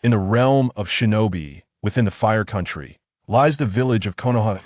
In the realm of shinobi, within the Fire Country, lies the village of Konoha,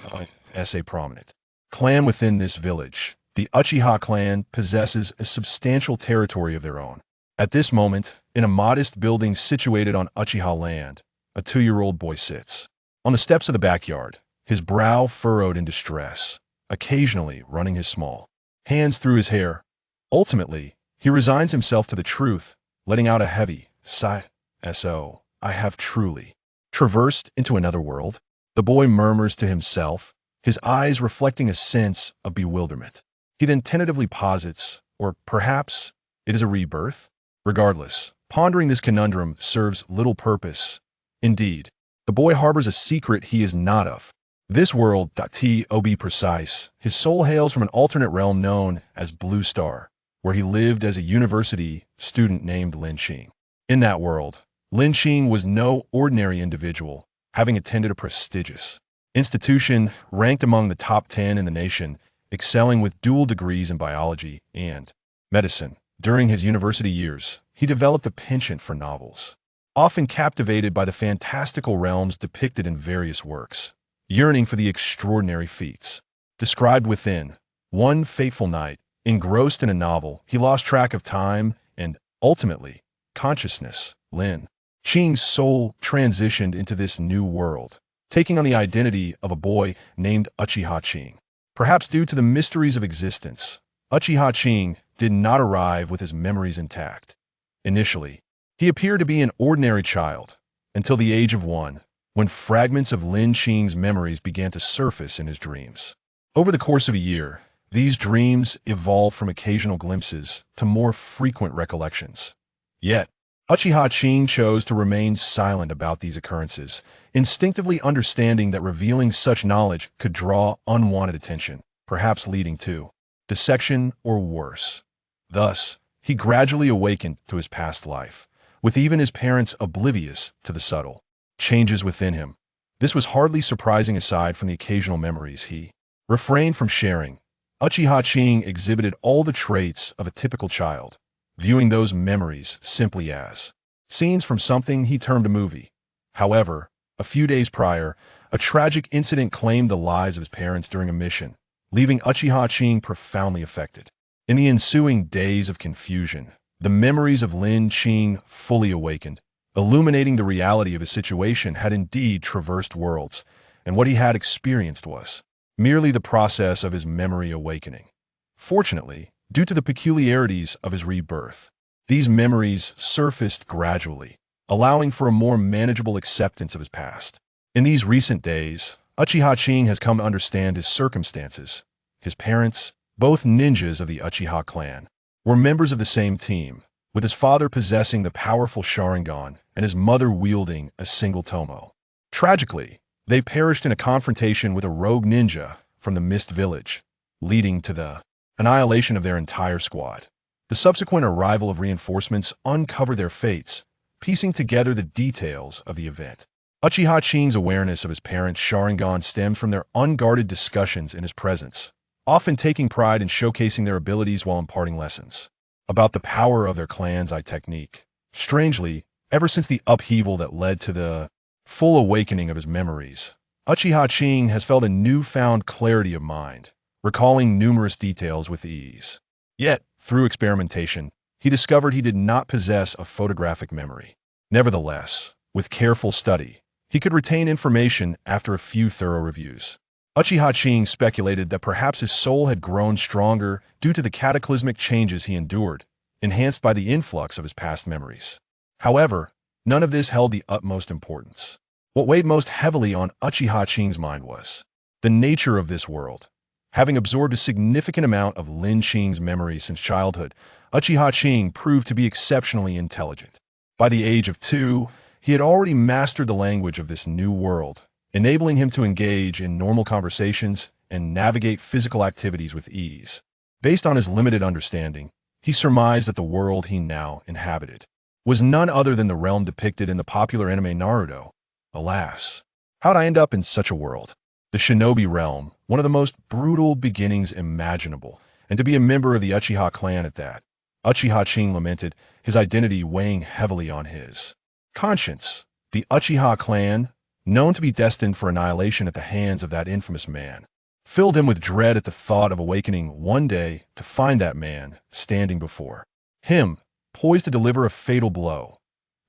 a prominent clan. Within this village, the Uchiha clan possesses a substantial territory of their own. At this moment, in a modest building situated on Uchiha land, a 2-year-old boy sits on the steps of the backyard, his brow furrowed in distress, occasionally running his small hands through his hair. Ultimately, he resigns himself to the truth, letting out a heavy sigh. So, I have truly traversed into another world, the boy murmurs to himself, his eyes reflecting a sense of bewilderment. He then tentatively posits, or perhaps it is a rebirth? Regardless, pondering this conundrum serves little purpose. Indeed, the boy harbors a secret he is not of. This world, to be precise, his soul hails from an alternate realm known as Blue Star, where he lived as a university student named Lin Qing. In that world, Lin Qing was no ordinary individual, having attended a prestigious institution ranked among the top 10 in the nation, excelling with dual degrees in biology and medicine. During his university years, he developed a penchant for novels, often captivated by the fantastical realms depicted in various works, yearning for the extraordinary feats described within. One fateful night, engrossed in a novel, he lost track of time and, ultimately, consciousness. Lin Qing's soul transitioned into this new world, taking on the identity of a boy named Uchiha Qing. Perhaps due to the mysteries of existence, Uchiha Qing did not arrive with his memories intact. Initially, he appeared to be an ordinary child, until the age of 1, when fragments of Lin Qing's memories began to surface in his dreams. Over the course of a year, these dreams evolved from occasional glimpses to more frequent recollections. Yet, Uchiha Qing chose to remain silent about these occurrences, instinctively understanding that revealing such knowledge could draw unwanted attention, perhaps leading to dissection or worse. Thus, he gradually awakened to his past life, with even his parents oblivious to the subtle changes within him. This was hardly surprising aside from the occasional memories he refrained from sharing. Uchiha Qing exhibited all the traits of a typical child, viewing those memories simply as scenes from something he termed a movie. However, a few days prior, a tragic incident claimed the lives of his parents during a mission, leaving Uchiha Qing profoundly affected. In the ensuing days of confusion, the memories of Lin Qing fully awakened, illuminating the reality of his situation had indeed traversed worlds, and what he had experienced was merely the process of his memory awakening. Fortunately, due to the peculiarities of his rebirth, these memories surfaced gradually, allowing for a more manageable acceptance of his past. In these recent days, Uchiha Qing has come to understand his circumstances. His parents, both ninjas of the Uchiha clan, were members of the same team, with his father possessing the powerful Sharingan and his mother wielding a single tomo. Tragically, they perished in a confrontation with a rogue ninja from the Mist Village, leading to the annihilation of their entire squad. The subsequent arrival of reinforcements uncovered their fates, piecing together the details of the event. Uchiha Qing's awareness of his parents' Sharingan stemmed from their unguarded discussions in his presence, often taking pride in showcasing their abilities while imparting lessons about the power of their clan's eye technique. Strangely, ever since the upheaval that led to the full awakening of his memories, Uchiha Qing has felt a newfound clarity of mind, recalling numerous details with ease. Yet, through experimentation, he discovered he did not possess a photographic memory. Nevertheless, with careful study, he could retain information after a few thorough reviews. Uchiha Qing speculated that perhaps his soul had grown stronger due to the cataclysmic changes he endured, enhanced by the influx of his past memories. However, none of this held the utmost importance. What weighed most heavily on Uchiha Qing's mind was the nature of this world. Having absorbed a significant amount of Lin Qing's memories since childhood, Uchiha Qing proved to be exceptionally intelligent. By the age of 2, he had already mastered the language of this new world, enabling him to engage in normal conversations and navigate physical activities with ease. Based on his limited understanding, he surmised that the world he now inhabited was none other than the realm depicted in the popular anime Naruto. Alas, how'd I end up in such a world? The shinobi realm, one of the most brutal beginnings imaginable, and to be a member of the Uchiha clan at that. Uchiha Qing lamented, his identity weighing heavily on his Conscience. The Uchiha clan, known to be destined for annihilation at the hands of that infamous man, filled him with dread at the thought of awakening one day to find that man standing before him, poised to deliver a fatal blow.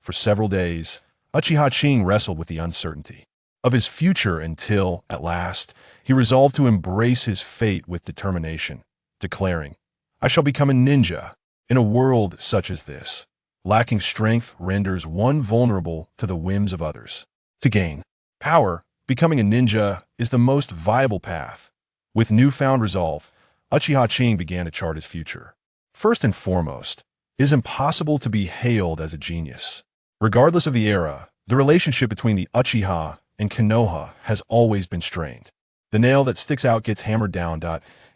For several days, Uchiha Qing wrestled with the uncertainty of his future until, at last, he resolved to embrace his fate with determination, declaring, "I shall become a ninja. In a world such as this, lacking strength renders one vulnerable to the whims of others. To gain power, becoming a ninja is the most viable path." With newfound resolve, Uchiha Qing began to chart his future. First and foremost, it is impossible to be hailed as a genius. Regardless of the era, the relationship between the Uchiha and Konoha has always been strained. The nail that sticks out gets hammered down.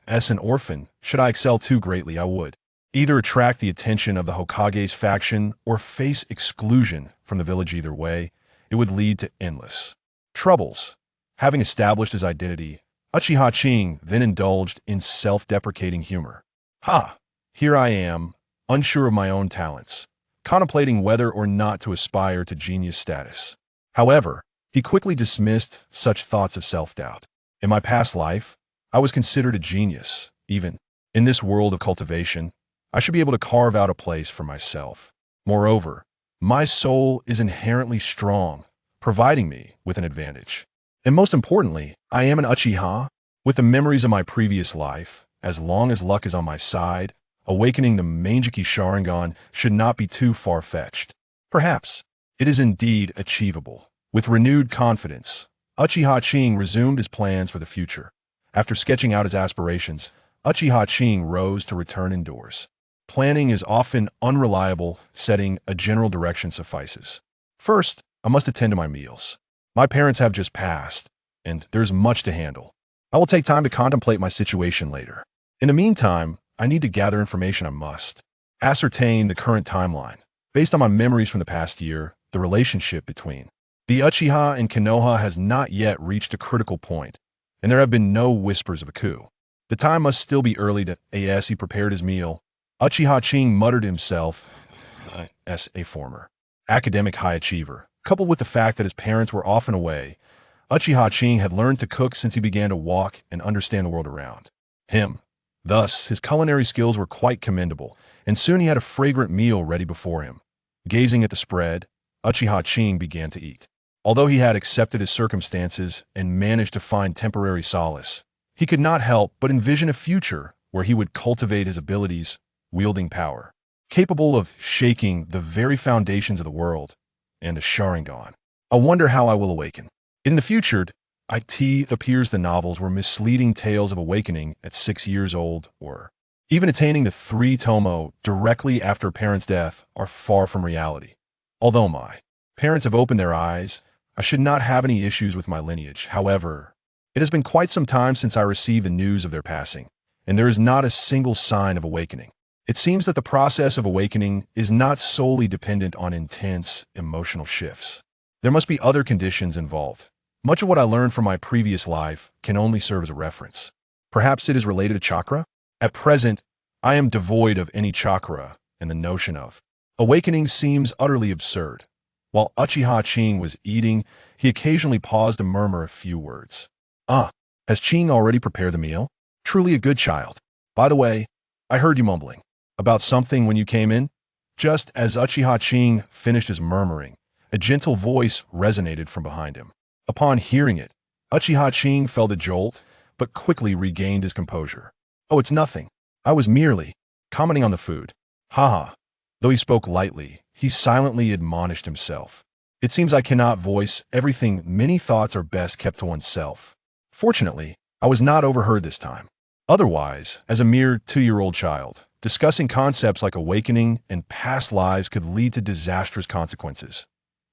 As an orphan, should I excel too greatly, I would either attract the attention of the Hokage's faction or face exclusion from the village. Either way, it would lead to endless troubles. Having established his identity, Uchiha Qing then indulged in self-deprecating humor. Here I am, unsure of my own talents, contemplating whether or not to aspire to genius status. However, he quickly dismissed such thoughts of self-doubt. In my past life, I was considered a genius. Even in this world of cultivation, I should be able to carve out a place for myself. Moreover, my soul is inherently strong, providing me with an advantage. And most importantly, I am an Uchiha with the memories of my previous life. As long as luck is on my side, awakening the Mangeki Sharingan should not be too far-fetched. Perhaps it is indeed achievable. With renewed confidence, Uchiha Qing resumed his plans for the future. After sketching out his aspirations, Uchiha Qing rose to return indoors. Planning is often unreliable, setting a general direction suffices. First, I must attend to my meals. My parents have just passed, and there's much to handle. I will take time to contemplate my situation later. In the meantime, I need to gather information. I must ascertain the current timeline. Based on my memories from the past year, the relationship between the Uchiha and Konoha has not yet reached a critical point, and there have been no whispers of a coup. The time must still be early. As he prepared his meal, Uchiha Qing muttered to himself, as a former academic high achiever, coupled with the fact that his parents were often away, Uchiha Qing had learned to cook since he began to walk and understand the world around him. Thus, his culinary skills were quite commendable, and soon he had a fragrant meal ready before him. Gazing at the spread, Uchiha Qing began to eat. Although he had accepted his circumstances and managed to find temporary solace, he could not help but envision a future where he would cultivate his abilities, wielding power, capable of shaking the very foundations of the world, and the Sharingan. I wonder how I will awaken. In the future, it appears the novels were misleading tales of awakening at 6 years old, or even attaining the 3 tomo directly after a parent's death are far from reality. Although my parents have opened their eyes, I should not have any issues with my lineage. However, it has been quite some time since I received the news of their passing, and there is not a single sign of awakening. It seems that the process of awakening is not solely dependent on intense emotional shifts. There must be other conditions involved. Much of what I learned from my previous life can only serve as a reference. Perhaps it is related to chakra? At present, I am devoid of any chakra, and the notion of awakening seems utterly absurd. While Uchiha Qing was eating, he occasionally paused to murmur a few words. Has Qing already prepared the meal? Truly a good child. By the way, I heard you mumbling about something when you came in. Just as Uchiha Qing finished his murmuring, a gentle voice resonated from behind him. Upon hearing it, Uchiha Qing felt a jolt, but quickly regained his composure. "Oh, it's nothing. I was merely commenting on the food." Though he spoke lightly, he silently admonished himself. "It seems I cannot voice everything. Many thoughts are best kept to oneself." Fortunately, I was not overheard this time. Otherwise, as a mere 2-year-old child, discussing concepts like awakening and past lives could lead to disastrous consequences.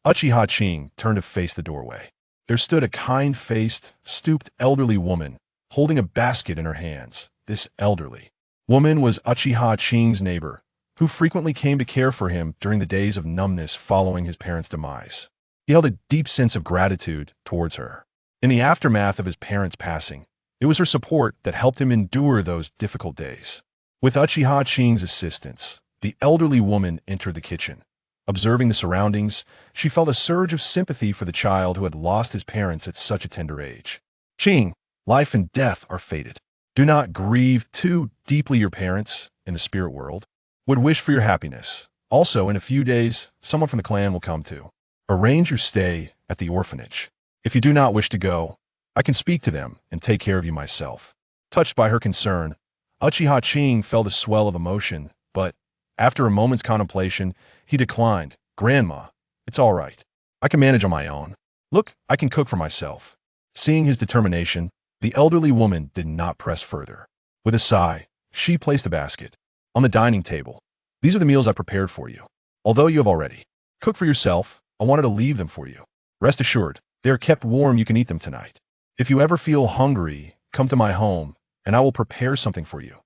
Uchiha Qing turned to face the doorway. There stood a kind-faced, stooped elderly woman, holding a basket in her hands. This elderly woman was Uchiha Qing's neighbor, who frequently came to care for him during the days of numbness following his parents' demise. He held a deep sense of gratitude towards her. In the aftermath of his parents' passing, it was her support that helped him endure those difficult days. With Uchiha Qing's assistance, the elderly woman entered the kitchen. Observing the surroundings, she felt a surge of sympathy for the child who had lost his parents at such a tender age. Qing, life and death are fated. Do not grieve too deeply your parents, in the spirit world, would wish for your happiness. Also, in a few days, someone from the clan will come too. Arrange your stay at the orphanage. If you do not wish to go, I can speak to them and take care of you myself. Touched by her concern, Uchiha Qing felt a swell of emotion, but, after a moment's contemplation, he declined. Grandma, it's all right. I can manage on my own. Look, I can cook for myself. Seeing his determination, the elderly woman did not press further. With a sigh, she placed the basket on the dining table. These are the meals I prepared for you. Although you have already cooked for yourself, I wanted to leave them for you. Rest assured, they are kept warm. You can eat them tonight. If you ever feel hungry, come to my home, and I will prepare something for you.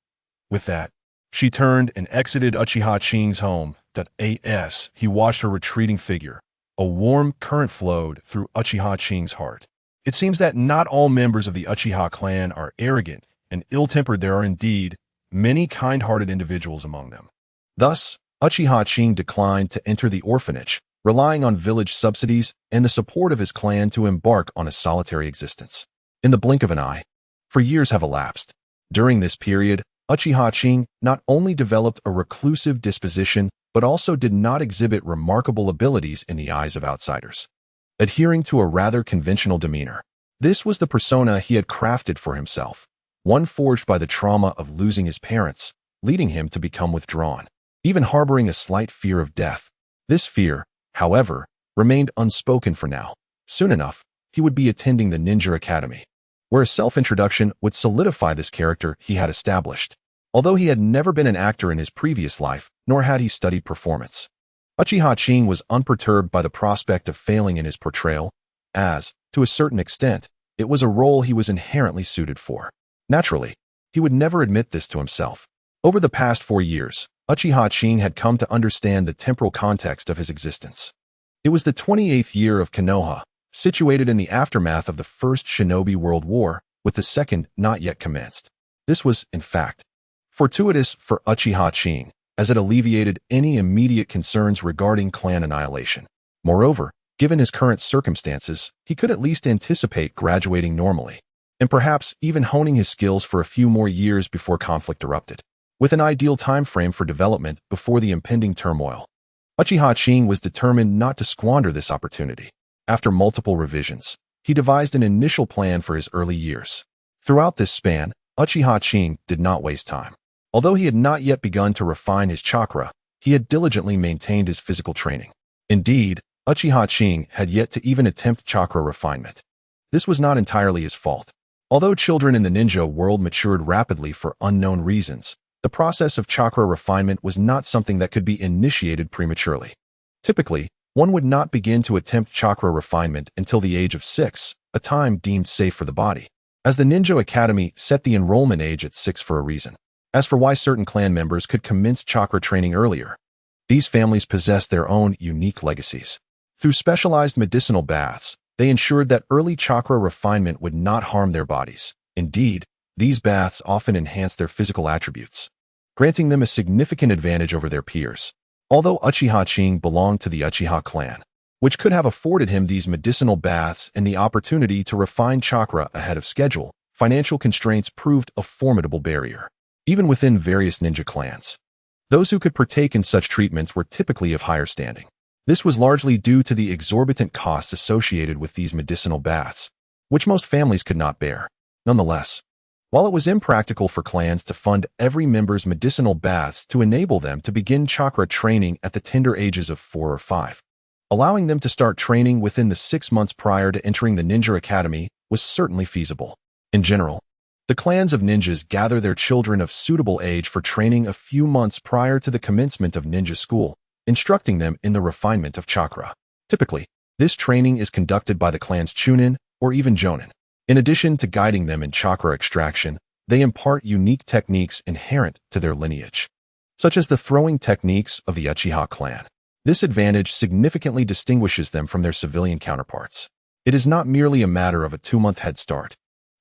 With that, she turned and exited Uchiha Qing's home. As he watched her retreating figure, a warm current flowed through Uchiha Qing's heart. It seems that not all members of the Uchiha clan are arrogant and ill-tempered. There are indeed many kind-hearted individuals among them. Thus, Uchiha Qing declined to enter the orphanage, relying on village subsidies and the support of his clan to embark on a solitary existence. In the blink of an eye, for years have elapsed. During this period, Uchiha Qing not only developed a reclusive disposition, but also did not exhibit remarkable abilities in the eyes of outsiders. Adhering to a rather conventional demeanor, this was the persona he had crafted for himself, one forged by the trauma of losing his parents, leading him to become withdrawn, even harboring a slight fear of death. This fear, however, remained unspoken for now. Soon enough, he would be attending the Ninja Academy, where a self-introduction would solidify this character he had established. Although he had never been an actor in his previous life, nor had he studied performance, Uchiha Qing was unperturbed by the prospect of failing in his portrayal, as, to a certain extent, it was a role he was inherently suited for. Naturally, he would never admit this to himself. Over the past 4 years, Uchiha Qing had come to understand the temporal context of his existence. It was the 28th year of Konoha, situated in the aftermath of the First Shinobi World War, with the second not yet commenced. This was, in fact, fortuitous for Uchiha Qing, as it alleviated any immediate concerns regarding clan annihilation. Moreover, given his current circumstances, he could at least anticipate graduating normally, and perhaps even honing his skills for a few more years before conflict erupted, with an ideal time frame for development before the impending turmoil. Uchiha Qing was determined not to squander this opportunity. After multiple revisions, he devised an initial plan for his early years. Throughout this span, Uchiha Qing did not waste time. Although he had not yet begun to refine his chakra, he had diligently maintained his physical training. Indeed, Uchiha Qing had yet to even attempt chakra refinement. This was not entirely his fault. Although children in the ninja world matured rapidly for unknown reasons, the process of chakra refinement was not something that could be initiated prematurely. Typically, one would not begin to attempt chakra refinement until the age of 6, a time deemed safe for the body, as the Ninja Academy set the enrollment age at 6 for a reason. As for why certain clan members could commence chakra training earlier, these families possessed their own unique legacies. Through specialized medicinal baths, they ensured that early chakra refinement would not harm their bodies. Indeed, these baths often enhanced their physical attributes, granting them a significant advantage over their peers. Although Uchiha Qing belonged to the Uchiha clan, which could have afforded him these medicinal baths and the opportunity to refine chakra ahead of schedule, financial constraints proved a formidable barrier. Even within various ninja clans, those who could partake in such treatments were typically of higher standing. This was largely due to the exorbitant costs associated with these medicinal baths, which most families could not bear. Nonetheless, while it was impractical for clans to fund every member's medicinal baths to enable them to begin chakra training at the tender ages of 4 or 5, allowing them to start training within the 6 months prior to entering the Ninja Academy was certainly feasible. In general, the clans of ninjas gather their children of suitable age for training a few months prior to the commencement of ninja school, instructing them in the refinement of chakra. Typically, this training is conducted by the clan's chunin or even jonin. In addition to guiding them in chakra extraction, they impart unique techniques inherent to their lineage, such as the throwing techniques of the Uchiha clan. This advantage significantly distinguishes them from their civilian counterparts. It is not merely a matter of a 2-month head start.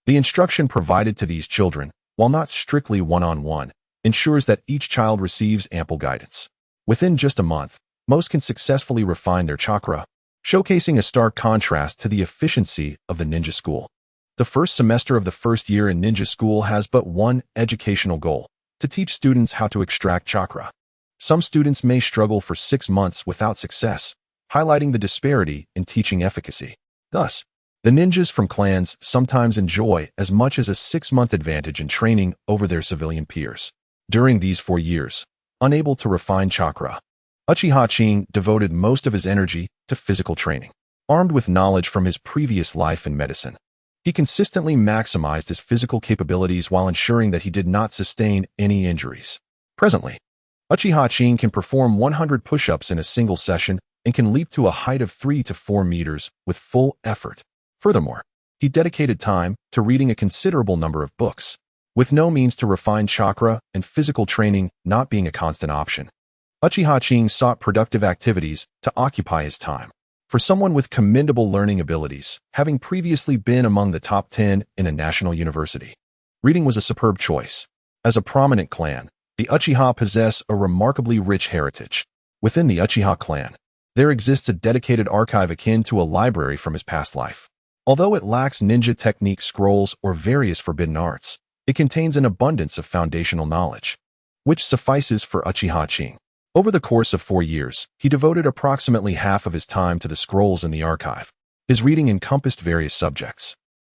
The instruction provided to these children, while not strictly one-on-one, ensures that each child receives ample guidance. Within just a month, most can successfully refine their chakra, showcasing a stark contrast to the efficiency of the ninja school. The first semester of the first year in ninja school has but one educational goal: to teach students how to extract chakra. Some students may struggle for 6 months without success, highlighting the disparity in teaching efficacy. Thus, the ninjas from clans sometimes enjoy as much as a 6-month advantage in training over their civilian peers. During these 4 years, unable to refine chakra, Uchiha Qing devoted most of his energy to physical training. Armed with knowledge from his previous life in medicine, he consistently maximized his physical capabilities while ensuring that he did not sustain any injuries. Presently, Uchiha Qing can perform 100 push-ups in a single session and can leap to a height of 3 to 4 meters with full effort. Furthermore, he dedicated time to reading a considerable number of books, with no means to refine chakra and physical training not being a constant option. Uchiha Qing sought productive activities to occupy his time. For someone with commendable learning abilities, having previously been among the top 10 in a national university, reading was a superb choice. As a prominent clan, the Uchiha possess a remarkably rich heritage. Within the Uchiha clan, there exists a dedicated archive akin to a library from his past life. Although it lacks ninja technique scrolls or various forbidden arts, it contains an abundance of foundational knowledge, which suffices for Uchiha Qing. Over the course of 4 years, he devoted approximately half of his time to the scrolls in the archive. His reading encompassed various subjects,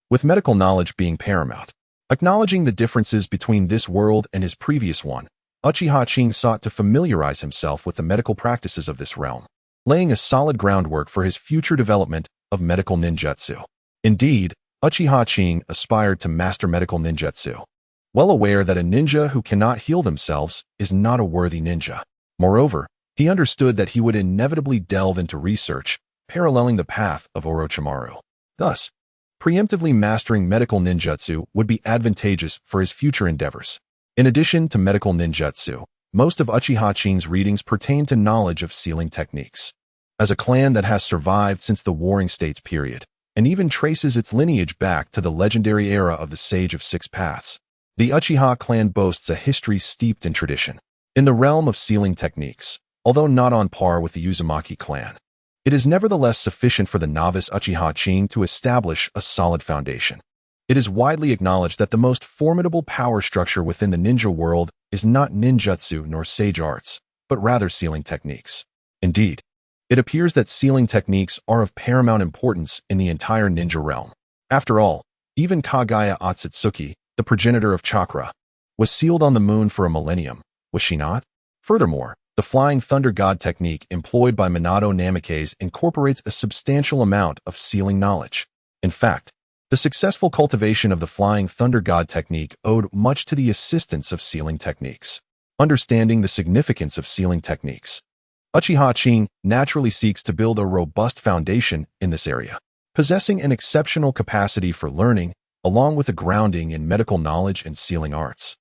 with medical knowledge being paramount. Acknowledging the differences between this world and his previous one, Uchiha Qing sought to familiarize himself with the medical practices of this realm, laying a solid groundwork for his future development of medical ninjutsu. Indeed, Uchiha Qing aspired to master medical ninjutsu, well aware that a ninja who cannot heal themselves is not a worthy ninja. Moreover, he understood that he would inevitably delve into research, paralleling the path of Orochimaru. Thus, preemptively mastering medical ninjutsu would be advantageous for his future endeavors. In addition to medical ninjutsu, most of Uchiha Qing's readings pertain to knowledge of sealing techniques. As a clan that has survived since the Warring States period, and even traces its lineage back to the legendary era of the Sage of Six Paths, the Uchiha clan boasts a history steeped in tradition. In the realm of sealing techniques, although not on par with the Uzumaki clan, it is nevertheless sufficient for the novice Uchiha Qing to establish a solid foundation. It is widely acknowledged that the most formidable power structure within the ninja world is not ninjutsu nor sage arts, but rather sealing techniques. Indeed, it appears that sealing techniques are of paramount importance in the entire ninja realm. After all, even Kagaya Otsutsuki, the progenitor of chakra, was sealed on the moon for a millennium, was she not? Furthermore, the Flying Thunder God technique employed by Minato Namikaze incorporates a substantial amount of sealing knowledge. In fact, the successful cultivation of the Flying Thunder God technique owed much to the assistance of sealing techniques. Understanding the significance of sealing techniques, Uchiha Qing naturally seeks to build a robust foundation in this area. Possessing an exceptional capacity for learning, along with a grounding in medical knowledge and sealing arts,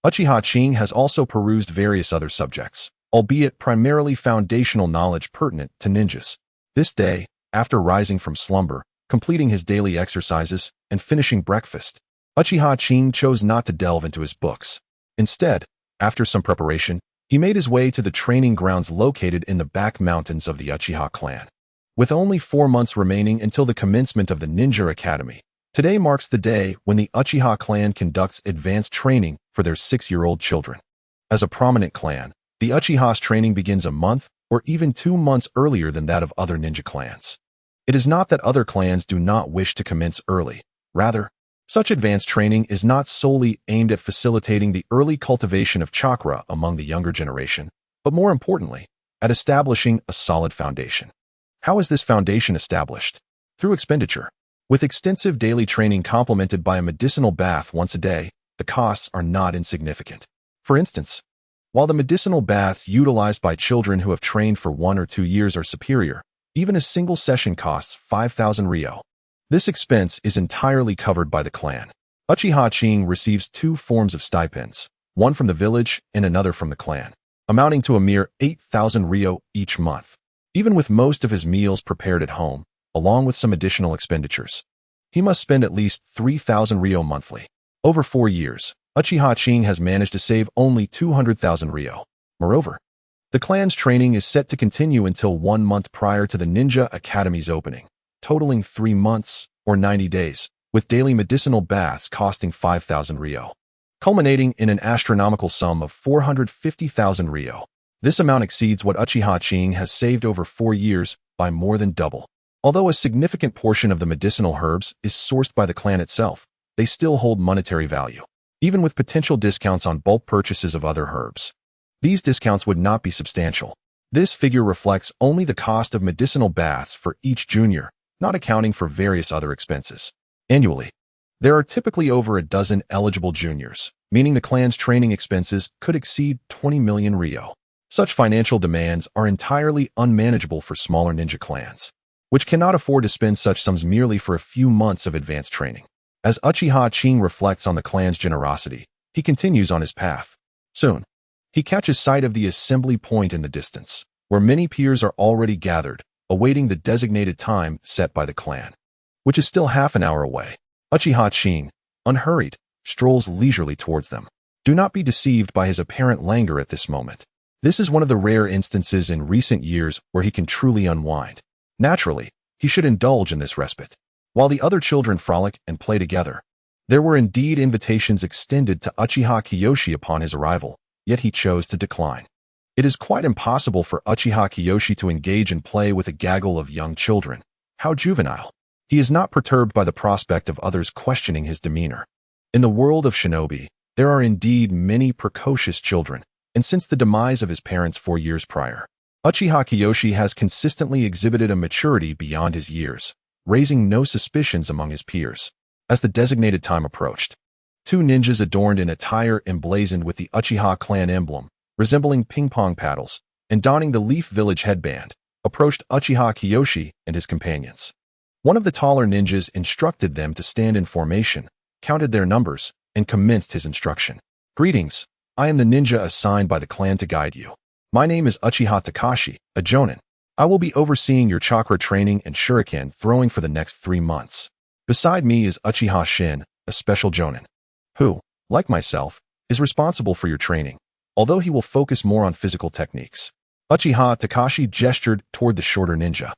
Uchiha Qing has also perused various other subjects, albeit primarily foundational knowledge pertinent to ninjas. This day, after rising from slumber, completing his daily exercises, and finishing breakfast, Uchiha Qing chose not to delve into his books. Instead, after some preparation, he made his way to the training grounds located in the back mountains of the Uchiha clan. With only 4 months remaining until the commencement of the Ninja Academy, today marks the day when the Uchiha clan conducts advanced training for their 6-year-old children. As a prominent clan, the Uchiha's training begins a month or even 2 months earlier than that of other ninja clans. It is not that other clans do not wish to commence early. Rather, such advanced training is not solely aimed at facilitating the early cultivation of chakra among the younger generation, but more importantly, at establishing a solid foundation. How is this foundation established? Through expenditure. With extensive daily training complemented by a medicinal bath once a day, the costs are not insignificant. For instance, while the medicinal baths utilized by children who have trained for 1 or 2 years are superior, even a single session costs 5,000 ryo. This expense is entirely covered by the clan. Uchiha Qing receives 2 forms of stipends, one from the village and another from the clan, amounting to a mere 8,000 ryo each month. Even with most of his meals prepared at home, along with some additional expenditures, he must spend at least 3,000 ryo monthly. Over 4 years, Uchiha Qing has managed to save only 200,000 ryo. Moreover, The clan's training is set to continue until 1 month prior to the Ninja Academy's opening, totaling 3 months or 90 days, with daily medicinal baths costing 5,000 Ryo, culminating in an astronomical sum of 450,000 Ryo. This amount exceeds what Uchiha Qing has saved over 4 years by more than double. Although a significant portion of the medicinal herbs is sourced by the clan itself, they still hold monetary value, even with potential discounts on bulk purchases of other herbs. These discounts would not be substantial. This figure reflects only the cost of medicinal baths for each junior, not accounting for various other expenses. Annually, there are typically over a dozen eligible juniors, meaning the clan's training expenses could exceed 20 million Ryo. Such financial demands are entirely unmanageable for smaller ninja clans, which cannot afford to spend such sums merely for a few months of advanced training. As Uchiha Qing reflects on the clan's generosity, he continues on his path. Soon, he catches sight of the assembly point in the distance, where many peers are already gathered, awaiting the designated time set by the clan, which is still half an hour away. Uchiha Qing, unhurried, strolls leisurely towards them. Do not be deceived by his apparent languor at this moment. This is one of the rare instances in recent years where he can truly unwind. Naturally, he should indulge in this respite. While the other children frolic and play together, there were indeed invitations extended to Uchiha Kiyoshi upon his arrival, yet he chose to decline. It is quite impossible for Uchiha Kiyoshi to engage in play with a gaggle of young children. How juvenile! He is not perturbed by the prospect of others questioning his demeanor. In the world of shinobi, there are indeed many precocious children, and since the demise of his parents 4 years prior, Uchiha Kiyoshi has consistently exhibited a maturity beyond his years, raising no suspicions among his peers. As the designated time approached, 2 ninjas adorned in attire emblazoned with the Uchiha clan emblem, resembling ping-pong paddles, and donning the Leaf Village headband, approached Uchiha Kiyoshi and his companions. One of the taller ninjas instructed them to stand in formation, counted their numbers, and commenced his instruction. Greetings. I am the ninja assigned by the clan to guide you. My name is Uchiha Takashi, a jonin. I will be overseeing your chakra training and shuriken throwing for the next 3 months. Beside me is Uchiha Shin, a special jonin, who, like myself, is responsible for your training, although he will focus more on physical techniques. Uchiha Takashi gestured toward the shorter ninja,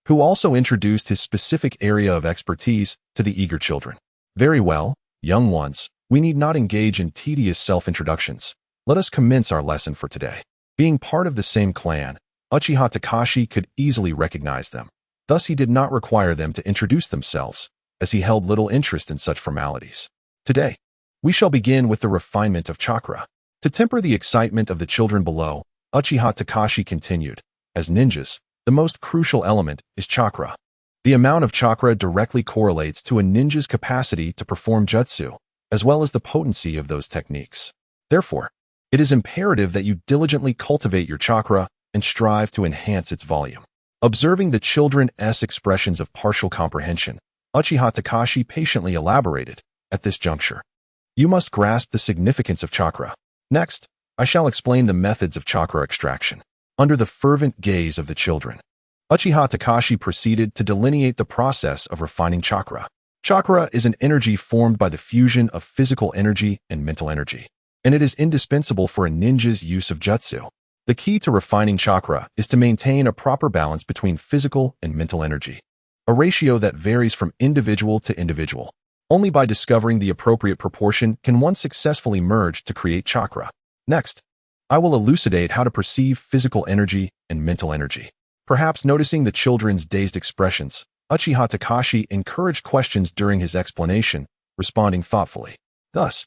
who also introduced his specific area of expertise to the eager children. Very well, young ones. We need not engage in tedious self-introductions. Let us commence our lesson for today. Being part of the same clan, Uchiha Takashi could easily recognize them. Thus, he did not require them to introduce themselves, as he held little interest in such formalities. Today, we shall begin with the refinement of chakra. To temper the excitement of the children below, Uchiha Takashi continued, as ninjas, the most crucial element is chakra. The amount of chakra directly correlates to a ninja's capacity to perform jutsu, as well as the potency of those techniques. Therefore, it is imperative that you diligently cultivate your chakra and strive to enhance its volume. Observing the children's expressions of partial comprehension, Uchiha Takashi patiently elaborated, at this juncture, you must grasp the significance of chakra. Next, I shall explain the methods of chakra extraction. Under the fervent gaze of the children, Uchiha Takashi proceeded to delineate the process of refining chakra. Chakra is an energy formed by the fusion of physical energy and mental energy, and it is indispensable for a ninja's use of jutsu. The key to refining chakra is to maintain a proper balance between physical and mental energy, a ratio that varies from individual to individual. Only by discovering the appropriate proportion can one successfully merge to create chakra. Next, I will elucidate how to perceive physical energy and mental energy. Perhaps noticing the children's dazed expressions, Uchiha Takashi encouraged questions during his explanation, responding thoughtfully. Thus,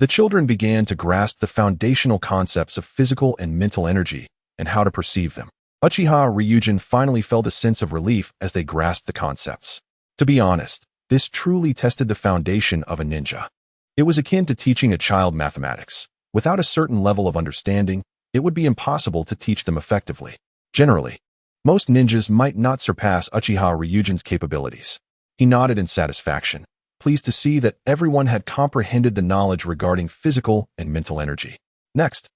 the children began to grasp the foundational concepts of physical and mental energy and how to perceive them. Uchiha Ryujin finally felt a sense of relief as they grasped the concepts. To be honest, this truly tested the foundation of a ninja. It was akin to teaching a child mathematics. Without a certain level of understanding, it would be impossible to teach them effectively. Generally, most ninjas might not surpass Uchiha Ryujin's capabilities. He nodded in satisfaction, pleased to see that everyone had comprehended the knowledge regarding physical and mental energy. Next,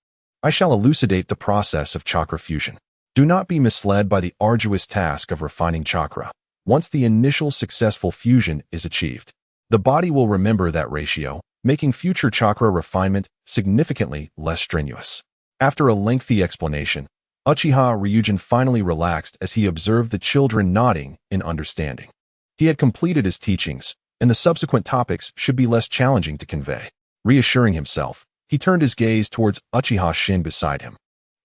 I shall elucidate the process of chakra fusion. Do not be misled by the arduous task of refining chakra. Once the initial successful fusion is achieved, the body will remember that ratio, making future chakra refinement significantly less strenuous. After a lengthy explanation, Uchiha Ryujin finally relaxed as he observed the children nodding in understanding. He had completed his teachings, and the subsequent topics should be less challenging to convey. Reassuring himself, he turned his gaze towards Uchiha Qing beside him.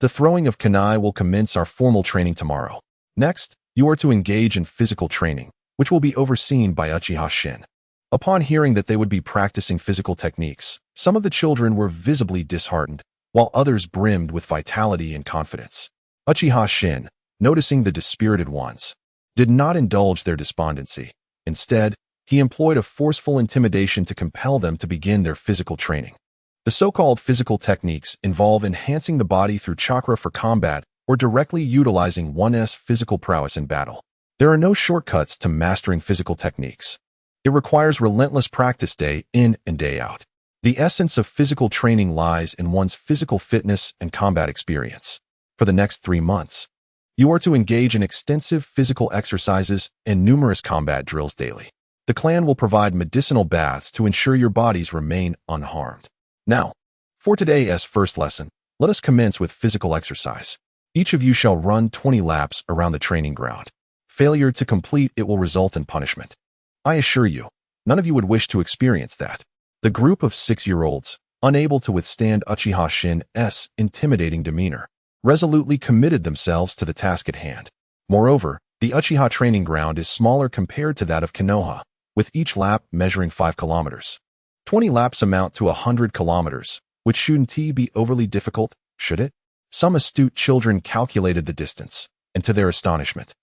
The throwing of kunai will commence our formal training tomorrow. Next, you are to engage in physical training, which will be overseen by Uchiha Qing. Upon hearing that they would be practicing physical techniques, some of the children were visibly disheartened, while others brimmed with vitality and confidence. Uchiha Qing, noticing the dispirited ones, did not indulge their despondency. Instead, he employed a forceful intimidation to compel them to begin their physical training. The so-called physical techniques involve enhancing the body through chakra for combat or directly utilizing one's physical prowess in battle. There are no shortcuts to mastering physical techniques. It requires relentless practice day in and day out. The essence of physical training lies in one's physical fitness and combat experience. For the next 3 months, you are to engage in extensive physical exercises and numerous combat drills daily. The clan will provide medicinal baths to ensure your bodies remain unharmed. Now, for today's first lesson, let us commence with physical exercise. Each of you shall run 20 laps around the training ground. Failure to complete it will result in punishment. I assure you, none of you would wish to experience that. The group of 6-year-olds, unable to withstand Uchiha Qing's intimidating demeanor, resolutely committed themselves to the task at hand. Moreover, the Uchiha training ground is smaller compared to that of Konoha, with each lap measuring 5 kilometers. 20 laps amount to 100 kilometers, which shouldn't be overly difficult, should it? Some astute children calculated the distance, and to their astonishment,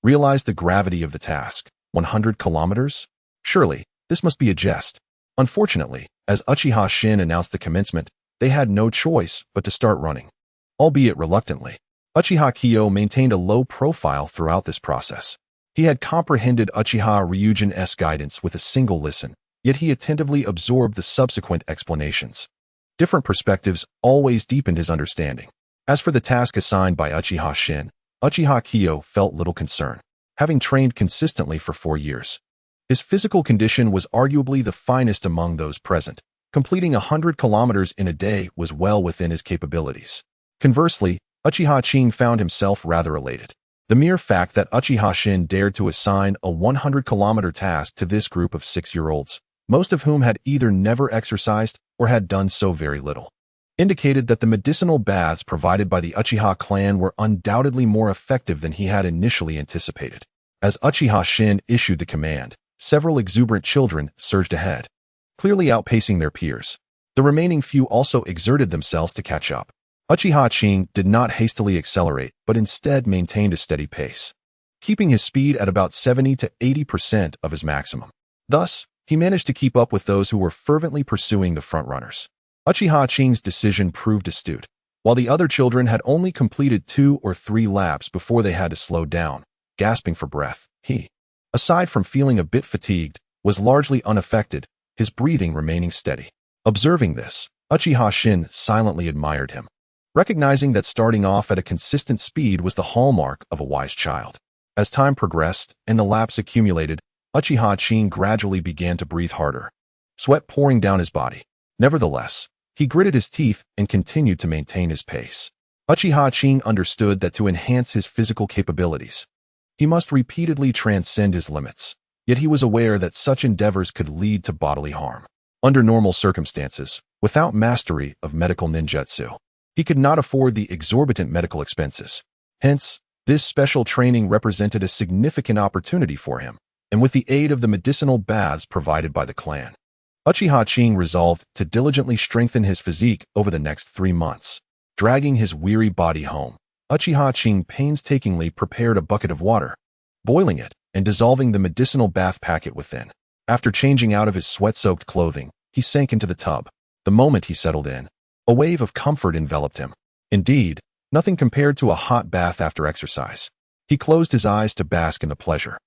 realized the gravity of the task. 100 kilometers? Surely, this must be a jest. Unfortunately, as Uchiha Qing announced the commencement, they had no choice but to start running. Albeit reluctantly, Uchiha Kyo maintained a low profile throughout this process. He had comprehended Uchiha Ryujin's guidance with a single listen, yet he attentively absorbed the subsequent explanations. Different perspectives always deepened his understanding. As for the task assigned by Uchiha Qing, Uchiha Kyo felt little concern, having trained consistently for 4 years. His physical condition was arguably the finest among those present. Completing 100 kilometers in a day was well within his capabilities. Conversely, Uchiha Qing found himself rather elated. The mere fact that Uchiha Qing dared to assign a 100-kilometer task to this group of 6-year-olds, most of whom had either never exercised or had done so very little, indicated that the medicinal baths provided by the Uchiha clan were undoubtedly more effective than he had initially anticipated. As Uchiha Qing issued the command, several exuberant children surged ahead, clearly outpacing their peers. The remaining few also exerted themselves to catch up. Uchiha Qing did not hastily accelerate, but instead maintained a steady pace, keeping his speed at about 70 to 80% of his maximum. Thus, he managed to keep up with those who were fervently pursuing the frontrunners. Uchiha Qing's decision proved astute. While the other children had only completed 2 or 3 laps before they had to slow down, gasping for breath, he, aside from feeling a bit fatigued, was largely unaffected, his breathing remaining steady. Observing this, Uchiha Qing silently admired him, recognizing that starting off at a consistent speed was the hallmark of a wise child. As time progressed and the laps accumulated, Uchiha Qing gradually began to breathe harder, sweat pouring down his body. Nevertheless, he gritted his teeth and continued to maintain his pace. Uchiha Qing understood that to enhance his physical capabilities, he must repeatedly transcend his limits, yet he was aware that such endeavors could lead to bodily harm. Under normal circumstances, without mastery of medical ninjutsu, he could not afford the exorbitant medical expenses. Hence, this special training represented a significant opportunity for him, and with the aid of the medicinal baths provided by the clan, Uchiha Qing resolved to diligently strengthen his physique over the next 3 months. Dragging his weary body home, Uchiha Qing painstakingly prepared a bucket of water, boiling it and dissolving the medicinal bath packet within. After changing out of his sweat-soaked clothing, he sank into the tub. The moment he settled in, a wave of comfort enveloped him. Indeed, nothing compared to a hot bath after exercise. He closed his eyes to bask in the pleasure,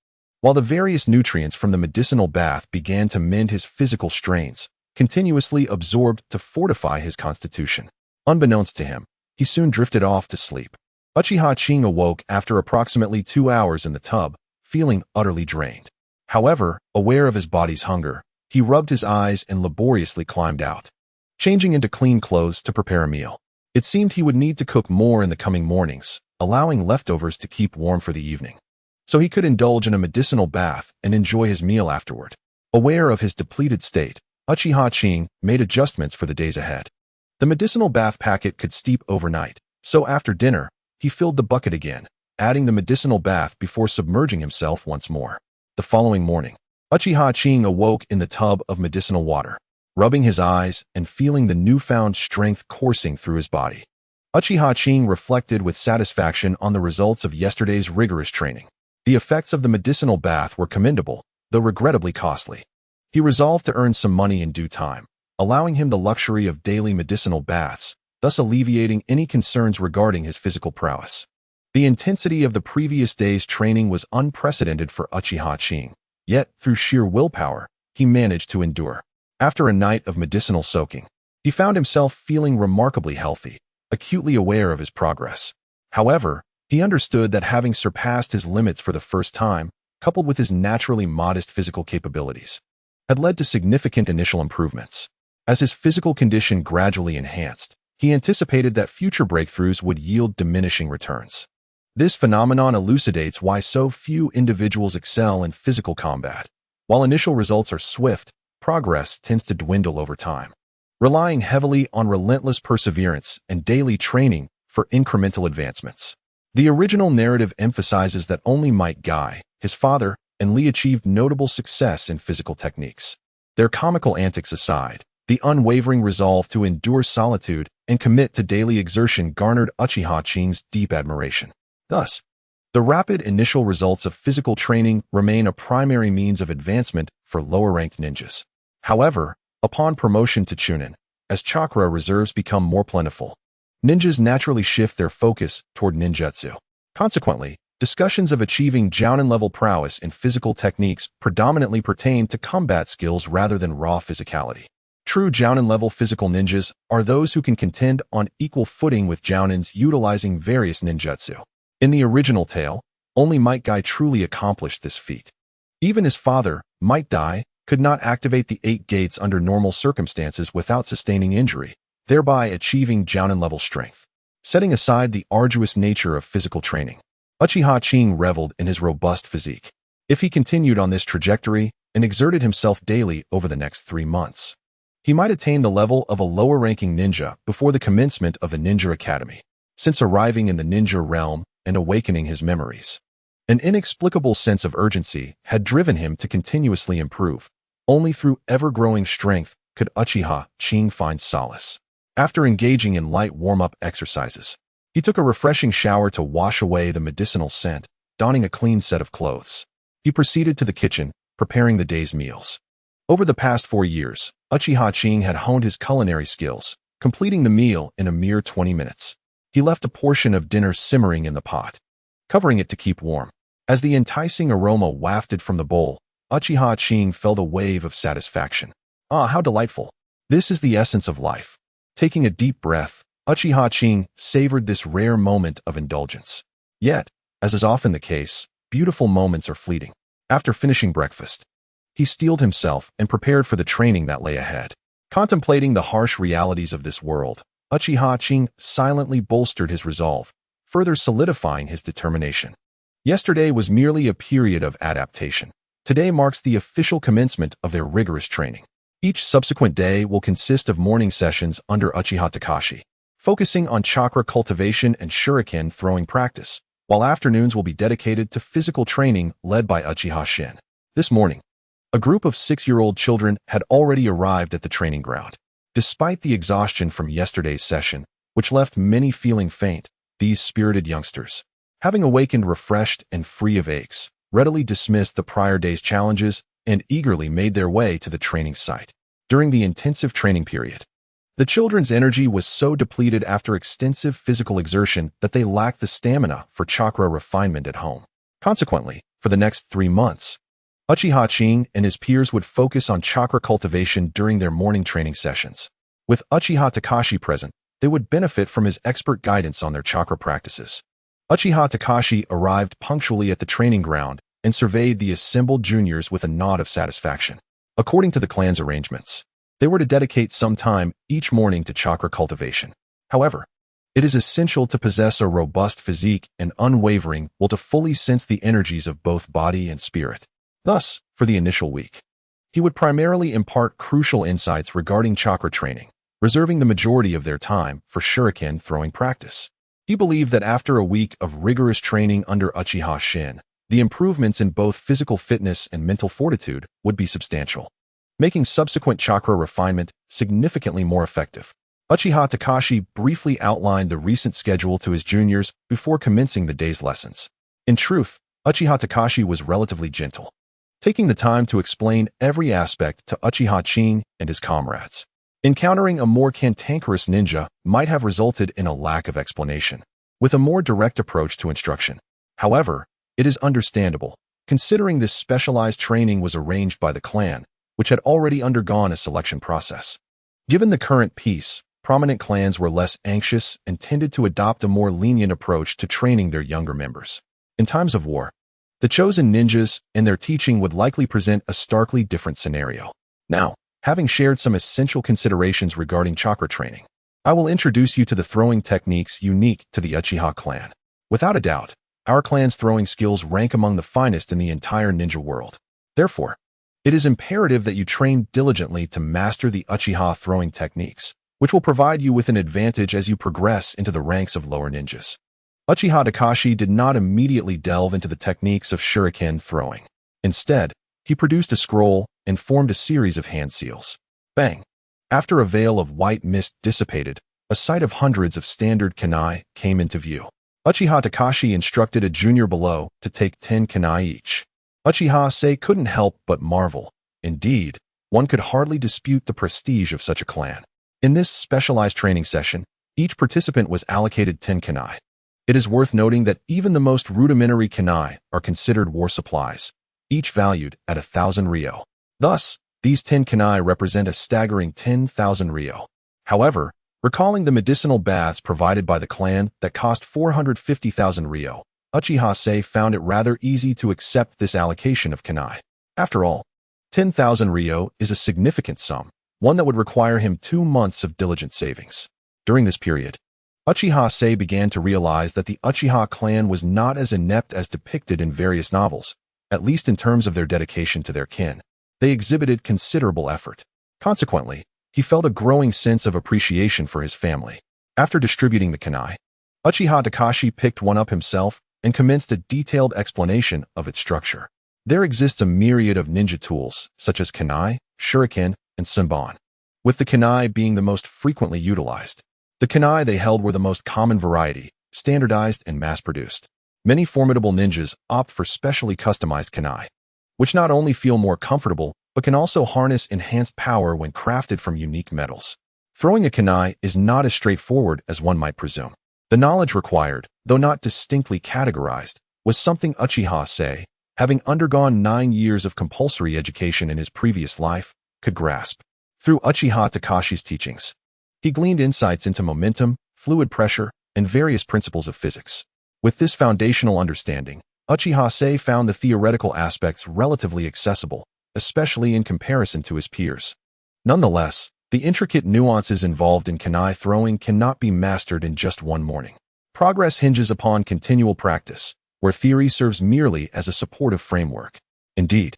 while the various nutrients from the medicinal bath began to mend his physical strains, continuously absorbed to fortify his constitution. Unbeknownst to him, he soon drifted off to sleep. Uchiha Qing awoke after approximately 2 hours in the tub, feeling utterly drained. However, aware of his body's hunger, he rubbed his eyes and laboriously climbed out, changing into clean clothes to prepare a meal. It seemed he would need to cook more in the coming mornings, allowing leftovers to keep warm for the evening, so he could indulge in a medicinal bath and enjoy his meal afterward. Aware of his depleted state, Uchiha Qing made adjustments for the days ahead. The medicinal bath packet could steep overnight, so after dinner, he filled the bucket again, adding the medicinal bath before submerging himself once more. The following morning, Uchiha Qing awoke in the tub of medicinal water, rubbing his eyes and feeling the newfound strength coursing through his body. Uchiha Qing reflected with satisfaction on the results of yesterday's rigorous training. The effects of the medicinal bath were commendable, though regrettably costly. He resolved to earn some money in due time, allowing him the luxury of daily medicinal baths, thus alleviating any concerns regarding his physical prowess. The intensity of the previous day's training was unprecedented for Uchiha Qing, yet, through sheer willpower, he managed to endure. After a night of medicinal soaking, he found himself feeling remarkably healthy, acutely aware of his progress. However, he understood that having surpassed his limits for the first time, coupled with his naturally modest physical capabilities, had led to significant initial improvements. As his physical condition gradually enhanced, he anticipated that future breakthroughs would yield diminishing returns. This phenomenon elucidates why so few individuals excel in physical combat. While initial results are swift, progress tends to dwindle over time, relying heavily on relentless perseverance and daily training for incremental advancements. The original narrative emphasizes that only Might Guy, his father, and Lee achieved notable success in physical techniques. Their comical antics aside, the unwavering resolve to endure solitude and commit to daily exertion garnered Uchiha Qing's deep admiration. Thus, the rapid initial results of physical training remain a primary means of advancement for lower-ranked ninjas. However, upon promotion to Chunin, as chakra reserves become more plentiful, ninjas naturally shift their focus toward ninjutsu. Consequently, discussions of achieving Jounin-level prowess in physical techniques predominantly pertain to combat skills rather than raw physicality. True Jounin-level physical ninjas are those who can contend on equal footing with Jounins utilizing various ninjutsu. In the original tale, only Might Guy truly accomplished this feat. Even his father, Might Guy, could not activate the 8 gates under normal circumstances without sustaining injury, thereby achieving Jounin-level strength. Setting aside the arduous nature of physical training, Uchiha Qing reveled in his robust physique. If he continued on this trajectory and exerted himself daily over the next 3 months, he might attain the level of a lower-ranking ninja before the commencement of a ninja academy. Since arriving in the ninja realm and awakening his memories, an inexplicable sense of urgency had driven him to continuously improve. Only through ever-growing strength could Uchiha Qing find solace. After engaging in light warm-up exercises, he took a refreshing shower to wash away the medicinal scent, donning a clean set of clothes. He proceeded to the kitchen, preparing the day's meals. Over the past 4 years, Uchiha Qing had honed his culinary skills, completing the meal in a mere 20 minutes. He left a portion of dinner simmering in the pot, covering it to keep warm. As the enticing aroma wafted from the bowl, Uchiha Qing felt a wave of satisfaction. Ah, how delightful! This is the essence of life. Taking a deep breath, Uchiha Qing savored this rare moment of indulgence. Yet, as is often the case, beautiful moments are fleeting. After finishing breakfast, he steeled himself and prepared for the training that lay ahead. Contemplating the harsh realities of this world, Uchiha Qing silently bolstered his resolve, further solidifying his determination. Yesterday was merely a period of adaptation. Today marks the official commencement of their rigorous training. Each subsequent day will consist of morning sessions under Uchiha Takashi, focusing on chakra cultivation and shuriken throwing practice, while afternoons will be dedicated to physical training led by Uchiha Shin. This morning, a group of 6-year-old children had already arrived at the training ground. Despite the exhaustion from yesterday's session, which left many feeling faint, these spirited youngsters, having awakened refreshed and free of aches, readily dismissed the prior day's challenges and eagerly made their way to the training site. During the intensive training period, the children's energy was so depleted after extensive physical exertion that they lacked the stamina for chakra refinement at home. Consequently, for the next 3 months, Uchiha Qing and his peers would focus on chakra cultivation during their morning training sessions. With Uchiha Takashi present, they would benefit from his expert guidance on their chakra practices. Uchiha Takashi arrived punctually at the training ground and surveyed the assembled juniors with a nod of satisfaction. According to the clan's arrangements, they were to dedicate some time each morning to chakra cultivation. However, It is essential to possess a robust physique and unwavering will to fully sense the energies of both body and spirit. Thus, for the initial week, he would primarily impart crucial insights regarding chakra training, reserving the majority of their time for shuriken throwing practice. He believed that after a week of rigorous training under Uchiha Qing, the improvements in both physical fitness and mental fortitude would be substantial, making subsequent chakra refinement significantly more effective. Uchiha Takashi briefly outlined the recent schedule to his juniors before commencing the day's lessons. In truth, Uchiha Takashi was relatively gentle, taking the time to explain every aspect to Uchiha Qing and his comrades. Encountering a more cantankerous ninja might have resulted in a lack of explanation, with a more direct approach to instruction. However, it is understandable, considering this specialized training was arranged by the clan, which had already undergone a selection process. Given the current peace, prominent clans were less anxious and tended to adopt a more lenient approach to training their younger members. In times of war, the chosen ninjas and their teaching would likely present a starkly different scenario. Now, having shared some essential considerations regarding chakra training, I will introduce you to the throwing techniques unique to the Uchiha clan. Without a doubt, our clan's throwing skills rank among the finest in the entire ninja world. Therefore, it is imperative that you train diligently to master the Uchiha throwing techniques, which will provide you with an advantage as you progress into the ranks of lower ninjas. Uchiha Takashi did not immediately delve into the techniques of shuriken throwing. Instead, he produced a scroll and formed a series of hand seals. Bang! After a veil of white mist dissipated, a sight of hundreds of standard kunai came into view. Uchiha Takashi instructed a junior below to take 10 kunai each. Uchiha Sei couldn't help but marvel. Indeed, one could hardly dispute the prestige of such a clan. In this specialized training session, each participant was allocated 10 kunai. It is worth noting that even the most rudimentary kunai are considered war supplies, each valued at 1,000 ryo. Thus, these 10 kunai represent a staggering 10,000 ryo. However, recalling the medicinal baths provided by the clan that cost 450,000 ryo, Uchiha Sei found it rather easy to accept this allocation of kunai. After all, 10,000 ryo is a significant sum, one that would require him 2 months of diligent savings. During this period, Uchiha Sei began to realize that the Uchiha clan was not as inept as depicted in various novels, at least in terms of their dedication to their kin. They exhibited considerable effort. Consequently, he felt a growing sense of appreciation for his family. After distributing the kunai, Uchiha Takashi picked one up himself and commenced a detailed explanation of its structure. There exists a myriad of ninja tools, such as kunai, shuriken, and senbon, with the kunai being the most frequently utilized. The kunai they held were the most common variety, standardized and mass-produced. Many formidable ninjas opt for specially customized kunai, which not only feel more comfortable, but can also harness enhanced power when crafted from unique metals. Throwing a kunai is not as straightforward as one might presume. The knowledge required, though not distinctly categorized, was something Uchiha Sei, having undergone 9 years of compulsory education in his previous life, could grasp. Through Uchiha Takashi's teachings, he gleaned insights into momentum, fluid pressure, and various principles of physics. With this foundational understanding, Uchiha Sei found the theoretical aspects relatively accessible, especially in comparison to his peers. Nonetheless, the intricate nuances involved in kunai throwing cannot be mastered in just one morning. Progress hinges upon continual practice, where theory serves merely as a supportive framework. Indeed,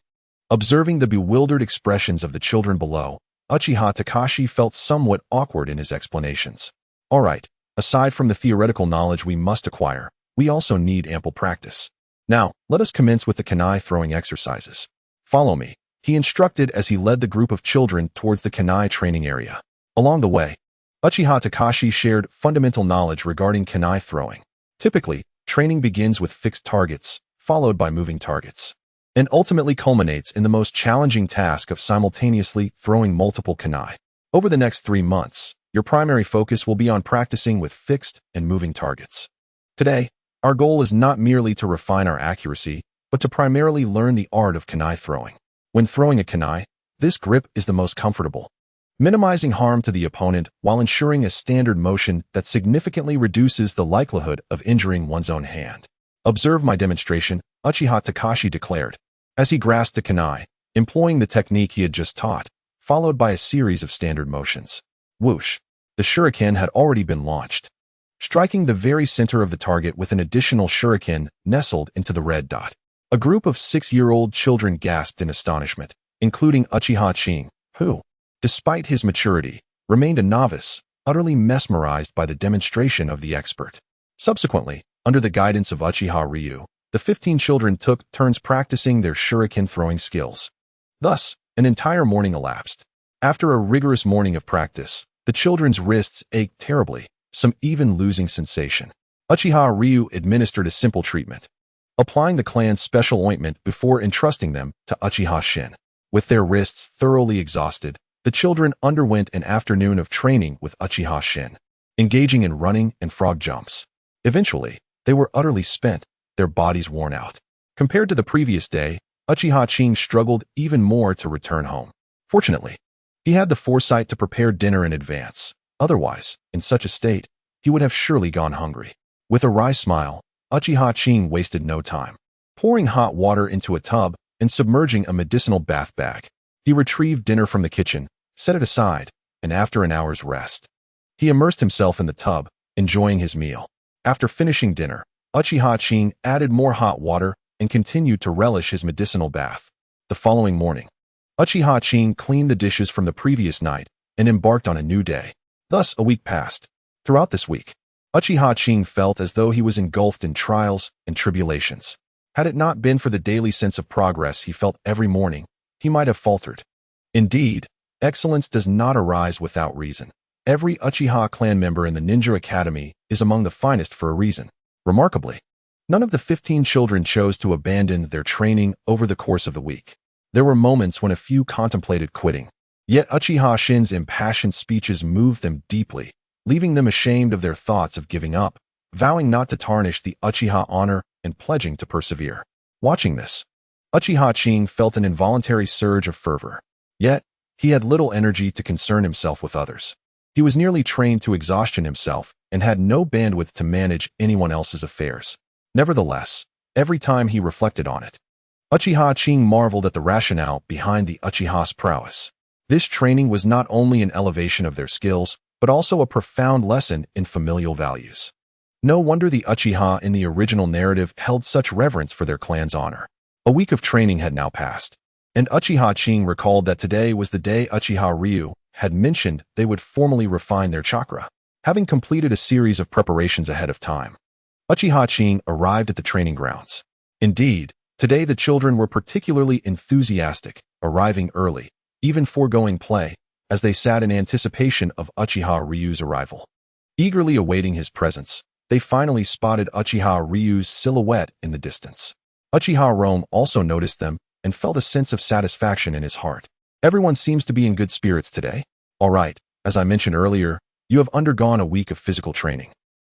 observing the bewildered expressions of the children below, Uchiha Takashi felt somewhat awkward in his explanations. All right, aside from the theoretical knowledge we must acquire, we also need ample practice. Now, let us commence with the kunai throwing exercises. Follow me, he instructed as he led the group of children towards the kunai training area. Along the way, Uchiha Takashi shared fundamental knowledge regarding kunai throwing. Typically, training begins with fixed targets, followed by moving targets, and ultimately culminates in the most challenging task of simultaneously throwing multiple kunai. Over the next 3 months, your primary focus will be on practicing with fixed and moving targets. Today, our goal is not merely to refine our accuracy, but to primarily learn the art of kunai throwing. When throwing a kunai, this grip is the most comfortable, minimizing harm to the opponent while ensuring a standard motion that significantly reduces the likelihood of injuring one's own hand. Observe my demonstration, Uchiha Takashi declared, as he grasped the kunai, employing the technique he had just taught, followed by a series of standard motions. Whoosh! The shuriken had already been launched. striking the very center of the target with an additional shuriken nestled into the red dot. A group of 6-year-old children gasped in astonishment, including Uchiha Qing, who, despite his maturity, remained a novice, utterly mesmerized by the demonstration of the expert. Subsequently, under the guidance of Uchiha Ryu, the 15 children took turns practicing their shuriken throwing skills. Thus, an entire morning elapsed. After a rigorous morning of practice, the children's wrists ached terribly, some even losing sensation. Uchiha Ryu administered a simple treatment, applying the clan's special ointment before entrusting them to Uchiha Shin. With their wrists thoroughly exhausted, the children underwent an afternoon of training with Uchiha Shin, engaging in running and frog jumps. Eventually, they were utterly spent, their bodies worn out. Compared to the previous day, Uchiha Qing struggled even more to return home. Fortunately, he had the foresight to prepare dinner in advance. Otherwise, in such a state, he would have surely gone hungry. With a wry smile, Uchiha Qing wasted no time. Pouring hot water into a tub and submerging a medicinal bath bag, he retrieved dinner from the kitchen, set it aside, and after an hour's rest, he immersed himself in the tub, enjoying his meal. After finishing dinner, Uchiha Qing added more hot water and continued to relish his medicinal bath. The following morning, Uchiha Qing cleaned the dishes from the previous night and embarked on a new day. Thus, a week passed. Throughout this week, Uchiha Qing felt as though he was engulfed in trials and tribulations. Had it not been for the daily sense of progress he felt every morning, he might have faltered. Indeed, excellence does not arise without reason. Every Uchiha clan member in the Ninja Academy is among the finest for a reason. Remarkably, none of the 15 children chose to abandon their training over the course of the week. There were moments when a few contemplated quitting. Yet Uchiha Shin's impassioned speeches moved them deeply, leaving them ashamed of their thoughts of giving up, vowing not to tarnish the Uchiha honor and pledging to persevere. Watching this, Uchiha Qing felt an involuntary surge of fervor. Yet, he had little energy to concern himself with others. He was nearly trained to exhaustion himself and had no bandwidth to manage anyone else's affairs. Nevertheless, every time he reflected on it, Uchiha Qing marveled at the rationale behind the Uchiha's prowess. This training was not only an elevation of their skills, but also a profound lesson in familial values. No wonder the Uchiha in the original narrative held such reverence for their clan's honor. A week of training had now passed, and Uchiha Qing recalled that today was the day Uchiha Ryu had mentioned they would formally refine their chakra. Having completed a series of preparations ahead of time, Uchiha Qing arrived at the training grounds. Indeed, today the children were particularly enthusiastic, arriving early, even foregoing play, as they sat in anticipation of Uchiha Ryu's arrival. Eagerly awaiting his presence, they finally spotted Uchiha Ryu's silhouette in the distance. Uchiha Rome also noticed them and felt a sense of satisfaction in his heart. Everyone seems to be in good spirits today. All right, as I mentioned earlier, you have undergone a week of physical training,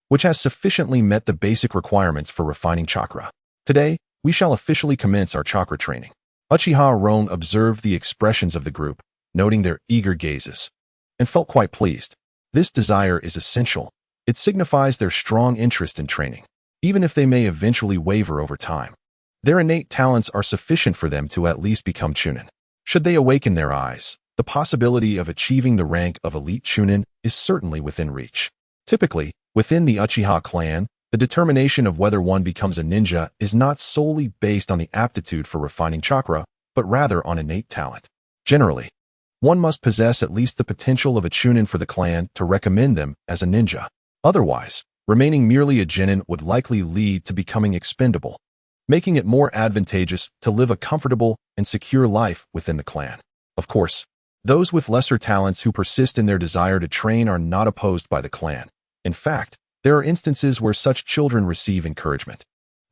which has sufficiently met the basic requirements for refining chakra. Today, we shall officially commence our chakra training. Uchiha Rome observed the expressions of the group, noting their eager gazes, and felt quite pleased. This desire is essential. It signifies their strong interest in training, even if they may eventually waver over time. Their innate talents are sufficient for them to at least become Chunin. Should they awaken their eyes, the possibility of achieving the rank of elite Chunin is certainly within reach. Typically, within the Uchiha clan, the determination of whether one becomes a ninja is not solely based on the aptitude for refining chakra, but rather on innate talent. Generally, one must possess at least the potential of a Chunin for the clan to recommend them as a ninja. Otherwise, remaining merely a genin would likely lead to becoming expendable, making it more advantageous to live a comfortable and secure life within the clan. Of course, those with lesser talents who persist in their desire to train are not opposed by the clan. In fact, there are instances where such children receive encouragement.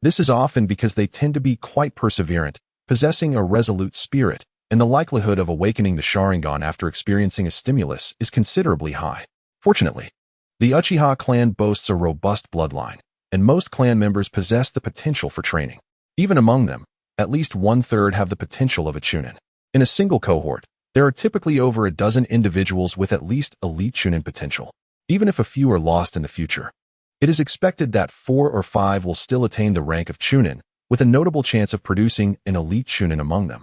This is often because they tend to be quite perseverant, possessing a resolute spirit, and the likelihood of awakening the Sharingan after experiencing a stimulus is considerably high. Fortunately, the Uchiha clan boasts a robust bloodline, and most clan members possess the potential for training. Even among them, at least 1/3 have the potential of a Chunin. In a single cohort, there are typically over a dozen individuals with at least elite Chunin potential. Even if a few are lost in the future, it is expected that 4 or 5 will still attain the rank of Chunin, with a notable chance of producing an elite Chunin among them.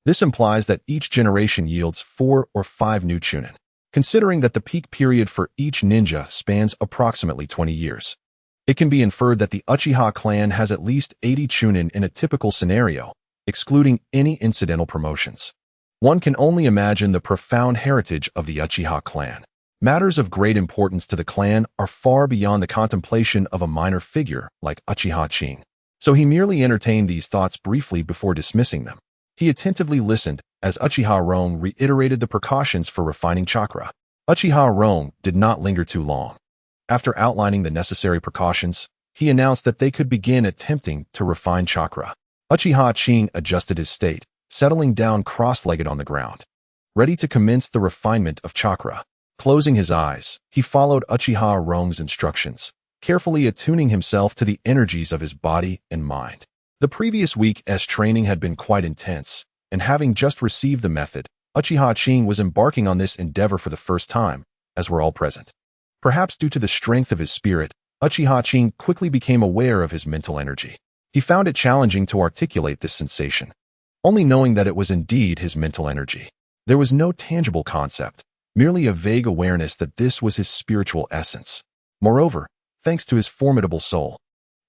This implies that each generation yields 4 or 5 new Chunin. considering that the peak period for each ninja spans approximately 20 years. It can be inferred that the Uchiha clan has at least 80 chunin in a typical scenario, excluding any incidental promotions. One can only imagine the profound heritage of the Uchiha clan. Matters of great importance to the clan are far beyond the contemplation of a minor figure like Uchiha Qing. So he merely entertained these thoughts briefly before dismissing them. He attentively listened as Uchiha Rong reiterated the precautions for refining chakra. Uchiha Rong did not linger too long. After outlining the necessary precautions, he announced that they could begin attempting to refine chakra. Uchiha Qing adjusted his state, settling down cross-legged on the ground, ready to commence the refinement of chakra. Closing his eyes, he followed Uchiha Rong's instructions, carefully attuning himself to the energies of his body and mind. The previous week's training had been quite intense, and having just received the method, Uchiha Qing was embarking on this endeavor for the first time, as were all present. Perhaps due to the strength of his spirit, Uchiha Qing quickly became aware of his mental energy. He found it challenging to articulate this sensation, only knowing that it was indeed his mental energy. There was no tangible concept, merely a vague awareness that this was his spiritual essence. Moreover, thanks to his formidable soul,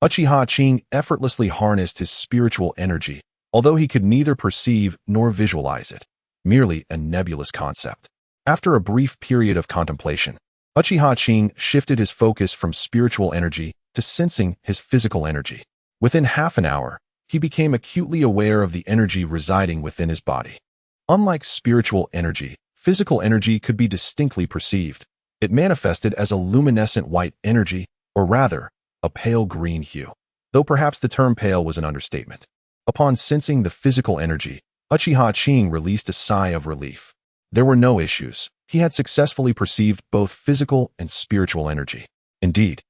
Uchiha Qing effortlessly harnessed his spiritual energy, although he could neither perceive nor visualize it, merely a nebulous concept. After a brief period of contemplation, Uchiha Qing shifted his focus from spiritual energy to sensing his physical energy. Within half an hour, he became acutely aware of the energy residing within his body. Unlike spiritual energy, physical energy could be distinctly perceived. It manifested as a luminescent white energy, or rather, a pale green hue, though perhaps the term pale was an understatement. Upon sensing the physical energy, Uchiha Qing released a sigh of relief. There were no issues. He had successfully perceived both physical and spiritual energy. Indeed,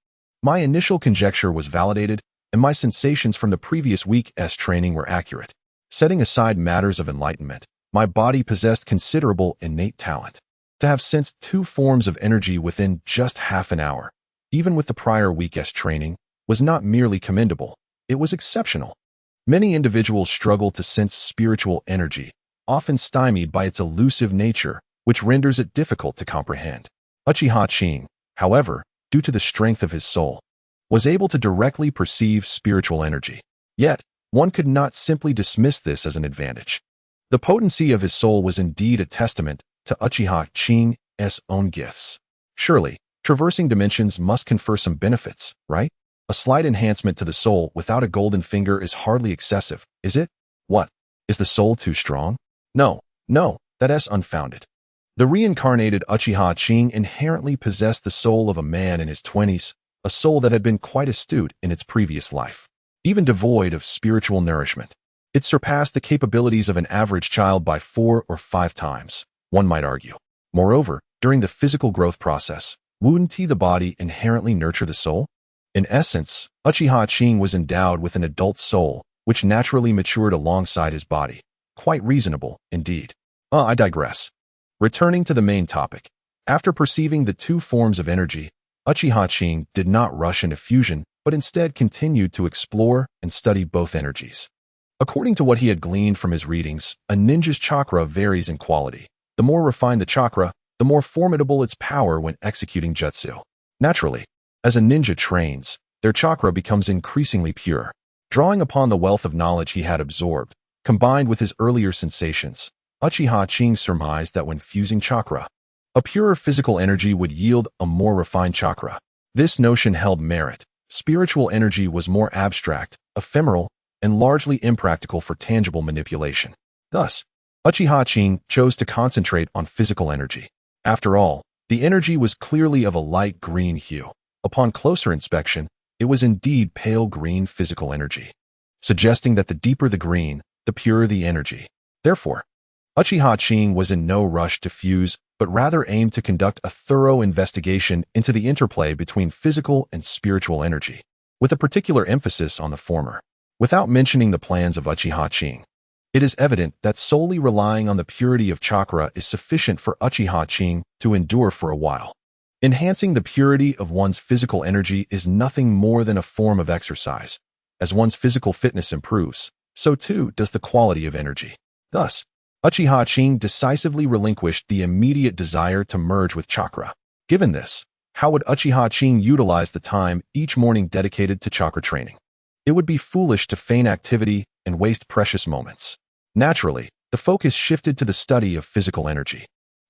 my initial conjecture was validated, and my sensations from the previous week's training were accurate. Setting aside matters of enlightenment, my body possessed considerable innate talent. To have sensed two forms of energy within just half an hour, even with the prior week's training, was not merely commendable, it was exceptional. Many individuals struggle to sense spiritual energy, often stymied by its elusive nature, which renders it difficult to comprehend. Uchiha Qing, however, due to the strength of his soul, was able to directly perceive spiritual energy. Yet, one could not simply dismiss this as an advantage. The potency of his soul was indeed a testament to Uchiha Qing's own gifts. Surely, traversing dimensions must confer some benefits, right? A slight enhancement to the soul without a golden finger is hardly excessive, is it? What? Is the soul too strong? No, that's unfounded. The reincarnated Uchiha Qing inherently possessed the soul of a man in his 20s, a soul that had been quite astute in its previous life. Even devoid of spiritual nourishment, it surpassed the capabilities of an average child by 4 or 5 times, one might argue. Moreover, during the physical growth process, wouldn't the body inherently nurture the soul? In essence, Uchiha Qing was endowed with an adult soul, which naturally matured alongside his body. Quite reasonable, indeed. I digress. Returning to the main topic, after perceiving the two forms of energy, Uchiha Qing did not rush into fusion, but instead continued to explore and study both energies. According to what he had gleaned from his readings, a ninja's chakra varies in quality. The more refined the chakra, the more formidable its power when executing jutsu. Naturally, as a ninja trains, their chakra becomes increasingly pure. Drawing upon the wealth of knowledge he had absorbed, combined with his earlier sensations, Uchiha Qing surmised that when fusing chakra, a purer physical energy would yield a more refined chakra. This notion held merit. Spiritual energy was more abstract, ephemeral, and largely impractical for tangible manipulation. Thus, Uchiha Qing chose to concentrate on physical energy. After all, the energy was clearly of a light green hue. Upon closer inspection, it was indeed pale green physical energy, suggesting that the deeper the green, the purer the energy. Therefore, Uchiha Qing was in no rush to fuse, but rather aimed to conduct a thorough investigation into the interplay between physical and spiritual energy, with a particular emphasis on the former. Without mentioning the plans of Uchiha Qing, it is evident that solely relying on the purity of chakra is sufficient for Uchiha Qing to endure for a while. Enhancing the purity of one's physical energy is nothing more than a form of exercise. As one's physical fitness improves, so too does the quality of energy. Thus, Uchiha Qing decisively relinquished the immediate desire to merge with chakra. Given this, how would Uchiha Qing utilize the time each morning dedicated to chakra training? It would be foolish to feign activity and waste precious moments. Naturally, the focus shifted to the study of physical energy.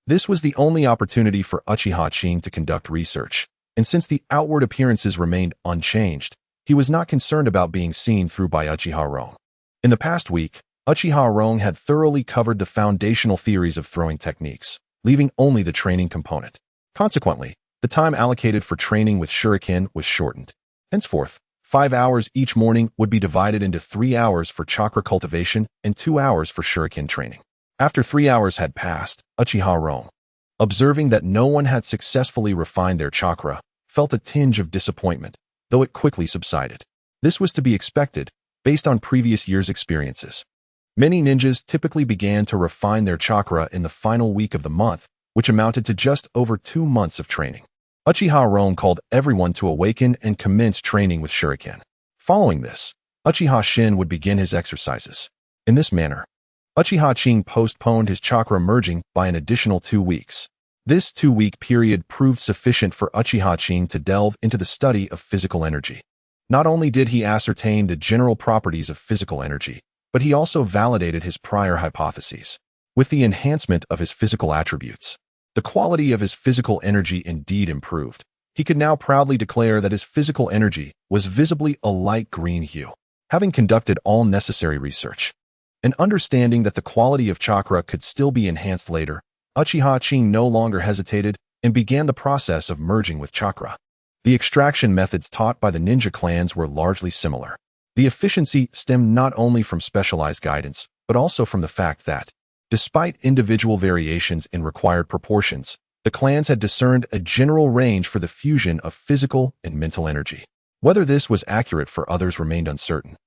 This was the only opportunity for Uchiha Qing to conduct research, and since the outward appearances remained unchanged, he was not concerned about being seen through by Uchiha Rong. In the past week, Uchiha Rong had thoroughly covered the foundational theories of throwing techniques, leaving only the training component. Consequently, the time allocated for training with shuriken was shortened. Henceforth, 5 hours each morning would be divided into 3 hours for chakra cultivation and 2 hours for shuriken training. After 3 hours had passed, Uchiha Rong, observing that no one had successfully refined their chakra, felt a tinge of disappointment, though it quickly subsided. This was to be expected, based on previous years' experiences. Many ninjas typically began to refine their chakra in the final week of the month, which amounted to just over 2 months of training. Uchiha Rong called everyone to awaken and commence training with shuriken. Following this, Uchiha Shin would begin his exercises. In this manner, Uchiha Qing postponed his chakra merging by an additional 2 weeks. This 2-week period proved sufficient for Uchiha Qing to delve into the study of physical energy. Not only did he ascertain the general properties of physical energy, but he also validated his prior hypotheses. With the enhancement of his physical attributes, the quality of his physical energy indeed improved. He could now proudly declare that his physical energy was visibly a light green hue. Having conducted all necessary research, and understanding that the quality of chakra could still be enhanced later, Uchiha Qing no longer hesitated and began the process of merging with chakra. The extraction methods taught by the ninja clans were largely similar. The efficiency stemmed not only from specialized guidance, but also from the fact that, despite individual variations in required proportions, the clans had discerned a general range for the fusion of physical and mental energy. Whether this was accurate for others remained uncertain,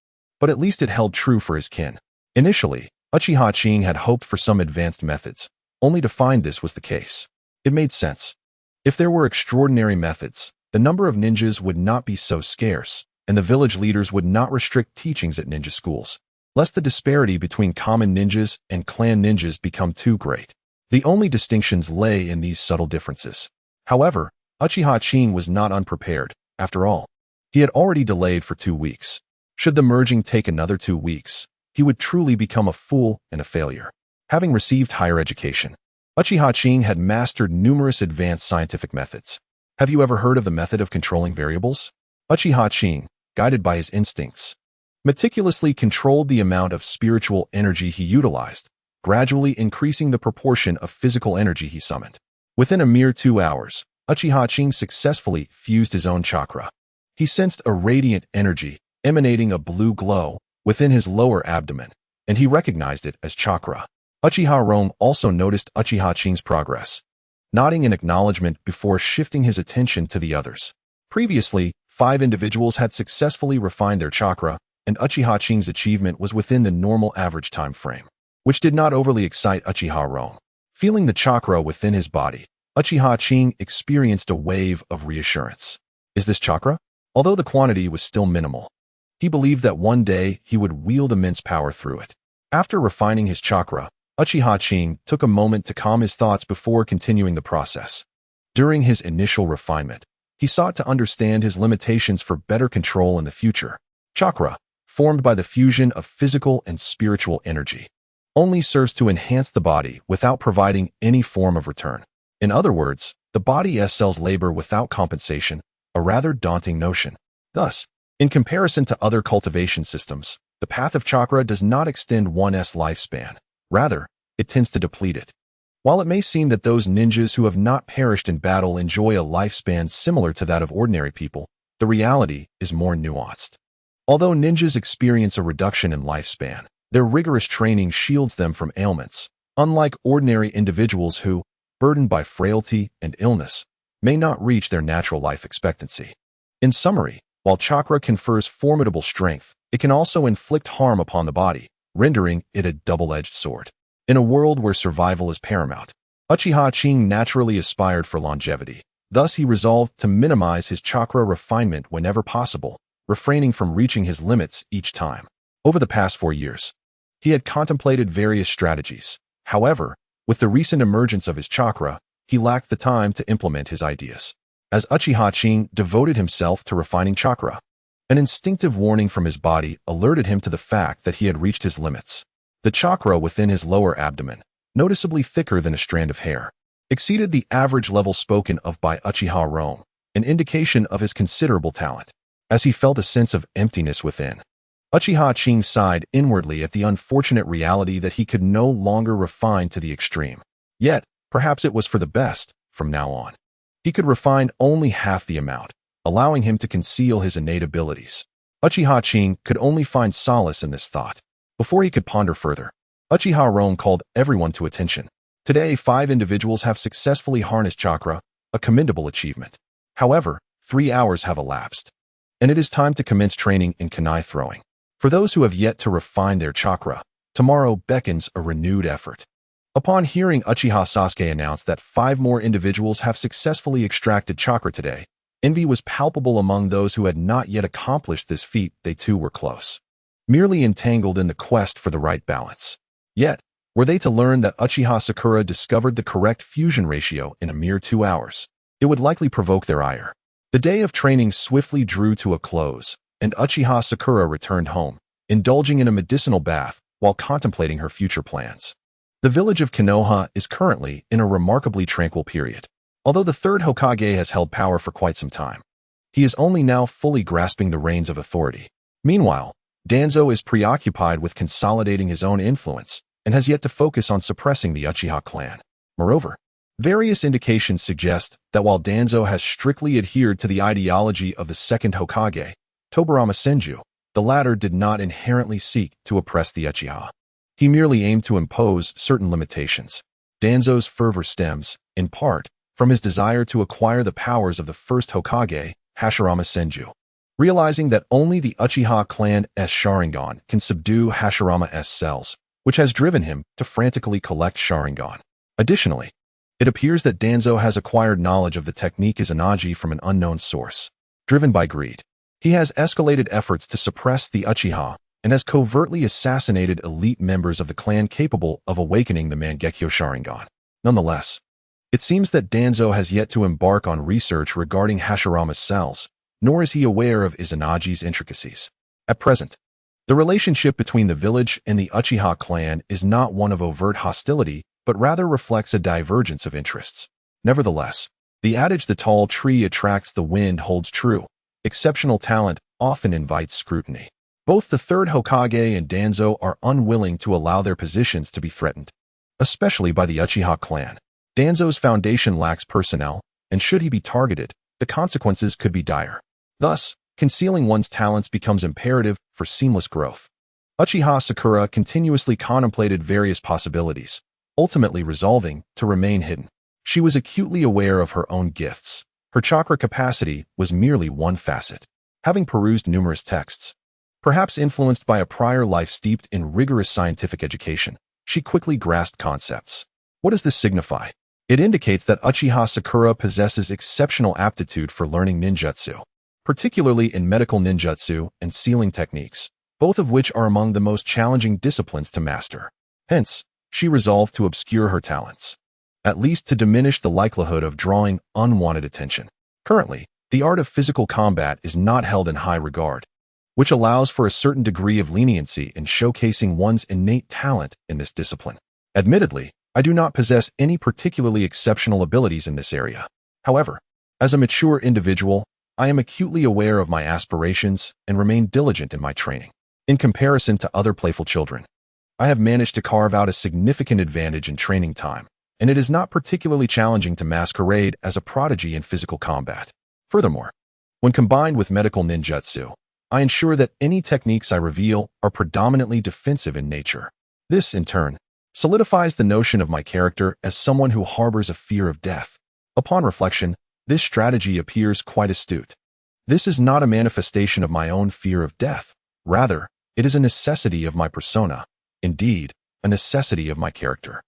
but at least it held true for his kin. Initially, Uchiha Qing had hoped for some advanced methods, only to find this was the case. It made sense. If there were extraordinary methods, the number of ninjas would not be so scarce, and the village leaders would not restrict teachings at ninja schools, lest the disparity between common ninjas and clan ninjas become too great. The only distinctions lay in these subtle differences. However, Uchiha Qing was not unprepared. After all, he had already delayed for 2 weeks. Should the merging take another 2 weeks, he would truly become a fool and a failure. Having received higher education, Uchiha Qing had mastered numerous advanced scientific methods. Have you ever heard of the method of controlling variables? Uchiha Qing, guided by his instincts, meticulously controlled the amount of spiritual energy he utilized, gradually increasing the proportion of physical energy he summoned. Within a mere 2 hours, Uchiha Qing successfully fused his own chakra. He sensed a radiant energy emanating a blue glow within his lower abdomen, and he recognized it as chakra. Uchiha Rong also noticed Uchiha Qing's progress, nodding in acknowledgement before shifting his attention to the others. Previously, 5 individuals had successfully refined their chakra, and Uchiha Qing's achievement was within the normal average time frame, which did not overly excite Uchiha Rong. Feeling the chakra within his body, Uchiha Qing experienced a wave of reassurance. Is this chakra? Although the quantity was still minimal, he believed that one day he would wield immense power through it. After refining his chakra, Uchiha Qing took a moment to calm his thoughts before continuing the process. During his initial refinement, he sought to understand his limitations for better control in the future. Chakra, formed by the fusion of physical and spiritual energy, only serves to enhance the body without providing any form of return. In other words, the body sells labor without compensation, a rather daunting notion. Thus, in comparison to other cultivation systems, the path of chakra does not extend one's lifespan. Rather, it tends to deplete it. While it may seem that those ninjas who have not perished in battle enjoy a lifespan similar to that of ordinary people, the reality is more nuanced. Although ninjas experience a reduction in lifespan, their rigorous training shields them from ailments, unlike ordinary individuals who, burdened by frailty and illness, may not reach their natural life expectancy. In summary, while chakra confers formidable strength, it can also inflict harm upon the body, rendering it a double-edged sword. In a world where survival is paramount, Uchiha Qing naturally aspired for longevity. Thus, he resolved to minimize his chakra refinement whenever possible, refraining from reaching his limits each time. Over the past 4 years, he had contemplated various strategies, However, with the recent emergence of his chakra, he lacked the time to implement his ideas. As Uchiha Qing devoted himself to refining chakra, an instinctive warning from his body alerted him to the fact that he had reached his limits. The chakra within his lower abdomen, noticeably thicker than a strand of hair, exceeded the average level spoken of by Uchiha Rome, an indication of his considerable talent. As he felt a sense of emptiness within, Uchiha Qing sighed inwardly at the unfortunate reality that he could no longer refine to the extreme. Yet, perhaps it was for the best, from now on. He could refine only half the amount, allowing him to conceal his innate abilities. Uchiha Qing could only find solace in this thought. Before he could ponder further, Uchiha Rome called everyone to attention. Today, 5 individuals have successfully harnessed chakra, a commendable achievement. However, 3 hours have elapsed, and it is time to commence training in kunai throwing. For those who have yet to refine their chakra, tomorrow beckons a renewed effort. Upon hearing Uchiha Sasuke announce that 5 more individuals have successfully extracted chakra today, envy was palpable among those who had not yet accomplished this feat. They too were close, merely entangled in the quest for the right balance. Yet, were they to learn that Uchiha Sakura discovered the correct fusion ratio in a mere 2 hours, it would likely provoke their ire. The day of training swiftly drew to a close, and Uchiha Sakura returned home, indulging in a medicinal bath while contemplating her future plans. The village of Konoha is currently in a remarkably tranquil period. Although the third Hokage has held power for quite some time, he is only now fully grasping the reins of authority. Meanwhile, Danzo is preoccupied with consolidating his own influence and has yet to focus on suppressing the Uchiha clan. Moreover, various indications suggest that while Danzo has strictly adhered to the ideology of the second Hokage, Tobirama Senju, the latter did not inherently seek to oppress the Uchiha. He merely aimed to impose certain limitations. Danzo's fervor stems, in part, from his desire to acquire the powers of the first Hokage, Hashirama Senju. Realizing that only the Uchiha clan's Sharingan can subdue Hashirama's cells, which has driven him to frantically collect Sharingan. Additionally, it appears that Danzo has acquired knowledge of the technique Izanagi from an unknown source. Driven by greed, he has escalated efforts to suppress the Uchiha and has covertly assassinated elite members of the clan capable of awakening the Mangekyo Sharingan. Nonetheless, it seems that Danzo has yet to embark on research regarding Hashirama's cells, nor is he aware of Izanagi's intricacies. At present, the relationship between the village and the Uchiha clan is not one of overt hostility, but rather reflects a divergence of interests. Nevertheless, the adage "the tall tree attracts the wind" holds true. Exceptional talent often invites scrutiny. Both the third Hokage and Danzo are unwilling to allow their positions to be threatened, especially by the Uchiha clan. Danzo's foundation lacks personnel, and should he be targeted, the consequences could be dire. Thus, concealing one's talents becomes imperative for seamless growth. Uchiha Sakura continuously contemplated various possibilities, ultimately resolving to remain hidden. She was acutely aware of her own gifts. Her chakra capacity was merely one facet. Having perused numerous texts, perhaps influenced by a prior life steeped in rigorous scientific education, she quickly grasped concepts. What does this signify? It indicates that Uchiha Sakura possesses exceptional aptitude for learning ninjutsu, particularly in medical ninjutsu and sealing techniques, both of which are among the most challenging disciplines to master. Hence, she resolved to obscure her talents, at least to diminish the likelihood of drawing unwanted attention. Currently, the art of physical combat is not held in high regard, which allows for a certain degree of leniency in showcasing one's innate talent in this discipline. Admittedly, I do not possess any particularly exceptional abilities in this area. However, as a mature individual, I am acutely aware of my aspirations and remain diligent in my training. In comparison to other playful children, I have managed to carve out a significant advantage in training time, and it is not particularly challenging to masquerade as a prodigy in physical combat. Furthermore, when combined with medical ninjutsu, I ensure that any techniques I reveal are predominantly defensive in nature. This, in turn, solidifies the notion of my character as someone who harbors a fear of death. Upon reflection, this strategy appears quite astute. This is not a manifestation of my own fear of death. Rather, it is a necessity of my persona. Indeed, a necessity of my character.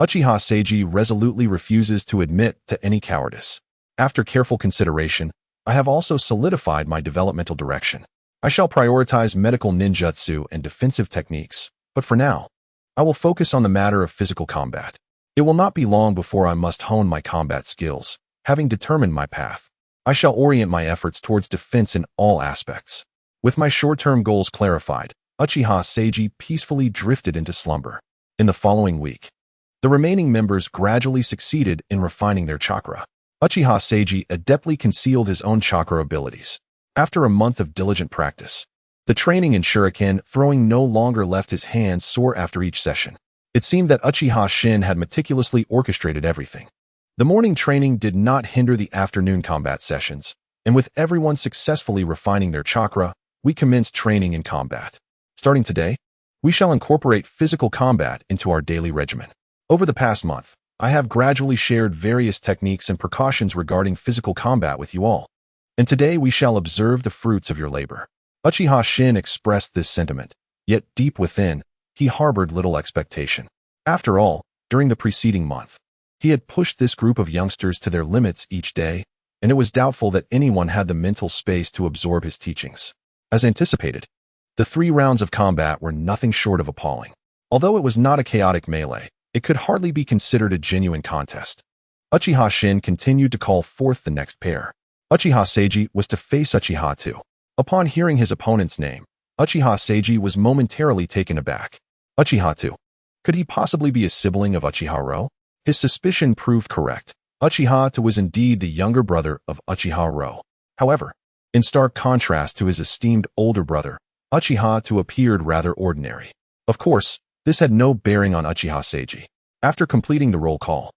Uchiha Seiji resolutely refuses to admit to any cowardice. After careful consideration, I have also solidified my developmental direction. I shall prioritize medical ninjutsu and defensive techniques, but for now, I will focus on the matter of physical combat. It will not be long before I must hone my combat skills. Having determined my path, I shall orient my efforts towards defense in all aspects. With my short-term goals clarified, Uchiha Seiji peacefully drifted into slumber. In the following week, the remaining members gradually succeeded in refining their chakra. Uchiha Seiji adeptly concealed his own chakra abilities. After a month of diligent practice, the training in shuriken throwing no longer left his hands sore after each session. It seemed that Uchiha Shin had meticulously orchestrated everything. The morning training did not hinder the afternoon combat sessions, and with everyone successfully refining their chakra, we commenced training in combat. Starting today, we shall incorporate physical combat into our daily regimen. Over the past month, I have gradually shared various techniques and precautions regarding physical combat with you all, and today we shall observe the fruits of your labor. Uchiha Shin expressed this sentiment, yet deep within, he harbored little expectation. After all, during the preceding month, he had pushed this group of youngsters to their limits each day, and it was doubtful that anyone had the mental space to absorb his teachings. As anticipated, the 3 rounds of combat were nothing short of appalling. Although it was not a chaotic melee, it could hardly be considered a genuine contest. Uchiha Shin continued to call forth the next pair. Uchiha Seiji was to face Uchiha II. Upon hearing his opponent's name, Uchiha Seiji was momentarily taken aback. Uchiha II. Could he possibly be a sibling of Uchiha Ro? His suspicion proved correct. Uchiha II was indeed the younger brother of Uchiha Ro. However, in stark contrast to his esteemed older brother, Uchiha II appeared rather ordinary. Of course, this had no bearing on Uchiha Seiji. After completing the roll call,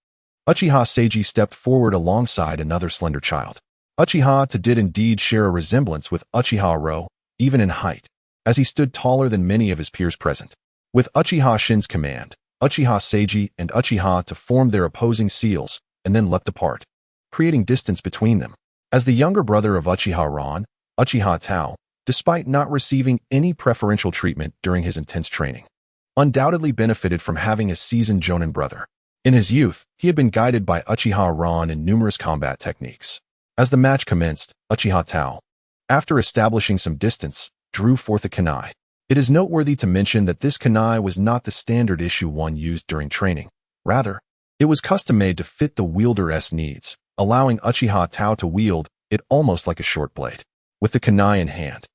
Uchiha Seiji stepped forward alongside another slender child. Uchiha II did indeed share a resemblance with Uchiha Ro, even in height, as he stood taller than many of his peers present. With Uchiha Shin's command, Uchiha Seiji and Uchiha II formed their opposing seals and then leapt apart, creating distance between them. As the younger brother of Uchiha Ron, Uchiha Tao, despite not receiving any preferential treatment during his intense training, undoubtedly benefited from having a seasoned Jonin brother. In his youth, he had been guided by Uchiha Ron in numerous combat techniques. As the match commenced, Uchiha Tao, after establishing some distance, drew forth a kunai. It is noteworthy to mention that this kunai was not the standard issue one used during training. Rather, it was custom-made to fit the wielder's needs, allowing Uchiha Tao to wield it almost like a short blade. With the kunai in hand,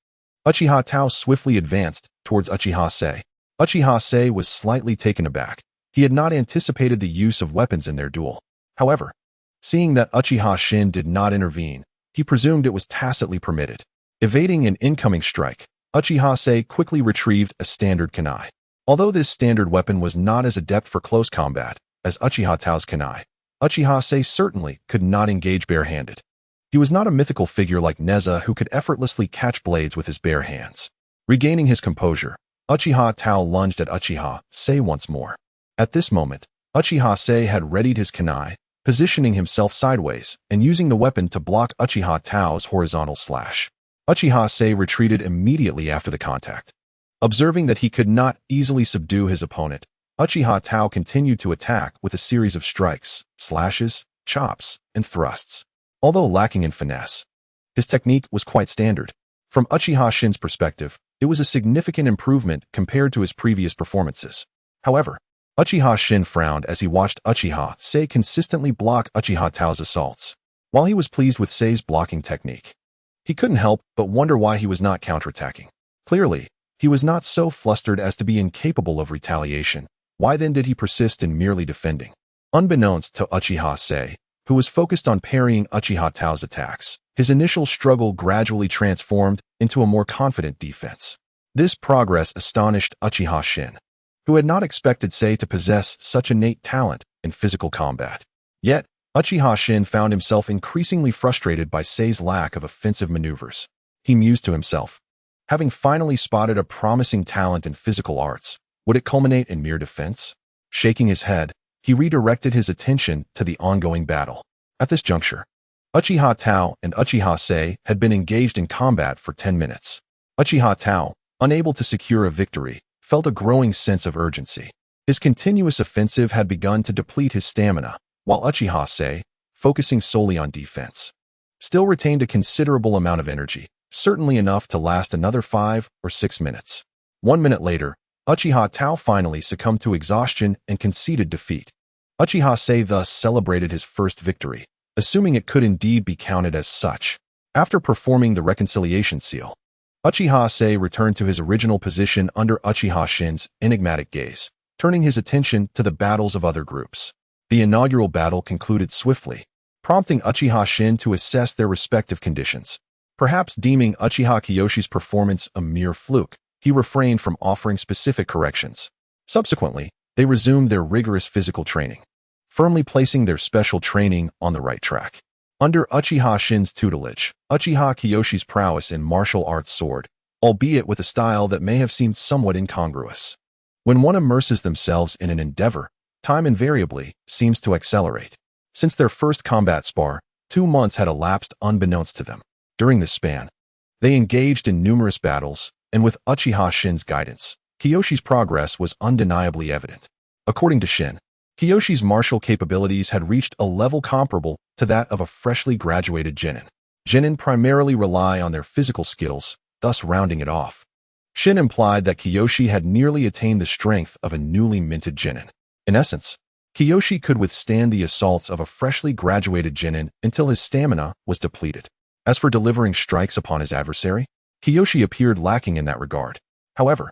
Uchiha Tao swiftly advanced towards Uchiha Sei. Uchiha Sei was slightly taken aback. He had not anticipated the use of weapons in their duel. However, seeing that Uchiha Shin did not intervene, he presumed it was tacitly permitted. Evading an incoming strike, Uchiha Sei quickly retrieved a standard kunai. Although this standard weapon was not as adept for close combat as Uchiha Tao's kunai, Uchiha Sei certainly could not engage barehanded. He was not a mythical figure like Neza who could effortlessly catch blades with his bare hands. Regaining his composure, Uchiha Tao lunged at Uchiha Sei once more. At this moment, Uchiha Sei had readied his kunai, positioning himself sideways and using the weapon to block Uchiha Tao's horizontal slash. Uchiha Sei retreated immediately after the contact. Observing that he could not easily subdue his opponent, Uchiha Tao continued to attack with a series of strikes, slashes, chops, and thrusts. Although lacking in finesse, his technique was quite standard. From Uchiha Shin's perspective, it was a significant improvement compared to his previous performances. However, Uchiha Shin frowned as he watched Uchiha Sei consistently block Uchiha Tao's assaults. While he was pleased with Sei's blocking technique, he couldn't help but wonder why he was not counterattacking. Clearly, he was not so flustered as to be incapable of retaliation. Why then did he persist in merely defending? Unbeknownst to Uchiha Sei, who was focused on parrying Uchiha Tao's attacks, his initial struggle gradually transformed into a more confident defense. This progress astonished Uchiha Shin, who had not expected Sei to possess such innate talent in physical combat. Yet, Uchiha Shin found himself increasingly frustrated by Sei's lack of offensive maneuvers. He mused to himself, having finally spotted a promising talent in physical arts, would it culminate in mere defense? Shaking his head, he redirected his attention to the ongoing battle. At this juncture, Uchiha Tao and Uchiha Sei had been engaged in combat for 10 minutes. Uchiha Tao, unable to secure a victory, felt a growing sense of urgency. His continuous offensive had begun to deplete his stamina, while Uchiha Sei, focusing solely on defense, still retained a considerable amount of energy, certainly enough to last another 5 or 6 minutes. 1 minute later, Uchiha Tao finally succumbed to exhaustion and conceded defeat. Uchiha Sei thus celebrated his first victory, assuming it could indeed be counted as such. After performing the reconciliation seal, Uchiha Sei returned to his original position under Uchiha Shin's enigmatic gaze, turning his attention to the battles of other groups. The inaugural battle concluded swiftly, prompting Uchiha Shin to assess their respective conditions. Perhaps deeming Uchiha Kiyoshi's performance a mere fluke, he refrained from offering specific corrections. Subsequently, they resumed their rigorous physical training, firmly placing their special training on the right track. Under Uchiha Shin's tutelage, Uchiha Kiyoshi's prowess in martial arts soared, albeit with a style that may have seemed somewhat incongruous. When one immerses themselves in an endeavor, time invariably seems to accelerate. Since their first combat spar, 2 months had elapsed unbeknownst to them. During this span, they engaged in numerous battles, and with Uchiha Shin's guidance, Kiyoshi's progress was undeniably evident. According to Shin, Kiyoshi's martial capabilities had reached a level comparable to that of a freshly graduated genin. Genin primarily rely on their physical skills, thus rounding it off. Shin implied that Kiyoshi had nearly attained the strength of a newly minted genin. In essence, Kiyoshi could withstand the assaults of a freshly graduated genin until his stamina was depleted. As for delivering strikes upon his adversary, Kiyoshi appeared lacking in that regard. However,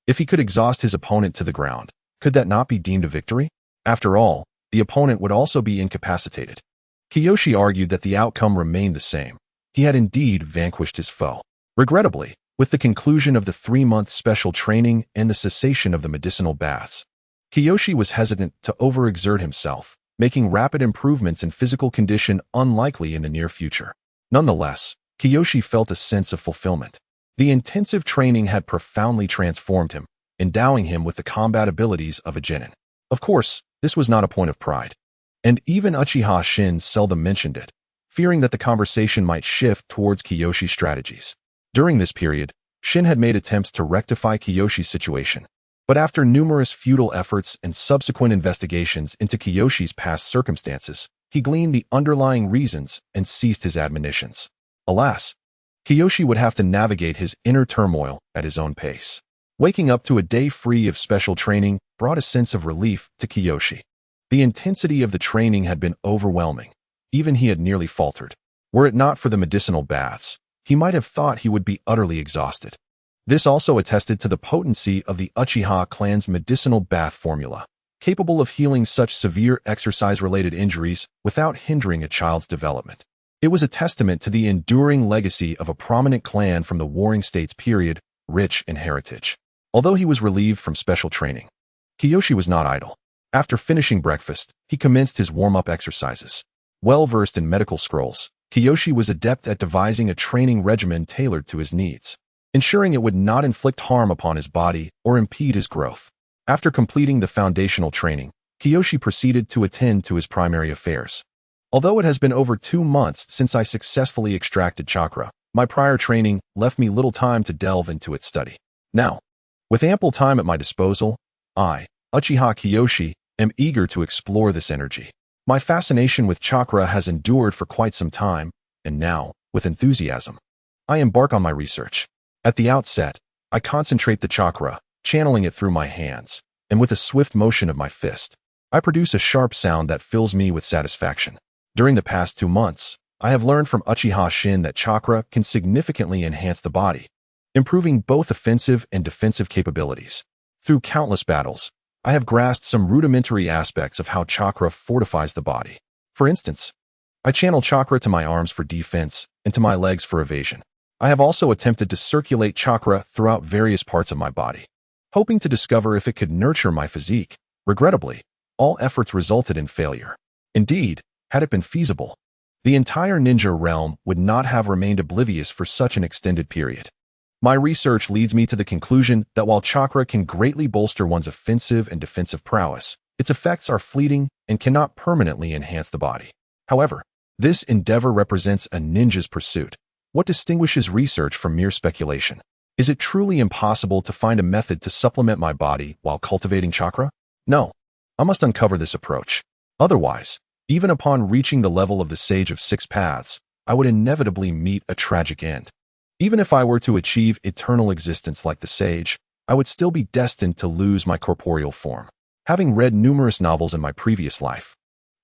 if he could exhaust his opponent to the ground, could that not be deemed a victory? After all, the opponent would also be incapacitated. Kiyoshi argued that the outcome remained the same. He had indeed vanquished his foe. Regrettably, with the conclusion of the 3-month special training and the cessation of the medicinal baths, Kiyoshi was hesitant to overexert himself, making rapid improvements in physical condition unlikely in the near future. Nonetheless, Kiyoshi felt a sense of fulfillment. The intensive training had profoundly transformed him, endowing him with the combat abilities of a genin. Of course, this was not a point of pride, and even Uchiha Shin seldom mentioned it, fearing that the conversation might shift towards Kiyoshi's strategies. During this period, Shin had made attempts to rectify Kiyoshi's situation, but after numerous futile efforts and subsequent investigations into Kiyoshi's past circumstances, he gleaned the underlying reasons and ceased his admonitions. Alas, Kiyoshi would have to navigate his inner turmoil at his own pace. Waking up to a day free of special training brought a sense of relief to Kiyoshi. The intensity of the training had been overwhelming. Even he had nearly faltered. Were it not for the medicinal baths, he might have thought he would be utterly exhausted. This also attested to the potency of the Uchiha clan's medicinal bath formula, capable of healing such severe exercise-related injuries without hindering a child's development. It was a testament to the enduring legacy of a prominent clan from the Warring States period, rich in heritage. Although he was relieved from special training, Kiyoshi was not idle. After finishing breakfast, he commenced his warm-up exercises. Well-versed in medical scrolls, Kiyoshi was adept at devising a training regimen tailored to his needs, ensuring it would not inflict harm upon his body or impede his growth. After completing the foundational training, Kiyoshi proceeded to attend to his primary affairs. Although it has been over 2 months since I successfully extracted chakra, my prior training left me little time to delve into its study. Now, with ample time at my disposal, I, Uchiha Kiyoshi, am eager to explore this energy. My fascination with chakra has endured for quite some time, and now, with enthusiasm, I embark on my research. At the outset, I concentrate the chakra, channeling it through my hands, and with a swift motion of my fist, I produce a sharp sound that fills me with satisfaction. During the past 2 months, I have learned from Uchiha Shin that chakra can significantly enhance the body, improving both offensive and defensive capabilities. Through countless battles, I have grasped some rudimentary aspects of how chakra fortifies the body. For instance, I channel chakra to my arms for defense and to my legs for evasion. I have also attempted to circulate chakra throughout various parts of my body, hoping to discover if it could nurture my physique. Regrettably, all efforts resulted in failure. Indeed, had it been feasible, the entire ninja realm would not have remained oblivious for such an extended period. My research leads me to the conclusion that while chakra can greatly bolster one's offensive and defensive prowess, its effects are fleeting and cannot permanently enhance the body. However, this endeavor represents a ninja's pursuit. What distinguishes research from mere speculation? Is it truly impossible to find a method to supplement my body while cultivating chakra? No, I must uncover this approach. Otherwise, even upon reaching the level of the Sage of Six Paths, I would inevitably meet a tragic end. Even if I were to achieve eternal existence like the sage, I would still be destined to lose my corporeal form. Having read numerous novels in my previous life,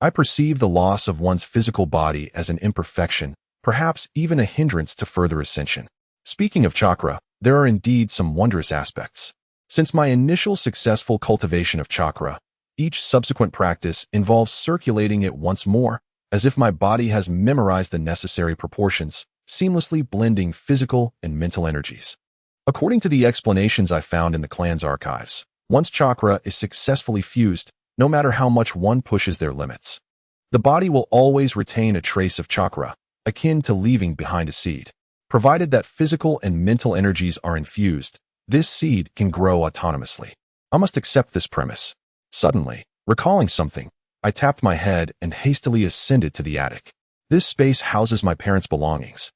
I perceive the loss of one's physical body as an imperfection, perhaps even a hindrance to further ascension. Speaking of chakra, there are indeed some wondrous aspects. Since my initial successful cultivation of chakra, each subsequent practice involves circulating it once more, as if my body has memorized the necessary proportions, seamlessly blending physical and mental energies. According to the explanations I found in the clan's archives, once chakra is successfully fused, no matter how much one pushes their limits, the body will always retain a trace of chakra, akin to leaving behind a seed. Provided that physical and mental energies are infused, this seed can grow autonomously. I must accept this premise. Suddenly, recalling something, I tapped my head and hastily ascended to the attic. This space houses my parents' belongings,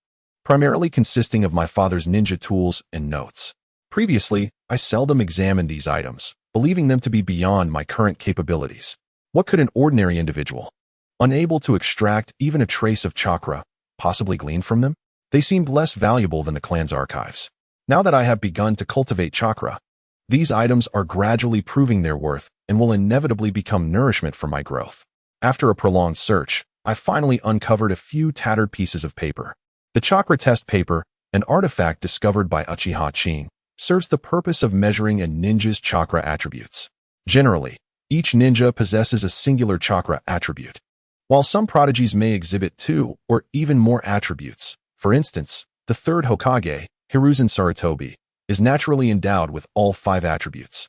primarily consisting of my father's ninja tools and notes. Previously, I seldom examined these items, believing them to be beyond my current capabilities. What could an ordinary individual, unable to extract even a trace of chakra, possibly glean from them? They seemed less valuable than the clan's archives. Now that I have begun to cultivate chakra, these items are gradually proving their worth and will inevitably become nourishment for my growth. After a prolonged search, I finally uncovered a few tattered pieces of paper. The chakra test paper, an artifact discovered by Uchiha Qing, serves the purpose of measuring a ninja's chakra attributes. Generally, each ninja possesses a singular chakra attribute, while some prodigies may exhibit 2 or even more attributes. For instance, the third Hokage, Hiruzen Sarutobi, is naturally endowed with all 5 attributes.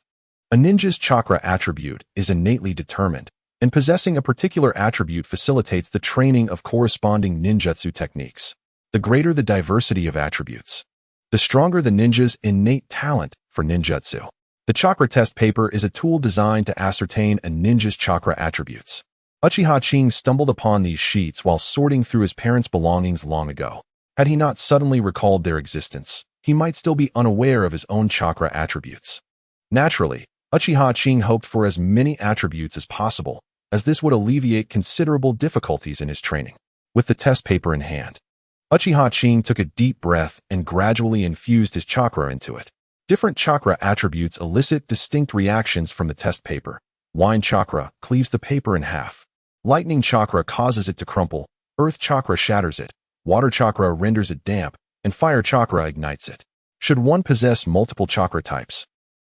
A ninja's chakra attribute is innately determined, and possessing a particular attribute facilitates the training of corresponding ninjutsu techniques. The greater the diversity of attributes, the stronger the ninja's innate talent for ninjutsu. The chakra test paper is a tool designed to ascertain a ninja's chakra attributes. Uchiha Qing stumbled upon these sheets while sorting through his parents' belongings long ago. Had he not suddenly recalled their existence, he might still be unaware of his own chakra attributes. Naturally, Uchiha Qing hoped for as many attributes as possible, as this would alleviate considerable difficulties in his training. With the test paper in hand, Uchiha Qing took a deep breath and gradually infused his chakra into it. Different chakra attributes elicit distinct reactions from the test paper. Wine chakra cleaves the paper in half. Lightning chakra causes it to crumple. Earth chakra shatters it. Water chakra renders it damp, and fire chakra ignites it. Should one possess multiple chakra types,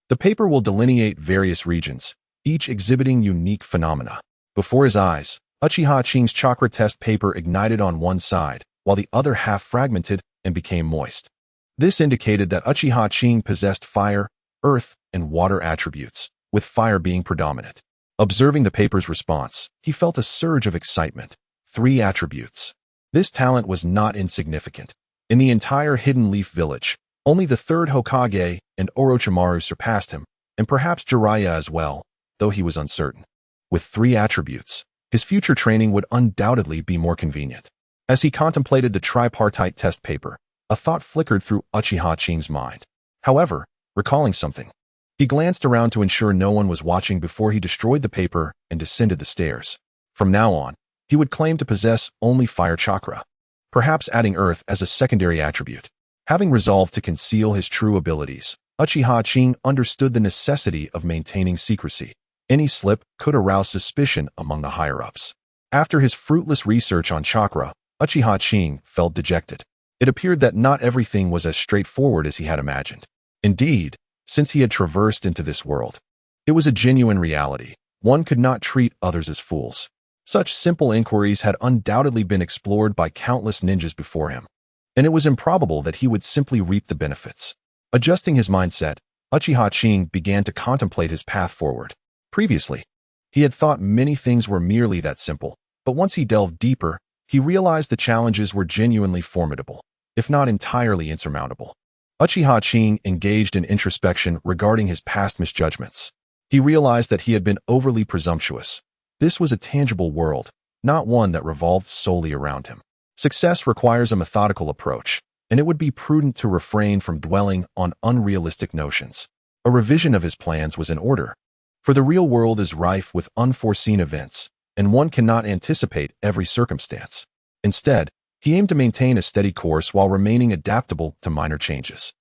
the paper will delineate various regions, each exhibiting unique phenomena. Before his eyes, Uchiha Qing's chakra test paper ignited on one side, while the other half fragmented and became moist. This indicated that Uchiha Qing possessed fire, earth, and water attributes, with fire being predominant. Observing the paper's response, he felt a surge of excitement. 3 attributes. This talent was not insignificant. In the entire Hidden Leaf Village, only the third Hokage and Orochimaru surpassed him, and perhaps Jiraiya as well, though he was uncertain. With 3 attributes, his future training would undoubtedly be more convenient. As he contemplated the tripartite test paper, a thought flickered through Uchiha Qing's mind. However, recalling something, he glanced around to ensure no one was watching before he destroyed the paper and descended the stairs. From now on, he would claim to possess only fire chakra, perhaps adding earth as a secondary attribute. Having resolved to conceal his true abilities, Uchiha Qing understood the necessity of maintaining secrecy. Any slip could arouse suspicion among the higher-ups. After his fruitless research on chakra, Uchiha Qing felt dejected. It appeared that not everything was as straightforward as he had imagined. Indeed, since he had traversed into this world, it was a genuine reality. One could not treat others as fools. Such simple inquiries had undoubtedly been explored by countless ninjas before him, and it was improbable that he would simply reap the benefits. Adjusting his mindset, Uchiha Qing began to contemplate his path forward. Previously, he had thought many things were merely that simple, but once he delved deeper, he realized the challenges were genuinely formidable, if not entirely insurmountable. Uchiha Qing engaged in introspection regarding his past misjudgments. He realized that he had been overly presumptuous. This was a tangible world, not one that revolved solely around him. Success requires a methodical approach, and it would be prudent to refrain from dwelling on unrealistic notions. A revision of his plans was in order, for the real world is rife with unforeseen events, and one cannot anticipate every circumstance. Instead, he aimed to maintain a steady course while remaining adaptable to minor changes.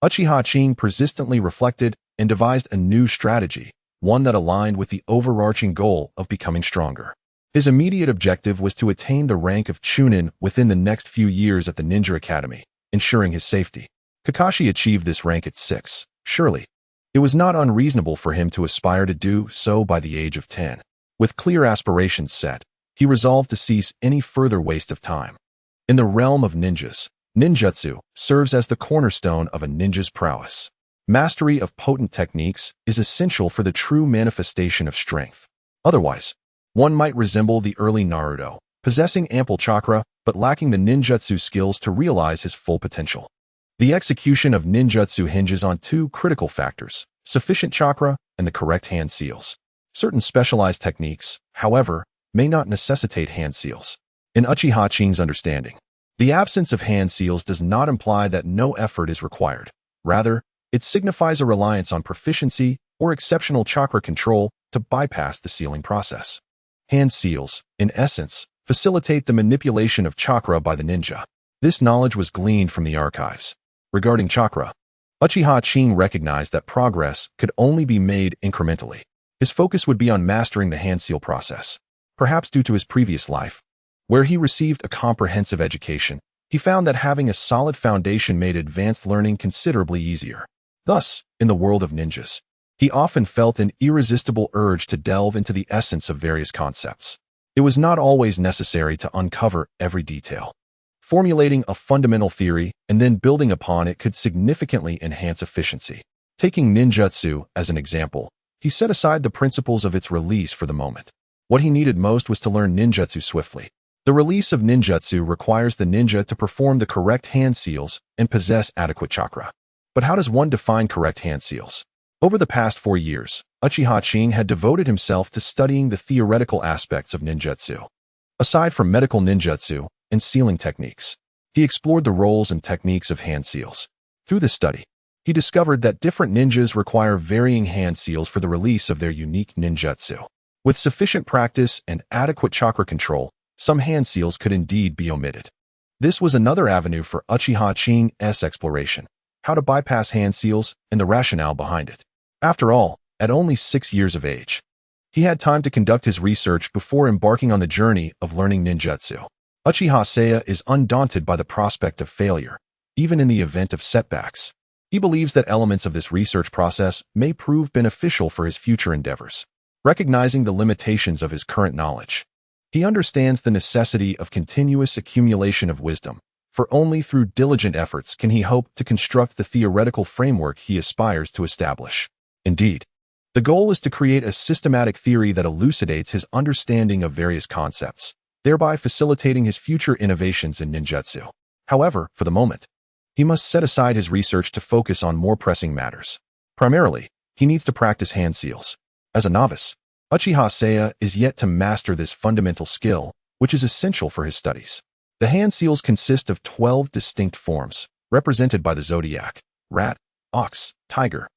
Uchiha Qing persistently reflected and devised a new strategy, one that aligned with the overarching goal of becoming stronger. His immediate objective was to attain the rank of Chunin within the next few years at the Ninja Academy, ensuring his safety. Kakashi achieved this rank at 6. Surely, it was not unreasonable for him to aspire to do so by the age of 10. With clear aspirations set, he resolved to cease any further waste of time. In the realm of ninjas, ninjutsu serves as the cornerstone of a ninja's prowess. Mastery of potent techniques is essential for the true manifestation of strength. Otherwise, one might resemble the early Naruto, possessing ample chakra but lacking the ninjutsu skills to realize his full potential. The execution of ninjutsu hinges on two critical factors: sufficient chakra and the correct hand seals. Certain specialized techniques, however, may not necessitate hand seals. In Uchiha Qing's understanding, the absence of hand seals does not imply that no effort is required. Rather, it signifies a reliance on proficiency or exceptional chakra control to bypass the sealing process. Hand seals, in essence, facilitate the manipulation of chakra by the ninja. This knowledge was gleaned from the archives. Regarding chakra, Uchiha Qing recognized that progress could only be made incrementally. His focus would be on mastering the hand seal process. Perhaps due to his previous life, where he received a comprehensive education, he found that having a solid foundation made advanced learning considerably easier. Thus, in the world of ninjas, he often felt an irresistible urge to delve into the essence of various concepts. It was not always necessary to uncover every detail. Formulating a fundamental theory and then building upon it could significantly enhance efficiency. Taking ninjutsu as an example, he set aside the principles of its release for the moment. What he needed most was to learn ninjutsu swiftly. The release of ninjutsu requires the ninja to perform the correct hand seals and possess adequate chakra. But how does one define correct hand seals? Over the past 4 years, Uchiha Qing had devoted himself to studying the theoretical aspects of ninjutsu. Aside from medical ninjutsu and sealing techniques, he explored the roles and techniques of hand seals. Through this study, he discovered that different ninjas require varying hand seals for the release of their unique ninjutsu. With sufficient practice and adequate chakra control, some hand seals could indeed be omitted. This was another avenue for Uchiha Qing's exploration: how to bypass hand seals and the rationale behind it. After all, at only 6 years of age, he had time to conduct his research before embarking on the journey of learning ninjutsu. Uchiha Seiya is undaunted by the prospect of failure, even in the event of setbacks. He believes that elements of this research process may prove beneficial for his future endeavors. Recognizing the limitations of his current knowledge, he understands the necessity of continuous accumulation of wisdom, for only through diligent efforts can he hope to construct the theoretical framework he aspires to establish. Indeed, the goal is to create a systematic theory that elucidates his understanding of various concepts, thereby facilitating his future innovations in ninjutsu. However, for the moment, he must set aside his research to focus on more pressing matters. Primarily, he needs to practice hand seals. As a novice, Uchiha Seiya is yet to master this fundamental skill, which is essential for his studies. The hand seals consist of 12 distinct forms, represented by the zodiac: rat, ox, tiger,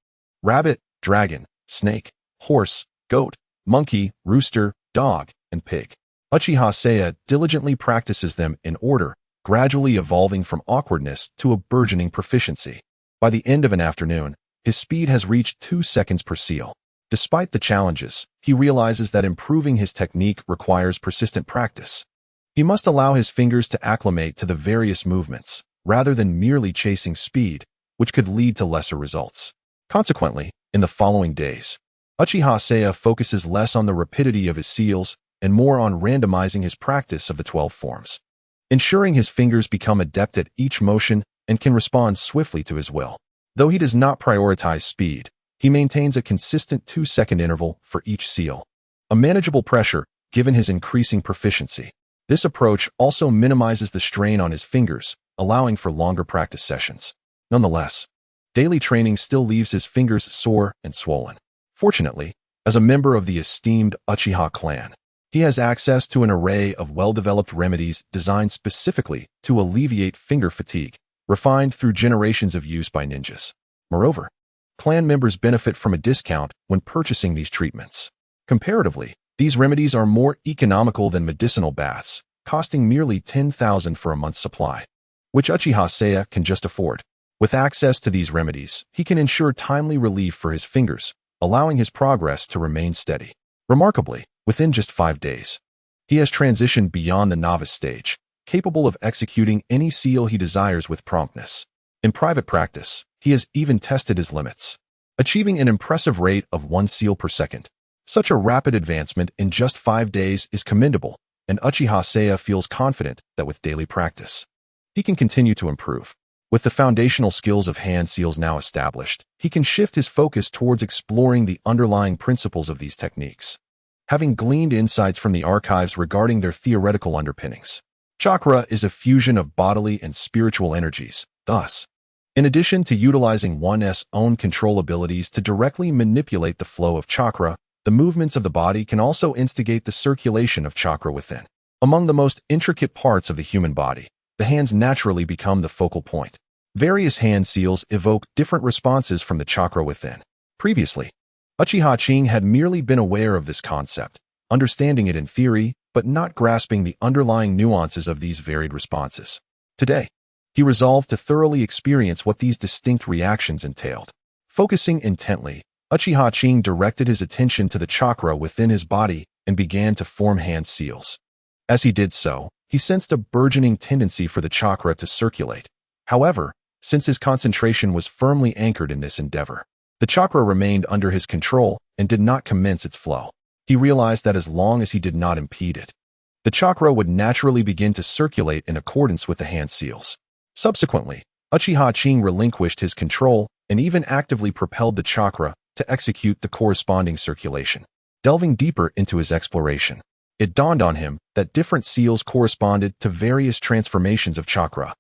rabbit, dragon, snake, horse, goat, monkey, rooster, dog, and pig. Uchiha Seiya diligently practices them in order, gradually evolving from awkwardness to a burgeoning proficiency. By the end of an afternoon, his speed has reached 2 seconds per seal. Despite the challenges, he realizes that improving his technique requires persistent practice. He must allow his fingers to acclimate to the various movements, rather than merely chasing speed, which could lead to lesser results. Consequently, in the following days, Uchiha Seiya focuses less on the rapidity of his seals and more on randomizing his practice of the 12 forms, ensuring his fingers become adept at each motion and can respond swiftly to his will. Though he does not prioritize speed, he maintains a consistent 2-second interval for each seal, a manageable pressure given his increasing proficiency. This approach also minimizes the strain on his fingers, allowing for longer practice sessions. Nonetheless, daily training still leaves his fingers sore and swollen. Fortunately, as a member of the esteemed Uchiha clan, he has access to an array of well-developed remedies designed specifically to alleviate finger fatigue, refined through generations of use by ninjas. Moreover, clan members benefit from a discount when purchasing these treatments. Comparatively, these remedies are more economical than medicinal baths, costing merely 10,000 for a month's supply, which Uchiha Seiya can just afford. With access to these remedies, he can ensure timely relief for his fingers, allowing his progress to remain steady. Remarkably, within just 5 days, he has transitioned beyond the novice stage, capable of executing any seal he desires with promptness. In private practice, he has even tested his limits, achieving an impressive rate of 1 seal per second. Such a rapid advancement in just 5 days is commendable, and Uchiha Seiya feels confident that with daily practice, he can continue to improve. With the foundational skills of hand seals now established, he can shift his focus towards exploring the underlying principles of these techniques. Having gleaned insights from the archives regarding their theoretical underpinnings, chakra is a fusion of bodily and spiritual energies. Thus, in addition to utilizing one's own control abilities to directly manipulate the flow of chakra, the movements of the body can also instigate the circulation of chakra within. Among the most intricate parts of the human body, the hands naturally become the focal point. Various hand seals evoke different responses from the chakra within. Previously, Uchiha Qing had merely been aware of this concept, understanding it in theory, but not grasping the underlying nuances of these varied responses. Today, he resolved to thoroughly experience what these distinct reactions entailed. Focusing intently, Uchiha Qing directed his attention to the chakra within his body and began to form hand seals. As he did so, he sensed a burgeoning tendency for the chakra to circulate. However, since his concentration was firmly anchored in this endeavor, the chakra remained under his control and did not commence its flow. He realized that as long as he did not impede it, the chakra would naturally begin to circulate in accordance with the hand seals. Subsequently, Uchiha Qing relinquished his control and even actively propelled the chakra to execute the corresponding circulation. Delving deeper into his exploration, it dawned on him that different seals corresponded to various transformations of chakra,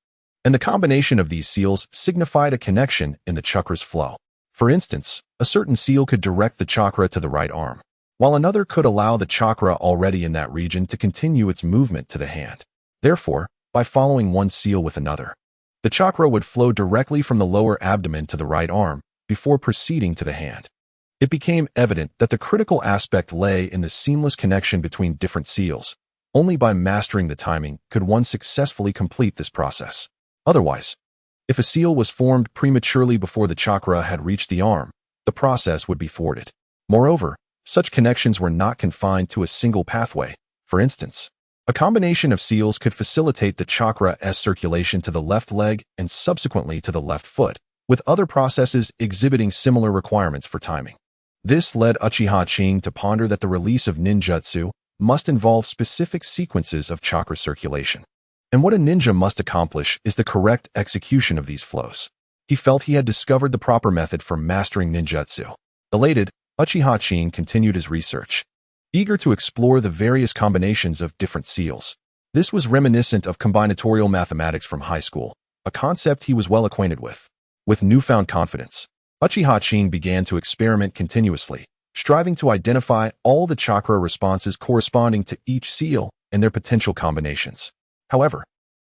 and the combination of these seals signified a connection in the chakra's flow. For instance, a certain seal could direct the chakra to the right arm, while another could allow the chakra already in that region to continue its movement to the hand. Therefore, by following one seal with another, the chakra would flow directly from the lower abdomen to the right arm before proceeding to the hand. It became evident that the critical aspect lay in the seamless connection between different seals. Only by mastering the timing could one successfully complete this process. Otherwise, if a seal was formed prematurely before the chakra had reached the arm, the process would be thwarted. Moreover, such connections were not confined to a single pathway. For instance, a combination of seals could facilitate the chakra's circulation to the left leg and subsequently to the left foot, with other processes exhibiting similar requirements for timing. This led Uchiha Qing to ponder that the release of ninjutsu must involve specific sequences of chakra circulation. And what a ninja must accomplish is the correct execution of these flows. He felt he had discovered the proper method for mastering ninjutsu. Elated, Uchiha Qing continued his research, eager to explore the various combinations of different seals. This was reminiscent of combinatorial mathematics from high school, a concept he was well acquainted with. With newfound confidence, Uchiha Qing began to experiment continuously, striving to identify all the chakra responses corresponding to each seal and their potential combinations. However,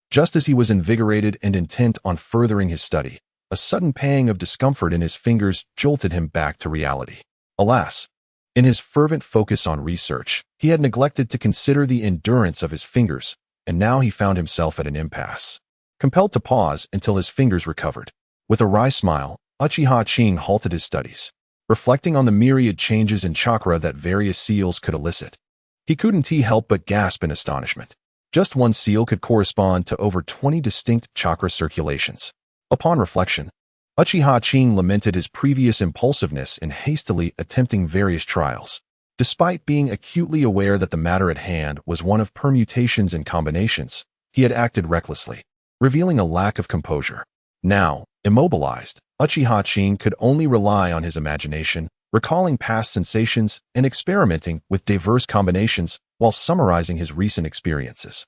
just as he was invigorated and intent on furthering his study, a sudden pang of discomfort in his fingers jolted him back to reality. Alas, in his fervent focus on research, he had neglected to consider the endurance of his fingers, and now he found himself at an impasse, compelled to pause until his fingers recovered. With a wry smile, Uchiha Qing halted his studies, reflecting on the myriad changes in chakra that various seals could elicit. He couldn't help but gasp in astonishment. Just one seal could correspond to over 20 distinct chakra circulations. Upon reflection, Uchiha Qing lamented his previous impulsiveness in hastily attempting various trials. Despite being acutely aware that the matter at hand was one of permutations and combinations, he had acted recklessly, revealing a lack of composure. Now, immobilized, Uchiha Qing could only rely on his imagination, recalling past sensations and experimenting with diverse combinations while summarizing his recent experiences.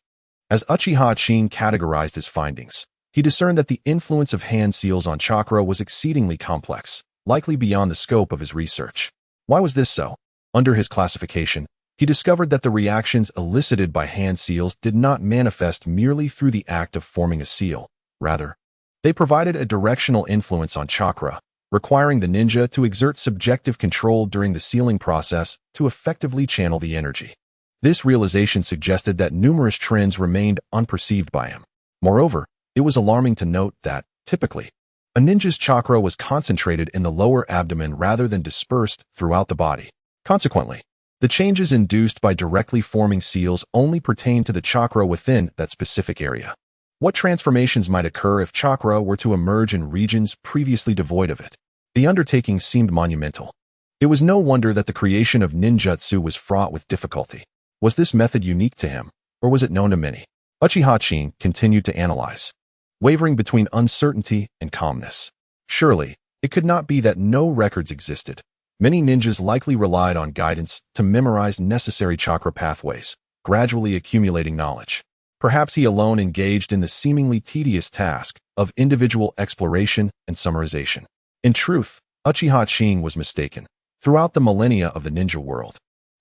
As Uchiha Qing categorized his findings, he discerned that the influence of hand seals on chakra was exceedingly complex, likely beyond the scope of his research. Why was this so? Under his classification, he discovered that the reactions elicited by hand seals did not manifest merely through the act of forming a seal. Rather, they provided a directional influence on chakra, requiring the ninja to exert subjective control during the sealing process to effectively channel the energy. This realization suggested that numerous trends remained unperceived by him. Moreover, it was alarming to note that, typically, A ninja's chakra was concentrated in the lower abdomen rather than dispersed throughout the body. Consequently, the changes induced by directly forming seals only pertain to the chakra within that specific area. What transformations might occur if chakra were to emerge in regions previously devoid of it? The undertaking seemed monumental. It was no wonder that the creation of ninjutsu was fraught with difficulty. Was this method unique to him, or was it known to many? Uchiha Qing continued to analyze, wavering between uncertainty and calmness. Surely, it could not be that no records existed. Many ninjas likely relied on guidance to memorize necessary chakra pathways, gradually accumulating knowledge. Perhaps he alone engaged in the seemingly tedious task of individual exploration and summarization. In truth, Uchiha Qing was mistaken. Throughout the millennia of the ninja world,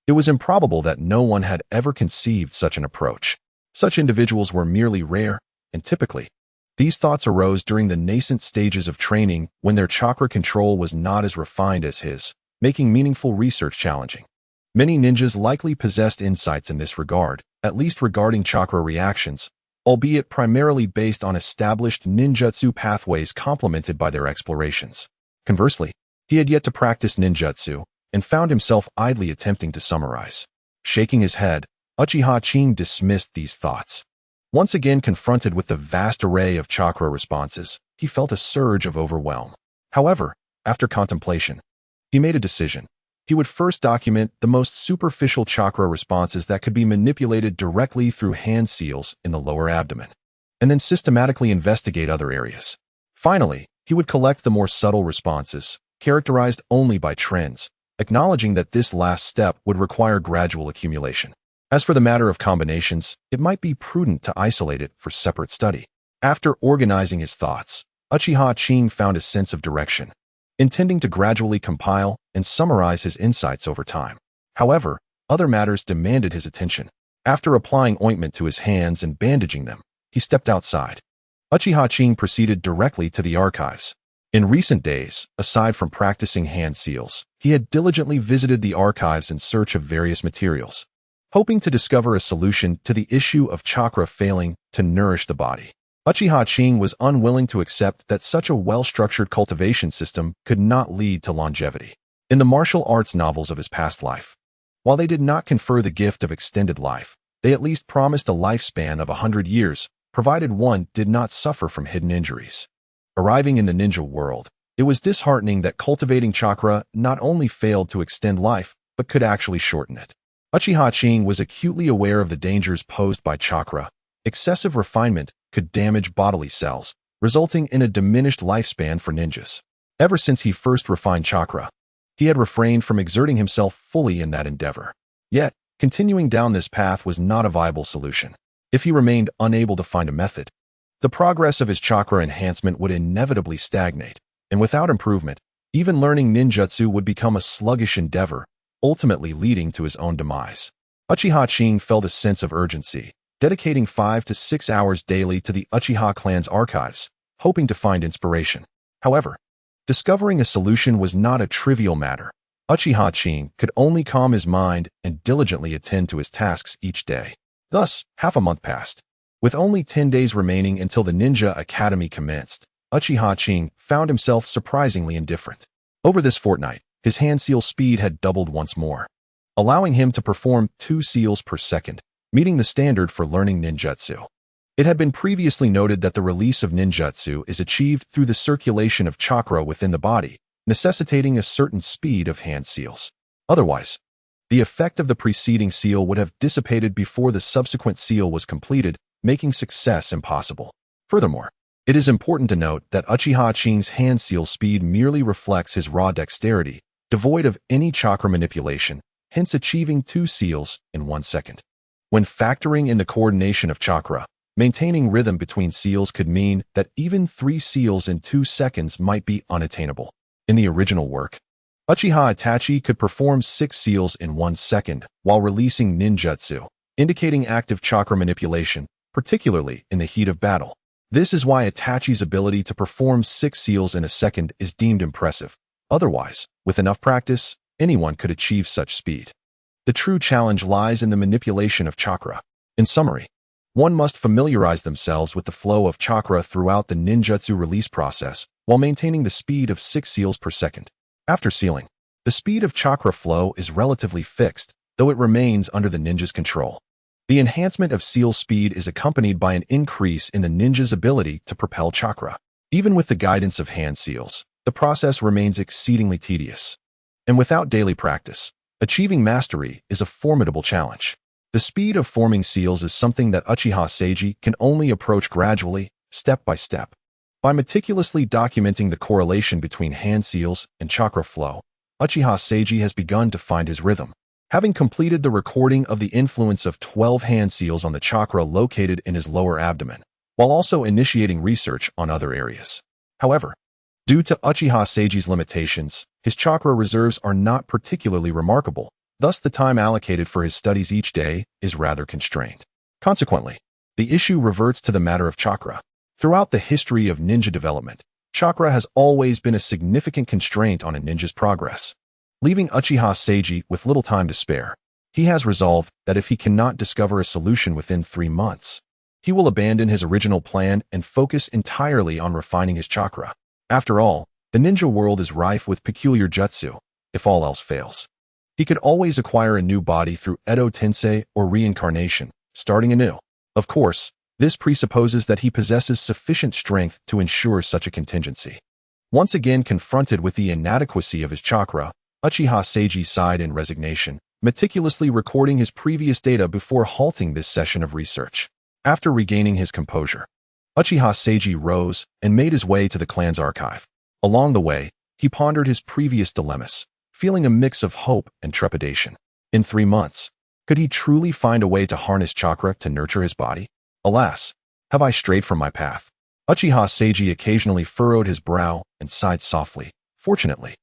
it was improbable that no one had ever conceived such an approach. Such individuals were merely rare, and typically, these thoughts arose during the nascent stages of training when their chakra control was not as refined as his, making meaningful research challenging. Many ninjas likely possessed insights in this regard, at least regarding chakra reactions, albeit primarily based on established ninjutsu pathways complemented by their explorations. Conversely, he had yet to practice ninjutsu and found himself idly attempting to summarize. Shaking his head, Uchiha Qing dismissed these thoughts. Once again confronted with the vast array of chakra responses, he felt a surge of overwhelm. However, after contemplation, he made a decision. He would first document the most superficial chakra responses that could be manipulated directly through hand seals in the lower abdomen, and then systematically investigate other areas. Finally, he would collect the more subtle responses, characterized only by trends, acknowledging that this last step would require gradual accumulation. As for the matter of combinations, it might be prudent to isolate it for separate study. After organizing his thoughts, Uchiha Qing found a sense of direction, intending to gradually compile and summarize his insights over time. However, other matters demanded his attention. After applying ointment to his hands and bandaging them, he stepped outside. Uchiha Qing proceeded directly to the archives. In recent days, aside from practicing hand seals, he had diligently visited the archives in search of various materials, hoping to discover a solution to the issue of chakra failing to nourish the body. Uchiha Qing was unwilling to accept that such a well-structured cultivation system could not lead to longevity. In the martial arts novels of his past life, while they did not confer the gift of extended life, they at least promised a lifespan of 100 years, provided one did not suffer from hidden injuries. Arriving in the ninja world, it was disheartening that cultivating chakra not only failed to extend life, but could actually shorten it. Uchiha Qing was acutely aware of the dangers posed by chakra. Excessive refinement could damage bodily cells, resulting in a diminished lifespan for ninjas. Ever since he first refined chakra, he had refrained from exerting himself fully in that endeavor. Yet, continuing down this path was not a viable solution. If he remained unable to find a method, the progress of his chakra enhancement would inevitably stagnate, and without improvement, even learning ninjutsu would become a sluggish endeavor, ultimately leading to his own demise. Uchiha Qing felt a sense of urgency, dedicating 5 to 6 hours daily to the Uchiha clan's archives, hoping to find inspiration. However, discovering a solution was not a trivial matter. Uchiha Qing could only calm his mind and diligently attend to his tasks each day. Thus, half a month passed. With only 10 days remaining until the Ninja Academy commenced, Uchiha Qing found himself surprisingly indifferent. Over this fortnight, his hand seal speed had doubled once more, allowing him to perform 2 seals per second, meeting the standard for learning ninjutsu. It had been previously noted that the release of ninjutsu is achieved through the circulation of chakra within the body, necessitating a certain speed of hand seals. Otherwise, the effect of the preceding seal would have dissipated before the subsequent seal was completed, making success impossible. Furthermore, it is important to note that Uchiha Qing's hand seal speed merely reflects his raw dexterity, devoid of any chakra manipulation, hence achieving 2 seals in 1 second. When factoring in the coordination of chakra, maintaining rhythm between seals could mean that even 3 seals in 2 seconds might be unattainable. In the original work, Uchiha Itachi could perform 6 seals in 1 second while releasing ninjutsu, indicating active chakra manipulation, particularly in the heat of battle. This is why Itachi's ability to perform 6 seals in a second is deemed impressive. Otherwise, with enough practice, anyone could achieve such speed. The true challenge lies in the manipulation of chakra. In summary, one must familiarize themselves with the flow of chakra throughout the ninjutsu release process, while maintaining the speed of 6 seals per second. After sealing, the speed of chakra flow is relatively fixed, though it remains under the ninja's control. The enhancement of seal speed is accompanied by an increase in the ninja's ability to propel chakra. Even with the guidance of hand seals, the process remains exceedingly tedious. And without daily practice, achieving mastery is a formidable challenge. The speed of forming seals is something that Uchiha Seiji can only approach gradually, step by step. By meticulously documenting the correlation between hand seals and chakra flow, Uchiha Seiji has begun to find his rhythm. Having completed the recording of the influence of 12 hand seals on the chakra located in his lower abdomen, while also initiating research on other areas. However, due to Uchiha Seiji's limitations, his chakra reserves are not particularly remarkable, thus the time allocated for his studies each day is rather constrained. Consequently, the issue reverts to the matter of chakra. Throughout the history of ninja development, chakra has always been a significant constraint on a ninja's progress. Leaving Uchiha Seiji with little time to spare, he has resolved that if he cannot discover a solution within 3 months, he will abandon his original plan and focus entirely on refining his chakra. After all, the ninja world is rife with peculiar jutsu, if all else fails. He could always acquire a new body through Edo Tensei or reincarnation, starting anew. Of course, this presupposes that he possesses sufficient strength to ensure such a contingency. Once again confronted with the inadequacy of his chakra, Uchiha Seiji sighed in resignation, meticulously recording his previous data before halting this session of research. After regaining his composure, Uchiha Seiji rose and made his way to the clan's archive. Along the way, he pondered his previous dilemmas, feeling a mix of hope and trepidation. In 3 months, could he truly find a way to harness chakra to nurture his body? Alas, have I strayed from my path? Uchiha Seiji occasionally furrowed his brow and sighed softly. Fortunately,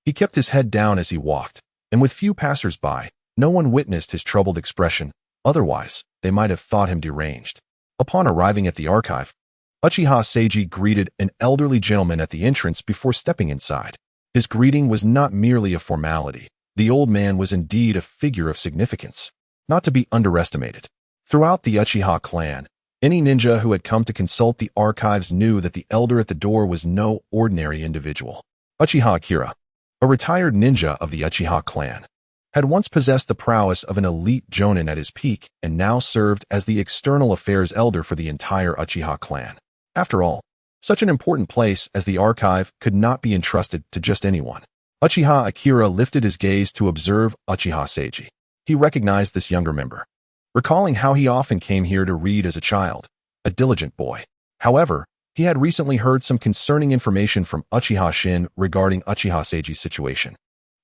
he kept his head down as he walked, and with few passers-by, no one witnessed his troubled expression. Otherwise, they might have thought him deranged. Upon arriving at the archive, Uchiha Seiji greeted an elderly gentleman at the entrance before stepping inside. His greeting was not merely a formality. The old man was indeed a figure of significance, not to be underestimated. Throughout the Uchiha clan, any ninja who had come to consult the archives knew that the elder at the door was no ordinary individual. Uchiha Akira, a retired ninja of the Uchiha clan, had once possessed the prowess of an elite jonin at his peak and now served as the external affairs elder for the entire Uchiha clan. After all, such an important place as the archive could not be entrusted to just anyone. Uchiha Akira lifted his gaze to observe Uchiha Seiji. He recognized this younger member, recalling how he often came here to read as a child, a diligent boy. However, he had recently heard some concerning information from Uchiha Shin regarding Uchiha Seiji's situation,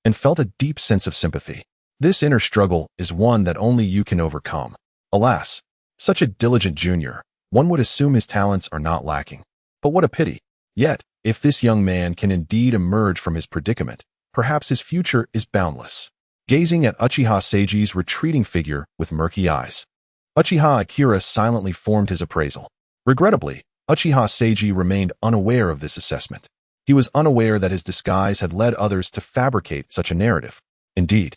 and felt a deep sense of sympathy. This inner struggle is one that only you can overcome. Alas, such a diligent junior, one would assume his talents are not lacking. But what a pity. Yet, if this young man can indeed emerge from his predicament, perhaps his future is boundless. Gazing at Uchiha Seiji's retreating figure with murky eyes, Uchiha Akira silently formed his appraisal. Regrettably, Uchiha Seiji remained unaware of this assessment. He was unaware that his disguise had led others to fabricate such a narrative. Indeed,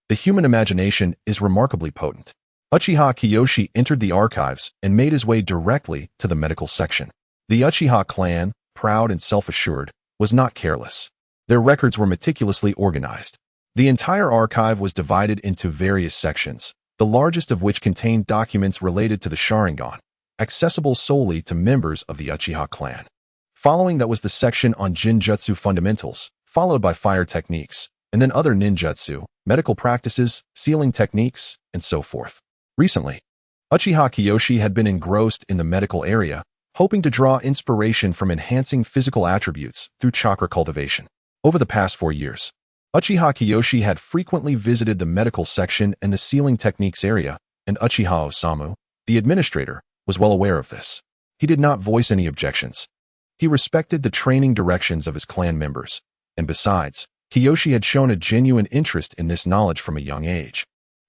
the human imagination is remarkably potent. Uchiha Kiyoshi entered the archives and made his way directly to the medical section. The Uchiha clan, proud and self-assured, was not careless. Their records were meticulously organized. The entire archive was divided into various sections, the largest of which contained documents related to the Sharingan, accessible solely to members of the Uchiha clan. Following that was the section on Jinjutsu fundamentals, followed by fire techniques, and then other ninjutsu, medical practices, sealing techniques, and so forth. Recently, Uchiha Kiyoshi had been engrossed in the medical area, hoping to draw inspiration from enhancing physical attributes through chakra cultivation. Over the past 4 years, Uchiha Kiyoshi had frequently visited the medical section and the sealing techniques area, and Uchiha Osamu, the administrator, was well aware of this. He did not voice any objections. He respected the training directions of his clan members, and besides, Kiyoshi had shown a genuine interest in this knowledge from a young age.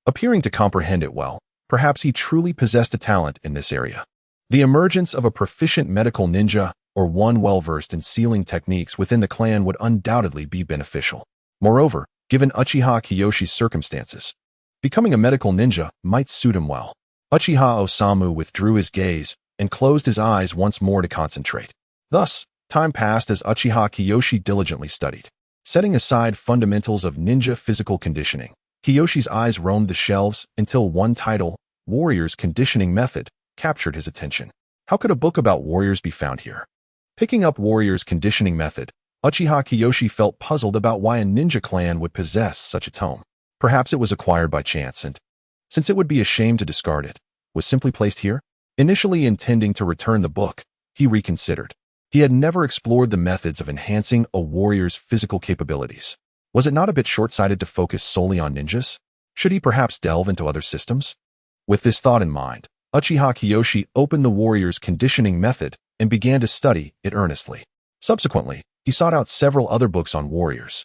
Appearing to comprehend it well, perhaps he truly possessed a talent in this area. The emergence of a proficient medical ninja, or one well-versed in sealing techniques within the clan, would undoubtedly be beneficial. Moreover, given Uchiha Kiyoshi's circumstances, becoming a medical ninja might suit him well. Uchiha Osamu withdrew his gaze and closed his eyes once more to concentrate. Thus, Time passed as Uchiha Kiyoshi diligently studied. Setting aside fundamentals of ninja physical conditioning, Kiyoshi's eyes roamed the shelves until one title, Warrior's Conditioning Method, captured his attention. How could a book about warriors be found here? Picking up Warrior's Conditioning Method, Uchiha Kiyoshi felt puzzled about why a ninja clan would possess such a tome. Perhaps it was acquired by chance and, since it would be a shame to discard it, was simply placed here? Initially intending to return the book, he reconsidered. He had never explored the methods of enhancing a warrior's physical capabilities. Was it not a bit short-sighted to focus solely on ninjas? Should he perhaps delve into other systems? With this thought in mind, Uchiha Kiyoshi opened the Warrior's Conditioning Method and began to study it earnestly. Subsequently, he sought out several other books on warriors,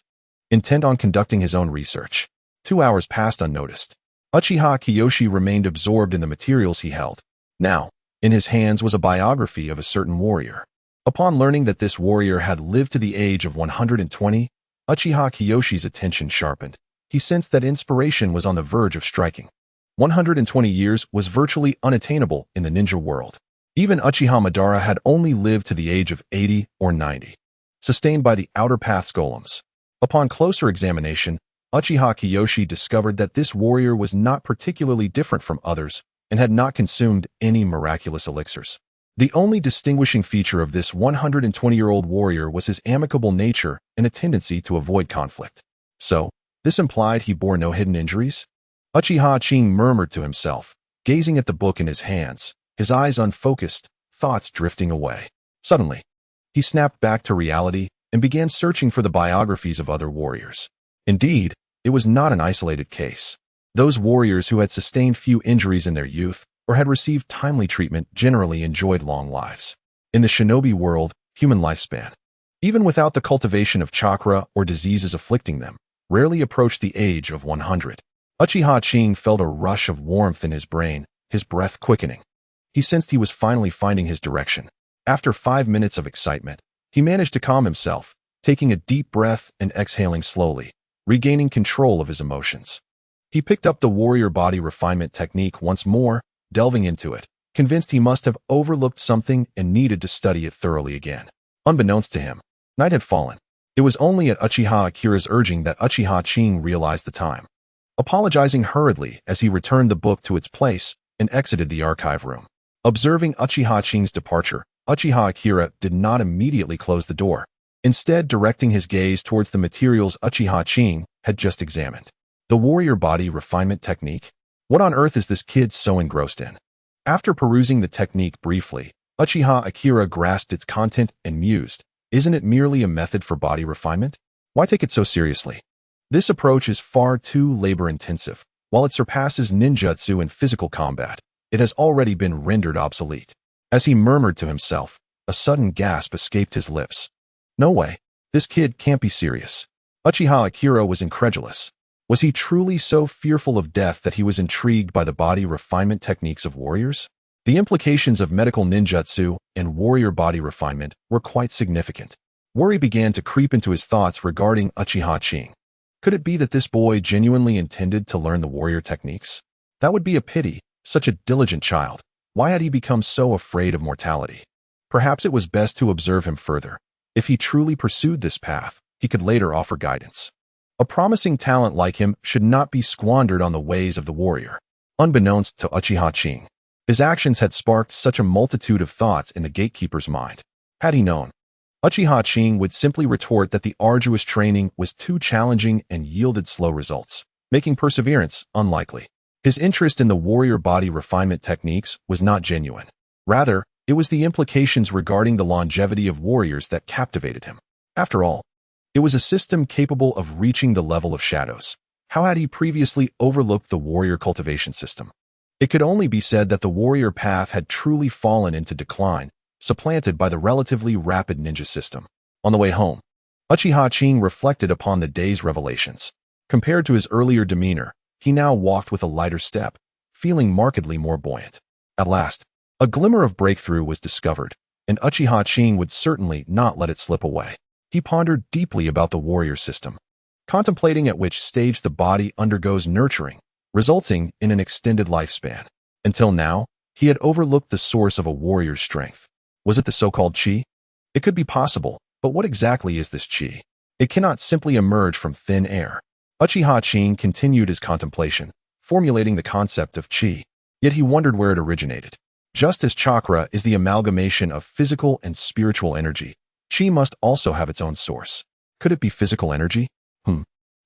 intent on conducting his own research. 2 hours passed unnoticed. Uchiha Kiyoshi remained absorbed in the materials he held. Now, in his hands was a biography of a certain warrior. Upon learning that this warrior had lived to the age of 120, Uchiha Kiyoshi's attention sharpened. He sensed that inspiration was on the verge of striking. 120 years was virtually unattainable in the ninja world. Even Uchiha Madara had only lived to the age of 80 or 90. Sustained by the Outer Path's golems. Upon closer examination, Uchiha Kiyoshi discovered that this warrior was not particularly different from others and had not consumed any miraculous elixirs. The only distinguishing feature of this 120-year-old warrior was his amicable nature and a tendency to avoid conflict. So, this implied he bore no hidden injuries? Uchiha Qing murmured to himself, gazing at the book in his hands, his eyes unfocused, thoughts drifting away. Suddenly, he snapped back to reality and began searching for the biographies of other warriors. Indeed, it was not an isolated case. Those warriors who had sustained few injuries in their youth or had received timely treatment generally enjoyed long lives. In the shinobi world, human lifespan, even without the cultivation of chakra or diseases afflicting them, rarely approached the age of 100. Uchiha Qing felt a rush of warmth in his brain, his breath quickening. He sensed he was finally finding his direction. After 5 minutes of excitement, he managed to calm himself, taking a deep breath and exhaling slowly, regaining control of his emotions. He picked up the warrior body refinement technique once more, delving into it, convinced he must have overlooked something and needed to study it thoroughly again. Unbeknownst to him, night had fallen. It was only at Uchiha Akira's urging that Uchiha Qing realized the time. Apologizing hurriedly as he returned the book to its place and exited the archive room. Observing Uchiha Qing's departure, Uchiha Akira did not immediately close the door, instead directing his gaze towards the materials Uchiha Qing had just examined. The warrior body refinement technique? What on earth is this kid so engrossed in? After perusing the technique briefly, Uchiha Akira grasped its content and mused, isn't it merely a method for body refinement? Why take it so seriously? This approach is far too labor-intensive. While it surpasses ninjutsu in physical combat, it has already been rendered obsolete. As he murmured to himself, a sudden gasp escaped his lips. No way. This kid can't be serious. Uchiha Akira was incredulous. Was he truly so fearful of death that he was intrigued by the body refinement techniques of warriors? The implications of medical ninjutsu and warrior body refinement were quite significant. Worry began to creep into his thoughts regarding Uchiha Qing. Could it be that this boy genuinely intended to learn the warrior techniques? That would be a pity, such a diligent child. Why had he become so afraid of mortality? Perhaps it was best to observe him further. If he truly pursued this path, he could later offer guidance. A promising talent like him should not be squandered on the ways of the warrior. Unbeknownst to Uchiha Qing, his actions had sparked such a multitude of thoughts in the gatekeeper's mind. Had he known, Uchiha Qing would simply retort that the arduous training was too challenging and yielded slow results, making perseverance unlikely. His interest in the warrior body refinement techniques was not genuine. Rather, it was the implications regarding the longevity of warriors that captivated him. After all, it was a system capable of reaching the level of shadows. How had he previously overlooked the warrior cultivation system? It could only be said that the warrior path had truly fallen into decline, supplanted by the relatively rapid ninja system. On the way home, Uchiha Qing reflected upon the day's revelations. Compared to his earlier demeanor, he now walked with a lighter step, feeling markedly more buoyant. At last, a glimmer of breakthrough was discovered, and Uchiha Qing would certainly not let it slip away. He pondered deeply about the warrior system, contemplating at which stage the body undergoes nurturing, resulting in an extended lifespan. Until now, he had overlooked the source of a warrior's strength. Was it the so-called chi? It could be possible, but what exactly is this qi? It cannot simply emerge from thin air. Uchiha Qing continued his contemplation, formulating the concept of qi. Yet he wondered where it originated. Just as chakra is the amalgamation of physical and spiritual energy, qi must also have its own source. Could it be physical energy?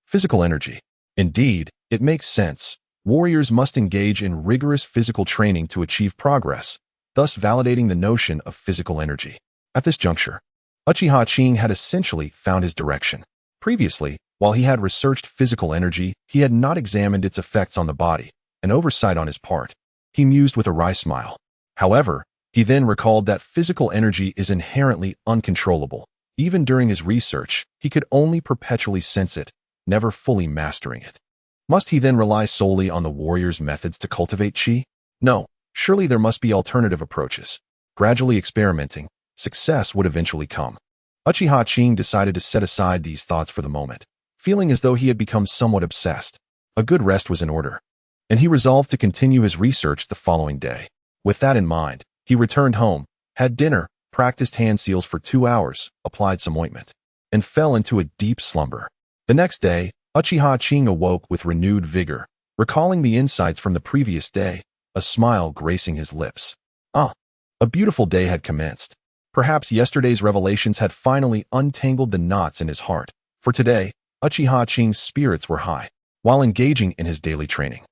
Physical energy. Indeed, it makes sense. Warriors must engage in rigorous physical training to achieve progress, thus validating the notion of physical energy. At this juncture, Uchiha Qing had essentially found his direction. Previously, while he had researched physical energy, he had not examined its effects on the body, an oversight on his part. He mused with a wry smile. However, he then recalled that physical energy is inherently uncontrollable. Even during his research, he could only perpetually sense it, never fully mastering it. Must he then rely solely on the warrior's methods to cultivate qi? No, surely there must be alternative approaches. Gradually experimenting, success would eventually come. Uchiha Qing decided to set aside these thoughts for the moment, feeling as though he had become somewhat obsessed. A good rest was in order, and he resolved to continue his research the following day. With that in mind, he returned home, had dinner, practiced hand seals for 2 hours, applied some ointment, and fell into a deep slumber. The next day, Uchiha Qing awoke with renewed vigor, recalling the insights from the previous day, a smile gracing his lips. A beautiful day had commenced. Perhaps yesterday's revelations had finally untangled the knots in his heart. For today, Uchiha Qing's spirits were high. While engaging in his daily training,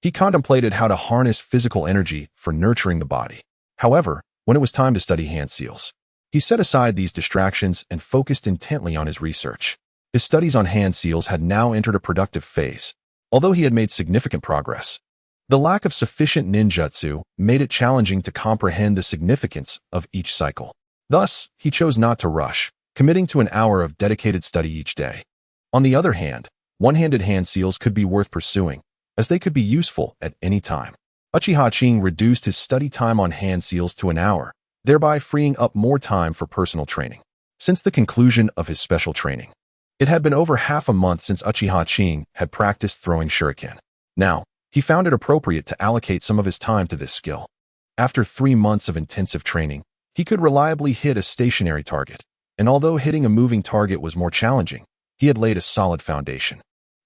he contemplated how to harness physical energy for nurturing the body. However, when it was time to study hand seals, he set aside these distractions and focused intently on his research. His studies on hand seals had now entered a productive phase, although he had made significant progress. The lack of sufficient ninjutsu made it challenging to comprehend the significance of each cycle. Thus, he chose not to rush, committing to an hour of dedicated study each day. On the other hand, one-handed hand seals could be worth pursuing, as they could be useful at any time. Uchiha Qing reduced his study time on hand seals to an hour, thereby freeing up more time for personal training. Since the conclusion of his special training, it had been over half a month since Uchiha Qing had practiced throwing shuriken. Now, he found it appropriate to allocate some of his time to this skill. After 3 months of intensive training, he could reliably hit a stationary target, and although hitting a moving target was more challenging, he had laid a solid foundation.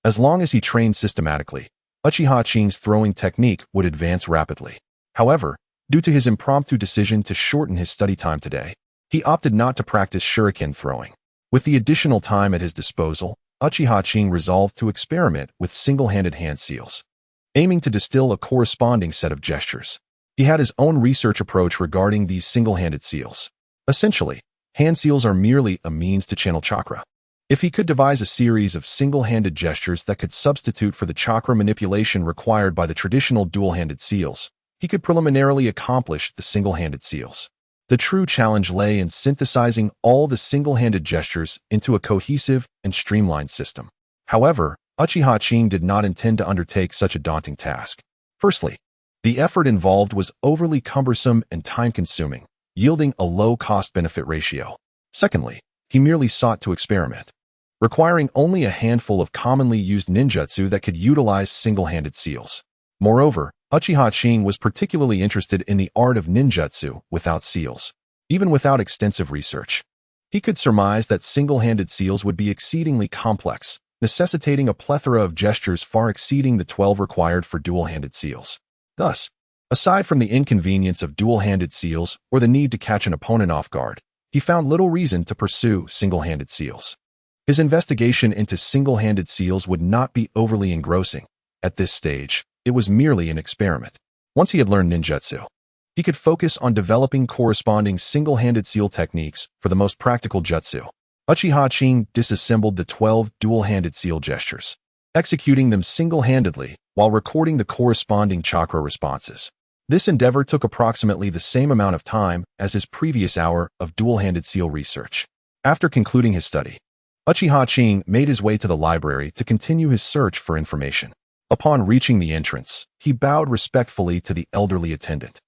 As long as he trained systematically, Uchiha Qing's throwing technique would advance rapidly. However, due to his impromptu decision to shorten his study time today, he opted not to practice shuriken throwing. With the additional time at his disposal, Uchiha Qing resolved to experiment with single-handed hand seals, aiming to distill a corresponding set of gestures. He had his own research approach regarding these single-handed seals. Essentially, hand seals are merely a means to channel chakra. If he could devise a series of single-handed gestures that could substitute for the chakra manipulation required by the traditional dual-handed seals, he could preliminarily accomplish the single-handed seals. The true challenge lay in synthesizing all the single-handed gestures into a cohesive and streamlined system. However, Uchiha Qing did not intend to undertake such a daunting task. Firstly, the effort involved was overly cumbersome and time-consuming, yielding a low cost-benefit ratio. Secondly, he merely sought to experiment, requiring only a handful of commonly used ninjutsu that could utilize single-handed seals. Moreover, Uchiha Qing was particularly interested in the art of ninjutsu without seals. Even without extensive research, he could surmise that single-handed seals would be exceedingly complex, necessitating a plethora of gestures far exceeding the 12 required for dual-handed seals. Thus, aside from the inconvenience of dual-handed seals or the need to catch an opponent off guard, he found little reason to pursue single-handed seals. His investigation into single-handed seals would not be overly engrossing. At this stage, it was merely an experiment. Once he had learned ninjutsu, he could focus on developing corresponding single-handed seal techniques for the most practical jutsu. Uchiha Qing disassembled the 12 dual-handed seal gestures, executing them single-handedly while recording the corresponding chakra responses. This endeavor took approximately the same amount of time as his previous hour of dual-handed seal research. After concluding his study, Uchiha Qing made his way to the library to continue his search for information. Upon reaching the entrance, he bowed respectfully to the elderly attendant,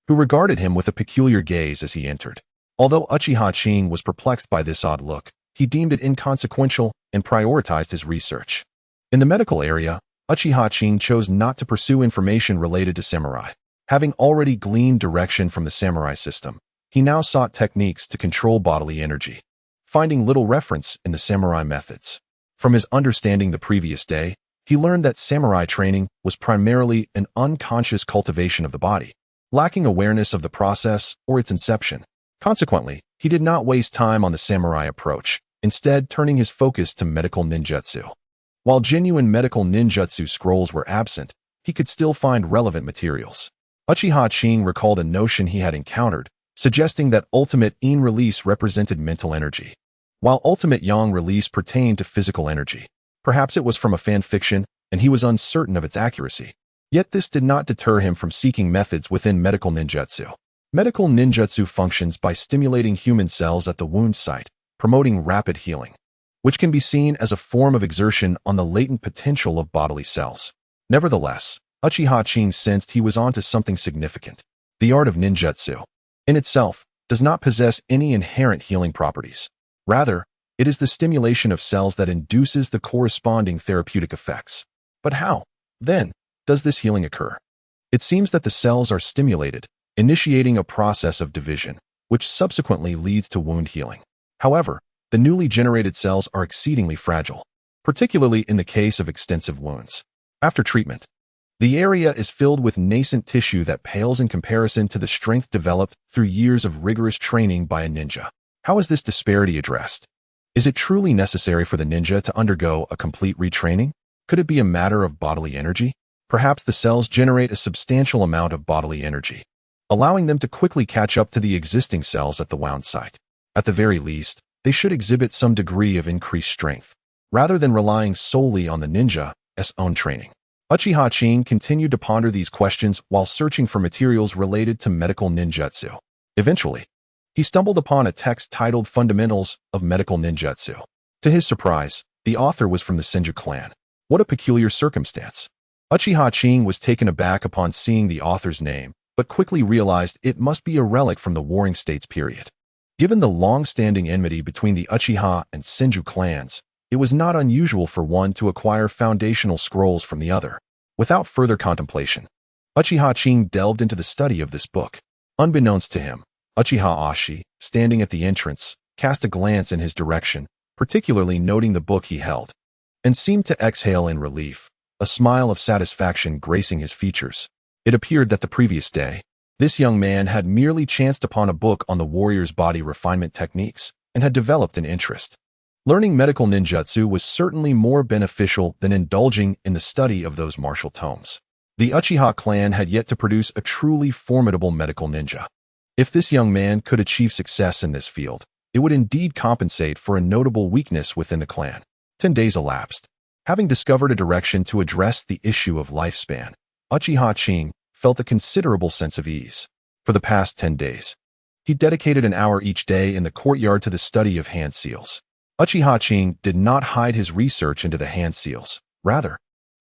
who regarded him with a peculiar gaze as he entered. Although Uchiha Qing was perplexed by this odd look, he deemed it inconsequential and prioritized his research. In the medical area, Uchiha Qing chose not to pursue information related to samurai. Having already gleaned direction from the samurai system, he now sought techniques to control bodily energy, finding little reference in the samurai methods. From his understanding the previous day, he learned that samurai training was primarily an unconscious cultivation of the body, lacking awareness of the process or its inception. Consequently, he did not waste time on the samurai approach, instead turning his focus to medical ninjutsu. While genuine medical ninjutsu scrolls were absent, he could still find relevant materials. Uchiha Qing recalled a notion he had encountered, suggesting that ultimate yin release represented mental energy, while ultimate yang release pertained to physical energy. Perhaps it was from a fan fiction, and he was uncertain of its accuracy. Yet this did not deter him from seeking methods within medical ninjutsu. Medical ninjutsu functions by stimulating human cells at the wound site, promoting rapid healing, which can be seen as a form of exertion on the latent potential of bodily cells. Nevertheless, Uchiha Qing sensed he was onto something significant. The art of ninjutsu, in itself, does not possess any inherent healing properties. Rather, it is the stimulation of cells that induces the corresponding therapeutic effects. But how, then, does this healing occur? It seems that the cells are stimulated, initiating a process of division, which subsequently leads to wound healing. However, the newly generated cells are exceedingly fragile, particularly in the case of extensive wounds. After treatment, the area is filled with nascent tissue that pales in comparison to the strength developed through years of rigorous training by a ninja. How is this disparity addressed? Is it truly necessary for the ninja to undergo a complete retraining? Could it be a matter of bodily energy? Perhaps the cells generate a substantial amount of bodily energy, allowing them to quickly catch up to the existing cells at the wound site. At the very least, they should exhibit some degree of increased strength, rather than relying solely on the ninja's own training. Uchiha Qing continued to ponder these questions while searching for materials related to medical ninjutsu. Eventually, he stumbled upon a text titled Fundamentals of Medical Ninjutsu. To his surprise, the author was from the Senju clan. What a peculiar circumstance. Uchiha Qing was taken aback upon seeing the author's name, but quickly realized it must be a relic from the Warring States period. Given the long-standing enmity between the Uchiha and Senju clans, it was not unusual for one to acquire foundational scrolls from the other. Without further contemplation, Uchiha Qing delved into the study of this book. Unbeknownst to him, Uchiha Ashi, standing at the entrance, cast a glance in his direction, particularly noting the book he held, and seemed to exhale in relief, a smile of satisfaction gracing his features. It appeared that the previous day, this young man had merely chanced upon a book on the warrior's body refinement techniques and had developed an interest. Learning medical ninjutsu was certainly more beneficial than indulging in the study of those martial tomes. The Uchiha clan had yet to produce a truly formidable medical ninja. If this young man could achieve success in this field, it would indeed compensate for a notable weakness within the clan. 10 days elapsed. Having discovered a direction to address the issue of lifespan, Uchiha Qing felt a considerable sense of ease. For the past 10 days, he dedicated an hour each day in the courtyard to the study of hand seals. Uchiha Qing did not hide his research into the hand seals. Rather,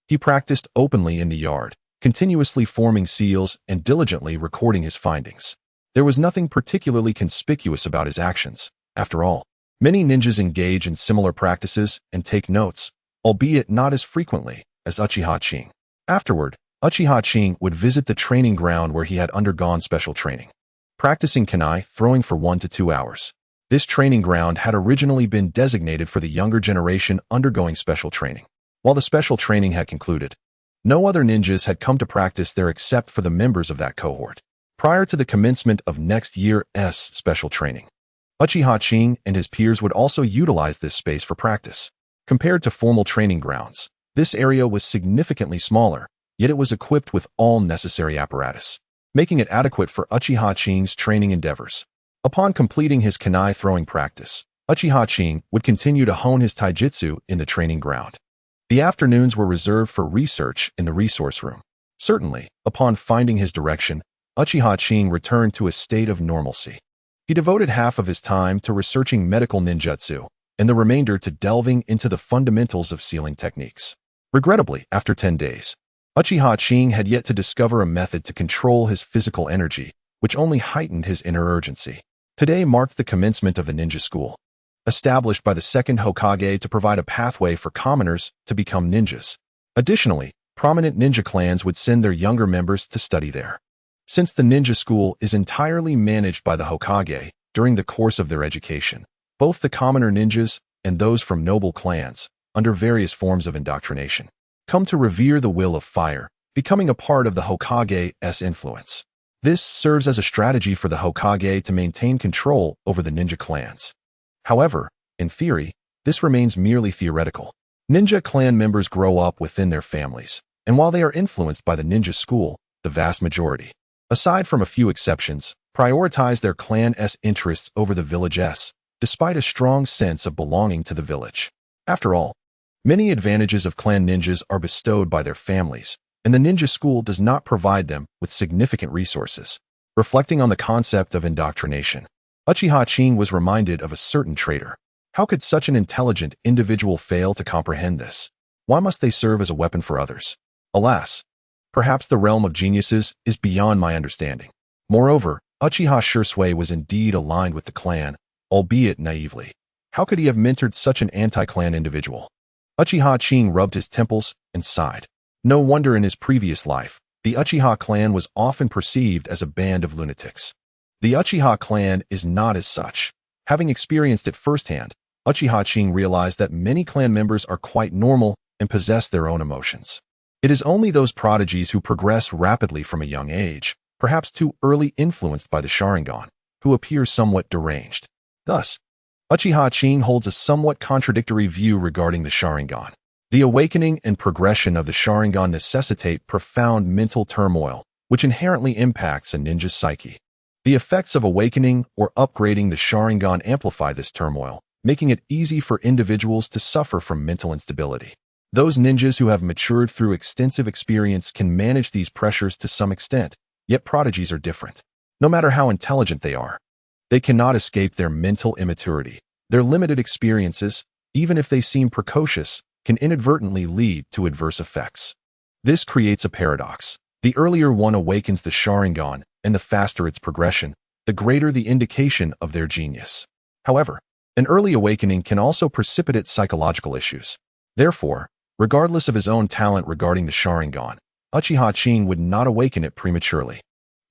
he practiced openly in the yard, continuously forming seals and diligently recording his findings. There was nothing particularly conspicuous about his actions. After all, many ninjas engage in similar practices and take notes, albeit not as frequently as Uchiha Qing. Afterward, Uchiha Qing would visit the training ground where he had undergone special training, practicing kunai throwing for 1 to 2 hours. This training ground had originally been designated for the younger generation undergoing special training. While the special training had concluded, no other ninjas had come to practice there except for the members of that cohort. Prior to the commencement of next year's special training, Uchiha Qing and his peers would also utilize this space for practice. Compared to formal training grounds, this area was significantly smaller, yet it was equipped with all necessary apparatus, making it adequate for Uchiha Qing's training endeavors. Upon completing his kunai throwing practice, Uchiha Qing would continue to hone his taijutsu in the training ground. The afternoons were reserved for research in the resource room. Certainly, upon finding his direction, Uchiha Qing returned to a state of normalcy. He devoted half of his time to researching medical ninjutsu, and the remainder to delving into the fundamentals of sealing techniques. Regrettably, after 10 days, Uchiha Qing had yet to discover a method to control his physical energy, which only heightened his inner urgency. Today marked the commencement of the ninja school, established by the second Hokage to provide a pathway for commoners to become ninjas. Additionally, prominent ninja clans would send their younger members to study there. Since the ninja school is entirely managed by the Hokage during the course of their education, both the commoner ninjas and those from noble clans, under various forms of indoctrination, come to revere the will of fire, becoming a part of the Hokage's influence. This serves as a strategy for the Hokage to maintain control over the ninja clans. However, in theory, this remains merely theoretical. Ninja clan members grow up within their families, and while they are influenced by the ninja school, the vast majority, aside from a few exceptions, prioritize their clan's interests over the village's, despite a strong sense of belonging to the village. After all, many advantages of clan ninjas are bestowed by their families, and the ninja school does not provide them with significant resources. Reflecting on the concept of indoctrination, Uchiha Qing was reminded of a certain traitor. How could such an intelligent individual fail to comprehend this? Why must they serve as a weapon for others? Alas, perhaps the realm of geniuses is beyond my understanding. Moreover, Uchiha Shursui was indeed aligned with the clan, albeit naively. How could he have mentored such an anti-clan individual? Uchiha Qing rubbed his temples and sighed. No wonder in his previous life, the Uchiha clan was often perceived as a band of lunatics. The Uchiha clan is not as such. Having experienced it firsthand, Uchiha Qing realized that many clan members are quite normal and possess their own emotions. It is only those prodigies who progress rapidly from a young age, perhaps too early influenced by the Sharingan, who appear somewhat deranged. Thus, Uchiha Qing holds a somewhat contradictory view regarding the Sharingan. The awakening and progression of the Sharingan necessitate profound mental turmoil, which inherently impacts a ninja's psyche. The effects of awakening or upgrading the Sharingan amplify this turmoil, making it easy for individuals to suffer from mental instability. Those ninjas who have matured through extensive experience can manage these pressures to some extent, yet prodigies are different. No matter how intelligent they are, they cannot escape their mental immaturity. Their limited experiences, even if they seem precocious, can inadvertently lead to adverse effects. This creates a paradox. The earlier one awakens the Sharingan, and the faster its progression, the greater the indication of their genius. However, an early awakening can also precipitate psychological issues. Therefore, regardless of his own talent regarding the Sharingan, Uchiha Qing would not awaken it prematurely.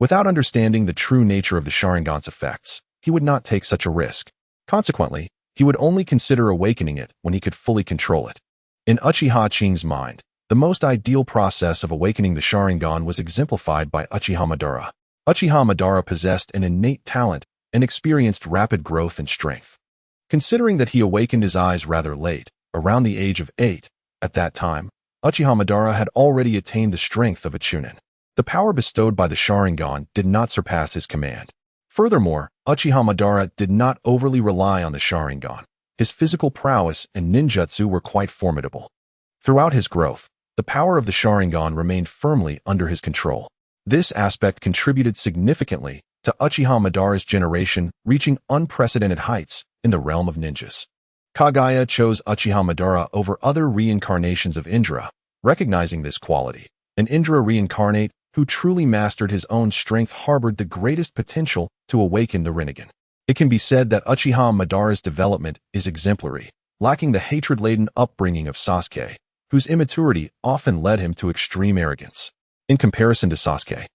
Without understanding the true nature of the Sharingan's effects, he would not take such a risk. Consequently, he would only consider awakening it when he could fully control it. In Uchiha Qing's mind, the most ideal process of awakening the Sharingan was exemplified by Uchiha Madara. Uchiha Madara possessed an innate talent and experienced rapid growth and strength. Considering that he awakened his eyes rather late, around the age of 8, at that time, Uchiha Madara had already attained the strength of a Chunin. The power bestowed by the Sharingan did not surpass his command. Furthermore, Uchiha Madara did not overly rely on the Sharingan. His physical prowess and ninjutsu were quite formidable. Throughout his growth, the power of the Sharingan remained firmly under his control. This aspect contributed significantly to Uchiha Madara's generation reaching unprecedented heights in the realm of ninjas. Kaguya chose Uchiha Madara over other reincarnations of Indra, recognizing this quality. An Indra reincarnate who truly mastered his own strength harbored the greatest potential to awaken the Rinnegan. It can be said that Uchiha Madara's development is exemplary, lacking the hatred-laden upbringing of Sasuke, whose immaturity often led him to extreme arrogance. In comparison to Sasuke,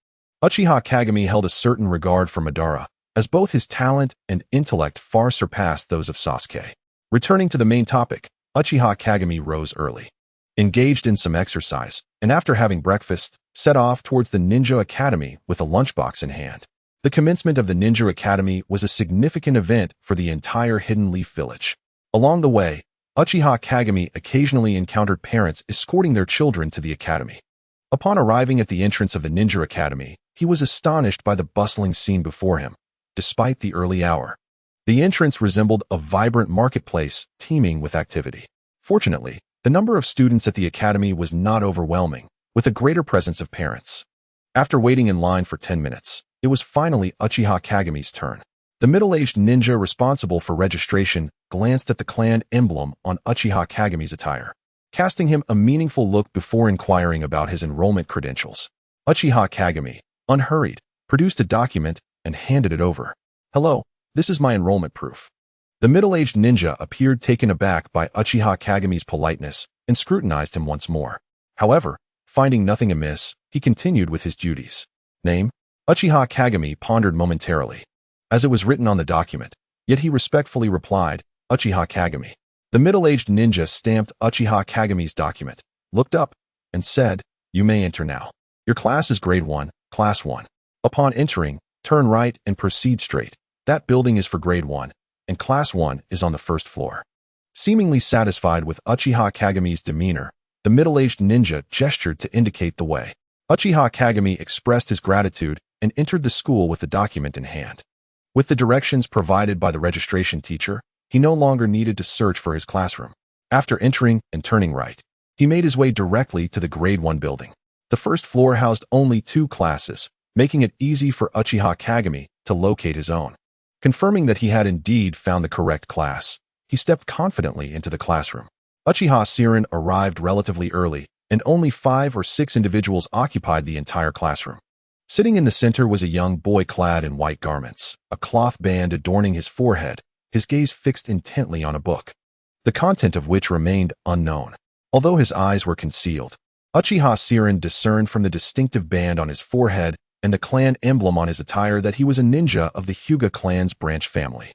Uchiha Kagami held a certain regard for Madara, as both his talent and intellect far surpassed those of Sasuke. Returning to the main topic, Uchiha Kagami rose early, engaged in some exercise, and after having breakfast, set off towards the Ninja Academy with a lunchbox in hand. The commencement of the Ninja Academy was a significant event for the entire Hidden Leaf village. Along the way, Uchiha Kagami occasionally encountered parents escorting their children to the academy. Upon arriving at the entrance of the Ninja Academy, he was astonished by the bustling scene before him. Despite the early hour, the entrance resembled a vibrant marketplace teeming with activity. Fortunately, the number of students at the academy was not overwhelming, with a greater presence of parents. After waiting in line for 10 minutes, it was finally Uchiha Kagami's turn. The middle-aged ninja responsible for registration glanced at the clan emblem on Uchiha Kagami's attire, casting him a meaningful look before inquiring about his enrollment credentials. Uchiha Kagami, unhurried, produced a document and handed it over. "Hello, this is my enrollment proof." The middle-aged ninja appeared taken aback by Uchiha Kagami's politeness and scrutinized him once more. However, finding nothing amiss, he continued with his duties. "Name?" Uchiha Kagami pondered momentarily, as it was written on the document, yet he respectfully replied, Uchiha Kagami. The middle-aged ninja stamped Uchiha Kagami's document, looked up, and said, You may enter now. Your class is grade 1, class 1. Upon entering, turn right and proceed straight. That building is for grade 1, and class 1 is on the first floor. Seemingly satisfied with Uchiha Kagami's demeanor, the middle-aged ninja gestured to indicate the way. Uchiha Kagami expressed his gratitude and entered the school with the document in hand. With the directions provided by the registration teacher, he no longer needed to search for his classroom. After entering and turning right, he made his way directly to the grade 1 building. The first floor housed only 2 classes, making it easy for Uchiha Kagami to locate his own. Confirming that he had indeed found the correct class, he stepped confidently into the classroom. Uchiha Sirin arrived relatively early, and only 5 or 6 individuals occupied the entire classroom. Sitting in the center was a young boy clad in white garments, a cloth band adorning his forehead, his gaze fixed intently on a book, the content of which remained unknown. Although his eyes were concealed, Uchiha Sirin discerned from the distinctive band on his forehead and the clan emblem on his attire that he was a ninja of the Hyuga clan's branch family.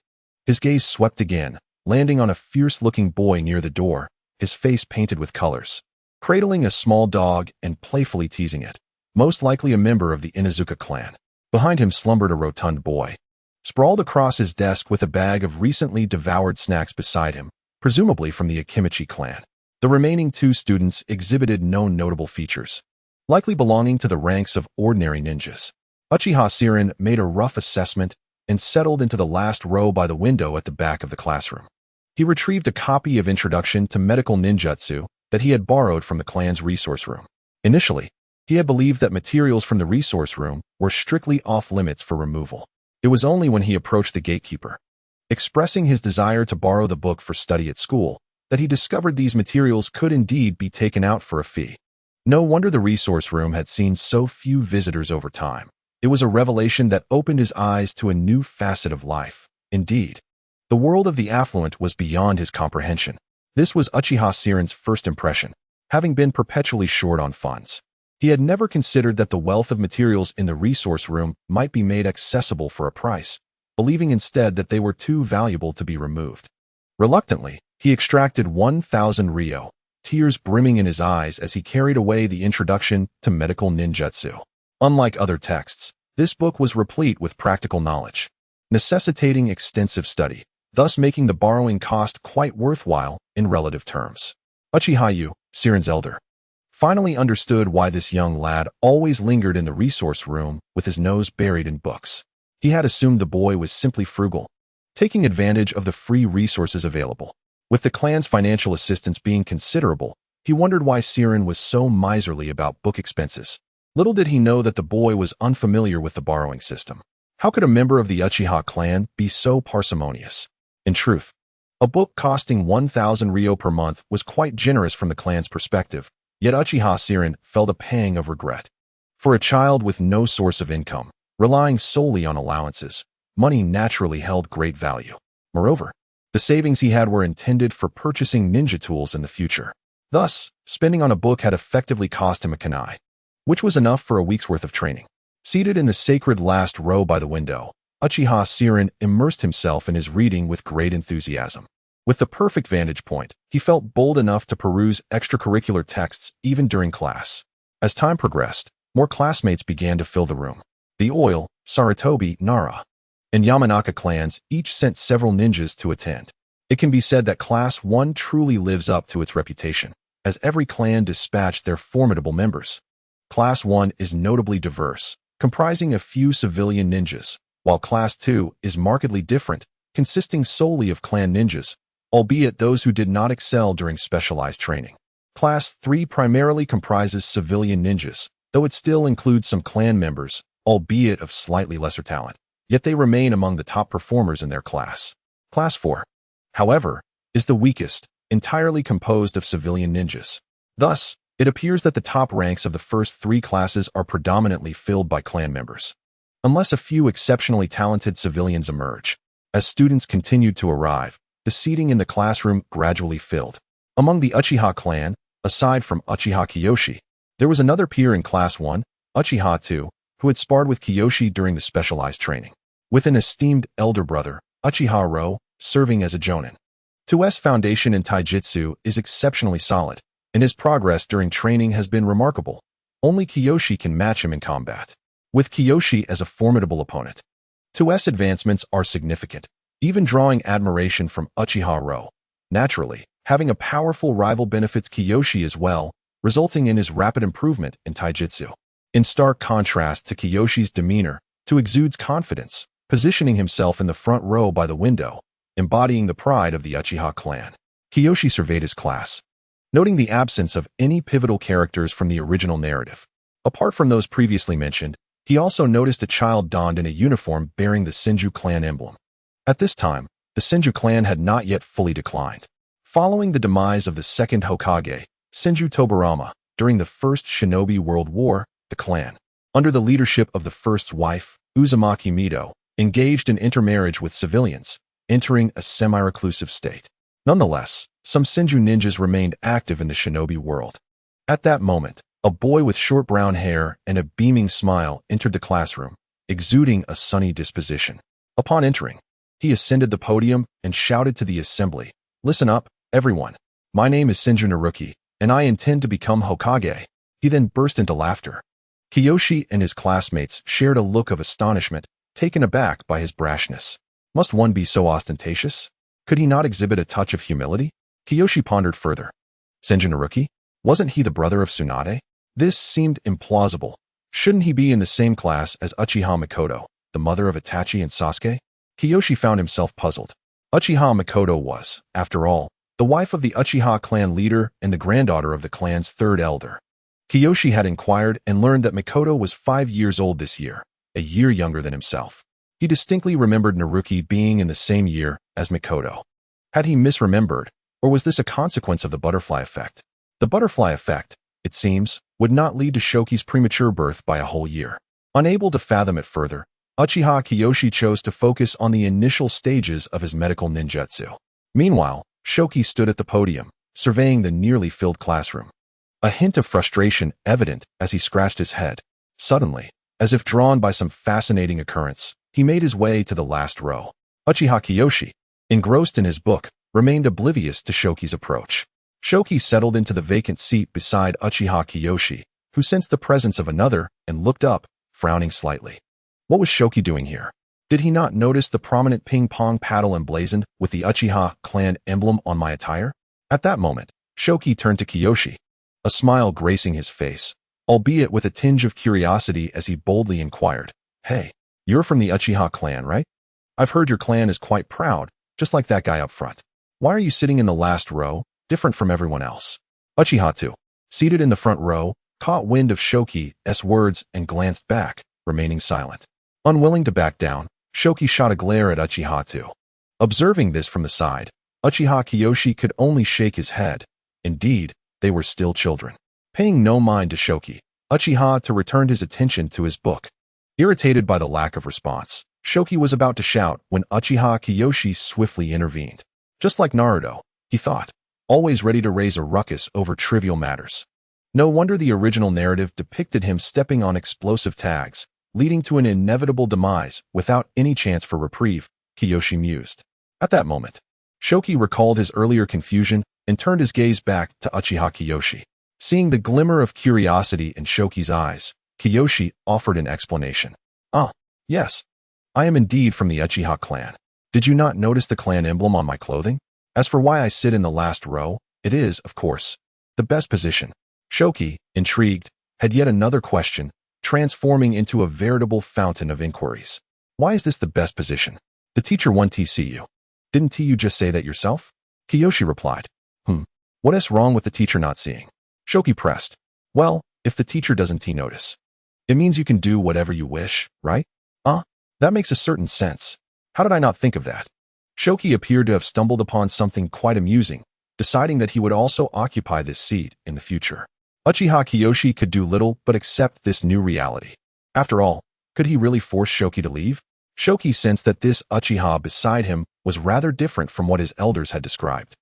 His gaze swept again, landing on a fierce-looking boy near the door, his face painted with colors, cradling a small dog and playfully teasing it, most likely a member of the Inuzuka clan. Behind him slumbered a rotund boy, sprawled across his desk with a bag of recently devoured snacks beside him, presumably from the Akimichi clan. The remaining 2 students exhibited no notable features, likely belonging to the ranks of ordinary ninjas. Uchiha Sirin made a rough assessment and settled into the last row by the window at the back of the classroom. He retrieved a copy of Introduction to Medical Ninjutsu that he had borrowed from the clan's resource room. Initially, he had believed that materials from the resource room were strictly off-limits for removal. It was only when he approached the gatekeeper, expressing his desire to borrow the book for study at school, that he discovered these materials could indeed be taken out for a fee. No wonder the resource room had seen so few visitors over time. It was a revelation that opened his eyes to a new facet of life. Indeed, the world of the affluent was beyond his comprehension. This was Uchiha Sirin's first impression, having been perpetually short on funds. He had never considered that the wealth of materials in the resource room might be made accessible for a price, believing instead that they were too valuable to be removed. Reluctantly, he extracted 1,000 ryo, tears brimming in his eyes as he carried away the Introduction to Medical Ninjutsu. Unlike other texts, this book was replete with practical knowledge, necessitating extensive study, thus making the borrowing cost quite worthwhile in relative terms. Uchiha Sirin's elder, finally understood why this young lad always lingered in the resource room with his nose buried in books. He had assumed the boy was simply frugal, taking advantage of the free resources available. With the clan's financial assistance being considerable, he wondered why Sirin was so miserly about book expenses. Little did he know that the boy was unfamiliar with the borrowing system. How could a member of the Uchiha clan be so parsimonious? In truth, a book costing 1,000 ryo per month was quite generous from the clan's perspective, yet Uchiha Sirin felt a pang of regret. For a child with no source of income, relying solely on allowances, money naturally held great value. Moreover, the savings he had were intended for purchasing ninja tools in the future. Thus, spending on a book had effectively cost him a kunai, which was enough for a week's worth of training. Seated in the sacred last row by the window, Uchiha Sirin immersed himself in his reading with great enthusiasm. With the perfect vantage point, he felt bold enough to peruse extracurricular texts even during class. As time progressed, more classmates began to fill the room. The Oil, Sarutobi, Nara, and Yamanaka clans each sent several ninjas to attend. It can be said that Class 1 truly lives up to its reputation, as every clan dispatched their formidable members. Class 1 is notably diverse, comprising a few civilian ninjas, while Class 2 is markedly different, consisting solely of clan ninjas, albeit those who did not excel during specialized training. Class 3 primarily comprises civilian ninjas, though it still includes some clan members, albeit of slightly lesser talent. Yet they remain among the top performers in their class. Class 4, however, is the weakest, entirely composed of civilian ninjas. Thus, it appears that the top ranks of the first 3 classes are predominantly filled by clan members, unless a few exceptionally talented civilians emerge. As students continued to arrive, the seating in the classroom gradually filled. Among the Uchiha clan, aside from Uchiha Kiyoshi, there was another peer in Class 1, Uchiha 2, who had sparred with Kiyoshi during the specialized training, with an esteemed elder brother, Uchiha Ro, serving as a jonin. 2's foundation in taijutsu is exceptionally solid, and his progress during training has been remarkable. Only Kiyoshi can match him in combat. With Kiyoshi as a formidable opponent, 2's advancements are significant, even drawing admiration from Uchiha Ro. Naturally, having a powerful rival benefits Kiyoshi as well, resulting in his rapid improvement in taijutsu. In stark contrast to Kiyoshi's demeanor, 2 exudes confidence, positioning himself in the front row by the window, embodying the pride of the Uchiha clan. Kiyoshi surveyed his class, noting the absence of any pivotal characters from the original narrative. Apart from those previously mentioned, he also noticed a child donned in a uniform bearing the Senju clan emblem. At this time, the Senju clan had not yet fully declined. Following the demise of the second Hokage, Senju Tobarama, during the First Shinobi World War, the clan, under the leadership of the first's wife, Uzumaki Mido, engaged in intermarriage with civilians, entering a semi-reclusive state. Nonetheless, some Senju ninjas remained active in the shinobi world. At that moment, a boy with short brown hair and a beaming smile entered the classroom, exuding a sunny disposition. Upon entering, he ascended the podium and shouted to the assembly, "Listen up, everyone. My name is Senju Naruki, and I intend to become Hokage." He then burst into laughter. Kiyoshi and his classmates shared a look of astonishment, taken aback by his brashness. Must one be so ostentatious? Could he not exhibit a touch of humility? Kiyoshi pondered further. Senju Naruki? Wasn't he the brother of Tsunade? This seemed implausible. Shouldn't he be in the same class as Uchiha Mikoto, the mother of Itachi and Sasuke? Kiyoshi found himself puzzled. Uchiha Mikoto was, after all, the wife of the Uchiha clan leader and the granddaughter of the clan's third elder. Kiyoshi had inquired and learned that Mikoto was 5 years old this year, a year younger than himself. He distinctly remembered Naruki being in the same year as Mikoto. Had he misremembered, or was this a consequence of the butterfly effect? The butterfly effect, it seems, would not lead to Shoki's premature birth by a whole year. Unable to fathom it further, Uchiha Kiyoshi chose to focus on the initial stages of his medical ninjutsu. Meanwhile, Shoki stood at the podium, surveying the nearly filled classroom. A hint of frustration evident as he scratched his head. Suddenly, as if drawn by some fascinating occurrence, he made his way to the last row. Uchiha Kiyoshi, engrossed in his book, remained oblivious to Shoki's approach. Shoki settled into the vacant seat beside Uchiha Kiyoshi, who sensed the presence of another and looked up, frowning slightly. What was Shoki doing here? Did he not notice the prominent ping-pong paddle emblazoned with the Uchiha clan emblem on my attire? At that moment, Shoki turned to Kiyoshi, a smile gracing his face, albeit with a tinge of curiosity as he boldly inquired, "Hey, you're from the Uchiha clan, right? I've heard your clan is quite proud, just like that guy up front. Why are you sitting in the last row, different from everyone else?" Uchiha, too, seated in the front row, caught wind of Shoki's words and glanced back, remaining silent. Unwilling to back down, Shoki shot a glare at Uchiha, too. Observing this from the side, Uchiha Kiyoshi could only shake his head. Indeed, they were still children. Paying no mind to Shoki, Uchiha returned his attention to his book. Irritated by the lack of response, Shoki was about to shout when Uchiha Kiyoshi swiftly intervened. Just like Naruto, he thought, always ready to raise a ruckus over trivial matters. No wonder the original narrative depicted him stepping on explosive tags, leading to an inevitable demise without any chance for reprieve, Kiyoshi mused. At that moment, Shoki recalled his earlier confusion and turned his gaze back to Uchiha Kiyoshi. Seeing the glimmer of curiosity in Shoki's eyes, Kiyoshi offered an explanation. "Ah, yes. I am indeed from the Uchiha clan. Did you not notice the clan emblem on my clothing? As for why I sit in the last row, it is, of course, the best position." Shoki, intrigued, had yet another question, transforming into a veritable fountain of inquiries. "Why is this the best position? The teacher won't see you. Didn't you just say that yourself?" Kiyoshi replied. What is wrong with the teacher not seeing?" Shoki pressed. "Well, if the teacher doesn't notice, it means you can do whatever you wish, right? That makes a certain sense. How did I not think of that?" Shoki appeared to have stumbled upon something quite amusing, deciding that he would also occupy this seat in the future. Uchiha Kiyoshi could do little but accept this new reality. After all, could he really force Shoki to leave? Shoki sensed that this Uchiha beside him was rather different from what his elders had described.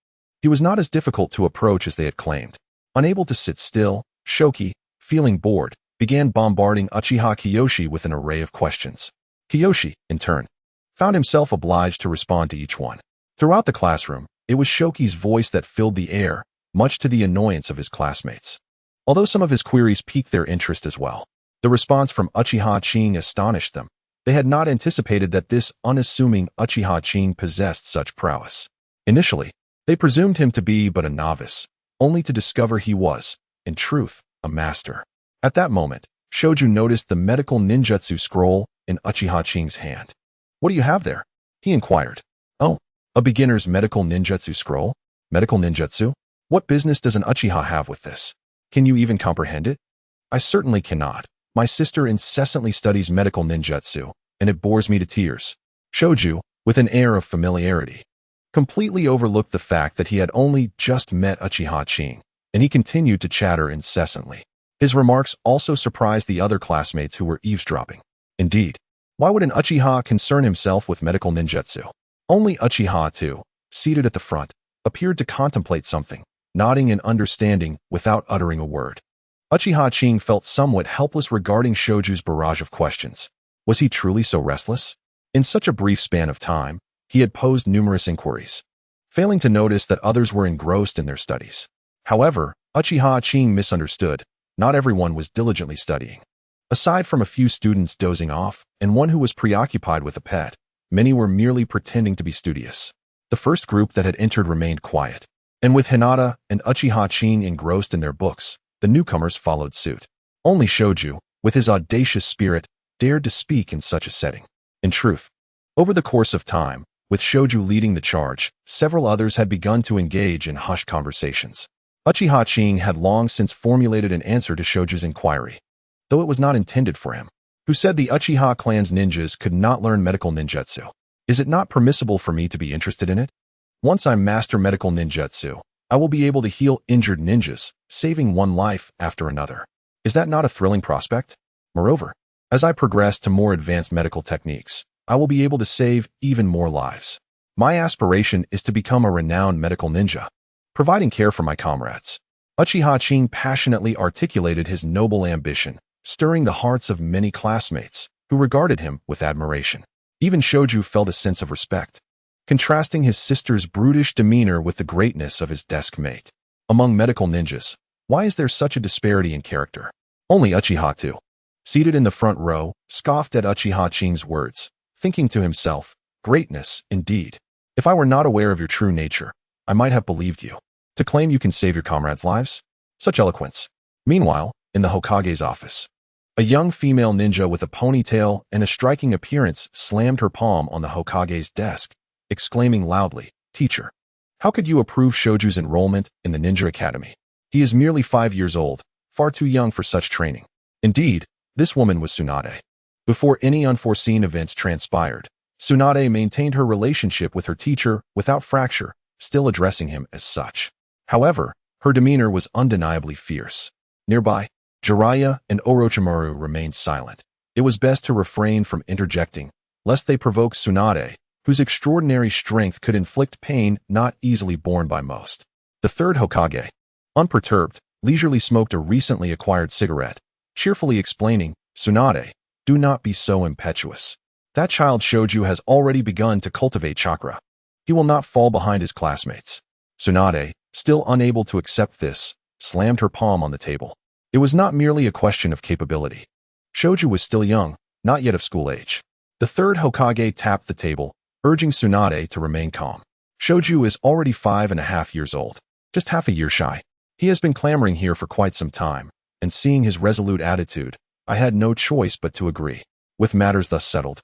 He was not as difficult to approach as they had claimed. Unable to sit still, Shoki, feeling bored, began bombarding Uchiha Kiyoshi with an array of questions. Kiyoshi, in turn, found himself obliged to respond to each one. Throughout the classroom, it was Shoki's voice that filled the air, much to the annoyance of his classmates. Although some of his queries piqued their interest as well, the response from Uchiha Qing astonished them. They had not anticipated that this unassuming Uchiha Qing possessed such prowess. Initially, they presumed him to be but a novice, only to discover he was, in truth, a master. At that moment, Shoju noticed the medical ninjutsu scroll in Uchiha Qing's hand. "What do you have there?" he inquired. "Oh, a beginner's medical ninjutsu scroll? Medical ninjutsu? What business does an Uchiha have with this? Can you even comprehend it?" "I certainly cannot. My sister incessantly studies medical ninjutsu, and it bores me to tears." Shoju, with an air of familiarity, completely overlooked the fact that he had only just met Uchiha Qing, and he continued to chatter incessantly. His remarks also surprised the other classmates who were eavesdropping. Indeed, why would an Uchiha concern himself with medical ninjutsu? Only Uchiha, too, seated at the front, appeared to contemplate something, nodding in understanding without uttering a word. Uchiha Qing felt somewhat helpless regarding Shoju's barrage of questions. Was he truly so restless? In such a brief span of time, he had posed numerous inquiries, failing to notice that others were engrossed in their studies. However, Uchiha Qing misunderstood. Not everyone was diligently studying. Aside from a few students dozing off and one who was preoccupied with a pet, many were merely pretending to be studious. The first group that had entered remained quiet, and with Hinata and Uchiha Qing engrossed in their books, the newcomers followed suit. Only Shoju, with his audacious spirit, dared to speak in such a setting. In truth, over the course of time, with Shoju leading the charge, several others had begun to engage in hushed conversations. Uchiha Qing had long since formulated an answer to Shoju's inquiry, though it was not intended for him, who said the Uchiha clan's ninjas could not learn medical ninjutsu. "Is it not permissible for me to be interested in it? Once I master medical ninjutsu, I will be able to heal injured ninjas, saving one life after another. Is that not a thrilling prospect? Moreover, as I progress to more advanced medical techniques, I will be able to save even more lives. My aspiration is to become a renowned medical ninja, providing care for my comrades." Uchiha Qing passionately articulated his noble ambition, stirring the hearts of many classmates, who regarded him with admiration. Even Shoju felt a sense of respect, contrasting his sister's brutish demeanor with the greatness of his desk mate. Among medical ninjas, why is there such a disparity in character? Only Uchiha, too, seated in the front row, scoffed at Uchiha Qing's words, thinking to himself, "Greatness, indeed. If I were not aware of your true nature, I might have believed you. To claim you can save your comrades' lives? Such eloquence." Meanwhile, in the Hokage's office, a young female ninja with a ponytail and a striking appearance slammed her palm on the Hokage's desk, exclaiming loudly, "Teacher, how could you approve Shoju's enrollment in the Ninja Academy? He is merely 5 years old, far too young for such training." Indeed, this woman was Tsunade. Before any unforeseen events transpired, Tsunade maintained her relationship with her teacher without fracture, still addressing him as such. However, her demeanor was undeniably fierce. Nearby, Jiraiya and Orochimaru remained silent. It was best to refrain from interjecting, lest they provoke Tsunade, whose extraordinary strength could inflict pain not easily borne by most. The third Hokage, unperturbed, leisurely smoked a recently acquired cigarette, cheerfully explaining, "Tsunade, do not be so impetuous. That child Shoju has already begun to cultivate chakra. He will not fall behind his classmates." Tsunade, still unable to accept this, slammed her palm on the table. It was not merely a question of capability. Shoju was still young, not yet of school age. The third Hokage tapped the table, urging Tsunade to remain calm. "Shoju is already 5.5 years old, just half a year shy. He has been clamoring here for quite some time, and seeing his resolute attitude, I had no choice but to agree." With matters thus settled,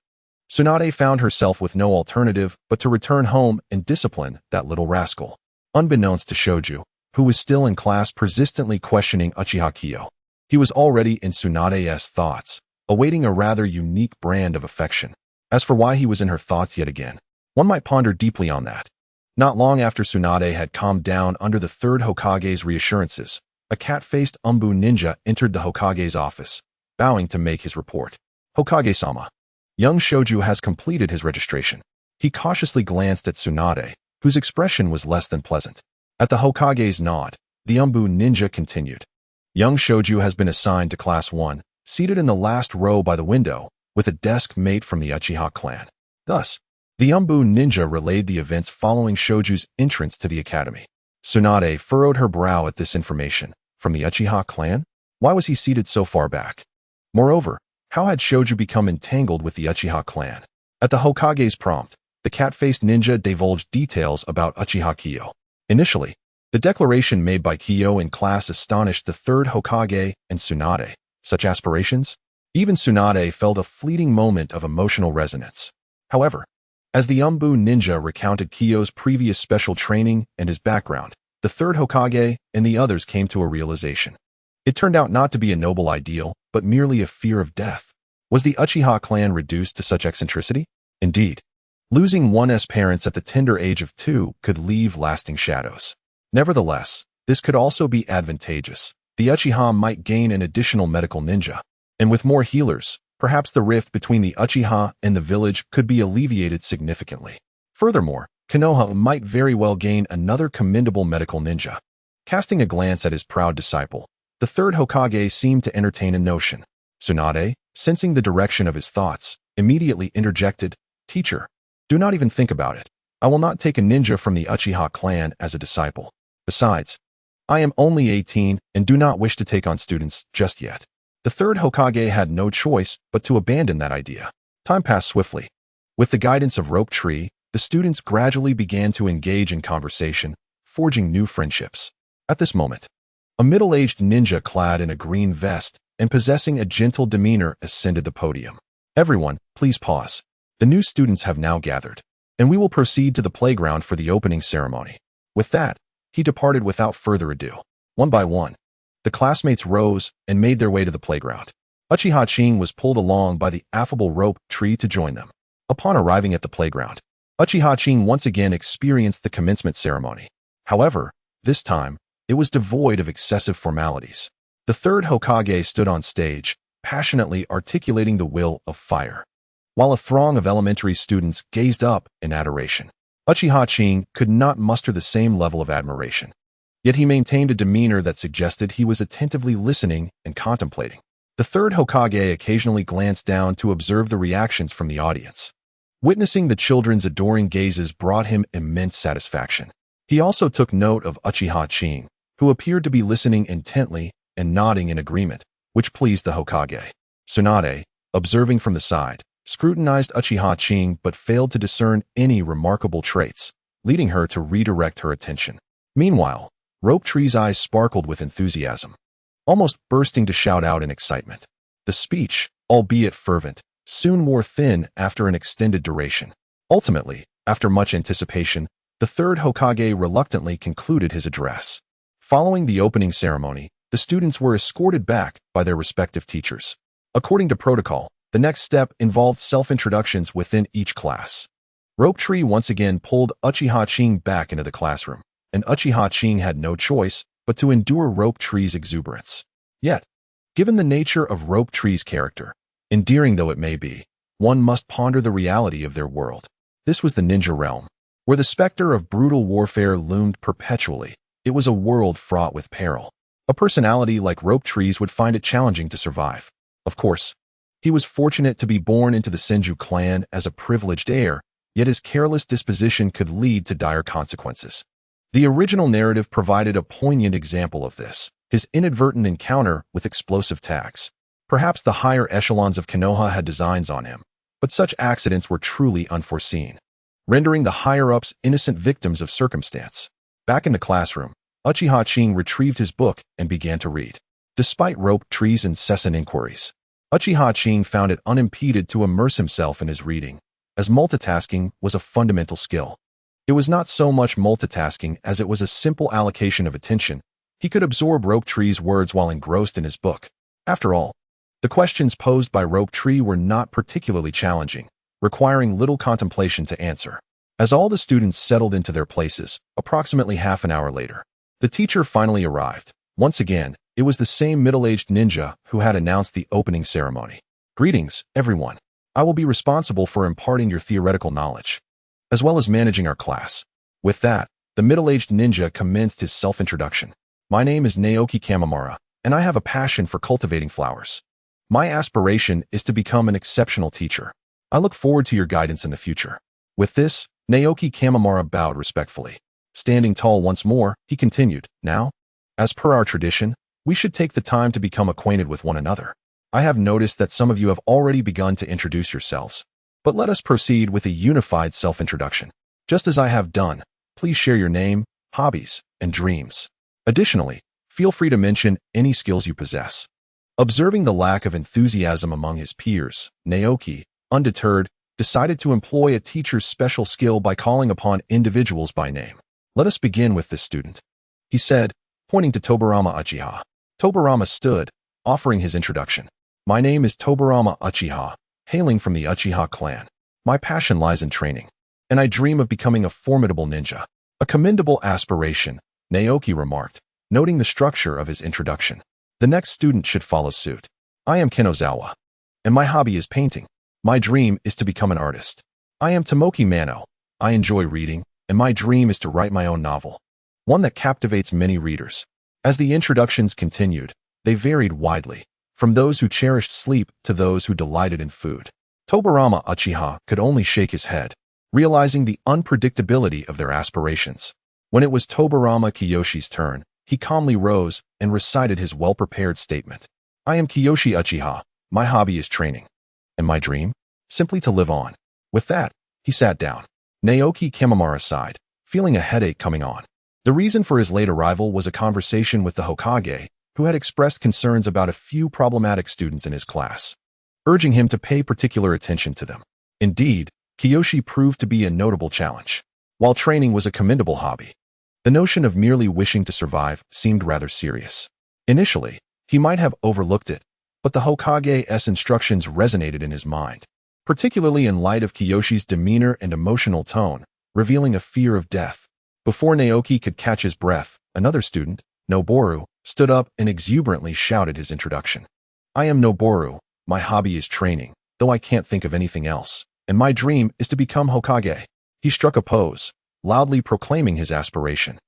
Tsunade found herself with no alternative but to return home and discipline that little rascal. Unbeknownst to Shoju, who was still in class persistently questioning Uchiha Kyo, he was already in Tsunade's thoughts, awaiting a rather unique brand of affection. As for why he was in her thoughts yet again, one might ponder deeply on that. Not long after Tsunade had calmed down under the third Hokage's reassurances, a cat-faced Umbu ninja entered the Hokage's office, bowing to make his report. "Hokage-sama, young Shoju has completed his registration." He cautiously glanced at Tsunade, whose expression was less than pleasant. At the Hokage's nod, the Umbu ninja continued. "Young Shoju has been assigned to Class 1, seated in the last row by the window, with a desk mate from the Uchiha clan. Thus, the Umbu ninja relayed the events following Shoju's entrance to the academy. Tsunade furrowed her brow at this information. From the Uchiha clan? Why was he seated so far back? Moreover, how had Shoju become entangled with the Uchiha clan? At the Hokage's prompt, the cat-faced ninja divulged details about Uchiha Kyo. Initially, the declaration made by Kyo in class astonished the third Hokage and Tsunade. Such aspirations? Even Tsunade felt a fleeting moment of emotional resonance. However, as the Umbu ninja recounted Kyo's previous special training and his background, the third Hokage and the others came to a realization. It turned out not to be a noble ideal, but merely a fear of death. Was the Uchiha clan reduced to such eccentricity? Indeed, losing one's parents at the tender age of 2 could leave lasting shadows. Nevertheless, this could also be advantageous. The Uchiha might gain an additional medical ninja, and with more healers, perhaps the rift between the Uchiha and the village could be alleviated significantly. Furthermore, Konoha might very well gain another commendable medical ninja. Casting a glance at his proud disciple, the third Hokage seemed to entertain a notion. Tsunade, sensing the direction of his thoughts, immediately interjected, "Teacher, do not even think about it. I will not take a ninja from the Uchiha clan as a disciple. Besides, I am only 18 and do not wish to take on students just yet." The third Hokage had no choice but to abandon that idea. Time passed swiftly. With the guidance of Rope Tree, the students gradually began to engage in conversation, forging new friendships. At this moment, a middle-aged ninja clad in a green vest and possessing a gentle demeanor ascended the podium. "Everyone, please pause. The new students have now gathered, and we will proceed to the playground for the opening ceremony." With that, he departed without further ado. One by one, the classmates rose and made their way to the playground. Uchiha Qing was pulled along by the affable Rope Tree to join them. Upon arriving at the playground, Uchiha Qing once again experienced the commencement ceremony. However, this time, it was devoid of excessive formalities. The third Hokage stood on stage, passionately articulating the will of fire, while a throng of elementary students gazed up in adoration. Uchiha Qing could not muster the same level of admiration. Yet he maintained a demeanor that suggested he was attentively listening and contemplating. The third Hokage occasionally glanced down to observe the reactions from the audience. Witnessing the children's adoring gazes brought him immense satisfaction. He also took note of Uchiha Qing, who appeared to be listening intently and nodding in agreement, which pleased the Hokage. Tsunade, observing from the side, scrutinized Uchiha Qing but failed to discern any remarkable traits, leading her to redirect her attention. Meanwhile, Rope Tree's eyes sparkled with enthusiasm, almost bursting to shout out in excitement. The speech, albeit fervent, soon wore thin after an extended duration. Ultimately, after much anticipation, the third Hokage reluctantly concluded his address. Following the opening ceremony, the students were escorted back by their respective teachers. According to protocol, the next step involved self-introductions within each class. Rope Tree once again pulled Uchiha Qing back into the classroom, and Uchiha Qing had no choice but to endure Rope Tree's exuberance. Yet, given the nature of Rope Tree's character, endearing though it may be, one must ponder the reality of their world. This was the ninja realm, where the specter of brutal warfare loomed perpetually. It was a world fraught with peril. A personality like Rope Tree's would find it challenging to survive. Of course, he was fortunate to be born into the Senju clan as a privileged heir, yet his careless disposition could lead to dire consequences. The original narrative provided a poignant example of this, his inadvertent encounter with explosive tags. Perhaps the higher echelons of Konoha had designs on him, but such accidents were truly unforeseen, rendering the higher-ups innocent victims of circumstance. Back in the classroom, Uchiha Qing retrieved his book and began to read. Despite Rope Tree's incessant inquiries, Uchiha Qing found it unimpeded to immerse himself in his reading, as multitasking was a fundamental skill. It was not so much multitasking as it was a simple allocation of attention. He could absorb Rope Tree's words while engrossed in his book. After all, the questions posed by Rope Tree were not particularly challenging, requiring little contemplation to answer. As all the students settled into their places, approximately half an hour later, the teacher finally arrived. Once again, it was the same middle-aged ninja who had announced the opening ceremony. "Greetings, everyone. I will be responsible for imparting your theoretical knowledge, as well as managing our class." With that, the middle-aged ninja commenced his self-introduction. "My name is Naoki Kamamura, and I have a passion for cultivating flowers. My aspiration is to become an exceptional teacher. I look forward to your guidance in the future." With this, Naoki Kamimura bowed respectfully. Standing tall once more, he continued, "Now, as per our tradition, we should take the time to become acquainted with one another. I have noticed that some of you have already begun to introduce yourselves, but let us proceed with a unified self-introduction. Just as I have done, please share your name, hobbies, and dreams. Additionally, feel free to mention any skills you possess." Observing the lack of enthusiasm among his peers, Naoki, undeterred, decided to employ a teacher's special skill by calling upon individuals by name. "Let us begin with this student," he said, pointing to Tobirama Uchiha. Tobirama stood, offering his introduction. "My name is Tobirama Uchiha, hailing from the Uchiha clan. My passion lies in training, and I dream of becoming a formidable ninja." "A commendable aspiration," Naoki remarked, noting the structure of his introduction. The next student should follow suit. "I am Kenozawa, and my hobby is painting. My dream is to become an artist. I am Tomoki Mano. I enjoy reading, and my dream is to write my own novel, one that captivates many readers." As the introductions continued, they varied widely, from those who cherished sleep to those who delighted in food. Tobirama Uchiha could only shake his head, realizing the unpredictability of their aspirations. When it was Tobirama Kiyoshi's turn, he calmly rose and recited his well-prepared statement. "I am Kiyoshi Uchiha. My hobby is training. And my dream? Simply to live on." With that, he sat down. Naoki Kamimura sighed, feeling a headache coming on. The reason for his late arrival was a conversation with the Hokage, who had expressed concerns about a few problematic students in his class, urging him to pay particular attention to them. Indeed, Kiyoshi proved to be a notable challenge. While training was a commendable hobby, the notion of merely wishing to survive seemed rather serious. Initially, he might have overlooked it, but the Hokage's instructions resonated in his mind, particularly in light of Kiyoshi's demeanor and emotional tone, revealing a fear of death. Before Naoki could catch his breath, another student, Noboru, stood up and exuberantly shouted his introduction. "I am Noboru. My hobby is training, though I can't think of anything else, and my dream is to become Hokage." He struck a pose, loudly proclaiming his aspiration.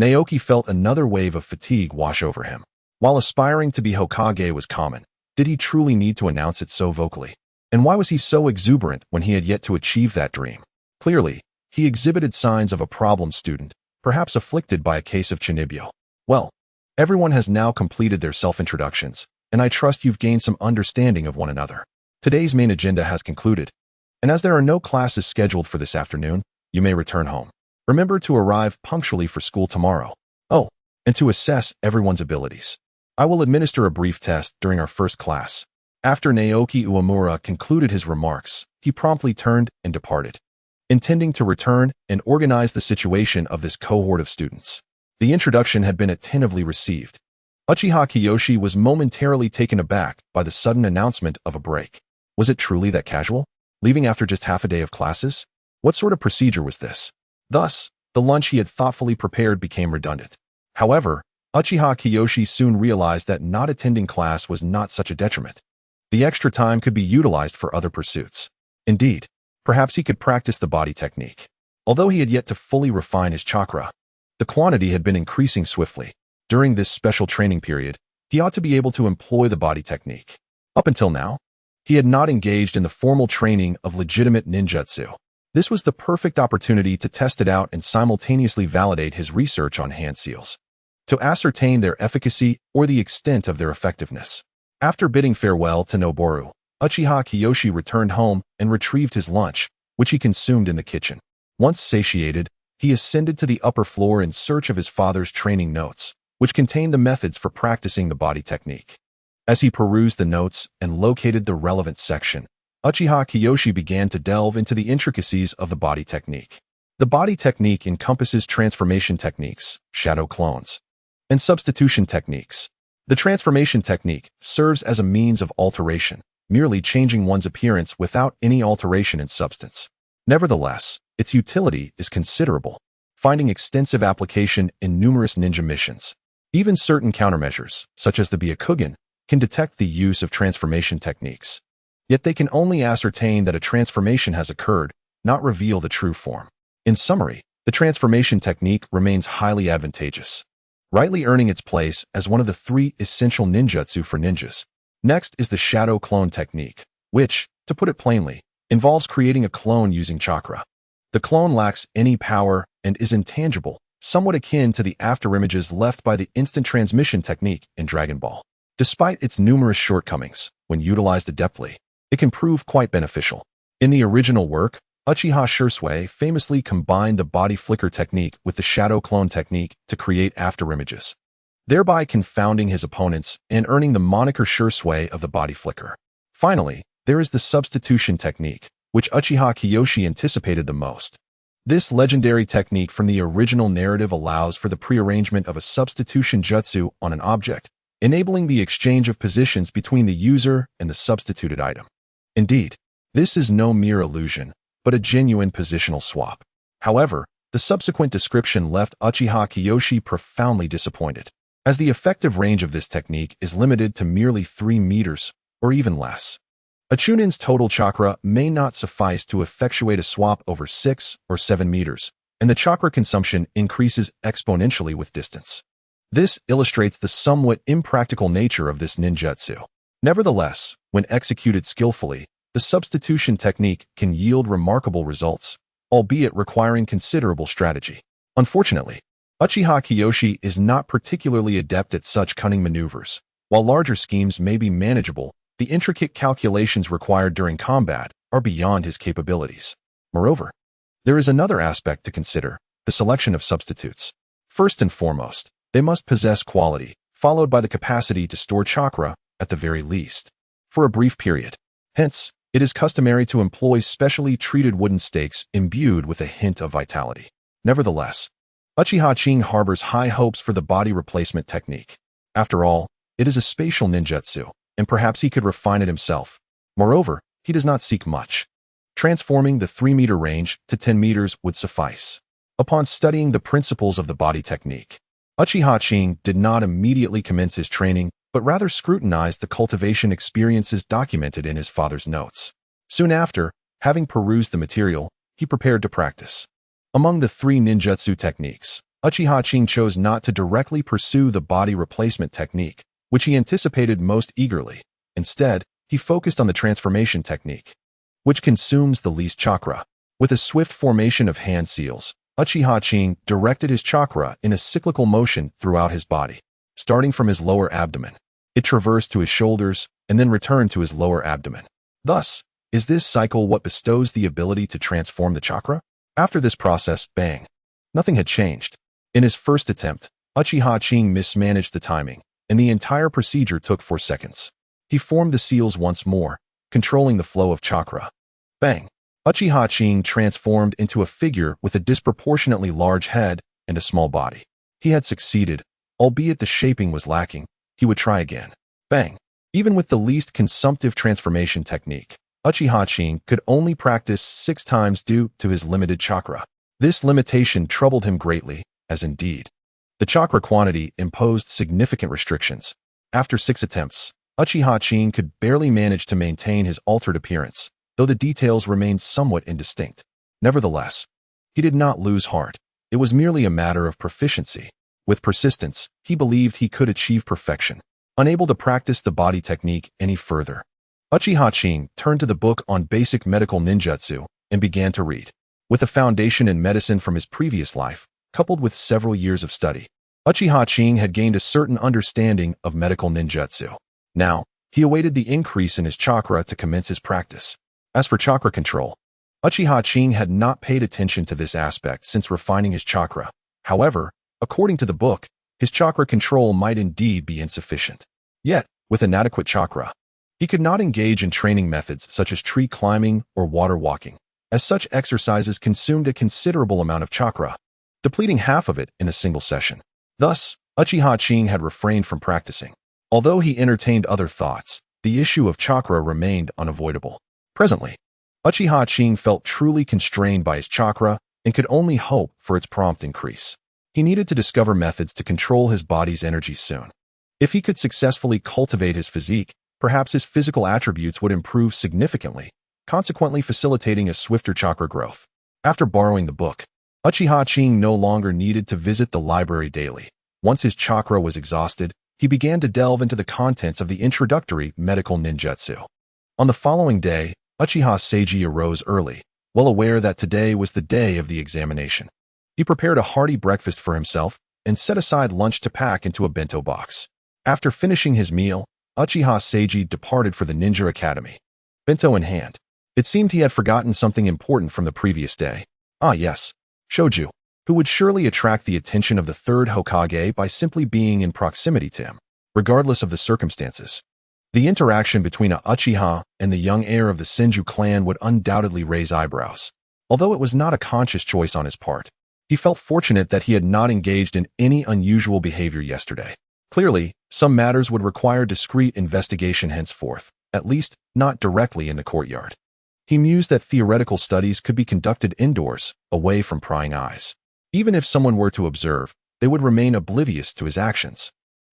Naoki felt another wave of fatigue wash over him. While aspiring to be Hokage was common, did he truly need to announce it so vocally? And why was he so exuberant when he had yet to achieve that dream? Clearly, he exhibited signs of a problem student, perhaps afflicted by a case of Chinibyo. Well, everyone has now completed their self-introductions, and I trust you've gained some understanding of one another. Today's main agenda has concluded, and as there are no classes scheduled for this afternoon, you may return home. Remember to arrive punctually for school tomorrow. Oh, and to assess everyone's abilities, I will administer a brief test during our first class. After Naoki Uemura concluded his remarks, he promptly turned and departed, intending to return and organize the situation of this cohort of students. The introduction had been attentively received. Uchiha Kiyoshi was momentarily taken aback by the sudden announcement of a break. Was it truly that casual? Leaving after just half a day of classes? What sort of procedure was this? Thus, the lunch he had thoughtfully prepared became redundant. However, Uchiha Kiyoshi soon realized that not attending class was not such a detriment. The extra time could be utilized for other pursuits. Indeed, perhaps he could practice the body technique. Although he had yet to fully refine his chakra, the quantity had been increasing swiftly. During this special training period, he ought to be able to employ the body technique. Up until now, he had not engaged in the formal training of legitimate ninjutsu. This was the perfect opportunity to test it out and simultaneously validate his research on hand seals, to ascertain their efficacy or the extent of their effectiveness. After bidding farewell to Noboru, Uchiha Kiyoshi returned home and retrieved his lunch, which he consumed in the kitchen. Once satiated, he ascended to the upper floor in search of his father's training notes, which contained the methods for practicing the body technique. As he perused the notes and located the relevant section, Uchiha Kiyoshi began to delve into the intricacies of the body technique. The body technique encompasses transformation techniques, shadow clones, and substitution techniques. The transformation technique serves as a means of alteration, merely changing one's appearance without any alteration in substance. Nevertheless, its utility is considerable, finding extensive application in numerous ninja missions. Even certain countermeasures, such as the Byakugan, can detect the use of transformation techniques. Yet they can only ascertain that a transformation has occurred, not reveal the true form. In summary, the transformation technique remains highly advantageous, rightly earning its place as one of the 3 essential ninjutsu for ninjas. Next is the shadow clone technique, which, to put it plainly, involves creating a clone using chakra. The clone lacks any power and is intangible, somewhat akin to the afterimages left by the instant transmission technique in Dragon Ball. Despite its numerous shortcomings, when utilized adeptly, it can prove quite beneficial. In the original work, Uchiha Qing famously combined the body flicker technique with the shadow clone technique to create afterimages, thereby confounding his opponents and earning the moniker Qing of the body flicker. Finally, there is the substitution technique, which Uchiha Kiyoshi anticipated the most. This legendary technique from the original narrative allows for the prearrangement of a substitution jutsu on an object, enabling the exchange of positions between the user and the substituted item. Indeed, this is no mere illusion, but a genuine positional swap. However, the subsequent description left Uchiha Kiyoshi profoundly disappointed, as the effective range of this technique is limited to merely 3 meters, or even less. A Chunin's total chakra may not suffice to effectuate a swap over 6 or 7 meters, and the chakra consumption increases exponentially with distance. This illustrates the somewhat impractical nature of this ninjutsu. Nevertheless, when executed skillfully, the substitution technique can yield remarkable results, albeit requiring considerable strategy. Unfortunately, Uchiha Kiyoshi is not particularly adept at such cunning maneuvers. While larger schemes may be manageable, the intricate calculations required during combat are beyond his capabilities. Moreover, there is another aspect to consider: the selection of substitutes. First and foremost, they must possess quality, followed by the capacity to store chakra, at the very least, for a brief period. Hence, it is customary to employ specially treated wooden stakes imbued with a hint of vitality. Nevertheless, Uchiha Qing harbors high hopes for the body replacement technique. After all, it is a spatial ninjutsu, and perhaps he could refine it himself. Moreover, he does not seek much. Transforming the 3-meter range to 10 meters would suffice. Upon studying the principles of the body technique, Uchiha Qing did not immediately commence his training, but rather scrutinized the cultivation experiences documented in his father's notes. Soon after, having perused the material, he prepared to practice. Among the 3 ninjutsu techniques, Uchiha Qing chose not to directly pursue the body replacement technique, which he anticipated most eagerly. Instead, he focused on the transformation technique, which consumes the least chakra. With a swift formation of hand seals, Uchiha Qing directed his chakra in a cyclical motion throughout his body. Starting from his lower abdomen, it traversed to his shoulders and then returned to his lower abdomen. Thus, is this cycle what bestows the ability to transform the chakra? After this process, bang! Nothing had changed. In his first attempt, Uchiha Qing mismanaged the timing, and the entire procedure took 4 seconds. He formed the seals once more, controlling the flow of chakra. Bang! Uchiha Qing transformed into a figure with a disproportionately large head and a small body. He had succeeded, albeit the shaping was lacking. He would try again. Bang! Even with the least consumptive transformation technique, Uchiha Qing could only practice 6 times due to his limited chakra. This limitation troubled him greatly, as indeed the chakra quantity imposed significant restrictions. After 6 attempts, Uchiha Qing could barely manage to maintain his altered appearance, though the details remained somewhat indistinct. Nevertheless, he did not lose heart. It was merely a matter of proficiency. With persistence, he believed he could achieve perfection. Unable to practice the body technique any further, Uchiha Qing turned to the book on basic medical ninjutsu and began to read. With a foundation in medicine from his previous life, coupled with several years of study, Uchiha Qing had gained a certain understanding of medical ninjutsu. Now, he awaited the increase in his chakra to commence his practice. As for chakra control, Uchiha Qing had not paid attention to this aspect since refining his chakra. However, according to the book, his chakra control might indeed be insufficient. Yet, with inadequate chakra, he could not engage in training methods such as tree climbing or water walking, as such exercises consumed a considerable amount of chakra, depleting half of it in a single session. Thus, Uchiha Qing had refrained from practicing. Although he entertained other thoughts, the issue of chakra remained unavoidable. Presently, Uchiha Qing felt truly constrained by his chakra and could only hope for its prompt increase. He needed to discover methods to control his body's energy soon. If he could successfully cultivate his physique, perhaps his physical attributes would improve significantly, consequently facilitating a swifter chakra growth. After borrowing the book, Uchiha Qing no longer needed to visit the library daily. Once his chakra was exhausted, he began to delve into the contents of the introductory medical ninjutsu. On the following day, Uchiha Seiji arose early, well aware that today was the day of the examination. He prepared a hearty breakfast for himself and set aside lunch to pack into a bento box. After finishing his meal, Uchiha Seiji departed for the Ninja Academy, bento in hand. It seemed he had forgotten something important from the previous day. Ah yes, Shoju, who would surely attract the attention of the third Hokage by simply being in proximity to him, regardless of the circumstances. The interaction between a Uchiha and the young heir of the Senju clan would undoubtedly raise eyebrows. Although it was not a conscious choice on his part, he felt fortunate that he had not engaged in any unusual behavior yesterday. Clearly, some matters would require discreet investigation henceforth, at least not directly in the courtyard. He mused that theoretical studies could be conducted indoors, away from prying eyes. Even if someone were to observe, they would remain oblivious to his actions.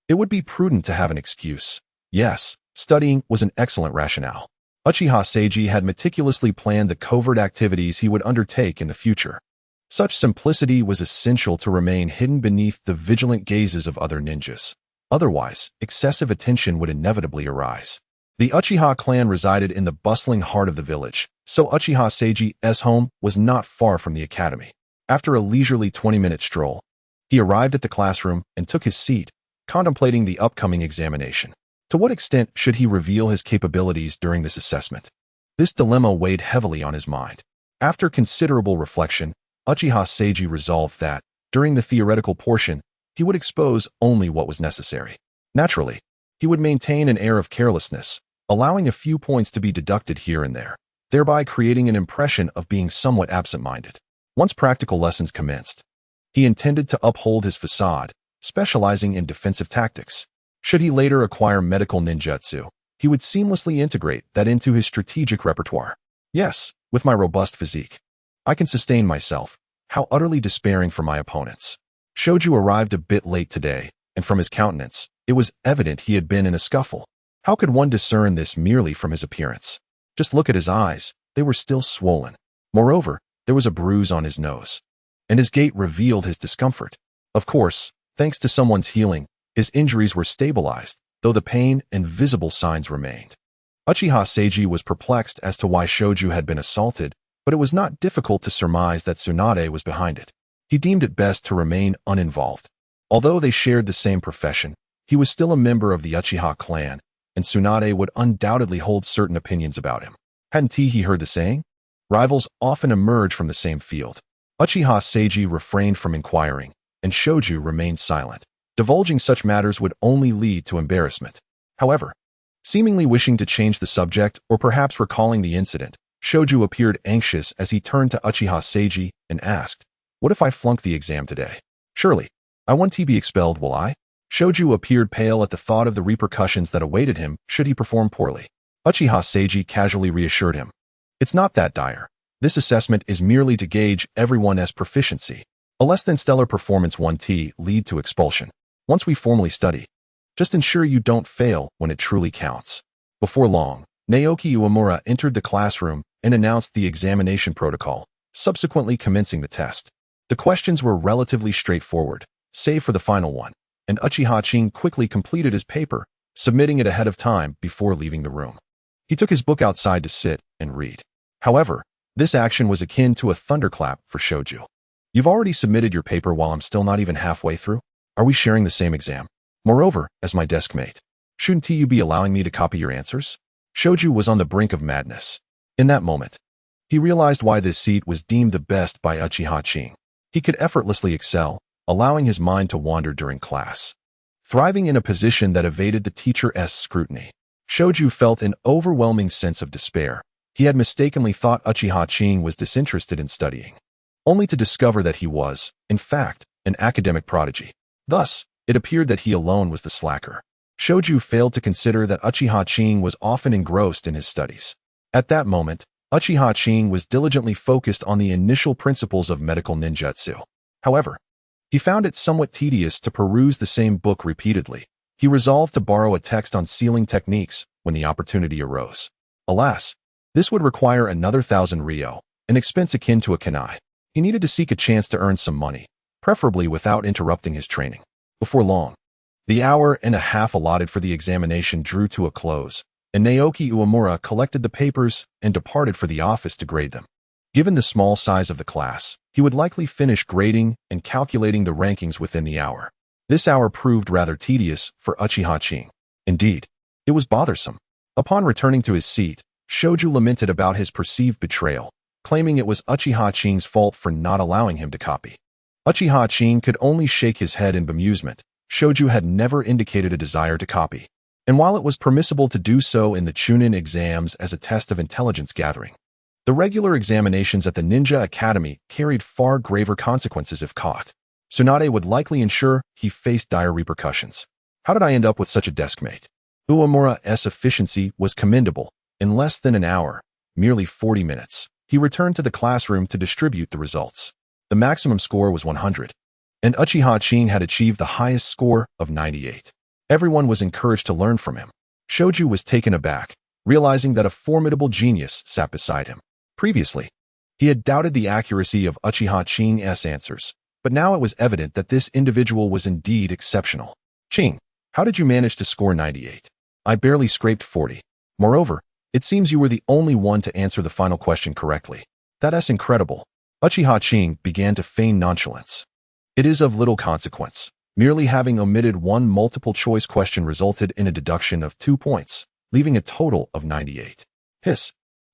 It would be prudent to have an excuse. Yes, studying was an excellent rationale. Uchiha Seiji had meticulously planned the covert activities he would undertake in the future. Such simplicity was essential to remain hidden beneath the vigilant gazes of other ninjas. Otherwise, excessive attention would inevitably arise. The Uchiha clan resided in the bustling heart of the village, so Uchiha Seiji's home was not far from the academy. After a leisurely 20-minute stroll, he arrived at the classroom and took his seat, contemplating the upcoming examination. To what extent should he reveal his capabilities during this assessment? This dilemma weighed heavily on his mind. After considerable reflection, Uchiha Seiji resolved that, during the theoretical portion, he would expose only what was necessary. Naturally, he would maintain an air of carelessness, allowing a few points to be deducted here and there, thereby creating an impression of being somewhat absent-minded. Once practical lessons commenced, he intended to uphold his facade, specializing in defensive tactics. Should he later acquire medical ninjutsu, he would seamlessly integrate that into his strategic repertoire. Yes, with my robust physique, I can sustain myself. How utterly despairing for my opponents. Shoju arrived a bit late today, and from his countenance, it was evident he had been in a scuffle. How could one discern this merely from his appearance? Just look at his eyes, they were still swollen. Moreover, there was a bruise on his nose, and his gait revealed his discomfort. Of course, thanks to someone's healing, his injuries were stabilized, though the pain and visible signs remained. Uchiha Seiji was perplexed as to why Shoju had been assaulted, but it was not difficult to surmise that Tsunade was behind it. He deemed it best to remain uninvolved. Although they shared the same profession, he was still a member of the Uchiha clan, and Tsunade would undoubtedly hold certain opinions about him. Hadn't he heard the saying? Rivals often emerge from the same field. Uchiha Seiji refrained from inquiring, and Shoju remained silent. Divulging such matters would only lead to embarrassment. However, seemingly wishing to change the subject or perhaps recalling the incident, Shoju appeared anxious as he turned to Uchiha Seiji and asked, "What if I flunk the exam today? Surely, I won't be expelled, will I?" Shoju appeared pale at the thought of the repercussions that awaited him should he perform poorly. Uchiha Seiji casually reassured him. "It's not that dire. This assessment is merely to gauge everyone's proficiency. A less than stellar performance won't lead to expulsion. Once we formally study, just ensure you don't fail when it truly counts." Before long, Naoki Uemura entered the classroom and announced the examination protocol, subsequently commencing the test. The questions were relatively straightforward, save for the final one, and Uchiha Qing quickly completed his paper, submitting it ahead of time before leaving the room. He took his book outside to sit and read. However, this action was akin to a thunderclap for Shoju. "You've already submitted your paper while I'm still not even halfway through? Are we sharing the same exam? Moreover, as my desk mate, shouldn't you be allowing me to copy your answers?" Shoju was on the brink of madness. In that moment, he realized why this seat was deemed the best by Uchiha Qing. He could effortlessly excel, allowing his mind to wander during class. Thriving in a position that evaded the teacher's scrutiny, Shoju felt an overwhelming sense of despair. He had mistakenly thought Uchiha Qing was disinterested in studying, only to discover that he was, in fact, an academic prodigy. Thus, it appeared that he alone was the slacker. Shoju failed to consider that Uchiha Qing was often engrossed in his studies. At that moment, Uchiha Qing was diligently focused on the initial principles of medical ninjutsu. However, he found it somewhat tedious to peruse the same book repeatedly. He resolved to borrow a text on sealing techniques when the opportunity arose. Alas, this would require another 1,000 ryo, an expense akin to a kanai. He needed to seek a chance to earn some money, preferably without interrupting his training. Before long, The hour and a half allotted for the examination drew to a close, and Naoki Uemura collected the papers and departed for the office to grade them. Given the small size of the class, he would likely finish grading and calculating the rankings within the hour. This hour proved rather tedious for Uchiha Qing. Indeed, it was bothersome. Upon returning to his seat, Shoju lamented about his perceived betrayal, claiming it was Uchiha Qing's fault for not allowing him to copy. Uchiha Qing could only shake his head in bemusement. Shoju had never indicated a desire to copy. And while it was permissible to do so in the Chunin exams as a test of intelligence gathering, the regular examinations at the Ninja Academy carried far graver consequences if caught. Tsunade would likely ensure he faced dire repercussions. How did I end up with such a deskmate? Uemura's efficiency was commendable. In less than an hour, merely 40 minutes, he returned to the classroom to distribute the results. The maximum score was 100, and Uchiha Qing had achieved the highest score of 98. Everyone was encouraged to learn from him. Shoju was taken aback, realizing that a formidable genius sat beside him. Previously, he had doubted the accuracy of Uchiha Qing's answers, but now it was evident that this individual was indeed exceptional. Qing, how did you manage to score 98? I barely scraped 40. Moreover, it seems you were the only one to answer the final question correctly. That's incredible. Uchiha Qing began to feign nonchalance. It is of little consequence. Merely having omitted one multiple-choice question resulted in a deduction of 2 points, leaving a total of 98. Hiss.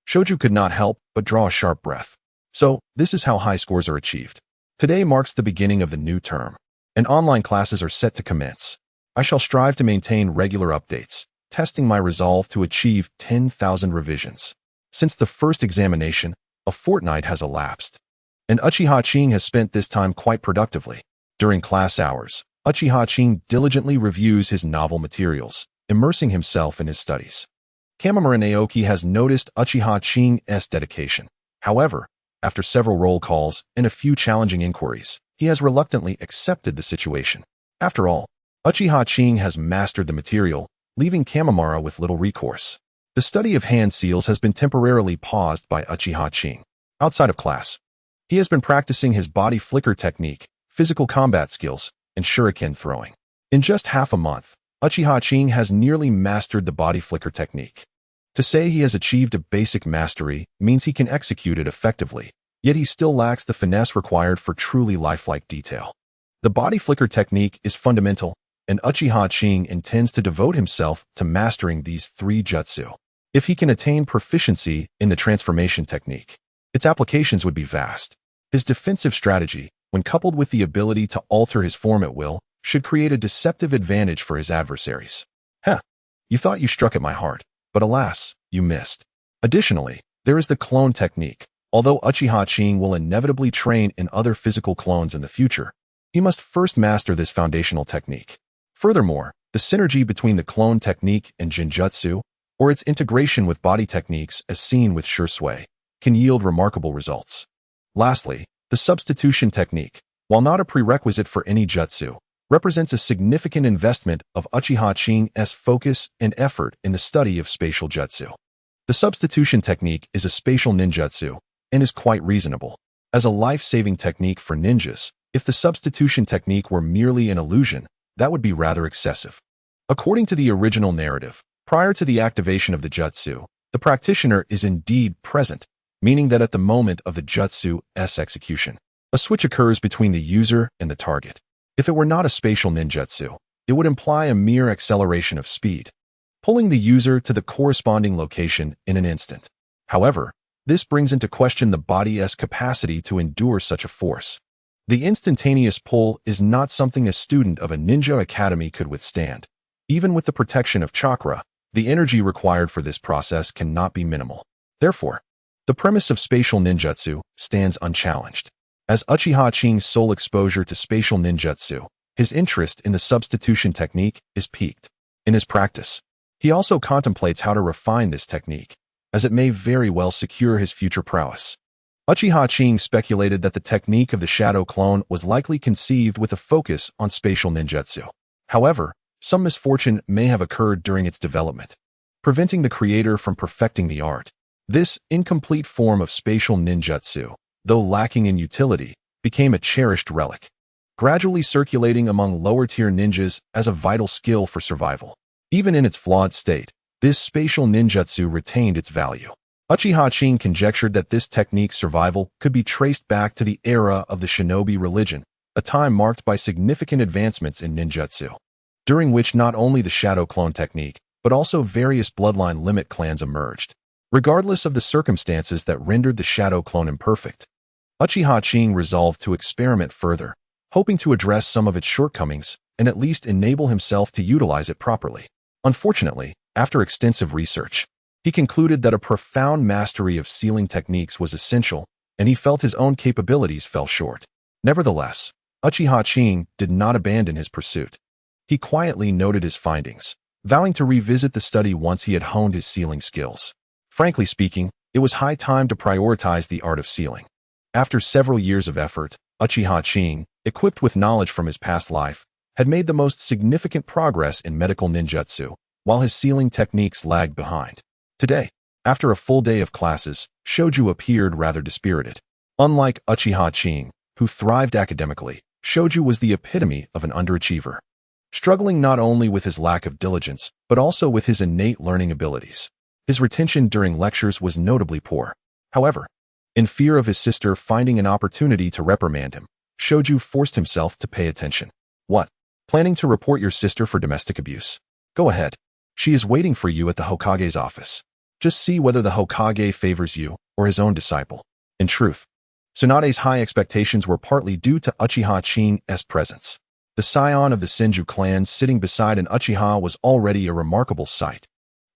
Shoju could not help but draw a sharp breath. So, this is how high scores are achieved. Today marks the beginning of the new term, and online classes are set to commence. I shall strive to maintain regular updates, testing my resolve to achieve 10,000 revisions. Since the first examination, a fortnight has elapsed, and Uchiha Qing has spent this time quite productively. During class hours, Uchiha Qing diligently reviews his novel materials, immersing himself in his studies. Kamimura Naoki has noticed Uchiha Qing's dedication. However, after several roll calls and a few challenging inquiries, he has reluctantly accepted the situation. After all, Uchiha Qing has mastered the material, leaving Kamimura with little recourse. The study of hand seals has been temporarily paused by Uchiha Qing. Outside of class, he has been practicing his body flicker technique, physical combat skills, and shuriken throwing. In just half a month, Uchiha Qing has nearly mastered the body flicker technique. To say he has achieved a basic mastery means he can execute it effectively, yet he still lacks the finesse required for truly lifelike detail. The body flicker technique is fundamental, and Uchiha Qing intends to devote himself to mastering these 3 jutsu. If he can attain proficiency in the transformation technique, its applications would be vast. His defensive strategy, when coupled with the ability to alter his form at will, should create a deceptive advantage for his adversaries. You thought you struck at my heart, but alas, you missed. Additionally, there is the clone technique. Although Uchiha Qing will inevitably train in other physical clones in the future, he must first master this foundational technique. Furthermore, the synergy between the clone technique and Jinjutsu, or its integration with body techniques as seen with Shursui, can yield remarkable results. Lastly, the substitution technique, while not a prerequisite for any jutsu, represents a significant investment of Uchiha Qing's focus and effort in the study of spatial jutsu. The substitution technique is a spatial ninjutsu and is quite reasonable. As a life-saving technique for ninjas, if the substitution technique were merely an illusion, that would be rather excessive. According to the original narrative, prior to the activation of the jutsu, the practitioner is indeed present, meaning that at the moment of the jutsu's execution, a switch occurs between the user and the target. If it were not a spatial ninjutsu, it would imply a mere acceleration of speed, pulling the user to the corresponding location in an instant. However, this brings into question the body's capacity to endure such a force. The instantaneous pull is not something a student of a ninja academy could withstand. Even with the protection of chakra, the energy required for this process cannot be minimal. Therefore, the premise of spatial ninjutsu stands unchallenged. As Uchiha Qing's sole exposure to spatial ninjutsu, his interest in the substitution technique is piqued. In his practice, he also contemplates how to refine this technique, as it may very well secure his future prowess. Uchiha Qing speculated that the technique of the shadow clone was likely conceived with a focus on spatial ninjutsu. However, some misfortune may have occurred during its development, preventing the creator from perfecting the art. This incomplete form of spatial ninjutsu, though lacking in utility, became a cherished relic. gradually circulating among lower-tier ninjas as a vital skill for survival. Even in its flawed state, this spatial ninjutsu retained its value. Uchiha Qing conjectured that this technique's survival could be traced back to the era of the shinobi religion, a time marked by significant advancements in ninjutsu, during which not only the shadow clone technique, but also various bloodline limit clans emerged. Regardless of the circumstances that rendered the shadow clone imperfect, Uchiha Qing resolved to experiment further, hoping to address some of its shortcomings and at least enable himself to utilize it properly. Unfortunately, after extensive research, he concluded that a profound mastery of sealing techniques was essential, and he felt his own capabilities fell short. Nevertheless, Uchiha Qing did not abandon his pursuit. He quietly noted his findings, vowing to revisit the study once he had honed his sealing skills. Frankly speaking, it was high time to prioritize the art of sealing. After several years of effort, Uchiha Qing, equipped with knowledge from his past life, had made the most significant progress in medical ninjutsu, while his sealing techniques lagged behind. Today, after a full day of classes, Shoju appeared rather dispirited. Unlike Uchiha Qing, who thrived academically, Shoju was the epitome of an underachiever, struggling not only with his lack of diligence, but also with his innate learning abilities. His retention during lectures was notably poor. However, in fear of his sister finding an opportunity to reprimand him, Shoju forced himself to pay attention. What? Planning to report your sister for domestic abuse? Go ahead. She is waiting for you at the Hokage's office. Just see whether the Hokage favors you or his own disciple. In truth, Tsunade's high expectations were partly due to Uchiha Qing's presence. The scion of the Senju clan sitting beside an Uchiha was already a remarkable sight.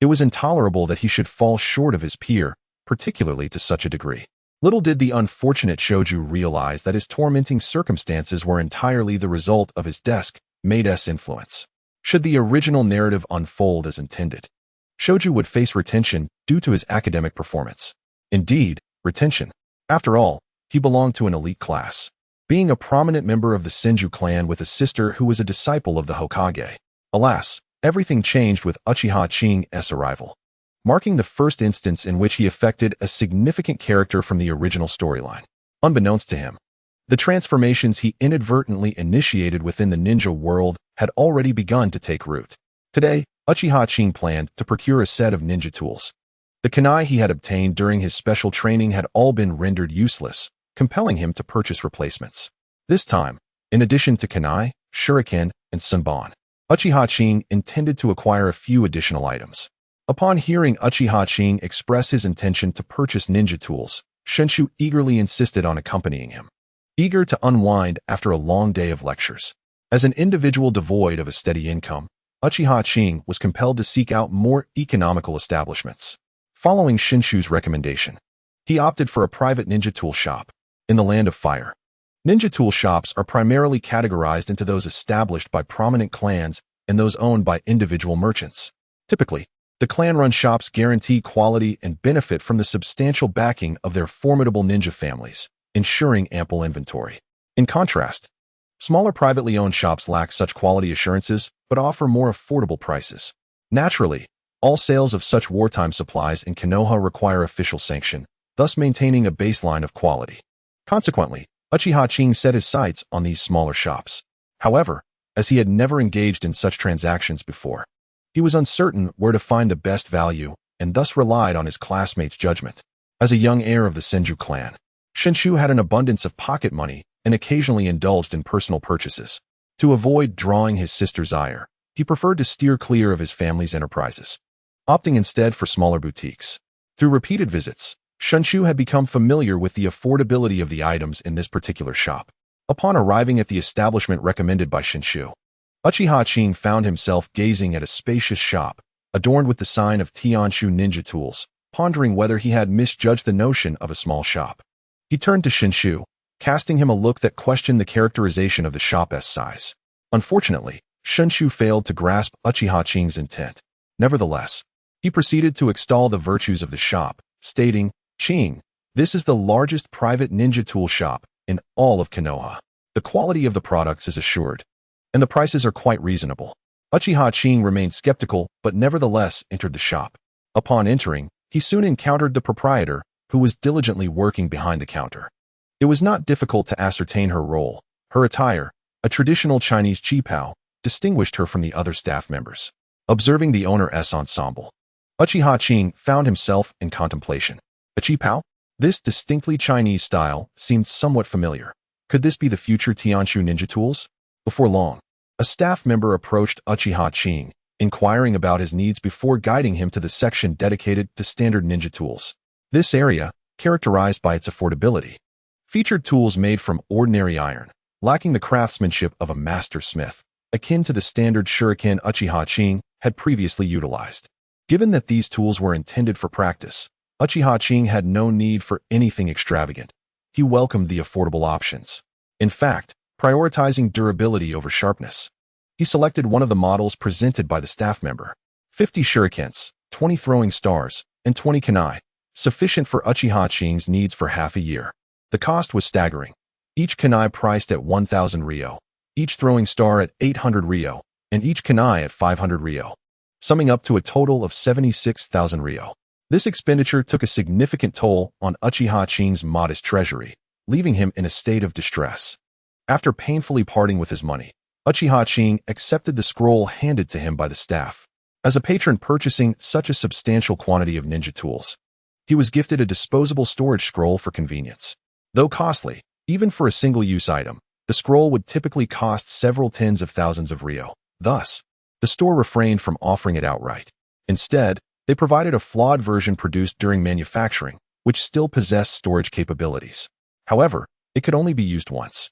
It was intolerable that he should fall short of his peer, particularly to such a degree. Little did the unfortunate Shoju realize that his tormenting circumstances were entirely the result of his desk-mate's influence. Should the original narrative unfold as intended, Shoju would face retention due to his academic performance. Indeed, retention. After all, he belonged to an elite class, being a prominent member of the Senju clan with a sister who was a disciple of the Hokage. Alas, everything changed with Uchiha Qing's arrival, marking the first instance in which he affected a significant character from the original storyline. Unbeknownst to him, the transformations he inadvertently initiated within the ninja world had already begun to take root. Today, Uchiha Qing planned to procure a set of ninja tools. The kunai he had obtained during his special training had all been rendered useless, compelling him to purchase replacements. This time, in addition to kunai, shuriken, and sunban, Uchiha Qing intended to acquire a few additional items. Upon hearing Uchiha Qing express his intention to purchase ninja tools, Shinshu eagerly insisted on accompanying him. Eager to unwind after a long day of lectures, as an individual devoid of a steady income, Uchiha Qing was compelled to seek out more economical establishments. Following Shinshu's recommendation, he opted for a private ninja tool shop in the Land of Fire. Ninja tool shops are primarily categorized into those established by prominent clans and those owned by individual merchants. Typically, the clan-run shops guarantee quality and benefit from the substantial backing of their formidable ninja families, ensuring ample inventory. In contrast, smaller privately owned shops lack such quality assurances but offer more affordable prices. Naturally, all sales of such wartime supplies in Konoha require official sanction, thus maintaining a baseline of quality. Consequently, Uchiha Qing set his sights on these smaller shops. However, as he had never engaged in such transactions before, he was uncertain where to find the best value and thus relied on his classmates' judgment. As a young heir of the Senju clan, Shinshu had an abundance of pocket money and occasionally indulged in personal purchases. To avoid drawing his sister's ire, he preferred to steer clear of his family's enterprises, opting instead for smaller boutiques. Through repeated visits, Shinshu had become familiar with the affordability of the items in this particular shop. Upon arriving at the establishment recommended by Shinshu, Uchiha Qing found himself gazing at a spacious shop, adorned with the sign of Tianshu Ninja Tools, pondering whether he had misjudged the notion of a small shop. He turned to Shinshu, casting him a look that questioned the characterization of the shop's size. Unfortunately, Shinshu failed to grasp Uchiha Qing's intent. Nevertheless, he proceeded to extol the virtues of the shop, stating, "Qing, this is the largest private ninja tool shop in all of Konoha. The quality of the products is assured, and the prices are quite reasonable." Uchiha Qing remained skeptical but nevertheless entered the shop. Upon entering, he soon encountered the proprietor, who was diligently working behind the counter. It was not difficult to ascertain her role, her attire, a traditional Chinese qipao, distinguished her from the other staff members. Observing the owner's ensemble, Uchiha Qing found himself in contemplation. A qipao? This distinctly Chinese style seemed somewhat familiar. Could this be the future Tianshu ninja tools? Before long, a staff member approached Uchiha Qing, inquiring about his needs before guiding him to the section dedicated to standard ninja tools. This area, characterized by its affordability, featured tools made from ordinary iron, lacking the craftsmanship of a master smith, akin to the standard shuriken Uchiha Qing had previously utilized. Given that these tools were intended for practice, Uchiha Qing had no need for anything extravagant. He welcomed the affordable options. In fact, prioritizing durability over sharpness. He selected one of the models presented by the staff member. 50 shurikens, 20 throwing stars, and 20 kunai, sufficient for Uchiha Qing's needs for half a year. The cost was staggering. Each kunai priced at 1,000 ryo, each throwing star at 800 ryo, and each kunai at 500 ryo, summing up to a total of 76,000 ryo. This expenditure took a significant toll on Uchiha Qing's modest treasury, leaving him in a state of distress. After painfully parting with his money, Uchiha Qing accepted the scroll handed to him by the staff. As a patron purchasing such a substantial quantity of ninja tools, he was gifted a disposable storage scroll for convenience. Though costly, even for a single-use item, the scroll would typically cost several tens of thousands of ryo. Thus, the store refrained from offering it outright. Instead, they provided a flawed version produced during manufacturing, which still possessed storage capabilities. However, it could only be used once,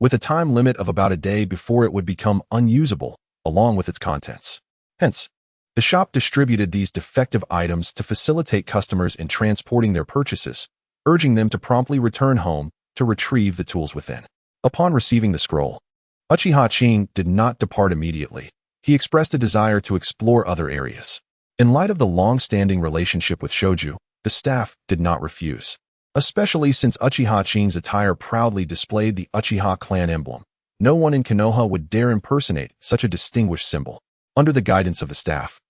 with a time limit of about a day before it would become unusable, along with its contents. Hence, the shop distributed these defective items to facilitate customers in transporting their purchases, urging them to promptly return home to retrieve the tools within. Upon receiving the scroll, Uchiha Qing did not depart immediately. He expressed a desire to explore other areas. In light of the long-standing relationship with Shoju, the staff did not refuse, especially since Uchiha Qing's attire proudly displayed the Uchiha clan emblem. No one in Konoha would dare impersonate such a distinguished symbol. Under the guidance of the staff,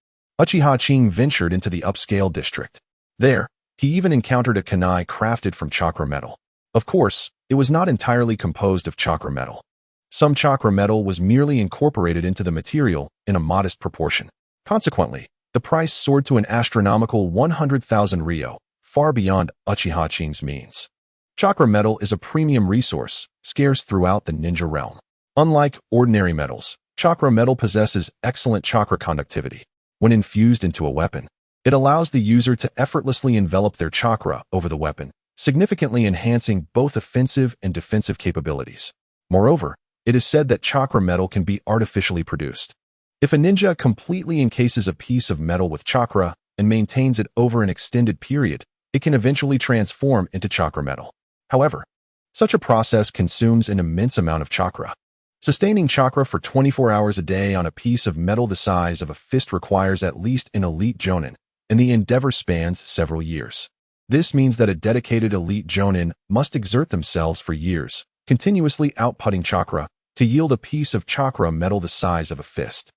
Uchiha Qing ventured into the upscale district. There, he even encountered a kunai crafted from chakra metal. Of course, it was not entirely composed of chakra metal. Some chakra metal was merely incorporated into the material in a modest proportion. Consequently, the price soared to an astronomical 100,000 ryo, far beyond Uchiha Qing's means. Chakra metal is a premium resource, scarce throughout the ninja realm. Unlike ordinary metals, chakra metal possesses excellent chakra conductivity. When infused into a weapon, it allows the user to effortlessly envelop their chakra over the weapon, significantly enhancing both offensive and defensive capabilities. Moreover, it is said that chakra metal can be artificially produced. If a ninja completely encases a piece of metal with chakra and maintains it over an extended period, it can eventually transform into chakra metal. However, such a process consumes an immense amount of chakra. Sustaining chakra for 24 hours a day on a piece of metal the size of a fist requires at least an elite jonin, and the endeavor spans several years. This means that a dedicated elite jonin must exert themselves for years, continuously outputting chakra, to yield a piece of chakra metal the size of a fist.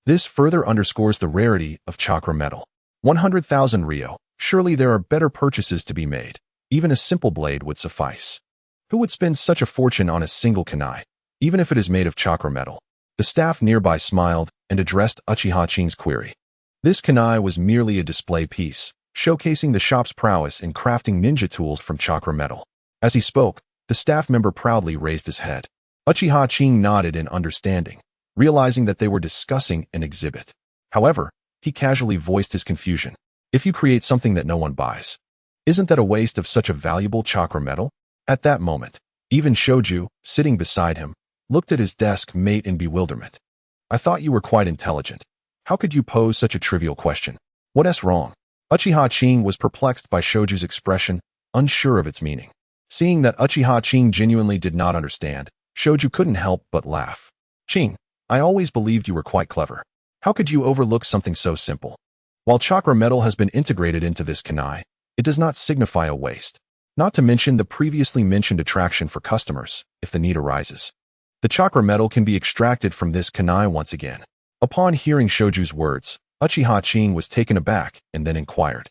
This further underscores the rarity of chakra metal. 100,000 ryo. Surely there are better purchases to be made. Even a simple blade would suffice. Who would spend such a fortune on a single kunai, even if it is made of chakra metal? The staff nearby smiled and addressed Uchiha Qing's query. This kunai was merely a display piece, showcasing the shop's prowess in crafting ninja tools from chakra metal. As he spoke, the staff member proudly raised his head. Uchiha Qing nodded in understanding, realizing that they were discussing an exhibit. However, he casually voiced his confusion. If you create something that no one buys, isn't that a waste of such a valuable chakra metal? At that moment, even Shoju, sitting beside him, looked at his desk mate in bewilderment. I thought you were quite intelligent. How could you pose such a trivial question? What's wrong? Uchiha Qing was perplexed by Shoju's expression, unsure of its meaning. Seeing that Uchiha Qing genuinely did not understand, Shoju couldn't help but laugh. Qing, I always believed you were quite clever. How could you overlook something so simple? While chakra metal has been integrated into this kunai, it does not signify a waste. Not to mention the previously mentioned attraction for customers, if the need arises. The chakra metal can be extracted from this kunai once again. Upon hearing Shoju's words, Uchiha Qing was taken aback and then inquired,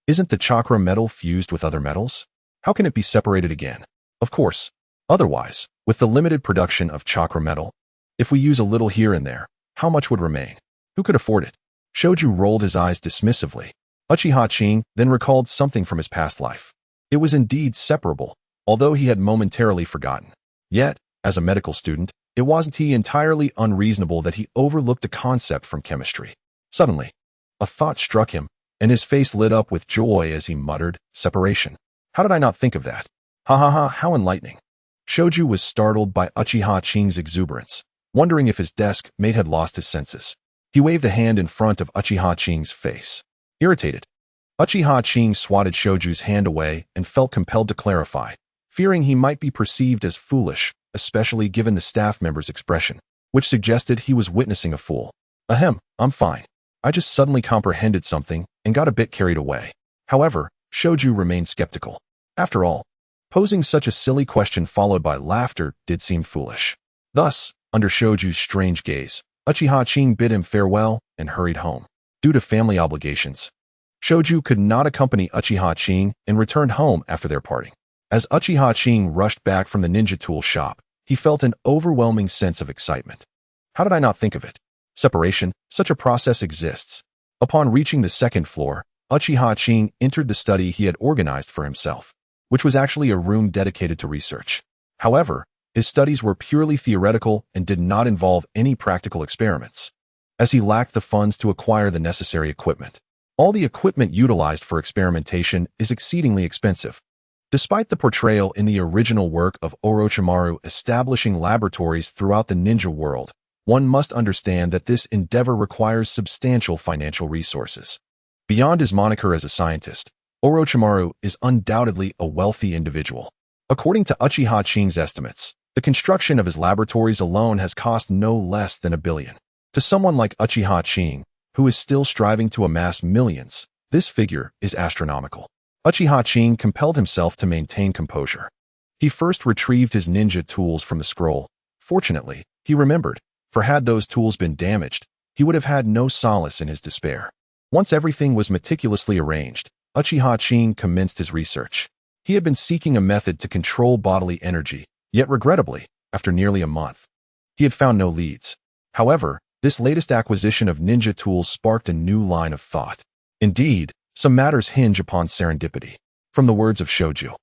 isn't the chakra metal fused with other metals? How can it be separated again? Of course, Otherwise, with the limited production of chakra metal, if we use a little here and there, how much would remain? Who could afford it? Shoju rolled his eyes dismissively. Uchiha Qing then recalled something from his past life. It was indeed separable, although he had momentarily forgotten. Yet, as a medical student, it wasn't entirely unreasonable that he overlooked a concept from chemistry. Suddenly, a thought struck him, and his face lit up with joy as he muttered, "Separation. How did I not think of that? Ha ha ha, how enlightening." Shoju was startled by Uchiha Qing's exuberance, wondering if his desk mate had lost his senses. He waved a hand in front of Uchiha Qing's face. Irritated, Uchiha Qing swatted Shoju's hand away and felt compelled to clarify, fearing he might be perceived as foolish, especially given the staff member's expression, which suggested he was witnessing a fool. "Ahem, I'm fine. I just suddenly comprehended something and got a bit carried away." However, Shoju remained skeptical. After all, posing such a silly question followed by laughter did seem foolish. Thus, under Shoju's strange gaze, Uchiha Qing bid him farewell and hurried home. Due to family obligations, Shoju could not accompany Uchiha Qing and returned home after their parting. As Uchiha Qing rushed back from the ninja tool shop, he felt an overwhelming sense of excitement. How did I not think of it? Separation, such a process exists. Upon reaching the second floor, Uchiha Qing entered the study he had organized for himself, which was actually a room dedicated to research. However, his studies were purely theoretical and did not involve any practical experiments, as he lacked the funds to acquire the necessary equipment. All the equipment utilized for experimentation is exceedingly expensive. Despite the portrayal in the original work of Orochimaru establishing laboratories throughout the ninja world, one must understand that this endeavor requires substantial financial resources. Beyond his moniker as a scientist, Orochimaru is undoubtedly a wealthy individual. According to Uchiha Qing's estimates, the construction of his laboratories alone has cost no less than $1 billion. To someone like Uchiha Qing, who is still striving to amass millions, this figure is astronomical. Uchiha Qing compelled himself to maintain composure. He first retrieved his ninja tools from the scroll. Fortunately, he remembered, for had those tools been damaged, he would have had no solace in his despair. Once everything was meticulously arranged, Uchiha Qing commenced his research. He had been seeking a method to control bodily energy, yet regrettably, after nearly a month, he had found no leads. However, this latest acquisition of ninja tools sparked a new line of thought. Indeed, some matters hinge upon serendipity. From the words of Shoju,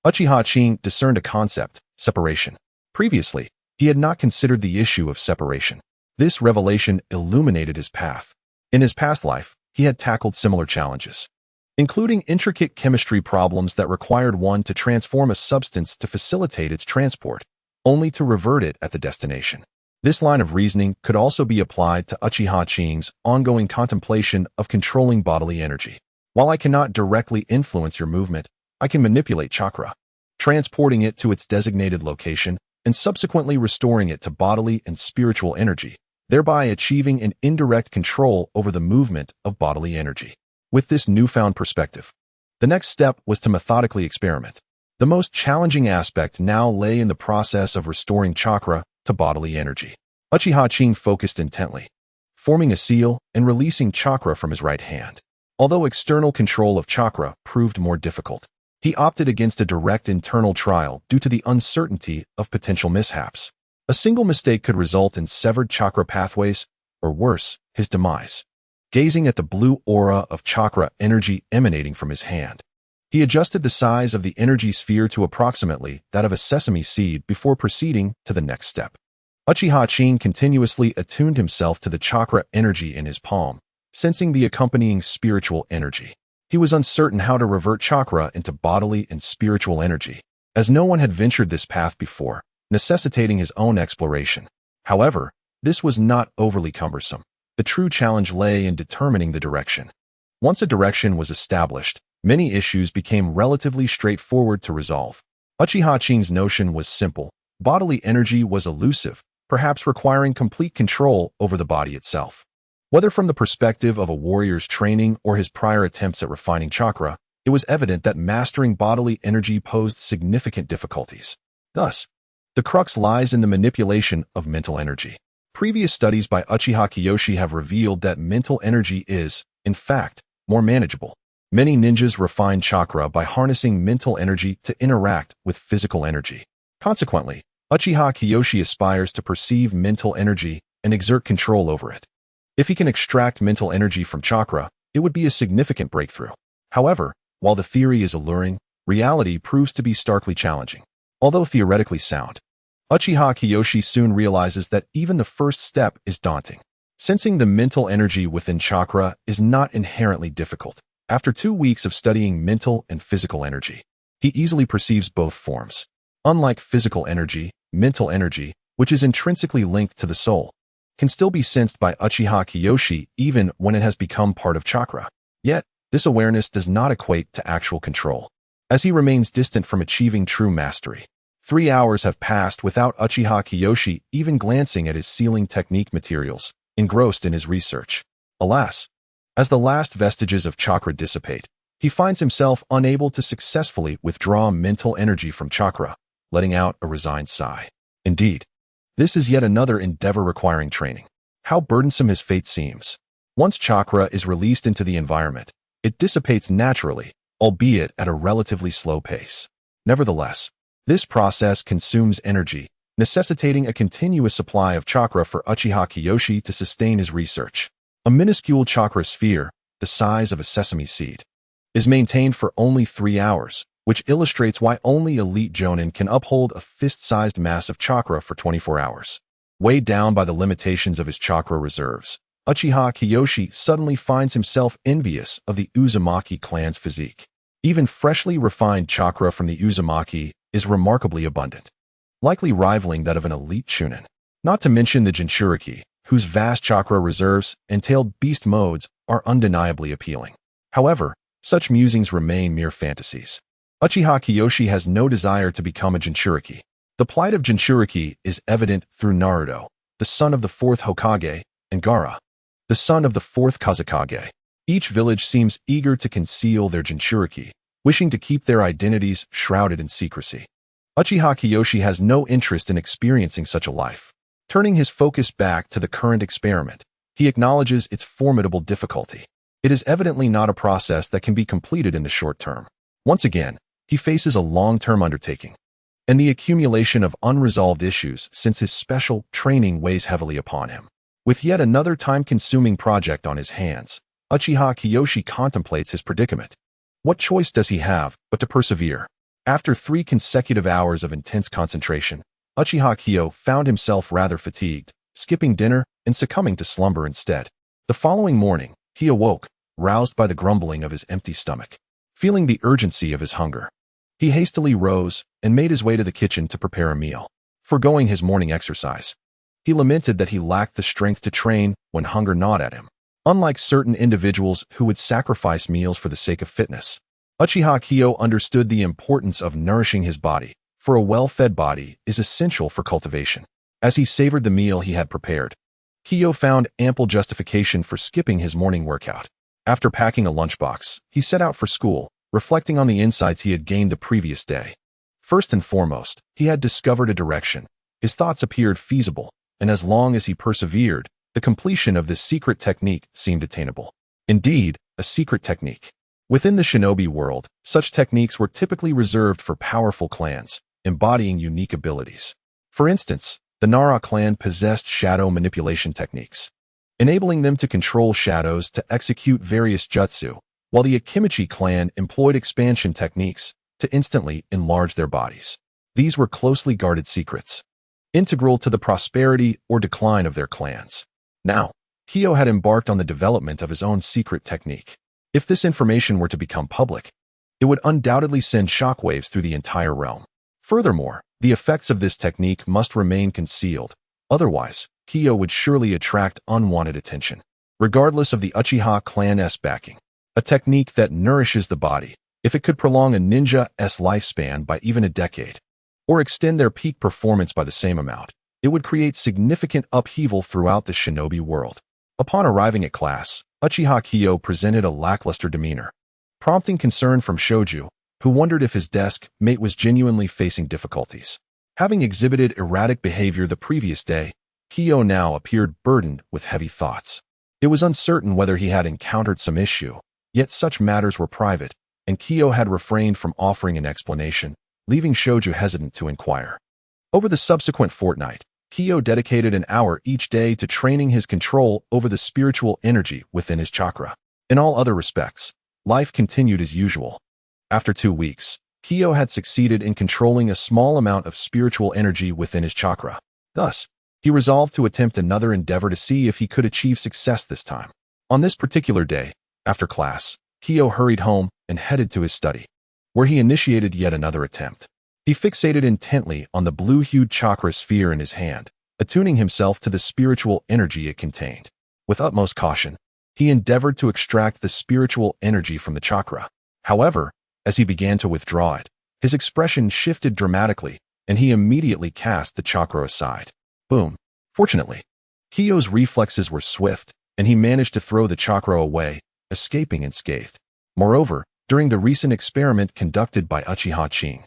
Uchiha Qing discerned a concept, separation. Previously, he had not considered the issue of separation. This revelation illuminated his path. In his past life, he had tackled similar challenges, including intricate chemistry problems that required one to transform a substance to facilitate its transport, only to revert it at the destination. This line of reasoning could also be applied to Uchiha Qing's ongoing contemplation of controlling bodily energy. While I cannot directly influence your movement, I can manipulate chakra, transporting it to its designated location and subsequently restoring it to bodily and spiritual energy, thereby achieving an indirect control over the movement of bodily energy. With this newfound perspective, the next step was to methodically experiment. The most challenging aspect now lay in the process of restoring chakra to bodily energy. Uchiha Qing focused intently, forming a seal and releasing chakra from his right hand. Although external control of chakra proved more difficult, he opted against a direct internal trial due to the uncertainty of potential mishaps. A single mistake could result in severed chakra pathways, or worse, his demise. Gazing at the blue aura of chakra energy emanating from his hand, he adjusted the size of the energy sphere to approximately that of a sesame seed before proceeding to the next step. Uchiha Qing continuously attuned himself to the chakra energy in his palm, sensing the accompanying spiritual energy. He was uncertain how to revert chakra into bodily and spiritual energy, as no one had ventured this path before, necessitating his own exploration. However, this was not overly cumbersome. The true challenge lay in determining the direction. Once a direction was established, many issues became relatively straightforward to resolve. Uchiha Qing's notion was simple. Bodily energy was elusive, perhaps requiring complete control over the body itself. Whether from the perspective of a warrior's training or his prior attempts at refining chakra, it was evident that mastering bodily energy posed significant difficulties. Thus, the crux lies in the manipulation of mental energy. Previous studies by Uchiha Kiyoshi have revealed that mental energy is, in fact, more manageable. Many ninjas refine chakra by harnessing mental energy to interact with physical energy. Consequently, Uchiha Kiyoshi aspires to perceive mental energy and exert control over it. If he can extract mental energy from chakra, it would be a significant breakthrough. However, while the theory is alluring, reality proves to be starkly challenging. Although theoretically sound, Uchiha Kiyoshi soon realizes that even the first step is daunting. Sensing the mental energy within chakra is not inherently difficult. After 2 weeks of studying mental and physical energy, he easily perceives both forms. Unlike physical energy, mental energy, which is intrinsically linked to the soul, can still be sensed by Uchiha Kiyoshi even when it has become part of chakra. Yet, this awareness does not equate to actual control, as he remains distant from achieving true mastery. 3 hours have passed without Uchiha Kiyoshi even glancing at his sealing technique materials, engrossed in his research. Alas, as the last vestiges of chakra dissipate, he finds himself unable to successfully withdraw mental energy from chakra, letting out a resigned sigh. Indeed, this is yet another endeavor requiring training. How burdensome his fate seems. Once chakra is released into the environment, it dissipates naturally, albeit at a relatively slow pace. Nevertheless, this process consumes energy, necessitating a continuous supply of chakra for Uchiha Kiyoshi to sustain his research. A minuscule chakra sphere, the size of a sesame seed, is maintained for only 3 hours, which illustrates why only elite Jonin can uphold a fist-sized mass of chakra for 24 hours. Weighed down by the limitations of his chakra reserves, Uchiha Kiyoshi suddenly finds himself envious of the Uzumaki clan's physique. Even freshly refined chakra from the Uzumaki is remarkably abundant, likely rivaling that of an elite Chunin. Not to mention the Jinchuriki, whose vast chakra reserves entailed beast modes are undeniably appealing. However, such musings remain mere fantasies. Uchiha Kiyoshi has no desire to become a Jinchuriki. The plight of Jinchuriki is evident through Naruto, the son of the 4th Hokage, and Gaara, the son of the 4th Kazekage. Each village seems eager to conceal their Jinchuriki, wishing to keep their identities shrouded in secrecy. Uchiha Kiyoshi has no interest in experiencing such a life. Turning his focus back to the current experiment, he acknowledges its formidable difficulty. It is evidently not a process that can be completed in the short term. Once again, he faces a long-term undertaking, and the accumulation of unresolved issues since his special training weighs heavily upon him. With yet another time-consuming project on his hands, Uchiha Kiyoshi contemplates his predicament. What choice does he have but to persevere? After 3 consecutive hours of intense concentration, Uchiha Kiyo found himself rather fatigued, skipping dinner and succumbing to slumber instead. The following morning, he awoke, roused by the grumbling of his empty stomach. Feeling the urgency of his hunger, he hastily rose and made his way to the kitchen to prepare a meal. Foregoing his morning exercise, he lamented that he lacked the strength to train when hunger gnawed at him. Unlike certain individuals who would sacrifice meals for the sake of fitness, Uchiha Kiyo understood the importance of nourishing his body, for a well-fed body is essential for cultivation. As he savored the meal he had prepared, Kiyo found ample justification for skipping his morning workout. After packing a lunchbox, he set out for school, reflecting on the insights he had gained the previous day. First and foremost, he had discovered a direction. His thoughts appeared feasible, and as long as he persevered, the completion of this secret technique seemed attainable. Indeed, a secret technique. Within the shinobi world, such techniques were typically reserved for powerful clans, embodying unique abilities. For instance, the Nara clan possessed shadow manipulation techniques, enabling them to control shadows to execute various jutsu, while the Akimichi clan employed expansion techniques to instantly enlarge their bodies. These were closely guarded secrets, integral to the prosperity or decline of their clans. Now, Kiyo had embarked on the development of his own secret technique. If this information were to become public, it would undoubtedly send shockwaves through the entire realm. Furthermore, the effects of this technique must remain concealed. Otherwise, Kiyo would surely attract unwanted attention. Regardless of the Uchiha clan's backing, a technique that nourishes the body, if it could prolong a ninja's lifespan by even a decade, or extend their peak performance by the same amount, it would create significant upheaval throughout the shinobi world. Upon arriving at class, Uchiha Kiyo presented a lackluster demeanor, prompting concern from Shoju, who wondered if his desk mate was genuinely facing difficulties. Having exhibited erratic behavior the previous day, Kiyo now appeared burdened with heavy thoughts. It was uncertain whether he had encountered some issue, yet such matters were private, and Kiyo had refrained from offering an explanation, leaving Shoju hesitant to inquire. Over the subsequent fortnight, Kyo dedicated an hour each day to training his control over the spiritual energy within his chakra. In all other respects, life continued as usual. After 2 weeks, Kyo had succeeded in controlling a small amount of spiritual energy within his chakra. Thus, he resolved to attempt another endeavor to see if he could achieve success this time. On this particular day, after class, Kyo hurried home and headed to his study, where he initiated yet another attempt. He fixated intently on the blue-hued chakra sphere in his hand, attuning himself to the spiritual energy it contained. With utmost caution, he endeavored to extract the spiritual energy from the chakra. However, as he began to withdraw it, his expression shifted dramatically, and he immediately cast the chakra aside. Boom. Fortunately, Kyo's reflexes were swift, and he managed to throw the chakra away, escaping unscathed. Moreover, during the recent experiment conducted by Uchiha Qing,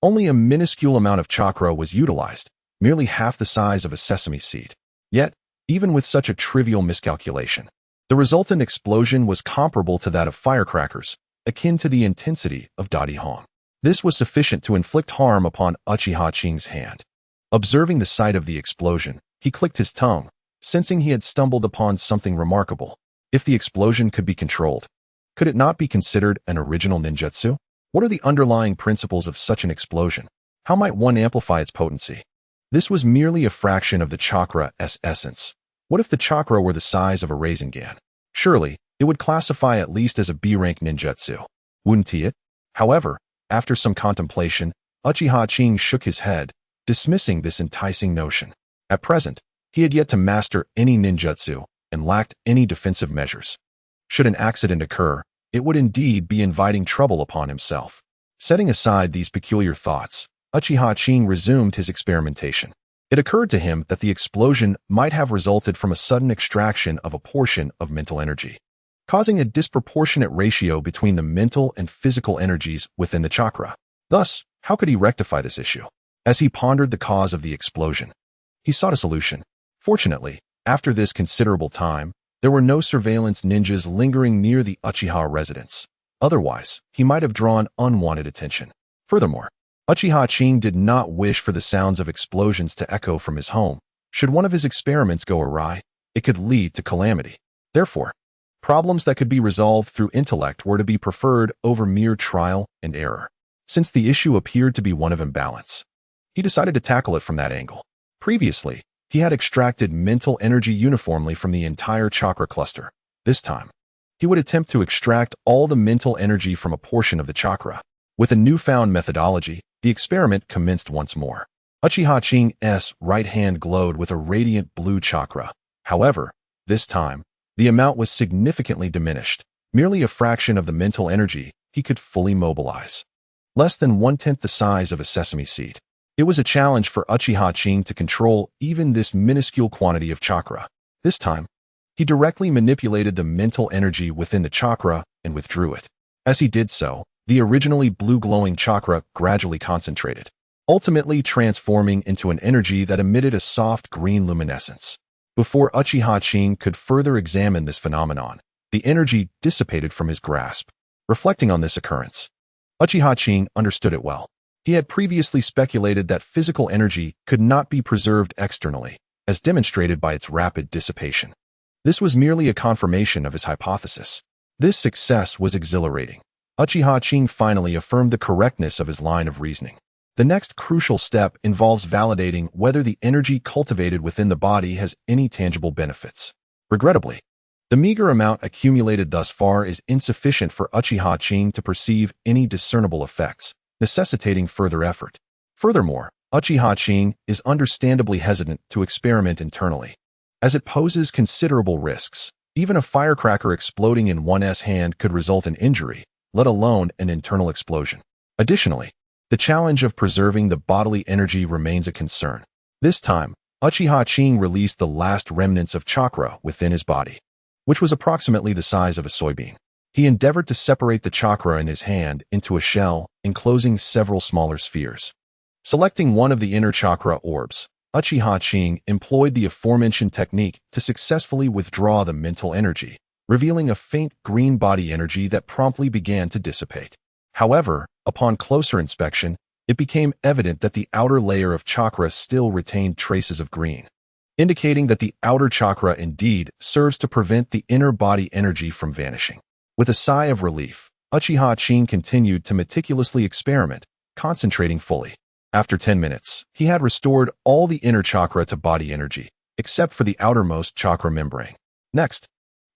only a minuscule amount of chakra was utilized, merely half the size of a sesame seed. Yet, even with such a trivial miscalculation, the resultant explosion was comparable to that of firecrackers, akin to the intensity of Dadi Hong. This was sufficient to inflict harm upon Uchiha Qing's hand. Observing the sight of the explosion, he clicked his tongue, sensing he had stumbled upon something remarkable. If the explosion could be controlled, could it not be considered an original ninjutsu? What are the underlying principles of such an explosion? How might one amplify its potency? This was merely a fraction of the chakra's essence. What if the chakra were the size of a Rasengan? Surely, it would classify at least as a B-rank ninjutsu, wouldn't it? However, after some contemplation, Uchiha Qing shook his head, dismissing this enticing notion. At present, he had yet to master any ninjutsu and lacked any defensive measures. Should an accident occur, it would indeed be inviting trouble upon himself. Setting aside these peculiar thoughts, Uchiha Qing resumed his experimentation. It occurred to him that the explosion might have resulted from a sudden extraction of a portion of mental energy, causing a disproportionate ratio between the mental and physical energies within the chakra. Thus, how could he rectify this issue? As he pondered the cause of the explosion, he sought a solution. Fortunately, after this considerable time, there were no surveillance ninjas lingering near the Uchiha residence. Otherwise, he might have drawn unwanted attention. Furthermore, Uchiha Qing did not wish for the sounds of explosions to echo from his home. Should one of his experiments go awry, it could lead to calamity. Therefore, problems that could be resolved through intellect were to be preferred over mere trial and error. Since the issue appeared to be one of imbalance, he decided to tackle it from that angle. Previously, he had extracted mental energy uniformly from the entire chakra cluster. This time, he would attempt to extract all the mental energy from a portion of the chakra. With a newfound methodology, the experiment commenced once more. Uchiha Qing's right hand glowed with a radiant blue chakra. However, this time, the amount was significantly diminished, merely a fraction of the mental energy he could fully mobilize. Less than 1/10 the size of a sesame seed. It was a challenge for Uchiha Qing to control even this minuscule quantity of chakra. This time, he directly manipulated the mental energy within the chakra and withdrew it. As he did so, the originally blue-glowing chakra gradually concentrated, ultimately transforming into an energy that emitted a soft green luminescence. Before Uchiha Qing could further examine this phenomenon, the energy dissipated from his grasp. Reflecting on this occurrence, Uchiha Qing understood it well. He had previously speculated that physical energy could not be preserved externally, as demonstrated by its rapid dissipation. This was merely a confirmation of his hypothesis. This success was exhilarating. Uchiha Qing finally affirmed the correctness of his line of reasoning. The next crucial step involves validating whether the energy cultivated within the body has any tangible benefits. Regrettably, the meager amount accumulated thus far is insufficient for Uchiha Qing to perceive any discernible effects, necessitating further effort. Furthermore, Uchiha Qing is understandably hesitant to experiment internally, as it poses considerable risks. Even a firecracker exploding in one's hand could result in injury, let alone an internal explosion. Additionally, the challenge of preserving the bodily energy remains a concern. This time, Uchiha Qing released the last remnants of chakra within his body, which was approximately the size of a soybean. He endeavored to separate the chakra in his hand into a shell, enclosing several smaller spheres. Selecting one of the inner chakra orbs, Uchiha Qing employed the aforementioned technique to successfully withdraw the mental energy, revealing a faint green body energy that promptly began to dissipate. However, upon closer inspection, it became evident that the outer layer of chakra still retained traces of green, indicating that the outer chakra indeed serves to prevent the inner body energy from vanishing. With a sigh of relief, Uchiha Qing continued to meticulously experiment, concentrating fully. After 10 minutes, he had restored all the inner chakra to body energy, except for the outermost chakra membrane. Next,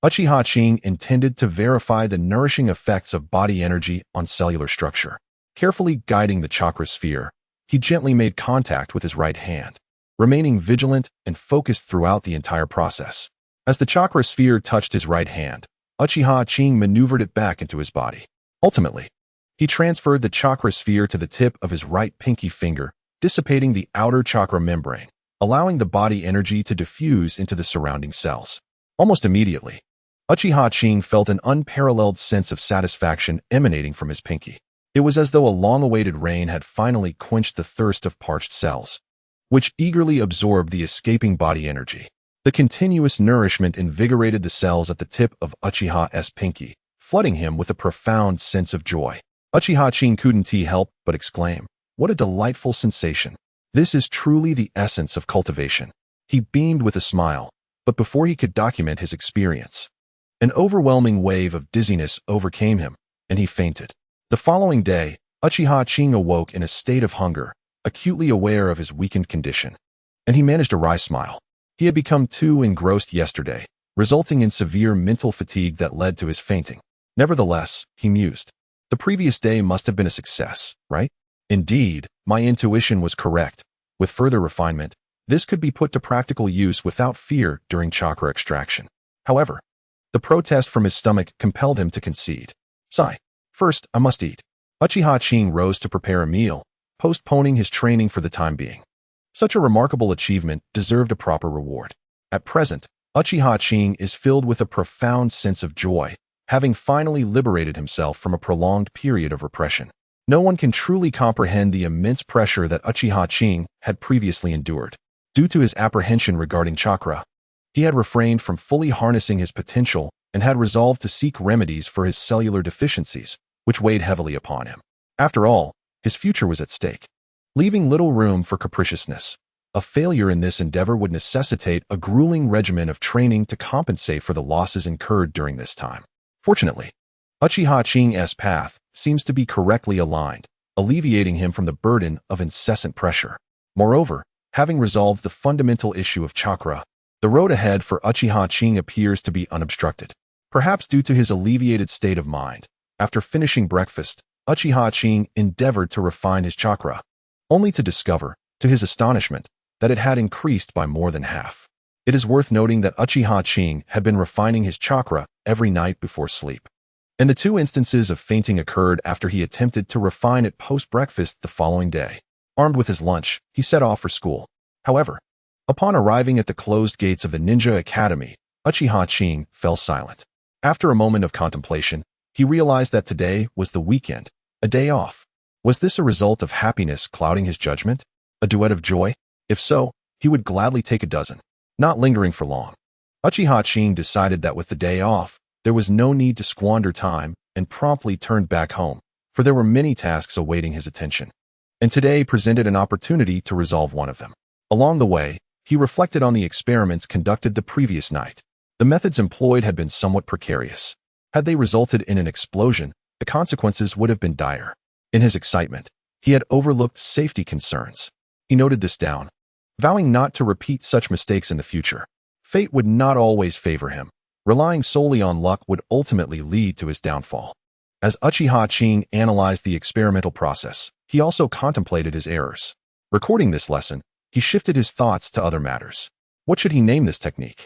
Uchiha Qing intended to verify the nourishing effects of body energy on cellular structure. Carefully guiding the chakra sphere, he gently made contact with his right hand, remaining vigilant and focused throughout the entire process. As the chakra sphere touched his right hand, Uchiha Qing maneuvered it back into his body. Ultimately, he transferred the chakra sphere to the tip of his right pinky finger, dissipating the outer chakra membrane, allowing the body energy to diffuse into the surrounding cells. Almost immediately, Uchiha Qing felt an unparalleled sense of satisfaction emanating from his pinky. It was as though a long-awaited rain had finally quenched the thirst of parched cells, which eagerly absorbed the escaping body energy. The continuous nourishment invigorated the cells at the tip of Uchiha's pinky, flooding him with a profound sense of joy. Uchiha Qing couldn't help but exclaim, "What a delightful sensation! This is truly the essence of cultivation." He beamed with a smile, but before he could document his experience, an overwhelming wave of dizziness overcame him, and he fainted. The following day, Uchiha Qing awoke in a state of hunger, acutely aware of his weakened condition, and he managed a wry smile. He had become too engrossed yesterday, resulting in severe mental fatigue that led to his fainting. Nevertheless, he mused, the previous day must have been a success, right? Indeed, my intuition was correct. With further refinement, this could be put to practical use without fear during chakra extraction. However, the protest from his stomach compelled him to concede. Sigh. First, I must eat. Uchiha Qing rose to prepare a meal, postponing his training for the time being. Such a remarkable achievement deserved a proper reward. At present, Uchiha Qing is filled with a profound sense of joy, having finally liberated himself from a prolonged period of repression. No one can truly comprehend the immense pressure that Uchiha Qing had previously endured. Due to his apprehension regarding chakra, he had refrained from fully harnessing his potential and had resolved to seek remedies for his cellular deficiencies, which weighed heavily upon him. After all, his future was at stake. Leaving little room for capriciousness, a failure in this endeavor would necessitate a grueling regimen of training to compensate for the losses incurred during this time. Fortunately, Uchiha Qing's path seems to be correctly aligned, alleviating him from the burden of incessant pressure. Moreover, having resolved the fundamental issue of chakra, the road ahead for Uchiha Qing appears to be unobstructed. Perhaps due to his alleviated state of mind, after finishing breakfast, Uchiha Qing endeavored to refine his chakra, only to discover, to his astonishment, that it had increased by more than half. It is worth noting that Uchiha Qing had been refining his chakra every night before sleep, and the 2 instances of fainting occurred after he attempted to refine it post-breakfast the following day. Armed with his lunch, he set off for school. However, upon arriving at the closed gates of the Ninja Academy, Uchiha Qing fell silent. After a moment of contemplation, he realized that today was the weekend, a day off. Was this a result of happiness clouding his judgment? A duet of joy? If so, he would gladly take a dozen. Not lingering for long, Uchiha Qing decided that with the day off, there was no need to squander time and promptly turned back home, for there were many tasks awaiting his attention. And today presented an opportunity to resolve one of them. Along the way, he reflected on the experiments conducted the previous night. The methods employed had been somewhat precarious. Had they resulted in an explosion, the consequences would have been dire. In his excitement, he had overlooked safety concerns. He noted this down, vowing not to repeat such mistakes in the future. Fate would not always favor him. Relying solely on luck would ultimately lead to his downfall. As Uchiha Qing analyzed the experimental process, he also contemplated his errors. Recording this lesson, he shifted his thoughts to other matters. What should he name this technique?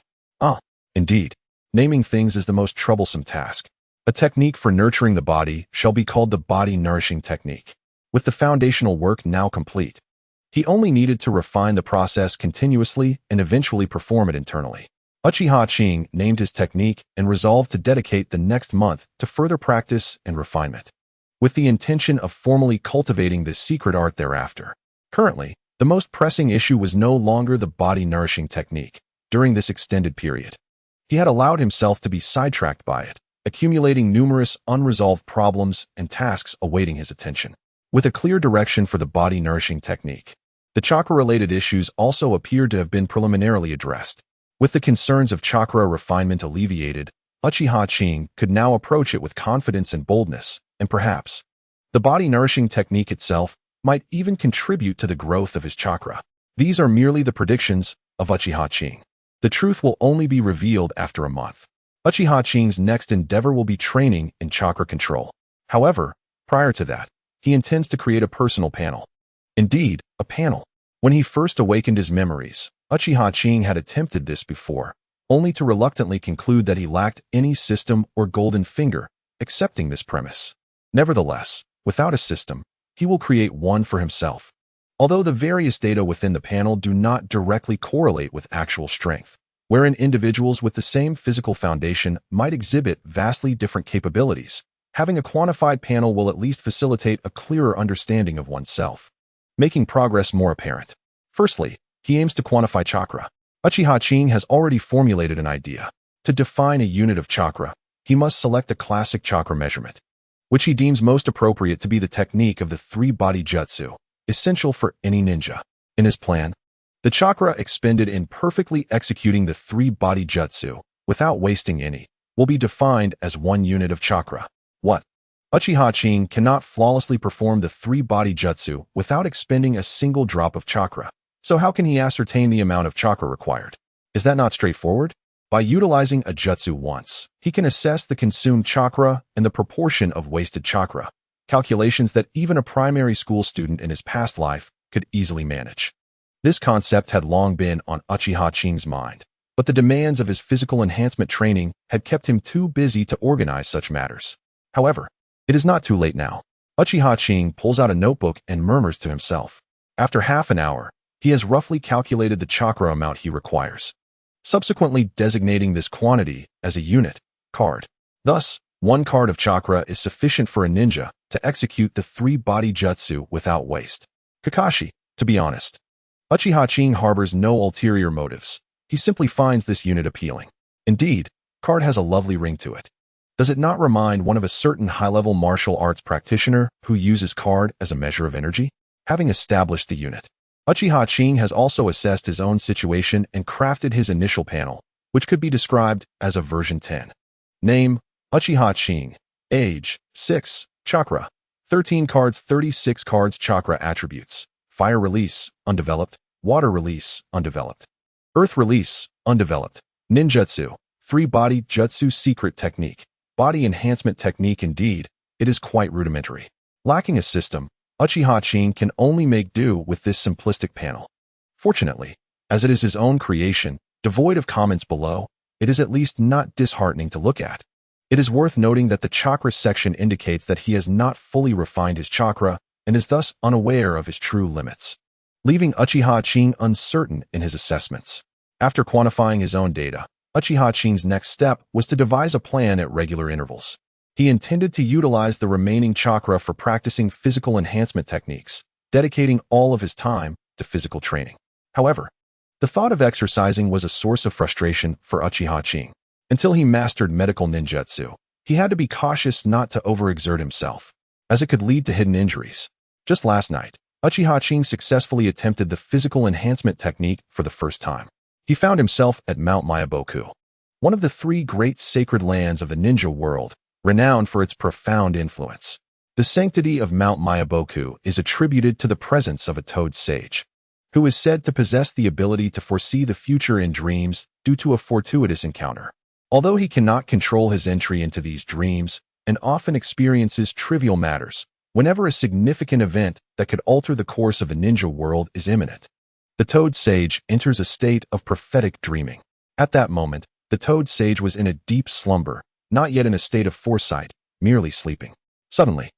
Indeed, naming things is the most troublesome task. A technique for nurturing the body shall be called the body nourishing technique. With the foundational work now complete, he only needed to refine the process continuously and eventually perform it internally. Uchiha Qing named his technique and resolved to dedicate the next month to further practice and refinement, with the intention of formally cultivating this secret art thereafter. Currently, the most pressing issue was no longer the body nourishing technique. During this extended period, he had allowed himself to be sidetracked by it, accumulating numerous unresolved problems and tasks awaiting his attention. with a clear direction for the body-nourishing technique. The chakra-related issues also appeared to have been preliminarily addressed. With the concerns of chakra refinement alleviated, Uchiha Qing could now approach it with confidence and boldness, and perhaps the body-nourishing technique itself might even contribute to the growth of his chakra. These are merely the predictions of Uchiha Qing. The truth will only be revealed after a month. Uchiha Qing's next endeavor will be training in chakra control. However, prior to that, he intends to create a personal panel. Indeed, a panel. When he first awakened his memories, Uchiha Qing had attempted this before, only to reluctantly conclude that he lacked any system or golden finger, accepting this premise. Nevertheless, without a system, he will create one for himself. Although the various data within the panel do not directly correlate with actual strength, wherein individuals with the same physical foundation might exhibit vastly different capabilities, having a quantified panel will at least facilitate a clearer understanding of oneself, making progress more apparent. Firstly, he aims to quantify chakra. Uchiha Qing has already formulated an idea. To define a unit of chakra, he must select a classic chakra measurement, which he deems most appropriate to be the technique of the three-body jutsu, essential for any ninja. In his plan, the chakra expended in perfectly executing the three-body jutsu, without wasting any, will be defined as 1 unit of chakra. What? Uchiha Qing cannot flawlessly perform the three-body jutsu without expending a single drop of chakra. So how can he ascertain the amount of chakra required? Is that not straightforward? By utilizing a jutsu once, he can assess the consumed chakra and the proportion of wasted chakra, calculations that even a primary school student in his past life could easily manage. This concept had long been on Uchiha Qing's mind, but the demands of his physical enhancement training had kept him too busy to organize such matters. However, it is not too late now. Uchiha Qing pulls out a notebook and murmurs to himself. After half an hour, he has roughly calculated the chakra amount he requires, subsequently designating this quantity as a unit card. Thus, 1 card of chakra is sufficient for a ninja to execute the three-body jutsu without waste. Kakashi, to be honest, Uchiha Qing harbors no ulterior motives. He simply finds this unit appealing. Indeed, card has a lovely ring to it. Does it not remind one of a certain high-level martial arts practitioner who uses card as a measure of energy? Having established the unit, Uchiha Qing has also assessed his own situation and crafted his initial panel, which could be described as a version 10. Name, Uchiha Qing. Age, 6. Chakra, 13 cards 36 cards chakra attributes. Fire release, undeveloped. Water release, undeveloped. Earth release, undeveloped. Ninjutsu, three-body jutsu secret technique. Body enhancement technique indeed, it is quite rudimentary. Lacking a system, Uchiha Qing can only make do with this simplistic panel. Fortunately, as it is his own creation, devoid of comments below, it is at least not disheartening to look at. It is worth noting that the chakra section indicates that he has not fully refined his chakra and is thus unaware of his true limits, leaving Uchiha Qing uncertain in his assessments. After quantifying his own data, Uchiha Qing's next step was to devise a plan at regular intervals. He intended to utilize the remaining chakra for practicing physical enhancement techniques, dedicating all of his time to physical training. However, the thought of exercising was a source of frustration for Uchiha Qing. Until he mastered medical ninjutsu, he had to be cautious not to overexert himself, as it could lead to hidden injuries. Just last night, Uchiha Qing successfully attempted the physical enhancement technique for the first time. He found himself at Mount Myaboku, one of the 3 great sacred lands of the ninja world, renowned for its profound influence. The sanctity of Mount Myaboku is attributed to the presence of a toad sage, who is said to possess the ability to foresee the future in dreams due to a fortuitous encounter. Although he cannot control his entry into these dreams and often experiences trivial matters, whenever a significant event that could alter the course of the ninja world is imminent, the toad sage enters a state of prophetic dreaming. At that moment, the toad sage was in a deep slumber, not yet in a state of foresight, merely sleeping. Suddenly,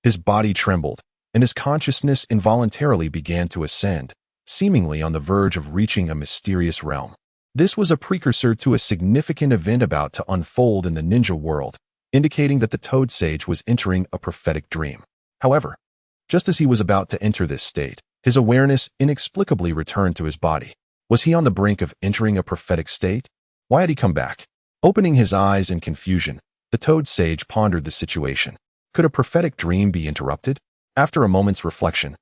his body trembled, and his consciousness involuntarily began to ascend, seemingly on the verge of reaching a mysterious realm. This was a precursor to a significant event about to unfold in the ninja world, indicating that the toad sage was entering a prophetic dream. However, just as he was about to enter this state, his awareness inexplicably returned to his body. Was he on the brink of entering a prophetic state? Why had he come back? Opening his eyes in confusion, the toad sage pondered the situation. Could a prophetic dream be interrupted? After a moment's reflection,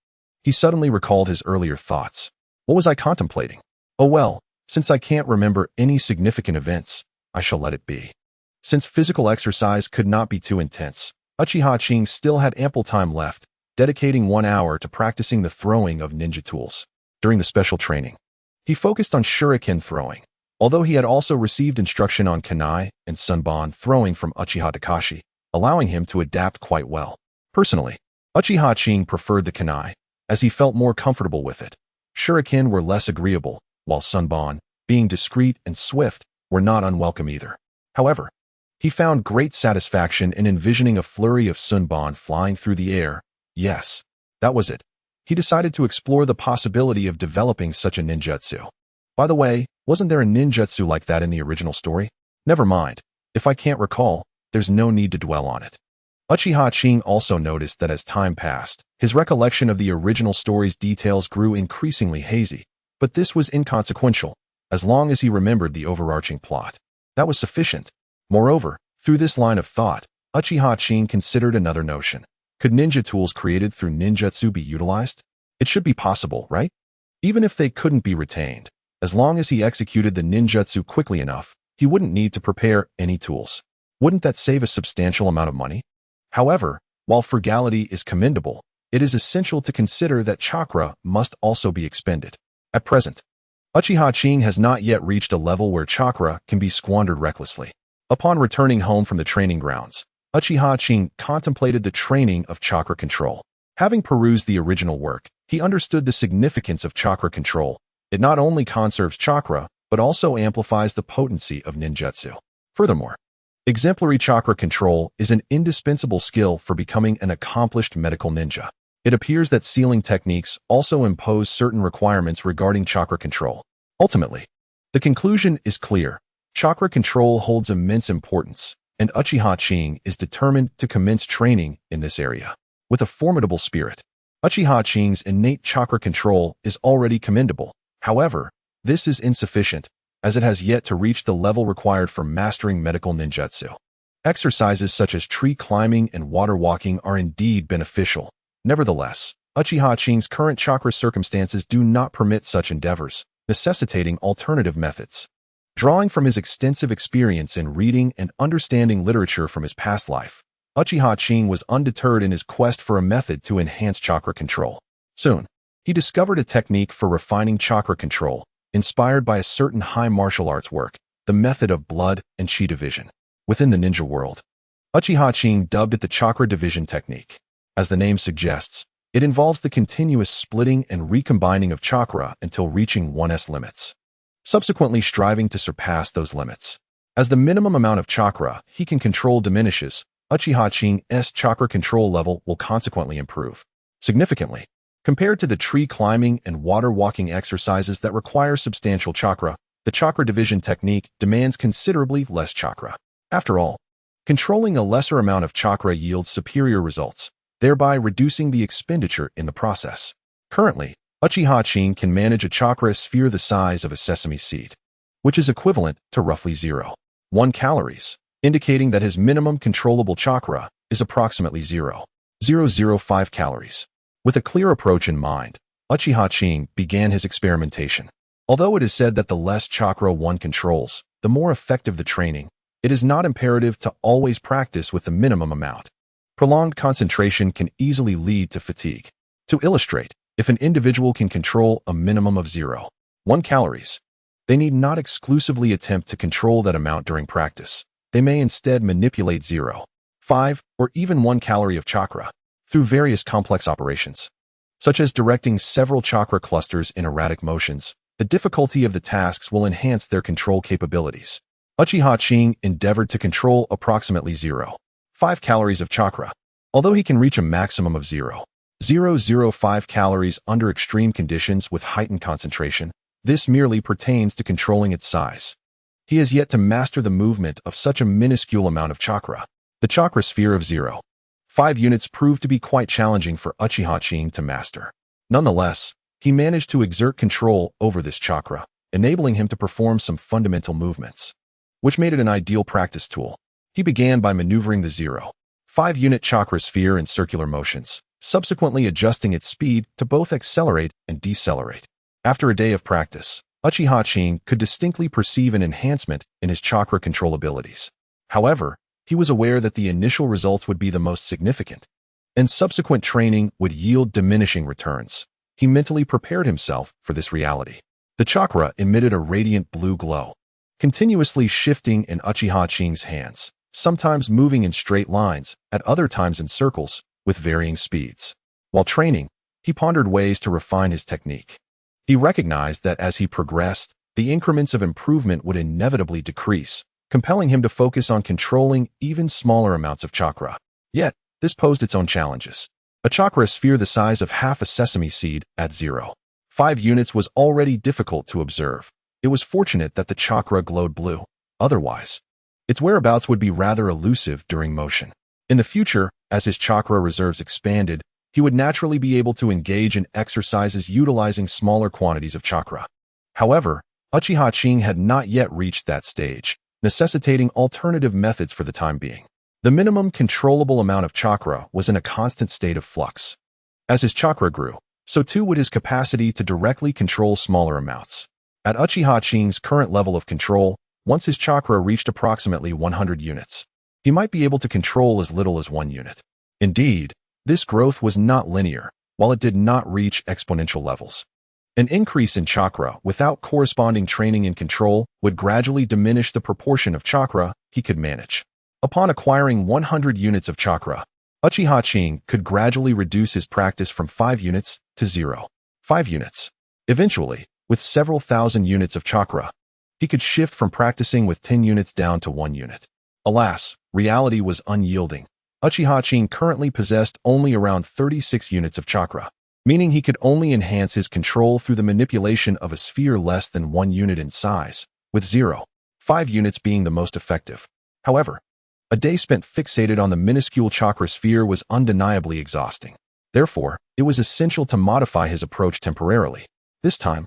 he suddenly recalled his earlier thoughts. What was I contemplating? Oh well, since I can't remember any significant events, I shall let it be. Since physical exercise could not be too intense, Uchiha Qing still had ample time left, dedicating 1 hour to practicing the throwing of ninja tools. During the special training, he focused on shuriken throwing, although he had also received instruction on kunai and sunban throwing from Uchiha Takashi, allowing him to adapt quite well. Personally, Uchiha Qing preferred the kunai, as he felt more comfortable with it. Shuriken were less agreeable, while sunban, being discreet and swift, were not unwelcome either. However, he found great satisfaction in envisioning a flurry of sunban flying through the air. Yes, that was it. He decided to explore the possibility of developing such a ninjutsu. By the way, wasn't there a ninjutsu like that in the original story? Never mind. If I can't recall, there's no need to dwell on it. Uchiha Qing also noticed that as time passed, his recollection of the original story's details grew increasingly hazy, but this was inconsequential, as long as he remembered the overarching plot. That was sufficient. Moreover, through this line of thought, Uchiha Qing considered another notion. Could ninja tools created through ninjutsu be utilized? It should be possible, right? Even if they couldn't be retained, as long as he executed the ninjutsu quickly enough, he wouldn't need to prepare any tools. Wouldn't that save a substantial amount of money? However, while frugality is commendable, it is essential to consider that chakra must also be expended. At present, Uchiha Qing has not yet reached a level where chakra can be squandered recklessly. Upon returning home from the training grounds, Uchiha Qing contemplated the training of chakra control. Having perused the original work, he understood the significance of chakra control. It not only conserves chakra, but also amplifies the potency of ninjutsu. Furthermore, exemplary chakra control is an indispensable skill for becoming an accomplished medical ninja. It appears that sealing techniques also impose certain requirements regarding chakra control. Ultimately, the conclusion is clear. Chakra control holds immense importance, and Uchiha Qing is determined to commence training in this area. With a formidable spirit, Uchiha Qing's innate chakra control is already commendable. However, this is insufficient, as it has yet to reach the level required for mastering medical ninjutsu. Exercises such as tree climbing and water walking are indeed beneficial. Nevertheless, Uchiha Qing's current chakra circumstances do not permit such endeavors, necessitating alternative methods. Drawing from his extensive experience in reading and understanding literature from his past life, Uchiha Qing was undeterred in his quest for a method to enhance chakra control. Soon, he discovered a technique for refining chakra control, inspired by a certain high martial arts work, the method of blood and chi division. Within the ninja world, Uchiha Qing dubbed it the chakra division technique. As the name suggests, it involves the continuous splitting and recombining of chakra until reaching one's limits, subsequently striving to surpass those limits. As the minimum amount of chakra he can control diminishes, Uchiha Qing's chakra control level will consequently improve significantly. Compared to the tree climbing and water walking exercises that require substantial chakra, the chakra division technique demands considerably less chakra. After all, controlling a lesser amount of chakra yields superior results, thereby reducing the expenditure in the process. Currently, Uchiha Qing can manage a chakra sphere the size of a sesame seed, which is equivalent to roughly 0.1 calories, indicating that his minimum controllable chakra is approximately 0.005 calories. With a clear approach in mind, Uchiha Qing began his experimentation. Although it is said that the less chakra one controls, the more effective the training, it is not imperative to always practice with the minimum amount. Prolonged concentration can easily lead to fatigue. To illustrate, if an individual can control a minimum of 0.1 calories, they need not exclusively attempt to control that amount during practice. They may instead manipulate 0.5 or even 1 calorie of chakra through various complex operations, such as directing several chakra clusters in erratic motions. The difficulty of the tasks will enhance their control capabilities. Uchiha Qing endeavored to control approximately 0.5 calories of chakra, although he can reach a maximum of 0.005 calories under extreme conditions with heightened concentration. This merely pertains to controlling its size. He has yet to master the movement of such a minuscule amount of chakra. The chakra sphere of 0.5 units proved to be quite challenging for Uchiha Qing to master. Nonetheless, he managed to exert control over this chakra, enabling him to perform some fundamental movements, which made it an ideal practice tool. He began by maneuvering the 0.5 unit chakra sphere in circular motions, subsequently adjusting its speed to both accelerate and decelerate. After a day of practice, Uchiha Qing could distinctly perceive an enhancement in his chakra control abilities. However, he was aware that the initial results would be the most significant, and subsequent training would yield diminishing returns. He mentally prepared himself for this reality. The chakra emitted a radiant blue glow, continuously shifting in Uchiha Qing's hands, sometimes moving in straight lines, at other times in circles, with varying speeds. While training, he pondered ways to refine his technique. He recognized that as he progressed, the increments of improvement would inevitably decrease, compelling him to focus on controlling even smaller amounts of chakra. Yet, this posed its own challenges. A chakra sphere the size of half a sesame seed at 0.5 units was already difficult to observe. It was fortunate that the chakra glowed blue. Otherwise, its whereabouts would be rather elusive during motion. In the future, as his chakra reserves expanded, he would naturally be able to engage in exercises utilizing smaller quantities of chakra. However, Uchiha Qing had not yet reached that stage, necessitating alternative methods for the time being. The minimum controllable amount of chakra was in a constant state of flux. As his chakra grew, so too would his capacity to directly control smaller amounts. At Uchiha Qing's current level of control, once his chakra reached approximately 100 units, he might be able to control as little as 1 unit. Indeed, this growth was not linear, while it did not reach exponential levels. An increase in chakra without corresponding training and control would gradually diminish the proportion of chakra he could manage. Upon acquiring 100 units of chakra, Uchiha Qing could gradually reduce his practice from 5 units to 0.5 units. Eventually, with several thousand units of chakra, he could shift from practicing with 10 units down to 1 unit. Alas, reality was unyielding. Uchiha Qing currently possessed only around 36 units of chakra, meaning he could only enhance his control through the manipulation of a sphere less than 1 unit in size, with 0.5 units being the most effective. However, a day spent fixated on the minuscule chakra sphere was undeniably exhausting. Therefore, it was essential to modify his approach temporarily. This time,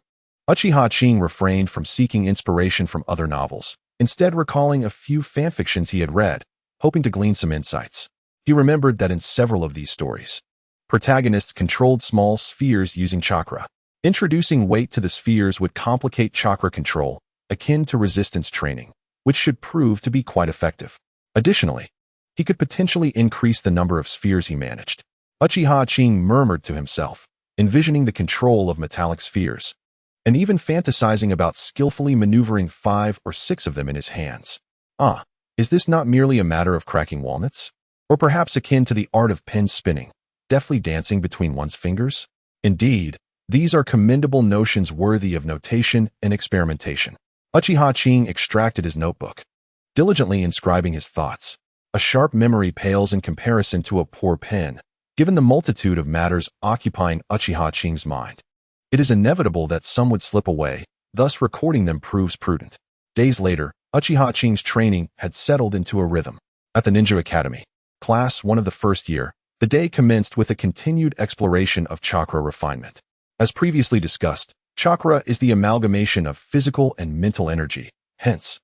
Uchiha Qing refrained from seeking inspiration from other novels, instead recalling a few fanfictions he had read, hoping to glean some insights. He remembered that in several of these stories, protagonists controlled small spheres using chakra. Introducing weight to the spheres would complicate chakra control, akin to resistance training, which should prove to be quite effective. Additionally, he could potentially increase the number of spheres he managed. Uchiha Qing murmured to himself, envisioning the control of metallic spheres, and even fantasizing about skillfully maneuvering 5 or 6 of them in his hands. Is this not merely a matter of cracking walnuts? Or perhaps akin to the art of pen spinning, deftly dancing between one's fingers? Indeed, these are commendable notions worthy of notation and experimentation. Uchiha Qing extracted his notebook, diligently inscribing his thoughts. A sharp memory pales in comparison to a poor pen, given the multitude of matters occupying Uchiha Qing's mind. It is inevitable that some would slip away, thus recording them proves prudent. Days later, Uchiha Qing's training had settled into a rhythm. At the Ninja Academy, Class 1 of the first year, the day commenced with a continued exploration of chakra refinement. As previously discussed, chakra is the amalgamation of physical and mental energy. Hence,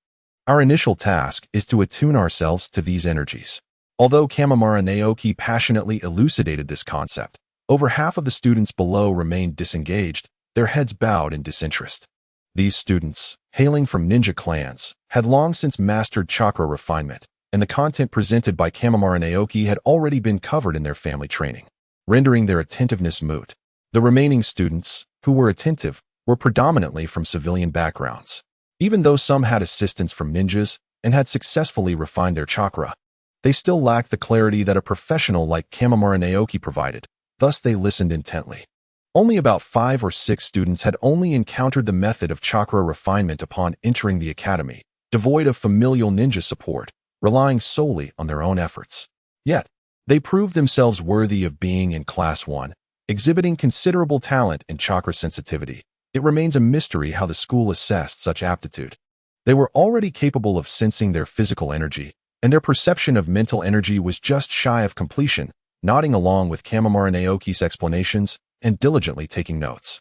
our initial task is to attune ourselves to these energies. Although Kamimura Naoki passionately elucidated this concept, over half of the students below remained disengaged, their heads bowed in disinterest. These students, hailing from ninja clans, had long since mastered chakra refinement, and the content presented by Kamimura Naoki had already been covered in their family training, rendering their attentiveness moot. The remaining students, who were attentive, were predominantly from civilian backgrounds. Even though some had assistance from ninjas and had successfully refined their chakra, they still lacked the clarity that a professional like Kamimura Naoki provided, thus they listened intently. Only about 5 or 6 students had only encountered the method of chakra refinement upon entering the academy, devoid of familial ninja support, relying solely on their own efforts. Yet, they proved themselves worthy of being in Class 1, exhibiting considerable talent and chakra sensitivity. It remains a mystery how the school assessed such aptitude. They were already capable of sensing their physical energy, and their perception of mental energy was just shy of completion, nodding along with Kamimura Naoki's explanations and diligently taking notes.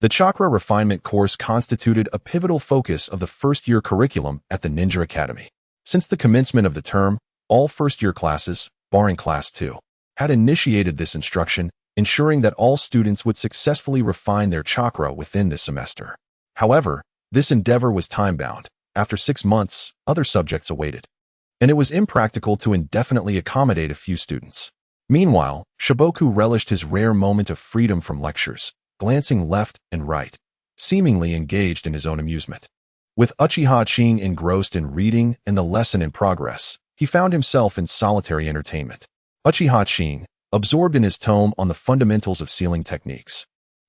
The chakra refinement course constituted a pivotal focus of the first-year curriculum at the Ninja Academy. Since the commencement of the term, all first-year classes, barring Class 2, had initiated this instruction, ensuring that all students would successfully refine their chakra within this semester. However, this endeavor was time-bound. After 6 months, other subjects awaited, and it was impractical to indefinitely accommodate a few students. Meanwhile, Shiboku relished his rare moment of freedom from lectures, glancing left and right, seemingly engaged in his own amusement. With Uchiha Qing engrossed in reading and the lesson in progress, he found himself in solitary entertainment. Uchiha Qing, absorbed in his tome on the fundamentals of sealing techniques,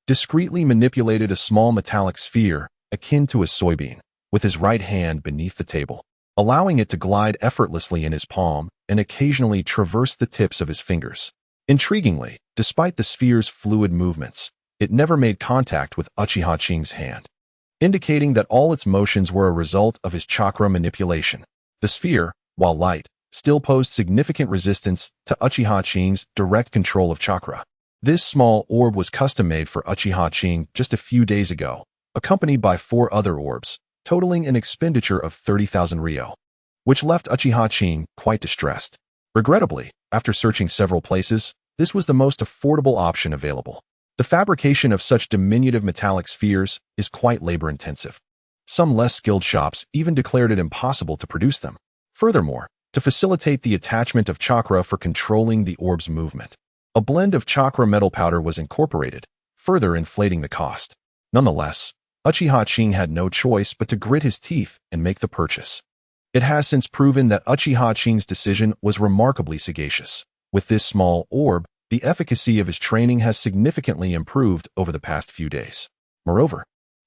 discreetly manipulated a small metallic sphere, akin to a soybean, with his right hand beneath the table, allowing it to glide effortlessly in his palm and occasionally traverse the tips of his fingers. Intriguingly, despite the sphere's fluid movements, it never made contact with Uchiha Qing's hand, indicating that all its motions were a result of his chakra manipulation. The sphere, while light, still posed significant resistance to Uchiha Qing's direct control of chakra. This small orb was custom-made for Uchiha Qing just a few days ago, accompanied by 4 other orbs, totaling an expenditure of 30,000 ryo, which left Uchiha Qing quite distressed. Regrettably, after searching several places, this was the most affordable option available. The fabrication of such diminutive metallic spheres is quite labor-intensive. Some less skilled shops even declared it impossible to produce them. Furthermore, to facilitate the attachment of chakra for controlling the orb's movement, a blend of chakra metal powder was incorporated, further inflating the cost. Nonetheless, Uchiha Qing had no choice but to grit his teeth and make the purchase. It has since proven that Uchiha Qing's decision was remarkably sagacious. With this small orb, the efficacy of his training has significantly improved over the past few days. Moreover,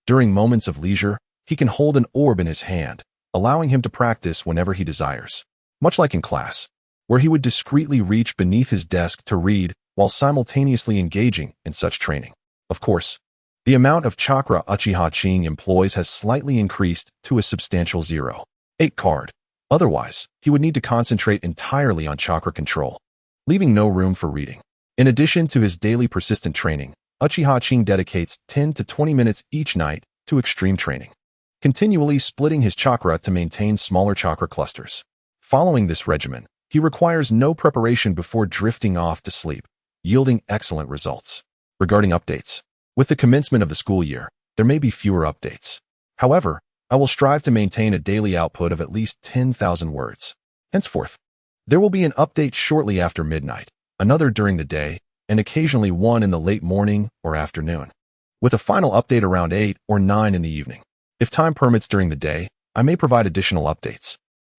during moments of leisure, he can hold an orb in his hand, allowing him to practice whenever he desires. Much like in class, where he would discreetly reach beneath his desk to read while simultaneously engaging in such training. Of course, the amount of chakra Uchiha Qing employs has slightly increased to a substantial 0.8 card. Otherwise, he would need to concentrate entirely on chakra control, leaving no room for reading. In addition to his daily persistent training, Uchiha Qing dedicates 10 to 20 minutes each night to extreme training, continually splitting his chakra to maintain smaller chakra clusters. Following this regimen, he requires no preparation before drifting off to sleep, yielding excellent results. Regarding updates, with the commencement of the school year, there may be fewer updates. However, I will strive to maintain a daily output of at least 10,000 words. Henceforth, there will be an update shortly after midnight, another during the day, and occasionally one in the late morning or afternoon, with a final update around 8 or 9 in the evening. If time permits during the day, I may provide additional updates.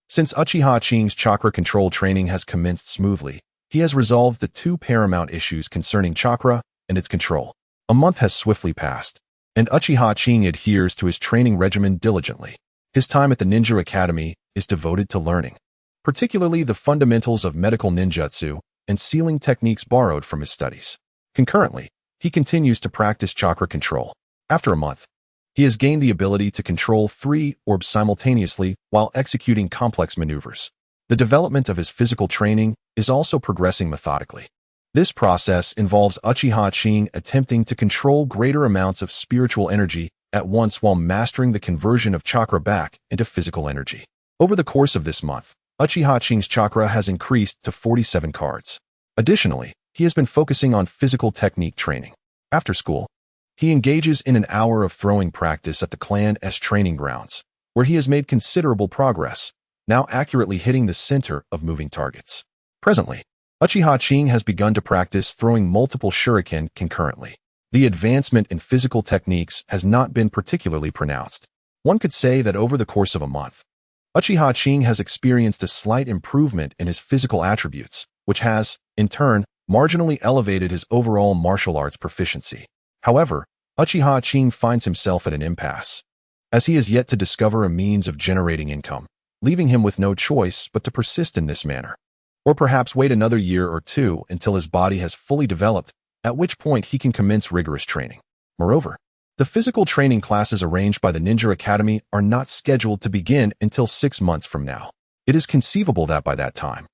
Since Uchiha Qing's chakra control training has commenced smoothly, he has resolved the 2 paramount issues concerning chakra and its control. A month has swiftly passed, and Uchiha Qing adheres to his training regimen diligently. His time at the Ninja Academy is devoted to learning, particularly the fundamentals of medical ninjutsu and sealing techniques borrowed from his studies. Concurrently, he continues to practice chakra control. After a month, he has gained the ability to control 3 orbs simultaneously while executing complex maneuvers. The development of his physical training is also progressing methodically. This process involves Uchiha Qing attempting to control greater amounts of spiritual energy at once while mastering the conversion of chakra back into physical energy. Over the course of this month, Uchiha Qing's chakra has increased to 47 cards. Additionally, he has been focusing on physical technique training. After school, he engages in an hour of throwing practice at the clan's training grounds, where he has made considerable progress, now accurately hitting the center of moving targets. Presently, Uchiha Qing has begun to practice throwing multiple shuriken concurrently. The advancement in physical techniques has not been particularly pronounced. One could say that over the course of a month, Uchiha Qing has experienced a slight improvement in his physical attributes, which has, in turn, marginally elevated his overall martial arts proficiency. However, Uchiha Qing finds himself at an impasse, as he has yet to discover a means of generating income, leaving him with no choice but to persist in this manner, or perhaps wait another year or 2 until his body has fully developed, at which point he can commence rigorous training. Moreover, the physical training classes arranged by the Ninja Academy are not scheduled to begin until 6 months from now. It is conceivable that by that time,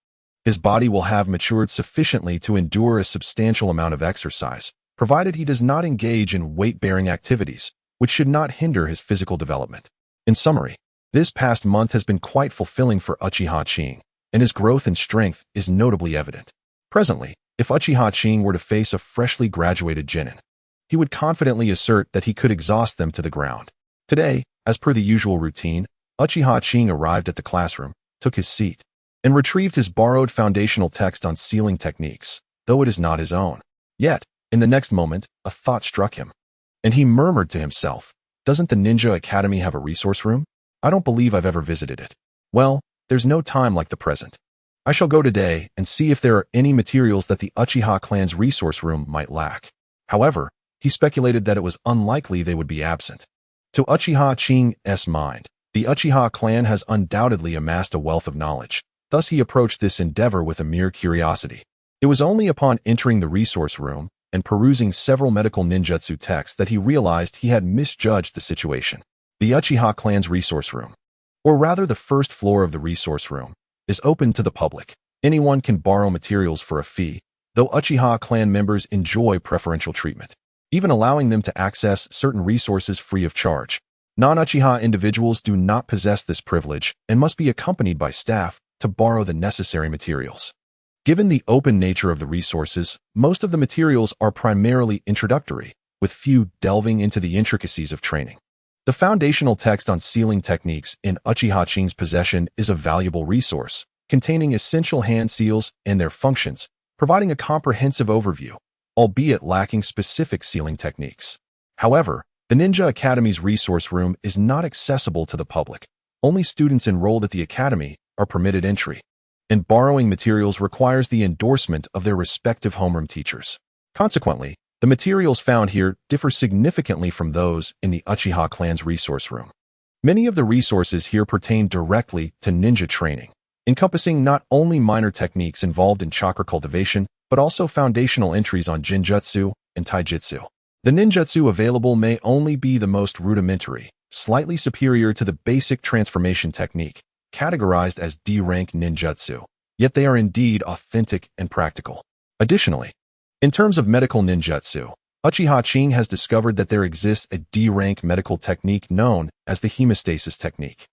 his body will have matured sufficiently to endure a substantial amount of exercise, provided he does not engage in weight-bearing activities, which should not hinder his physical development. In summary, this past month has been quite fulfilling for Uchiha Qing, and his growth in strength is notably evident. Presently, if Uchiha Qing were to face a freshly graduated genin, he would confidently assert that he could exhaust them to the ground. Today, as per the usual routine, Uchiha Qing arrived at the classroom, took his seat, and retrieved his borrowed foundational text on sealing techniques, though it is not his own. Yet, in the next moment, a thought struck him, and he murmured to himself, "Doesn't the Ninja Academy have a resource room? I don't believe I've ever visited it. Well, there's no time like the present. I shall go today and see if there are any materials that the Uchiha clan's resource room might lack." However, he speculated that it was unlikely they would be absent. To Uchiha Qing's mind, the Uchiha clan has undoubtedly amassed a wealth of knowledge. Thus he approached this endeavor with a mere curiosity. It was only upon entering the resource room and perusing several medical ninjutsu texts that he realized he had misjudged the situation. The Uchiha clan's resource room, or rather the first floor of the resource room, is open to the public. Anyone can borrow materials for a fee, though Uchiha clan members enjoy preferential treatment, even allowing them to access certain resources free of charge. Non-Uchiha individuals do not possess this privilege and must be accompanied by staff to borrow the necessary materials. Given the open nature of the resources, most of the materials are primarily introductory, with few delving into the intricacies of training. The foundational text on sealing techniques in Uchiha Qing's possession is a valuable resource, containing essential hand seals and their functions, providing a comprehensive overview, albeit lacking specific sealing techniques. However, the Ninja Academy's resource room is not accessible to the public. Only students enrolled at the academy are permitted entry, and borrowing materials requires the endorsement of their respective homeroom teachers. Consequently, the materials found here differ significantly from those in the Uchiha clan's resource room. Many of the resources here pertain directly to ninja training, encompassing not only minor techniques involved in chakra cultivation, but also foundational entries on Jinjutsu and Taijutsu. The ninjutsu available may only be the most rudimentary, slightly superior to the basic transformation technique, categorized as D-rank ninjutsu, yet they are indeed authentic and practical. Additionally, in terms of medical ninjutsu, Uchiha Qing has discovered that there exists a D-rank medical technique known as the hemostasis technique,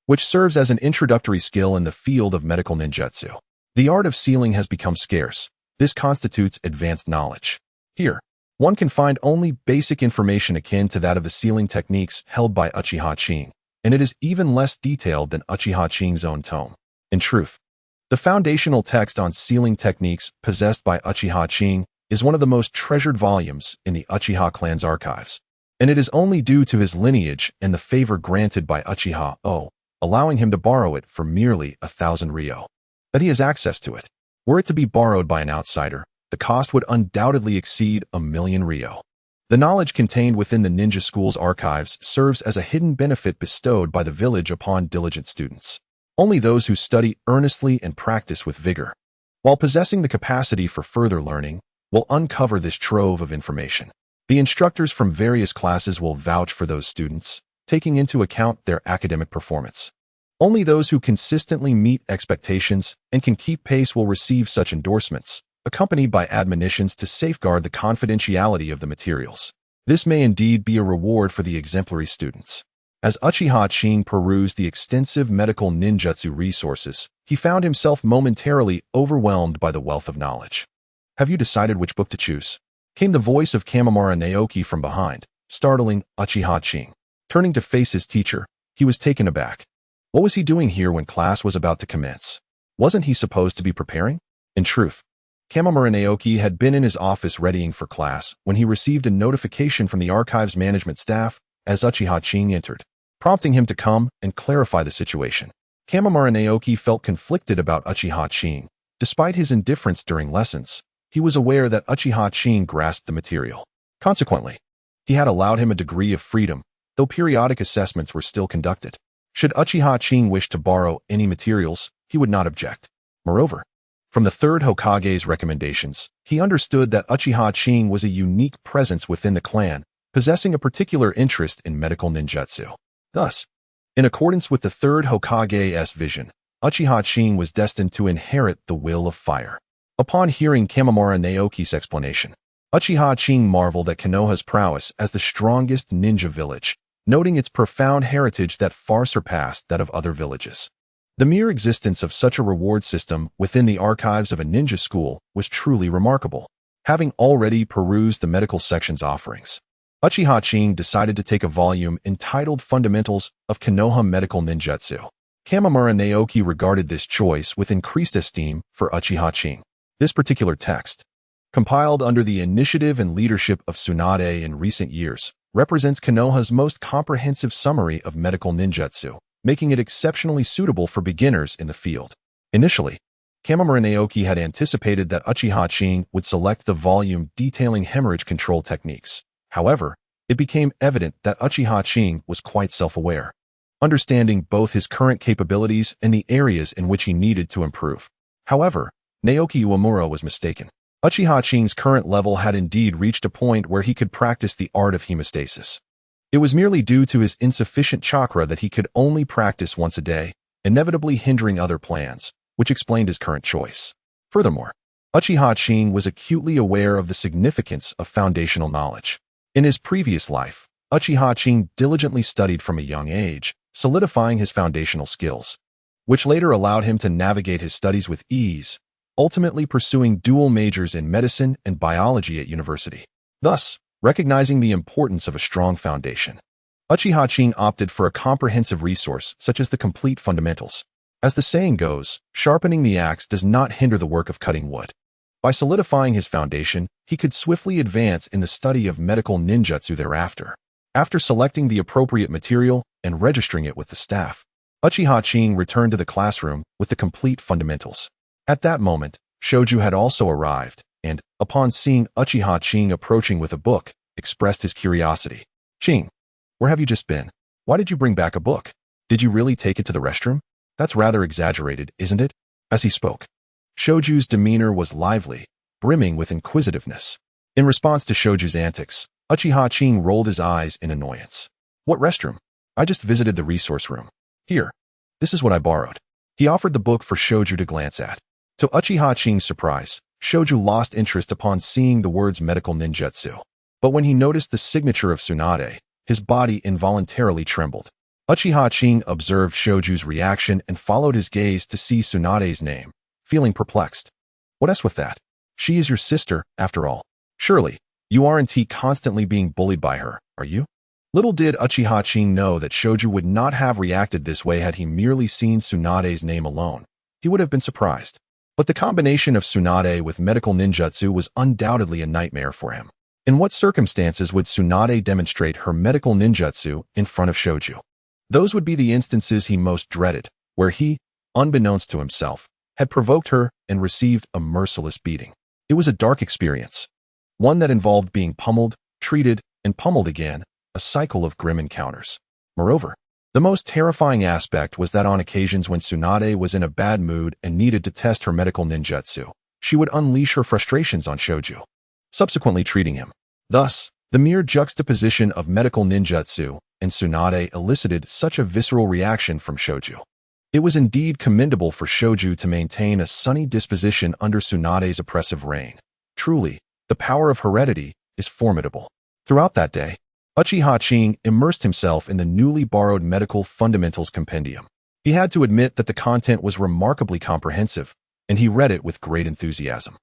which serves as an introductory skill in the field of medical ninjutsu. The art of sealing has become scarce. This constitutes advanced knowledge. Here, one can find only basic information akin to that of the sealing techniques held by Uchiha Qing, and it is even less detailed than Uchiha Qing's own tome. In truth, the foundational text on sealing techniques possessed by Uchiha Qing is one of the most treasured volumes in the Uchiha clan's archives, and it is only due to his lineage and the favor granted by Uchiha O, allowing him to borrow it for merely 1,000 ryo, that he has access to it. Were it to be borrowed by an outsider, the cost would undoubtedly exceed 1,000,000 ryo. The knowledge contained within the ninja school's archives serves as a hidden benefit bestowed by the village upon diligent students. Only those who study earnestly and practice with vigor, while possessing the capacity for further learning, will uncover this trove of information. The instructors from various classes will vouch for those students, taking into account their academic performance. Only those who consistently meet expectations and can keep pace will receive such endorsements, accompanied by admonitions to safeguard the confidentiality of the materials. This may indeed be a reward for the exemplary students. As Uchiha Qing perused the extensive medical ninjutsu resources, he found himself momentarily overwhelmed by the wealth of knowledge. "Have you decided which book to choose?" came the voice of Kamimura Naoki from behind, startling Uchiha Qing. Turning to face his teacher, he was taken aback. What was he doing here when class was about to commence? Wasn't he supposed to be preparing? In truth, Kamimura Naoki had been in his office readying for class when he received a notification from the archives management staff as Uchiha Qing entered, prompting him to come and clarify the situation. Kamimura Naoki felt conflicted about Uchiha Qing. Despite his indifference during lessons, he was aware that Uchiha Qing grasped the material. Consequently, he had allowed him a degree of freedom, though periodic assessments were still conducted. Should Uchiha Qing wish to borrow any materials, he would not object. Moreover, from the third Hokage's recommendations, he understood that Uchiha Qing was a unique presence within the clan, possessing a particular interest in medical ninjutsu. Thus, in accordance with the third Hokage's vision, Uchiha Qing was destined to inherit the will of fire. Upon hearing Kamimura Naoki's explanation, Uchiha Qing marveled at Konoha's prowess as the strongest ninja village, noting its profound heritage that far surpassed that of other villages. The mere existence of such a reward system within the archives of a ninja school was truly remarkable. Having already perused the medical section's offerings, Uchiha Qing decided to take a volume entitled Fundamentals of Konoha Medical Ninjutsu. Kamimura Naoki regarded this choice with increased esteem for Uchiha Qing. This particular text, compiled under the initiative and leadership of Tsunade in recent years, represents Konoha's most comprehensive summary of medical ninjutsu, making it exceptionally suitable for beginners in the field. Initially, Kamimura Naoki had anticipated that Uchiha Qing would select the volume detailing hemorrhage control techniques. However, it became evident that Uchiha Qing was quite self-aware, understanding both his current capabilities and the areas in which he needed to improve. However, Naoki Uemura was mistaken. Uchiha Qing's current level had indeed reached a point where he could practice the art of hemostasis. It was merely due to his insufficient chakra that he could only practice once a day, inevitably hindering other plans, which explained his current choice. Furthermore, Uchiha Qing was acutely aware of the significance of foundational knowledge. In his previous life, Uchiha Qing diligently studied from a young age, solidifying his foundational skills, which later allowed him to navigate his studies with ease, ultimately pursuing dual majors in medicine and biology at university. Thus, recognizing the importance of a strong foundation, Uchiha Qing opted for a comprehensive resource such as the complete fundamentals. As the saying goes, sharpening the axe does not hinder the work of cutting wood. By solidifying his foundation, he could swiftly advance in the study of medical ninjutsu thereafter. After selecting the appropriate material and registering it with the staff, Uchiha Qing returned to the classroom with the complete fundamentals. At that moment, Shoju had also arrived, and, upon seeing Uchiha Qing approaching with a book, expressed his curiosity. "Qing, where have you just been? Why did you bring back a book? Did you really take it to the restroom? That's rather exaggerated, isn't it?" As he spoke, Shoju's demeanor was lively, brimming with inquisitiveness. In response to Shoju's antics, Uchiha Qing rolled his eyes in annoyance. "What restroom? I just visited the resource room. Here, this is what I borrowed." He offered the book for Shoju to glance at. To Uchiha Qing's surprise, Shoju lost interest upon seeing the words medical ninjutsu. But when he noticed the signature of Tsunade, his body involuntarily trembled. Uchiha Qing observed Shoju's reaction and followed his gaze to see Tsunade's name, feeling perplexed. "What else with that? She is your sister, after all. Surely, you aren't constantly being bullied by her, are you?" Little did Uchiha Qing know that Shoju would not have reacted this way had he merely seen Tsunade's name alone. He would have been surprised. But the combination of Tsunade with medical ninjutsu was undoubtedly a nightmare for him. In what circumstances would Tsunade demonstrate her medical ninjutsu in front of Shoju? Those would be the instances he most dreaded, where he, unbeknownst to himself, had provoked her and received a merciless beating. It was a dark experience, one that involved being pummeled, treated, and pummeled again, a cycle of grim encounters. Moreover, the most terrifying aspect was that on occasions when Tsunade was in a bad mood and needed to test her medical ninjutsu, she would unleash her frustrations on Shoju, subsequently treating him. Thus, the mere juxtaposition of medical ninjutsu and Tsunade elicited such a visceral reaction from Shoju. It was indeed commendable for Shoju to maintain a sunny disposition under Tsunade's oppressive reign. Truly, the power of heredity is formidable. Throughout that day, Uchiha Qing immersed himself in the newly borrowed Medical Fundamentals Compendium. He had to admit that the content was remarkably comprehensive, and he read it with great enthusiasm.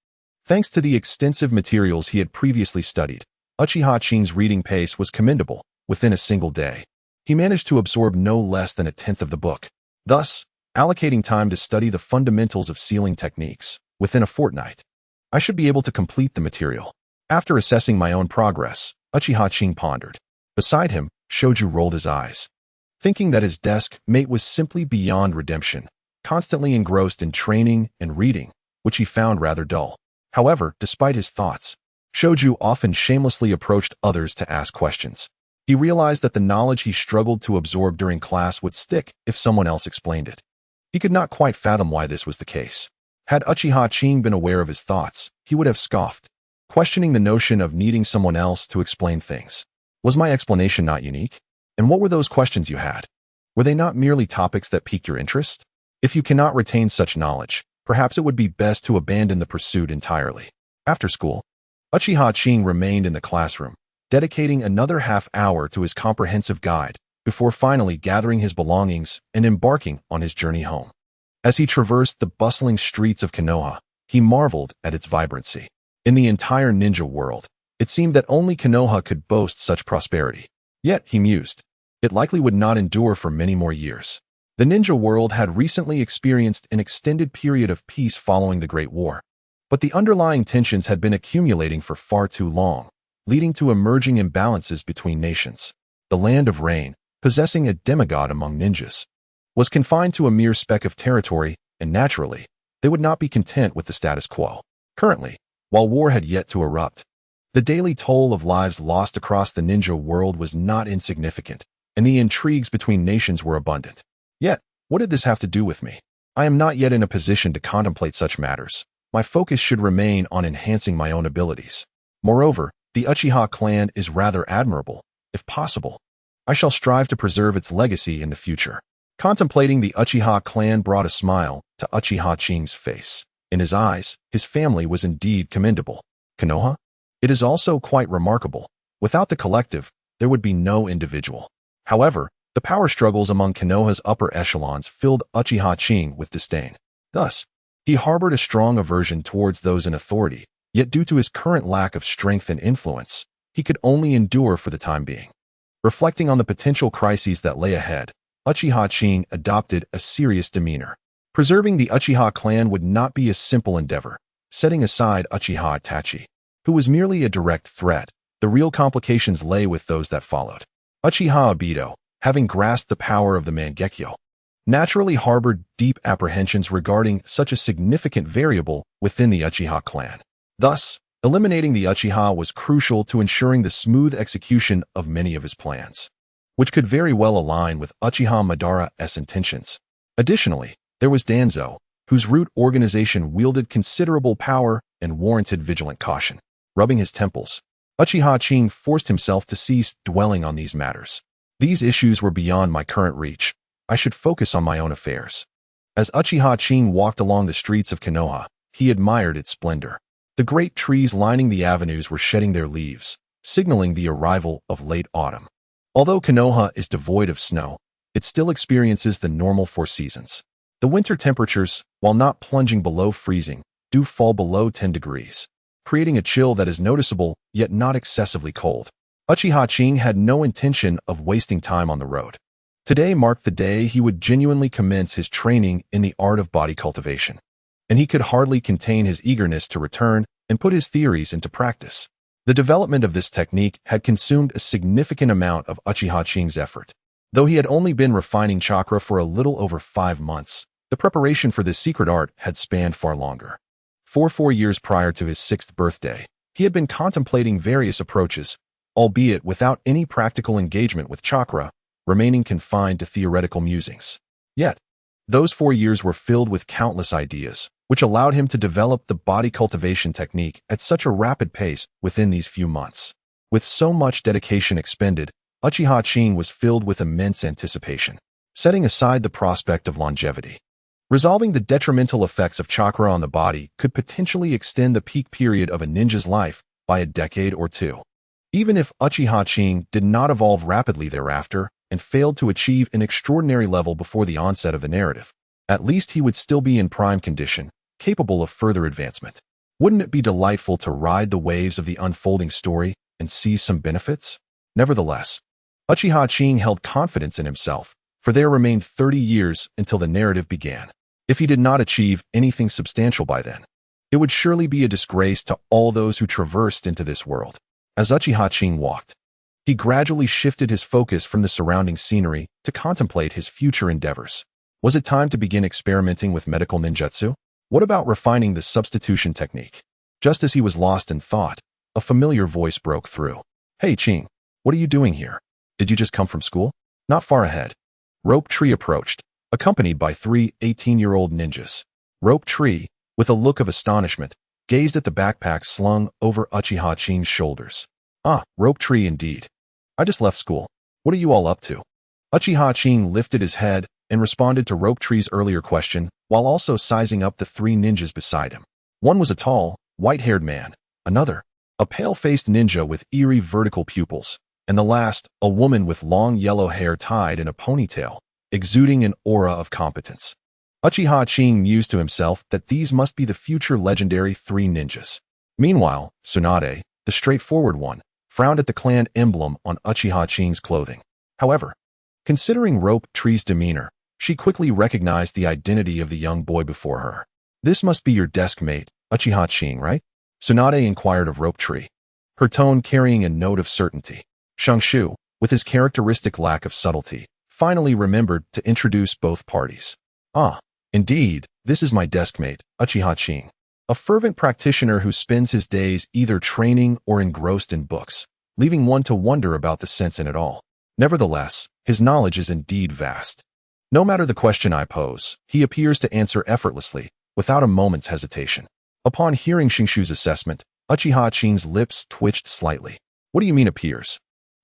Thanks to the extensive materials he had previously studied, Uchiha Qing's reading pace was commendable. Within a single day, he managed to absorb no less than a tenth of the book, thus allocating time to study the fundamentals of sealing techniques. Within a fortnight, I should be able to complete the material. After assessing my own progress, Uchiha Qing pondered. Beside him, Shoju rolled his eyes, thinking that his desk mate was simply beyond redemption, constantly engrossed in training and reading, which he found rather dull. However, despite his thoughts, Shoju often shamelessly approached others to ask questions. He realized that the knowledge he struggled to absorb during class would stick if someone else explained it. He could not quite fathom why this was the case. Had Uchiha Qing been aware of his thoughts, he would have scoffed, questioning the notion of needing someone else to explain things. Was my explanation not unique? And what were those questions you had? Were they not merely topics that piqued your interest? If you cannot retain such knowledge, perhaps it would be best to abandon the pursuit entirely. After school, Uchiha Qing remained in the classroom, dedicating another half-hour to his comprehensive guide, before finally gathering his belongings and embarking on his journey home. As he traversed the bustling streets of Konoha, he marveled at its vibrancy. In the entire ninja world, it seemed that only Konoha could boast such prosperity. Yet, he mused, it likely would not endure for many more years. The ninja world had recently experienced an extended period of peace following the Great War. But the underlying tensions had been accumulating for far too long, leading to emerging imbalances between nations. The Land of Rain, possessing a demigod among ninjas, was confined to a mere speck of territory, and naturally, they would not be content with the status quo. Currently, while war had yet to erupt, the daily toll of lives lost across the ninja world was not insignificant, and the intrigues between nations were abundant. Yet, what did this have to do with me? I am not yet in a position to contemplate such matters. My focus should remain on enhancing my own abilities. Moreover, the Uchiha clan is rather admirable. If possible, I shall strive to preserve its legacy in the future. Contemplating the Uchiha clan brought a smile to Uchiha Qing's face. In his eyes, his family was indeed commendable. Konoha? It is also quite remarkable. Without the collective, there would be no individual. However, the power struggles among Konoha's upper echelons filled Uchiha Qing with disdain. Thus, he harbored a strong aversion towards those in authority, yet due to his current lack of strength and influence, he could only endure for the time being. Reflecting on the potential crises that lay ahead, Uchiha Qing adopted a serious demeanor. Preserving the Uchiha clan would not be a simple endeavor. Setting aside Uchiha Itachi, who was merely a direct threat, the real complications lay with those that followed. Uchiha Obito, having grasped the power of the Mangekyo, naturally harbored deep apprehensions regarding such a significant variable within the Uchiha clan. Thus, eliminating the Uchiha was crucial to ensuring the smooth execution of many of his plans, which could very well align with Uchiha Madara's intentions. Additionally, there was Danzo, whose root organization wielded considerable power and warranted vigilant caution. Rubbing his temples, Uchiha Qing forced himself to cease dwelling on these matters. These issues were beyond my current reach. I should focus on my own affairs. As Uchiha Qing walked along the streets of Konoha, he admired its splendor. The great trees lining the avenues were shedding their leaves, signaling the arrival of late autumn. Although Konoha is devoid of snow, it still experiences the normal 4 seasons. The winter temperatures, while not plunging below freezing, do fall below 10 degrees, creating a chill that is noticeable yet not excessively cold. Uchiha Qing had no intention of wasting time on the road. Today marked the day he would genuinely commence his training in the art of body cultivation, and he could hardly contain his eagerness to return and put his theories into practice. The development of this technique had consumed a significant amount of Uchiha Qing's effort. Though he had only been refining chakra for a little over 5 months, the preparation for this secret art had spanned far longer. For 4 years prior to his 6th birthday, he had been contemplating various approaches, albeit without any practical engagement with chakra, remaining confined to theoretical musings. Yet, those 4 years were filled with countless ideas, which allowed him to develop the body cultivation technique at such a rapid pace within these few months. With so much dedication expended, Uchiha Qing was filled with immense anticipation, setting aside the prospect of longevity. Resolving the detrimental effects of chakra on the body could potentially extend the peak period of a ninja's life by a decade or 2. Even if Uchiha Qing did not evolve rapidly thereafter and failed to achieve an extraordinary level before the onset of the narrative, at least he would still be in prime condition, capable of further advancement. Wouldn't it be delightful to ride the waves of the unfolding story and seize some benefits? Nevertheless, Uchiha Qing held confidence in himself, for there remained 30 years until the narrative began. If he did not achieve anything substantial by then, it would surely be a disgrace to all those who traversed into this world. As Uchiha Qing walked, he gradually shifted his focus from the surrounding scenery to contemplate his future endeavors. Was it time to begin experimenting with medical ninjutsu? What about refining the substitution technique? Just as he was lost in thought, a familiar voice broke through. Hey Qing, what are you doing here? Did you just come from school? Not far ahead, Rope Tree approached, accompanied by 3 18-year-old ninjas. Rope Tree, with a look of astonishment, gazed at the backpack slung over Uchiha Qing's shoulders. Ah, Rope Tree indeed. I just left school. What are you all up to? Uchiha Qing lifted his head and responded to Rope Tree's earlier question, while also sizing up the 3 ninjas beside him. One was a tall, white-haired man, another, a pale-faced ninja with eerie vertical pupils, and the last, a woman with long yellow hair tied in a ponytail, exuding an aura of competence. Uchiha Qing mused to himself that these must be the future legendary three ninjas. Meanwhile, Tsunade, the straightforward one, frowned at the clan emblem on Uchiha Qing's clothing. However, considering Rope Tree's demeanor, she quickly recognized the identity of the young boy before her. "This must be your desk mate, Uchiha Qing, right?" Tsunade inquired of Rope Tree, her tone carrying a note of certainty. Shangshu, with his characteristic lack of subtlety, finally remembered to introduce both parties. "Ah, indeed, this is my desk mate, Uchiha Qing, a fervent practitioner who spends his days either training or engrossed in books, leaving one to wonder about the sense in it all. Nevertheless, his knowledge is indeed vast. No matter the question I pose, he appears to answer effortlessly, without a moment's hesitation." Upon hearing Shangshu's assessment, Uchiha Qing's lips twitched slightly. "What do you mean appears?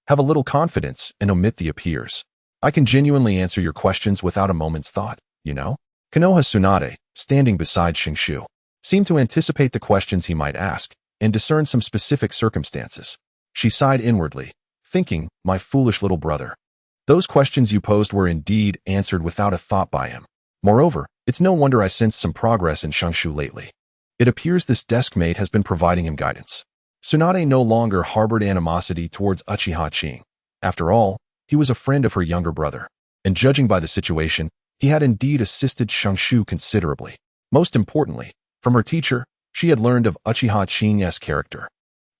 Have a little confidence and omit the appears. I can genuinely answer your questions without a moment's thought, you know?" Konoha Tsunade, standing beside Shangshu, seemed to anticipate the questions he might ask and discern some specific circumstances. She sighed inwardly, thinking, "My foolish little brother. Those questions you posed were indeed answered without a thought by him. Moreover, it's no wonder I sensed some progress in Shangshu lately. It appears this desk mate has been providing him guidance." Tsunade no longer harbored animosity towards Uchiha Qing. After all, he was a friend of her younger brother, and judging by the situation, he had indeed assisted Shangshu considerably. Most importantly, from her teacher, she had learned of Uchiha Qing's character,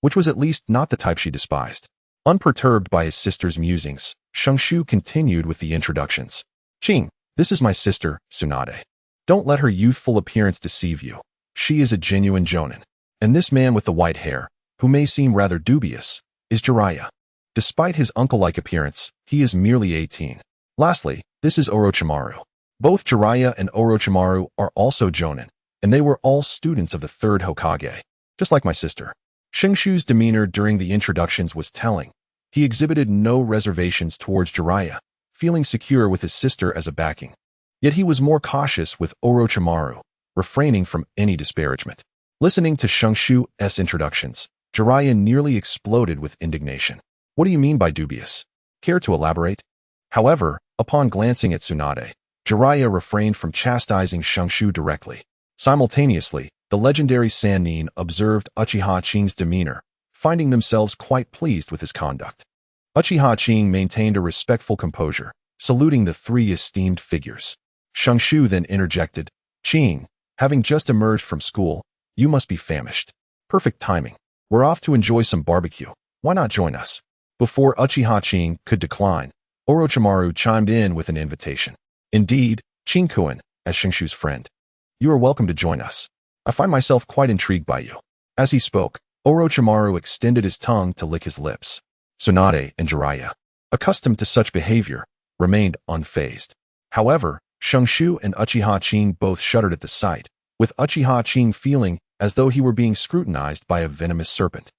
which was at least not the type she despised. Unperturbed by his sister's musings, Shangshu continued with the introductions. "Qing, this is my sister, Tsunade. Don't let her youthful appearance deceive you. She is a genuine jonin. And this man with the white hair, who may seem rather dubious, is Jiraiya. Despite his uncle-like appearance, he is merely 18. Lastly, this is Orochimaru. Both Jiraiya and Orochimaru are also jonin, and they were all students of the third Hokage, just like my sister." Shangshu's demeanor during the introductions was telling. He exhibited no reservations towards Jiraiya, feeling secure with his sister as a backing. Yet he was more cautious with Orochimaru, refraining from any disparagement. Listening to Shangshu's introductions, Jiraiya nearly exploded with indignation. "What do you mean by dubious? Care to elaborate?" However, upon glancing at Tsunade, Jiraiya refrained from chastising Shangshu directly. Simultaneously, the legendary Sannin observed Uchiha Qing's demeanor, finding themselves quite pleased with his conduct. Uchiha Qing maintained a respectful composure, saluting the three esteemed figures. Shangshu then interjected, "Qing, having just emerged from school, you must be famished. Perfect timing. We're off to enjoy some barbecue. Why not join us?" Before Uchiha Qing could decline, Orochimaru chimed in with an invitation. "Indeed, Qing-kun, as Shangshu's friend, you are welcome to join us. I find myself quite intrigued by you." As he spoke, Orochimaru extended his tongue to lick his lips. Tsunade and Jiraiya, accustomed to such behavior, remained unfazed. However, Shangshu and Uchiha Qing both shuddered at the sight, with Uchiha Qing feeling as though he were being scrutinized by a venomous serpent.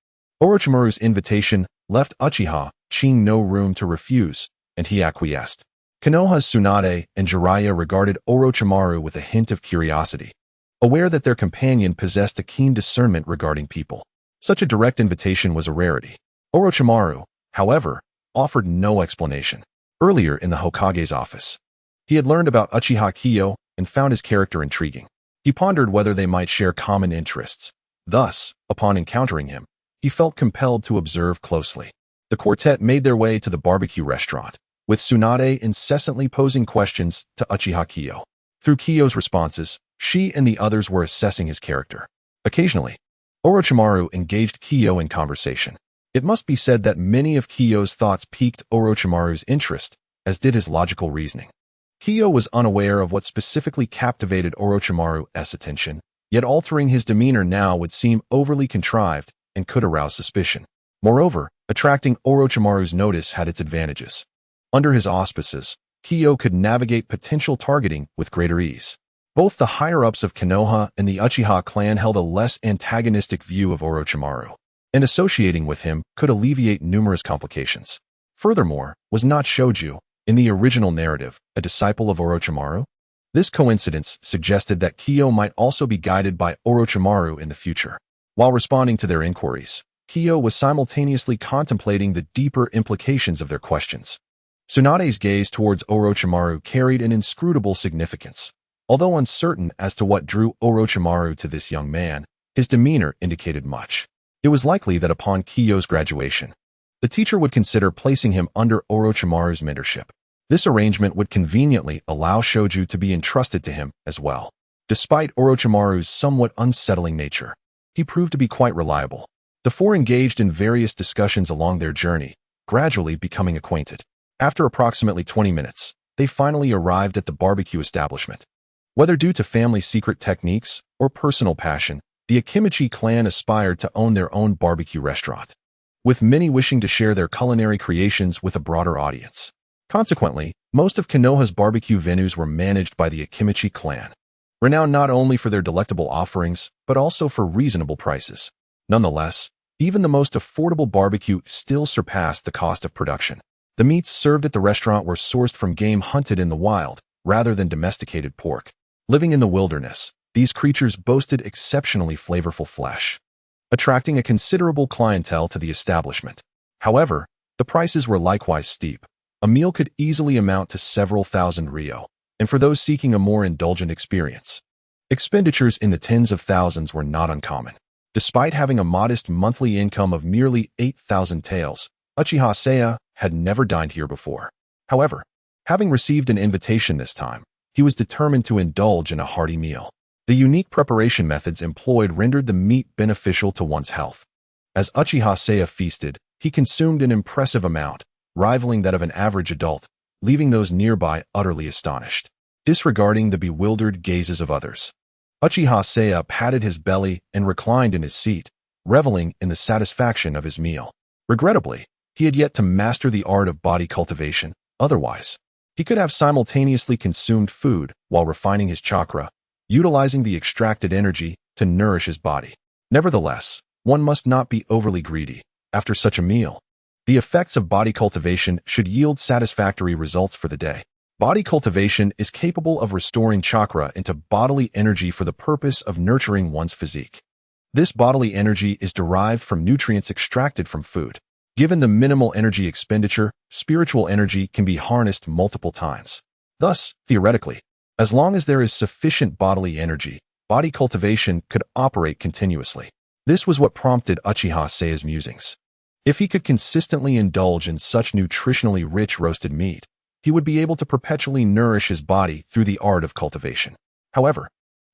Orochimaru's invitation left Uchiha Qing no room to refuse, and he acquiesced. Konoha's Tsunade and Jiraiya regarded Orochimaru with a hint of curiosity, aware that their companion possessed a keen discernment regarding people. Such a direct invitation was a rarity. Orochimaru, however, offered no explanation. Earlier in the Hokage's office, he had learned about Uchiha Kiyo and found his character intriguing. He pondered whether they might share common interests. Thus, upon encountering him, he felt compelled to observe closely. The quartet made their way to the barbecue restaurant, with Tsunade incessantly posing questions to Uchiha Kiyo. Through Kiyo's responses, she and the others were assessing his character. Occasionally, Orochimaru engaged Kiyo in conversation. It must be said that many of Kiyo's thoughts piqued Orochimaru's interest, as did his logical reasoning. Kiyo was unaware of what specifically captivated Orochimaru's attention, yet altering his demeanor now would seem overly contrived and could arouse suspicion. Moreover, attracting Orochimaru's notice had its advantages. Under his auspices, Kiyo could navigate potential targeting with greater ease. Both the higher-ups of Konoha and the Uchiha clan held a less antagonistic view of Orochimaru, and associating with him could alleviate numerous complications. Furthermore, was not Shoju, in the original narrative, a disciple of Orochimaru? This coincidence suggested that Kiyo might also be guided by Orochimaru in the future. While responding to their inquiries, Kiyo was simultaneously contemplating the deeper implications of their questions. Tsunade's gaze towards Orochimaru carried an inscrutable significance. Although uncertain as to what drew Orochimaru to this young man, his demeanor indicated much. It was likely that upon Kiyo's graduation, the teacher would consider placing him under Orochimaru's mentorship. This arrangement would conveniently allow Shoju to be entrusted to him as well. Despite Orochimaru's somewhat unsettling nature, he proved to be quite reliable. The four engaged in various discussions along their journey, gradually becoming acquainted. After approximately 20 minutes, they finally arrived at the barbecue establishment. Whether due to family secret techniques or personal passion, the Akimichi clan aspired to own their own barbecue restaurant, with many wishing to share their culinary creations with a broader audience. Consequently, most of Konoha's barbecue venues were managed by the Akimichi clan, renowned not only for their delectable offerings, but also for reasonable prices. Nonetheless, even the most affordable barbecue still surpassed the cost of production. The meats served at the restaurant were sourced from game hunted in the wild, rather than domesticated pork. Living in the wilderness, these creatures boasted exceptionally flavorful flesh, attracting a considerable clientele to the establishment. However, the prices were likewise steep. A meal could easily amount to several thousand ryo, and for those seeking a more indulgent experience, expenditures in the tens of thousands were not uncommon. Despite having a modest monthly income of merely 8,000 taels, Uchiha Seiya had never dined here before. However, having received an invitation this time, he was determined to indulge in a hearty meal. The unique preparation methods employed rendered the meat beneficial to one's health. As Uchiha Seiya feasted, he consumed an impressive amount, rivaling that of an average adult, leaving those nearby utterly astonished. Disregarding the bewildered gazes of others, Uchiha Seiya patted his belly and reclined in his seat, reveling in the satisfaction of his meal. Regrettably, he had yet to master the art of body cultivation. Otherwise, he could have simultaneously consumed food while refining his chakra, utilizing the extracted energy to nourish his body. Nevertheless, one must not be overly greedy. After such a meal, the effects of body cultivation should yield satisfactory results for the day. Body cultivation is capable of restoring chakra into bodily energy for the purpose of nurturing one's physique. This bodily energy is derived from nutrients extracted from food. Given the minimal energy expenditure, spiritual energy can be harnessed multiple times. Thus, theoretically, as long as there is sufficient bodily energy, body cultivation could operate continuously. This was what prompted Uchiha Seiya's musings. If he could consistently indulge in such nutritionally rich roasted meat, he would be able to perpetually nourish his body through the art of cultivation. However,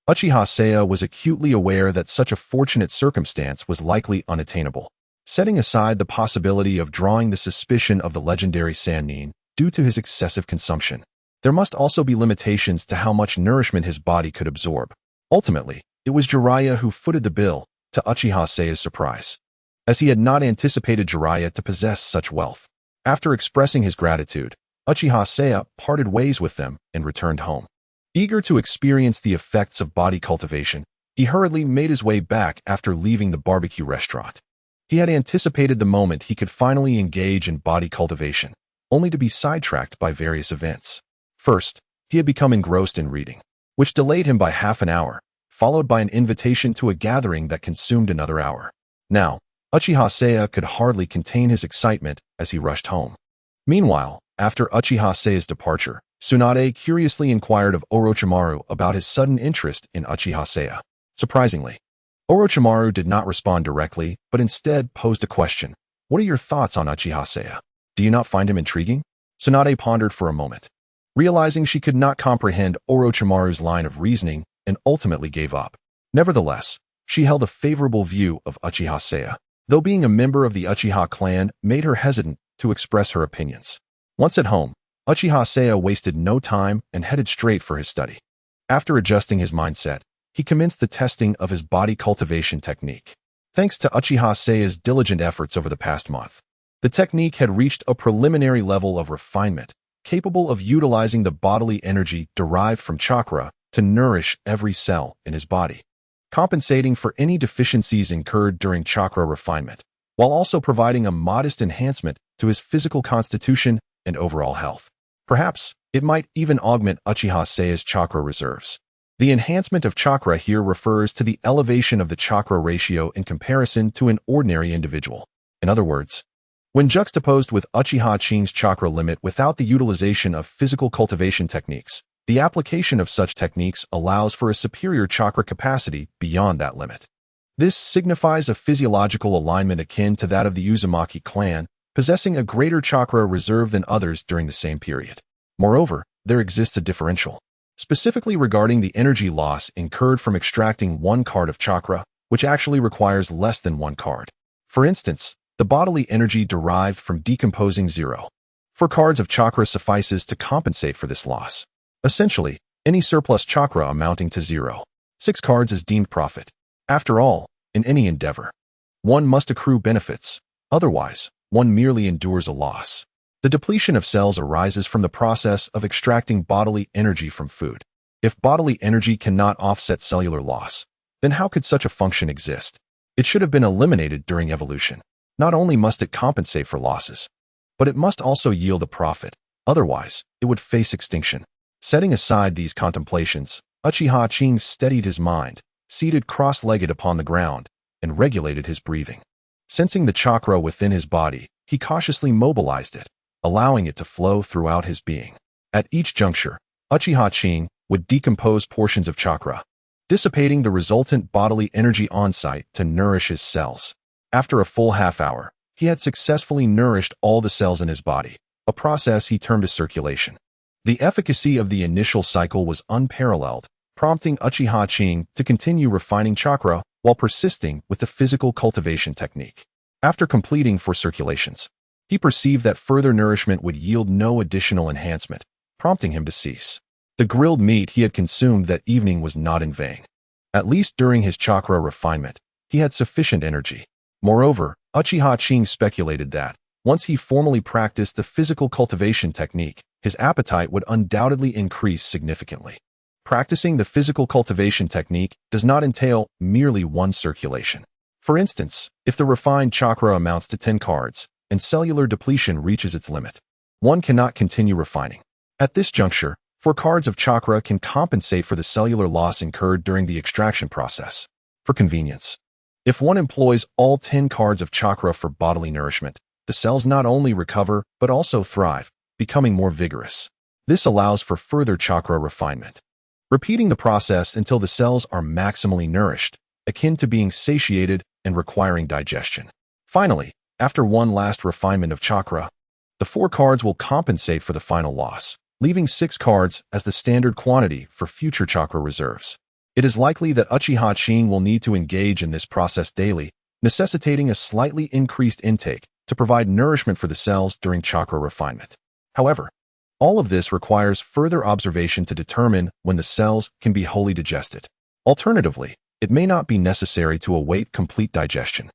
Uchiha Seiya was acutely aware that such a fortunate circumstance was likely unattainable. Setting aside the possibility of drawing the suspicion of the legendary Sannin due to his excessive consumption, there must also be limitations to how much nourishment his body could absorb. Ultimately, it was Jiraiya who footed the bill, to Uchiha Seiya's surprise, as he had not anticipated Jiraiya to possess such wealth. After expressing his gratitude, Uchiha Seiya parted ways with them and returned home. Eager to experience the effects of body cultivation, he hurriedly made his way back after leaving the barbecue restaurant. He had anticipated the moment he could finally engage in body cultivation, only to be sidetracked by various events. First, he had become engrossed in reading, which delayed him by half an hour, followed by an invitation to a gathering that consumed another hour. Now, Uchiha Seiya could hardly contain his excitement as he rushed home. Meanwhile, after Uchiha Seiya's departure, Tsunade curiously inquired of Orochimaru about his sudden interest in Uchiha Seiya. Surprisingly, Orochimaru did not respond directly, but instead posed a question. What are your thoughts on Uchiha Seiya? Do you not find him intriguing? Tsunade pondered for a moment, realizing she could not comprehend Orochimaru's line of reasoning and ultimately gave up. Nevertheless, she held a favorable view of Uchiha Seiya, though being a member of the Uchiha clan made her hesitant to express her opinions. Once at home, Uchiha Seiya wasted no time and headed straight for his study. After adjusting his mindset, he commenced the testing of his body cultivation technique. Thanks to Uchiha Seiya's diligent efforts over the past month, the technique had reached a preliminary level of refinement, capable of utilizing the bodily energy derived from chakra to nourish every cell in his body, compensating for any deficiencies incurred during chakra refinement, while also providing a modest enhancement to his physical constitution and overall health. Perhaps, it might even augment Uchiha Seiya's chakra reserves. The enhancement of chakra here refers to the elevation of the chakra ratio in comparison to an ordinary individual. In other words, when juxtaposed with Uchiha Qing's chakra limit without the utilization of physical cultivation techniques, The application of such techniques allows for a superior chakra capacity beyond that limit. This signifies a physiological alignment akin to that of the Uzumaki clan, possessing a greater chakra reserve than others during the same period. Moreover, there exists a differential, specifically regarding the energy loss incurred from extracting one card of chakra, which actually requires less than one card. For instance, the bodily energy derived from decomposing 0 4 cards of chakra suffices to compensate for this loss. Essentially, any surplus chakra amounting to 0 6 cards is deemed profit. After all, in any endeavor, one must accrue benefits, otherwise, one merely endures a loss. The depletion of cells arises from the process of extracting bodily energy from food. If bodily energy cannot offset cellular loss, then how could such a function exist? It should have been eliminated during evolution. Not only must it compensate for losses, but it must also yield a profit, otherwise, it would face extinction. Setting aside these contemplations, Uchiha Qing steadied his mind, seated cross-legged upon the ground, and regulated his breathing. Sensing the chakra within his body, he cautiously mobilized it, allowing it to flow throughout his being. At each juncture, Uchiha Qing would decompose portions of chakra, dissipating the resultant bodily energy on-site to nourish his cells. After a full half hour, he had successfully nourished all the cells in his body, a process he termed as circulation. The efficacy of the initial cycle was unparalleled, prompting Uchiha Qing to continue refining chakra while persisting with the physical cultivation technique. After completing 4 circulations, he perceived that further nourishment would yield no additional enhancement, prompting him to cease. The grilled meat he had consumed that evening was not in vain. At least during his chakra refinement, he had sufficient energy. Moreover, Uchiha Qing speculated that, once he formally practiced the physical cultivation technique, his appetite would undoubtedly increase significantly. Practicing the physical cultivation technique does not entail merely one circulation. For instance, if the refined chakra amounts to 10 cards, and cellular depletion reaches its limit, one cannot continue refining. At this juncture, 4 cards of chakra can compensate for the cellular loss incurred during the extraction process. For convenience, if one employs all 10 cards of chakra for bodily nourishment, the cells not only recover but also thrive, becoming more vigorous. This allows for further chakra refinement, repeating the process until the cells are maximally nourished, akin to being satiated and requiring digestion. Finally, after one last refinement of chakra, the 4 cards will compensate for the final loss, leaving 6 cards as the standard quantity for future chakra reserves. It is likely that Uchiha Qing will need to engage in this process daily, necessitating a slightly increased intake to provide nourishment for the cells during chakra refinement. However, all of this requires further observation to determine when the cells can be wholly digested. Alternatively, it may not be necessary to await complete digestion.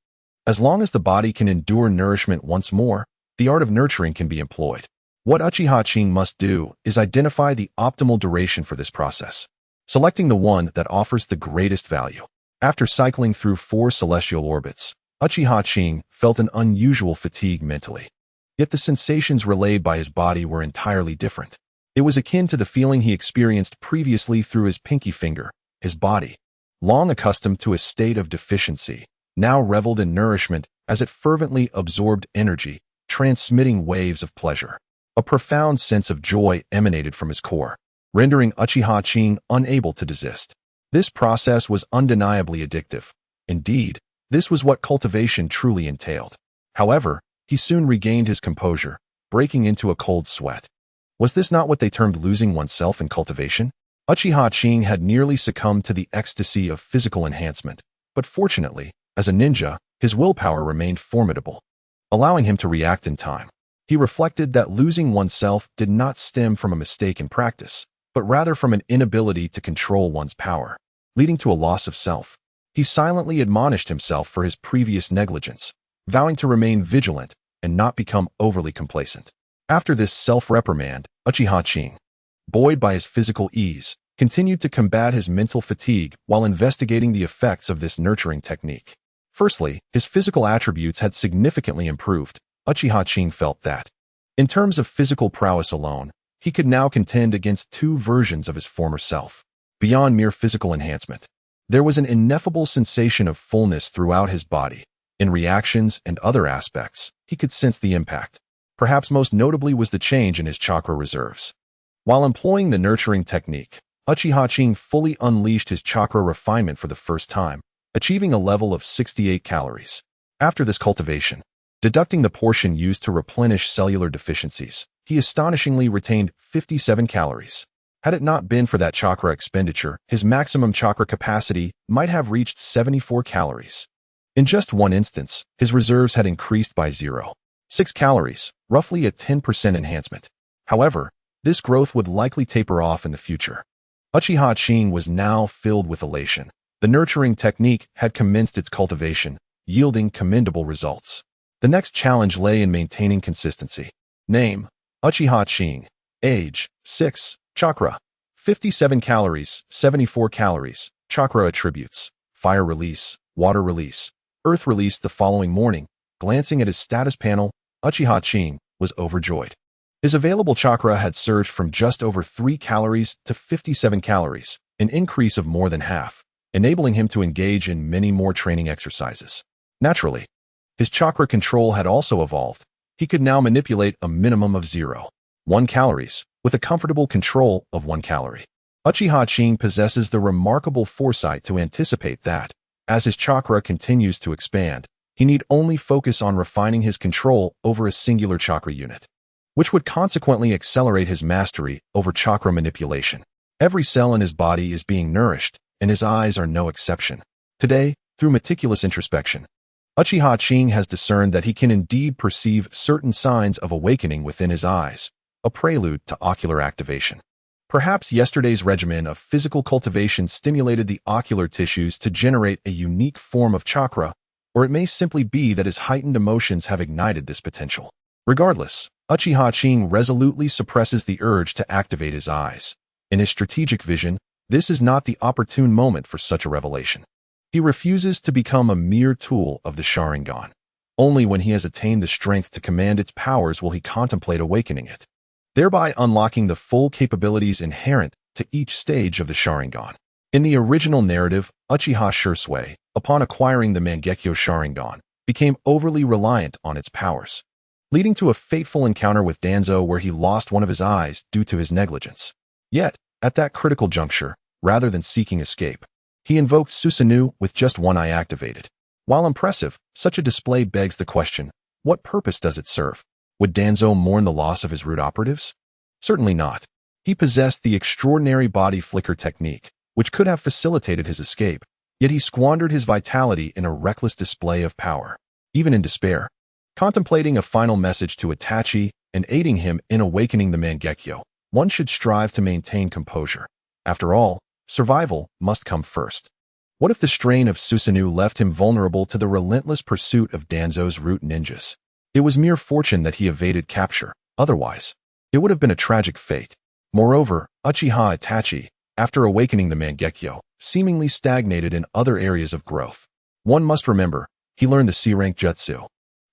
As long as the body can endure nourishment once more, the art of nurturing can be employed. What Uchiha Qing must do is identify the optimal duration for this process, selecting the one that offers the greatest value. After cycling through 4 celestial orbits, Uchiha Qing felt an unusual fatigue mentally. Yet the sensations relayed by his body were entirely different. It was akin to the feeling he experienced previously through his pinky finger. His body, long accustomed to a state of deficiency, now reveled in nourishment as it fervently absorbed energy, transmitting waves of pleasure. A profound sense of joy emanated from his core, rendering Uchiha Qing unable to desist. This process was undeniably addictive. Indeed, this was what cultivation truly entailed. However, he soon regained his composure, breaking into a cold sweat. Was this not what they termed losing oneself in cultivation? Uchiha Qing had nearly succumbed to the ecstasy of physical enhancement, but fortunately, as a ninja, his willpower remained formidable, allowing him to react in time. He reflected that losing oneself did not stem from a mistake in practice, but rather from an inability to control one's power, leading to a loss of self. He silently admonished himself for his previous negligence, vowing to remain vigilant and not become overly complacent. After this self-reprimand, Uchiha Qing, buoyed by his physical ease, continued to combat his mental fatigue while investigating the effects of this nurturing technique. Firstly, his physical attributes had significantly improved. Uchiha Qing felt that, in terms of physical prowess alone, he could now contend against 2 versions of his former self. Beyond mere physical enhancement, there was an ineffable sensation of fullness throughout his body. In reactions and other aspects, he could sense the impact. Perhaps most notably was the change in his chakra reserves. While employing the nurturing technique, Uchiha Qing fully unleashed his chakra refinement for the first time, achieving a level of 68 calories. After this cultivation, deducting the portion used to replenish cellular deficiencies, he astonishingly retained 57 calories. Had it not been for that chakra expenditure, his maximum chakra capacity might have reached 74 calories. In just one instance, his reserves had increased by 0.6 calories, roughly a 10% enhancement. However, this growth would likely taper off in the future. Uchiha Qing was now filled with elation. The nurturing technique had commenced its cultivation, yielding commendable results. The next challenge lay in maintaining consistency. Name: Uchiha Qing. Age: 6. Chakra: 57 calories, 74 calories. Chakra attributes: fire release, water release, earth release. The following morning, glancing at his status panel, Uchiha Qing was overjoyed. His available chakra had surged from just over 3 calories to 57 calories, an increase of more than half, enabling him to engage in many more training exercises. Naturally, his chakra control had also evolved. He could now manipulate a minimum of 0.1 calories, with a comfortable control of 1 calorie. Uchiha Qing possesses the remarkable foresight to anticipate that, as his chakra continues to expand, he need only focus on refining his control over a singular chakra unit, which would consequently accelerate his mastery over chakra manipulation. Every cell in his body is being nourished, and his eyes are no exception. Today, through meticulous introspection, Uchiha Qing has discerned that he can indeed perceive certain signs of awakening within his eyes, a prelude to ocular activation. Perhaps yesterday's regimen of physical cultivation stimulated the ocular tissues to generate a unique form of chakra, or it may simply be that his heightened emotions have ignited this potential. Regardless, Uchiha Qing resolutely suppresses the urge to activate his eyes. In his strategic vision, this is not the opportune moment for such a revelation. He refuses to become a mere tool of the Sharingan. Only when he has attained the strength to command its powers will he contemplate awakening it, thereby unlocking the full capabilities inherent to each stage of the Sharingan. In the original narrative, Uchiha Shursui, upon acquiring the Mangekyo Sharingan, became overly reliant on its powers, leading to a fateful encounter with Danzo where he lost one of his eyes due to his negligence. Yet, at that critical juncture, rather than seeking escape, he invoked Susanoo with just one eye activated. While impressive, such a display begs the question, what purpose does it serve? Would Danzo mourn the loss of his root operatives? Certainly not. He possessed the extraordinary body flicker technique, which could have facilitated his escape, yet he squandered his vitality in a reckless display of power. Even in despair, contemplating a final message to Itachi and aiding him in awakening the Mangekyo, one should strive to maintain composure. After all, survival must come first. What if the strain of Susanoo left him vulnerable to the relentless pursuit of Danzo's root ninjas? It was mere fortune that he evaded capture. Otherwise, it would have been a tragic fate. Moreover, Uchiha Itachi, after awakening the Mangekyo, seemingly stagnated in other areas of growth. One must remember, he learned the C-rank jutsu,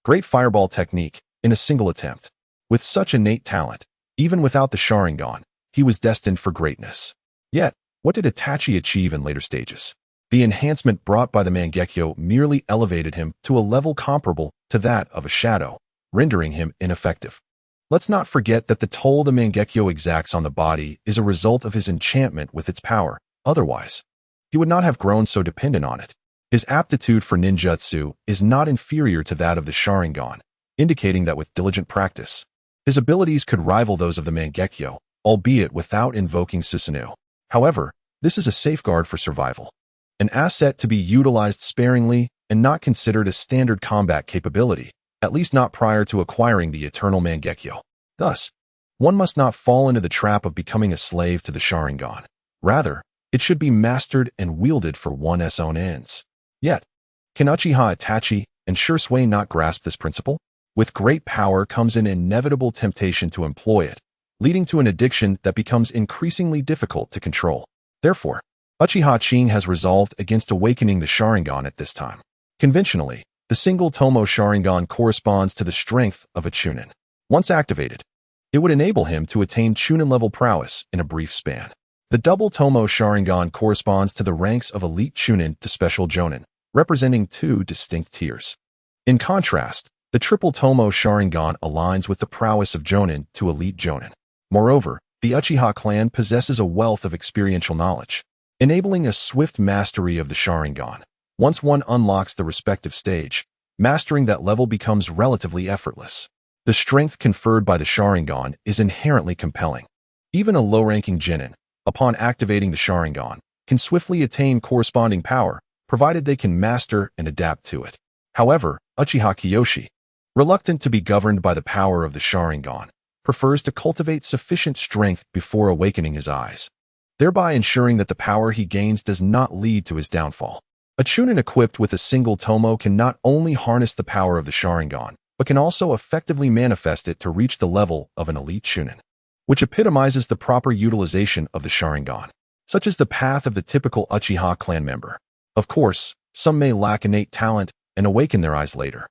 great fireball technique, in a single attempt. With such innate talent, even without the Sharingan, he was destined for greatness. Yet, what did Itachi achieve in later stages? The enhancement brought by the Mangekyo merely elevated him to a level comparable to that of a shadow, rendering him ineffective. Let's not forget that the toll the Mangekyo exacts on the body is a result of his enchantment with its power. Otherwise, he would not have grown so dependent on it. His aptitude for ninjutsu is not inferior to that of the Sharingan, indicating that with diligent practice, his abilities could rival those of the Mangekyo, albeit without invoking Susanoo. However, this is a safeguard for survival, an asset to be utilized sparingly and not considered a standard combat capability, at least not prior to acquiring the eternal Mangekyo. Thus, one must not fall into the trap of becoming a slave to the Sharingan. Rather, it should be mastered and wielded for one's own ends. Yet, can Uchiha Itachi and Shursui not grasp this principle? With great power comes an inevitable temptation to employ it, leading to an addiction that becomes increasingly difficult to control. Therefore, Uchiha Qing has resolved against awakening the Sharingan at this time. Conventionally, the single Tomo Sharingan corresponds to the strength of a Chunin. Once activated, it would enable him to attain Chunin-level prowess in a brief span. The double Tomo Sharingan corresponds to the ranks of elite Chunin to special Jonin, representing two distinct tiers. In contrast, the triple Tomo Sharingan aligns with the prowess of Jonin to elite Jonin. Moreover, the Uchiha clan possesses a wealth of experiential knowledge, enabling a swift mastery of the Sharingan. Once one unlocks the respective stage, mastering that level becomes relatively effortless. The strength conferred by the Sharingan is inherently compelling. Even a low-ranking genin, upon activating the Sharingan, can swiftly attain corresponding power, provided they can master and adapt to it. However, Uchiha Kiyoshi, reluctant to be governed by the power of the Sharingan, prefers to cultivate sufficient strength before awakening his eyes, thereby ensuring that the power he gains does not lead to his downfall. A Chunin equipped with a single Tomo can not only harness the power of the Sharingan, but can also effectively manifest it to reach the level of an elite Chunin, which epitomizes the proper utilization of the Sharingan, such as the path of the typical Uchiha clan member. Of course, some may lack innate talent and awaken their eyes later,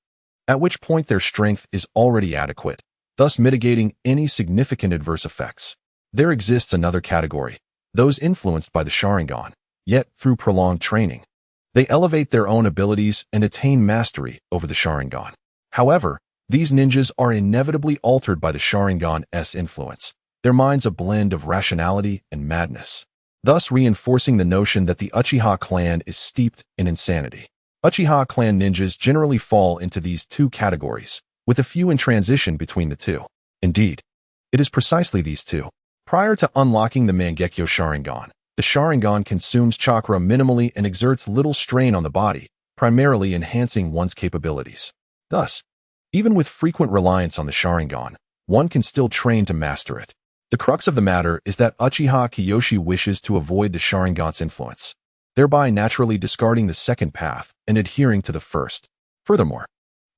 at which point their strength is already adequate, thus mitigating any significant adverse effects. There exists another category, those influenced by the Sharingan, yet through prolonged training, they elevate their own abilities and attain mastery over the Sharingan. However, these ninjas are inevitably altered by the Sharingan's influence, their minds a blend of rationality and madness, thus reinforcing the notion that the Uchiha clan is steeped in insanity. Uchiha clan ninjas generally fall into these two categories, with a few in transition between the two. Indeed, it is precisely these two. Prior to unlocking the Mangekyo Sharingan, the Sharingan consumes chakra minimally and exerts little strain on the body, primarily enhancing one's capabilities. Thus, even with frequent reliance on the Sharingan, one can still train to master it. The crux of the matter is that Uchiha Kiyoshi wishes to avoid the Sharingan's influence, thereby naturally discarding the second path and adhering to the first. Furthermore,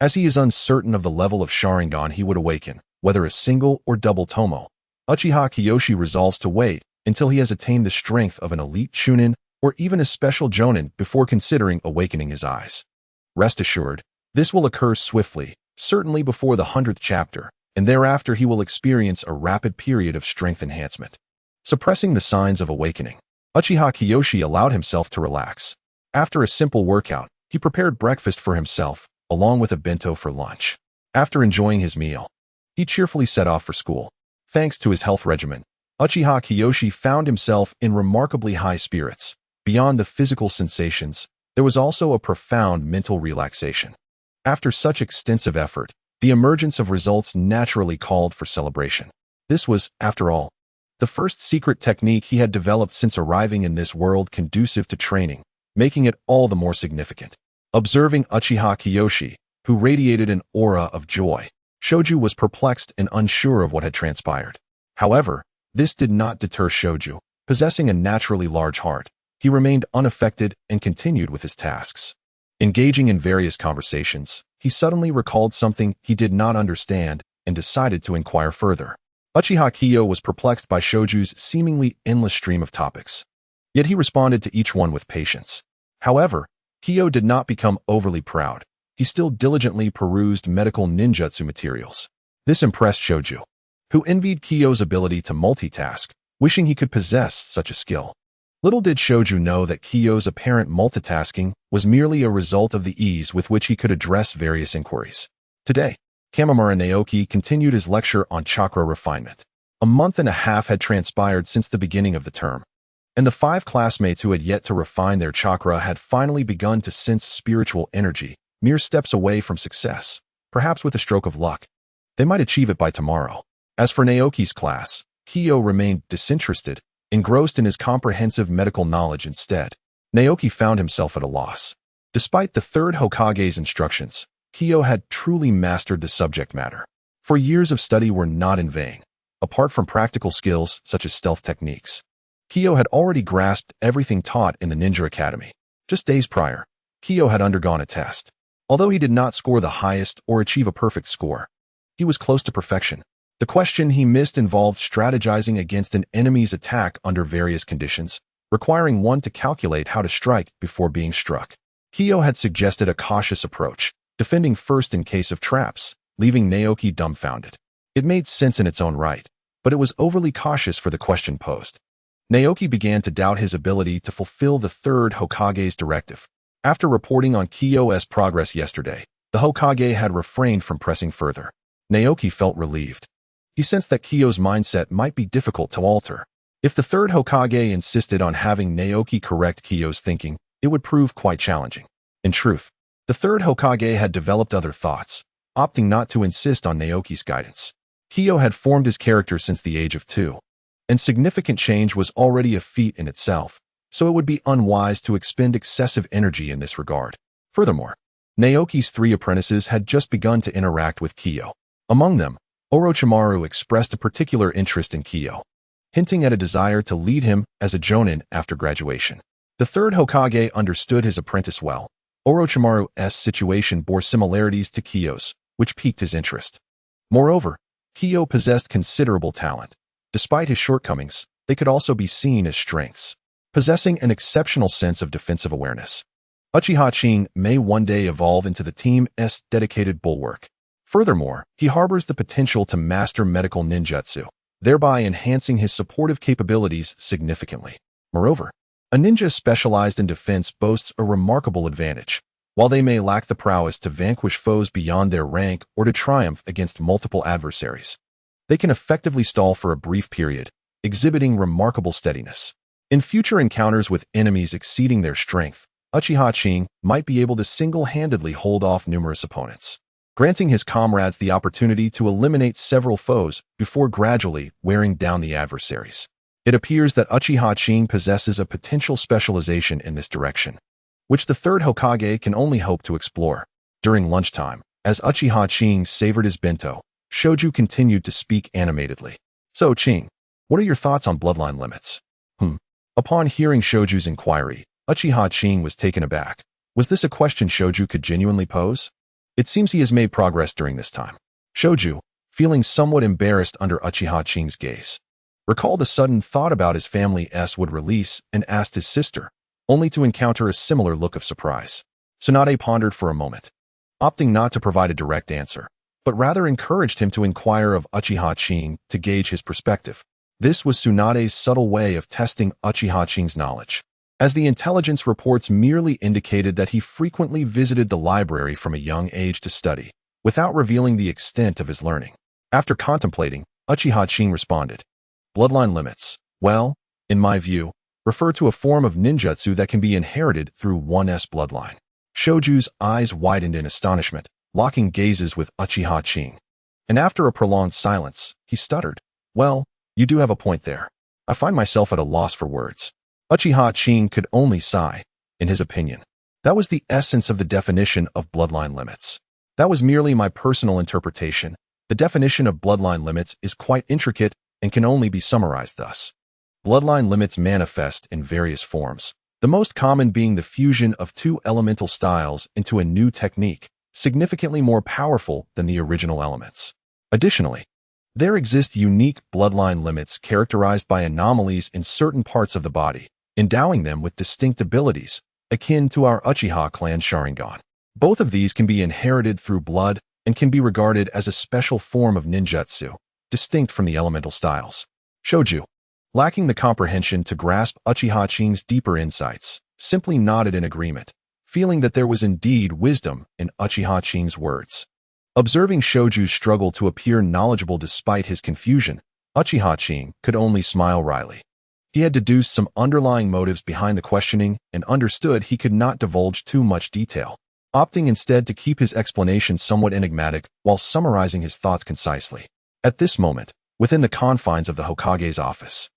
as he is uncertain of the level of Sharingan he would awaken, whether a single or double Tomo, Uchiha Kiyoshi resolves to wait until he has attained the strength of an elite Chunin or even a special Jonin before considering awakening his eyes. Rest assured, this will occur swiftly, certainly before the 100th chapter, and thereafter he will experience a rapid period of strength enhancement. Suppressing the signs of awakening, Uchiha Kiyoshi allowed himself to relax. After a simple workout, he prepared breakfast for himself, along with a bento for lunch. After enjoying his meal, he cheerfully set off for school. Thanks to his health regimen, Uchiha Kiyoshi found himself in remarkably high spirits. Beyond the physical sensations, there was also a profound mental relaxation. After such extensive effort, the emergence of results naturally called for celebration. This was, after all, the first secret technique he had developed since arriving in this world conducive to training, making it all the more significant. Observing Uchiha Kiyoshi, who radiated an aura of joy, Shoju was perplexed and unsure of what had transpired. However, this did not deter Shoju. Possessing a naturally large heart, he remained unaffected and continued with his tasks. Engaging in various conversations, he suddenly recalled something he did not understand and decided to inquire further. Uchiha Kiyo was perplexed by Shoju's seemingly endless stream of topics, yet he responded to each one with patience. However, Kiyo did not become overly proud. He still diligently perused medical ninjutsu materials. This impressed Shoju, who envied Kiyo's ability to multitask, wishing he could possess such a skill. Little did Shoju know that Kiyo's apparent multitasking was merely a result of the ease with which he could address various inquiries. Today, Kamimura Naoki continued his lecture on chakra refinement. A month and a half had transpired since the beginning of the term, and the 5 classmates who had yet to refine their chakra had finally begun to sense spiritual energy, mere steps away from success. Perhaps with a stroke of luck, they might achieve it by tomorrow. As for Naoki's class, Kiyo remained disinterested, engrossed in his comprehensive medical knowledge instead. Naoki found himself at a loss. Despite the 3rd Hokage's instructions, Kiyo had truly mastered the subject matter. For years of study were not in vain. Apart from practical skills such as stealth techniques, Kiyo had already grasped everything taught in the Ninja Academy. Just days prior, Kiyo had undergone a test. Although he did not score the highest or achieve a perfect score, he was close to perfection. The question he missed involved strategizing against an enemy's attack under various conditions, requiring one to calculate how to strike before being struck. Kiyo had suggested a cautious approach, defending first in case of traps, leaving Naoki dumbfounded. It made sense in its own right, but it was overly cautious for the question posed. Naoki began to doubt his ability to fulfill the 3rd Hokage's directive. After reporting on Kiyo's progress yesterday, the Hokage had refrained from pressing further. Naoki felt relieved. He sensed that Kyo's mindset might be difficult to alter. If the third Hokage insisted on having Naoki correct Kyo's thinking, it would prove quite challenging. In truth, the third Hokage had developed other thoughts, opting not to insist on Naoki's guidance. Kyo had formed his character since the age of 2, and significant change was already a feat in itself, so it would be unwise to expend excessive energy in this regard. Furthermore, Naoki's 3 apprentices had just begun to interact with Kyo. Among them, Orochimaru expressed a particular interest in Kyo, hinting at a desire to lead him as a jonin after graduation. The third Hokage understood his apprentice well. Orochimaru's situation bore similarities to Kyo's, which piqued his interest. Moreover, Kyo possessed considerable talent. Despite his shortcomings, they could also be seen as strengths, possessing an exceptional sense of defensive awareness. Uchiha Qing may one day evolve into the team's dedicated bulwark. Furthermore, he harbors the potential to master medical ninjutsu, thereby enhancing his supportive capabilities significantly. Moreover, a ninja specialized in defense boasts a remarkable advantage. While they may lack the prowess to vanquish foes beyond their rank or to triumph against multiple adversaries, they can effectively stall for a brief period, exhibiting remarkable steadiness. In future encounters with enemies exceeding their strength, Uchiha Qing might be able to single-handedly hold off numerous opponents, granting his comrades the opportunity to eliminate several foes before gradually wearing down the adversaries. It appears that Uchiha Qing possesses a potential specialization in this direction, which the third Hokage can only hope to explore. During lunchtime, as Uchiha Qing savored his bento, Shoju continued to speak animatedly. "So, Qing, what are your thoughts on bloodline limits?" Upon hearing Shoju's inquiry, Uchiha Qing was taken aback. Was this a question Shoju could genuinely pose? It seems he has made progress during this time. Shoju, feeling somewhat embarrassed under Uchiha Qing's gaze, recalled a sudden thought about his family's would release and asked his sister, only to encounter a similar look of surprise. Tsunade pondered for a moment, opting not to provide a direct answer, but rather encouraged him to inquire of Uchiha Qing to gauge his perspective. This was Tsunade's subtle way of testing Uchiha Qing's knowledge, as the intelligence reports merely indicated that he frequently visited the library from a young age to study, without revealing the extent of his learning. After contemplating, Uchiha Qing responded, "Bloodline limits, well, in my view, refer to a form of ninjutsu that can be inherited through one's bloodline." Shoju's eyes widened in astonishment, locking gazes with Uchiha Qing. And after a prolonged silence, he stuttered, "Well, you do have a point there. I find myself at a loss for words." Uchiha Qing could only sigh. In his opinion, that was the essence of the definition of bloodline limits. That was merely my personal interpretation. The definition of bloodline limits is quite intricate and can only be summarized thus. Bloodline limits manifest in various forms, the most common being the fusion of 2 elemental styles into a new technique, significantly more powerful than the original elements. Additionally, there exist unique bloodline limits characterized by anomalies in certain parts of the body, endowing them with distinct abilities, akin to our Uchiha clan Sharingan. Both of these can be inherited through blood and can be regarded as a special form of ninjutsu, distinct from the elemental styles. Shoju, lacking the comprehension to grasp Uchiha Qing's deeper insights, simply nodded in agreement, feeling that there was indeed wisdom in Uchiha Qing's words. Observing Shoju's struggle to appear knowledgeable despite his confusion, Uchiha Qing could only smile wryly. He had deduced some underlying motives behind the questioning and understood he could not divulge too much detail, opting instead to keep his explanation somewhat enigmatic while summarizing his thoughts concisely. At this moment, within the confines of the Hokage's office,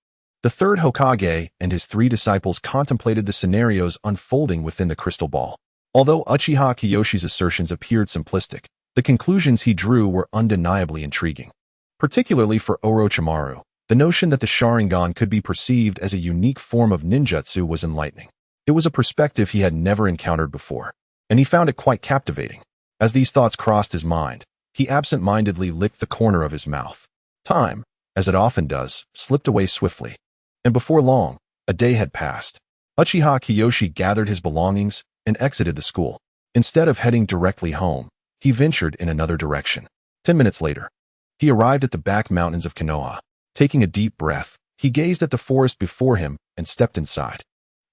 the third Hokage and his 3 disciples contemplated the scenarios unfolding within the crystal ball. Although Uchiha Kiyoshi's assertions appeared simplistic, the conclusions he drew were undeniably intriguing. Particularly for Orochimaru, the notion that the Sharingan could be perceived as a unique form of ninjutsu was enlightening. It was a perspective he had never encountered before, and he found it quite captivating. As these thoughts crossed his mind, he absent-mindedly licked the corner of his mouth. Time, as it often does, slipped away swiftly, and before long, a day had passed. Uchiha Kiyoshi gathered his belongings and exited the school. Instead of heading directly home, he ventured in another direction. 10 minutes later, he arrived at the back mountains of Konoha. Taking a deep breath, he gazed at the forest before him and stepped inside.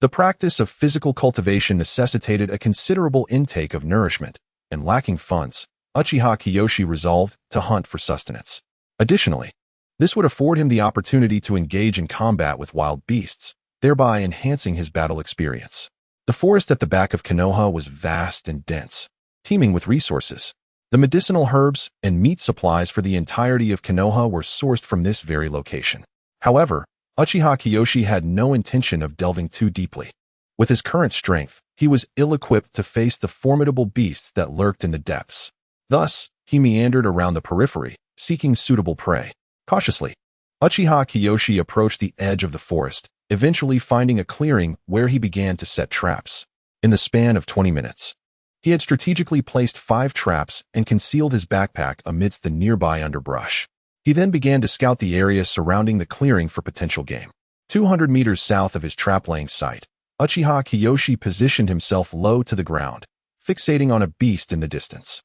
The practice of physical cultivation necessitated a considerable intake of nourishment, and lacking funds, Uchiha Kiyoshi resolved to hunt for sustenance. Additionally, this would afford him the opportunity to engage in combat with wild beasts, thereby enhancing his battle experience. The forest at the back of Konoha was vast and dense, teeming with resources. The medicinal herbs and meat supplies for the entirety of Konoha were sourced from this very location. However, Uchiha Kiyoshi had no intention of delving too deeply. With his current strength, he was ill-equipped to face the formidable beasts that lurked in the depths. Thus, he meandered around the periphery, seeking suitable prey. Cautiously, Uchiha Kiyoshi approached the edge of the forest, eventually finding a clearing where he began to set traps. In the span of 20 minutes, he had strategically placed 5 traps and concealed his backpack amidst the nearby underbrush. He then began to scout the area surrounding the clearing for potential game. 200 meters south of his trap-laying site, Uchiha Kiyoshi positioned himself low to the ground, fixating on a beast in the distance.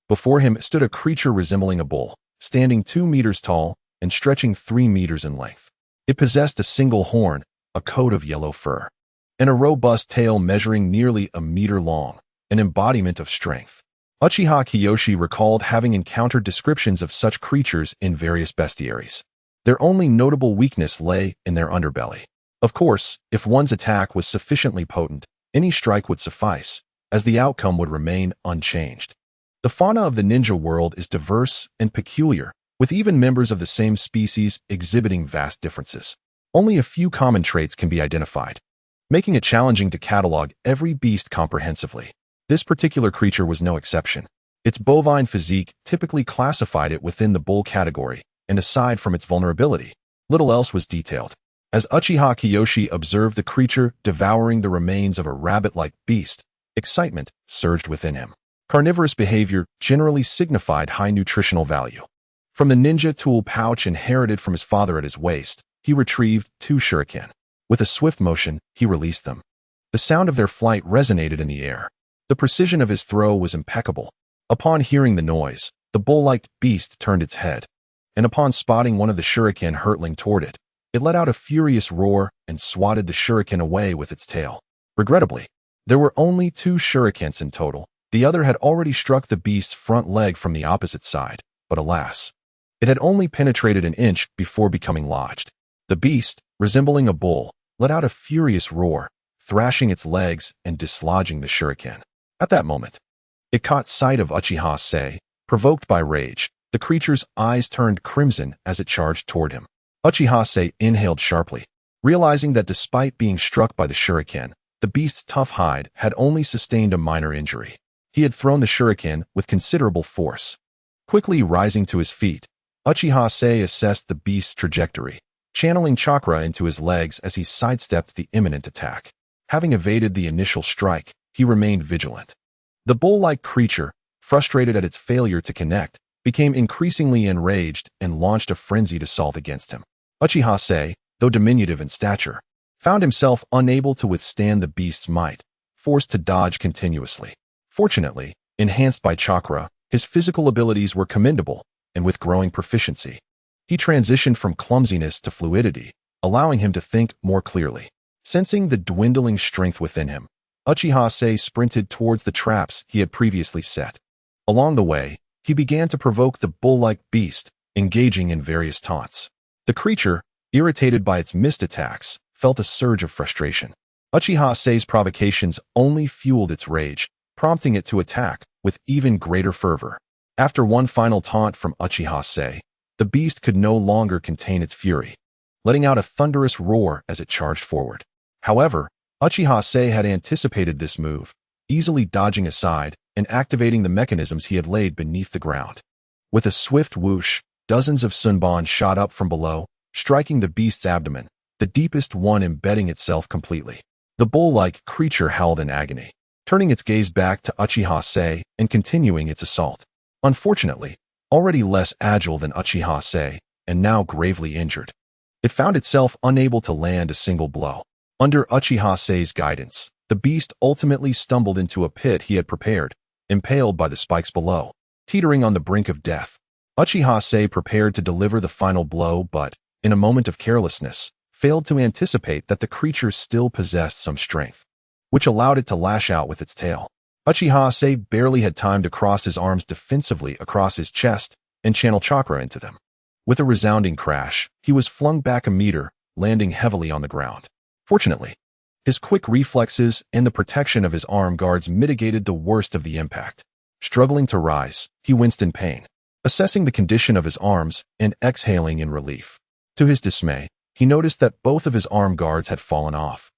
Before him stood a creature resembling a bull, standing 2 meters tall and stretching 3 meters in length. It possessed a single horn, a coat of yellow fur, and a robust tail measuring nearly a meter long, an embodiment of strength. Uchiha Kiyoshi recalled having encountered descriptions of such creatures in various bestiaries. Their only notable weakness lay in their underbelly. Of course, if one's attack was sufficiently potent, any strike would suffice, as the outcome would remain unchanged. The fauna of the ninja world is diverse and peculiar, with even members of the same species exhibiting vast differences. Only a few common traits can be identified, making it challenging to catalog every beast comprehensively. This particular creature was no exception. Its bovine physique typically classified it within the bull category, and aside from its vulnerability, little else was detailed. As Uchiha Kiyoshi observed the creature devouring the remains of a rabbit-like beast, excitement surged within him. Carnivorous behavior generally signified high nutritional value. From the ninja tool pouch inherited from his father at his waist, he retrieved 2 shuriken. With a swift motion, he released them. The sound of their flight resonated in the air. The precision of his throw was impeccable. Upon hearing the noise, the bull-like beast turned its head, and upon spotting one of the shuriken hurtling toward it, it let out a furious roar and swatted the shuriken away with its tail. Regrettably, there were only 2 shurikens in total. The other had already struck the beast's front leg from the opposite side, but alas, it had only penetrated an inch before becoming lodged. The beast, resembling a bull, let out a furious roar, thrashing its legs and dislodging the shuriken. At that moment, it caught sight of Uchiha Sei. Provoked by rage, the creature's eyes turned crimson as it charged toward him. Uchiha Sei inhaled sharply, realizing that despite being struck by the shuriken, the beast's tough hide had only sustained a minor injury. He had thrown the shuriken with considerable force. Quickly rising to his feet, Uchiha Sei assessed the beast's trajectory, channeling chakra into his legs as he sidestepped the imminent attack. Having evaded the initial strike, he remained vigilant. The bull-like creature, frustrated at its failure to connect, became increasingly enraged and launched a frenzied assault against him. Uchiha Sei, though diminutive in stature, found himself unable to withstand the beast's might, forced to dodge continuously. Fortunately, enhanced by chakra, his physical abilities were commendable, and with growing proficiency, he transitioned from clumsiness to fluidity, allowing him to think more clearly. Sensing the dwindling strength within him, Uchiha Sei sprinted towards the traps he had previously set. Along the way, he began to provoke the bull-like beast, engaging in various taunts. The creature, irritated by its missed attacks, felt a surge of frustration. Uchiha Sei's provocations only fueled its rage, prompting it to attack with even greater fervor. After one final taunt from Uchiha Sei, the beast could no longer contain its fury, letting out a thunderous roar as it charged forward. However, Uchiha Sei had anticipated this move, easily dodging aside and activating the mechanisms he had laid beneath the ground. With a swift whoosh, dozens of sunban shot up from below, striking the beast's abdomen, the deepest one embedding itself completely. The bull-like creature howled in agony, turning its gaze back to Uchiha Sei and continuing its assault. Unfortunately, already less agile than Uchiha Sei, and now gravely injured, it found itself unable to land a single blow. Under Uchiha Sei's guidance, the beast ultimately stumbled into a pit he had prepared, impaled by the spikes below. Teetering on the brink of death, Uchiha Sei prepared to deliver the final blow but, in a moment of carelessness, failed to anticipate that the creature still possessed some strength, which allowed it to lash out with its tail. Uchiha Sei barely had time to cross his arms defensively across his chest and channel chakra into them. With a resounding crash, he was flung back a meter, landing heavily on the ground. Fortunately, his quick reflexes and the protection of his arm guards mitigated the worst of the impact. Struggling to rise, he winced in pain, assessing the condition of his arms and exhaling in relief. To his dismay, he noticed that both of his arm guards had fallen off,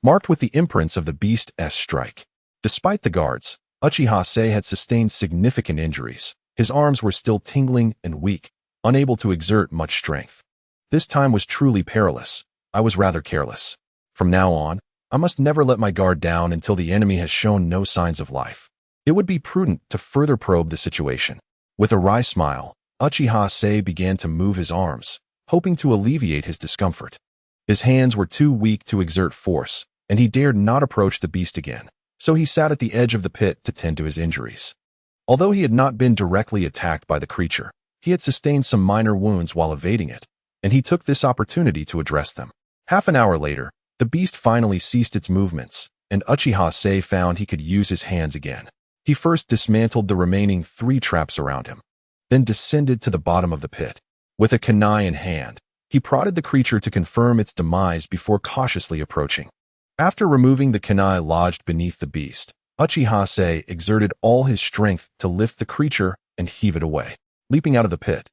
marked with the imprints of the beast's strike. Despite the guards, Uchiha Qing had sustained significant injuries. His arms were still tingling and weak, unable to exert much strength. This time was truly perilous. I was rather careless. From now on, I must never let my guard down until the enemy has shown no signs of life. It would be prudent to further probe the situation. With a wry smile, Uchiha Qing began to move his arms, hoping to alleviate his discomfort. His hands were too weak to exert force, and he dared not approach the beast again, so he sat at the edge of the pit to tend to his injuries. Although he had not been directly attacked by the creature, he had sustained some minor wounds while evading it, and he took this opportunity to address them. Half an hour later, the beast finally ceased its movements, and Uchiha Qing found he could use his hands again. He first dismantled the remaining 3 traps around him, then descended to the bottom of the pit. With a kunai in hand, he prodded the creature to confirm its demise before cautiously approaching. After removing the kunai lodged beneath the beast, Uchiha Qing exerted all his strength to lift the creature and heave it away. Leaping out of the pit,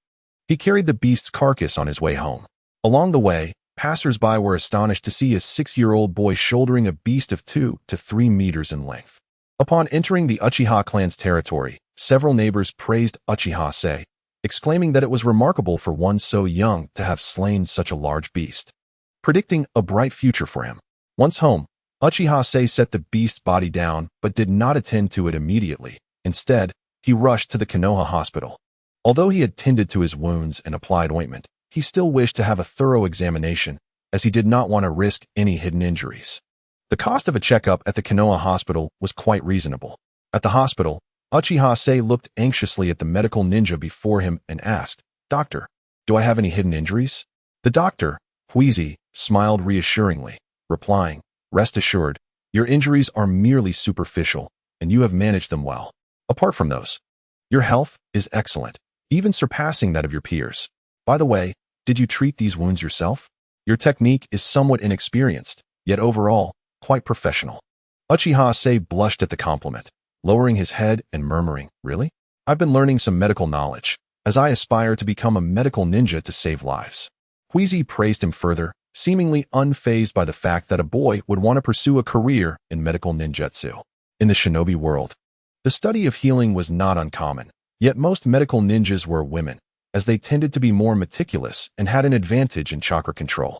he carried the beast's carcass on his way home. Along the way, passers-by were astonished to see a 6-year-old boy shouldering a beast of 2 to 3 meters in length. Upon entering the Uchiha clan's territory, several neighbors praised Uchiha Qing, exclaiming that it was remarkable for one so young to have slain such a large beast, predicting a bright future for him. Once home, Uchiha Qing set the beast's body down but did not attend to it immediately. Instead, he rushed to the Konoha hospital. Although he had tended to his wounds and applied ointment, he still wished to have a thorough examination, as he did not want to risk any hidden injuries. The cost of a checkup at the Konoha hospital was quite reasonable. At the hospital, Uchiha Qing looked anxiously at the medical ninja before him and asked, "Doctor, do I have any hidden injuries?" The doctor, Huizi, smiled reassuringly, replying, "Rest assured, your injuries are merely superficial, and you have managed them well. Apart from those, your health is excellent, even surpassing that of your peers. By the way, did you treat these wounds yourself? Your technique is somewhat inexperienced, yet overall, quite professional." Uchiha Qing blushed at the compliment, lowering his head and murmuring, "Really? I've been learning some medical knowledge, as I aspire to become a medical ninja to save lives." Huizi praised him further, seemingly unfazed by the fact that a boy would want to pursue a career in medical ninjutsu. In the shinobi world, the study of healing was not uncommon, yet most medical ninjas were women, as they tended to be more meticulous and had an advantage in chakra control.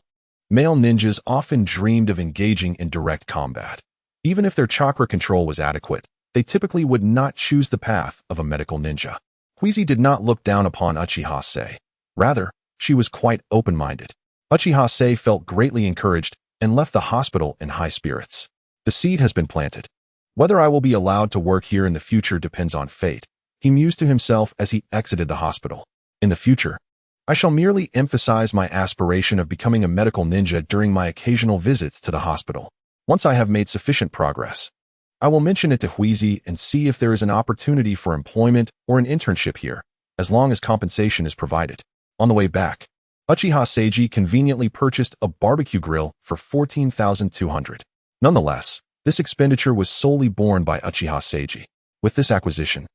Male ninjas often dreamed of engaging in direct combat. Even if their chakra control was adequate, they typically would not choose the path of a medical ninja. Huizi did not look down upon Uchiha Qing. Rather, she was quite open-minded. Uchiha Qing felt greatly encouraged and left the hospital in high spirits. The seed has been planted. Whether I will be allowed to work here in the future depends on fate, he mused to himself as he exited the hospital. In the future, I shall merely emphasize my aspiration of becoming a medical ninja during my occasional visits to the hospital. Once I have made sufficient progress, I will mention it to Huizi and see if there is an opportunity for employment or an internship here, as long as compensation is provided. On the way back, Uchiha Qing conveniently purchased a barbecue grill for 14,200. Nonetheless, this expenditure was solely borne by Uchiha Qing. With this acquisition,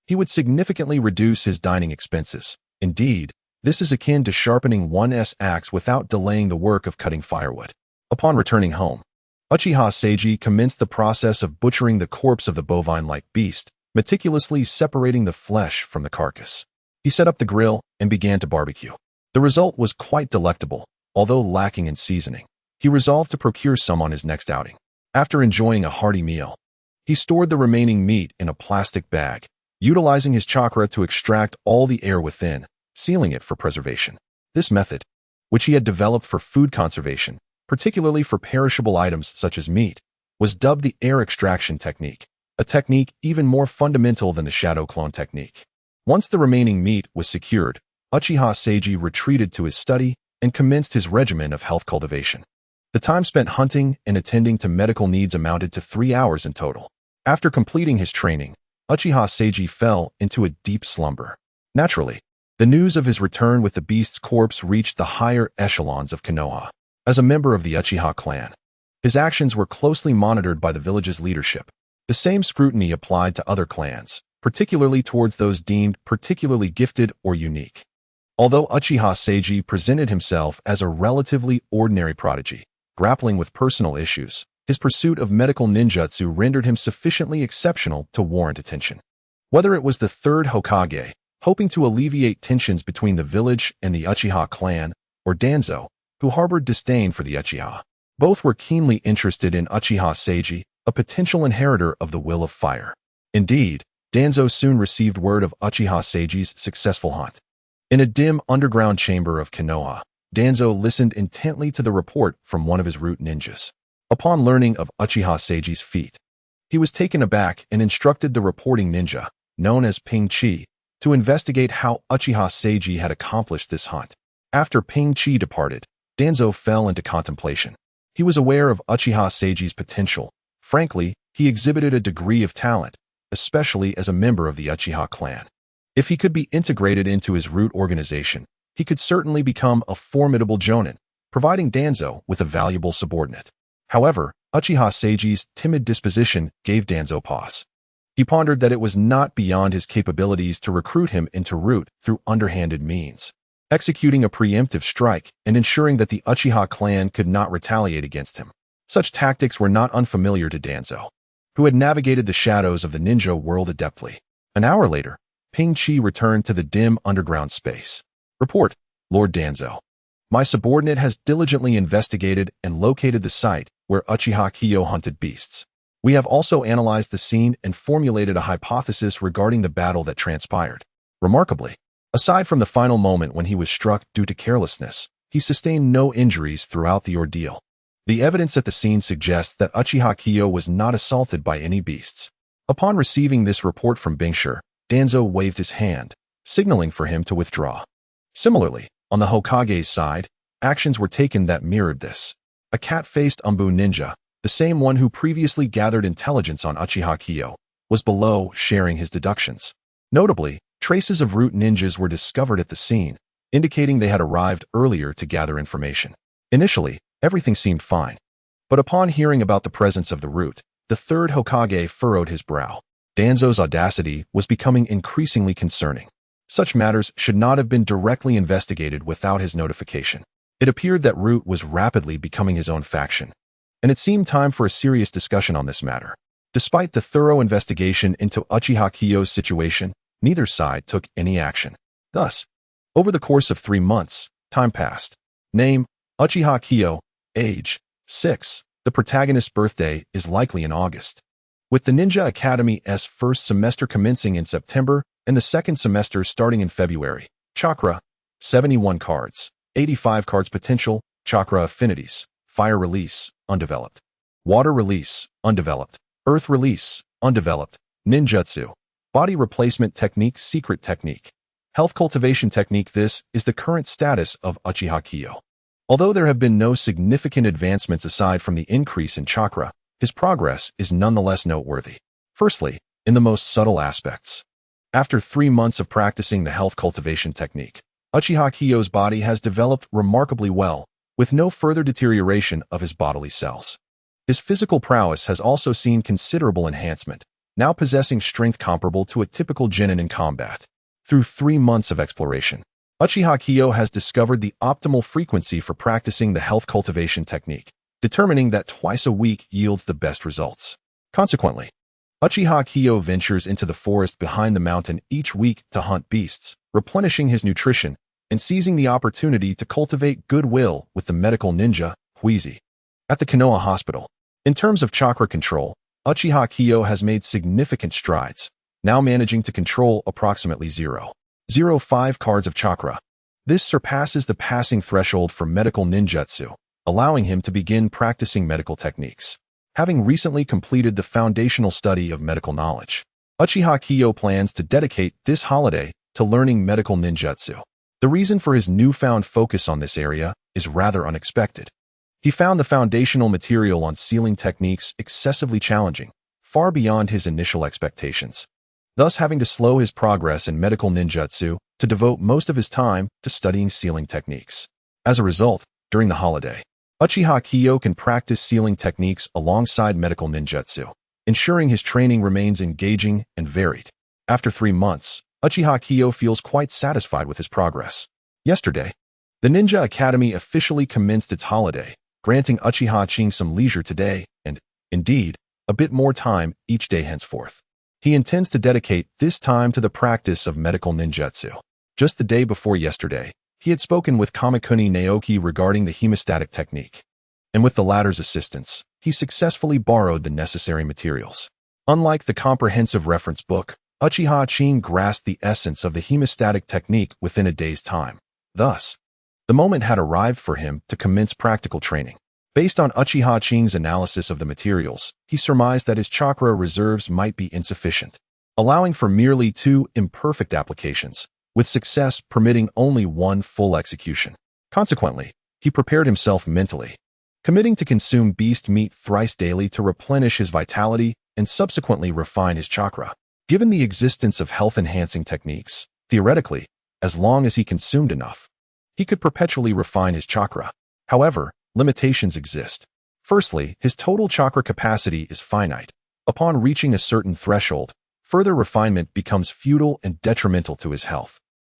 he would significantly reduce his dining expenses. Indeed, this is akin to sharpening one's axe without delaying the work of cutting firewood. Upon returning home, Uchiha Qing commenced the process of butchering the corpse of the bovine-like beast, meticulously separating the flesh from the carcass. He set up the grill and began to barbecue. The result was quite delectable, although lacking in seasoning. He resolved to procure some on his next outing. After enjoying a hearty meal, he stored the remaining meat in a plastic bag, utilizing his chakra to extract all the air within, sealing it for preservation. This method, which he had developed for food conservation, particularly for perishable items such as meat, was dubbed the air extraction technique, a technique even more fundamental than the shadow clone technique. Once the remaining meat was secured, Uchiha Qing retreated to his study and commenced his regimen of health cultivation. The time spent hunting and attending to medical needs amounted to 3 hours in total. After completing his training, Uchiha Qing fell into a deep slumber. Naturally, The news of his return with the beast's corpse reached the higher echelons of Konoha. As a member of the Uchiha clan, his actions were closely monitored by the village's leadership. The same scrutiny applied to other clans, particularly towards those deemed particularly gifted or unique. Although Uchiha Seiji presented himself as a relatively ordinary prodigy, grappling with personal issues, his pursuit of medical ninjutsu rendered him sufficiently exceptional to warrant attention. Whether it was the third Hokage, hoping to alleviate tensions between the village and the Uchiha clan, or Danzo, who harbored disdain for the Uchiha, both were keenly interested in Uchiha Seiji, a potential inheritor of the Will of Fire. Indeed, Danzo soon received word of Uchiha Seiji's successful hunt. In a dim underground chamber of Konoha, Danzo listened intently to the report from one of his root ninjas. Upon learning of Uchiha Seiji's feat, he was taken aback and instructed the reporting ninja, known as Ping Chi, to investigate how Uchiha Seiji had accomplished this hunt. After Ping Chi departed, Danzo fell into contemplation. He was aware of Uchiha Seiji's potential. Frankly, he exhibited a degree of talent, especially as a member of the Uchiha clan. If he could be integrated into his root organization, he could certainly become a formidable jonin, providing Danzo with a valuable subordinate. However, Uchiha Seiji's timid disposition gave Danzo pause. He pondered that it was not beyond his capabilities to recruit him into root through underhanded means. Executing a preemptive strike and ensuring that the Uchiha clan could not retaliate against him. Such tactics were not unfamiliar to Danzo, who had navigated the shadows of the ninja world adeptly. An hour later, Ping Chi returned to the dim underground space. Report, Lord Danzo. My subordinate has diligently investigated and located the site where Uchiha Qing hunted beasts. We have also analyzed the scene and formulated a hypothesis regarding the battle that transpired. Remarkably, aside from the final moment when he was struck due to carelessness, he sustained no injuries throughout the ordeal. The evidence at the scene suggests that Uchiha Qing was not assaulted by any beasts. Upon receiving this report from Bingshire, Danzo waved his hand, signaling for him to withdraw. Similarly, on the Hokage's side, actions were taken that mirrored this. A cat-faced Umbu ninja, the same one who previously gathered intelligence on Uchiha Qing, was below sharing his deductions. Notably, traces of root ninjas were discovered at the scene, indicating they had arrived earlier to gather information. Initially, everything seemed fine. But upon hearing about the presence of the root, the third Hokage furrowed his brow. Danzo's audacity was becoming increasingly concerning. Such matters should not have been directly investigated without his notification. It appeared that Root was rapidly becoming his own faction, and it seemed time for a serious discussion on this matter. Despite the thorough investigation into Uchiha Qing's situation, neither side took any action. Thus, over the course of 3 months, time passed. Name, Uchiha Qing. Age, 6. The protagonist's birthday is likely in August. With the Ninja Academy's first semester commencing in September and the second semester starting in February. Chakra, 71 cards. 85 cards potential. Chakra affinities. Fire release, undeveloped. Water release, undeveloped. Earth release, undeveloped. Ninjutsu. Body replacement technique, secret technique. Health cultivation technique. This is the current status of Uchiha Qing. Although there have been no significant advancements aside from the increase in chakra, his progress is nonetheless noteworthy. Firstly, in the most subtle aspects. After 3 months of practicing the health cultivation technique, Uchiha Qing's body has developed remarkably well, with no further deterioration of his bodily cells. His physical prowess has also seen considerable enhancement, now possessing strength comparable to a typical genin in combat. Through 3 months of exploration, Uchiha Qing has discovered the optimal frequency for practicing the health cultivation technique, determining that twice a week yields the best results. Consequently, Uchiha Qing ventures into the forest behind the mountain each week to hunt beasts, replenishing his nutrition and seizing the opportunity to cultivate goodwill with the medical ninja, Huizi. At the Konoha hospital, in terms of chakra control, Uchiha Qing has made significant strides, now managing to control approximately 0.05 cards of chakra. This surpasses the passing threshold for medical ninjutsu, allowing him to begin practicing medical techniques. Having recently completed the foundational study of medical knowledge, Uchiha Qing plans to dedicate this holiday to learning medical ninjutsu. The reason for his newfound focus on this area is rather unexpected. He found the foundational material on sealing techniques excessively challenging, far beyond his initial expectations. thus having to slow his progress in medical ninjutsu to devote most of his time to studying sealing techniques. As a result, during the holiday, Uchiha Qing can practice sealing techniques alongside medical ninjutsu, ensuring his training remains engaging and varied. After 3 months, Uchiha Qing feels quite satisfied with his progress. Yesterday, the Ninja Academy officially commenced its holiday, granting Uchiha Qing some leisure today and, indeed, a bit more time each day henceforth. He intends to dedicate this time to the practice of medical ninjutsu. Just the day before yesterday, he had spoken with Kamakuni Naoki regarding the hemostatic technique, and with the latter's assistance, he successfully borrowed the necessary materials. Unlike the comprehensive reference book, Uchiha Qing grasped the essence of the hemostatic technique within a day's time. Thus, the moment had arrived for him to commence practical training. Based on Uchiha Qing's analysis of the materials, he surmised that his chakra reserves might be insufficient, allowing for merely 2 imperfect applications, with success permitting only 1 full execution. Consequently, he prepared himself mentally, committing to consume beast meat thrice daily to replenish his vitality and subsequently refine his chakra. Given the existence of health-enhancing techniques, theoretically, as long as he consumed enough, he could perpetually refine his chakra. However, limitations exist. Firstly, his total chakra capacity is finite. Upon reaching a certain threshold, further refinement becomes futile and detrimental to his health.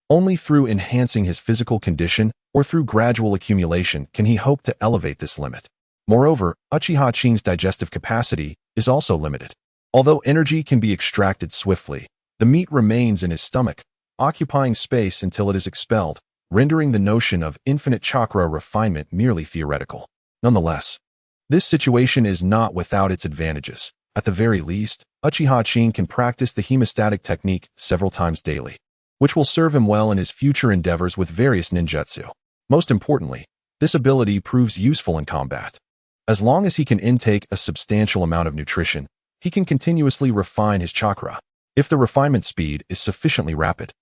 Only through enhancing his physical condition or through gradual accumulation can he hope to elevate this limit. Moreover, Uchiha Qing's digestive capacity is also limited. Although energy can be extracted swiftly, the meat remains in his stomach, occupying space until it is expelled, rendering the notion of infinite chakra refinement merely theoretical. Nonetheless, this situation is not without its advantages. At the very least, Uchiha Qing can practice the hemostatic technique several times daily, which will serve him well in his future endeavors with various ninjutsu. Most importantly, this ability proves useful in combat. As long as he can intake a substantial amount of nutrition, he can continuously refine his chakra. If the refinement speed is sufficiently rapid,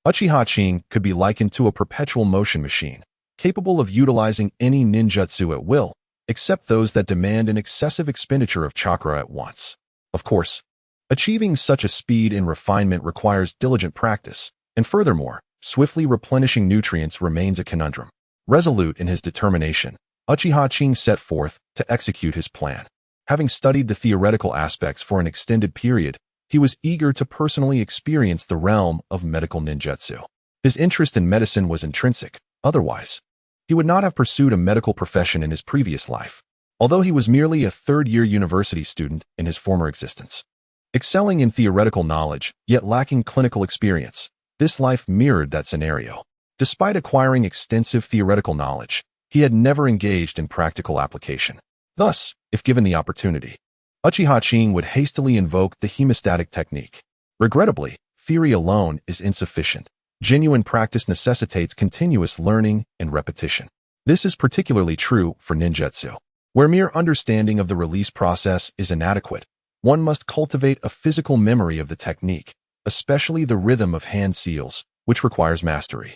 Uchiha Qing could be likened to a perpetual motion machine, capable of utilizing any ninjutsu at will, except those that demand an excessive expenditure of chakra at once. Of course, achieving such a speed in refinement requires diligent practice, and furthermore, swiftly replenishing nutrients remains a conundrum. Resolute in his determination, Uchiha Qing set forth to execute his plan. Having studied the theoretical aspects for an extended period, he was eager to personally experience the realm of medical ninjutsu. His interest in medicine was intrinsic. Otherwise, he would not have pursued a medical profession in his previous life, although he was merely a third-year university student in his former existence. Excelling in theoretical knowledge, yet lacking clinical experience, this life mirrored that scenario. Despite acquiring extensive theoretical knowledge, he had never engaged in practical application. Thus, if given the opportunity, Uchiha Qing would hastily invoke the hemostatic technique. Regrettably, theory alone is insufficient. Genuine practice necessitates continuous learning and repetition. This is particularly true for ninjutsu, where mere understanding of the release process is inadequate. One must cultivate a physical memory of the technique, especially the rhythm of hand seals, which requires mastery.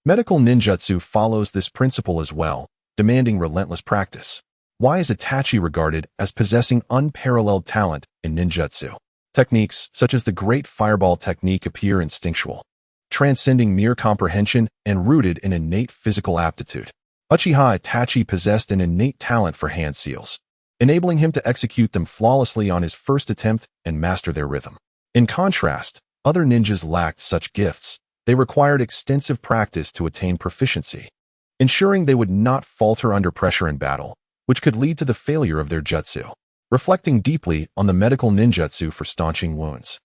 Medical ninjutsu follows this principle as well, demanding relentless practice. Why is Itachi regarded as possessing unparalleled talent in ninjutsu? Techniques such as the Great Fireball technique appear instinctual, transcending mere comprehension and rooted in innate physical aptitude. Uchiha Itachi possessed an innate talent for hand seals, enabling him to execute them flawlessly on his first attempt and master their rhythm. In contrast, other ninjas lacked such gifts. They required extensive practice to attain proficiency, ensuring they would not falter under pressure in battle, which could lead to the failure of their jutsu. Reflecting deeply on the medical ninjutsu for staunching wounds,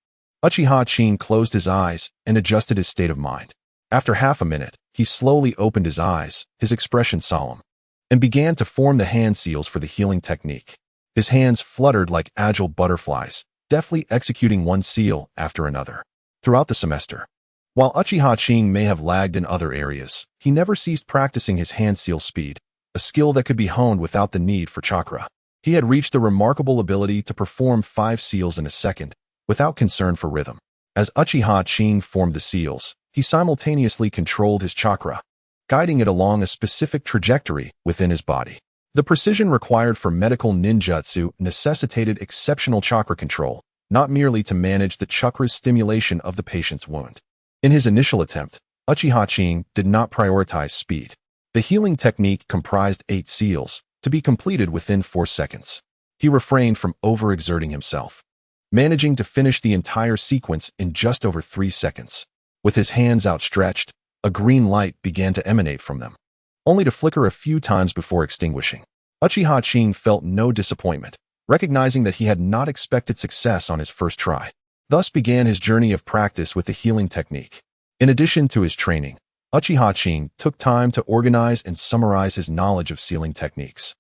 Uchiha Qing closed his eyes and adjusted his state of mind. After half a minute, he slowly opened his eyes, his expression solemn, and began to form the hand seals for the healing technique. His hands fluttered like agile butterflies, deftly executing one seal after another. Throughout the semester, while Uchiha Qing may have lagged in other areas, he never ceased practicing his hand seal speed, a skill that could be honed without the need for chakra. He had reached the remarkable ability to perform 5 seals in a second, without concern for rhythm. As Uchiha Qing formed the seals, he simultaneously controlled his chakra, guiding it along a specific trajectory within his body. The precision required for medical ninjutsu necessitated exceptional chakra control, not merely to manage the chakra's stimulation of the patient's wound. In his initial attempt, Uchiha Qing did not prioritize speed. The healing technique comprised 8 seals, to be completed within 4 seconds. He refrained from overexerting himself, managing to finish the entire sequence in just over 3 seconds. With his hands outstretched, a green light began to emanate from them, only to flicker a few times before extinguishing. Uchiha Qing felt no disappointment, recognizing that he had not expected success on his first try. Thus began his journey of practice with the healing technique. In addition to his training, Uchiha Qing took time to organize and summarize his knowledge of sealing techniques,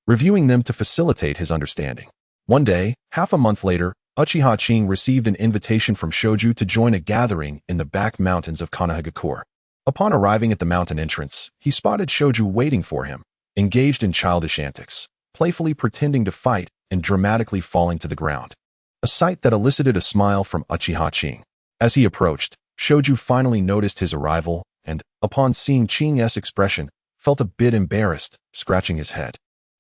reviewing them to facilitate his understanding. One day, half a month later, Uchiha Qing received an invitation from Shoju to join a gathering in the back mountains of Konoha. Upon arriving at the mountain entrance, he spotted Shoju waiting for him, engaged in childish antics, playfully pretending to fight and dramatically falling to the ground. A sight that elicited a smile from Uchiha Qing. As he approached, Shoju finally noticed his arrival and, upon seeing Qing's expression, felt a bit embarrassed, scratching his head.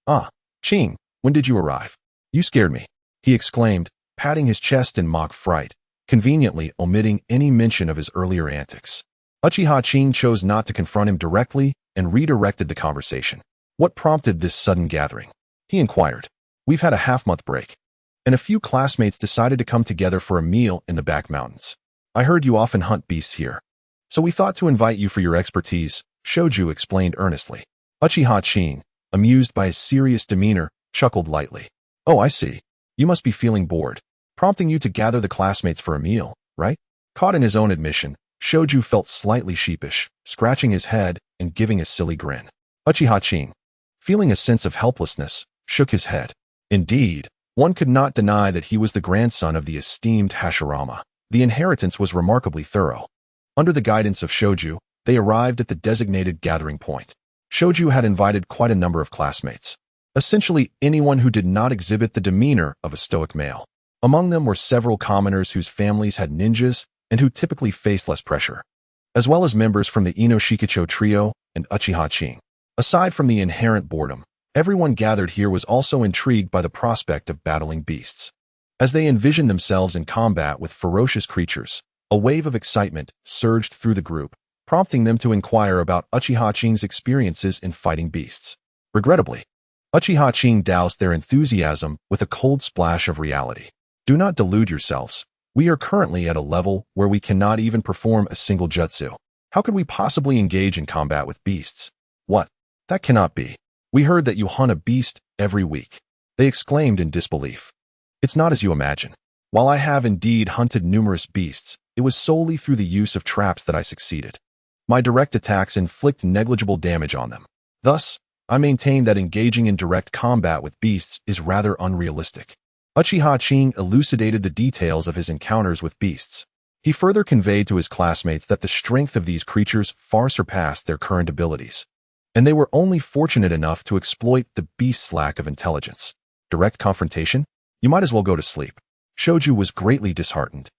"Ah, Qing, when did you arrive? You scared me," he exclaimed, patting his chest in mock fright, conveniently omitting any mention of his earlier antics. Uchiha Qing chose not to confront him directly and redirected the conversation. "What prompted this sudden gathering?" he inquired. "We've had a half-month break, and a few classmates decided to come together for a meal in the back mountains. I heard you often hunt beasts here, so we thought to invite you for your expertise," Shoju explained earnestly. Uchiha Qing, amused by his serious demeanor, chuckled lightly. "Oh, I see. You must be feeling bored, prompting you to gather the classmates for a meal, right?" Caught in his own admission, Shoju felt slightly sheepish, scratching his head and giving a silly grin. Uchiha Qing, feeling a sense of helplessness, shook his head. Indeed, one could not deny that he was the grandson of the esteemed Hashirama. The inheritance was remarkably thorough. Under the guidance of Shoju, they arrived at the designated gathering point. Shoju had invited quite a number of classmates, essentially anyone who did not exhibit the demeanor of a stoic male. Among them were several commoners whose families had ninjas and who typically faced less pressure, as well as members from the Ino-Shikicho trio and Uchiha Qing. Aside from the inherent boredom, everyone gathered here was also intrigued by the prospect of battling beasts. As they envisioned themselves in combat with ferocious creatures, a wave of excitement surged through the group, prompting them to inquire about Uchiha Qing's experiences in fighting beasts. Regrettably, Uchiha Qing doused their enthusiasm with a cold splash of reality. "Do not delude yourselves. We are currently at a level where we cannot even perform a single jutsu. How could we possibly engage in combat with beasts?" "What? That cannot be. We heard that you hunt a beast every week," they exclaimed in disbelief. "It's not as you imagine. While I have indeed hunted numerous beasts, it was solely through the use of traps that I succeeded. My direct attacks inflict negligible damage on them. Thus, I maintain that engaging in direct combat with beasts is rather unrealistic." Uchiha Qing elucidated the details of his encounters with beasts. He further conveyed to his classmates that the strength of these creatures far surpassed their current abilities, and they were only fortunate enough to exploit the beast's lack of intelligence. "Direct confrontation? You might as well go to sleep." Shoju was greatly disheartened.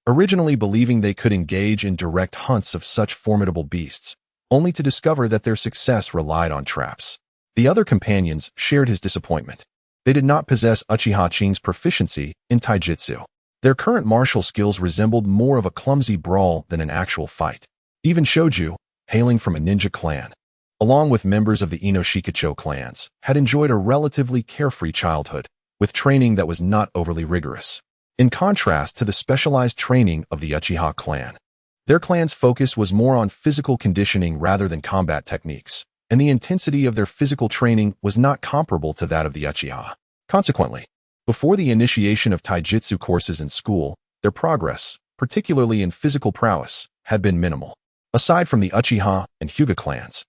Originally believing they could engage in direct hunts of such formidable beasts, only to discover that their success relied on traps. The other companions shared his disappointment. They did not possess Uchiha Qing's proficiency in taijutsu. Their current martial skills resembled more of a clumsy brawl than an actual fight. Even Shoju, hailing from a ninja clan, along with members of the Ino-Shikicho clans, had enjoyed a relatively carefree childhood, with training that was not overly rigorous. In contrast to the specialized training of the Uchiha clan, their clan's focus was more on physical conditioning rather than combat techniques, and the intensity of their physical training was not comparable to that of the Uchiha. Consequently, before the initiation of taijutsu courses in school, their progress, particularly in physical prowess, had been minimal. Aside from the Uchiha and Hyuga clans,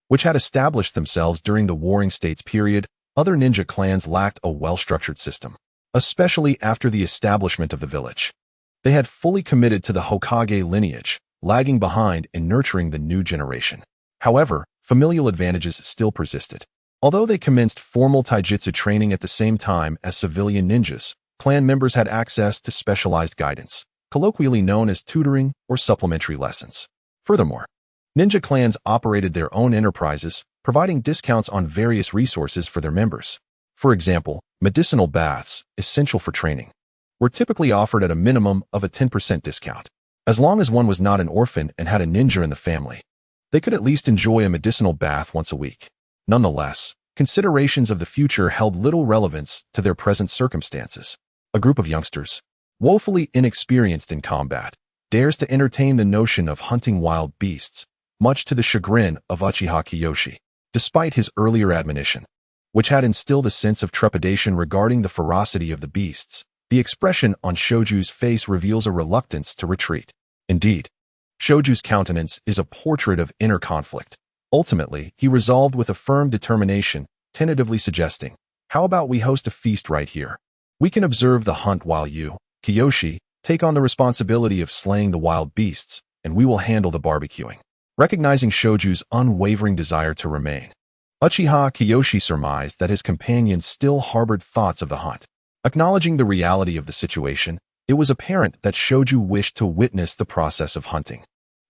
which had established themselves during the Warring States period, other ninja clans lacked a well-structured system, especially after the establishment of the village. They had fully committed to the Hokage lineage, lagging behind in nurturing the new generation. However, familial advantages still persisted. Although they commenced formal taijutsu training at the same time as civilian ninjas, clan members had access to specialized guidance, colloquially known as tutoring or supplementary lessons. Furthermore, ninja clans operated their own enterprises, providing discounts on various resources for their members. For example, medicinal baths, essential for training, were typically offered at a minimum of a 10% discount. As long as one was not an orphan and had a ninja in the family, they could at least enjoy a medicinal bath once a week. Nonetheless, considerations of the future held little relevance to their present circumstances. A group of youngsters, woefully inexperienced in combat, dares to entertain the notion of hunting wild beasts, much to the chagrin of Uchiha Kiyoshi, despite his earlier admonition, which had instilled a sense of trepidation regarding the ferocity of the beasts. The expression on Shoju's face reveals a reluctance to retreat. Indeed, Shoju's countenance is a portrait of inner conflict. Ultimately, he resolved with a firm determination, tentatively suggesting, "How about we host a feast right here? We can observe the hunt while you, Kiyoshi, take on the responsibility of slaying the wild beasts, and we will handle the barbecuing." Recognizing Shoju's unwavering desire to remain, Uchiha Kiyoshi surmised that his companions still harbored thoughts of the hunt. Acknowledging the reality of the situation, it was apparent that Shoju wished to witness the process of hunting.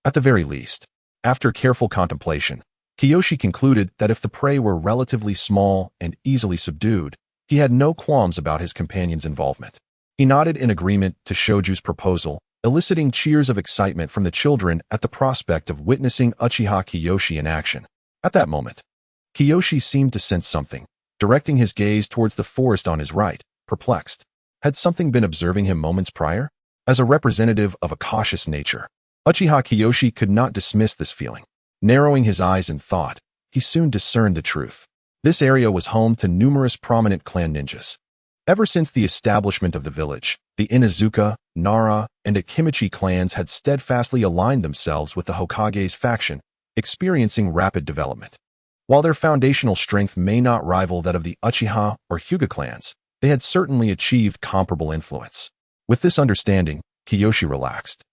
At the very least, after careful contemplation, Kiyoshi concluded that if the prey were relatively small and easily subdued, he had no qualms about his companion's involvement. He nodded in agreement to Shoju's proposal, eliciting cheers of excitement from the children at the prospect of witnessing Uchiha Kiyoshi in action. At that moment, Kiyoshi seemed to sense something, directing his gaze towards the forest on his right, perplexed. Had something been observing him moments prior? As a representative of a cautious nature, Uchiha Kiyoshi could not dismiss this feeling. Narrowing his eyes in thought, he soon discerned the truth. This area was home to numerous prominent clan ninjas. Ever since the establishment of the village, the Inuzuka, Nara, and Akimichi clans had steadfastly aligned themselves with the Hokage's faction, experiencing rapid development. While their foundational strength may not rival that of the Uchiha or Hyuga clans, they had certainly achieved comparable influence. With this understanding, Kiyoshi relaxed,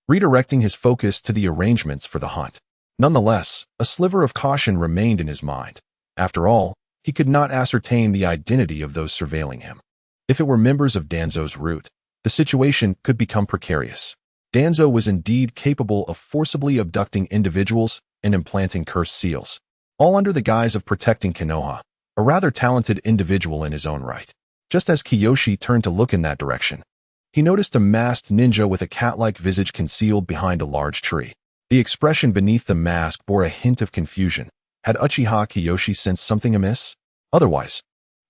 redirecting his focus to the arrangements for the hunt. Nonetheless, a sliver of caution remained in his mind. After all, he could not ascertain the identity of those surveilling him. If it were members of Danzo's route, the situation could become precarious. Danzo was indeed capable of forcibly abducting individuals and implanting cursed seals, all under the guise of protecting Konoha, a rather talented individual in his own right. Just as Kiyoshi turned to look in that direction, he noticed a masked ninja with a cat-like visage concealed behind a large tree. The expression beneath the mask bore a hint of confusion. Had Uchiha Kiyoshi sensed something amiss? Otherwise,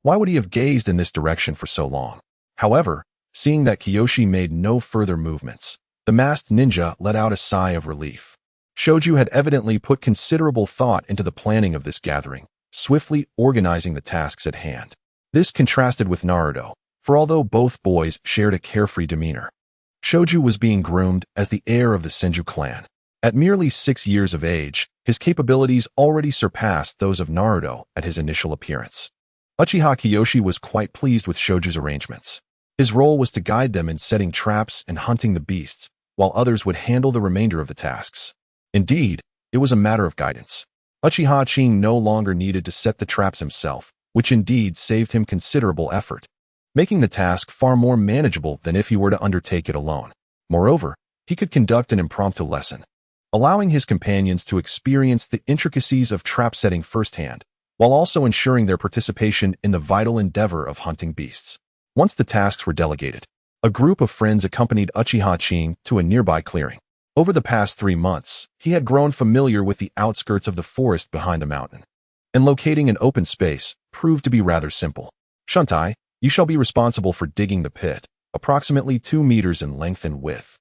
why would he have gazed in this direction for so long? However, seeing that Kiyoshi made no further movements, the masked ninja let out a sigh of relief. Shoju had evidently put considerable thought into the planning of this gathering, swiftly organizing the tasks at hand. This contrasted with Naruto, for although both boys shared a carefree demeanor, Shoju was being groomed as the heir of the Senju clan. At merely 6 years of age, his capabilities already surpassed those of Naruto at his initial appearance. Uchiha Kiyoshi was quite pleased with Shoju's arrangements. His role was to guide them in setting traps and hunting the beasts, while others would handle the remainder of the tasks. Indeed, it was a matter of guidance. Uchiha Qing no longer needed to set the traps himself, which indeed saved him considerable effort, making the task far more manageable than if he were to undertake it alone. Moreover, he could conduct an impromptu lesson, allowing his companions to experience the intricacies of trap setting firsthand, while also ensuring their participation in the vital endeavor of hunting beasts. Once the tasks were delegated, a group of friends accompanied Uchiha Qing to a nearby clearing. Over the past 3 months, he had grown familiar with the outskirts of the forest behind the mountain, and locating an open space proved to be rather simple. "Shuntai, you shall be responsible for digging the pit, approximately 2 meters in length and width,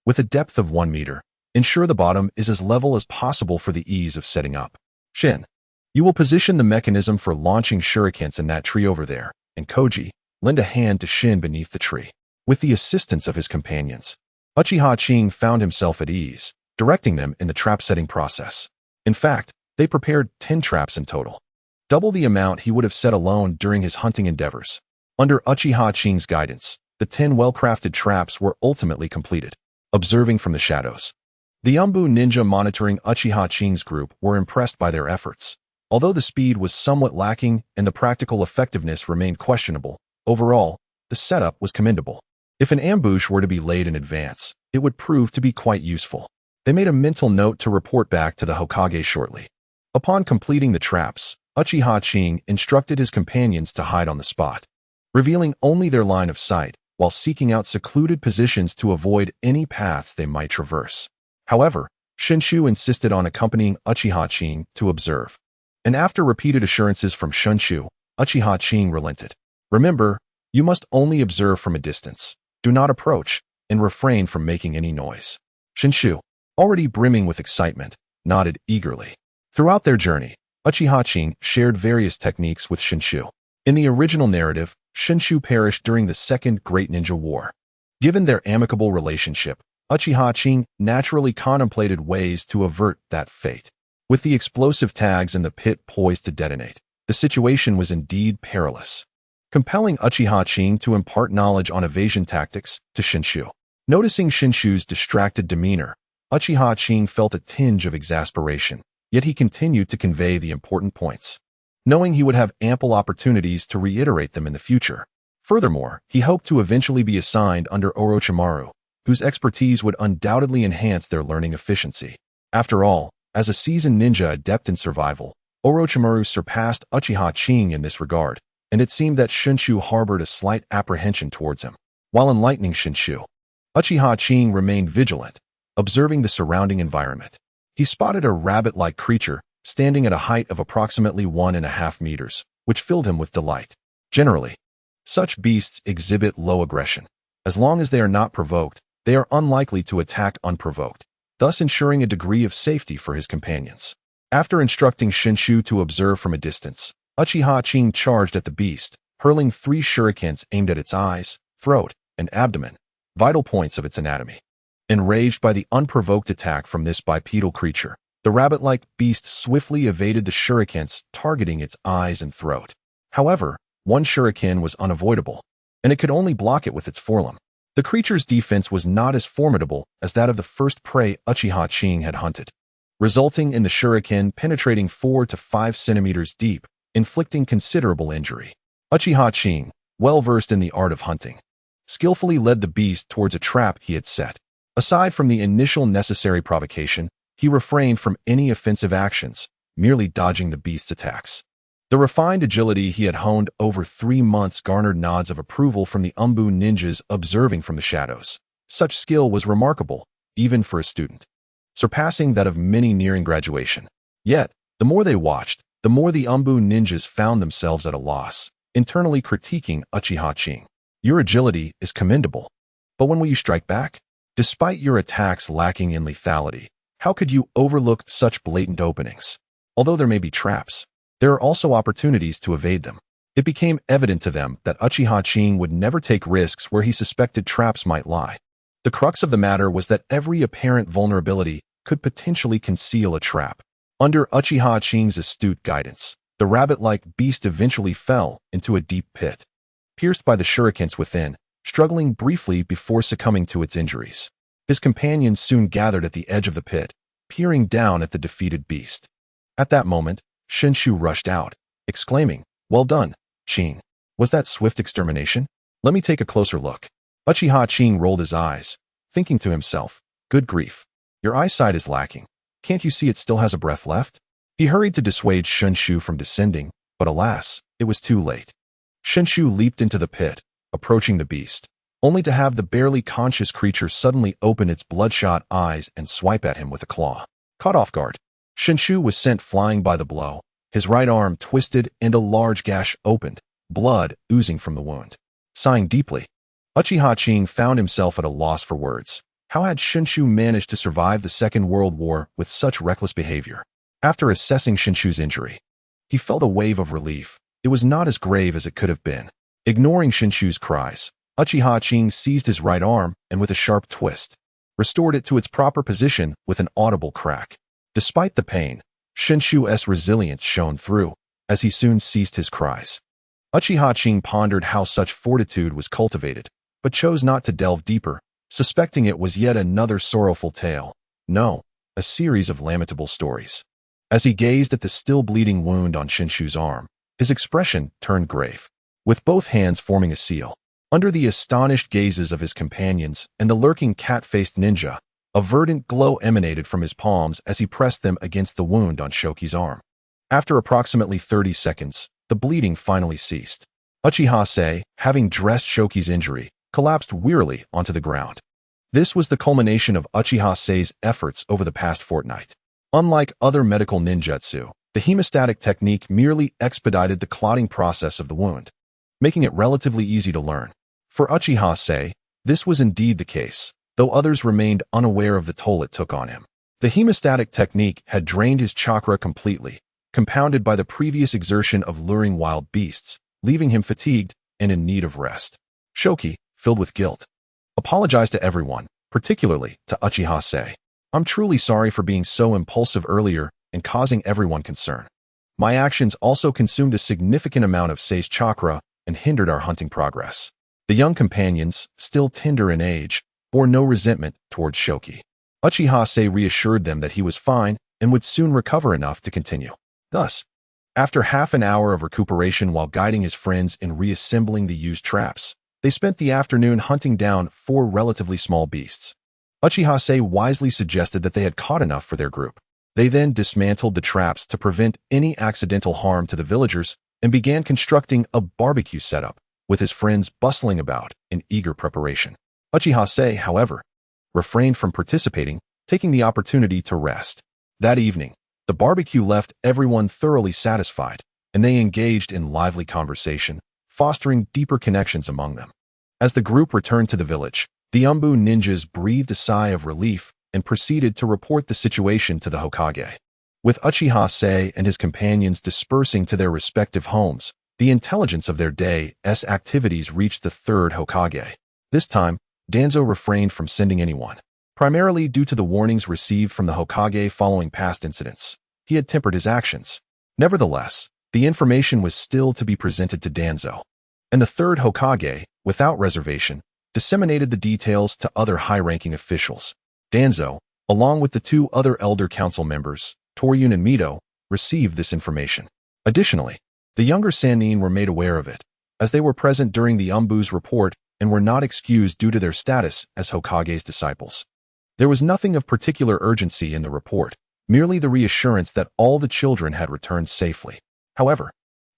with a depth of 1 meter. Ensure the bottom is as level as possible for the ease of setting up. Shin, you will position the mechanism for launching shurikens in that tree over there, and Koji, lend a hand to Shin beneath the tree." With the assistance of his companions, Uchiha Qing found himself at ease, directing them in the trap-setting process. In fact, they prepared 10 traps in total, double the amount he would have set alone during his hunting endeavors. Under Uchiha Qing's guidance, the 10 well-crafted traps were ultimately completed. Observing from the shadows, the Umbu ninja monitoring Uchiha Qing's group were impressed by their efforts. Although the speed was somewhat lacking and the practical effectiveness remained questionable, overall, the setup was commendable. If an ambush were to be laid in advance, it would prove to be quite useful. They made a mental note to report back to the Hokage shortly. Upon completing the traps, Uchiha Qing instructed his companions to hide on the spot. Revealing only their line of sight, while seeking out secluded positions to avoid any paths they might traverse. However, Shinshu insisted on accompanying Uchiha Qing to observe. And after repeated assurances from Shinshu, Uchiha Qing relented. Remember, you must only observe from a distance. Do not approach, and refrain from making any noise. Shinshu, already brimming with excitement, nodded eagerly. Throughout their journey, Uchiha Qing shared various techniques with Shinshu. In the original narrative, Shinshu perished during the Second Great Ninja War. Given their amicable relationship, Uchiha Qing naturally contemplated ways to avert that fate. With the explosive tags in the pit poised to detonate, the situation was indeed perilous, compelling Uchiha Qing to impart knowledge on evasion tactics to Shinshu. Noticing Shinshu's distracted demeanor, Uchiha Qing felt a tinge of exasperation, yet he continued to convey the important points, knowing he would have ample opportunities to reiterate them in the future. Furthermore, he hoped to eventually be assigned under Orochimaru, whose expertise would undoubtedly enhance their learning efficiency. After all, as a seasoned ninja adept in survival, Orochimaru surpassed Uchiha Qing in this regard, and it seemed that Shinshu harbored a slight apprehension towards him. While enlightening Shinshu, Uchiha Qing remained vigilant, observing the surrounding environment. He spotted a rabbit-like creature standing at a height of approximately 1.5 meters, which filled him with delight. Generally, such beasts exhibit low aggression. As long as they are not provoked, they are unlikely to attack unprovoked, thus ensuring a degree of safety for his companions. After instructing Shinshu to observe from a distance, Uchiha Qing charged at the beast, hurling 3 shurikens aimed at its eyes, throat, and abdomen, vital points of its anatomy. Enraged by the unprovoked attack from this bipedal creature, the rabbit-like beast swiftly evaded the shurikens, targeting its eyes and throat. However, one shuriken was unavoidable, and it could only block it with its forelimb. The creature's defense was not as formidable as that of the first prey Uchiha Qing had hunted, resulting in the shuriken penetrating 4 to 5 centimeters deep, inflicting considerable injury. Uchiha Qing, well-versed in the art of hunting, skillfully led the beast towards a trap he had set. Aside from the initial necessary provocation, he refrained from any offensive actions, merely dodging the beast's attacks. The refined agility he had honed over 3 months garnered nods of approval from the Umbu ninjas observing from the shadows. Such skill was remarkable, even for a student, surpassing that of many nearing graduation. Yet, the more they watched, the more the Umbu ninjas found themselves at a loss, internally critiquing Uchiha Qing. Your agility is commendable, but when will you strike back? Despite your attacks lacking in lethality, how could you overlook such blatant openings? Although there may be traps, there are also opportunities to evade them. It became evident to them that Uchiha Qing would never take risks where he suspected traps might lie. The crux of the matter was that every apparent vulnerability could potentially conceal a trap. Under Uchiha Qing's astute guidance, the rabbit-like beast eventually fell into a deep pit, pierced by the shurikens within, struggling briefly before succumbing to its injuries. His companions soon gathered at the edge of the pit, peering down at the defeated beast. At that moment, Shinshu rushed out, exclaiming, "Well done, Qing. Was that swift extermination? Let me take a closer look." Uchiha Qing rolled his eyes, thinking to himself, "Good grief. Your eyesight is lacking. Can't you see it still has a breath left?" He hurried to dissuade Shinshu from descending, but alas, it was too late. Shinshu leaped into the pit, approaching the beast, only to have the barely conscious creature suddenly open its bloodshot eyes and swipe at him with a claw. Caught off guard, Shinshu was sent flying by the blow. His right arm twisted and a large gash opened, blood oozing from the wound. Sighing deeply, Uchiha Qing found himself at a loss for words. How had Shinshu managed to survive the Second World War with such reckless behavior? After assessing Shinshu's injury, he felt a wave of relief. It was not as grave as it could have been. Ignoring Shinshu's cries, Uchiha Qing seized his right arm and with a sharp twist, restored it to its proper position with an audible crack. Despite the pain, Shinshu's resilience shone through, as he soon ceased his cries. Uchiha Qing pondered how such fortitude was cultivated, but chose not to delve deeper, suspecting it was yet another sorrowful tale. No, a series of lamentable stories. As he gazed at the still bleeding wound on Shinshu's arm, his expression turned grave. With both hands forming a seal, under the astonished gazes of his companions and the lurking cat-faced ninja, a verdant glow emanated from his palms as he pressed them against the wound on Shoki's arm. After approximately 30 seconds, the bleeding finally ceased. Uchiha, having dressed Shoki's injury, collapsed wearily onto the ground. This was the culmination of Uchiha Sei's efforts over the past fortnight. Unlike other medical ninjutsu, the hemostatic technique merely expedited the clotting process of the wound, making it relatively easy to learn. For Uchiha Sei, this was indeed the case, though others remained unaware of the toll it took on him. The hemostatic technique had drained his chakra completely, compounded by the previous exertion of luring wild beasts, leaving him fatigued and in need of rest. Shoki, filled with guilt, apologized to everyone, particularly to Uchiha Sei. I'm truly sorry for being so impulsive earlier and causing everyone concern. My actions also consumed a significant amount of Sei's chakra and hindered our hunting progress. The young companions, still tender in age, bore no resentment towards Shoki. Uchiha Sei reassured them that he was fine and would soon recover enough to continue. Thus, after half an hour of recuperation while guiding his friends in reassembling the used traps, they spent the afternoon hunting down 4 relatively small beasts. Uchiha Sei wisely suggested that they had caught enough for their group. They then dismantled the traps to prevent any accidental harm to the villagers and began constructing a barbecue setup, with his friends bustling about in eager preparation. Uchiha Sei, however, refrained from participating, taking the opportunity to rest. That evening, the barbecue left everyone thoroughly satisfied, and they engaged in lively conversation, fostering deeper connections among them. As the group returned to the village, the Umbu ninjas breathed a sigh of relief and proceeded to report the situation to the Hokage. With Uchiha Sei and his companions dispersing to their respective homes, the intelligence of their day's activities reached the 3rd Hokage. This time, Danzo refrained from sending anyone, primarily due to the warnings received from the Hokage following past incidents. He had tempered his actions. Nevertheless, the information was still to be presented to Danzo, and the 3rd Hokage, without reservation, disseminated the details to other high-ranking officials. Danzo, along with the 2 other Elder Council members, Toryun and Mito, received this information. Additionally, the younger Sannin were made aware of it, as they were present during the Umbu's report and were not excused due to their status as Hokage's disciples. There was nothing of particular urgency in the report, merely the reassurance that all the children had returned safely. However,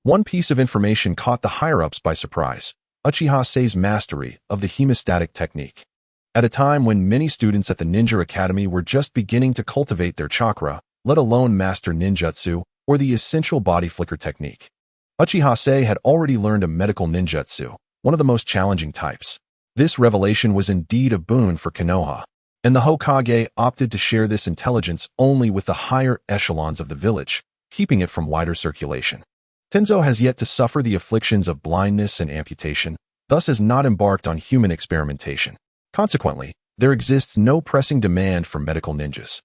one piece of information caught the higher-ups by surprise: Uchiha Sei's mastery of the hemostatic technique. At a time when many students at the Ninja Academy were just beginning to cultivate their chakra, let alone master ninjutsu or the essential body flicker technique, Uchiha Sei had already learned a medical ninjutsu, one of the most challenging types. This revelation was indeed a boon for Konoha, and the Hokage opted to share this intelligence only with the higher echelons of the village, keeping it from wider circulation. Tenzo has yet to suffer the afflictions of blindness and amputation, thus has not embarked on human experimentation. Consequently, there exists no pressing demand for medical ninjas,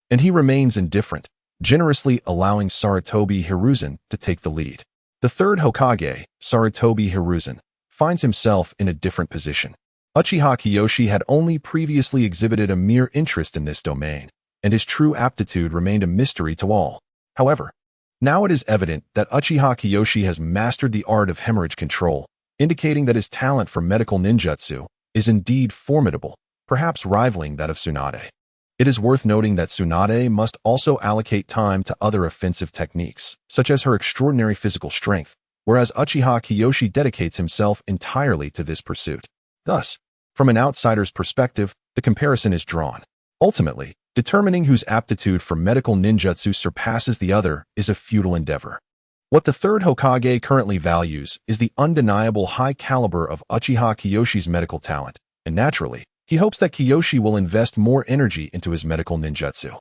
and he remains indifferent, generously allowing Sarutobi Hiruzen to take the lead. The 3rd Hokage, Sarutobi Hiruzen, finds himself in a different position. Uchiha Kiyoshi had only previously exhibited a mere interest in this domain, and his true aptitude remained a mystery to all. However, now it is evident that Uchiha Kiyoshi has mastered the art of hemorrhage control, indicating that his talent for medical ninjutsu is indeed formidable, perhaps rivaling that of Tsunade. It is worth noting that Tsunade must also allocate time to other offensive techniques, such as her extraordinary physical strength, whereas Uchiha Kiyoshi dedicates himself entirely to this pursuit. Thus, from an outsider's perspective, the comparison is drawn. Ultimately, determining whose aptitude for medical ninjutsu surpasses the other is a futile endeavor. What the 3rd Hokage currently values is the undeniable high caliber of Uchiha Kiyoshi's medical talent, and naturally, he hopes that Kiyoshi will invest more energy into his medical ninjutsu.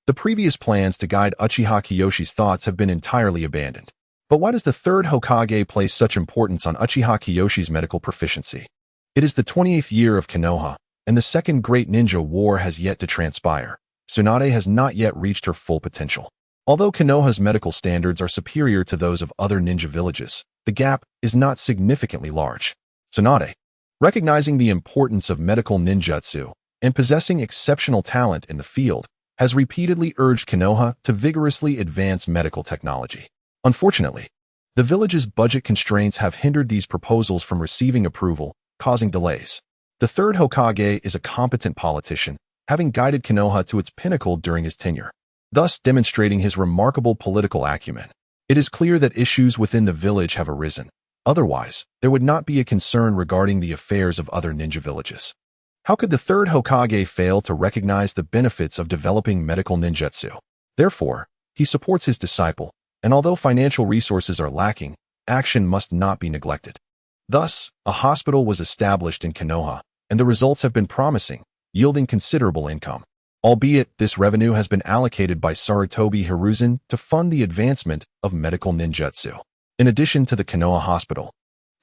The previous plans to guide Uchiha Kiyoshi's thoughts have been entirely abandoned. But why does the 3rd Hokage place such importance on Uchiha Kiyoshi's medical proficiency? It is the 28th year of Konoha, and the Second Great Ninja War has yet to transpire. Tsunade has not yet reached her full potential. Although Konoha's medical standards are superior to those of other ninja villages, the gap is not significantly large. Tsunade, recognizing the importance of medical ninjutsu and possessing exceptional talent in the field, has repeatedly urged Konoha to vigorously advance medical technology. Unfortunately, the village's budget constraints have hindered these proposals from receiving approval, causing delays. The 3rd Hokage is a competent politician, having guided Konoha to its pinnacle during his tenure, thus demonstrating his remarkable political acumen. It is clear that issues within the village have arisen, Otherwise, there would not be a concern regarding the affairs of other ninja villages. How could the third Hokage fail to recognize the benefits of developing medical ninjutsu? Therefore, he supports his disciple, and although financial resources are lacking, action must not be neglected. Thus, a hospital was established in Konoha, and the results have been promising, yielding considerable income. Albeit, this revenue has been allocated by Sarutobi Hiruzen to fund the advancement of medical ninjutsu. In addition to the Konoha hospital,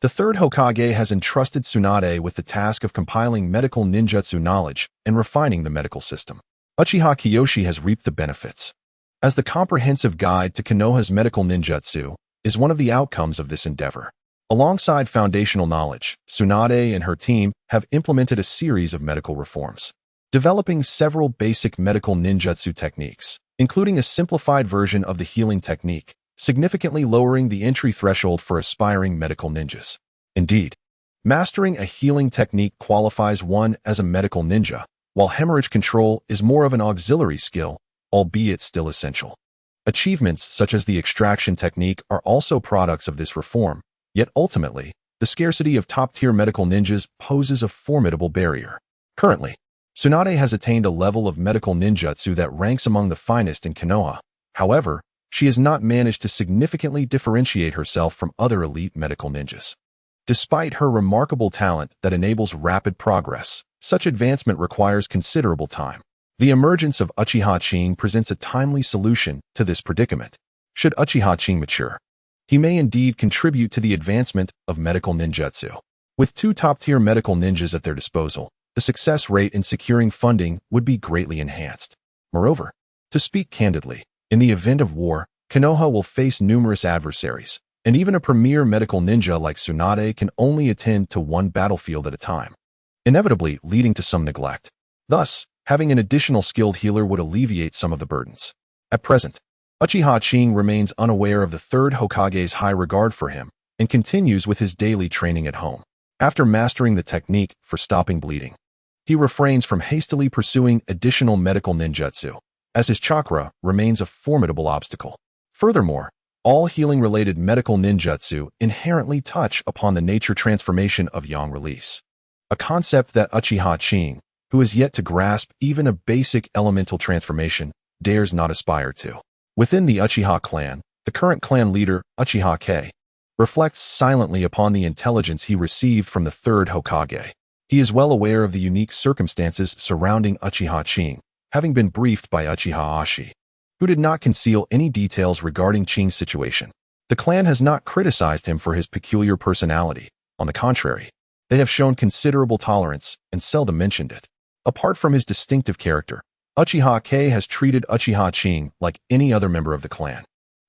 the third Hokage has entrusted Tsunade with the task of compiling medical ninjutsu knowledge and refining the medical system. Uchiha Kiyoshi has reaped the benefits, as the comprehensive guide to Konoha's medical ninjutsu is one of the outcomes of this endeavor. Alongside foundational knowledge, Tsunade and her team have implemented a series of medical reforms, developing several basic medical ninjutsu techniques, including a simplified version of the healing technique, significantly lowering the entry threshold for aspiring medical ninjas. Indeed, mastering a healing technique qualifies one as a medical ninja, while hemorrhage control is more of an auxiliary skill, albeit still essential. Achievements such as the extraction technique are also products of this reform, yet ultimately, the scarcity of top-tier medical ninjas poses a formidable barrier. Currently, Tsunade has attained a level of medical ninjutsu that ranks among the finest in Konoha. However, she has not managed to significantly differentiate herself from other elite medical ninjas. Despite her remarkable talent that enables rapid progress, such advancement requires considerable time. The emergence of Uchiha Qing presents a timely solution to this predicament. Should Uchiha Qing mature, he may indeed contribute to the advancement of medical ninjutsu. With two top-tier medical ninjas at their disposal, the success rate in securing funding would be greatly enhanced. Moreover, to speak candidly, in the event of war, Konoha will face numerous adversaries, and even a premier medical ninja like Tsunade can only attend to one battlefield at a time, inevitably leading to some neglect. Thus, having an additional skilled healer would alleviate some of the burdens. At present, Uchiha Qing remains unaware of the third Hokage's high regard for him and continues with his daily training at home. After mastering the technique for stopping bleeding, he refrains from hastily pursuing additional medical ninjutsu, as his chakra remains a formidable obstacle. Furthermore, all healing-related medical ninjutsu inherently touch upon the nature transformation of yang release, a concept that Uchiha Qing, who has yet to grasp even a basic elemental transformation, dares not aspire to. Within the Uchiha clan, the current clan leader, Uchiha Qing, reflects silently upon the intelligence he received from the third Hokage. He is well aware of the unique circumstances surrounding Uchiha Qing, having been briefed by Uchiha Ashi, who did not conceal any details regarding Qing's situation. The clan has not criticized him for his peculiar personality. On the contrary, they have shown considerable tolerance and seldom mentioned it. Apart from his distinctive character, Uchiha Qing has treated Uchiha Qing like any other member of the clan.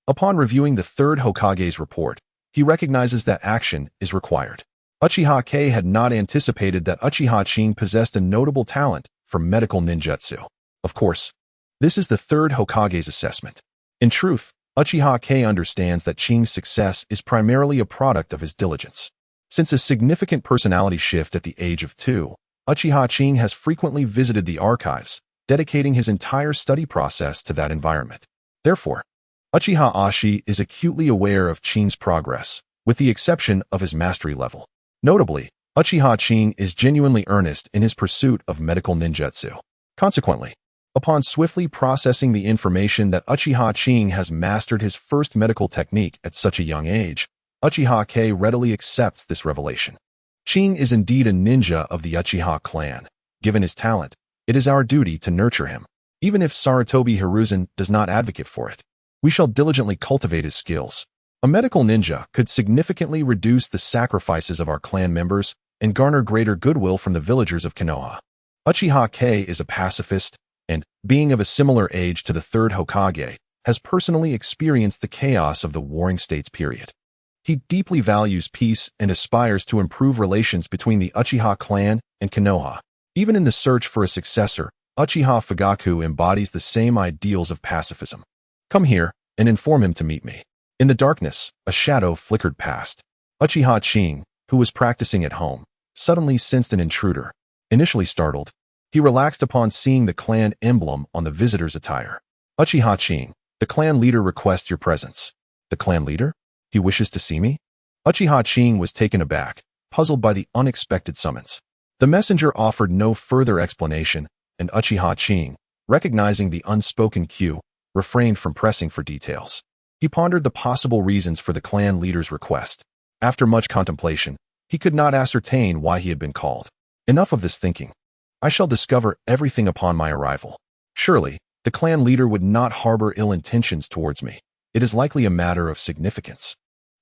Upon reviewing the third Hokage's report, he recognizes that action is required. Uchiha Qing had not anticipated that Uchiha Qing possessed a notable talent for medical ninjutsu. Of course, this is the third Hokage's assessment. In truth, Uchiha Qing understands that Qing's success is primarily a product of his diligence. Since a significant personality shift at the age of 2, Uchiha Qing has frequently visited the archives, dedicating his entire study process to that environment. Therefore, Uchiha Ashi is acutely aware of Qing's progress, with the exception of his mastery level. Notably, Uchiha Qing is genuinely earnest in his pursuit of medical ninjutsu. Consequently, upon swiftly processing the information that Uchiha Qing has mastered his first medical technique at such a young age, Uchiha Qing readily accepts this revelation. Qing is indeed a ninja of the Uchiha clan. Given his talent, it is our duty to nurture him. Even if Sarutobi Hiruzen does not advocate for it, we shall diligently cultivate his skills. A medical ninja could significantly reduce the sacrifices of our clan members and garner greater goodwill from the villagers of Konoha. Uchiha Qing is a pacifist, and, being of a similar age to the third Hokage, has personally experienced the chaos of the Warring States period. He deeply values peace and aspires to improve relations between the Uchiha clan and Konoha. Even in the search for a successor, Uchiha Fugaku embodies the same ideals of pacifism. Come here, and inform him to meet me. In the darkness, a shadow flickered past. Uchiha Qing, who was practicing at home, suddenly sensed an intruder. Initially startled, he relaxed upon seeing the clan emblem on the visitor's attire. Uchiha Qing, the clan leader requests your presence. The clan leader? He wishes to see me? Uchiha Qing was taken aback, puzzled by the unexpected summons. The messenger offered no further explanation, and Uchiha Qing, recognizing the unspoken cue, refrained from pressing for details. He pondered the possible reasons for the clan leader's request. After much contemplation, he could not ascertain why he had been called. Enough of this thinking. I shall discover everything upon my arrival. Surely, the clan leader would not harbor ill intentions towards me. It is likely a matter of significance.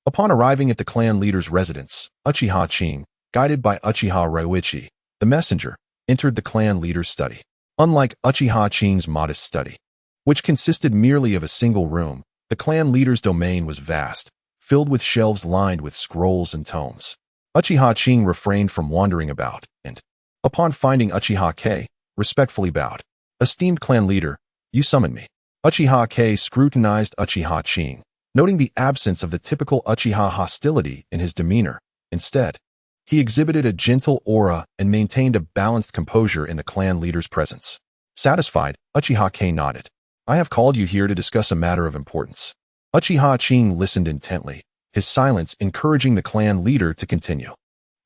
Upon arriving at the clan leader's residence, Uchiha Qing, guided by Uchiha Ryuichi, the messenger, entered the clan leader's study. Unlike Uchiha Qing's modest study, which consisted merely of a single room, the clan leader's domain was vast, filled with shelves lined with scrolls and tomes. Uchiha Qing refrained from wandering about, and, upon finding Uchiha Kei, respectfully bowed. Esteemed clan leader, you summoned me. Uchiha Kei scrutinized Uchiha Qing, noting the absence of the typical Uchiha hostility in his demeanor. Instead, he exhibited a gentle aura and maintained a balanced composure in the clan leader's presence. Satisfied, Uchiha Kei nodded. I have called you here to discuss a matter of importance. Uchiha Qing listened intently, his silence encouraging the clan leader to continue.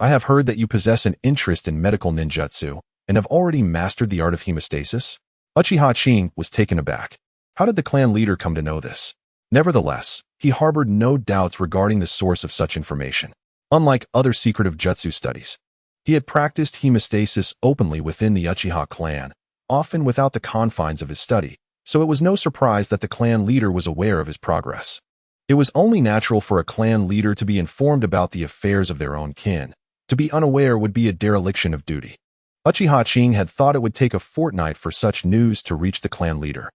I have heard that you possess an interest in medical ninjutsu and have already mastered the art of hemostasis. Uchiha Qing was taken aback. How did the clan leader come to know this? Nevertheless, he harbored no doubts regarding the source of such information. Unlike other secretive jutsu studies, he had practiced hemostasis openly within the Uchiha clan, often without the confines of his study, so it was no surprise that the clan leader was aware of his progress. It was only natural for a clan leader to be informed about the affairs of their own kin. To be unaware would be a dereliction of duty. Uchiha Qing had thought it would take a fortnight for such news to reach the clan leader,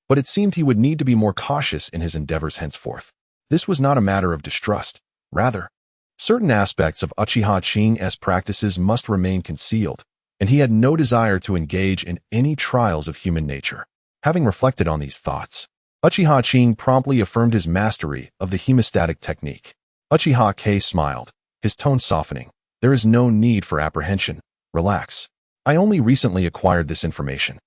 but it seemed he would need to be more cautious in his endeavors henceforth. This was not a matter of distrust. Rather, certain aspects of Uchiha Qing's practices must remain concealed, and he had no desire to engage in any trials of human nature. Having reflected on these thoughts, Uchiha Qing promptly affirmed his mastery of the hemostatic technique. Uchiha Kei smiled, his tone softening. There is no need for apprehension. Relax. I only recently acquired this information,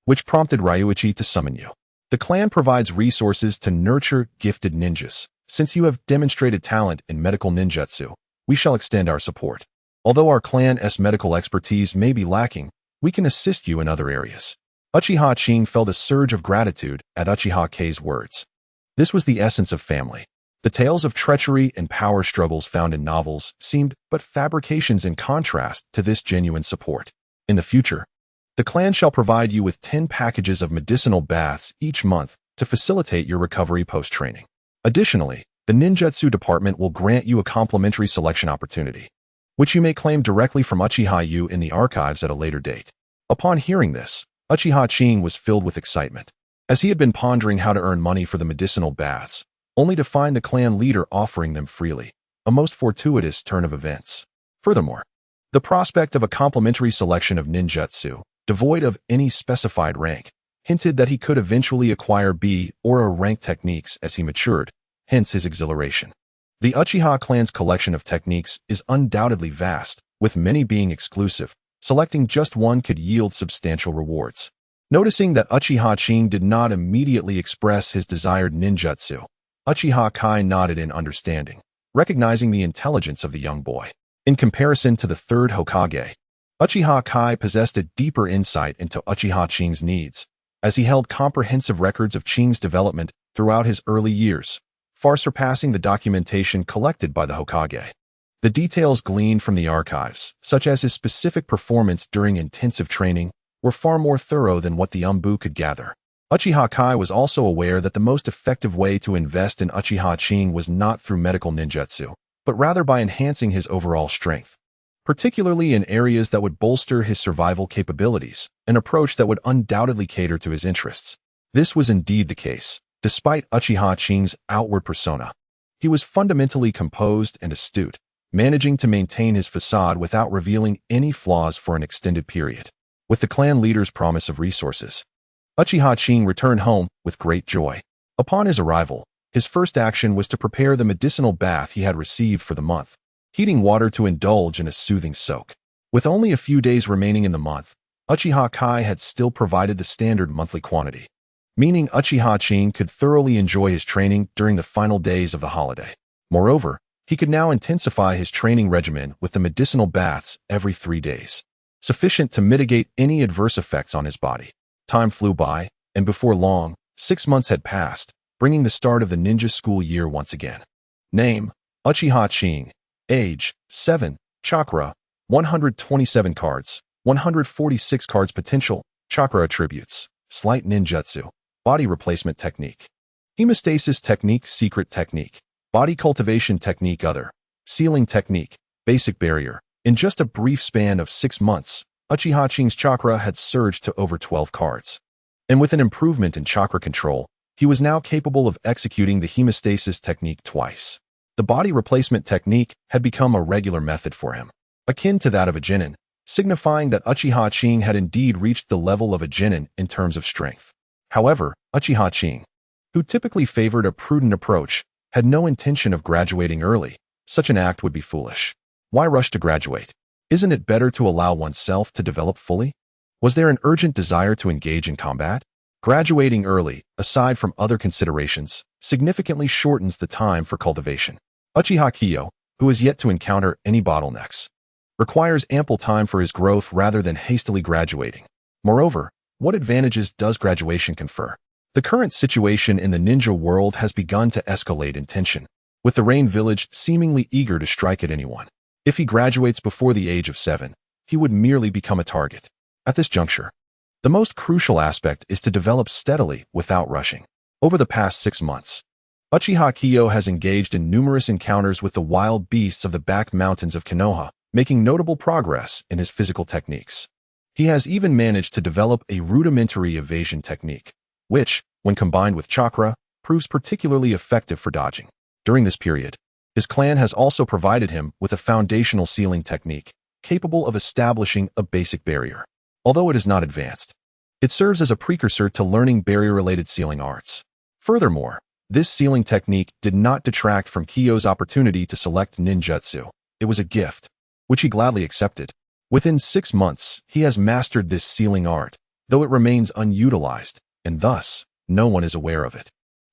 which prompted Ryuichi to summon you. The clan provides resources to nurture gifted ninjas. Since you have demonstrated talent in medical ninjutsu, we shall extend our support. Although our clan's medical expertise may be lacking, we can assist you in other areas. Uchiha Qing felt a surge of gratitude at Uchiha Kei's words. This was the essence of family. The tales of treachery and power struggles found in novels seemed but fabrications in contrast to this genuine support. In the future, the clan shall provide you with 10 packages of medicinal baths each month to facilitate your recovery post-training. Additionally, the ninjutsu department will grant you a complimentary selection opportunity, which you may claim directly from Uchiha Yu in the archives at a later date. Upon hearing this, Uchiha Qing was filled with excitement, as he had been pondering how to earn money for the medicinal baths, only to find the clan leader offering them freely, a most fortuitous turn of events. Furthermore, the prospect of a complimentary selection of ninjutsu, devoid of any specified rank, hinted that he could eventually acquire B or A rank techniques as he matured, hence his exhilaration. The Uchiha clan's collection of techniques is undoubtedly vast, with many being exclusive. Selecting just one could yield substantial rewards. Noticing that Uchiha Qing did not immediately express his desired ninjutsu, Uchiha Kai nodded in understanding, recognizing the intelligence of the young boy. In comparison to the third Hokage, Uchiha Kai possessed a deeper insight into Uchiha Qing's needs, as he held comprehensive records of Qing's development throughout his early years, far surpassing the documentation collected by the Hokage. The details gleaned from the archives, such as his specific performance during intensive training, were far more thorough than what the Umbu could gather. Uchiha Kai was also aware that the most effective way to invest in Uchiha Qing was not through medical ninjutsu, but rather by enhancing his overall strength, particularly in areas that would bolster his survival capabilities, an approach that would undoubtedly cater to his interests. This was indeed the case. Despite Uchiha Qing's outward persona, he was fundamentally composed and astute, managing to maintain his facade without revealing any flaws for an extended period. With the clan leader's promise of resources, Uchiha Qing returned home with great joy. Upon his arrival, his first action was to prepare the medicinal bath he had received for the month, heating water to indulge in a soothing soak. With only a few days remaining in the month, Uchiha Kai had still provided the standard monthly quantity, meaning Uchiha Qing could thoroughly enjoy his training during the final days of the holiday. Moreover, He could now intensify his training regimen with the medicinal baths every 3 days, sufficient to mitigate any adverse effects on his body. Time flew by, and before long, 6 months had passed, bringing the start of the ninja school year once again. Name: Uchiha Qing. Age: 7. Chakra: 127 cards. 146 cards. Potential: chakra attributes, slight ninjutsu, body replacement technique, hemostasis technique, secret technique, body cultivation technique, other, sealing technique, basic barrier. In just a brief span of 6 months, Uchiha Qing's chakra had surged to over 12 cards. And with an improvement in chakra control, he was now capable of executing the hemostasis technique twice. The body replacement technique had become a regular method for him, akin to that of a genin, signifying that Uchiha Qing had indeed reached the level of a genin in terms of strength. However, Uchiha Qing, who typically favored a prudent approach, had no intention of graduating early. Such an act would be foolish. Why rush to graduate? Isn't it better to allow oneself to develop fully? Was there an urgent desire to engage in combat? Graduating early, aside from other considerations, significantly shortens the time for cultivation. Uchiha Qing, who is yet to encounter any bottlenecks, requires ample time for his growth rather than hastily graduating. Moreover, what advantages does graduation confer? The current situation in the ninja world has begun to escalate in tension, with the Rain Village seemingly eager to strike at anyone. If he graduates before the age of 7, he would merely become a target. At this juncture, the most crucial aspect is to develop steadily without rushing. Over the past 6 months, Uchiha Qing has engaged in numerous encounters with the wild beasts of the back mountains of Konoha, making notable progress in his physical techniques. He has even managed to develop a rudimentary evasion technique, which, when combined with chakra, proves particularly effective for dodging. During this period, his clan has also provided him with a foundational sealing technique, capable of establishing a basic barrier. Although it is not advanced, it serves as a precursor to learning barrier-related sealing arts. Furthermore, this sealing technique did not detract from Qing's opportunity to select ninjutsu. It was a gift, which he gladly accepted. Within 6 months, he has mastered this sealing art, though it remains unutilized, and thus, no one is aware of it.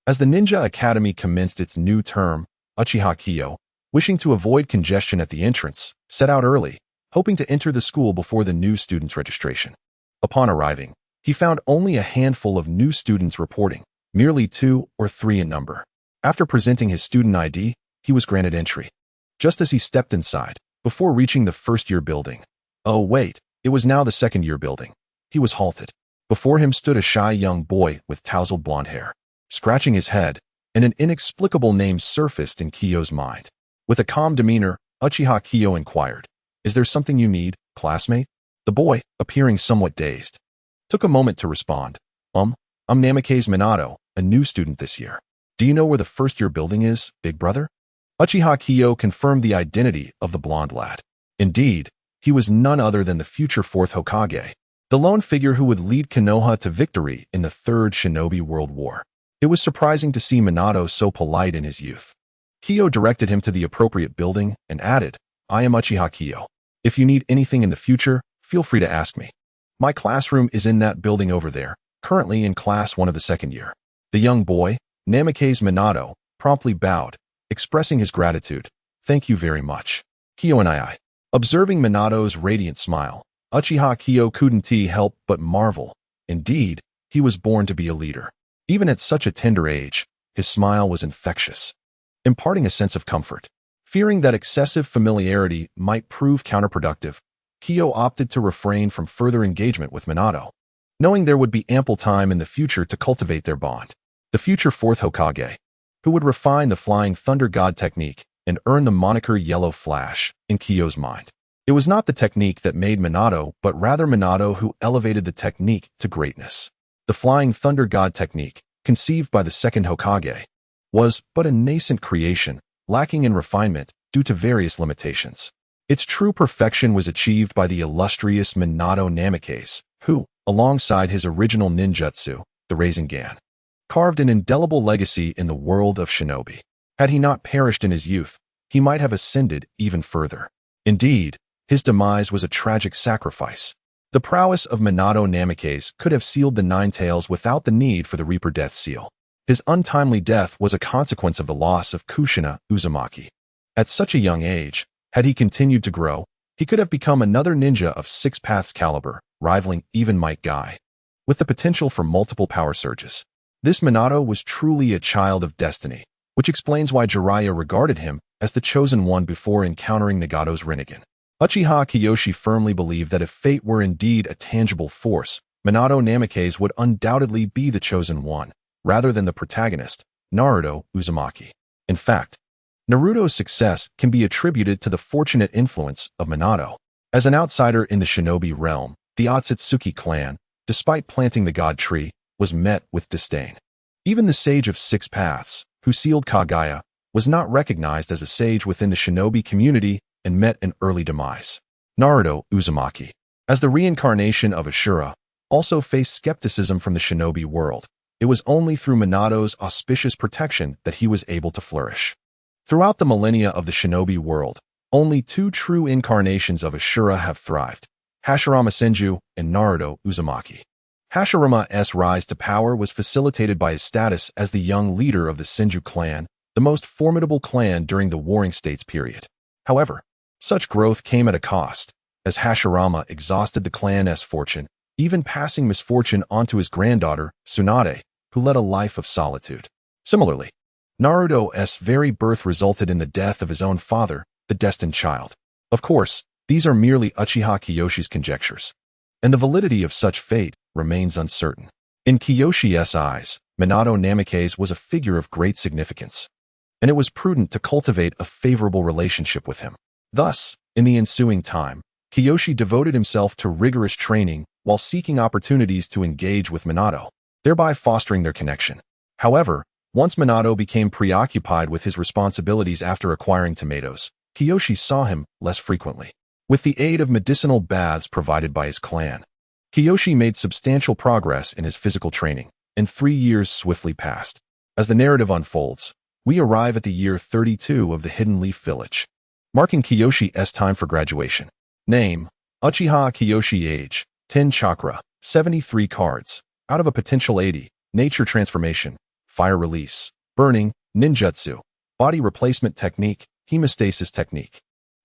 As the Ninja Academy commenced its new term, Uchiha Qing, wishing to avoid congestion at the entrance, set out early, hoping to enter the school before the new students' registration. Upon arriving, he found only a handful of new students reporting, merely 2 or 3 in number. After presenting his student ID, he was granted entry. Just as he stepped inside, before reaching the first-year building, oh wait, it was now the second-year building, he was halted. Before him stood a shy young boy with tousled blonde hair. Scratching his head, and an inexplicable name surfaced in Qing's mind. With a calm demeanor, Uchiha Qing inquired, "Is there something you need, classmate?" The boy, appearing somewhat dazed, took a moment to respond. I'm Namikaze Minato, a new student this year. Do you know where the first-year building is, big brother?" Uchiha Qing confirmed the identity of the blonde lad. Indeed, he was none other than the future 4th Hokage, the lone figure who would lead Konoha to victory in the Third Shinobi World War. It was surprising to see Minato so polite in his youth. Qing directed him to the appropriate building and added, "I am Uchiha Qing. If you need anything in the future, feel free to ask me. My classroom is in that building over there, currently in class 1 of the second year." The young boy, Namikaze Minato, promptly bowed, expressing his gratitude. "Thank you very much, Qing and I." Observing Minato's radiant smile, Uchiha Qing couldn't help but marvel. Indeed, he was born to be a leader. Even at such a tender age, his smile was infectious, imparting a sense of comfort. Fearing that excessive familiarity might prove counterproductive, Qing opted to refrain from further engagement with Minato, knowing there would be ample time in the future to cultivate their bond. The future 4th Hokage, who would refine the Flying Thunder God technique and earn the moniker Yellow Flash in Qing's mind. It was not the technique that made Minato, but rather Minato who elevated the technique to greatness. The Flying Thunder God technique, conceived by the 2nd Hokage, was but a nascent creation, lacking in refinement due to various limitations. Its true perfection was achieved by the illustrious Minato Namikaze, who, alongside his original ninjutsu, the Rasengan, carved an indelible legacy in the world of shinobi. Had he not perished in his youth, he might have ascended even further. Indeed, his demise was a tragic sacrifice. The prowess of Minato Namikaze could have sealed the 9 tails without the need for the Reaper Death Seal. His untimely death was a consequence of the loss of Kushina Uzumaki, At such a young age, had he continued to grow, he could have become another ninja of Six Paths caliber, rivaling even Might Guy, with the potential for multiple power surges. This Minato was truly a child of destiny, which explains why Jiraiya regarded him as the chosen one before encountering Nagato's Rinnegan. Uchiha Kiyoshi firmly believed that if fate were indeed a tangible force, Minato Namikaze would undoubtedly be the chosen one, rather than the protagonist, Naruto Uzumaki. In fact, Naruto's success can be attributed to the fortunate influence of Minato. As an outsider in the shinobi realm, the Otsutsuki clan, despite planting the god tree, was met with disdain. Even the Sage of Six Paths, who sealed Kagaya, was not recognized as a sage within the shinobi community and met an early demise. Naruto Uzumaki, as the reincarnation of Ashura, also faced skepticism from the shinobi world. It was only through Minato's auspicious protection that he was able to flourish. Throughout the millennia of the shinobi world, only two true incarnations of Ashura have thrived: Hashirama Senju and Naruto Uzumaki. Hashirama's rise to power was facilitated by his status as the young leader of the Senju clan, the most formidable clan during the Warring States period. However, such growth came at a cost, as Hashirama exhausted the clan's fortune, even passing misfortune onto his granddaughter, Tsunade, who led a life of solitude. Similarly, Naruto's very birth resulted in the death of his own father, the destined child. Of course, these are merely Uchiha Kiyoshi's conjectures, and the validity of such fate remains uncertain. In Kiyoshi's eyes, Minato Namikaze was a figure of great significance, and it was prudent to cultivate a favorable relationship with him. Thus, in the ensuing time, Kiyoshi devoted himself to rigorous training while seeking opportunities to engage with Minato, thereby fostering their connection. However, once Minato became preoccupied with his responsibilities after acquiring tomatoes, Kiyoshi saw him less frequently. With the aid of medicinal baths provided by his clan, Kiyoshi made substantial progress in his physical training, and 3 years swiftly passed. As the narrative unfolds, we arrive at the year 32 of the Hidden Leaf Village, marking Kiyoshi's time for graduation. Name: Uchiha Kiyoshi. Age: 10 chakra, 73 cards, out of a potential 80. Nature transformation, fire release, burning, ninjutsu, body replacement technique, hemostasis technique,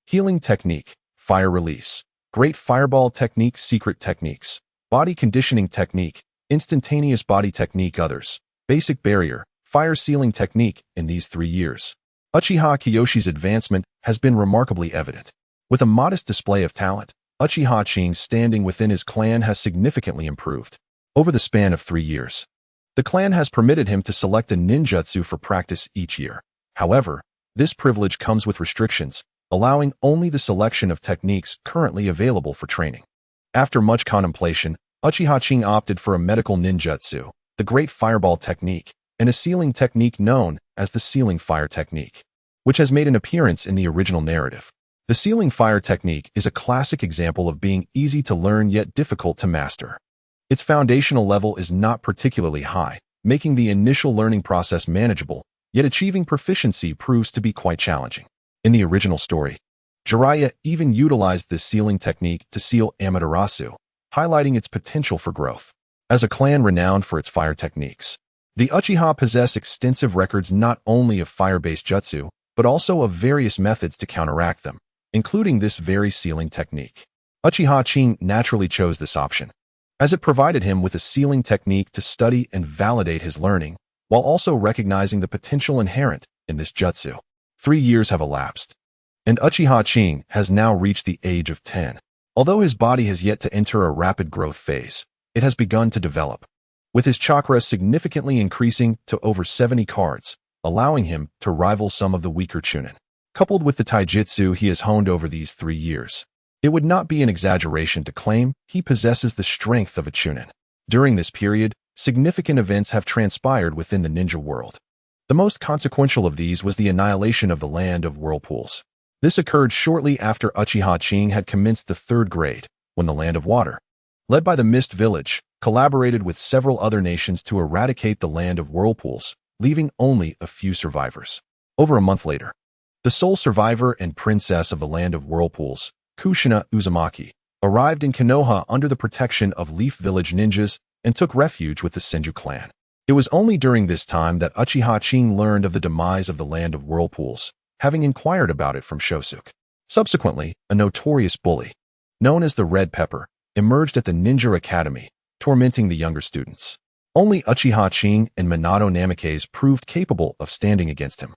healing technique, fire release, great fireball technique, secret techniques, body conditioning technique, instantaneous body technique. Others: basic barrier, fire sealing technique. In these 3 years, Uchiha Kiyoshi's advancement has been remarkably evident. With a modest display of talent, Uchiha Qing's standing within his clan has significantly improved. Over the span of 3 years, the clan has permitted him to select a ninjutsu for practice each year. However, this privilege comes with restrictions, allowing only the selection of techniques currently available for training. After much contemplation, Uchiha Qing opted for a medical ninjutsu, the Great Fireball technique, and a sealing technique known as the Sealing Fire technique, which has made an appearance in the original narrative. The Sealing Fire technique is a classic example of being easy to learn yet difficult to master. Its foundational level is not particularly high, making the initial learning process manageable, yet achieving proficiency proves to be quite challenging. In the original story, Jiraiya even utilized this sealing technique to seal Amaterasu, highlighting its potential for growth. As a clan renowned for its fire techniques, the Uchiha possess extensive records not only of fire-based jutsu, but also of various methods to counteract them, including this very sealing technique. Uchiha Qing naturally chose this option, as it provided him with a sealing technique to study and validate his learning, while also recognizing the potential inherent in this jutsu. 3 years have elapsed, and Uchiha Qing has now reached the age of 10. Although his body has yet to enter a rapid growth phase, it has begun to develop, with his chakra significantly increasing to over 70 cards, allowing him to rival some of the weaker Chunin. Coupled with the taijutsu he has honed over these 3 years, it would not be an exaggeration to claim he possesses the strength of a Chunin. During this period, significant events have transpired within the ninja world. The most consequential of these was the annihilation of the Land of Whirlpools. This occurred shortly after Uchiha Qing had commenced the 3rd grade, when the Land of Water, led by the Mist Village, collaborated with several other nations to eradicate the Land of Whirlpools, leaving only a few survivors. Over a month later, the sole survivor and princess of the Land of Whirlpools, Kushina Uzumaki, arrived in Konoha under the protection of Leaf Village ninjas and took refuge with the Senju clan. It was only during this time that Uchiha Qing learned of the demise of the Land of Whirlpools, having inquired about it from Shosuke. Subsequently, a notorious bully, known as the Red Pepper, emerged at the Ninja Academy, tormenting the younger students. Only Uchiha Qing and Minato Namikaze proved capable of standing against him.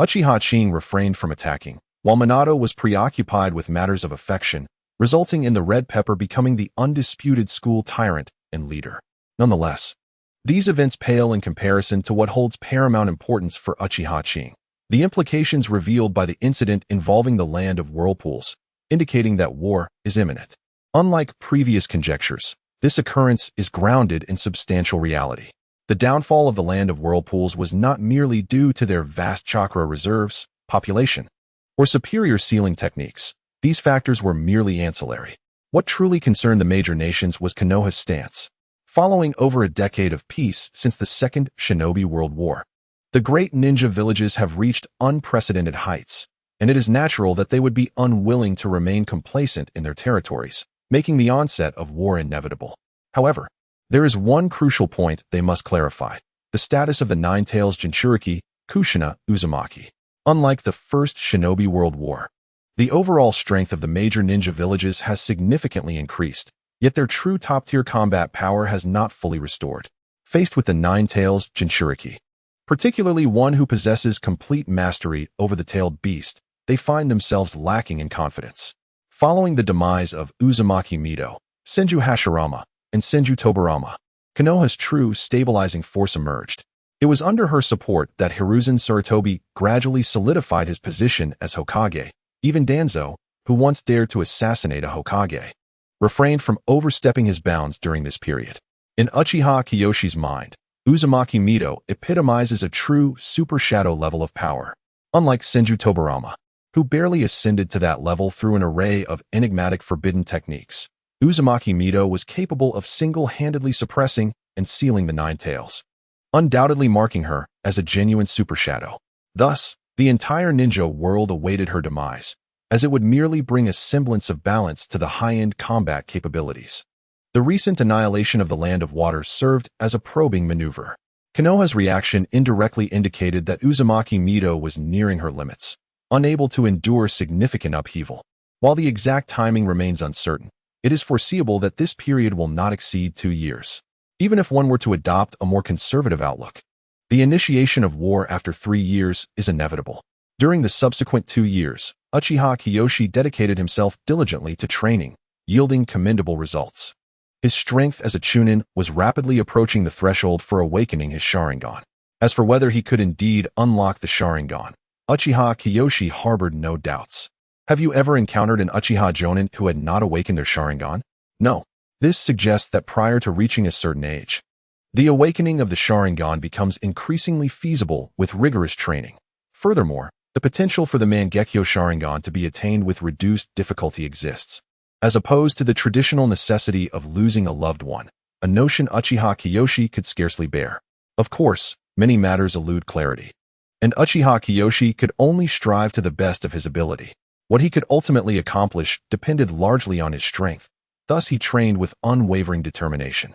Uchiha Qing refrained from attacking, while Minato was preoccupied with matters of affection, resulting in the Red Pepper becoming the undisputed school tyrant and leader. Nonetheless, these events pale in comparison to what holds paramount importance for Uchiha Qing: the implications revealed by the incident involving the Land of Whirlpools, indicating that war is imminent. Unlike previous conjectures, this occurrence is grounded in substantial reality. The downfall of the Land of Whirlpools was not merely due to their vast chakra reserves, population, or superior sealing techniques. These factors were merely ancillary. What truly concerned the major nations was Konoha's stance. Following over a decade of peace since the Second Shinobi World War, the great ninja villages have reached unprecedented heights, and it is natural that they would be unwilling to remain complacent in their territories, making the onset of war inevitable. However, there is one crucial point they must clarify: the status of the Nine-Tails Jinchuriki, Kushina, Uzumaki. Unlike the First Shinobi World War, the overall strength of the major ninja villages has significantly increased, yet their true top-tier combat power has not fully restored. Faced with the Nine-Tails Jinchuriki, particularly one who possesses complete mastery over the tailed beast, they find themselves lacking in confidence. Following the demise of Uzumaki Mido, Senju Hashirama, and Senju Tobarama, Konoha's true stabilizing force emerged. It was under her support that Hiruzen Sarutobi gradually solidified his position as Hokage. Even Danzo, who once dared to assassinate a Hokage, refrained from overstepping his bounds during this period. In Uchiha Kiyoshi's mind, Uzumaki Mido epitomizes a true super shadow level of power. Unlike Senju Tobarama, who barely ascended to that level through an array of enigmatic forbidden techniques, Uzumaki Mido was capable of single-handedly suppressing and sealing the Nine Tails, undoubtedly marking her as a genuine super shadow. Thus, the entire ninja world awaited her demise, as it would merely bring a semblance of balance to the high-end combat capabilities. The recent annihilation of the Land of Waters served as a probing maneuver. Konoha's reaction indirectly indicated that Uzumaki Mido was nearing her limits, unable to endure significant upheaval. While the exact timing remains uncertain, it is foreseeable that this period will not exceed 2 years. Even if one were to adopt a more conservative outlook, the initiation of war after 3 years is inevitable. During the subsequent 2 years, Uchiha Kiyoshi dedicated himself diligently to training, yielding commendable results. His strength as a Chunin was rapidly approaching the threshold for awakening his Sharingan. As for whether he could indeed unlock the Sharingan, Uchiha Kiyoshi harbored no doubts. Have you ever encountered an Uchiha Jonin who had not awakened their Sharingan? No. This suggests that prior to reaching a certain age, the awakening of the Sharingan becomes increasingly feasible with rigorous training. Furthermore, the potential for the Mangekyo Sharingan to be attained with reduced difficulty exists, as opposed to the traditional necessity of losing a loved one, a notion Uchiha Kiyoshi could scarcely bear. Of course, many matters elude clarity, and Uchiha Kiyoshi could only strive to the best of his ability. What he could ultimately accomplish depended largely on his strength. Thus he trained with unwavering determination.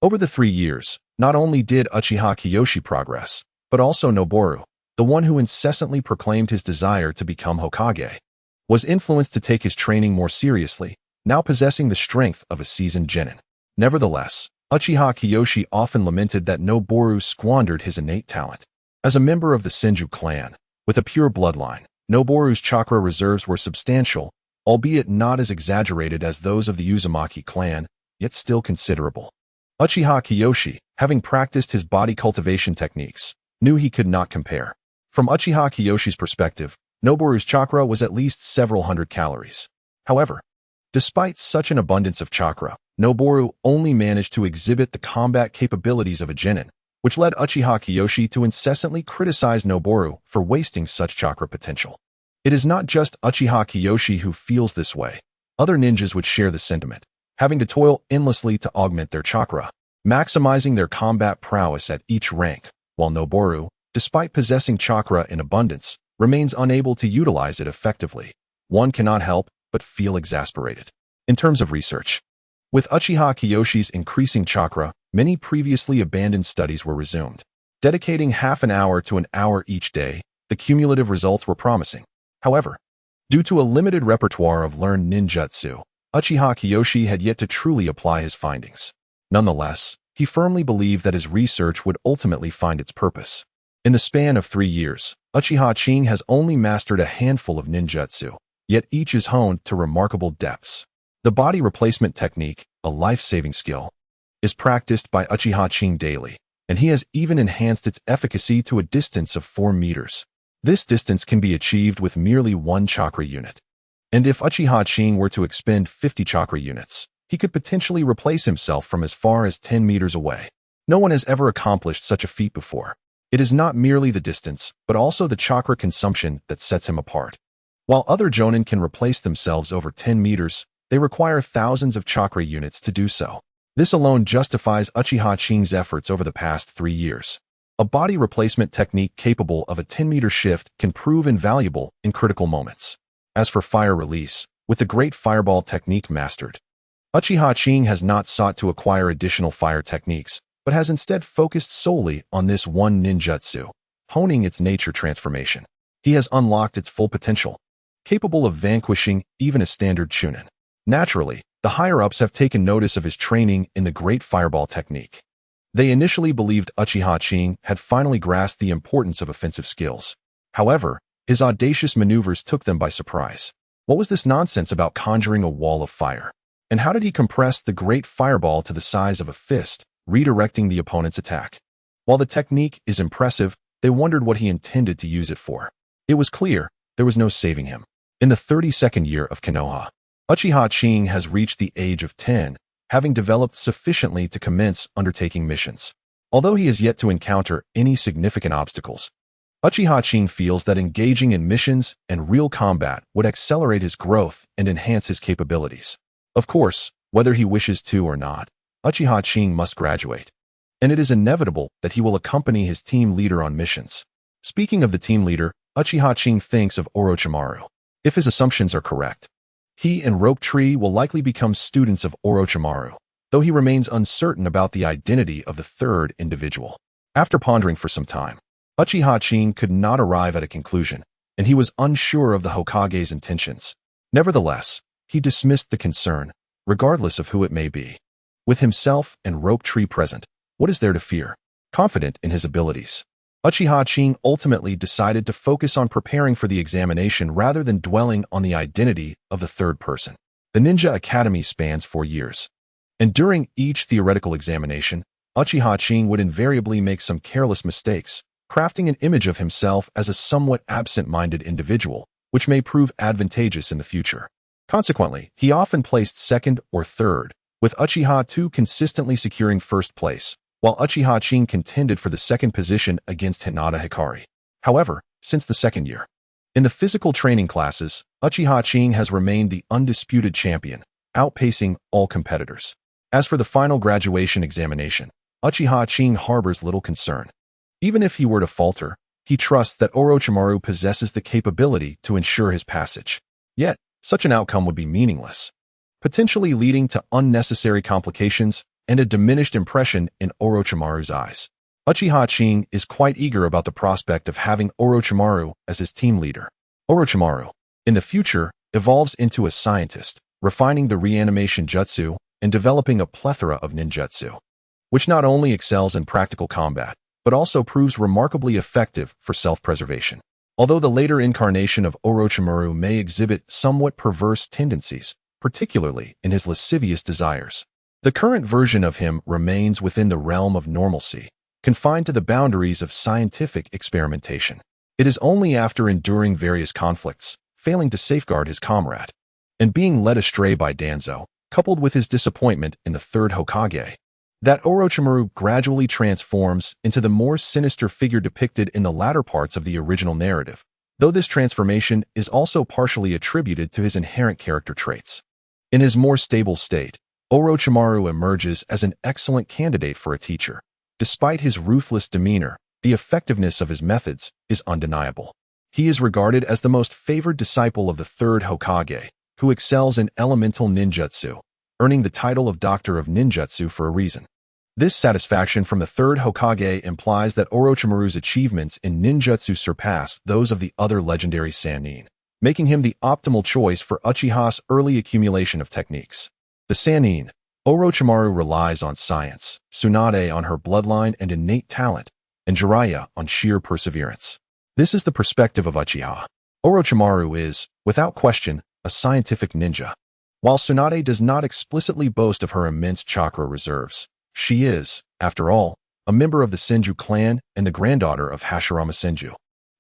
Over the 3 years, not only did Uchiha Kiyoshi progress, but also Noboru, the one who incessantly proclaimed his desire to become Hokage, was influenced to take his training more seriously, now possessing the strength of a seasoned genin. Nevertheless, Uchiha Kiyoshi often lamented that Noboru squandered his innate talent. As a member of the Senju clan, with a pure bloodline, Noboru's chakra reserves were substantial, albeit not as exaggerated as those of the Uzumaki clan, yet still considerable. Uchiha Kiyoshi, having practiced his body cultivation techniques, knew he could not compare. From Uchiha Kiyoshi's perspective, Noboru's chakra was at least several hundred calories. However, despite such an abundance of chakra, Noboru only managed to exhibit the combat capabilities of a genin, which led Uchiha Kiyoshi to incessantly criticize Noboru for wasting such chakra potential. It is not just Uchiha Kiyoshi who feels this way. Other ninjas would share the sentiment, having to toil endlessly to augment their chakra, maximizing their combat prowess at each rank, while Noboru, despite possessing chakra in abundance, remains unable to utilize it effectively. One cannot help but feel exasperated. In terms of research, with Uchiha Kiyoshi's increasing chakra, many previously abandoned studies were resumed. Dedicating half an hour to an hour each day, the cumulative results were promising. However, due to a limited repertoire of learned ninjutsu, Uchiha Kiyoshi had yet to truly apply his findings. Nonetheless, he firmly believed that his research would ultimately find its purpose. In the span of 3 years, Uchiha Qing has only mastered a handful of ninjutsu, yet each is honed to remarkable depths. The body replacement technique, a life-saving skill, is practiced by Uchiha Qing daily, and he has even enhanced its efficacy to a distance of 4 meters. This distance can be achieved with merely 1 chakra unit. And if Uchiha Qing were to expend 50 chakra units, he could potentially replace himself from as far as 10 meters away. No one has ever accomplished such a feat before. It is not merely the distance, but also the chakra consumption that sets him apart. While other jonin can replace themselves over 10 meters, they require thousands of chakra units to do so. This alone justifies Uchiha Qing's efforts over the past 3 years. A body replacement technique capable of a 10-meter shift can prove invaluable in critical moments. As for fire release, with the Great Fireball technique mastered, Uchiha Qing has not sought to acquire additional fire techniques, but has instead focused solely on this one ninjutsu, honing its nature transformation. He has unlocked its full potential, capable of vanquishing even a standard chunin. Naturally, the higher-ups have taken notice of his training in the Great Fireball technique. They initially believed Uchiha Qing had finally grasped the importance of offensive skills. However, his audacious maneuvers took them by surprise. What was this nonsense about conjuring a wall of fire? And how did he compress the Great Fireball to the size of a fist, redirecting the opponent's attack? While the technique is impressive, they wondered what he intended to use it for. It was clear there was no saving him. In the 32nd year of Konoha, Uchiha Qing has reached the age of 10, having developed sufficiently to commence undertaking missions. Although he has yet to encounter any significant obstacles, Uchiha Qing feels that engaging in missions and real combat would accelerate his growth and enhance his capabilities. Of course, whether he wishes to or not, Uchiha Qing must graduate, and it is inevitable that he will accompany his team leader on missions. Speaking of the team leader, Uchiha Qing thinks of Orochimaru. If his assumptions are correct, he and Rope Tree will likely become students of Orochimaru, though he remains uncertain about the identity of the third individual. After pondering for some time, Uchiha Qing could not arrive at a conclusion, and he was unsure of the Hokage's intentions. Nevertheless, he dismissed the concern, regardless of who it may be. With himself and Rope Tree present, what is there to fear? Confident in his abilities, Uchiha Qing ultimately decided to focus on preparing for the examination rather than dwelling on the identity of the third person. The Ninja Academy spans 4 years, and during each theoretical examination, Uchiha Qing would invariably make some careless mistakes, crafting an image of himself as a somewhat absent-minded individual, which may prove advantageous in the future. Consequently, he often placed second or third, with Uchiha II consistently securing first place, while Uchiha Qing contended for the second position against Hinata Hikari. However, since the second year, in the physical training classes, Uchiha Qing has remained the undisputed champion, outpacing all competitors. As for the final graduation examination, Uchiha Qing harbors little concern. Even if he were to falter, he trusts that Orochimaru possesses the capability to ensure his passage. Yet, such an outcome would be meaningless, potentially leading to unnecessary complications and a diminished impression in Orochimaru's eyes. Uchiha Qing is quite eager about the prospect of having Orochimaru as his team leader. Orochimaru, in the future, evolves into a scientist, refining the reanimation jutsu and developing a plethora of ninjutsu, which not only excels in practical combat, but also proves remarkably effective for self-preservation. Although the later incarnation of Orochimaru may exhibit somewhat perverse tendencies, particularly in his lascivious desires, the current version of him remains within the realm of normalcy, confined to the boundaries of scientific experimentation. It is only after enduring various conflicts, failing to safeguard his comrade, and being led astray by Danzo, coupled with his disappointment in the third Hokage, that Orochimaru gradually transforms into the more sinister figure depicted in the latter parts of the original narrative, though this transformation is also partially attributed to his inherent character traits. In his more stable state, Orochimaru emerges as an excellent candidate for a teacher. Despite his ruthless demeanor, the effectiveness of his methods is undeniable. He is regarded as the most favored disciple of the third Hokage, who excels in elemental ninjutsu, earning the title of Doctor of Ninjutsu for a reason. This satisfaction from the third Hokage implies that Orochimaru's achievements in ninjutsu surpass those of the other legendary Sannin, making him the optimal choice for Uchiha's early accumulation of techniques. The Sannin, Orochimaru relies on science, Tsunade on her bloodline and innate talent, and Jiraiya on sheer perseverance. This is the perspective of Uchiha. Orochimaru is, without question, a scientific ninja. While Tsunade does not explicitly boast of her immense chakra reserves, she is, after all, a member of the Senju clan and the granddaughter of Hashirama Senju.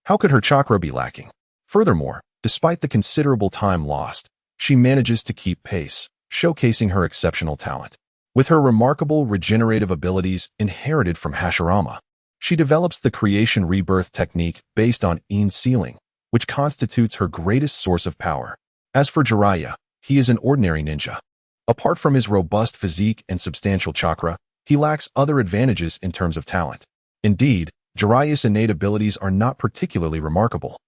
How could her chakra be lacking? Furthermore, despite the considerable time lost, she manages to keep pace, showcasing her exceptional talent. With her remarkable regenerative abilities inherited from Hashirama, she develops the creation rebirth technique based on Ein sealing, which constitutes her greatest source of power. As for Jiraiya, he is an ordinary ninja. Apart from his robust physique and substantial chakra, he lacks other advantages in terms of talent. Indeed, Jiraiya's innate abilities are not particularly remarkable.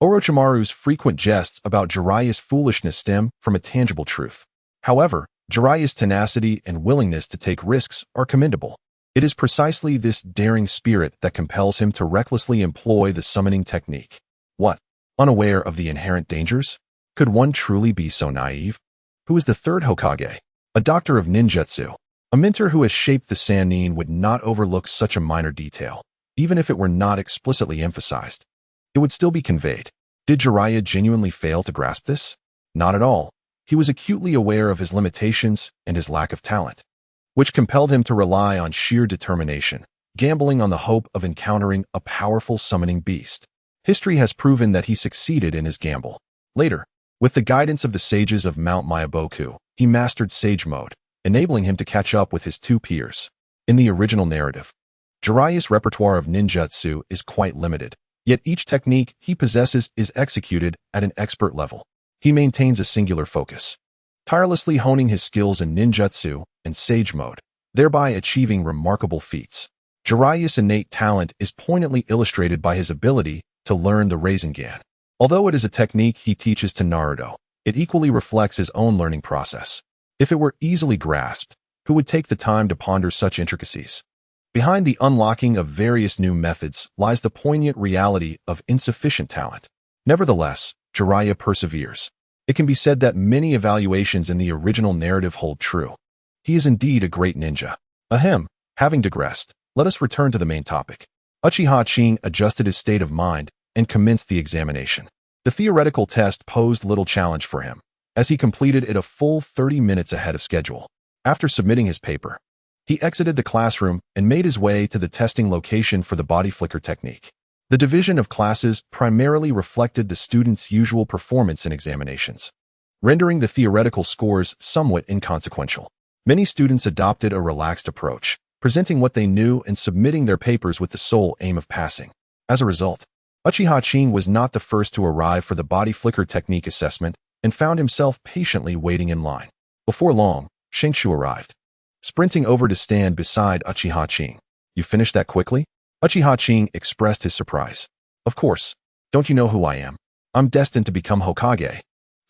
Orochimaru's frequent jests about Jiraiya's foolishness stem from a tangible truth. However, Jiraiya's tenacity and willingness to take risks are commendable. It is precisely this daring spirit that compels him to recklessly employ the summoning technique. What? Unaware of the inherent dangers? Could one truly be so naive? Who is the third Hokage? A doctor of ninjutsu. A mentor who has shaped the Sannin would not overlook such a minor detail. Even if it were not explicitly emphasized, it would still be conveyed. Did Jiraiya genuinely fail to grasp this? Not at all. He was acutely aware of his limitations and his lack of talent, which compelled him to rely on sheer determination, gambling on the hope of encountering a powerful summoning beast. History has proven that he succeeded in his gamble. Later, with the guidance of the sages of Mount Myaboku, he mastered Sage Mode, enabling him to catch up with his two peers. In the original narrative, Jiraiya's repertoire of ninjutsu is quite limited, yet each technique he possesses is executed at an expert level. He maintains a singular focus, tirelessly honing his skills in ninjutsu and Sage Mode, thereby achieving remarkable feats. Jiraiya's innate talent is poignantly illustrated by his ability to learn the Rasengan. Although it is a technique he teaches to Naruto, it equally reflects his own learning process. If it were easily grasped, who would take the time to ponder such intricacies? Behind the unlocking of various new methods lies the poignant reality of insufficient talent. Nevertheless, Jiraiya perseveres. It can be said that many evaluations in the original narrative hold true. He is indeed a great ninja. Ahem, having digressed, let us return to the main topic. Uchiha Qing adjusted his state of mind and commenced the examination. The theoretical test posed little challenge for him, as he completed it a full 30 minutes ahead of schedule. After submitting his paper, he exited the classroom and made his way to the testing location for the body flicker technique. The division of classes primarily reflected the students' usual performance in examinations, rendering the theoretical scores somewhat inconsequential. Many students adopted a relaxed approach, presenting what they knew and submitting their papers with the sole aim of passing. As a result, Uchiha Qing was not the first to arrive for the body flicker technique assessment and found himself patiently waiting in line. Before long, Shengshu arrived, sprinting over to stand beside Uchiha Qing. "You finished that quickly?" Uchiha Qing expressed his surprise. "Of course. Don't you know who I am? I'm destined to become Hokage,"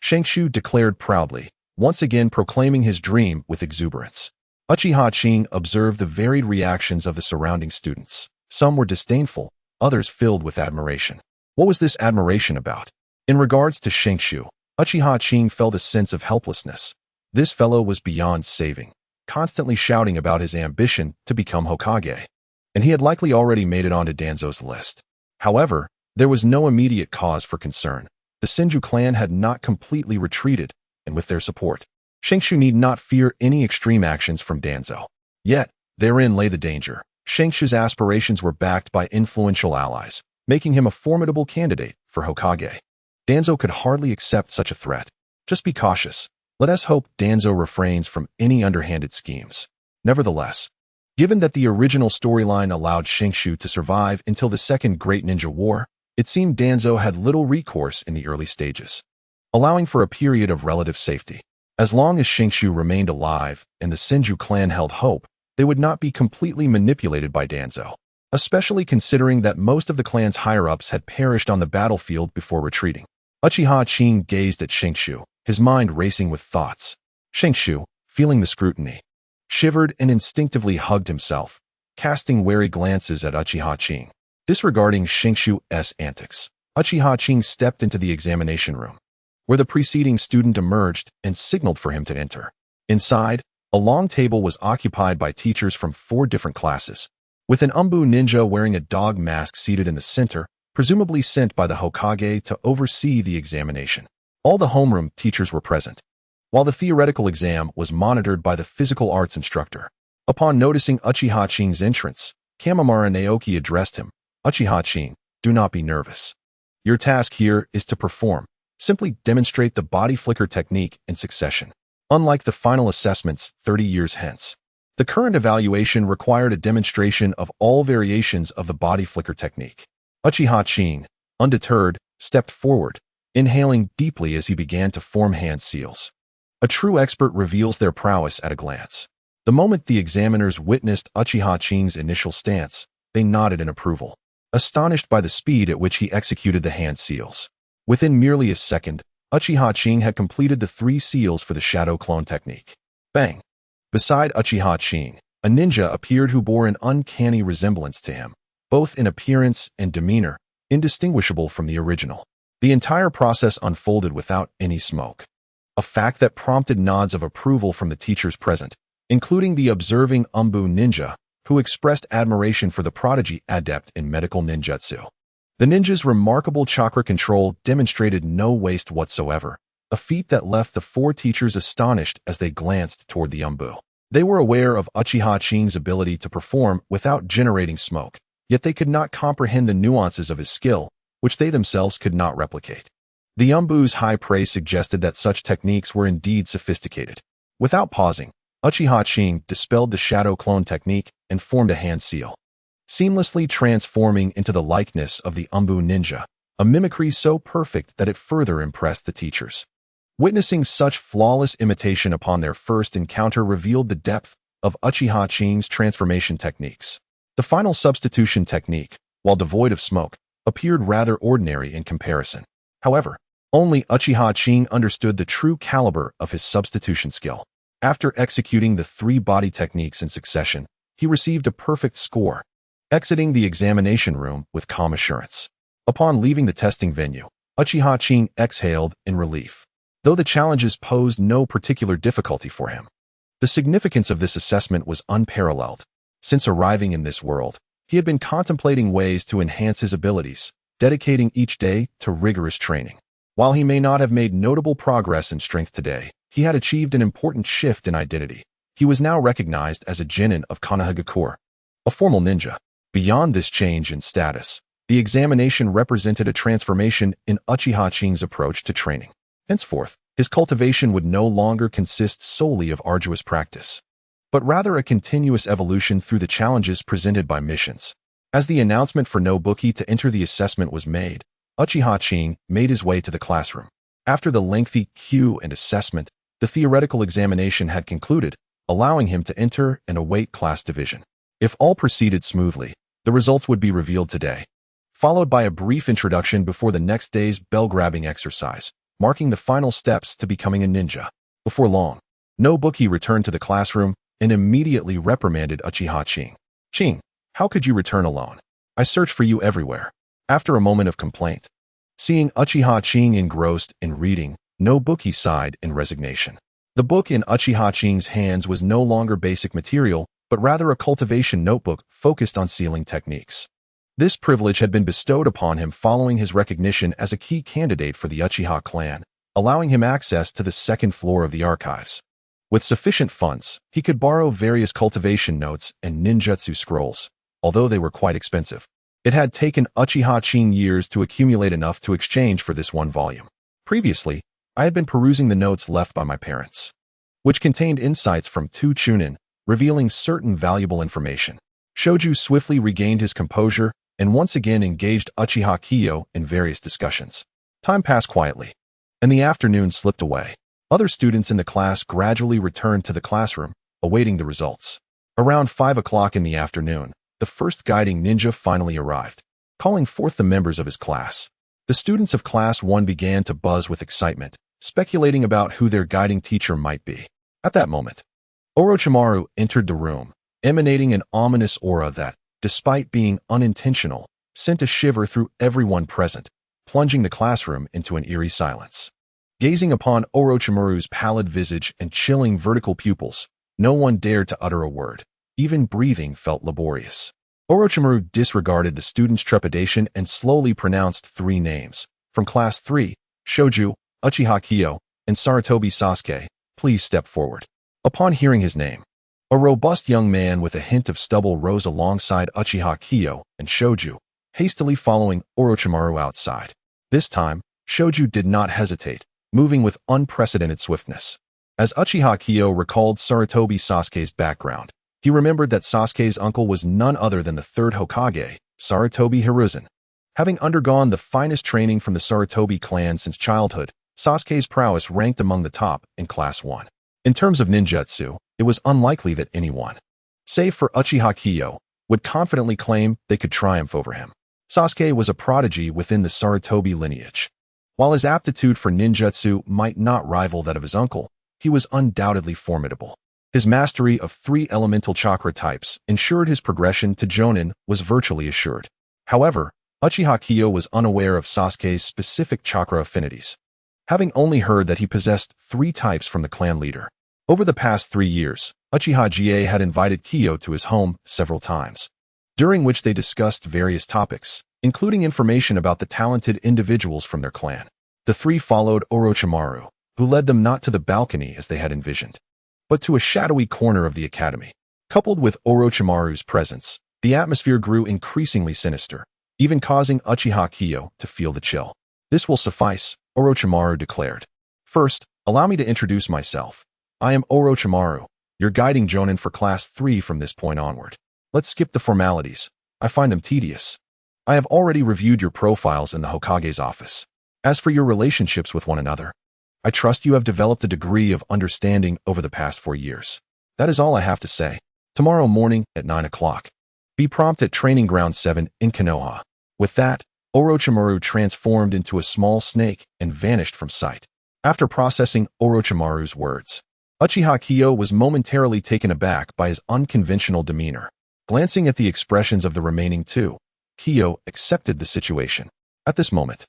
Shengshu declared proudly, once again proclaiming his dream with exuberance. Uchiha Qing observed the varied reactions of the surrounding students. Some were disdainful, others filled with admiration. What was this admiration about? In regards to Shengshu, Uchiha Qing felt a sense of helplessness. This fellow was beyond saving, constantly shouting about his ambition to become Hokage, and he had likely already made it onto Danzo's list. However, there was no immediate cause for concern. The Senju clan had not completely retreated, and with their support, Shengshu need not fear any extreme actions from Danzo. Yet, therein lay the danger. Shengshu's aspirations were backed by influential allies, making him a formidable candidate for Hokage. Danzo could hardly accept such a threat. Just be cautious. Let us hope Danzo refrains from any underhanded schemes. Nevertheless, given that the original storyline allowed Shengshu to survive until the Second Great Ninja War, it seemed Danzo had little recourse in the early stages, allowing for a period of relative safety. As long as Shengshu remained alive and the Senju clan held hope, they would not be completely manipulated by Danzo, especially considering that most of the clan's higher-ups had perished on the battlefield before retreating. Uchiha Qing gazed at Shengshu, his mind racing with thoughts. Shengshu, feeling the scrutiny, shivered and instinctively hugged himself, casting wary glances at Uchiha Qing. Disregarding Shingshu's antics, Uchiha Qing stepped into the examination room, where the preceding student emerged and signaled for him to enter. Inside, a long table was occupied by teachers from 4 different classes, with an Umbu ninja wearing a dog mask seated in the center, presumably sent by the Hokage to oversee the examination. All the homeroom teachers were present, while the theoretical exam was monitored by the physical arts instructor. Upon noticing Uchiha Qing's entrance, Kamimura Naoki addressed him. Uchiha Qing, do not be nervous. Your task here is to perform. Simply demonstrate the body flicker technique in succession. Unlike the final assessments 30 years hence, the current evaluation required a demonstration of all variations of the body flicker technique. Uchiha Qing, undeterred, stepped forward, inhaling deeply as he began to form hand seals. A true expert reveals their prowess at a glance. The moment the examiners witnessed Uchiha Qing's initial stance, they nodded in approval, astonished by the speed at which he executed the hand seals. Within merely a second, Uchiha Qing had completed the 3 seals for the shadow clone technique. Bang! Beside Uchiha Qing, a ninja appeared who bore an uncanny resemblance to him, both in appearance and demeanor, indistinguishable from the original. The entire process unfolded without any smoke, a fact that prompted nods of approval from the teachers present, including the observing Umbu ninja, who expressed admiration for the prodigy adept in medical ninjutsu. The ninja's remarkable chakra control demonstrated no waste whatsoever, a feat that left the 4 teachers astonished as they glanced toward the Umbu. They were aware of Uchiha Qing's ability to perform without generating smoke, yet they could not comprehend the nuances of his skill, which they themselves could not replicate. The Umbu's high praise suggested that such techniques were indeed sophisticated. Without pausing, Uchiha Qing dispelled the shadow clone technique and formed a hand seal, seamlessly transforming into the likeness of the Umbu ninja, a mimicry so perfect that it further impressed the teachers. Witnessing such flawless imitation upon their first encounter revealed the depth of Uchiha Qing's transformation techniques. The final substitution technique, while devoid of smoke, appeared rather ordinary in comparison. However, only Uchiha Qing understood the true caliber of his substitution skill. After executing the 3 body techniques in succession, he received a perfect score, exiting the examination room with calm assurance. Upon leaving the testing venue, Uchiha Qing exhaled in relief, though the challenges posed no particular difficulty for him. The significance of this assessment was unparalleled. Since arriving in this world, he had been contemplating ways to enhance his abilities, dedicating each day to rigorous training. While he may not have made notable progress in strength today, he had achieved an important shift in identity. He was now recognized as a genin of Konoha, a formal ninja. Beyond this change in status, the examination represented a transformation in Uchiha Qing's approach to training. Henceforth, his cultivation would no longer consist solely of arduous practice, but rather a continuous evolution through the challenges presented by missions. As the announcement for Nobuki to enter the assessment was made, Uchiha Qing made his way to the classroom. After the lengthy queue and assessment, the theoretical examination had concluded, allowing him to enter and await class division. If all proceeded smoothly, the results would be revealed today, followed by a brief introduction before the next day's bell-grabbing exercise, marking the final steps to becoming a ninja. Before long, Nobuki returned to the classroom and immediately reprimanded Uchiha Qing. Qing, how could you return alone? I searched for you everywhere. After a moment of complaint, seeing Uchiha Qing engrossed in reading, Nobuki sighed in resignation. The book in Uchiha Qing's hands was no longer basic material, but rather a cultivation notebook focused on sealing techniques. This privilege had been bestowed upon him following his recognition as a key candidate for the Uchiha clan, allowing him access to the 2nd floor of the archives. With sufficient funds, he could borrow various cultivation notes and ninjutsu scrolls, although they were quite expensive. It had taken Uchiha Qing years to accumulate enough to exchange for this one volume. Previously, I had been perusing the notes left by my parents, which contained insights from 2 chunin, revealing certain valuable information. Shoju swiftly regained his composure and once again engaged Uchiha Kiyo in various discussions. Time passed quietly, and the afternoon slipped away. Other students in the class gradually returned to the classroom, awaiting the results. Around 5 o'clock in the afternoon, the first guiding ninja finally arrived, calling forth the members of his class. The students of Class 1 began to buzz with excitement, speculating about who their guiding teacher might be. At that moment, Orochimaru entered the room, emanating an ominous aura that, despite being unintentional, sent a shiver through everyone present, plunging the classroom into an eerie silence. Gazing upon Orochimaru's pallid visage and chilling vertical pupils, no one dared to utter a word. Even breathing felt laborious. Orochimaru disregarded the student's trepidation and slowly pronounced 3 names. From Class 3, Shoju, Uchiha Qing, and Sarutobi Sasuke, please step forward. Upon hearing his name, a robust young man with a hint of stubble rose alongside Uchiha Qing and Shoju, hastily following Orochimaru outside. This time, Shoju did not hesitate, moving with unprecedented swiftness. As Uchiha Qing recalled Sarutobi Sasuke's background, he remembered that Sasuke's uncle was none other than the 3rd Hokage, Sarutobi Hiruzen. Having undergone the finest training from the Sarutobi clan since childhood, Sasuke's prowess ranked among the top in Class 1. In terms of ninjutsu, it was unlikely that anyone, save for Uchiha Qing, would confidently claim they could triumph over him. Sasuke was a prodigy within the Sarutobi lineage. While his aptitude for ninjutsu might not rival that of his uncle, he was undoubtedly formidable. His mastery of 3 elemental chakra types ensured his progression to Jonin was virtually assured. However, Uchiha Qing was unaware of Sasuke's specific chakra affinities, having only heard that he possessed 3 types from the clan leader. Over the past 3 years, Uchiha Qing had invited Qing to his home several times, during which they discussed various topics, including information about the talented individuals from their clan. The 3 followed Orochimaru, who led them not to the balcony as they had envisioned, but to a shadowy corner of the academy. Coupled with Orochimaru's presence, the atmosphere grew increasingly sinister, even causing Uchiha Qing to feel the chill. "This will suffice," Orochimaru declared. "First, allow me to introduce myself. I am Orochimaru, your guiding Jonin for Class 3 from this point onward. Let's skip the formalities. I find them tedious. I have already reviewed your profiles in the Hokage's office. As for your relationships with one another, I trust you have developed a degree of understanding over the past 4 years. That is all I have to say. Tomorrow morning at 9 o'clock. Be prompt at Training Ground 7 in Konoha." With that, Orochimaru transformed into a small snake and vanished from sight. After processing Orochimaru's words, Uchiha Qing was momentarily taken aback by his unconventional demeanor. Glancing at the expressions of the remaining 2, Qing accepted the situation. At this moment,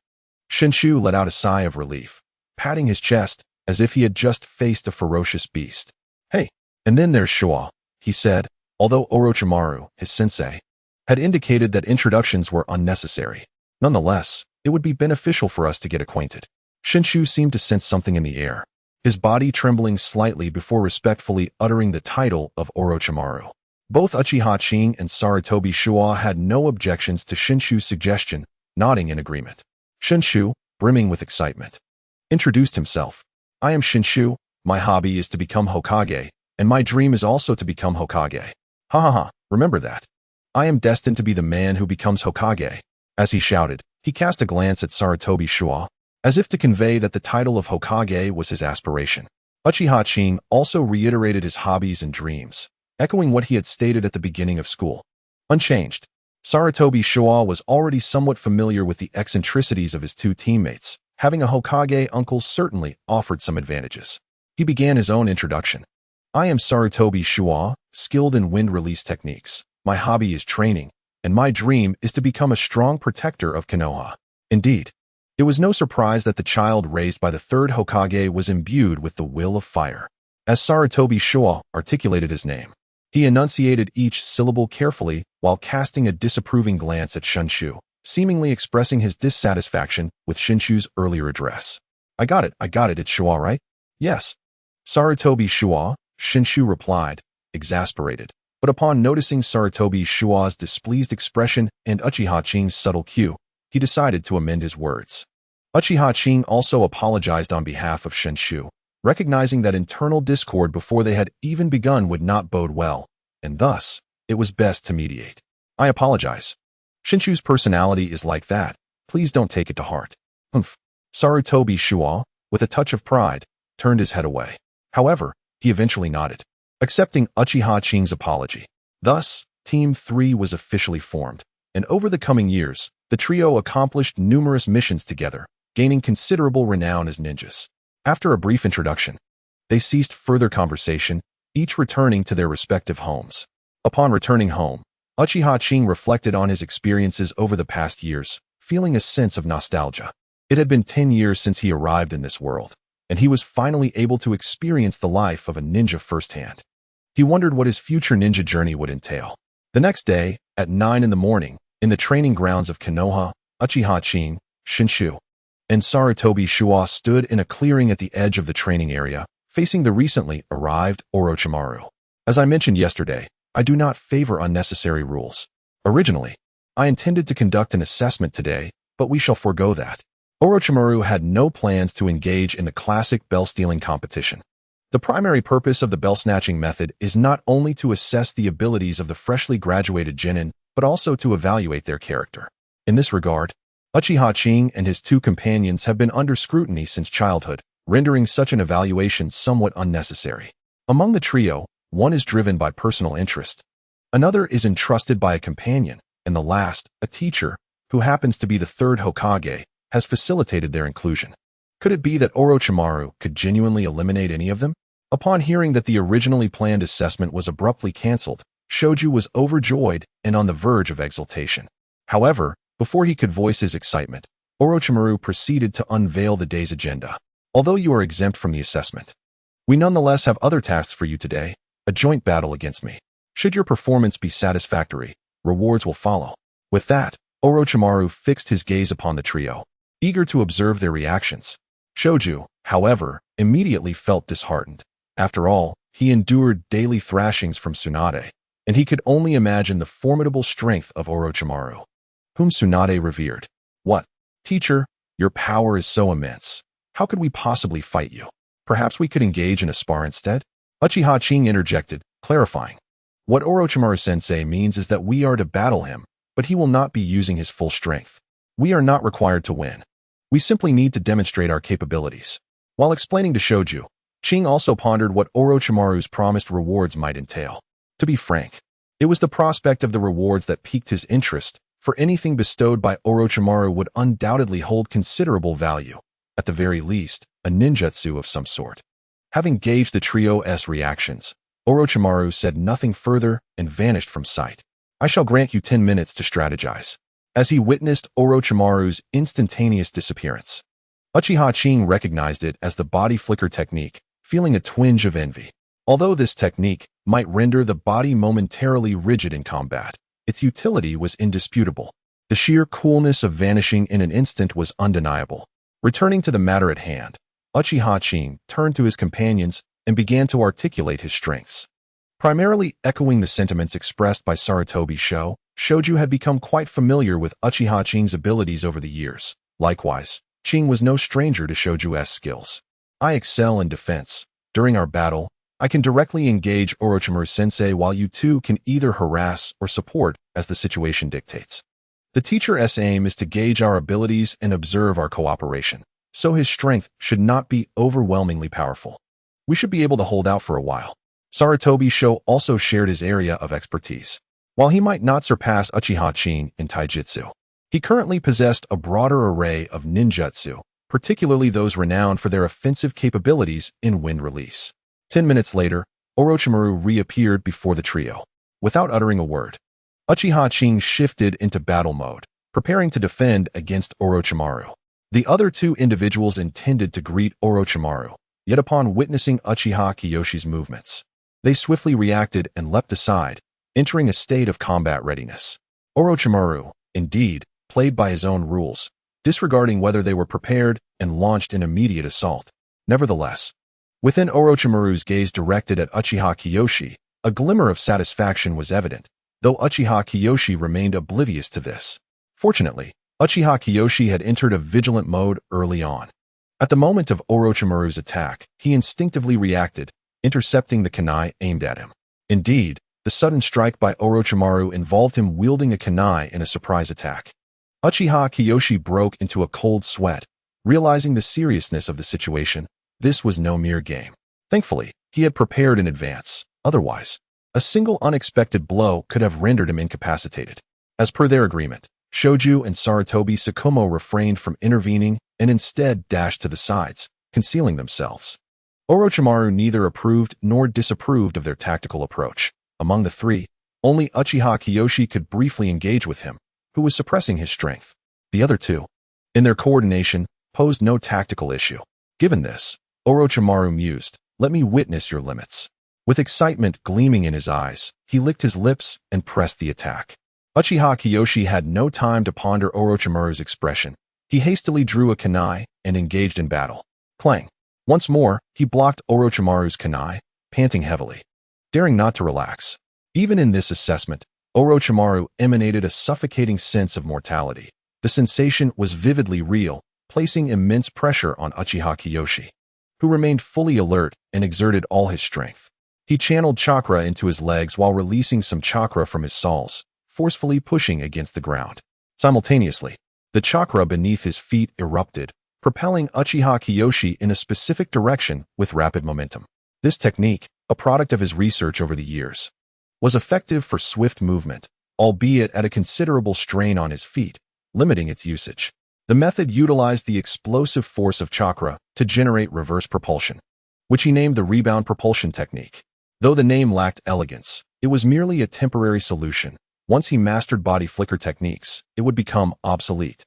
Shinshu let out a sigh of relief, patting his chest as if he had just faced a ferocious beast. "Hey, and then there's Showa," he said, although Orochimaru, his sensei, had indicated that introductions were unnecessary. "Nonetheless, it would be beneficial for us to get acquainted." Shinshu seemed to sense something in the air, his body trembling slightly before respectfully uttering the title of Orochimaru. Both Uchiha Qing and Sarutobi Showa had no objections to Shinshu's suggestion, nodding in agreement. Shinshu, brimming with excitement, introduced himself. "I am Shinshu, my hobby is to become Hokage, and my dream is also to become Hokage. Ha ha ha, remember that. I am destined to be the man who becomes Hokage." As he shouted, he cast a glance at Sarutobi Showa, as if to convey that the title of Hokage was his aspiration. Uchiha Qing also reiterated his hobbies and dreams, echoing what he had stated at the beginning of school. Unchanged, Sarutobi Showa was already somewhat familiar with the eccentricities of his 2 teammates. Having a Hokage uncle certainly offered some advantages. He began his own introduction. "I am Sarutobi Showa, skilled in wind release techniques. My hobby is training, and my dream is to become a strong protector of Konoha." Indeed, it was no surprise that the child raised by the 3rd Hokage was imbued with the will of fire. As Sarutobi Showa articulated his name, he enunciated each syllable carefully while casting a disapproving glance at Shinshu, seemingly expressing his dissatisfaction with Shinshu's earlier address. I got it, it's Showa, right?" "Yes." Sarutobi Showa, Shinshu replied, exasperated. But upon noticing Sarutobi Showa's displeased expression and Uchiha Qing's subtle cue, he decided to amend his words. Uchiha Qing also apologized on behalf of Shinshu, recognizing that internal discord before they had even begun would not bode well, and thus, it was best to mediate. "I apologize. Shinshu's personality is like that. Please don't take it to heart." "Humph." Sarutobi Showa, with a touch of pride, turned his head away. However, he eventually nodded, accepting Uchiha Qing's apology. Thus, Team 3 was officially formed, and over the coming years, the trio accomplished numerous missions together, gaining considerable renown as ninjas. After a brief introduction, they ceased further conversation each returning to their respective homes. Upon returning home, Uchiha Qing reflected on his experiences over the past years, feeling a sense of nostalgia. It had been 10 years since he arrived in this world, and he was finally able to experience the life of a ninja firsthand. He wondered what his future ninja journey would entail. The next day, at 9 in the morning, in the training grounds of Konoha, Uchiha Qing, Shinshu, and Sarutobi Shuo stood in a clearing at the edge of the training area, facing the recently arrived Orochimaru. As I mentioned yesterday, I do not favor unnecessary rules. Originally, I intended to conduct an assessment today, but we shall forego that. Orochimaru had no plans to engage in the classic bell-stealing competition. The primary purpose of the bell-snatching method is not only to assess the abilities of the freshly graduated genin, but also to evaluate their character. In this regard, Uchiha Qing and his two companions have been under scrutiny since childhood, rendering such an evaluation somewhat unnecessary. Among the trio, one is driven by personal interest, another is entrusted by a companion, and the last, a teacher, who happens to be the third Hokage, has facilitated their inclusion. Could it be that Orochimaru could genuinely eliminate any of them? Upon hearing that the originally planned assessment was abruptly cancelled, Shoju was overjoyed and on the verge of exultation. However, before he could voice his excitement, Orochimaru proceeded to unveil the day's agenda. Although you are exempt from the assessment, we nonetheless have other tasks for you today, a joint battle against me. Should your performance be satisfactory, rewards will follow. With that, Orochimaru fixed his gaze upon the trio, eager to observe their reactions. Shoju, however, immediately felt disheartened. After all, he endured daily thrashings from Tsunade, and he could only imagine the formidable strength of Orochimaru, whom Tsunade revered. What? Teacher, your power is so immense. How could we possibly fight you? Perhaps we could engage in a spar instead? Uchiha Qing interjected, clarifying. What Orochimaru-sensei means is that we are to battle him, but he will not be using his full strength. We are not required to win. We simply need to demonstrate our capabilities. While explaining to Shoju, Qing also pondered what Orochimaru's promised rewards might entail. To be frank, it was the prospect of the rewards that piqued his interest, for anything bestowed by Orochimaru would undoubtedly hold considerable value, at the very least, a ninjutsu of some sort. Having gauged the trio's reactions, Orochimaru said nothing further and vanished from sight. I shall grant you 10 minutes to strategize. As he witnessed Orochimaru's instantaneous disappearance, Uchiha Qing recognized it as the body flicker technique, feeling a twinge of envy. Although this technique might render the body momentarily rigid in combat, its utility was indisputable. The sheer coolness of vanishing in an instant was undeniable. Returning to the matter at hand, Uchiha Qing turned to his companions and began to articulate his strengths. Primarily echoing the sentiments expressed by Sarutobi Sho, Shoju had become quite familiar with Uchiha Qing's abilities over the years. Likewise, Qing was no stranger to Shoju's skills. I excel in defense. During our battle, I can directly engage Orochimaru-sensei while you two can either harass or support as the situation dictates. The teacher's aim is to gauge our abilities and observe our cooperation, so his strength should not be overwhelmingly powerful. We should be able to hold out for a while. Sarutobi Sho also shared his area of expertise. While he might not surpass Uchiha Qing in taijutsu, he currently possessed a broader array of ninjutsu, particularly those renowned for their offensive capabilities in wind release. 10 minutes later, Orochimaru reappeared before the trio. Without uttering a word, Uchiha Qing shifted into battle mode, preparing to defend against Orochimaru. The other two individuals intended to greet Orochimaru, yet upon witnessing Uchiha Kiyoshi's movements, they swiftly reacted and leapt aside, entering a state of combat readiness. Orochimaru, indeed, played by his own rules, disregarding whether they were prepared and launched an immediate assault. Nevertheless, within Orochimaru's gaze directed at Uchiha Kiyoshi, a glimmer of satisfaction was evident, though Uchiha Kiyoshi remained oblivious to this. Fortunately, Uchiha Kiyoshi had entered a vigilant mode early on. At the moment of Orochimaru's attack, he instinctively reacted, intercepting the kunai aimed at him. Indeed, the sudden strike by Orochimaru involved him wielding a kunai in a surprise attack. Uchiha Kiyoshi broke into a cold sweat, realizing the seriousness of the situation. This was no mere game. Thankfully, he had prepared in advance. Otherwise, a single unexpected blow could have rendered him incapacitated. As per their agreement, Shoju and Sarutobi Sakumo refrained from intervening and instead dashed to the sides, concealing themselves. Orochimaru neither approved nor disapproved of their tactical approach. Among the three, only Uchiha Kiyoshi could briefly engage with him, who was suppressing his strength. The other two, in their coordination, posed no tactical issue. Given this, Orochimaru mused, "Let me witness your limits." With excitement gleaming in his eyes, he licked his lips and pressed the attack. Uchiha Kiyoshi had no time to ponder Orochimaru's expression. He hastily drew a kunai and engaged in battle. Clang! Once more, he blocked Orochimaru's kunai, panting heavily, daring not to relax. Even in this assessment, Orochimaru emanated a suffocating sense of mortality. The sensation was vividly real, placing immense pressure on Uchiha Kiyoshi, who remained fully alert and exerted all his strength. He channeled chakra into his legs while releasing some chakra from his soles, forcefully pushing against the ground. Simultaneously, the chakra beneath his feet erupted, propelling Uchiha Kiyoshi in a specific direction with rapid momentum. This technique, a product of his research over the years, was effective for swift movement, albeit at a considerable strain on his feet, limiting its usage. The method utilized the explosive force of chakra to generate reverse propulsion, which he named the rebound propulsion technique. Though the name lacked elegance, it was merely a temporary solution. Once he mastered body flicker techniques, it would become obsolete,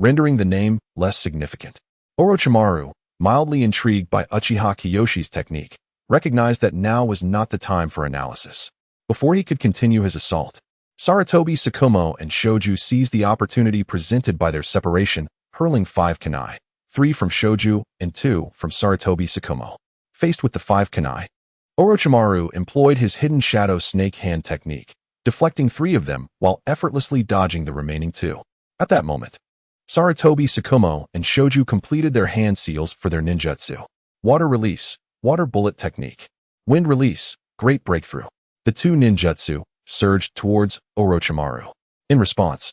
rendering the name less significant. Orochimaru, mildly intrigued by Uchiha Kiyoshi's technique, recognized that now was not the time for analysis. Before he could continue his assault, Sarutobi Sakumo and Shoju seized the opportunity presented by their separation, hurling 5 kunai, 3 from Shoju and 2 from Sarutobi Sakumo. Faced with the 5 kunai, Orochimaru employed his hidden shadow snake hand technique, deflecting 3 of them while effortlessly dodging the remaining 2. At that moment, Sarutobi Sakumo and Shoju completed their hand seals for their ninjutsu. Water release, water bullet technique. Wind release, great breakthrough. The 2 ninjutsu surged towards Orochimaru. In response,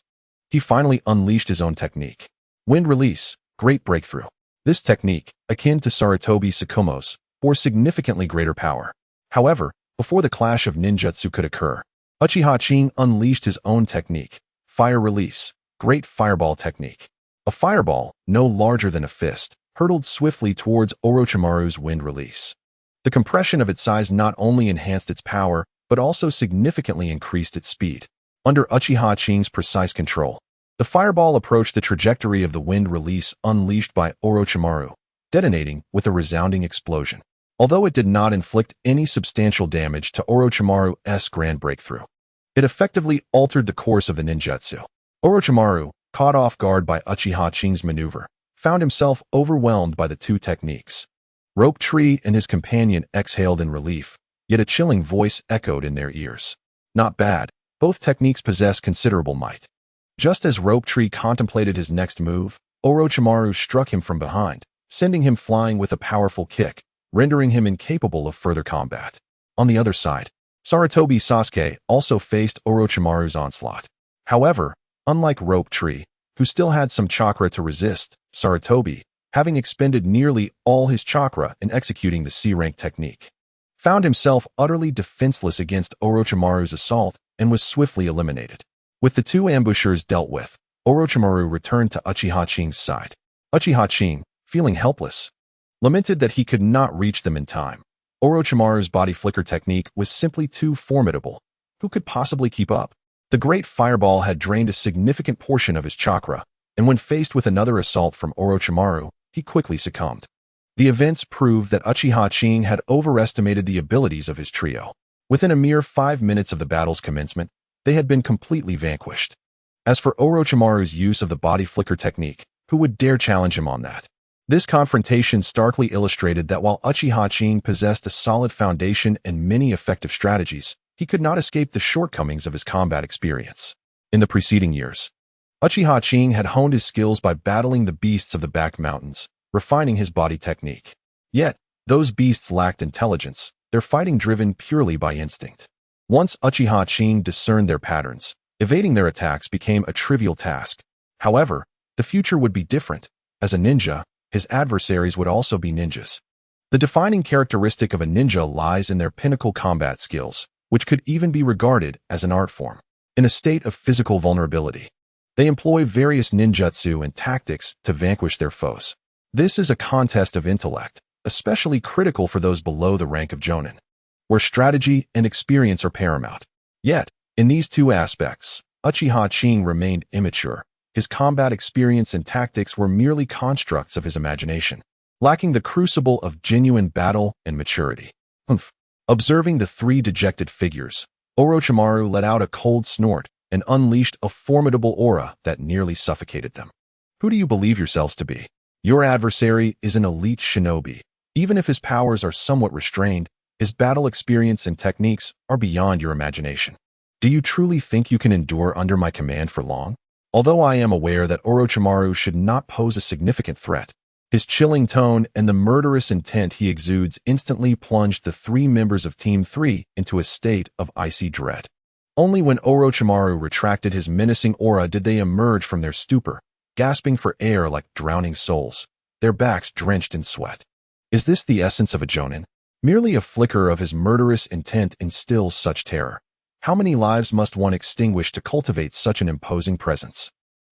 he finally unleashed his own technique. Wind release, great breakthrough. This technique, akin to Sarutobi Sakumo's, bore significantly greater power. However, before the clash of ninjutsu could occur, Uchiha Qing unleashed his own technique, fire release, great fireball technique. A fireball, no larger than a fist, hurtled swiftly towards Orochimaru's wind release. The compression of its size not only enhanced its power, but also significantly increased its speed. Under Uchiha Qing's precise control, the fireball approached the trajectory of the wind release unleashed by Orochimaru, detonating with a resounding explosion. Although it did not inflict any substantial damage to Orochimaru's grand breakthrough, it effectively altered the course of the ninjutsu. Orochimaru, caught off guard by Uchiha Qing's maneuver, found himself overwhelmed by the 2 techniques. Rope Tree and his companion exhaled in relief, yet a chilling voice echoed in their ears. Not bad, both techniques possess considerable might. Just as Rope Tree contemplated his next move, Orochimaru struck him from behind, sending him flying with a powerful kick, rendering him incapable of further combat. On the other side, Sarutobi Sasuke also faced Orochimaru's onslaught. However, unlike Rope Tree, who still had some chakra to resist, Sarutobi, having expended nearly all his chakra in executing the C-rank technique, found himself utterly defenseless against Orochimaru's assault and was swiftly eliminated. With the 2 ambushers dealt with, Orochimaru returned to Uchiha Qing's side. Uchiha Qing, feeling helpless, lamented that he could not reach them in time. Orochimaru's body flicker technique was simply too formidable. Who could possibly keep up? The great fireball had drained a significant portion of his chakra, and when faced with another assault from Orochimaru, he quickly succumbed. The events proved that Uchiha Qing had overestimated the abilities of his trio. Within a mere 5 minutes of the battle's commencement, they had been completely vanquished. As for Orochimaru's use of the body flicker technique, who would dare challenge him on that? This confrontation starkly illustrated that while Uchiha Qing possessed a solid foundation and many effective strategies, he could not escape the shortcomings of his combat experience. In the preceding years, Uchiha Qing had honed his skills by battling the beasts of the back mountains, refining his body technique. Yet, those beasts lacked intelligence, their fighting driven purely by instinct. Once Uchiha Qing discerned their patterns, evading their attacks became a trivial task. However, the future would be different. As a ninja, his adversaries would also be ninjas. The defining characteristic of a ninja lies in their pinnacle combat skills, which could even be regarded as an art form. In a state of physical vulnerability, they employ various ninjutsu and tactics to vanquish their foes. This is a contest of intellect, especially critical for those below the rank of Jonin, where strategy and experience are paramount. Yet, in these two aspects, Uchiha Qing remained immature. His combat experience and tactics were merely constructs of his imagination, lacking the crucible of genuine battle and maturity. Observing the three dejected figures, Orochimaru let out a cold snort and unleashed a formidable aura that nearly suffocated them. Who do you believe yourselves to be? Your adversary is an elite shinobi. Even if his powers are somewhat restrained, his battle experience and techniques are beyond your imagination. Do you truly think you can endure under my command for long? Although I am aware that Orochimaru should not pose a significant threat, his chilling tone and the murderous intent he exudes instantly plunged the three members of Team 3 into a state of icy dread. Only when Orochimaru retracted his menacing aura did they emerge from their stupor, gasping for air like drowning souls, their backs drenched in sweat. Is this the essence of a Jonin? Merely a flicker of his murderous intent instills such terror. How many lives must one extinguish to cultivate such an imposing presence?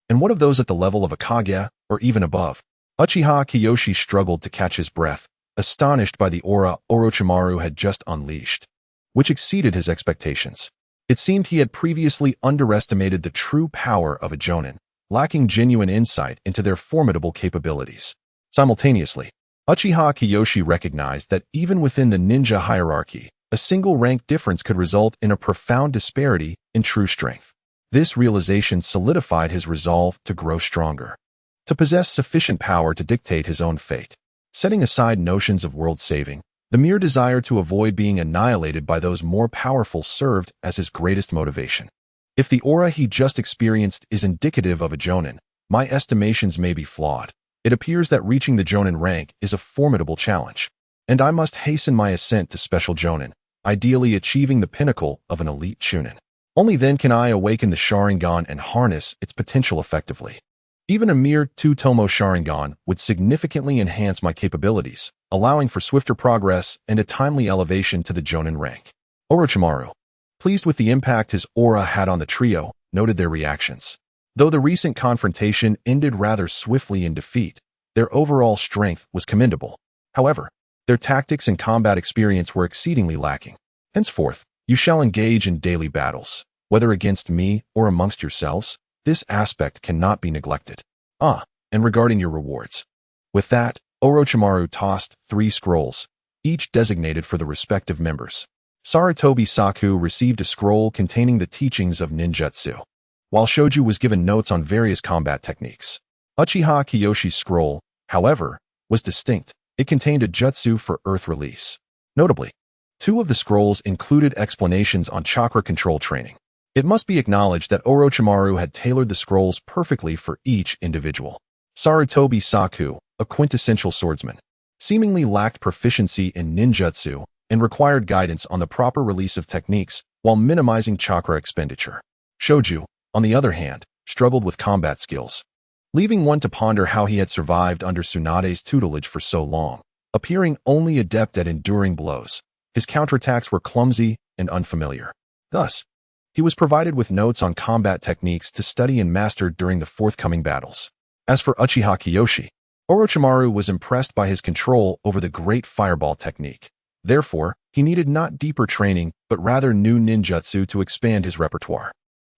And what of those at the level of a Kage, or even above? Uchiha Kiyoshi struggled to catch his breath, astonished by the aura Orochimaru had just unleashed, which exceeded his expectations. It seemed he had previously underestimated the true power of a Jonin, lacking genuine insight into their formidable capabilities. Simultaneously, Uchiha Kiyoshi recognized that even within the ninja hierarchy, a single rank difference could result in a profound disparity in true strength. This realization solidified his resolve to grow stronger, to possess sufficient power to dictate his own fate. Setting aside notions of world-saving, the mere desire to avoid being annihilated by those more powerful served as his greatest motivation. If the aura he just experienced is indicative of a Jonin, my estimations may be flawed. It appears that reaching the Jonin rank is a formidable challenge, and I must hasten my ascent to Special Jonin, ideally achieving the pinnacle of an elite Chunin. Only then can I awaken the Sharingan and harness its potential effectively. Even a mere 2-tomo Sharingan would significantly enhance my capabilities, allowing for swifter progress and a timely elevation to the Jonin rank. Orochimaru, pleased with the impact his aura had on the trio, noted their reactions. Though the recent confrontation ended rather swiftly in defeat, their overall strength was commendable. However, their tactics and combat experience were exceedingly lacking. Henceforth, you shall engage in daily battles, whether against me or amongst yourselves. This aspect cannot be neglected. And regarding your rewards. With that, Orochimaru tossed 3 scrolls, each designated for the respective members. Sarutobi Saku received a scroll containing the teachings of ninjutsu, while Shoju was given notes on various combat techniques. Uchiha Kiyoshi's scroll, however, was distinct. It contained a jutsu for earth release. Notably, 2 of the scrolls included explanations on chakra control training. It must be acknowledged that Orochimaru had tailored the scrolls perfectly for each individual. Sarutobi Saku, a quintessential swordsman, seemingly lacked proficiency in ninjutsu and required guidance on the proper release of techniques while minimizing chakra expenditure. Shoju, on the other hand, struggled with combat skills, leaving one to ponder how he had survived under Tsunade's tutelage for so long. Appearing only adept at enduring blows, his counterattacks were clumsy and unfamiliar. Thus, he was provided with notes on combat techniques to study and master during the forthcoming battles. As for Uchiha Kiyoshi, Orochimaru was impressed by his control over the Great Fireball technique. Therefore, he needed not deeper training, but rather new ninjutsu to expand his repertoire.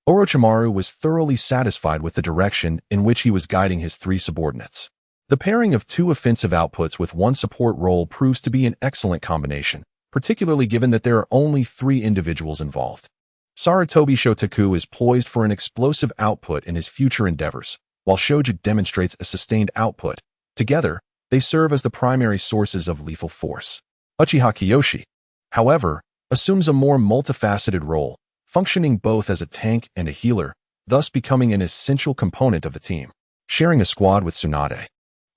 Orochimaru was thoroughly satisfied with the direction in which he was guiding his 3 subordinates. The pairing of 2 offensive outputs with 1 support role proves to be an excellent combination, particularly given that there are only 3 individuals involved. Sarutobi Shotoku is poised for an explosive output in his future endeavors, while Shoju demonstrates a sustained output. Together, they serve as the primary sources of lethal force. Uchiha Kiyoshi, however, assumes a more multifaceted role, functioning both as a tank and a healer, thus becoming an essential component of the team. Sharing a squad with Tsunade,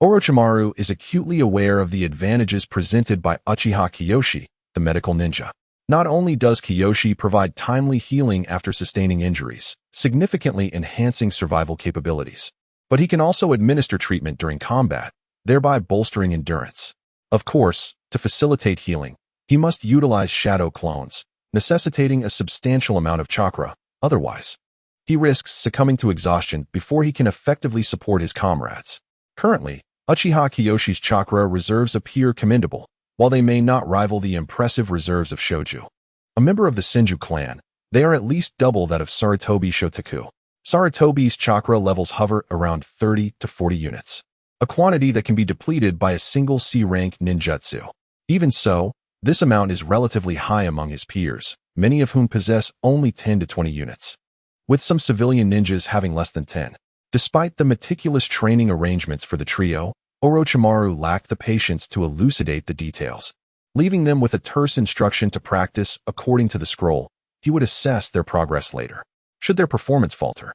Orochimaru is acutely aware of the advantages presented by Uchiha Kiyoshi, the medical ninja. Not only does Kiyoshi provide timely healing after sustaining injuries, significantly enhancing survival capabilities, but he can also administer treatment during combat, thereby bolstering endurance. Of course, to facilitate healing, he must utilize shadow clones, necessitating a substantial amount of chakra. Otherwise, he risks succumbing to exhaustion before he can effectively support his comrades. Currently, Uchiha Kiyoshi's chakra reserves appear commendable, while they may not rival the impressive reserves of Shoju. A member of the Senju clan, they are at least double that of Sarutobi Shotoku. Sarutobi's chakra levels hover around 30 to 40 units, a quantity that can be depleted by a single C-rank ninjutsu. Even so, this amount is relatively high among his peers, many of whom possess only 10 to 20 units, with some civilian ninjas having less than 10. Despite the meticulous training arrangements for the trio, Orochimaru lacked the patience to elucidate the details. Leaving them with a terse instruction to practice according to the scroll, he would assess their progress later, should their performance falter.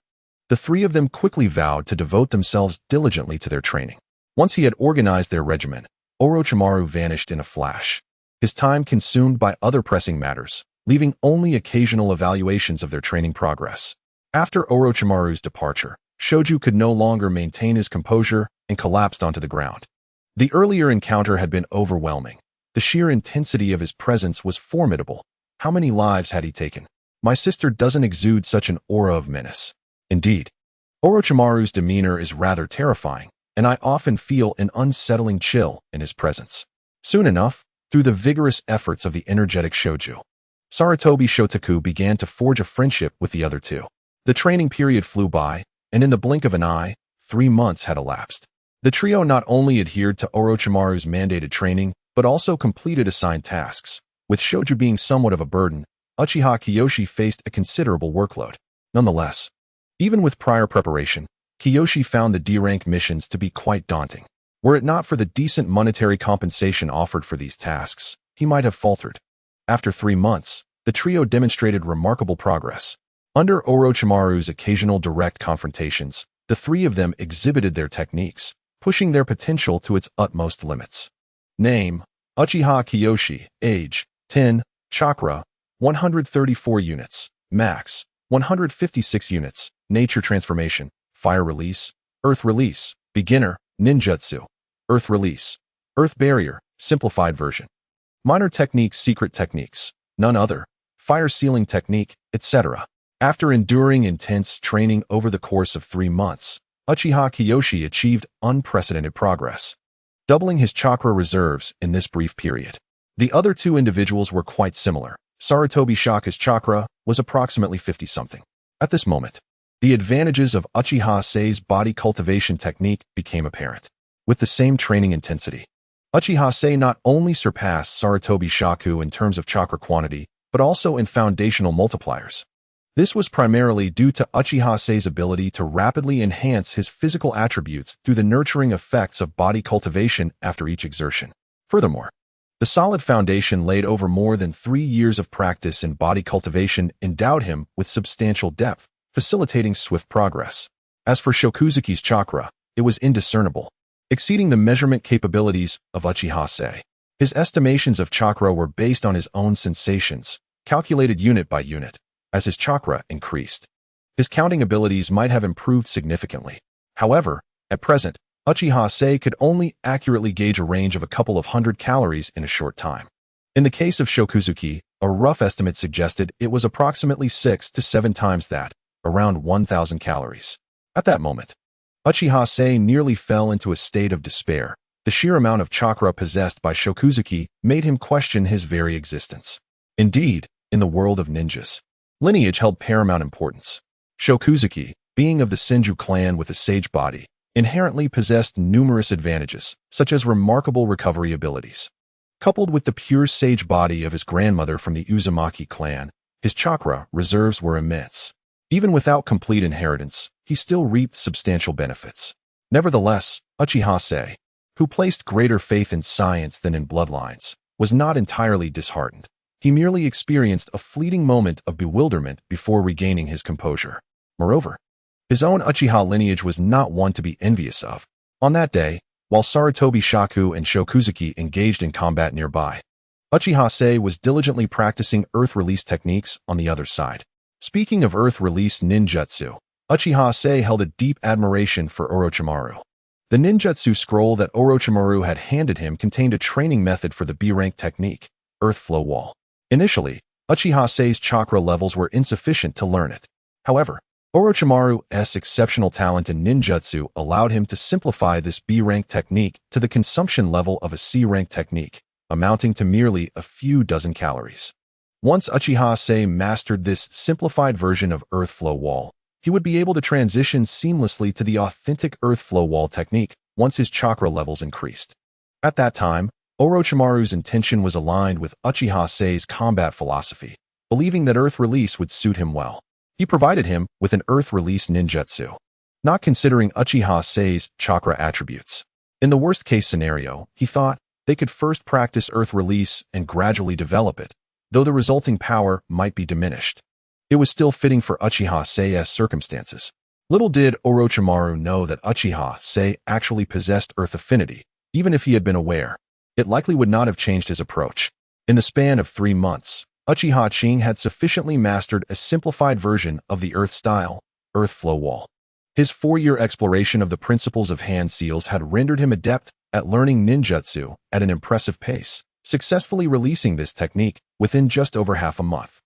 The three of them quickly vowed to devote themselves diligently to their training. Once he had organized their regimen, Orochimaru vanished in a flash, his time consumed by other pressing matters, leaving only occasional evaluations of their training progress. After Orochimaru's departure, Shoju could no longer maintain his composure and collapsed onto the ground. The earlier encounter had been overwhelming. The sheer intensity of his presence was formidable. How many lives had he taken? My sister doesn't exude such an aura of menace. Indeed, Orochimaru's demeanor is rather terrifying, and I often feel an unsettling chill in his presence. Soon enough, through the vigorous efforts of the energetic Shoju, Sarutobi Shotoku began to forge a friendship with the other two. The training period flew by, and in the blink of an eye, 3 months had elapsed. The trio not only adhered to Orochimaru's mandated training, but also completed assigned tasks. With Shoju being somewhat of a burden, Uchiha Kiyoshi faced a considerable workload. Nonetheless, even with prior preparation, Kiyoshi found the D-rank missions to be quite daunting. Were it not for the decent monetary compensation offered for these tasks, he might have faltered. After 3 months, the trio demonstrated remarkable progress. Under Orochimaru's occasional direct confrontations, the three of them exhibited their techniques, pushing their potential to its utmost limits. Name: Uchiha Kiyoshi. Age: 10. Chakra: 134 units. Max: 156 units. Nature transformation: Fire release, Earth release. Beginner: Ninjutsu, Earth release, Earth barrier, simplified version. Minor techniques: Secret techniques, none other, Fire sealing technique, etc. After enduring intense training over the course of 3 months, Uchiha Kiyoshi achieved unprecedented progress, doubling his chakra reserves in this brief period. The other two individuals were quite similar. Sarutobi Shaka's chakra was approximately 50-something. At this moment, the advantages of Uchiha Sei's body cultivation technique became apparent. With the same training intensity, Uchiha Sei not only surpassed Sarutobi Shaku in terms of chakra quantity, but also in foundational multipliers. This was primarily due to Uchiha Sei's ability to rapidly enhance his physical attributes through the nurturing effects of body cultivation after each exertion. Furthermore, the solid foundation laid over more than 3 years of practice in body cultivation endowed him with substantial depth, facilitating swift progress. As for Shokuzuki's chakra, it was indiscernible, exceeding the measurement capabilities of Uchiha Sei. His estimations of chakra were based on his own sensations, calculated unit by unit. As his chakra increased, his counting abilities might have improved significantly. However, at present, Uchiha Sei could only accurately gauge a range of a couple of hundred calories in a short time. In the case of Shokuzuki, a rough estimate suggested it was approximately 6 to 7 times that, around 1,000 calories. At that moment, Uchiha Sei nearly fell into a state of despair. The sheer amount of chakra possessed by Shokuzuki made him question his very existence. Indeed, in the world of ninjas, lineage held paramount importance. Shokuzuki, being of the Senju clan with a sage body, inherently possessed numerous advantages, such as remarkable recovery abilities. Coupled with the pure sage body of his grandmother from the Uzumaki clan, his chakra reserves were immense. Even without complete inheritance, he still reaped substantial benefits. Nevertheless, Uchiha Sei, who placed greater faith in science than in bloodlines, was not entirely disheartened. He merely experienced a fleeting moment of bewilderment before regaining his composure. Moreover, his own Uchiha lineage was not one to be envious of. On that day, while Sarutobi Shaku and Shokuzuki engaged in combat nearby, Uchiha Sei was diligently practicing earth release techniques on the other side. Speaking of earth release ninjutsu, Uchiha Sei held a deep admiration for Orochimaru. The ninjutsu scroll that Orochimaru had handed him contained a training method for the B-rank technique, Earth Flow Wall. Initially, Uchiha Sei's chakra levels were insufficient to learn it. However, Orochimaru's exceptional talent in ninjutsu allowed him to simplify this B-rank technique to the consumption level of a C-rank technique, amounting to merely a few dozen calories. Once Uchiha Qing mastered this simplified version of Earth Flow Wall, he would be able to transition seamlessly to the authentic Earth Flow Wall technique once his chakra levels increased. At that time, Orochimaru's intention was aligned with Uchiha Qing's combat philosophy, believing that Earth Release would suit him well. He provided him with an Earth Release ninjutsu, not considering Uchiha Qing's chakra attributes. In the worst-case scenario, he thought they could first practice Earth Release and gradually develop it, though the resulting power might be diminished. It was still fitting for Uchiha Qing's circumstances. Little did Orochimaru know that Uchiha Qing actually possessed Earth Affinity. Even if he had been aware, it likely would not have changed his approach. In the span of 3 months, Uchiha Qing had sufficiently mastered a simplified version of the Earth style, Earth Flow Wall. His 4-year exploration of the principles of hand seals had rendered him adept at learning ninjutsu at an impressive pace, successfully releasing this technique within just over half a month.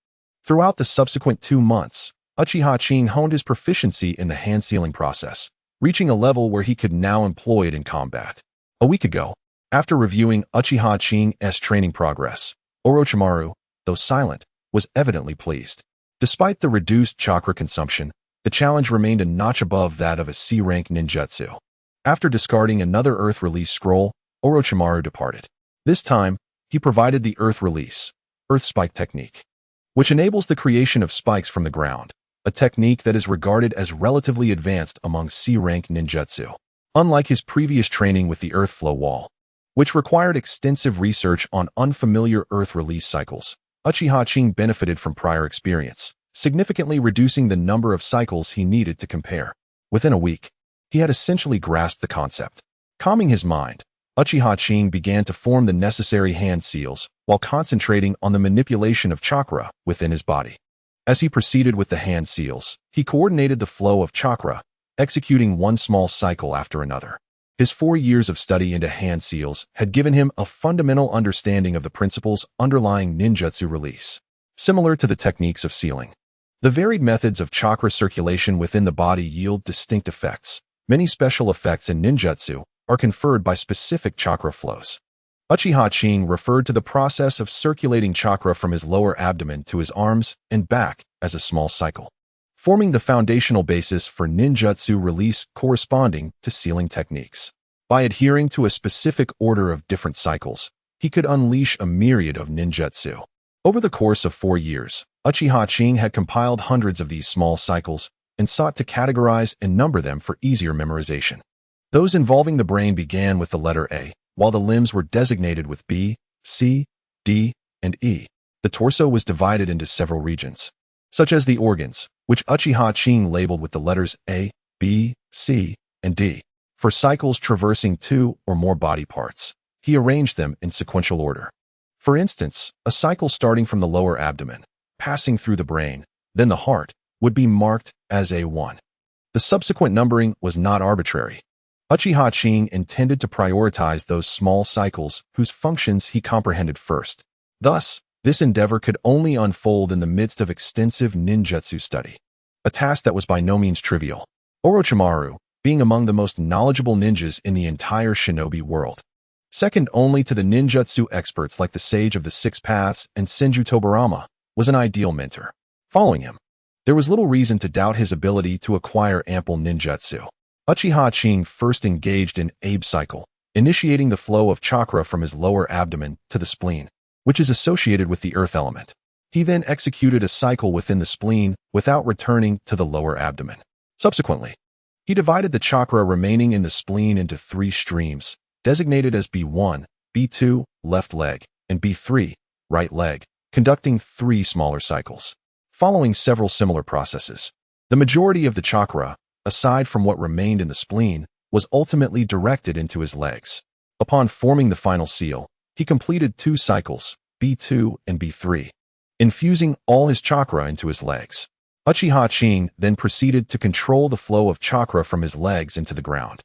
Throughout the subsequent 2 months, Uchiha Qing honed his proficiency in the hand sealing process, reaching a level where he could now employ it in combat. A week ago, after reviewing Uchiha Qing's training progress, Orochimaru, though silent, was evidently pleased. Despite the reduced chakra consumption, the challenge remained a notch above that of a C-rank ninjutsu. After discarding another Earth Release scroll, Orochimaru departed. This time, he provided the Earth Release, Earth Spike technique, which enables the creation of spikes from the ground, a technique that is regarded as relatively advanced among C-rank ninjutsu. Unlike his previous training with the Earth Flow Wall, which required extensive research on unfamiliar Earth Release cycles, Uchiha Qing benefited from prior experience, significantly reducing the number of cycles he needed to compare. Within a week, he had essentially grasped the concept. Calming his mind, Uchiha Qing began to form the necessary hand seals while concentrating on the manipulation of chakra within his body. As he proceeded with the hand seals, he coordinated the flow of chakra, executing one small cycle after another. His 4 years of study into hand seals had given him a fundamental understanding of the principles underlying ninjutsu release. Similar to the techniques of sealing, the varied methods of chakra circulation within the body yield distinct effects. Many special effects in ninjutsu are conferred by specific chakra flows. Uchiha Qing referred to the process of circulating chakra from his lower abdomen to his arms and back as a small cycle, forming the foundational basis for ninjutsu release corresponding to sealing techniques. By adhering to a specific order of different cycles, he could unleash a myriad of ninjutsu. Over the course of 4 years, Uchiha Qing had compiled hundreds of these small cycles and sought to categorize and number them for easier memorization. Those involving the brain began with the letter A, while the limbs were designated with B, C, D, and E. The torso was divided into several regions, such as the organs, which Uchiha Qing labeled with the letters A, B, C, and D. For cycles traversing 2 or more body parts, he arranged them in sequential order. For instance, a cycle starting from the lower abdomen, passing through the brain, then the heart, would be marked as A1. The subsequent numbering was not arbitrary. Uchiha Qing intended to prioritize those small cycles whose functions he comprehended first. Thus, this endeavor could only unfold in the midst of extensive ninjutsu study, a task that was by no means trivial. Orochimaru, being among the most knowledgeable ninjas in the entire shinobi world, second only to the ninjutsu experts like the Sage of the Six Paths and Senju Tobarama, was an ideal mentor. Following him, there was little reason to doubt his ability to acquire ample ninjutsu. Uchiha Qing first engaged in Abe cycle, initiating the flow of chakra from his lower abdomen to the spleen, which is associated with the earth element. He then executed a cycle within the spleen without returning to the lower abdomen. Subsequently, he divided the chakra remaining in the spleen into 3 streams, designated as B1, B2, left leg, and B3, right leg, conducting 3 smaller cycles. Following several similar processes, the majority of the chakra, aside from what remained in the spleen, was ultimately directed into his legs. Upon forming the final seal, he completed 2 cycles, B2 and B3, infusing all his chakra into his legs. Uchiha Qing then proceeded to control the flow of chakra from his legs into the ground,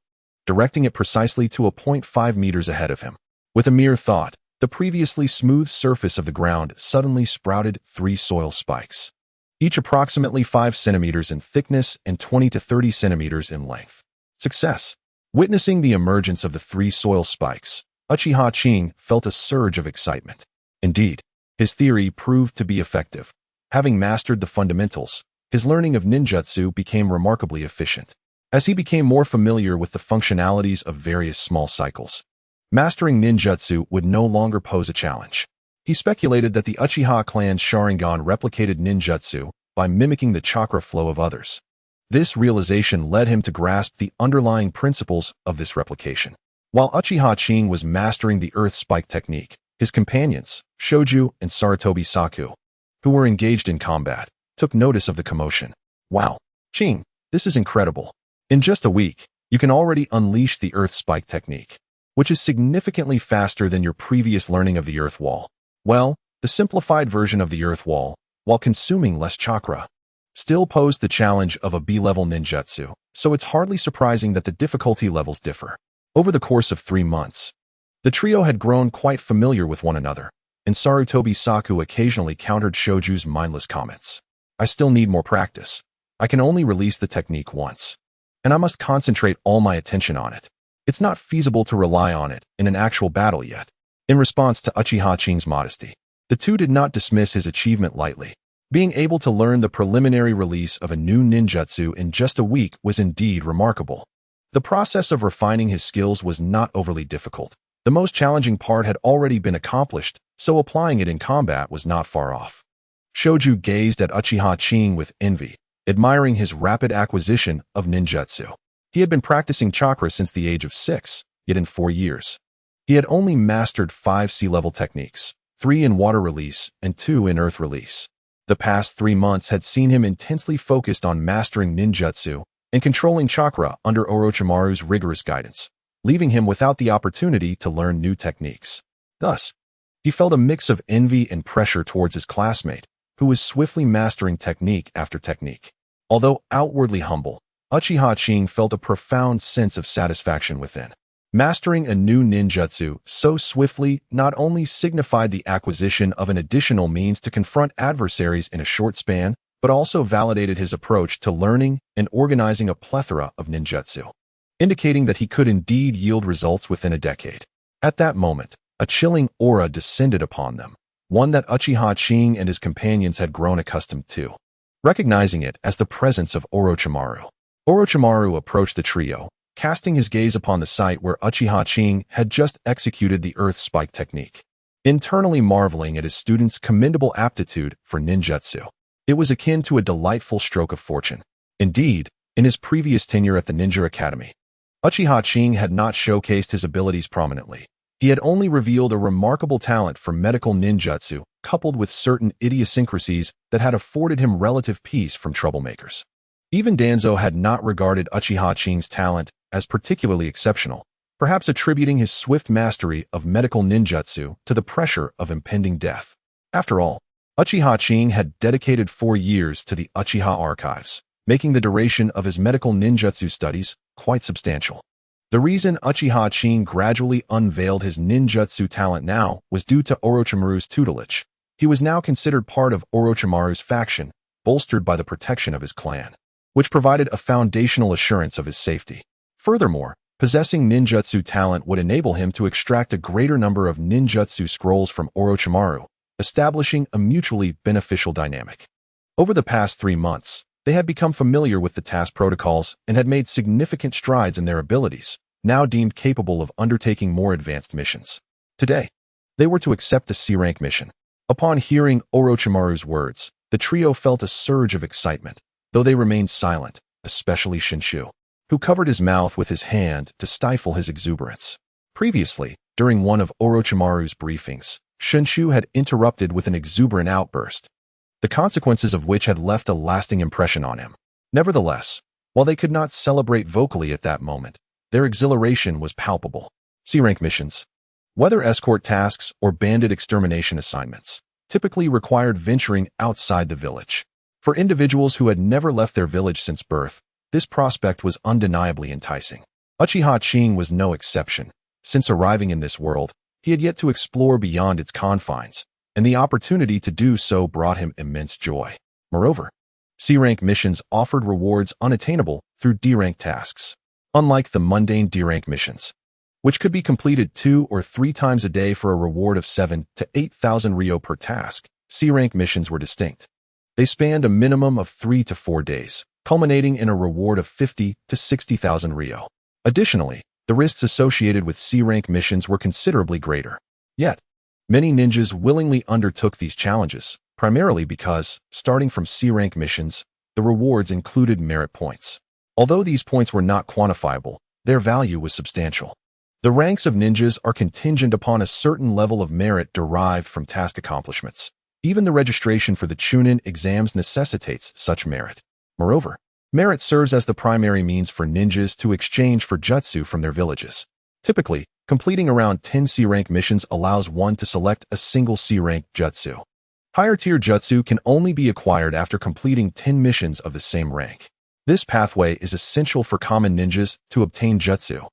directing it precisely to a point 5 meters ahead of him. With a mere thought, the previously smooth surface of the ground suddenly sprouted 3 soil spikes. each approximately 5 centimeters in thickness and 20 to 30 centimeters in length. Success. Witnessing the emergence of the 3 soil spikes, Uchiha Qing felt a surge of excitement. Indeed, his theory proved to be effective. Having mastered the fundamentals, his learning of ninjutsu became remarkably efficient. As he became more familiar with the functionalities of various small cycles, mastering ninjutsu would no longer pose a challenge. He speculated that the Uchiha clan's Sharingan replicated ninjutsu by mimicking the chakra flow of others. This realization led him to grasp the underlying principles of this replication. While Uchiha Qing was mastering the Earth Spike technique, his companions, Shoju and Sarutobi Saku, who were engaged in combat, took notice of the commotion. Wow, Qing, this is incredible. In just a week, you can already unleash the Earth Spike technique, which is significantly faster than your previous learning of the Earth Wall. Well, the simplified version of the Earth Wall, while consuming less chakra, still posed the challenge of a B-level ninjutsu, so it's hardly surprising that the difficulty levels differ. Over the course of 3 months, the trio had grown quite familiar with one another, and Sarutobi Saku occasionally countered Shoju's mindless comments. I still need more practice. I can only release the technique once, and I must concentrate all my attention on it. It's not feasible to rely on it in an actual battle yet. In response to Uchiha Qing's modesty, the two did not dismiss his achievement lightly. Being able to learn the preliminary release of a new ninjutsu in just a week was indeed remarkable. The process of refining his skills was not overly difficult. The most challenging part had already been accomplished, so applying it in combat was not far off. Shoju gazed at Uchiha Qing with envy, admiring his rapid acquisition of ninjutsu. He had been practicing chakra since the age of 6, yet in 4 years, he had only mastered 5 sea-level techniques, 3 in water release and 2 in earth release. The past 3 months had seen him intensely focused on mastering ninjutsu and controlling chakra under Orochimaru's rigorous guidance, leaving him without the opportunity to learn new techniques. Thus, he felt a mix of envy and pressure towards his classmate, who was swiftly mastering technique after technique. Although outwardly humble, Uchiha Qing felt a profound sense of satisfaction within. Mastering a new ninjutsu so swiftly not only signified the acquisition of an additional means to confront adversaries in a short span, but also validated his approach to learning and organizing a plethora of ninjutsu, indicating that he could indeed yield results within a decade. At that moment, a chilling aura descended upon them, one that Uchiha Qing and his companions had grown accustomed to. Recognizing it as the presence of Orochimaru, Orochimaru approached the trio, casting his gaze upon the site where Uchiha Qing had just executed the Earth Spike technique. Internally marveling at his students' commendable aptitude for ninjutsu, it was akin to a delightful stroke of fortune. Indeed, in his previous tenure at the Ninja Academy, Uchiha Qing had not showcased his abilities prominently. He had only revealed a remarkable talent for medical ninjutsu, coupled with certain idiosyncrasies that had afforded him relative peace from troublemakers. Even Danzo had not regarded Uchiha Qing's talent as particularly exceptional, perhaps attributing his swift mastery of medical ninjutsu to the pressure of impending death. After all, Uchiha Qing had dedicated 4 years to the Uchiha archives, making the duration of his medical ninjutsu studies quite substantial. The reason Uchiha Qing gradually unveiled his ninjutsu talent now was due to Orochimaru's tutelage. He was now considered part of Orochimaru's faction, bolstered by the protection of his clan, which provided a foundational assurance of his safety. Furthermore, possessing ninjutsu talent would enable him to extract a greater number of ninjutsu scrolls from Orochimaru, establishing a mutually beneficial dynamic. Over the past 3 months, they had become familiar with the task protocols and had made significant strides in their abilities, now deemed capable of undertaking more advanced missions. Today, they were to accept a C-rank mission. Upon hearing Orochimaru's words, the trio felt a surge of excitement, though they remained silent, especially Shinshu, who covered his mouth with his hand to stifle his exuberance. Previously, during one of Orochimaru's briefings, Shinshu had interrupted with an exuberant outburst, the consequences of which had left a lasting impression on him. Nevertheless, while they could not celebrate vocally at that moment, their exhilaration was palpable. C-rank missions, whether escort tasks or bandit extermination assignments, typically required venturing outside the village. For individuals who had never left their village since birth, this prospect was undeniably enticing. Uchiha Qing was no exception. Since arriving in this world, he had yet to explore beyond its confines, and the opportunity to do so brought him immense joy. Moreover, C-rank missions offered rewards unattainable through D-rank tasks, unlike the mundane D-rank missions, which could be completed 2 or 3 times a day for a reward of 7 to 8,000 Ryo per task. C-rank missions were distinct. They spanned a minimum of 3 to 4 days, culminating in a reward of 50 to 60,000 Ryo. Additionally, the risks associated with C-rank missions were considerably greater. Yet, many ninjas willingly undertook these challenges, primarily because, starting from C-rank missions, the rewards included merit points. Although these points were not quantifiable, their value was substantial. The ranks of ninjas are contingent upon a certain level of merit derived from task accomplishments. Even the registration for the Chunin exams necessitates such merit. Moreover, merit serves as the primary means for ninjas to exchange for jutsu from their villages. Typically, completing around 10 C-rank missions allows one to select a single C-rank jutsu. Higher-tier jutsu can only be acquired after completing 10 missions of the same rank. This pathway is essential for common ninjas to obtain jutsu,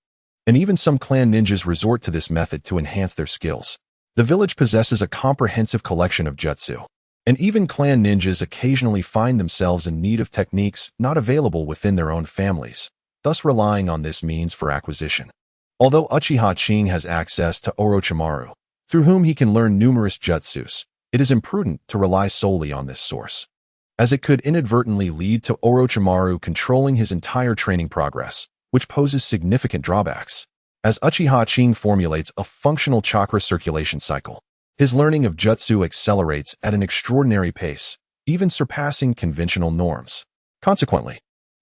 and even some clan ninjas resort to this method to enhance their skills. The village possesses a comprehensive collection of jutsu, and even clan ninjas occasionally find themselves in need of techniques not available within their own families, thus relying on this means for acquisition. Although Uchiha Qing has access to Orochimaru, through whom he can learn numerous jutsus, it is imprudent to rely solely on this source, as it could inadvertently lead to Orochimaru controlling his entire training progress, which poses significant drawbacks. As Uchiha Qing formulates a functional chakra circulation cycle, his learning of jutsu accelerates at an extraordinary pace, even surpassing conventional norms. Consequently,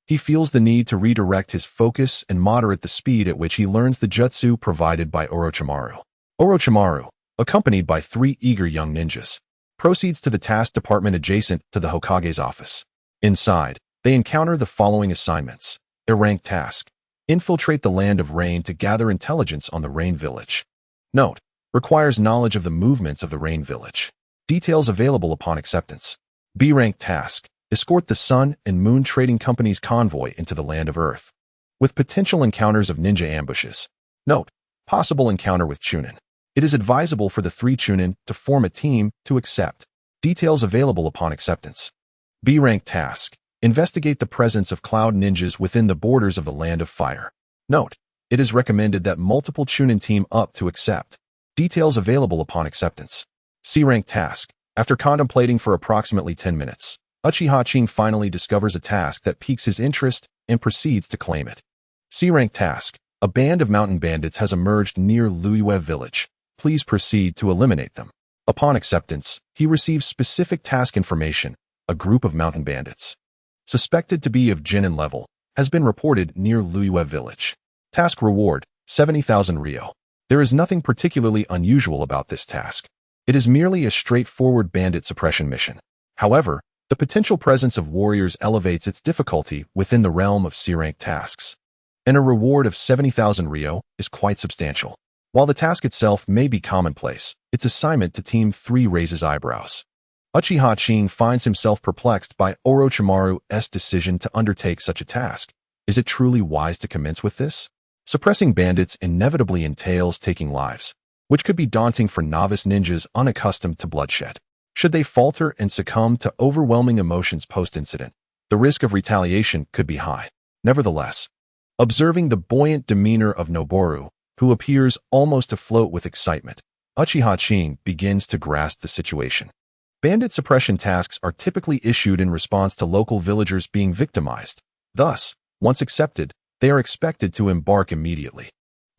he feels the need to redirect his focus and moderate the speed at which he learns the jutsu provided by Orochimaru. Orochimaru, accompanied by 3 eager young ninjas, proceeds to the task department adjacent to the Hokage's office. Inside, they encounter the following assignments. A ranked task: infiltrate the land of rain to gather intelligence on the Rain Village. Note: requires knowledge of the movements of the Rain Village. Details available upon acceptance. B-rank task: escort the Sun and Moon Trading Company's convoy into the land of Earth, with potential encounters of ninja ambushes. Note: possible encounter with Chunin. It is advisable for the 3 Chunin to form a team to accept. Details available upon acceptance. B-rank task: investigate the presence of cloud ninjas within the borders of the Land of Fire. Note: it is recommended that multiple Chunin team up to accept. Details available upon acceptance. C-rank task: after contemplating for approximately 10 minutes, Uchiha Qing finally discovers a task that piques his interest and proceeds to claim it. C-rank task: a band of mountain bandits has emerged near Luiyue village. Please proceed to eliminate them. Upon acceptance, he receives specific task information. A group of mountain bandits, suspected to be of Genin level, has been reported near Luiyue village. Task reward: 70,000 Ryo. There is nothing particularly unusual about this task. It is merely a straightforward bandit suppression mission. However, the potential presence of warriors elevates its difficulty within the realm of C-rank tasks, and a reward of 70,000 Ryo is quite substantial. While the task itself may be commonplace, its assignment to Team 3 raises eyebrows. Uchiha Qing finds himself perplexed by Orochimaru's decision to undertake such a task. Is it truly wise to commence with this? Suppressing bandits inevitably entails taking lives, which could be daunting for novice ninjas unaccustomed to bloodshed. Should they falter and succumb to overwhelming emotions post-incident, the risk of retaliation could be high. Nevertheless, observing the buoyant demeanor of Noboru, who appears almost afloat with excitement, Uchiha Qing begins to grasp the situation. Bandit suppression tasks are typically issued in response to local villagers being victimized. Thus, once accepted, they are expected to embark immediately.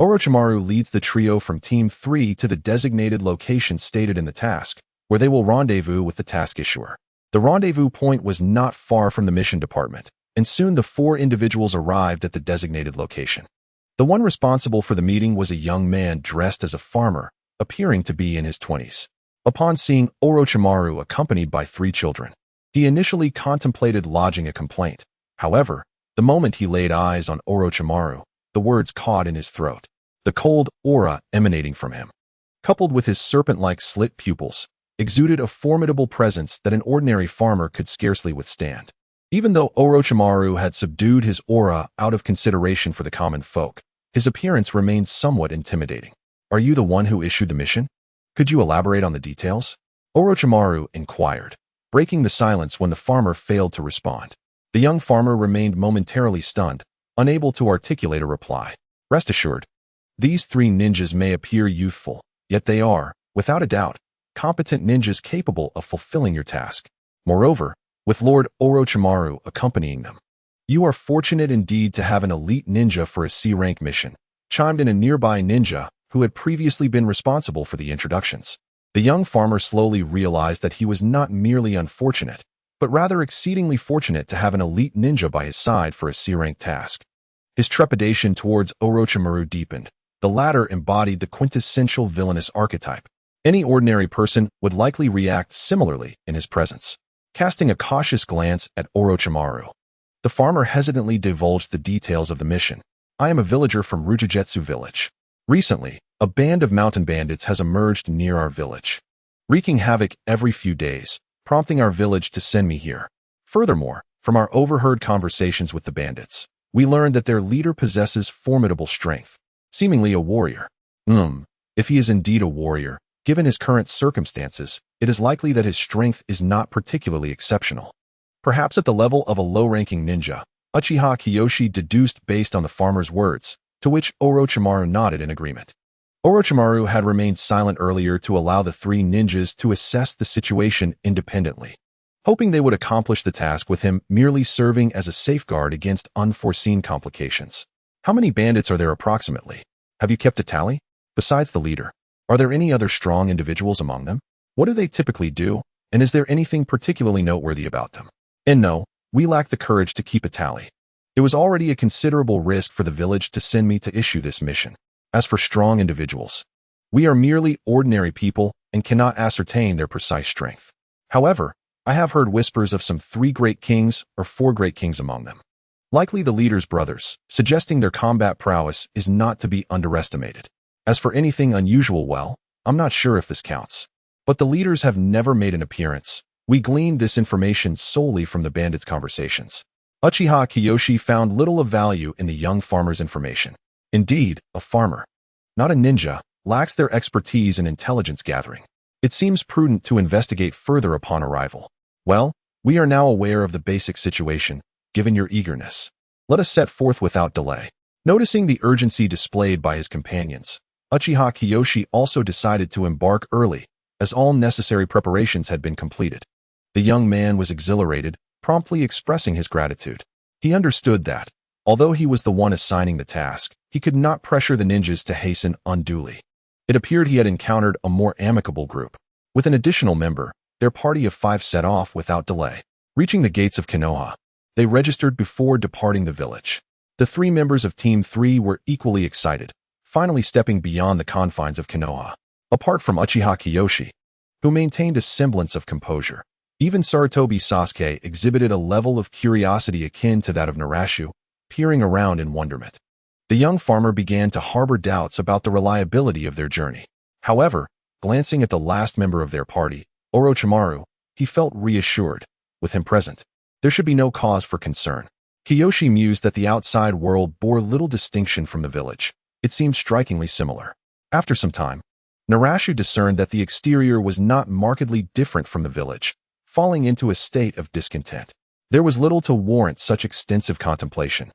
Orochimaru leads the trio from Team 3 to the designated location stated in the task, where they will rendezvous with the task issuer. The rendezvous point was not far from the mission department, and soon the 4 individuals arrived at the designated location. The one responsible for the meeting was a young man dressed as a farmer, appearing to be in his 20s. Upon seeing Orochimaru accompanied by 3 children, he initially contemplated lodging a complaint. However, the moment he laid eyes on Orochimaru, the words caught in his throat. The cold aura emanating from him, coupled with his serpent-like slit pupils, exuded a formidable presence that an ordinary farmer could scarcely withstand. Even though Orochimaru had subdued his aura out of consideration for the common folk, his appearance remained somewhat intimidating. "Are you the one who issued the mission? Could you elaborate on the details?" Orochimaru inquired, breaking the silence when the farmer failed to respond. The young farmer remained momentarily stunned, unable to articulate a reply. Rest assured, these three ninjas may appear youthful, yet they are, without a doubt, competent ninjas capable of fulfilling your task. Moreover, with Lord Orochimaru accompanying them, you are fortunate indeed to have an elite ninja for a C-rank mission, chimed in a nearby ninja who had previously been responsible for the introductions. The young farmer slowly realized that he was not merely unfortunate, but rather exceedingly fortunate to have an elite ninja by his side for a C-rank task. His trepidation towards Orochimaru deepened. The latter embodied the quintessential villainous archetype. Any ordinary person would likely react similarly in his presence. Casting a cautious glance at Orochimaru, the farmer hesitantly divulged the details of the mission. I am a villager from Rujigetsu village. Recently, a band of mountain bandits has emerged near our village, wreaking havoc every few days, prompting our village to send me here. Furthermore, from our overheard conversations with the bandits, we learned that their leader possesses formidable strength, seemingly a warrior. If he is indeed a warrior, given his current circumstances, it is likely that his strength is not particularly exceptional. Perhaps at the level of a low-ranking ninja, Uchiha Kiyoshi deduced based on the farmer's words, to which Orochimaru nodded in agreement. Orochimaru had remained silent earlier to allow the three ninjas to assess the situation independently, hoping they would accomplish the task with him merely serving as a safeguard against unforeseen complications. How many bandits are there approximately? Have you kept a tally? Besides the leader, are there any other strong individuals among them? What do they typically do, and is there anything particularly noteworthy about them? And no, we lack the courage to keep a tally. It was already a considerable risk for the village to send me to issue this mission. As for strong individuals, we are merely ordinary people and cannot ascertain their precise strength. However, I have heard whispers of some 3 great kings or 4 great kings among them. Likely the leader's brothers, suggesting their combat prowess is not to be underestimated. As for anything unusual, well, I'm not sure if this counts. But the leaders have never made an appearance. We gleaned this information solely from the bandits' conversations. Uchiha Kiyoshi found little of value in the young farmer's information. Indeed, a farmer, not a ninja, lacks their expertise in intelligence gathering. It seems prudent to investigate further upon arrival. Well, we are now aware of the basic situation, given your eagerness. Let us set forth without delay. Noticing the urgency displayed by his companions, Uchiha Kiyoshi also decided to embark early, as all necessary preparations had been completed. The young man was exhilarated, promptly expressing his gratitude. He understood that, although he was the one assigning the task, he could not pressure the ninjas to hasten unduly. It appeared he had encountered a more amicable group. With an additional member, their party of 5 set off without delay. Reaching the gates of Konoha, they registered before departing the village. The 3 members of Team 3 were equally excited, finally stepping beyond the confines of Konoha. Apart from Uchiha Kiyoshi, who maintained a semblance of composure, even Sarutobi Sasuke exhibited a level of curiosity akin to that of Naruto, peering around in wonderment. The young farmer began to harbor doubts about the reliability of their journey. However, glancing at the last member of their party, Orochimaru, he felt reassured. With him present, there should be no cause for concern. Kiyoshi mused that the outside world bore little distinction from the village. It seemed strikingly similar. After some time, Naruto discerned that the exterior was not markedly different from the village, falling into a state of discontent. There was little to warrant such extensive contemplation,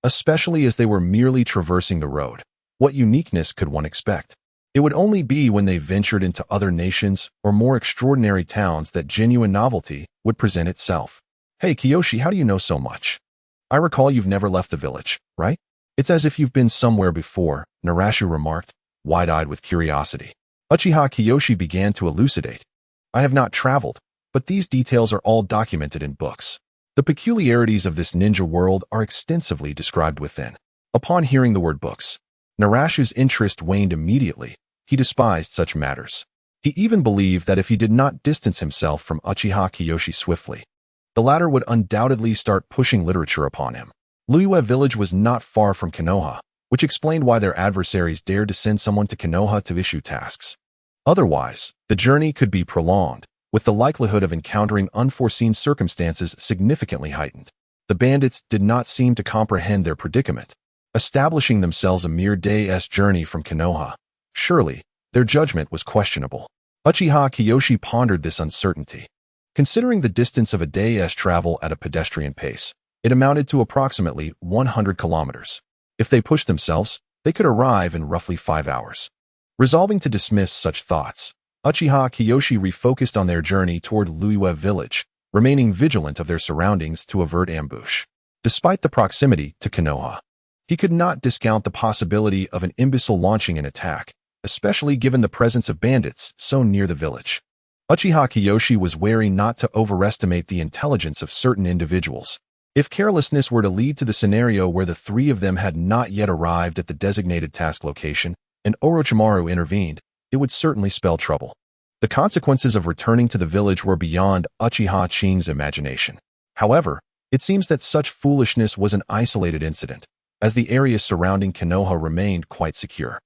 especially as they were merely traversing the road. What uniqueness could one expect? It would only be when they ventured into other nations or more extraordinary towns that genuine novelty would present itself. Hey Kiyoshi, how do you know so much? I recall you've never left the village, right? It's as if you've been somewhere before, Naruto remarked, wide-eyed with curiosity. Uchiha Kiyoshi began to elucidate. I have not traveled, but these details are all documented in books. The peculiarities of this ninja world are extensively described within. Upon hearing the word books, Naruto's interest waned immediately. He despised such matters. He even believed that if he did not distance himself from Uchiha Kiyoshi swiftly, the latter would undoubtedly start pushing literature upon him. Liyue village was not far from Konoha, which explained why their adversaries dared to send someone to Konoha to issue tasks. Otherwise, the journey could be prolonged, with the likelihood of encountering unforeseen circumstances significantly heightened. The bandits did not seem to comprehend their predicament, establishing themselves a mere day's journey from Konoha. Surely, their judgment was questionable. Uchiha Kiyoshi pondered this uncertainty. Considering the distance of a day's travel at a pedestrian pace, it amounted to approximately 100 kilometers. If they pushed themselves, they could arrive in roughly 5 hours. Resolving to dismiss such thoughts, Uchiha Kiyoshi refocused on their journey toward Liyue village, remaining vigilant of their surroundings to avert ambush. Despite the proximity to Konoha, he could not discount the possibility of an imbecile launching an attack, especially given the presence of bandits so near the village. Uchiha Kiyoshi was wary not to overestimate the intelligence of certain individuals. If carelessness were to lead to the scenario where the three of them had not yet arrived at the designated task location, and Orochimaru intervened, it would certainly spell trouble. The consequences of returning to the village were beyond Uchiha Qing's imagination. However, it seems that such foolishness was an isolated incident, as the area surrounding Konoha remained quite secure.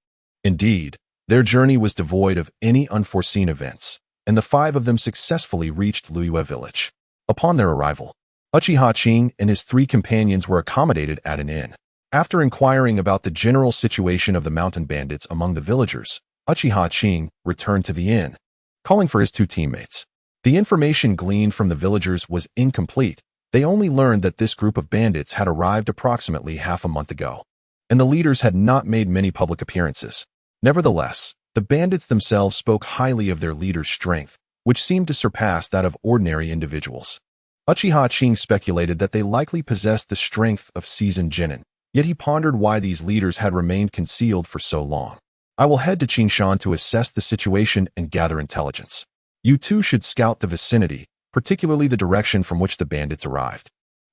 Indeed, their journey was devoid of any unforeseen events, and the 5 of them successfully reached Liyue village. Upon their arrival, Uchiha Qing and his 3 companions were accommodated at an inn. After inquiring about the general situation of the mountain bandits among the villagers, Uchiha Qing returned to the inn, calling for his 2 teammates. The information gleaned from the villagers was incomplete. They only learned that this group of bandits had arrived approximately half a month ago, and the leaders had not made many public appearances. Nevertheless, the bandits themselves spoke highly of their leader's strength, which seemed to surpass that of ordinary individuals. Uchiha Qing speculated that they likely possessed the strength of seasoned genin, yet he pondered why these leaders had remained concealed for so long. I will head to Qingshan to assess the situation and gather intelligence. You 2 should scout the vicinity, particularly the direction from which the bandits arrived,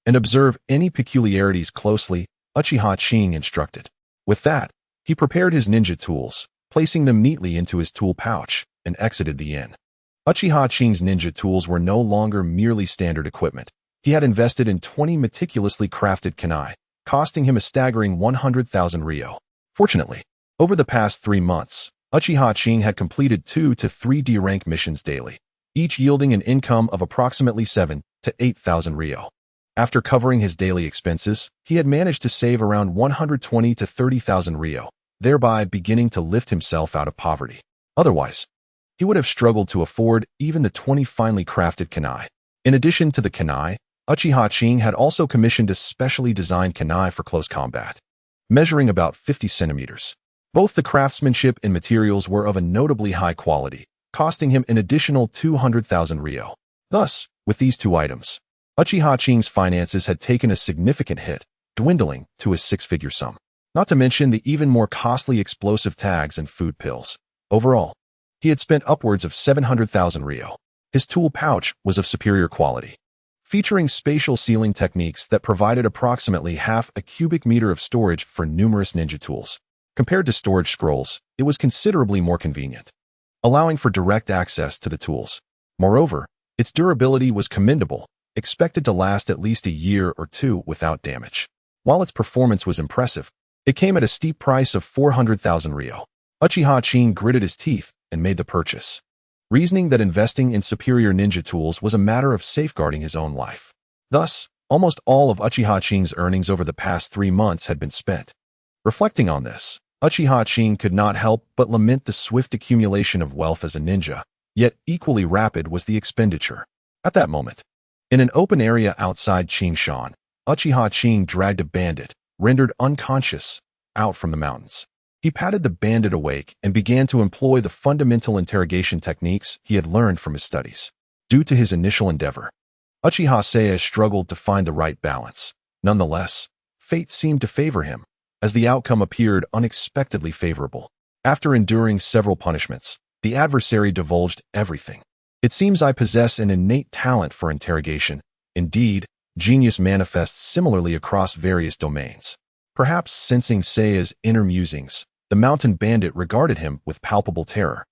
and observe any peculiarities closely, Uchiha Qing instructed. With that, he prepared his ninja tools, placing them neatly into his tool pouch, and exited the inn. Uchiha Qing's ninja tools were no longer merely standard equipment. He had invested in 20 meticulously crafted kunai, costing him a staggering 100,000 ryo. Fortunately, over the past 3 months, Uchiha Qing had completed 2 to 3 D-rank missions daily, each yielding an income of approximately 7 to 8,000 ryo. After covering his daily expenses, he had managed to save around 120 to 30,000 ryo, thereby beginning to lift himself out of poverty. Otherwise, he would have struggled to afford even the 20 finely crafted kunai. In addition to the kunai, Uchiha Qing had also commissioned a specially designed kunai for close combat, measuring about 50 centimeters. Both the craftsmanship and materials were of a notably high quality, costing him an additional 200,000 ryo. Thus, with these 2 items, Uchiha Qing's finances had taken a significant hit, dwindling to a 6-figure sum. Not to mention the even more costly explosive tags and food pills. Overall, he had spent upwards of 700,000 ryo. His tool pouch was of superior quality, featuring spatial sealing techniques that provided approximately half a cubic meter of storage for numerous ninja tools. Compared to storage scrolls, it was considerably more convenient, allowing for direct access to the tools. Moreover, its durability was commendable, expected to last at least a year or 2 without damage. While its performance was impressive, it came at a steep price of 400,000 ryo. Uchiha Qing gritted his teeth and made the purchase, reasoning that investing in superior ninja tools was a matter of safeguarding his own life. Thus, almost all of Uchiha Qing's earnings over the past 3 months had been spent. Reflecting on this, Uchiha Qing could not help but lament the swift accumulation of wealth as a ninja, yet equally rapid was the expenditure. At that moment, in an open area outside Qingshan, Uchiha Qing dragged a bandit, rendered unconscious, out from the mountains. He patted the bandit awake and began to employ the fundamental interrogation techniques he had learned from his studies. Due to his initial endeavor, Uchiha Seiya struggled to find the right balance. Nonetheless, fate seemed to favor him, as the outcome appeared unexpectedly favorable. After enduring several punishments, the adversary divulged everything. It seems I possess an innate talent for interrogation. Indeed, genius manifests similarly across various domains. Perhaps sensing Seiya's inner musings, the mountain bandit regarded him with palpable terror.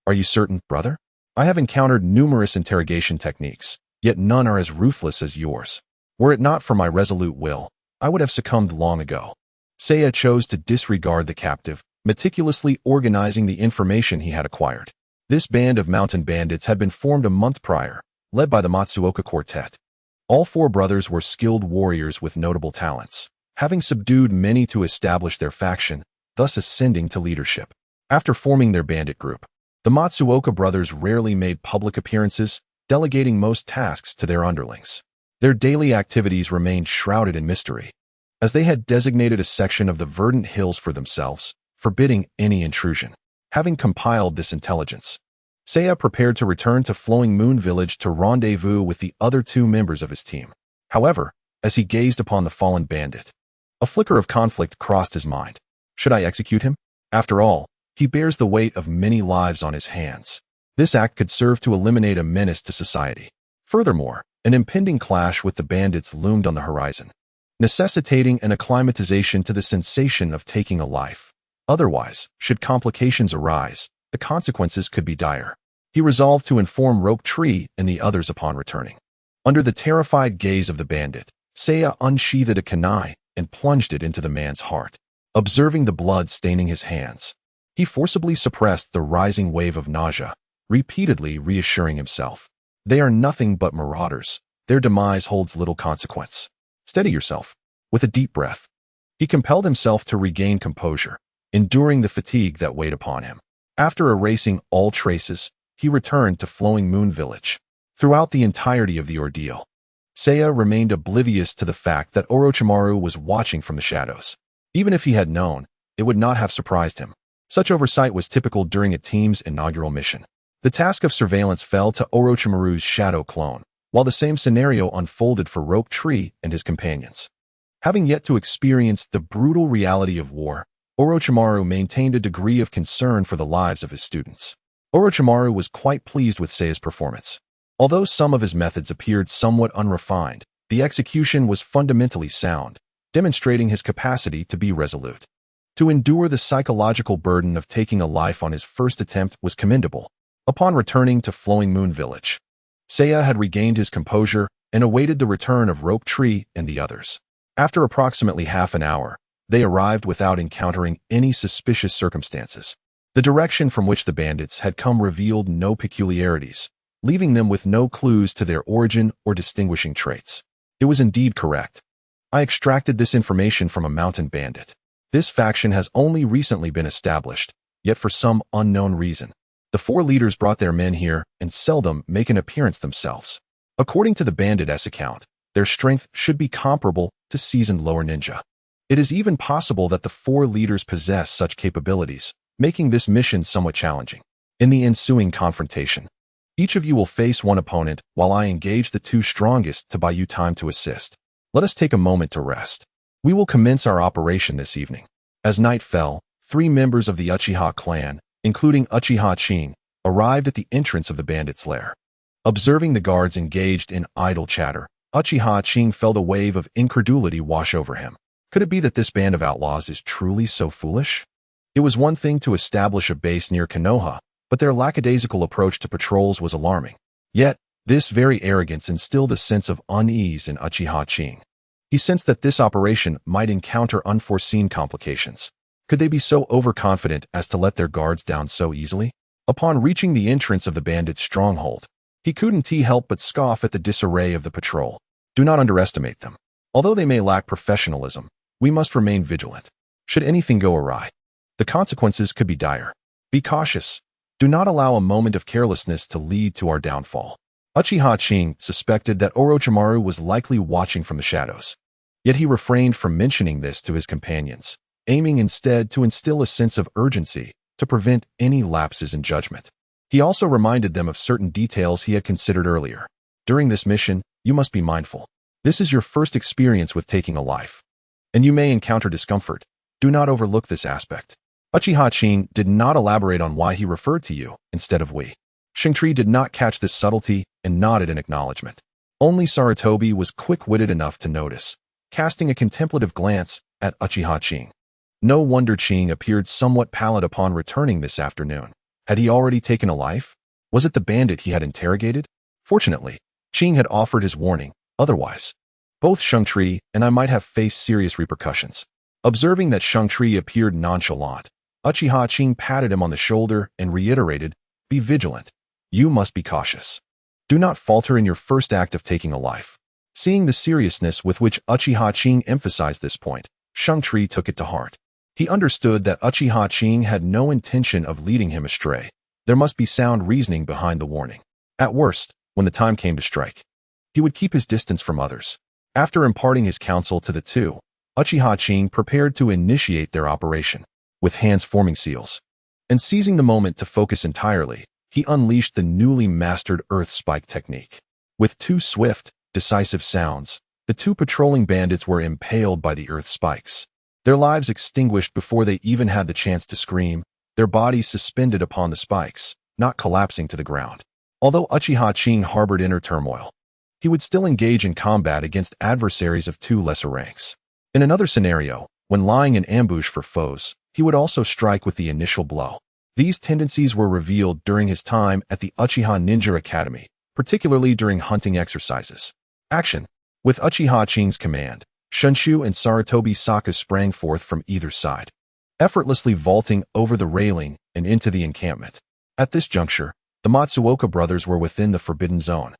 Are you certain, brother? I have encountered numerous interrogation techniques, yet none are as ruthless as yours. Were it not for my resolute will, I would have succumbed long ago. Seiya chose to disregard the captive, meticulously organizing the information he had acquired. This band of mountain bandits had been formed a month prior, led by the Matsuoka Quartet. All 4 brothers were skilled warriors with notable talents, having subdued many to establish their faction, thus ascending to leadership. After forming their bandit group, the Matsuoka brothers rarely made public appearances, delegating most tasks to their underlings. Their daily activities remained shrouded in mystery, as they had designated a section of the verdant hills for themselves, forbidding any intrusion. Having compiled this intelligence, Seiya prepared to return to Flowing Moon Village to rendezvous with the other 2 members of his team. However, as he gazed upon the fallen bandit, a flicker of conflict crossed his mind. Should I execute him? After all, he bears the weight of many lives on his hands. This act could serve to eliminate a menace to society. Furthermore, an impending clash with the bandits loomed on the horizon, necessitating an acclimatization to the sensation of taking a life. Otherwise, should complications arise, the consequences could be dire. He resolved to inform Rope Tree and the others upon returning. Under the terrified gaze of the bandit, Seiya unsheathed a kunai and plunged it into the man's heart. Observing the blood staining his hands, he forcibly suppressed the rising wave of nausea, repeatedly reassuring himself. They are nothing but marauders. Their demise holds little consequence. Steady yourself. With a deep breath, he compelled himself to regain composure, enduring the fatigue that weighed upon him. After erasing all traces, he returned to Flowing Moon Village. Throughout the entirety of the ordeal, Seiya remained oblivious to the fact that Orochimaru was watching from the shadows. Even if he had known, it would not have surprised him. Such oversight was typical during a team's inaugural mission. The task of surveillance fell to Orochimaru's shadow clone, while the same scenario unfolded for Rope Tree and his companions. Having yet to experience the brutal reality of war, Orochimaru maintained a degree of concern for the lives of his students. Orochimaru was quite pleased with Seiya's performance. Although some of his methods appeared somewhat unrefined, the execution was fundamentally sound, demonstrating his capacity to be resolute. To endure the psychological burden of taking a life on his first attempt was commendable. Upon returning to Flowing Moon Village, Seiya had regained his composure and awaited the return of Rope Tree and the others. After approximately half an hour, they arrived without encountering any suspicious circumstances. The direction from which the bandits had come revealed no peculiarities, leaving them with no clues to their origin or distinguishing traits. It was indeed correct. I extracted this information from a mountain bandit. This faction has only recently been established, yet for some unknown reason, the 4 leaders brought their men here and seldom make an appearance themselves. According to the bandit's account, their strength should be comparable to seasoned lower ninja. It is even possible that the 4 leaders possess such capabilities, making this mission somewhat challenging. In the ensuing confrontation, each of you will face one opponent while I engage the 2 strongest to buy you time to assist. Let us take a moment to rest. We will commence our operation this evening. As night fell, 3 members of the Uchiha clan, including Uchiha Qing, arrived at the entrance of the bandits' lair. Observing the guards engaged in idle chatter, Uchiha Qing felt a wave of incredulity wash over him. Could it be that this band of outlaws is truly so foolish? It was one thing to establish a base near Konoha, but their lackadaisical approach to patrols was alarming. Yet, this very arrogance instilled a sense of unease in Uchiha Qing. He sensed that this operation might encounter unforeseen complications. Could they be so overconfident as to let their guards down so easily? Upon reaching the entrance of the bandits' stronghold, he couldn't help but scoff at the disarray of the patrol. Do not underestimate them. Although they may lack professionalism, we must remain vigilant. Should anything go awry, the consequences could be dire. Be cautious. Do not allow a moment of carelessness to lead to our downfall. Uchiha Qing suspected that Orochimaru was likely watching from the shadows. Yet he refrained from mentioning this to his companions, aiming instead to instill a sense of urgency to prevent any lapses in judgment. He also reminded them of certain details he had considered earlier. During this mission, you must be mindful. This is your first experience with taking a life, and you may encounter discomfort. Do not overlook this aspect. Uchiha Qing did not elaborate on why he referred to you instead of we. Shingtree did not catch this subtlety and nodded in acknowledgement. Only Sarutobi was quick-witted enough to notice, casting a contemplative glance at Uchiha Qing. No wonder Qing appeared somewhat pallid upon returning this afternoon. Had he already taken a life? Was it the bandit he had interrogated? Fortunately, Qing had offered his warning. Otherwise, both Shungtree and I might have faced serious repercussions. Observing that Shungtree appeared nonchalant, Uchiha Qing patted him on the shoulder and reiterated, "Be vigilant. You must be cautious. Do not falter in your first act of taking a life." Seeing the seriousness with which Uchiha Qing emphasized this point, Shungtree took it to heart. He understood that Uchiha Qing had no intention of leading him astray. There must be sound reasoning behind the warning. At worst, when the time came to strike. He would keep his distance from others. After imparting his counsel to the two, Uchiha Qing prepared to initiate their operation, with hands forming seals. And seizing the moment to focus entirely, he unleashed the newly mastered Earth Spike technique. With two swift, decisive sounds, the two patrolling bandits were impaled by the Earth Spikes. Their lives extinguished before they even had the chance to scream, their bodies suspended upon the spikes, not collapsing to the ground. Although Uchiha Qing harbored inner turmoil, he would still engage in combat against adversaries of two lesser ranks. In another scenario, when lying in ambush for foes, he would also strike with the initial blow. These tendencies were revealed during his time at the Uchiha Ninja Academy, particularly during hunting exercises. Action. With Uchiha Qing's command, Shunshu and Sarutobi Sako sprang forth from either side, effortlessly vaulting over the railing and into the encampment. At this juncture, the Matsuoka brothers were within the forbidden zone,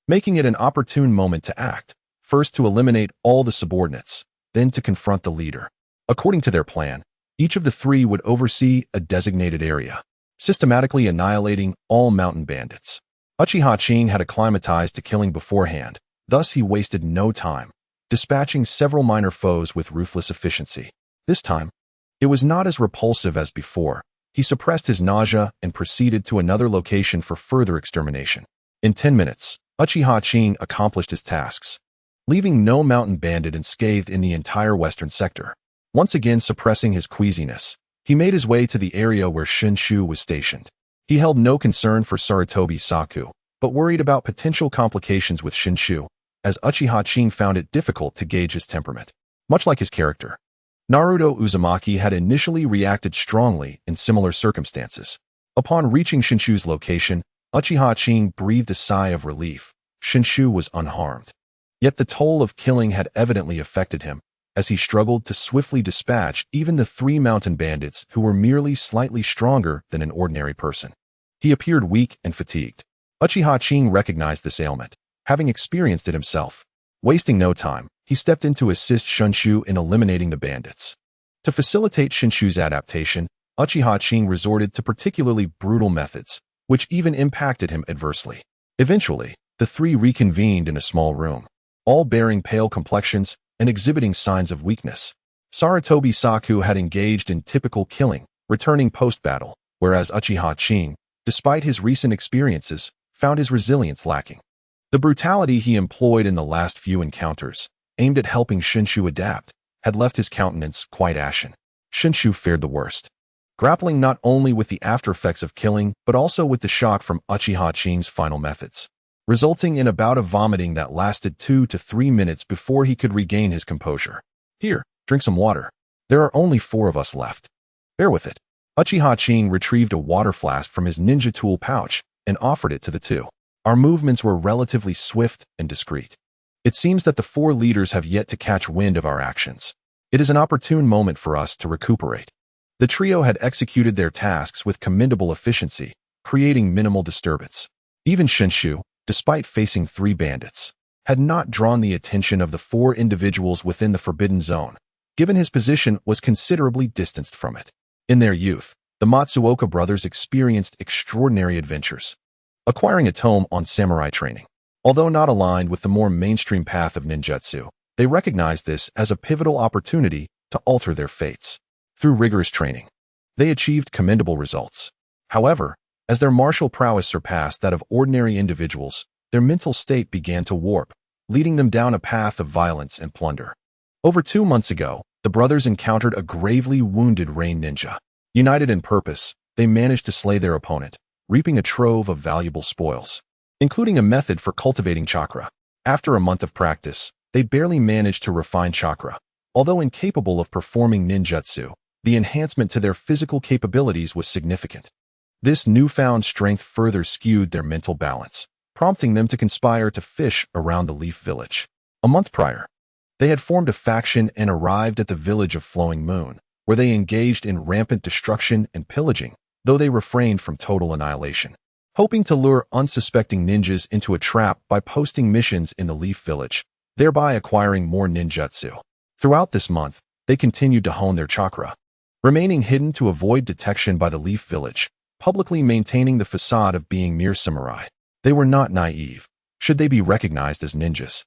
making it an opportune moment to act, first to eliminate all the subordinates, then to confront the leader. According to their plan, each of the three would oversee a designated area, systematically annihilating all mountain bandits. Uchiha Qing had acclimatized to killing beforehand, thus he wasted no time, dispatching several minor foes with ruthless efficiency. This time, it was not as repulsive as before. He suppressed his nausea and proceeded to another location for further extermination. In 10 minutes, Uchiha Qing accomplished his tasks, leaving no mountain bandit unscathed in the entire western sector. Once again suppressing his queasiness, he made his way to the area where Shunshu was stationed. He held no concern for Sarutobi Sako, but worried about potential complications with Shunshu, as Uchiha Qing found it difficult to gauge his temperament. Much like his character, Naruto Uzumaki had initially reacted strongly in similar circumstances. Upon reaching Shunshu's location, Uchiha Qing breathed a sigh of relief. Shunshu was unharmed. Yet the toll of killing had evidently affected him, as he struggled to swiftly dispatch even the three mountain bandits who were merely slightly stronger than an ordinary person. He appeared weak and fatigued. Uchiha Qing recognized this ailment, having experienced it himself. Wasting no time, he stepped in to assist Shunshu in eliminating the bandits. To facilitate Shunshu's adaptation, Uchiha Qing resorted to particularly brutal methods, which even impacted him adversely. Eventually, the three reconvened in a small room, all bearing pale complexions and exhibiting signs of weakness. Sarutobi Sako had engaged in typical killing, returning post-battle, whereas Uchiha Qing, despite his recent experiences, found his resilience lacking. The brutality he employed in the last few encounters, aimed at helping Shunshu adapt, had left his countenance quite ashen. Shunshu fared the worst, grappling not only with the after-effects of killing, but also with the shock from Uchiha Qing's final methods, resulting in a bout of vomiting that lasted 2 to 3 minutes before he could regain his composure. Here, drink some water. There are only 4 of us left. Bear with it. Uchiha Qing retrieved a water flask from his ninja tool pouch and offered it to the two. Our movements were relatively swift and discreet. It seems that the 4 leaders have yet to catch wind of our actions. It is an opportune moment for us to recuperate. The trio had executed their tasks with commendable efficiency, creating minimal disturbance. Even Shunshu, despite facing 3 bandits, had not drawn the attention of the 4 individuals within the forbidden zone, given his position was considerably distanced from it. In their youth, the Matsuoka brothers experienced extraordinary adventures, acquiring a tome on samurai training. Although not aligned with the more mainstream path of ninjutsu, they recognized this as a pivotal opportunity to alter their fates. Through rigorous training, they achieved commendable results. However, as their martial prowess surpassed that of ordinary individuals, their mental state began to warp, leading them down a path of violence and plunder. Over 2 months ago, the brothers encountered a gravely wounded rain ninja. United in purpose, they managed to slay their opponent, reaping a trove of valuable spoils, including a method for cultivating chakra. After a month of practice, they barely managed to refine chakra. Although incapable of performing ninjutsu, the enhancement to their physical capabilities was significant. This newfound strength further skewed their mental balance, prompting them to conspire to fish around the Leaf Village. A month prior, they had formed a faction and arrived at the village of Flowing Moon, where they engaged in rampant destruction and pillaging, though they refrained from total annihilation, hoping to lure unsuspecting ninjas into a trap by posting missions in the Leaf Village, thereby acquiring more ninjutsu. Throughout this month, they continued to hone their chakra, remaining hidden to avoid detection by the Leaf Village, publicly maintaining the facade of being mere samurai. They were not naive. Should they be recognized as ninjas,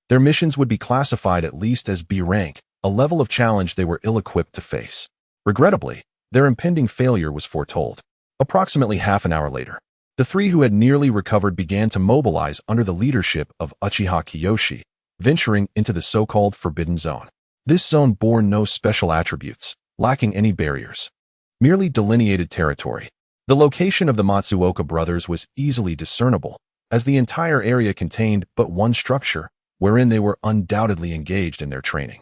their missions would be classified at least as B rank, a level of challenge they were ill-equipped to face. Regrettably, their impending failure was foretold. Approximately half an hour later, the three who had nearly recovered began to mobilize under the leadership of Uchiha Kiyoshi, venturing into the so-called Forbidden Zone. This zone bore no special attributes, lacking any barriers. Merely delineated territory. The location of the Matsuoka brothers was easily discernible, as the entire area contained but one structure, wherein they were undoubtedly engaged in their training.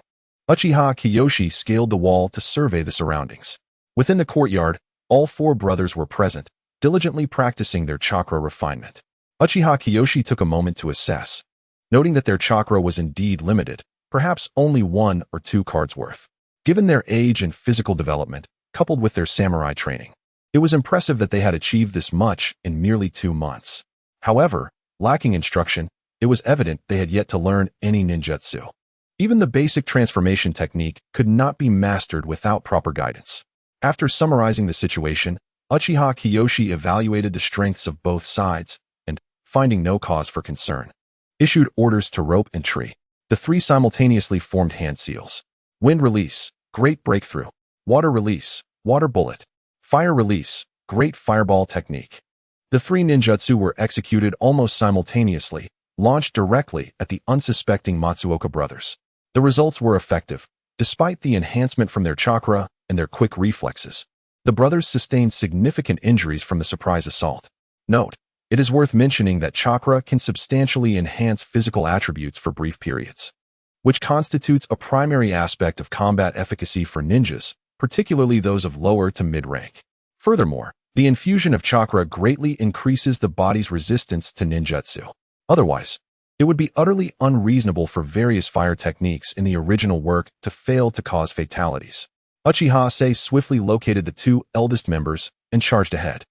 Uchiha Kiyoshi scaled the wall to survey the surroundings. Within the courtyard, all four brothers were present, diligently practicing their chakra refinement. Uchiha Kiyoshi took a moment to assess, noting that their chakra was indeed limited, perhaps only 1 or 2 cards worth. Given their age and physical development, coupled with their samurai training, it was impressive that they had achieved this much in merely 2 months. However, lacking instruction, it was evident they had yet to learn any ninjutsu. Even the basic transformation technique could not be mastered without proper guidance. After summarizing the situation, Uchiha Kiyoshi evaluated the strengths of both sides and, finding no cause for concern, issued orders to rope and tree. The three simultaneously formed hand seals. Wind release, great breakthrough. Water release, water bullet. Fire release, great fireball technique. The 3 ninjutsu were executed almost simultaneously, launched directly at the unsuspecting Matsuoka brothers. The results were effective, despite the enhancement from their chakra and their quick reflexes. The brothers sustained significant injuries from the surprise assault. Note, it is worth mentioning that chakra can substantially enhance physical attributes for brief periods, which constitutes a primary aspect of combat efficacy for ninjas, particularly those of lower to mid-rank. Furthermore, the infusion of chakra greatly increases the body's resistance to ninjutsu. Otherwise, it would be utterly unreasonable for various fire techniques in the original work to fail to cause fatalities. Uchiha Sei swiftly located the 2 eldest members and charged ahead.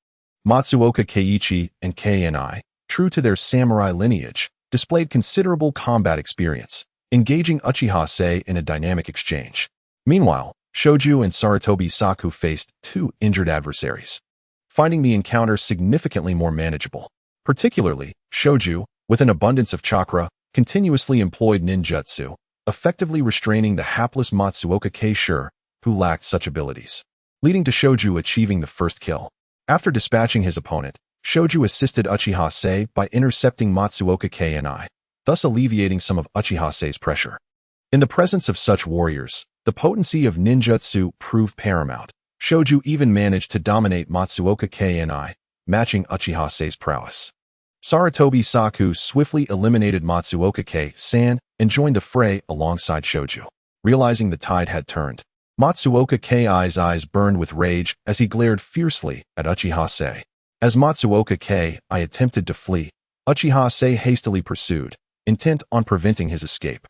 Matsuoka Keiichi and Kni, true to their samurai lineage, displayed considerable combat experience, engaging Uchiha Sei in a dynamic exchange. Meanwhile, Shoju and Sarutobi Saku faced 2 injured adversaries, finding the encounter significantly more manageable. Particularly, Shoju, with an abundance of chakra, continuously employed ninjutsu, effectively restraining the hapless Matsuoka Keishur, who lacked such abilities, leading to Shoju achieving the first kill. After dispatching his opponent, Shoju assisted Uchiha Sei by intercepting Matsuoka Kni, thus alleviating some of Uchiha Sei's pressure. In the presence of such warriors, the potency of ninjutsu proved paramount. Shoju even managed to dominate Matsuoka Kni, matching Uchiha Sei's prowess. Sarutobi Saku swiftly eliminated Matsuoka Kei-san and joined the fray alongside Shoju. Realizing the tide had turned, Matsuoka Kei's eyes burned with rage as he glared fiercely at Uchiha Sei. As Matsuoka Kei attempted to flee, Uchiha Sei hastily pursued, intent on preventing his escape.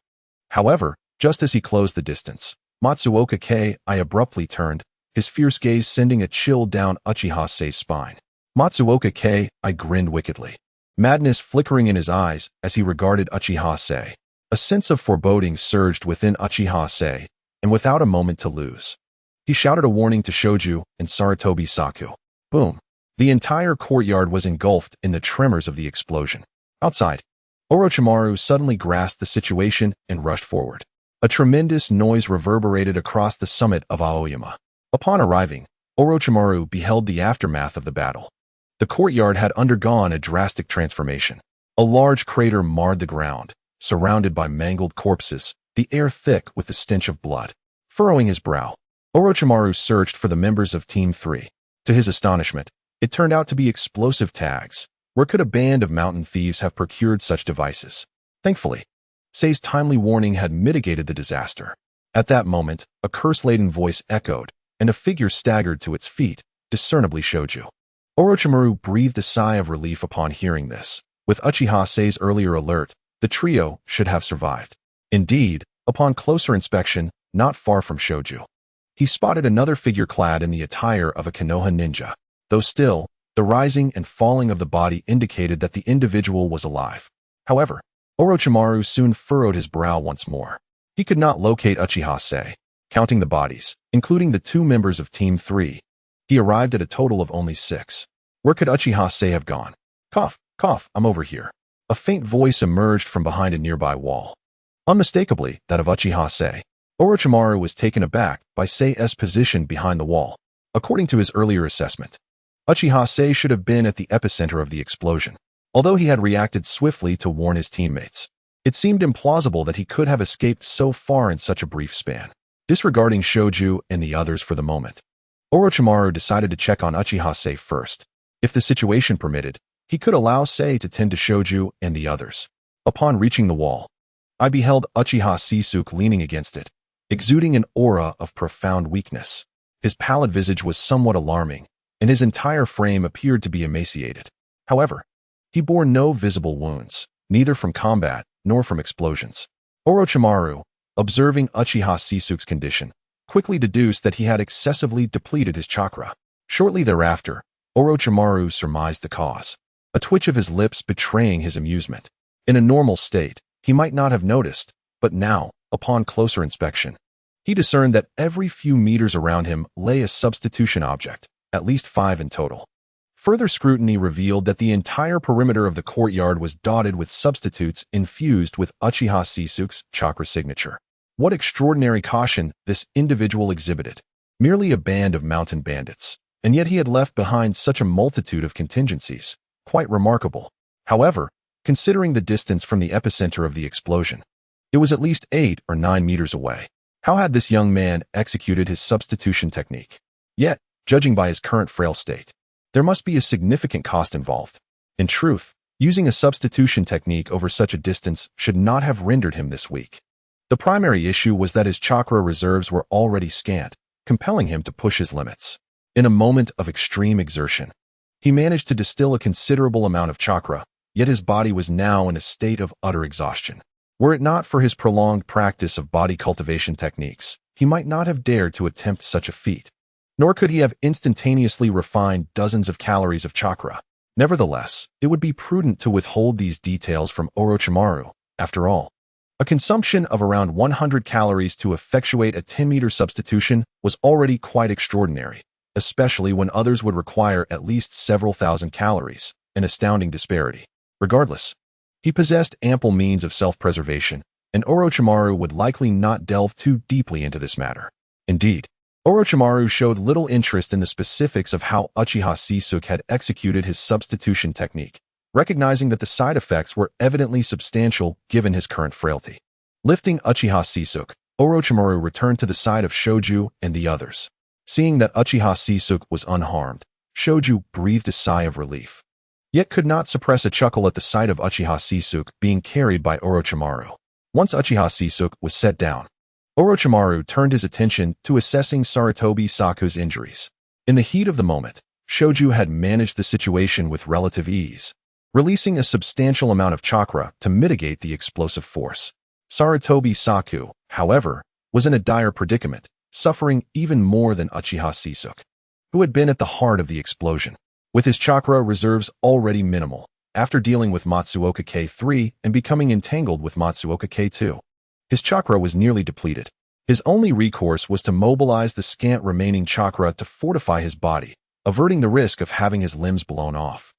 However, just as he closed the distance, Matsuoka Kei abruptly turned, his fierce gaze sending a chill down Uchiha Sei's spine. Matsuoka Kei grinned wickedly, madness flickering in his eyes as he regarded Uchiha Sei. A sense of foreboding surged within Uchiha Sei, and without a moment to lose, he shouted a warning to Shoju and Sarutobi Saku. Boom! The entire courtyard was engulfed in the tremors of the explosion. Outside, Orochimaru suddenly grasped the situation and rushed forward. A tremendous noise reverberated across the summit of Aoyama. Upon arriving, Orochimaru beheld the aftermath of the battle. The courtyard had undergone a drastic transformation. A large crater marred the ground, surrounded by mangled corpses, the air thick with the stench of blood. Furrowing his brow, Orochimaru searched for the members of Team 3. To his astonishment, it turned out to be explosive tags. Where could a band of mountain thieves have procured such devices? Thankfully, Sei's timely warning had mitigated the disaster. At that moment, a curse-laden voice echoed, and a figure staggered to its feet, discernibly Shoju. Orochimaru breathed a sigh of relief upon hearing this. With Uchiha Sei's earlier alert, the trio should have survived. Indeed, upon closer inspection, not far from Shoju, he spotted another figure clad in the attire of a Konoha ninja. Though still, the rising and falling of the body indicated that the individual was alive. However, Orochimaru soon furrowed his brow once more. He could not locate Uchiha Sei. Counting the bodies, including the 2 members of Team 3, he arrived at a total of only 6. Where could Uchiha Sei have gone? Cough. Cough, I'm over here. A faint voice emerged from behind a nearby wall. Unmistakably, that of Uchiha Sei. Orochimaru was taken aback by Sei's position behind the wall. According to his earlier assessment, Uchiha Sei should have been at the epicenter of the explosion. Although he had reacted swiftly to warn his teammates, it seemed implausible that he could have escaped so far in such a brief span. Disregarding Shoju and the others for the moment, Orochimaru decided to check on Uchiha Sei first. If the situation permitted, he could allow Sei to tend to Shoju and the others. Upon reaching the wall, I beheld Uchiha Sisuke leaning against it, exuding an aura of profound weakness. His pallid visage was somewhat alarming, and his entire frame appeared to be emaciated. However, he bore no visible wounds, neither from combat nor from explosions. Orochimaru, observing Uchiha Sisuke's condition, quickly deduced that he had excessively depleted his chakra. Shortly thereafter, Orochimaru surmised the cause, a twitch of his lips betraying his amusement. In a normal state, he might not have noticed, but now, upon closer inspection, he discerned that every few meters around him lay a substitution object, at least 5 in total. Further scrutiny revealed that the entire perimeter of the courtyard was dotted with substitutes infused with Uchiha Sisuke's chakra signature. What extraordinary caution this individual exhibited. Merely a band of mountain bandits, and yet he had left behind such a multitude of contingencies. Quite remarkable. However, considering the distance from the epicenter of the explosion, it was at least 8 or 9 meters away. How had this young man executed his substitution technique? Yet, judging by his current frail state, there must be a significant cost involved. In truth, using a substitution technique over such a distance should not have rendered him this weak. The primary issue was that his chakra reserves were already scant, compelling him to push his limits. In a moment of extreme exertion, he managed to distill a considerable amount of chakra, yet his body was now in a state of utter exhaustion. Were it not for his prolonged practice of body cultivation techniques, he might not have dared to attempt such a feat. Nor could he have instantaneously refined dozens of calories of chakra. Nevertheless, it would be prudent to withhold these details from Orochimaru. After all, a consumption of around 100 calories to effectuate a 10-meter substitution was already quite extraordinary, especially when others would require at least several thousand calories, an astounding disparity. Regardless, he possessed ample means of self-preservation, and Orochimaru would likely not delve too deeply into this matter. Indeed, Orochimaru showed little interest in the specifics of how Uchiha Sisuke had executed his substitution technique, recognizing that the side effects were evidently substantial given his current frailty. Lifting Uchiha Sisuke, Orochimaru returned to the side of Shoju and the others. Seeing that Uchiha Sisuke was unharmed, Shoju breathed a sigh of relief, yet could not suppress a chuckle at the sight of Uchiha Sisuke being carried by Orochimaru. Once Uchiha Sisuke was set down, Orochimaru turned his attention to assessing Sarutobi Saku's injuries. In the heat of the moment, Shoju had managed the situation with relative ease, releasing a substantial amount of chakra to mitigate the explosive force. Sarutobi Saku, however, was in a dire predicament, suffering even more than Uchiha Sisuke, who had been at the heart of the explosion. With his chakra reserves already minimal, after dealing with Matsuoka K3 and becoming entangled with Matsuoka K2, his chakra was nearly depleted. His only recourse was to mobilize the scant remaining chakra to fortify his body, averting the risk of having his limbs blown off.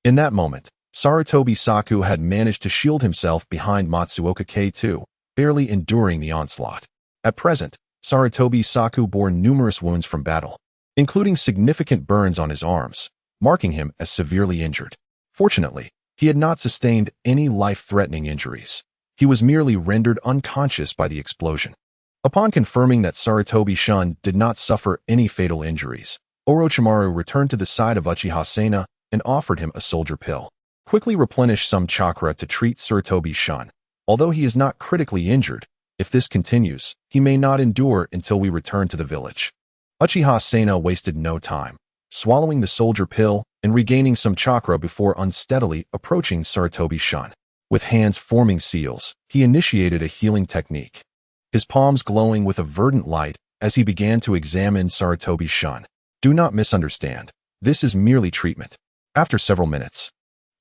In that moment, Sarutobi Saku had managed to shield himself behind Matsuoka K2, barely enduring the onslaught. At present, Sarutobi Saku bore numerous wounds from battle, including significant burns on his arms, marking him as severely injured. Fortunately, he had not sustained any life-threatening injuries. He was merely rendered unconscious by the explosion. Upon confirming that Sarutobi Shun did not suffer any fatal injuries, Orochimaru returned to the side of Uchiha Sena and offered him a soldier pill. Quickly replenish some chakra to treat Sarutobi Shun. Although he is not critically injured, if this continues, he may not endure until we return to the village. Uchiha Sena wasted no time, swallowing the soldier pill and regaining some chakra before unsteadily approaching Sarutobi Shun. With hands forming seals, he initiated a healing technique, his palms glowing with a verdant light as he began to examine Sarutobi Shun. Do not misunderstand, this is merely treatment. After several minutes,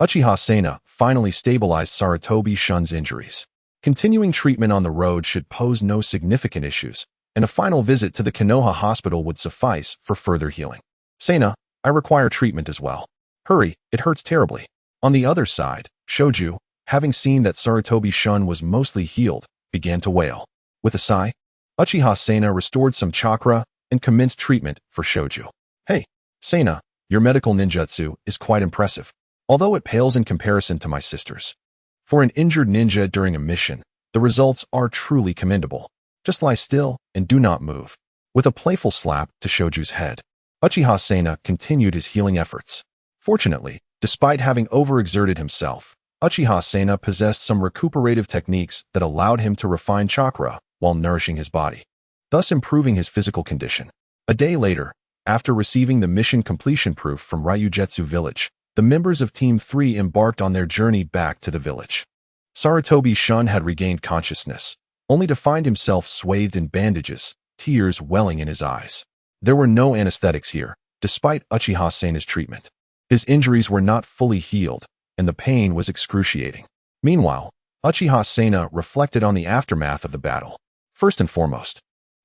Uchiha Sena finally stabilized Sarutobi Shun's injuries. Continuing treatment on the road should pose no significant issues, and a final visit to the Konoha hospital would suffice for further healing. Sena, I require treatment as well. Hurry, it hurts terribly. On the other side, Shoju, having seen that Sarutobi Shun was mostly healed, began to wail. With a sigh, Uchiha Sena restored some chakra and commenced treatment for Shoju. Hey, Sena, your medical ninjutsu is quite impressive, although it pales in comparison to my sister's. For an injured ninja during a mission, the results are truly commendable. Just lie still and do not move. With a playful slap to Shoju's head, Uchiha Sena continued his healing efforts. Fortunately, despite having overexerted himself, Uchiha Sena possessed some recuperative techniques that allowed him to refine chakra while nourishing his body, thus improving his physical condition. A day later, after receiving the mission completion proof from Ryujetsu Village, the members of Team 3 embarked on their journey back to the village. Sarutobi Shun had regained consciousness, only to find himself swathed in bandages, tears welling in his eyes. There were no anesthetics here, despite Uchiha Sena's treatment. His injuries were not fully healed, and the pain was excruciating. Meanwhile, Uchiha Sena reflected on the aftermath of the battle. First and foremost,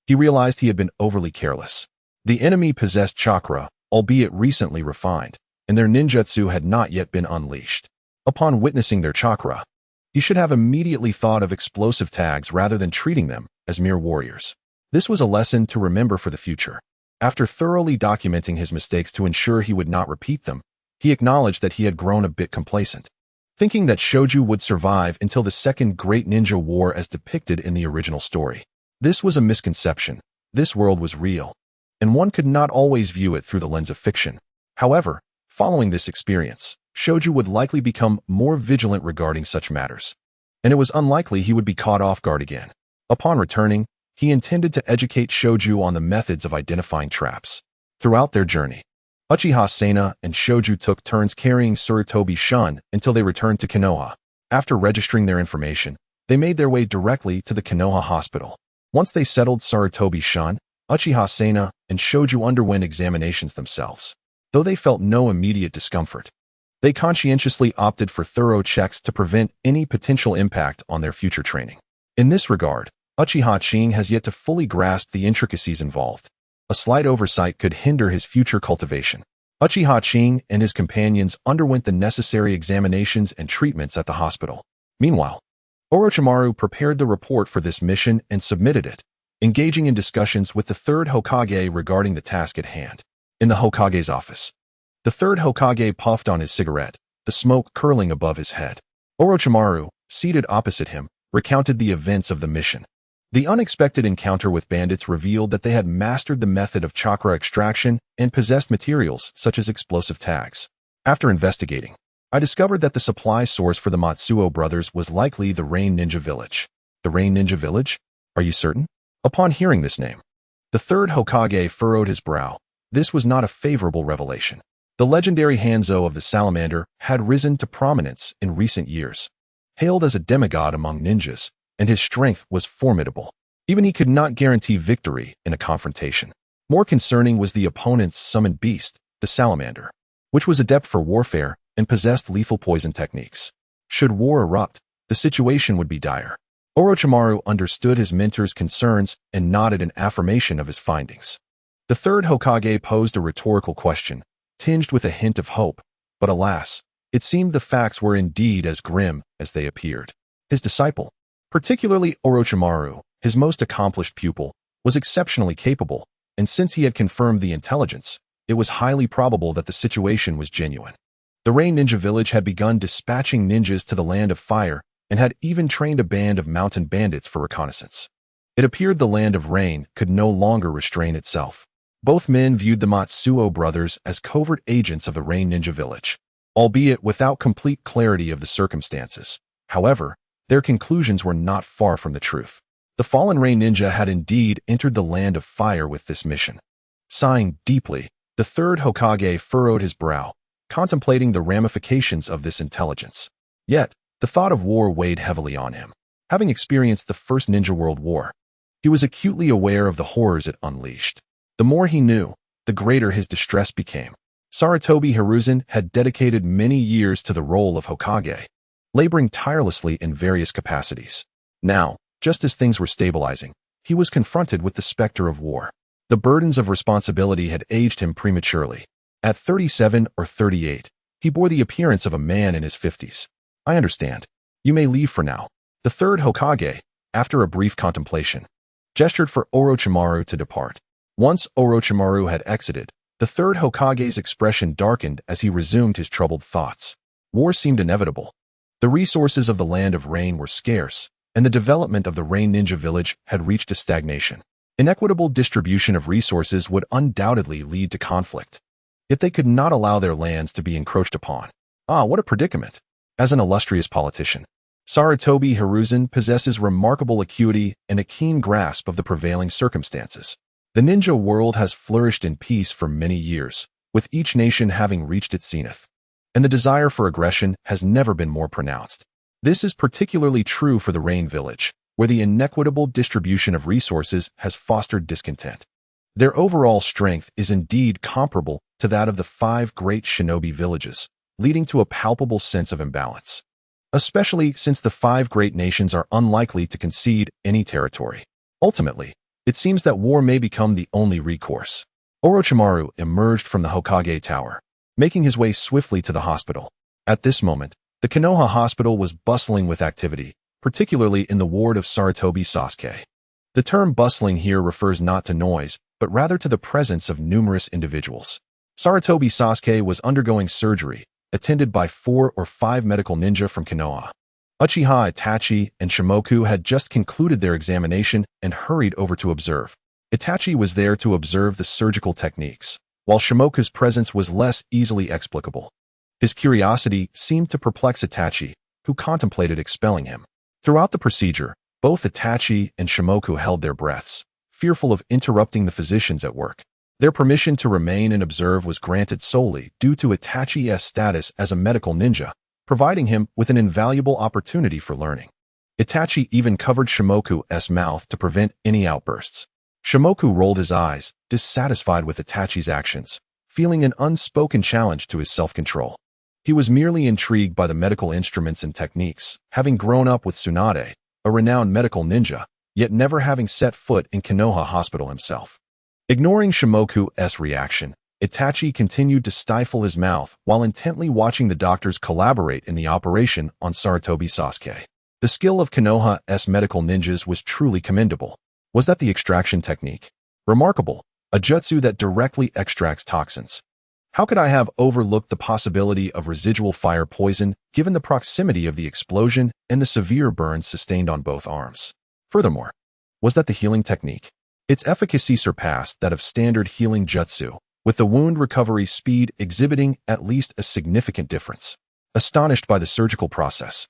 he realized he had been overly careless. The enemy possessed chakra, albeit recently refined, and their ninjutsu had not yet been unleashed. Upon witnessing their chakra, he should have immediately thought of explosive tags rather than treating them as mere warriors. This was a lesson to remember for the future. After thoroughly documenting his mistakes to ensure he would not repeat them, he acknowledged that he had grown a bit complacent, thinking that Shoju would survive until the Second Great Ninja War as depicted in the original story. This was a misconception. This world was real, and one could not always view it through the lens of fiction. However, following this experience, Shoju would likely become more vigilant regarding such matters, and it was unlikely he would be caught off guard again. Upon returning, he intended to educate Shoju on the methods of identifying traps. Throughout their journey, Uchiha Sena and Shoju took turns carrying Sarutobi Shun until they returned to Konoha. After registering their information, they made their way directly to the Konoha hospital. Once they settled Sarutobi Shun, Uchiha Sena and Shoju underwent examinations themselves. Though they felt no immediate discomfort, they conscientiously opted for thorough checks to prevent any potential impact on their future training. In this regard, Uchiha Qing has yet to fully grasp the intricacies involved. A slight oversight could hinder his future cultivation. Uchiha Qing and his companions underwent the necessary examinations and treatments at the hospital. Meanwhile, Orochimaru prepared the report for this mission and submitted it, engaging in discussions with the third Hokage regarding the task at hand. In the Hokage's office, the third Hokage puffed on his cigarette, the smoke curling above his head. Orochimaru, seated opposite him, recounted the events of the mission. The unexpected encounter with bandits revealed that they had mastered the method of chakra extraction and possessed materials such as explosive tags. After investigating, I discovered that the supply source for the Matsuo brothers was likely the Rain Ninja Village. The Rain Ninja Village? Are you certain? Upon hearing this name, the third Hokage furrowed his brow. This was not a favorable revelation. The legendary Hanzo of the Salamander had risen to prominence in recent years. Hailed as a demigod among ninjas, and his strength was formidable. Even he could not guarantee victory in a confrontation. More concerning was the opponent's summoned beast, the Salamander, which was adept for warfare and possessed lethal poison techniques. Should war erupt, the situation would be dire. Orochimaru understood his mentor's concerns and nodded in affirmation of his findings. The third Hokage posed a rhetorical question, tinged with a hint of hope, but alas, it seemed the facts were indeed as grim as they appeared. His disciple, particularly Orochimaru, his most accomplished pupil, was exceptionally capable, and since he had confirmed the intelligence, it was highly probable that the situation was genuine. The Rain Ninja Village had begun dispatching ninjas to the Land of Fire and had even trained a band of mountain bandits for reconnaissance. It appeared the Land of Rain could no longer restrain itself. Both men viewed the Matsuo brothers as covert agents of the Rain Ninja Village, albeit without complete clarity of the circumstances. However, their conclusions were not far from the truth. The fallen Rain Ninja had indeed entered the Land of Fire with this mission. Sighing deeply, the third Hokage furrowed his brow, contemplating the ramifications of this intelligence. Yet, the thought of war weighed heavily on him. Having experienced the First Ninja World War, he was acutely aware of the horrors it unleashed. The more he knew, the greater his distress became. Sarutobi Hiruzen had dedicated many years to the role of Hokage, laboring tirelessly in various capacities. Now, just as things were stabilizing, he was confronted with the specter of war. The burdens of responsibility had aged him prematurely. At 37 or 38, He bore the appearance of a man in his 50s. I understand. You may leave for now. The third Hokage, after a brief contemplation, gestured for Orochimaru to depart. Once Orochimaru had exited, the third Hokage's expression darkened as he resumed his troubled thoughts. War seemed inevitable. The resources of the Land of Rain were scarce, and the development of the Rain Ninja Village had reached a stagnation. Inequitable distribution of resources would undoubtedly lead to conflict. Yet they could not allow their lands to be encroached upon. Ah, what a predicament! As an illustrious politician, Sarutobi Hiruzen possesses remarkable acuity and a keen grasp of the prevailing circumstances. The ninja world has flourished in peace for many years, with each nation having reached its zenith, and the desire for aggression has never been more pronounced. This is particularly true for the Rain Village, where the inequitable distribution of resources has fostered discontent. Their overall strength is indeed comparable to that of the 5 great shinobi villages, leading to a palpable sense of imbalance, especially since the 5 great nations are unlikely to concede any territory. Ultimately, it seems that war may become the only recourse. Orochimaru emerged from the Hokage Tower, making his way swiftly to the hospital. At this moment, the Konoha hospital was bustling with activity, particularly in the ward of Sarutobi Sasuke. The term bustling here refers not to noise, but rather to the presence of numerous individuals. Sarutobi Sasuke was undergoing surgery, attended by 4 or 5 medical ninja from Konoha. Uchiha Itachi and Shimoku had just concluded their examination and hurried over to observe. Itachi was there to observe the surgical techniques, while Shimoku's presence was less easily explicable. His curiosity seemed to perplex Itachi, who contemplated expelling him. Throughout the procedure, both Itachi and Shimoku held their breaths, fearful of interrupting the physicians at work. Their permission to remain and observe was granted solely due to Itachi's status as a medical ninja, providing him with an invaluable opportunity for learning. Itachi even covered Shimoku's mouth to prevent any outbursts. Shimoku rolled his eyes, dissatisfied with Itachi's actions, feeling an unspoken challenge to his self-control. He was merely intrigued by the medical instruments and techniques, having grown up with Tsunade, a renowned medical ninja, yet never having set foot in Konoha Hospital himself. Ignoring Shimoku's reaction, Itachi continued to stifle his mouth while intently watching the doctors collaborate in the operation on Sarutobi Sasuke. The skill of Konoha's medical ninjas was truly commendable. Was that the extraction technique? Remarkable, a jutsu that directly extracts toxins. How could I have overlooked the possibility of residual fire poison given the proximity of the explosion and the severe burns sustained on both arms? Furthermore, was that the healing technique? Its efficacy surpassed that of standard healing jutsu, with the wound recovery speed exhibiting at least a significant difference. Astonished by the surgical process,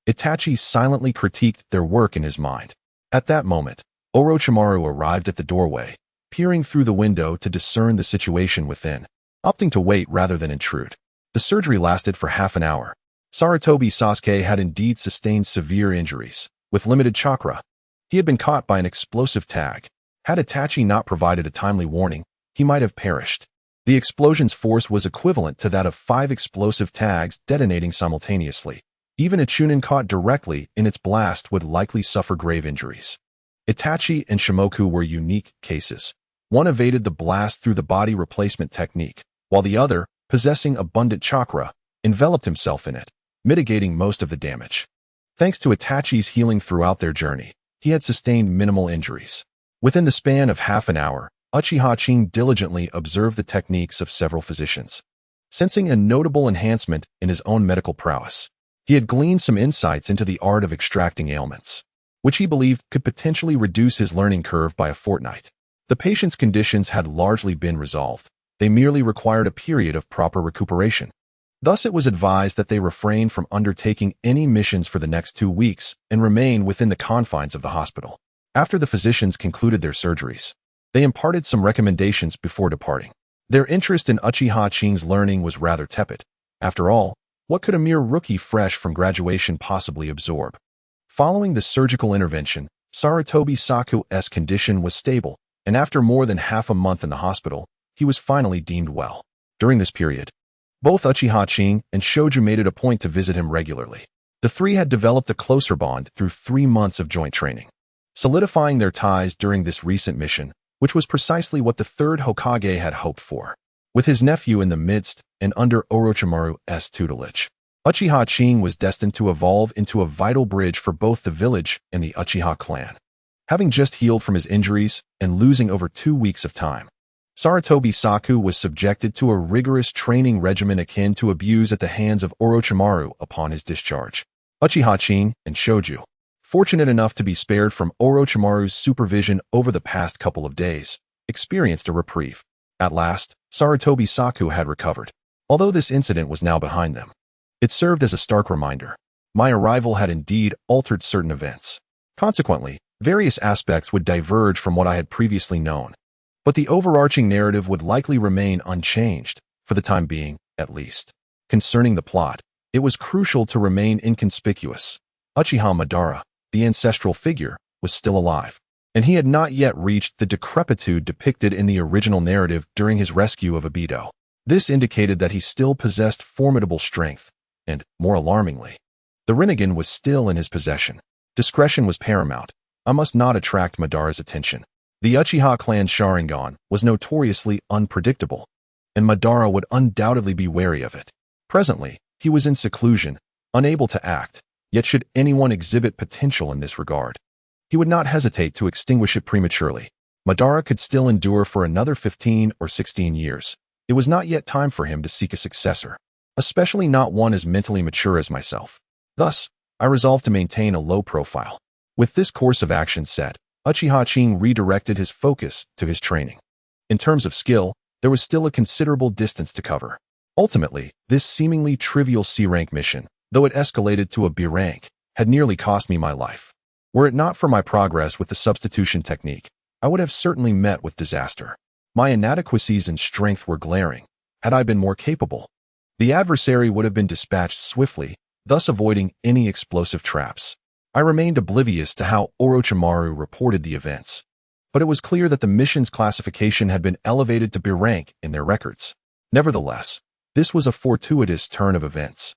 Itachi silently critiqued their work in his mind. At that moment, Orochimaru arrived at the doorway, peering through the window to discern the situation within, opting to wait rather than intrude. The surgery lasted for half an hour. Sarutobi Sasuke had indeed sustained severe injuries, with limited chakra. He had been caught by an explosive tag. Had Itachi not provided a timely warning, he might have perished. The explosion's force was equivalent to that of 5 explosive tags detonating simultaneously. Even a Chunin caught directly in its blast would likely suffer grave injuries. Itachi and Shimoku were unique cases. One evaded the blast through the body replacement technique, while the other, possessing abundant chakra, enveloped himself in it, mitigating most of the damage. Thanks to Itachi's healing throughout their journey, he had sustained minimal injuries. Within the span of half an hour, Uchiha Qing diligently observed the techniques of several physicians. Sensing a notable enhancement in his own medical prowess, he had gleaned some insights into the art of extracting ailments, which he believed could potentially reduce his learning curve by a fortnight. The patient's conditions had largely been resolved. They merely required a period of proper recuperation. Thus, it was advised that they refrain from undertaking any missions for the next 2 weeks and remain within the confines of the hospital. After the physicians concluded their surgeries, they imparted some recommendations before departing. Their interest in Uchiha Qing's learning was rather tepid. After all, what could a mere rookie fresh from graduation possibly absorb? Following the surgical intervention, Sarutobi Sasuke's condition was stable, and after more than half a month in the hospital, he was finally deemed well. During this period, both Uchiha Qing and Shoju made it a point to visit him regularly. The three had developed a closer bond through 3 months of joint training, solidifying their ties during this recent mission, which was precisely what the third Hokage had hoped for. With his nephew in the midst and under Orochimaru's tutelage, Uchiha Qing was destined to evolve into a vital bridge for both the village and the Uchiha clan. Having just healed from his injuries and losing over 2 weeks of time, Sarutobi Saku was subjected to a rigorous training regimen akin to abuse at the hands of Orochimaru upon his discharge. Uchiha Qing and Shoju, fortunate enough to be spared from Orochimaru's supervision over the past couple of days, experienced a reprieve. At last, Sarutobi Saku had recovered, although this incident was now behind them. It served as a stark reminder. My arrival had indeed altered certain events. Consequently, various aspects would diverge from what I had previously known. But the overarching narrative would likely remain unchanged, for the time being, at least. Concerning the plot, it was crucial to remain inconspicuous. Uchiha Madara, the ancestral figure, was still alive, and he had not yet reached the decrepitude depicted in the original narrative during his rescue of Obito. This indicated that he still possessed formidable strength, and, more alarmingly, the Rinnegan was still in his possession. Discretion was paramount. I must not attract Madara's attention. The Uchiha clan Sharingan was notoriously unpredictable, and Madara would undoubtedly be wary of it. Presently, he was in seclusion, unable to act, yet should anyone exhibit potential in this regard, he would not hesitate to extinguish it prematurely. Madara could still endure for another 15 or 16 years. It was not yet time for him to seek a successor, especially not one as mentally mature as myself. Thus, I resolved to maintain a low profile. With this course of action set, Uchiha Qing redirected his focus to his training. In terms of skill, there was still a considerable distance to cover. Ultimately, this seemingly trivial C-rank mission, though it escalated to a B rank, had nearly cost me my life. Were it not for my progress with the substitution technique, I would have certainly met with disaster. My inadequacies in strength were glaring. Had I been more capable, the adversary would have been dispatched swiftly, thus avoiding any explosive traps. I remained oblivious to how Orochimaru reported the events, but it was clear that the mission's classification had been elevated to B rank in their records. Nevertheless, this was a fortuitous turn of events.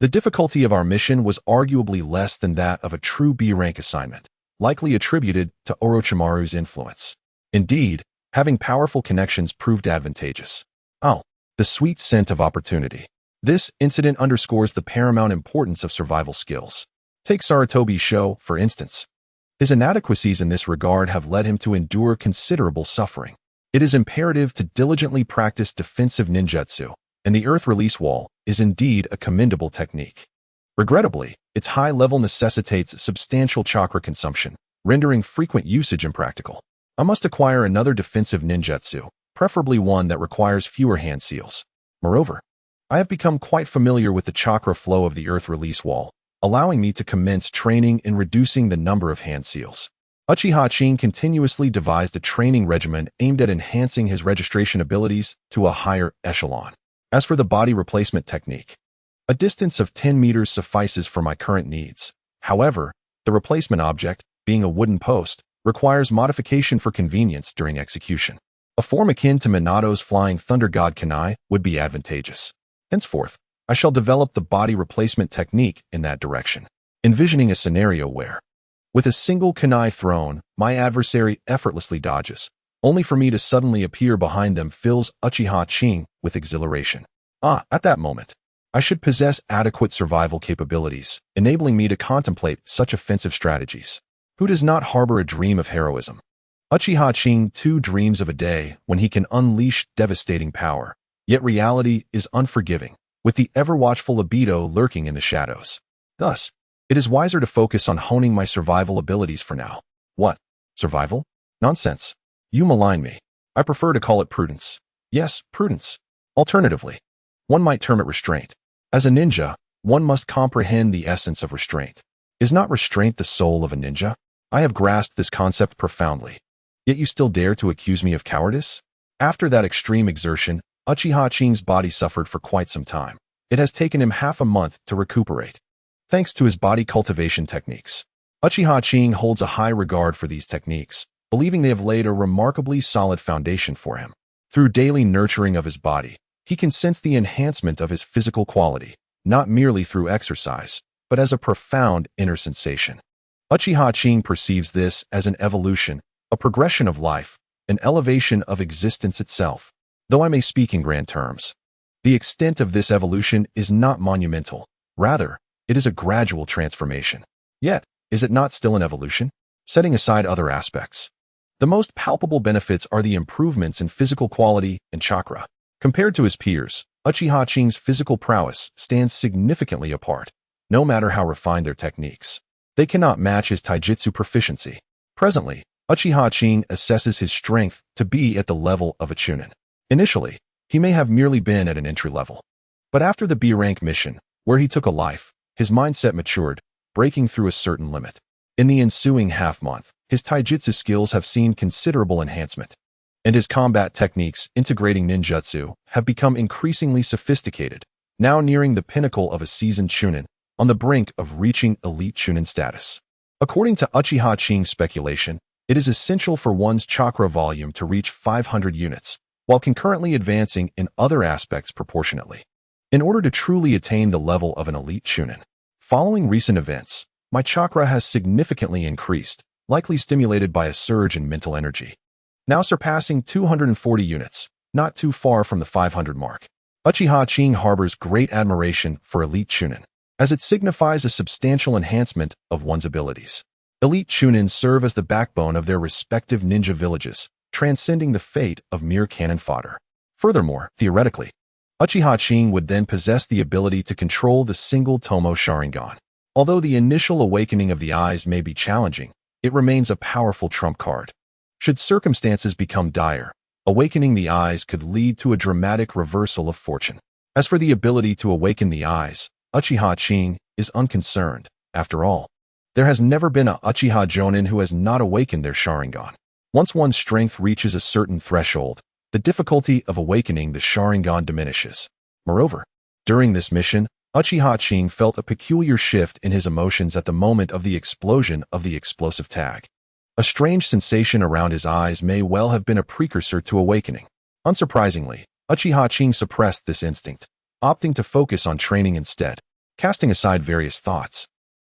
The difficulty of our mission was arguably less than that of a true B rank assignment, likely attributed to Orochimaru's influence. Indeed, having powerful connections proved advantageous. Oh, the sweet scent of opportunity. This incident underscores the paramount importance of survival skills. Take Sarutobi Sho, for instance. His inadequacies in this regard have led him to endure considerable suffering. It is imperative to diligently practice defensive ninjutsu, and the earth release wall is indeed a commendable technique. Regrettably, its high level necessitates substantial chakra consumption, rendering frequent usage impractical. I must acquire another defensive ninjutsu, preferably one that requires fewer hand seals. Moreover, I have become quite familiar with the chakra flow of the earth release wall, allowing me to commence training in reducing the number of hand seals. Uchiha Qing continuously devised a training regimen aimed at enhancing his registration abilities to a higher echelon. As for the body replacement technique, a distance of 10 meters suffices for my current needs. However, the replacement object, being a wooden post, requires modification for convenience during execution. A form akin to Minato's flying thunder god kunai would be advantageous. Henceforth, I shall develop the body replacement technique in that direction, envisioning a scenario where, with a single kunai thrown, my adversary effortlessly dodges, only for me to suddenly appear behind them fills Uchiha Qing with exhilaration. At that moment, I should possess adequate survival capabilities, enabling me to contemplate such offensive strategies. Who does not harbor a dream of heroism? Uchiha Qing too dreams of a day when he can unleash devastating power, yet reality is unforgiving, with the ever-watchful Obito lurking in the shadows. Thus, it is wiser to focus on honing my survival abilities for now. What? Survival? Nonsense. You malign me. I prefer to call it prudence. Yes, prudence. Alternatively, one might term it restraint. As a ninja, one must comprehend the essence of restraint. Is not restraint the soul of a ninja? I have grasped this concept profoundly. Yet you still dare to accuse me of cowardice? After that extreme exertion, Uchiha Qing's body suffered for quite some time. It has taken him half a month to recuperate, thanks to his body cultivation techniques. Uchiha Qing holds a high regard for these techniques, believing they have laid a remarkably solid foundation for him. Through daily nurturing of his body, he can sense the enhancement of his physical quality, not merely through exercise, but as a profound inner sensation. Uchiha Qing perceives this as an evolution, a progression of life, an elevation of existence itself. Though I may speak in grand terms, the extent of this evolution is not monumental. Rather, it is a gradual transformation. Yet, is it not still an evolution? Setting aside other aspects, the most palpable benefits are the improvements in physical quality and chakra. Compared to his peers, Uchiha Qing's physical prowess stands significantly apart. No matter how refined their techniques, they cannot match his taijutsu proficiency. Presently, Uchiha Qing assesses his strength to be at the level of a chunin. Initially, he may have merely been at an entry level. But after the B-rank mission, where he took a life, his mindset matured, breaking through a certain limit. In the ensuing half-month, his taijutsu skills have seen considerable enhancement, and his combat techniques integrating ninjutsu have become increasingly sophisticated, now nearing the pinnacle of a seasoned chunin, on the brink of reaching elite chunin status. According to Uchiha Qing's speculation, it is essential for one's chakra volume to reach 500 units, while concurrently advancing in other aspects proportionately, in order to truly attain the level of an elite chunin. Following recent events, my chakra has significantly increased, likely stimulated by a surge in mental energy, now surpassing 240 units, not too far from the 500 mark. Uchiha Qing harbors great admiration for elite chunin, as it signifies a substantial enhancement of one's abilities. Elite chunins serve as the backbone of their respective ninja villages, transcending the fate of mere cannon fodder. Furthermore, theoretically, Uchiha Qing would then possess the ability to control the single Tomo Sharingan. Although the initial awakening of the eyes may be challenging, it remains a powerful trump card. Should circumstances become dire, awakening the eyes could lead to a dramatic reversal of fortune. As for the ability to awaken the eyes, Uchiha Qing is unconcerned. After all, there has never been a Uchiha Jonin who has not awakened their Sharingan. Once one's strength reaches a certain threshold, the difficulty of awakening the Sharingan diminishes. Moreover, during this mission, Uchiha Qing felt a peculiar shift in his emotions at the moment of the explosion of the explosive tag. A strange sensation around his eyes may well have been a precursor to awakening. Unsurprisingly, Uchiha Qing suppressed this instinct, opting to focus on training instead, casting aside various thoughts.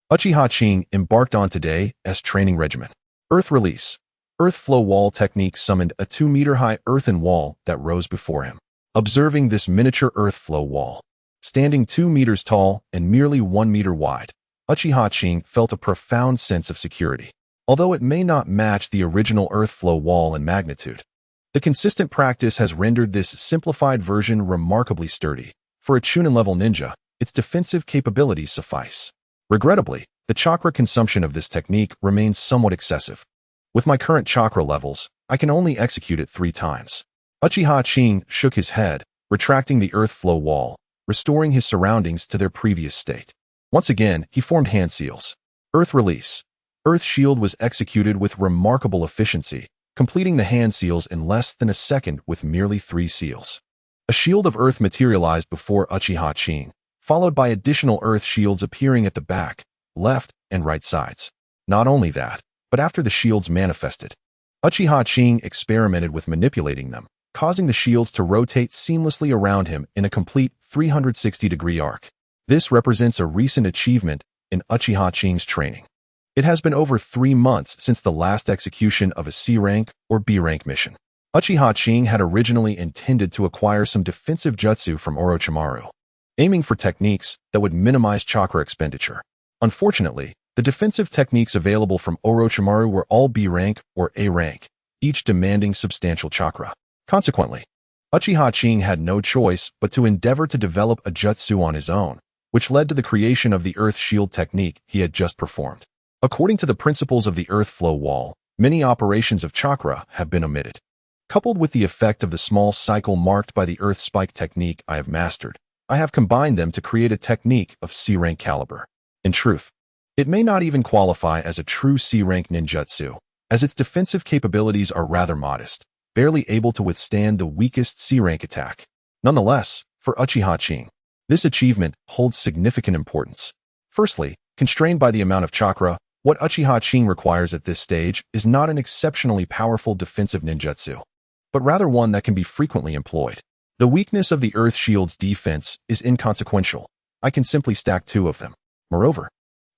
Uchiha Qing embarked on today's training regimen. Earth Release. Earth Flow Wall technique summoned a 2-meter-high earthen wall that rose before him. Observing this miniature earth flow wall, standing 2 meters tall and merely 1 meter wide, Uchiha Qing felt a profound sense of security. Although it may not match the original earth flow wall in magnitude, the consistent practice has rendered this simplified version remarkably sturdy. For a Chunin-level ninja, its defensive capabilities suffice. Regrettably, the chakra consumption of this technique remains somewhat excessive. With my current chakra levels, I can only execute it 3 times. Uchiha Qing shook his head, retracting the earth flow wall, restoring his surroundings to their previous state. Once again, he formed hand seals. Earth Release. Earth Shield was executed with remarkable efficiency, completing the hand seals in less than a second with merely 3 seals. A shield of earth materialized before Uchiha Qing, followed by additional earth shields appearing at the back, left, and right sides. Not only that, but after the shields manifested, Uchiha Qing experimented with manipulating them, causing the shields to rotate seamlessly around him in a complete 360-degree arc. This represents a recent achievement in Uchiha Qing's training. It has been over 3 months since the last execution of a C-rank or B-rank mission. Uchiha Qing had originally intended to acquire some defensive jutsu from Orochimaru, aiming for techniques that would minimize chakra expenditure. Unfortunately, the defensive techniques available from Orochimaru were all B-rank or A-rank, each demanding substantial chakra. Consequently, Uchiha Qing had no choice but to endeavor to develop a jutsu on his own, which led to the creation of the earth shield technique he had just performed. According to the principles of the earth flow wall, many operations of chakra have been omitted. Coupled with the effect of the small cycle marked by the earth spike technique I have mastered, I have combined them to create a technique of C-rank caliber. In truth, it may not even qualify as a true C-rank ninjutsu, as its defensive capabilities are rather modest, barely able to withstand the weakest C-rank attack. Nonetheless, for Uchiha Qing, this achievement holds significant importance. Firstly, constrained by the amount of chakra, what Uchiha Qing requires at this stage is not an exceptionally powerful defensive ninjutsu, but rather one that can be frequently employed. The weakness of the Earth Shield's defense is inconsequential. I can simply stack 2 of them. Moreover,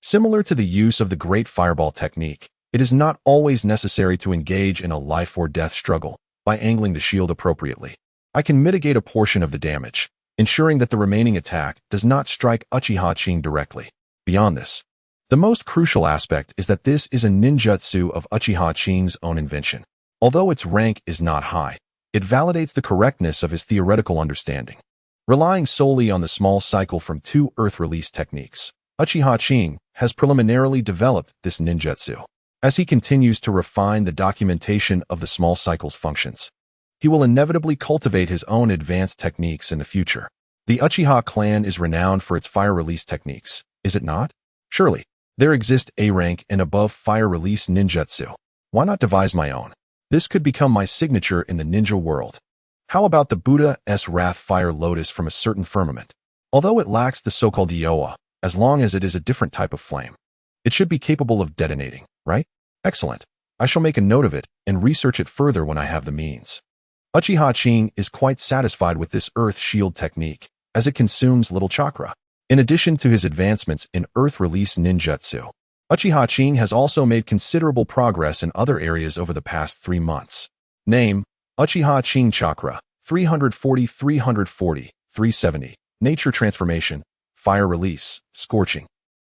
similar to the use of the Great Fireball technique, it is not always necessary to engage in a life-or-death struggle by angling the shield appropriately. I can mitigate a portion of the damage, ensuring that the remaining attack does not strike Uchiha Qing directly. Beyond this, the most crucial aspect is that this is a ninjutsu of Uchiha Qing's own invention. Although its rank is not high, it validates the correctness of his theoretical understanding. Relying solely on the small cycle from 2 earth release techniques, Uchiha Qing has preliminarily developed this ninjutsu. As he continues to refine the documentation of the small cycle's functions, he will inevitably cultivate his own advanced techniques in the future. The Uchiha clan is renowned for its fire release techniques, is it not? Surely, there exist A-rank and above fire release ninjutsu. Why not devise my own? This could become my signature in the ninja world. How about the Buddha's Wrath Fire Lotus from a certain firmament? Although it lacks the so-called Iowa, as long as it is a different type of flame, it should be capable of detonating, right? Excellent. I shall make a note of it and research it further when I have the means. Uchiha Qing is quite satisfied with this earth shield technique, as it consumes little chakra. In addition to his advancements in earth release ninjutsu, Uchiha Qing has also made considerable progress in other areas over the past 3 months. Name: Uchiha Qing Chakra, 340, 340, 370. Nature Transformation, Fire Release, Scorching.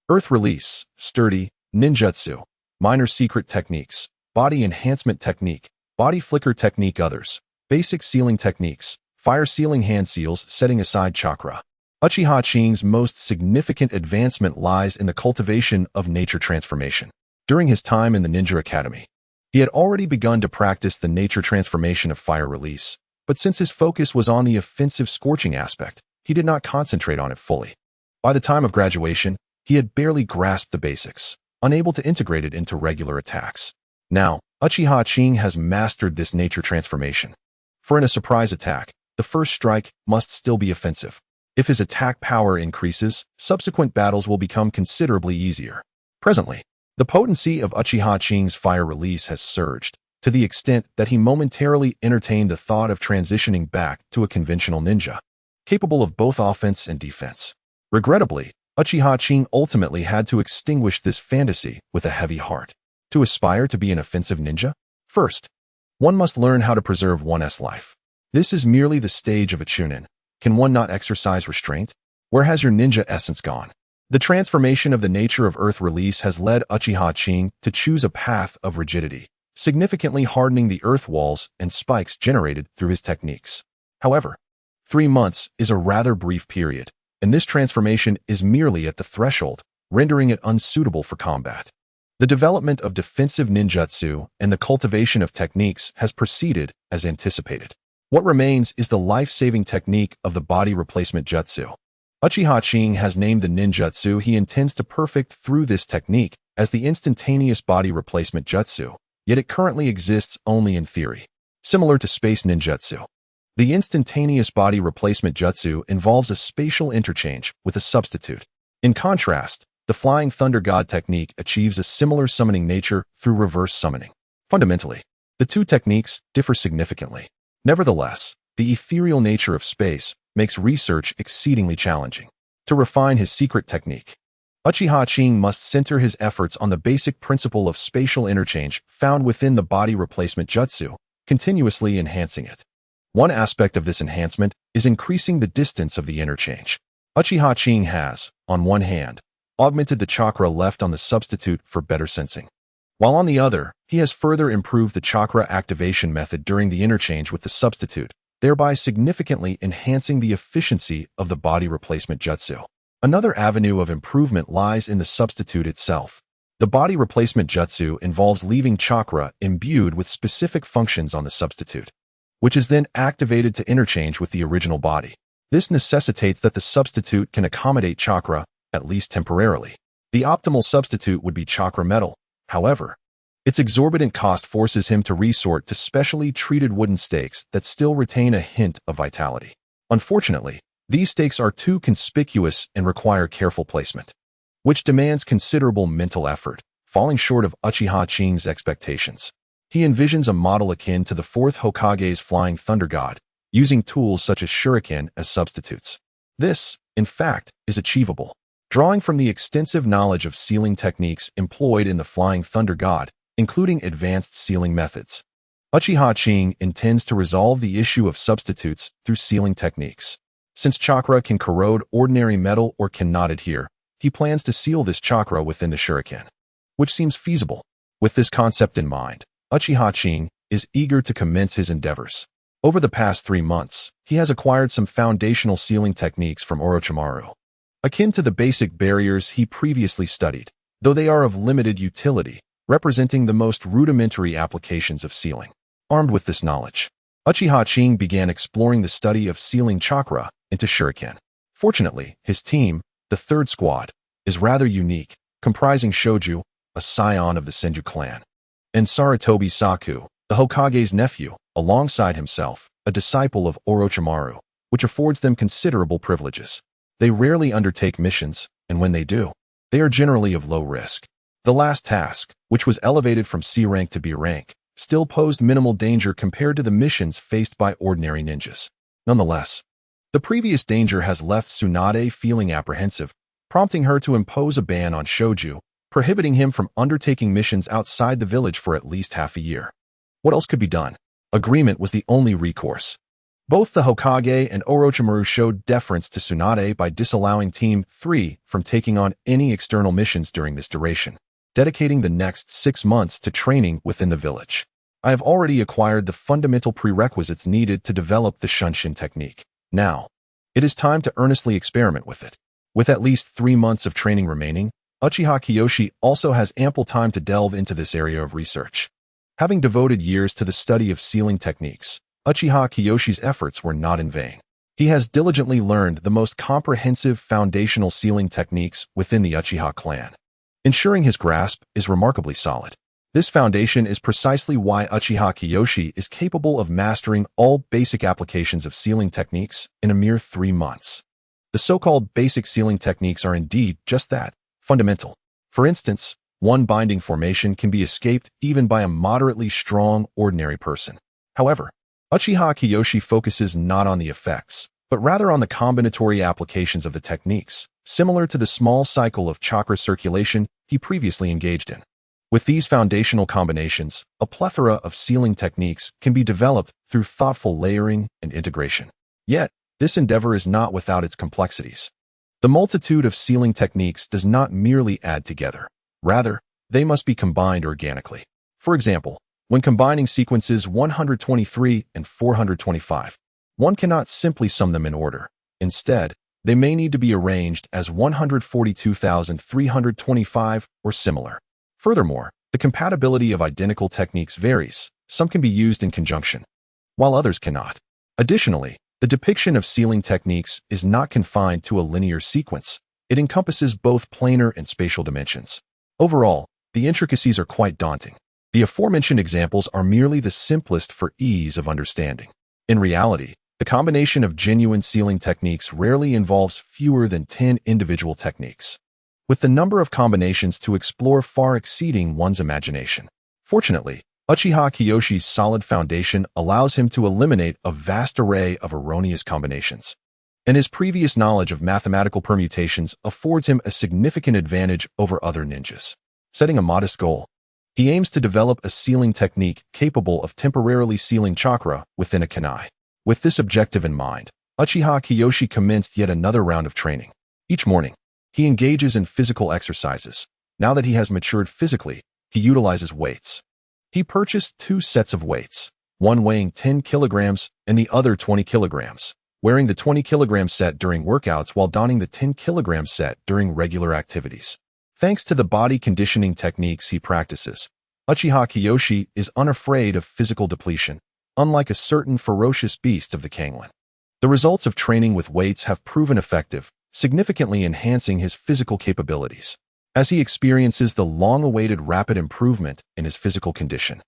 Earth Release, Sturdy, Ninjutsu, Minor Secret Techniques, Body Enhancement Technique, Body Flicker Technique. Others: Basic Sealing Techniques, Fire Sealing Hand Seals. Setting aside chakra, Uchiha Qing's most significant advancement lies in the cultivation of nature transformation. During his time in the Ninja Academy, he had already begun to practice the nature transformation of fire release, but since his focus was on the offensive scorching aspect, he did not concentrate on it fully. By the time of graduation, he had barely grasped the basics, unable to integrate it into regular attacks. Now, Uchiha Qing has mastered this nature transformation. For in a surprise attack, the first strike must still be offensive. If his attack power increases, subsequent battles will become considerably easier. Presently, the potency of Uchiha Qing's fire release has surged, to the extent that he momentarily entertained the thought of transitioning back to a conventional ninja, capable of both offense and defense. Regrettably, Uchiha Qing ultimately had to extinguish this fantasy with a heavy heart. To aspire to be an offensive ninja, first, one must learn how to preserve one's life. This is merely the stage of a chunin. Can one not exercise restraint? Where has your ninja essence gone? The transformation of the nature of earth release has led Uchiha Qing to choose a path of rigidity, significantly hardening the earth walls and spikes generated through his techniques. However, 3 months is a rather brief period, and this transformation is merely at the threshold, rendering it unsuitable for combat. The development of defensive ninjutsu and the cultivation of techniques has proceeded as anticipated. What remains is the life-saving technique of the body replacement jutsu. Uchiha Qing has named the ninjutsu he intends to perfect through this technique as the instantaneous body replacement jutsu, yet it currently exists only in theory. Similar to space ninjutsu, the instantaneous body replacement jutsu involves a spatial interchange with a substitute. In contrast, the Flying Thunder God technique achieves a similar summoning nature through reverse summoning. Fundamentally, the two techniques differ significantly. Nevertheless, the ethereal nature of space makes research exceedingly challenging. To refine his secret technique, Uchiha Qing must center his efforts on the basic principle of spatial interchange found within the body replacement jutsu, continuously enhancing it. One aspect of this enhancement is increasing the distance of the interchange. Uchiha Qing has, on one hand, augmented the chakra left on the substitute for better sensing, while on the other, he has further improved the chakra activation method during the interchange with the substitute, thereby significantly enhancing the efficiency of the body replacement jutsu. Another avenue of improvement lies in the substitute itself. The body replacement jutsu involves leaving chakra imbued with specific functions on the substitute, which is then activated to interchange with the original body. This necessitates that the substitute can accommodate chakra, at least temporarily. The optimal substitute would be chakra metal. However, its exorbitant cost forces him to resort to specially treated wooden stakes that still retain a hint of vitality. Unfortunately, these stakes are too conspicuous and require careful placement, which demands considerable mental effort, falling short of Uchiha Qing's expectations. He envisions a model akin to the 4th Hokage's Flying Thunder God, using tools such as shuriken as substitutes. This, in fact, is achievable. Drawing from the extensive knowledge of sealing techniques employed in the Flying Thunder God, including advanced sealing methods, Uchiha Qing intends to resolve the issue of substitutes through sealing techniques. Since chakra can corrode ordinary metal or cannot adhere, he plans to seal this chakra within the shuriken, which seems feasible. With this concept in mind, Uchiha Qing is eager to commence his endeavors. Over the past 3 months, he has acquired some foundational sealing techniques from Orochimaru, akin to the basic barriers he previously studied, though they are of limited utility, representing the most rudimentary applications of sealing. Armed with this knowledge, Uchiha Qing began exploring the study of sealing chakra into shuriken. Fortunately, his team, the third squad, is rather unique, comprising Shoju, a scion of the Senju clan, and Sarutobi Saku, the Hokage's nephew, alongside himself, a disciple of Orochimaru, which affords them considerable privileges. They rarely undertake missions, and when they do, they are generally of low risk. The last task, which was elevated from C rank to B rank, still posed minimal danger compared to the missions faced by ordinary ninjas. Nonetheless, the previous danger has left Tsunade feeling apprehensive, prompting her to impose a ban on Shoju, prohibiting him from undertaking missions outside the village for at least half a year. What else could be done? Agreement was the only recourse. Both the Hokage and Orochimaru showed deference to Tsunade by disallowing Team 3 from taking on any external missions during this duration, dedicating the next 6 months to training within the village. I have already acquired the fundamental prerequisites needed to develop the Shunshin technique. Now, it is time to earnestly experiment with it. With at least 3 months of training remaining, Uchiha Kiyoshi also has ample time to delve into this area of research. Having devoted years to the study of sealing techniques, Uchiha Kiyoshi's efforts were not in vain. He has diligently learned the most comprehensive foundational sealing techniques within the Uchiha clan, ensuring his grasp is remarkably solid. This foundation is precisely why Uchiha Kiyoshi is capable of mastering all basic applications of sealing techniques in a mere 3 months. The so-called basic sealing techniques are indeed just that, fundamental. For instance, one binding formation can be escaped even by a moderately strong ordinary person. However, Uchiha Kiyoshi focuses not on the effects, but rather on the combinatory applications of the techniques, similar to the small cycle of chakra circulation he previously engaged in. With these foundational combinations, a plethora of sealing techniques can be developed through thoughtful layering and integration. Yet, this endeavor is not without its complexities. The multitude of sealing techniques does not merely add together. Rather, they must be combined organically. For example, when combining sequences 123 and 425, one cannot simply sum them in order. Instead, they may need to be arranged as 142,325 or similar. Furthermore, the compatibility of identical techniques varies. Some can be used in conjunction, while others cannot. Additionally, the depiction of sealing techniques is not confined to a linear sequence. It encompasses both planar and spatial dimensions. Overall, the intricacies are quite daunting. The aforementioned examples are merely the simplest for ease of understanding. In reality, the combination of genuine sealing techniques rarely involves fewer than 10 individual techniques, with the number of combinations to explore far exceeding one's imagination. Fortunately, Uchiha Kiyoshi's solid foundation allows him to eliminate a vast array of erroneous combinations, and his previous knowledge of mathematical permutations affords him a significant advantage over other ninjas. Setting a modest goal, he aims to develop a sealing technique capable of temporarily sealing chakra within a kunai. With this objective in mind, Uchiha Kiyoshi commenced yet another round of training. Each morning, he engages in physical exercises. Now that he has matured physically, he utilizes weights. He purchased 2 sets of weights, one weighing 10 kilograms and the other 20 kilograms, wearing the 20 kilogram set during workouts while donning the 10 kilogram set during regular activities. Thanks to the body conditioning techniques he practices, Uchiha Kiyoshi is unafraid of physical depletion, unlike a certain ferocious beast of the Kanglen. The results of training with weights have proven effective, significantly enhancing his physical capabilities, as he experiences the long-awaited rapid improvement in his physical condition.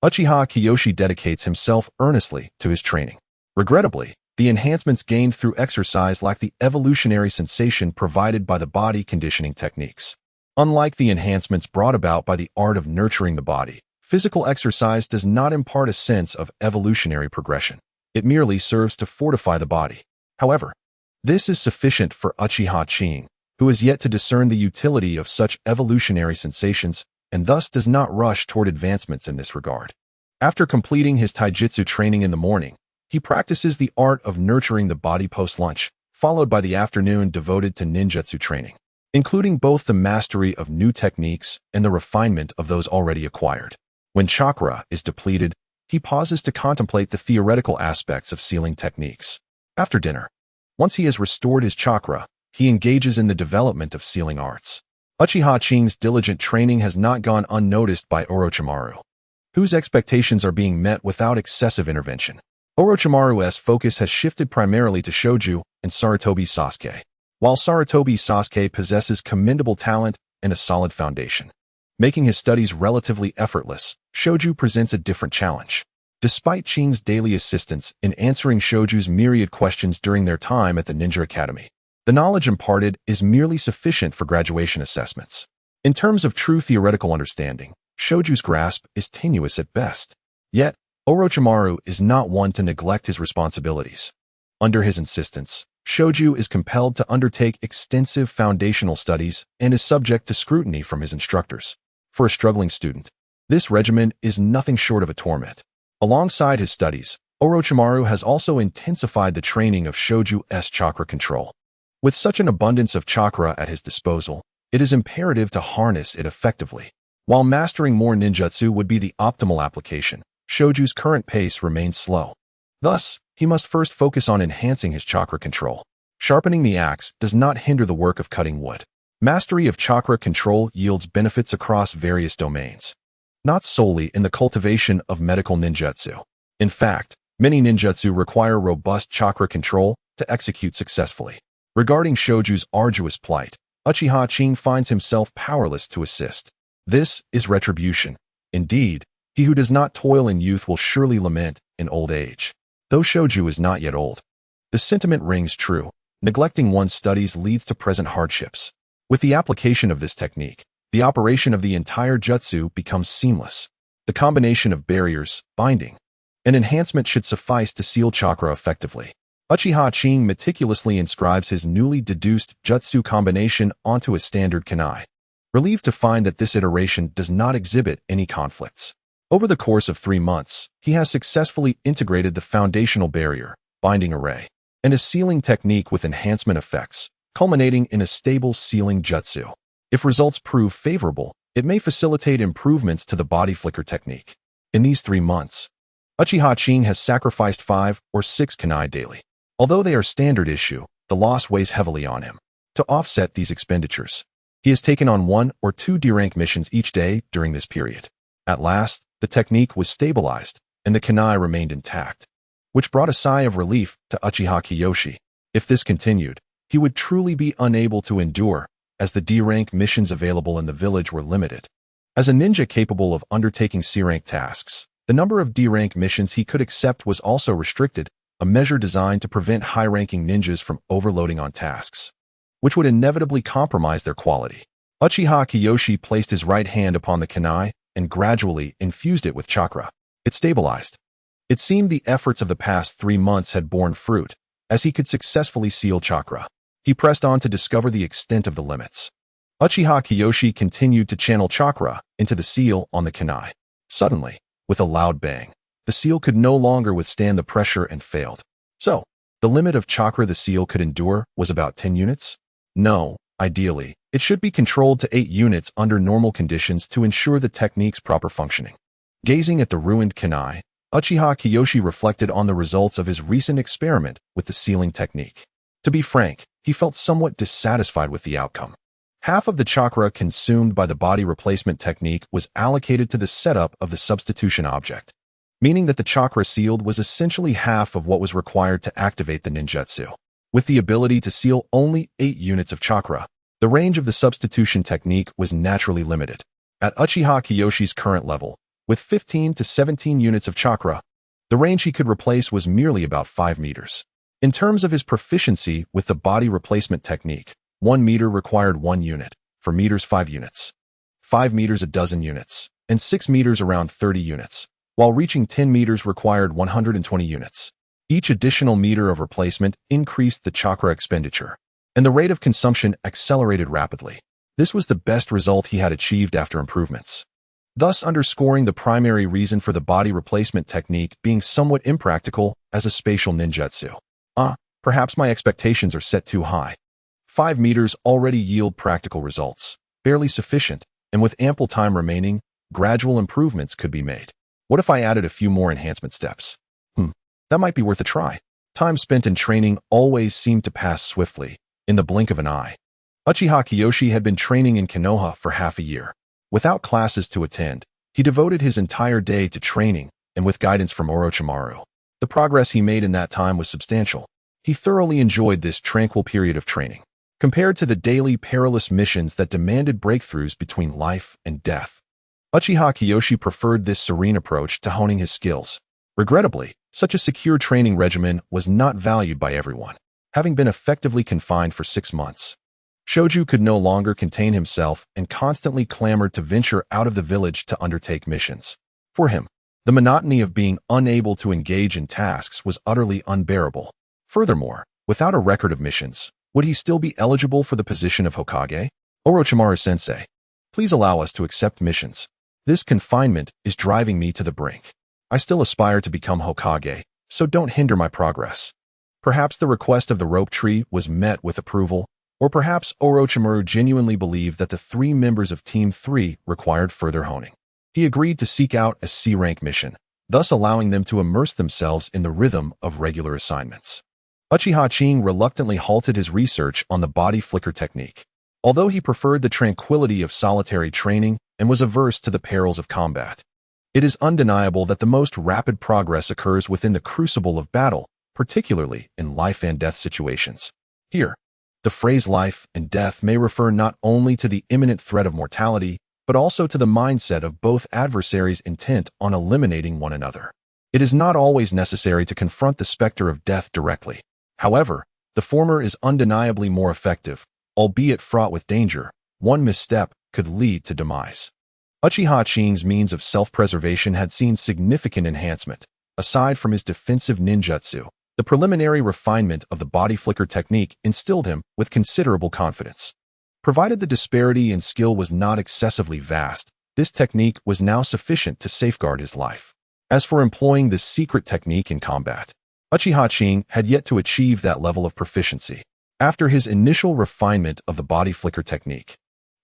Uchiha Kiyoshi dedicates himself earnestly to his training. Regrettably, the enhancements gained through exercise lack the evolutionary sensation provided by the body conditioning techniques. Unlike the enhancements brought about by the art of nurturing the body, physical exercise does not impart a sense of evolutionary progression. It merely serves to fortify the body. However, this is sufficient for Uchiha Qing, who is yet to discern the utility of such evolutionary sensations and thus does not rush toward advancements in this regard. After completing his taijutsu training in the morning, he practices the art of nurturing the body post-lunch, followed by the afternoon devoted to ninjutsu training, including both the mastery of new techniques and the refinement of those already acquired. When chakra is depleted, he pauses to contemplate the theoretical aspects of sealing techniques. After dinner, once he has restored his chakra, he engages in the development of sealing arts. Uchiha Qing's diligent training has not gone unnoticed by Orochimaru, whose expectations are being met without excessive intervention. Orochimaru's focus has shifted primarily to Shoju and Sarutobi Sasuke, while Sarutobi Sasuke possesses commendable talent and a solid foundation. Making his studies relatively effortless, Shoju presents a different challenge. Despite Qing's daily assistance in answering Shoju's myriad questions during their time at the Ninja Academy, the knowledge imparted is merely sufficient for graduation assessments. In terms of true theoretical understanding, Shoju's grasp is tenuous at best. Yet, Orochimaru is not one to neglect his responsibilities. Under his insistence, Shoju is compelled to undertake extensive foundational studies and is subject to scrutiny from his instructors. For a struggling student, this regimen is nothing short of a torment. Alongside his studies, Orochimaru has also intensified the training of Shoju's chakra control. With such an abundance of chakra at his disposal, it is imperative to harness it effectively. While mastering more ninjutsu would be the optimal application, Shoju's current pace remains slow. Thus, he must first focus on enhancing his chakra control. Sharpening the axe does not hinder the work of cutting wood. Mastery of chakra control yields benefits across various domains, not solely in the cultivation of medical ninjutsu. In fact, many ninjutsu require robust chakra control to execute successfully. Regarding Shoju's arduous plight, Uchiha Qing finds himself powerless to assist. This is retribution. Indeed, he who does not toil in youth will surely lament in old age. Though Shoju is not yet old, the sentiment rings true. Neglecting one's studies leads to present hardships. With the application of this technique, the operation of the entire jutsu becomes seamless. The combination of barriers, binding, and enhancement should suffice to seal chakra effectively. Uchiha Qing meticulously inscribes his newly deduced jutsu combination onto a standard kunai, relieved to find that this iteration does not exhibit any conflicts. Over the course of 3 months, he has successfully integrated the foundational barrier, binding array, and a sealing technique with enhancement effects, culminating in a stable sealing jutsu. If results prove favorable, it may facilitate improvements to the body flicker technique. In these 3 months, Uchiha Qing has sacrificed 5 or 6 kunai daily. Although they are standard issue, the loss weighs heavily on him. To offset these expenditures, he has taken on 1 or 2 D-rank missions each day during this period. At last, the technique was stabilized, and the kunai remained intact, which brought a sigh of relief to Uchiha Kiyoshi. If this continued, he would truly be unable to endure, as the D-rank missions available in the village were limited. As a ninja capable of undertaking C-rank tasks, the number of D-rank missions he could accept was also restricted, a measure designed to prevent high-ranking ninjas from overloading on tasks, which would inevitably compromise their quality. Uchiha Kiyoshi placed his right hand upon the kunai and gradually infused it with chakra. It stabilized. It seemed the efforts of the past 3 months had borne fruit, as he could successfully seal chakra. He pressed on to discover the extent of the limits. Uchiha Kiyoshi continued to channel chakra into the seal on the kunai. Suddenly, with a loud bang, the seal could no longer withstand the pressure and failed. So, the limit of chakra the seal could endure was about 10 units? No, ideally, it should be controlled to 8 units under normal conditions to ensure the technique's proper functioning. Gazing at the ruined kunai, Uchiha Kiyoshi reflected on the results of his recent experiment with the sealing technique. To be frank, he felt somewhat dissatisfied with the outcome. Half of the chakra consumed by the body replacement technique was allocated to the setup of the substitution object, meaning that the chakra sealed was essentially half of what was required to activate the ninjutsu. With the ability to seal only 8 units of chakra, the range of the substitution technique was naturally limited. At Uchiha Kiyoshi's current level, with 15 to 17 units of chakra, the range he could replace was merely about 5 meters. In terms of his proficiency with the body replacement technique, 1 meter required 1 unit, 4 meters 5 units, 5 meters a dozen units, and 6 meters around 30 units, while reaching 10 meters required 120 units. Each additional meter of replacement increased the chakra expenditure, and the rate of consumption accelerated rapidly. This was the best result he had achieved after improvements. thus underscoring the primary reason for the body replacement technique being somewhat impractical as a spatial ninjutsu. Perhaps my expectations are set too high. 5 meters already yield practical results, barely sufficient, and with ample time remaining, gradual improvements could be made. What if I added a few more enhancement steps? That might be worth a try. Time spent in training always seemed to pass swiftly, in the blink of an eye. Uchiha Kiyoshi had been training in Konoha for half a year. Without classes to attend, he devoted his entire day to training, and with guidance from Orochimaru. The progress he made in that time was substantial. He thoroughly enjoyed this tranquil period of training. Compared to the daily perilous missions that demanded breakthroughs between life and death, Uchiha Kiyoshi preferred this serene approach to honing his skills. Regrettably, such a secure training regimen was not valued by everyone. Having been effectively confined for 6 months, Shoju could no longer contain himself and constantly clamored to venture out of the village to undertake missions. For him, the monotony of being unable to engage in tasks was utterly unbearable. Furthermore, without a record of missions, would he still be eligible for the position of Hokage? Orochimaru-sensei, please allow us to accept missions. This confinement is driving me to the brink. I still aspire to become Hokage, so don't hinder my progress. Perhaps the request of the rope tree was met with approval, or perhaps Orochimaru genuinely believed that the 3 members of Team 3 required further honing. He agreed to seek out a C-rank mission, thus allowing them to immerse themselves in the rhythm of regular assignments. Uchiha Qing reluctantly halted his research on the body flicker technique. Although he preferred the tranquility of solitary training and was averse to the perils of combat, it is undeniable that the most rapid progress occurs within the crucible of battle, particularly in life and death situations. Here, the phrase life and death may refer not only to the imminent threat of mortality, but also to the mindset of both adversaries intent on eliminating one another. It is not always necessary to confront the specter of death directly. However, the former is undeniably more effective, albeit fraught with danger. One misstep could lead to demise. Uchiha Qing's means of self-preservation had seen significant enhancement. Aside from his defensive ninjutsu, the preliminary refinement of the body flicker technique instilled him with considerable confidence. Provided the disparity in skill was not excessively vast, this technique was now sufficient to safeguard his life. As for employing this secret technique in combat, Uchiha Qing had yet to achieve that level of proficiency. After his initial refinement of the body flicker technique,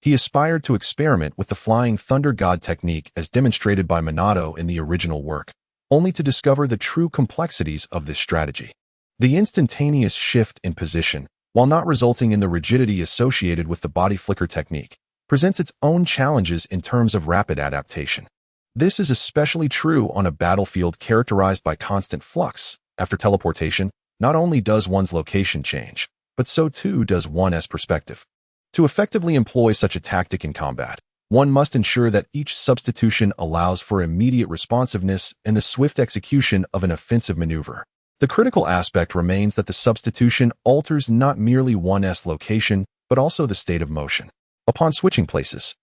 he aspired to experiment with the Flying Thunder God technique as demonstrated by Minato in the original work, only to discover the true complexities of this strategy. The instantaneous shift in position, while not resulting in the rigidity associated with the body flicker technique, presents its own challenges in terms of rapid adaptation. This is especially true on a battlefield characterized by constant flux. After teleportation, not only does one's location change, but so too does one's perspective. To effectively employ such a tactic in combat, one must ensure that each substitution allows for immediate responsiveness and the swift execution of an offensive maneuver. The critical aspect remains that the substitution alters not merely one's location, but also the state of motion. Upon switching places,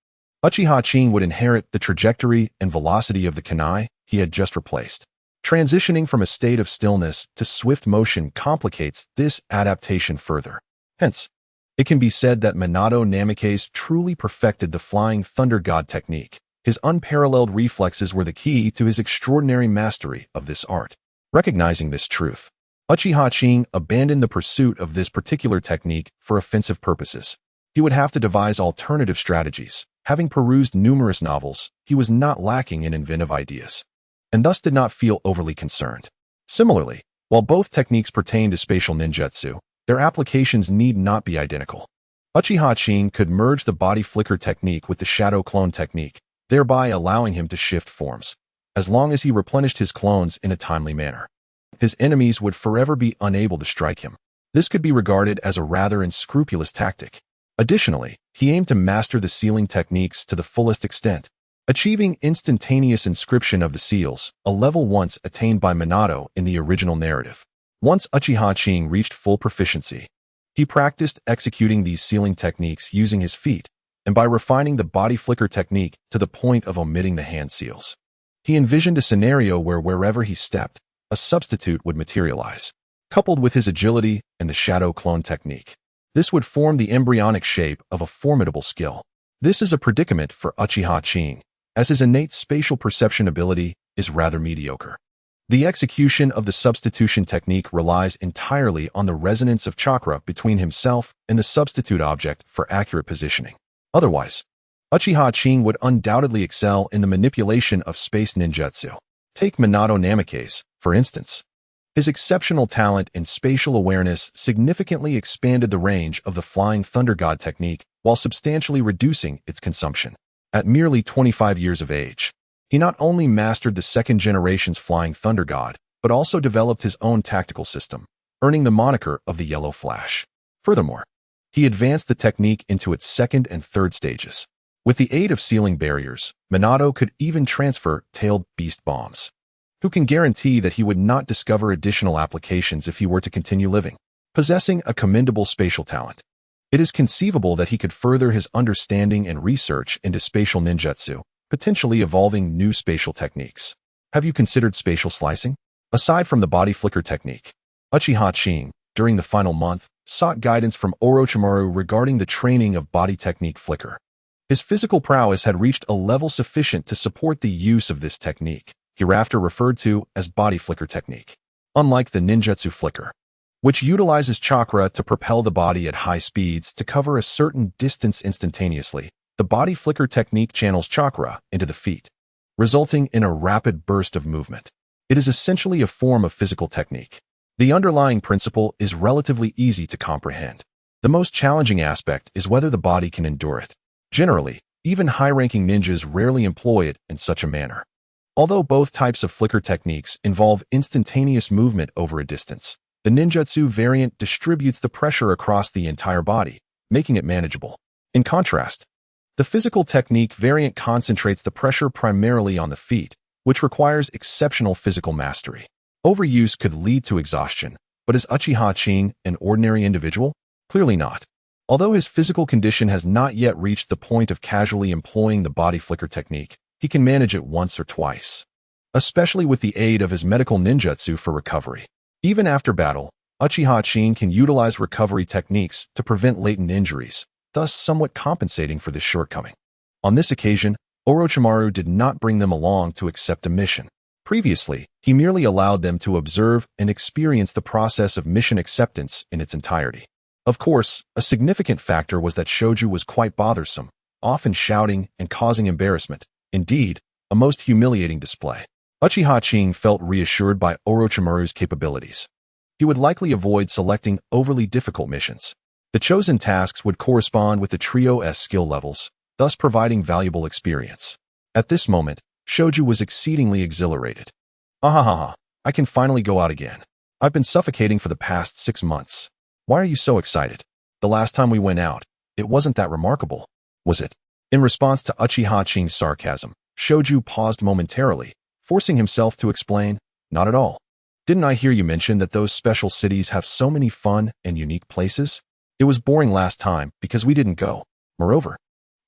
Uchiha Qing would inherit the trajectory and velocity of the kunai he had just replaced. Transitioning from a state of stillness to swift motion complicates this adaptation further. Hence, it can be said that Minato Namikaze truly perfected the Flying Thunder God technique. His unparalleled reflexes were the key to his extraordinary mastery of this art. Recognizing this truth, Uchiha Qing abandoned the pursuit of this particular technique for offensive purposes. He would have to devise alternative strategies. Having perused numerous novels, he was not lacking in inventive ideas, and thus did not feel overly concerned. Similarly, while both techniques pertain to spatial ninjutsu, their applications need not be identical. Uchiha Qing could merge the body flicker technique with the shadow clone technique, thereby allowing him to shift forms. As long as he replenished his clones in a timely manner, his enemies would forever be unable to strike him. This could be regarded as a rather unscrupulous tactic. Additionally, he aimed to master the sealing techniques to the fullest extent, achieving instantaneous inscription of the seals, a level once attained by Minato in the original narrative. Once Uchiha Qing reached full proficiency, he practiced executing these sealing techniques using his feet, and by refining the body flicker technique to the point of omitting the hand seals. He envisioned a scenario where wherever he stepped, a substitute would materialize. Coupled with his agility and the shadow clone technique, this would form the embryonic shape of a formidable skill. This is a predicament for Uchiha Qing, as his innate spatial perception ability is rather mediocre. The execution of the substitution technique relies entirely on the resonance of chakra between himself and the substitute object for accurate positioning. Otherwise, Uchiha Qing would undoubtedly excel in the manipulation of space ninjutsu. Take Minato Namikaze, for instance. His exceptional talent in spatial awareness significantly expanded the range of the Flying Thunder God technique while substantially reducing its consumption. At merely 25 years of age, he not only mastered the second generation's Flying Thunder God, but also developed his own tactical system, earning the moniker of the Yellow Flash. Furthermore, he advanced the technique into its second and third stages. With the aid of ceiling barriers, Minato could even transfer tailed beast bombs. Who can guarantee that he would not discover additional applications if he were to continue living? Possessing a commendable spatial talent, it is conceivable that he could further his understanding and research into spatial ninjutsu, potentially evolving new spatial techniques. Have you considered spatial slicing? Aside from the body flicker technique, Uchiha Qing, during the final month, sought guidance from Orochimaru regarding the training of body technique flicker. His physical prowess had reached a level sufficient to support the use of this technique, hereafter referred to as body flicker technique. Unlike the ninjutsu flicker, which utilizes chakra to propel the body at high speeds to cover a certain distance instantaneously, the body flicker technique channels chakra into the feet, resulting in a rapid burst of movement. It is essentially a form of physical technique. The underlying principle is relatively easy to comprehend. The most challenging aspect is whether the body can endure it. Generally, even high-ranking ninjas rarely employ it in such a manner. Although both types of flicker techniques involve instantaneous movement over a distance, the ninjutsu variant distributes the pressure across the entire body, making it manageable. In contrast, the physical technique variant concentrates the pressure primarily on the feet, which requires exceptional physical mastery. Overuse could lead to exhaustion, but is Uchiha Qing an ordinary individual? Clearly not. Although his physical condition has not yet reached the point of casually employing the body flicker technique, he can manage it once or twice, especially with the aid of his medical ninjutsu for recovery. Even after battle, Uchiha Qing can utilize recovery techniques to prevent latent injuries, thus somewhat compensating for this shortcoming. On this occasion, Orochimaru did not bring them along to accept a mission. Previously, he merely allowed them to observe and experience the process of mission acceptance in its entirety. Of course, a significant factor was that Shoju was quite bothersome, often shouting and causing embarrassment. Indeed, a most humiliating display. Uchiha Qing felt reassured by Orochimaru's capabilities. He would likely avoid selecting overly difficult missions. The chosen tasks would correspond with the trio's skill levels, thus providing valuable experience. At this moment, Shoju was exceedingly exhilarated. Ahahaha, I can finally go out again. I've been suffocating for the past 6 months. Why are you so excited? The last time we went out, it wasn't that remarkable, was it? In response to Uchiha Qing's sarcasm, Shoju paused momentarily, forcing himself to explain, not at all. Didn't I hear you mention that those special cities have so many fun and unique places? It was boring last time because we didn't go. Moreover,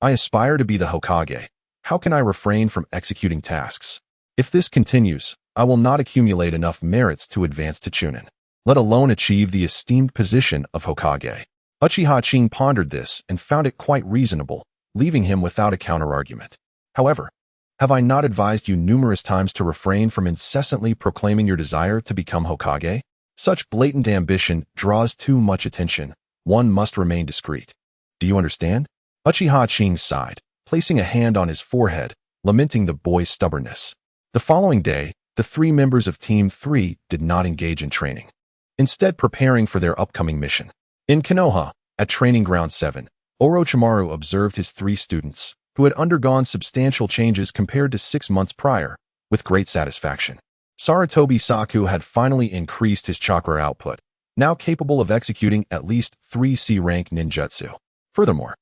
I aspire to be the Hokage. How can I refrain from executing tasks? If this continues, I will not accumulate enough merits to advance to Chunin, let alone achieve the esteemed position of Hokage. Uchiha Qing pondered this and found it quite reasonable, leaving him without a counterargument. However, have I not advised you numerous times to refrain from incessantly proclaiming your desire to become Hokage? Such blatant ambition draws too much attention. One must remain discreet. Do you understand? Uchiha Qing sighed, placing a hand on his forehead, lamenting the boy's stubbornness. The following day, the 3 members of Team 3 did not engage in training, instead preparing for their upcoming mission. In Konoha, at Training Ground 7, Orochimaru observed his 3 students, who had undergone substantial changes compared to 6 months prior, with great satisfaction. Sarutobi Saku had finally increased his chakra output, now capable of executing at least 3 C-rank ninjutsu. Furthermore,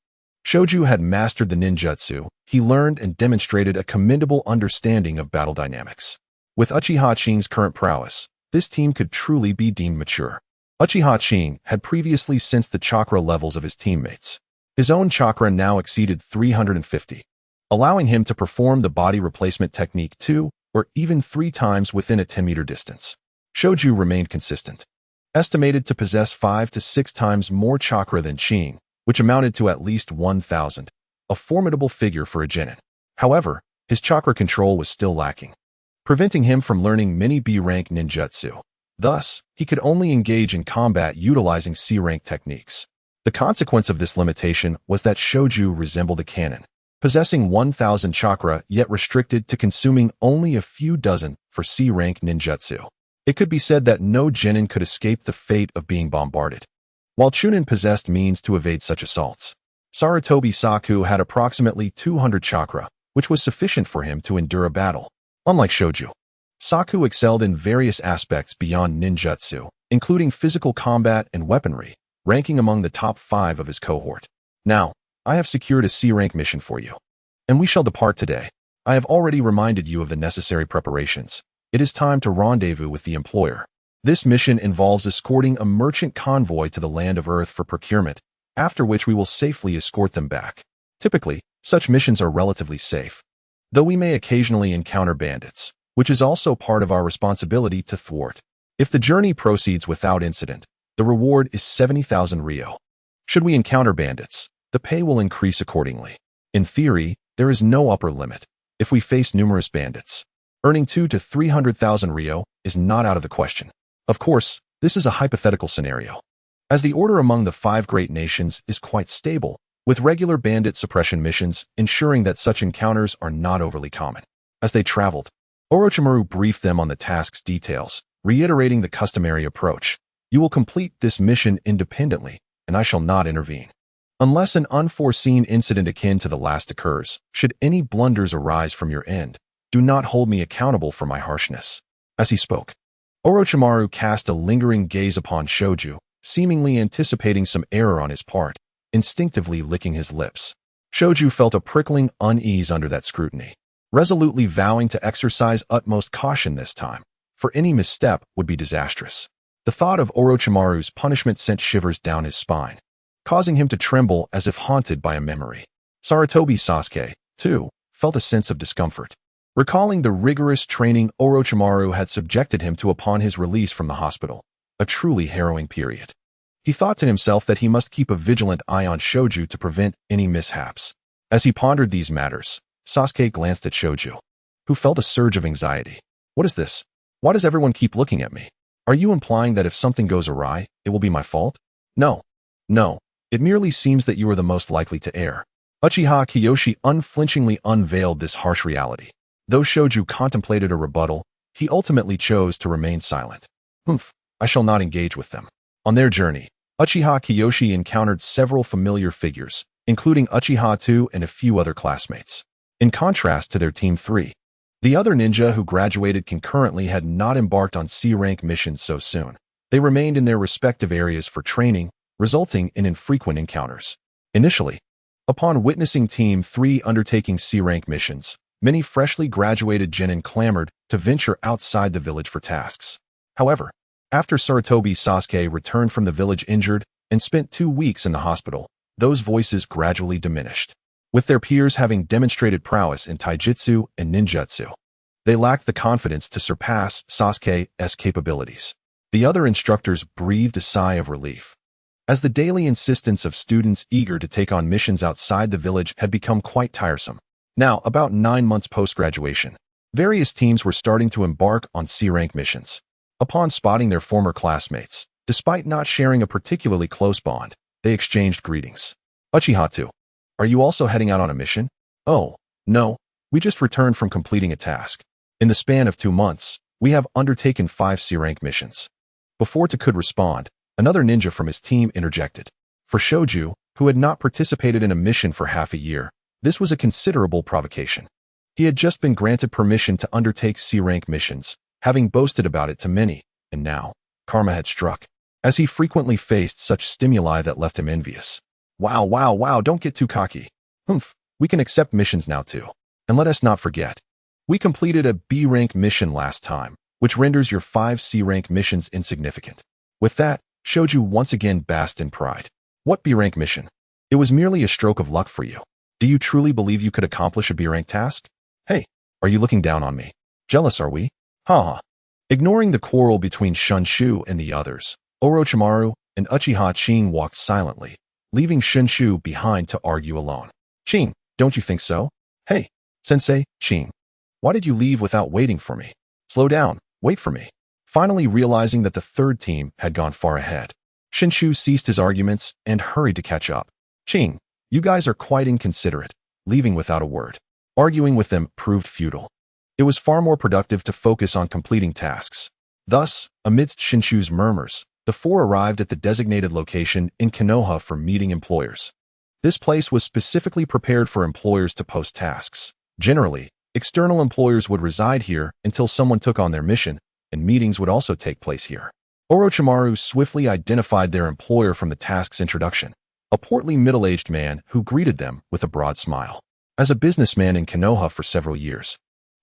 Shoju had mastered the ninjutsu. He learned and demonstrated a commendable understanding of battle dynamics. With Uchiha Qing's current prowess, this team could truly be deemed mature. Uchiha Qing had previously sensed the chakra levels of his teammates. His own chakra now exceeded 350, allowing him to perform the body replacement technique 2 or even 3 times within a 10-meter distance. Shoju remained consistent, estimated to possess 5 to 6 times more chakra than Qing, which amounted to at least 1,000, a formidable figure for a genin. However, his chakra control was still lacking, preventing him from learning many B-rank ninjutsu. Thus, he could only engage in combat utilizing C-rank techniques. The consequence of this limitation was that Shoju resembled a cannon, possessing 1,000 chakra yet restricted to consuming only a few dozen for C-rank ninjutsu. It could be said that no genin could escape the fate of being bombarded, while Chunin possessed means to evade such assaults. Sarutobi Saku had approximately 200 chakra, which was sufficient for him to endure a battle. Unlike Shoju, Saku excelled in various aspects beyond ninjutsu, including physical combat and weaponry, ranking among the top 5 of his cohort. Now, I have secured a C-rank mission for you, and we shall depart today. I have already reminded you of the necessary preparations. It is time to rendezvous with the employer. This mission involves escorting a merchant convoy to the land of Earth for procurement, after which we will safely escort them back. Typically, such missions are relatively safe, though we may occasionally encounter bandits, which is also part of our responsibility to thwart. If the journey proceeds without incident, the reward is 70,000 ryo. Should we encounter bandits, the pay will increase accordingly. In theory, there is no upper limit. If we face numerous bandits, earning 200 to 300,000 ryo is not out of the question. Of course, this is a hypothetical scenario, as the order among the 5 great nations is quite stable, with regular bandit suppression missions ensuring that such encounters are not overly common. As they traveled, Orochimaru briefed them on the task's details, reiterating the customary approach. You will complete this mission independently, and I shall not intervene. Unless an unforeseen incident akin to the last occurs, should any blunders arise from your end, do not hold me accountable for my harshness. As he spoke, Orochimaru cast a lingering gaze upon Shoju, seemingly anticipating some error on his part, instinctively licking his lips. Shoju felt a prickling unease under that scrutiny, resolutely vowing to exercise utmost caution this time, for any misstep would be disastrous. The thought of Orochimaru's punishment sent shivers down his spine, causing him to tremble as if haunted by a memory. Sarutobi Sasuke, too, felt a sense of discomfort, recalling the rigorous training Orochimaru had subjected him to upon his release from the hospital, a truly harrowing period. He thought to himself that he must keep a vigilant eye on Shoju to prevent any mishaps. As he pondered these matters, Sasuke glanced at Shoju, who felt a surge of anxiety. What is this? Why does everyone keep looking at me? Are you implying that if something goes awry, it will be my fault? No. It merely seems that you are the most likely to err. Uchiha Kiyoshi unflinchingly unveiled this harsh reality. Though Shoju contemplated a rebuttal, he ultimately chose to remain silent. I shall not engage with them. On their journey, Uchiha Kiyoshi encountered several familiar figures, including Uchiha 2 and a few other classmates. In contrast to their Team 3, the other ninja who graduated concurrently had not embarked on C-rank missions so soon. They remained in their respective areas for training, resulting in infrequent encounters. Initially, upon witnessing Team 3 undertaking C-rank missions, many freshly graduated genin clamored to venture outside the village for tasks. However, after Sarutobi Sasuke returned from the village injured and spent 2 weeks in the hospital, those voices gradually diminished. With their peers having demonstrated prowess in taijutsu and ninjutsu, they lacked the confidence to surpass Sasuke's capabilities. The other instructors breathed a sigh of relief, as the daily insistence of students eager to take on missions outside the village had become quite tiresome. Now, about 9 months post-graduation, various teams were starting to embark on C-rank missions. Upon spotting their former classmates, despite not sharing a particularly close bond, they exchanged greetings. Uchiha 2, are you also heading out on a mission? Oh, no, we just returned from completing a task. In the span of 2 months, we have undertaken 5 C-rank missions. Before Ta could respond, another ninja from his team interjected. For Shoju, who had not participated in a mission for half a year, this was a considerable provocation. He had just been granted permission to undertake C-rank missions, having boasted about it to many, and now, karma had struck, as he frequently faced such stimuli that left him envious. Wow, don't get too cocky. We can accept missions now too. And let us not forget, we completed a B-rank mission last time, which renders your 5 C-rank missions insignificant. With that, Shoju once again basked in pride. What B-rank mission? It was merely a stroke of luck for you. Do you truly believe you could accomplish a B-rank task? Hey, are you looking down on me? Jealous, are we? Ha. Ignoring the quarrel between Shunshu and the others, Orochimaru and Uchiha Qing walked silently, leaving Shunshu behind to argue alone. Qing, don't you think so? Hey, Sensei, Qing, why did you leave without waiting for me? Slow down, wait for me. Finally realizing that the third team had gone far ahead, Shinshu ceased his arguments and hurried to catch up. Qing, you guys are quite inconsiderate, leaving without a word. Arguing with them proved futile. It was far more productive to focus on completing tasks. Thus, amidst Shinshu's murmurs, the four arrived at the designated location in Konoha for meeting employers. This place was specifically prepared for employers to post tasks. Generally, external employers would reside here until someone took on their mission, and meetings would also take place here. Orochimaru swiftly identified their employer from the task's introduction, a portly middle-aged man who greeted them with a broad smile. As a businessman in Konoha for several years,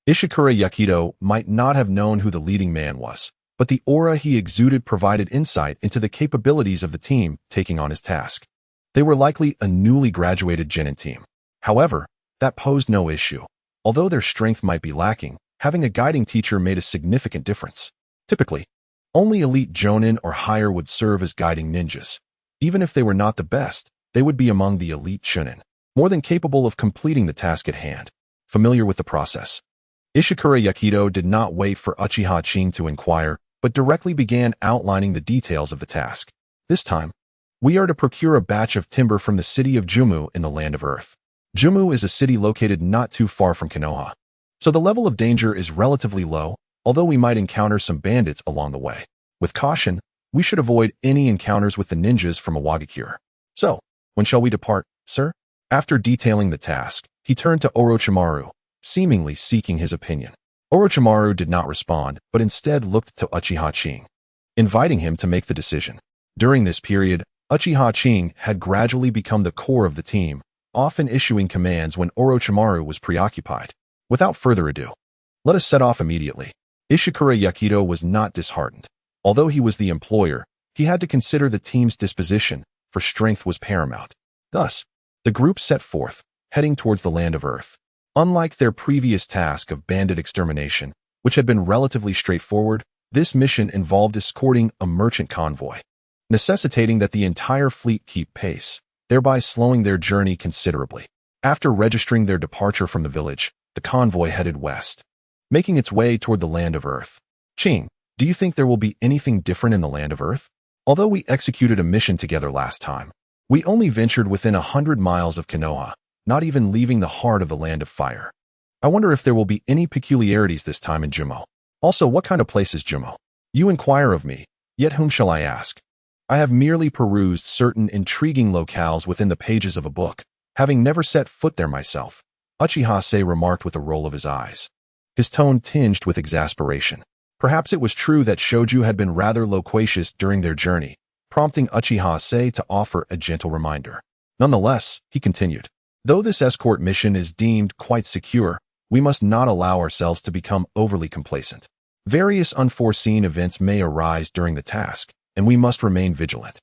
Ishikura Yakido might not have known who the leading man was, but the aura he exuded provided insight into the capabilities of the team taking on his task. They were likely a newly graduated genin team. However, that posed no issue. Although their strength might be lacking, having a guiding teacher made a significant difference. Typically, only elite jonin or higher would serve as guiding ninjas. Even if they were not the best, they would be among the elite chunin, more than capable of completing the task at hand, familiar with the process. Ishikura Yakido did not wait for Uchiha Qing to inquire, but directly began outlining the details of the task. This time, we are to procure a batch of timber from the city of Jumu in the Land of Earth. Jumu is a city located not too far from Konoha, so the level of danger is relatively low, although we might encounter some bandits along the way. With caution, we should avoid any encounters with the ninjas from Iwagakure. So, when shall we depart, sir? After detailing the task, he turned to Orochimaru, seemingly seeking his opinion. Orochimaru did not respond, but instead looked to Uchiha Qing, inviting him to make the decision. During this period, Uchiha Qing had gradually become the core of the team, often issuing commands when Orochimaru was preoccupied. Without further ado, let us set off immediately. Ishikura Yakido was not disheartened. Although he was the employer, he had to consider the team's disposition, for strength was paramount. Thus, the group set forth, heading towards the Land of Earth. Unlike their previous task of bandit extermination, which had been relatively straightforward, this mission involved escorting a merchant convoy, necessitating that the entire fleet keep pace, thereby slowing their journey considerably. After registering their departure from the village, the convoy headed west, making its way toward the Land of Earth. Qing, do you think there will be anything different in the Land of Earth? Although we executed a mission together last time, we only ventured within 100 miles of Konoha, not even leaving the heart of the Land of Fire. I wonder if there will be any peculiarities this time in Jumo. Also, what kind of place is Jumo? You inquire of me, yet whom shall I ask? I have merely perused certain intriguing locales within the pages of a book, having never set foot there myself, Uchiha remarked with a roll of his eyes, his tone tinged with exasperation. Perhaps it was true that Shoju had been rather loquacious during their journey, prompting Uchiha to offer a gentle reminder. Nonetheless, he continued, though this escort mission is deemed quite secure, we must not allow ourselves to become overly complacent. Various unforeseen events may arise during the task, and we must remain vigilant.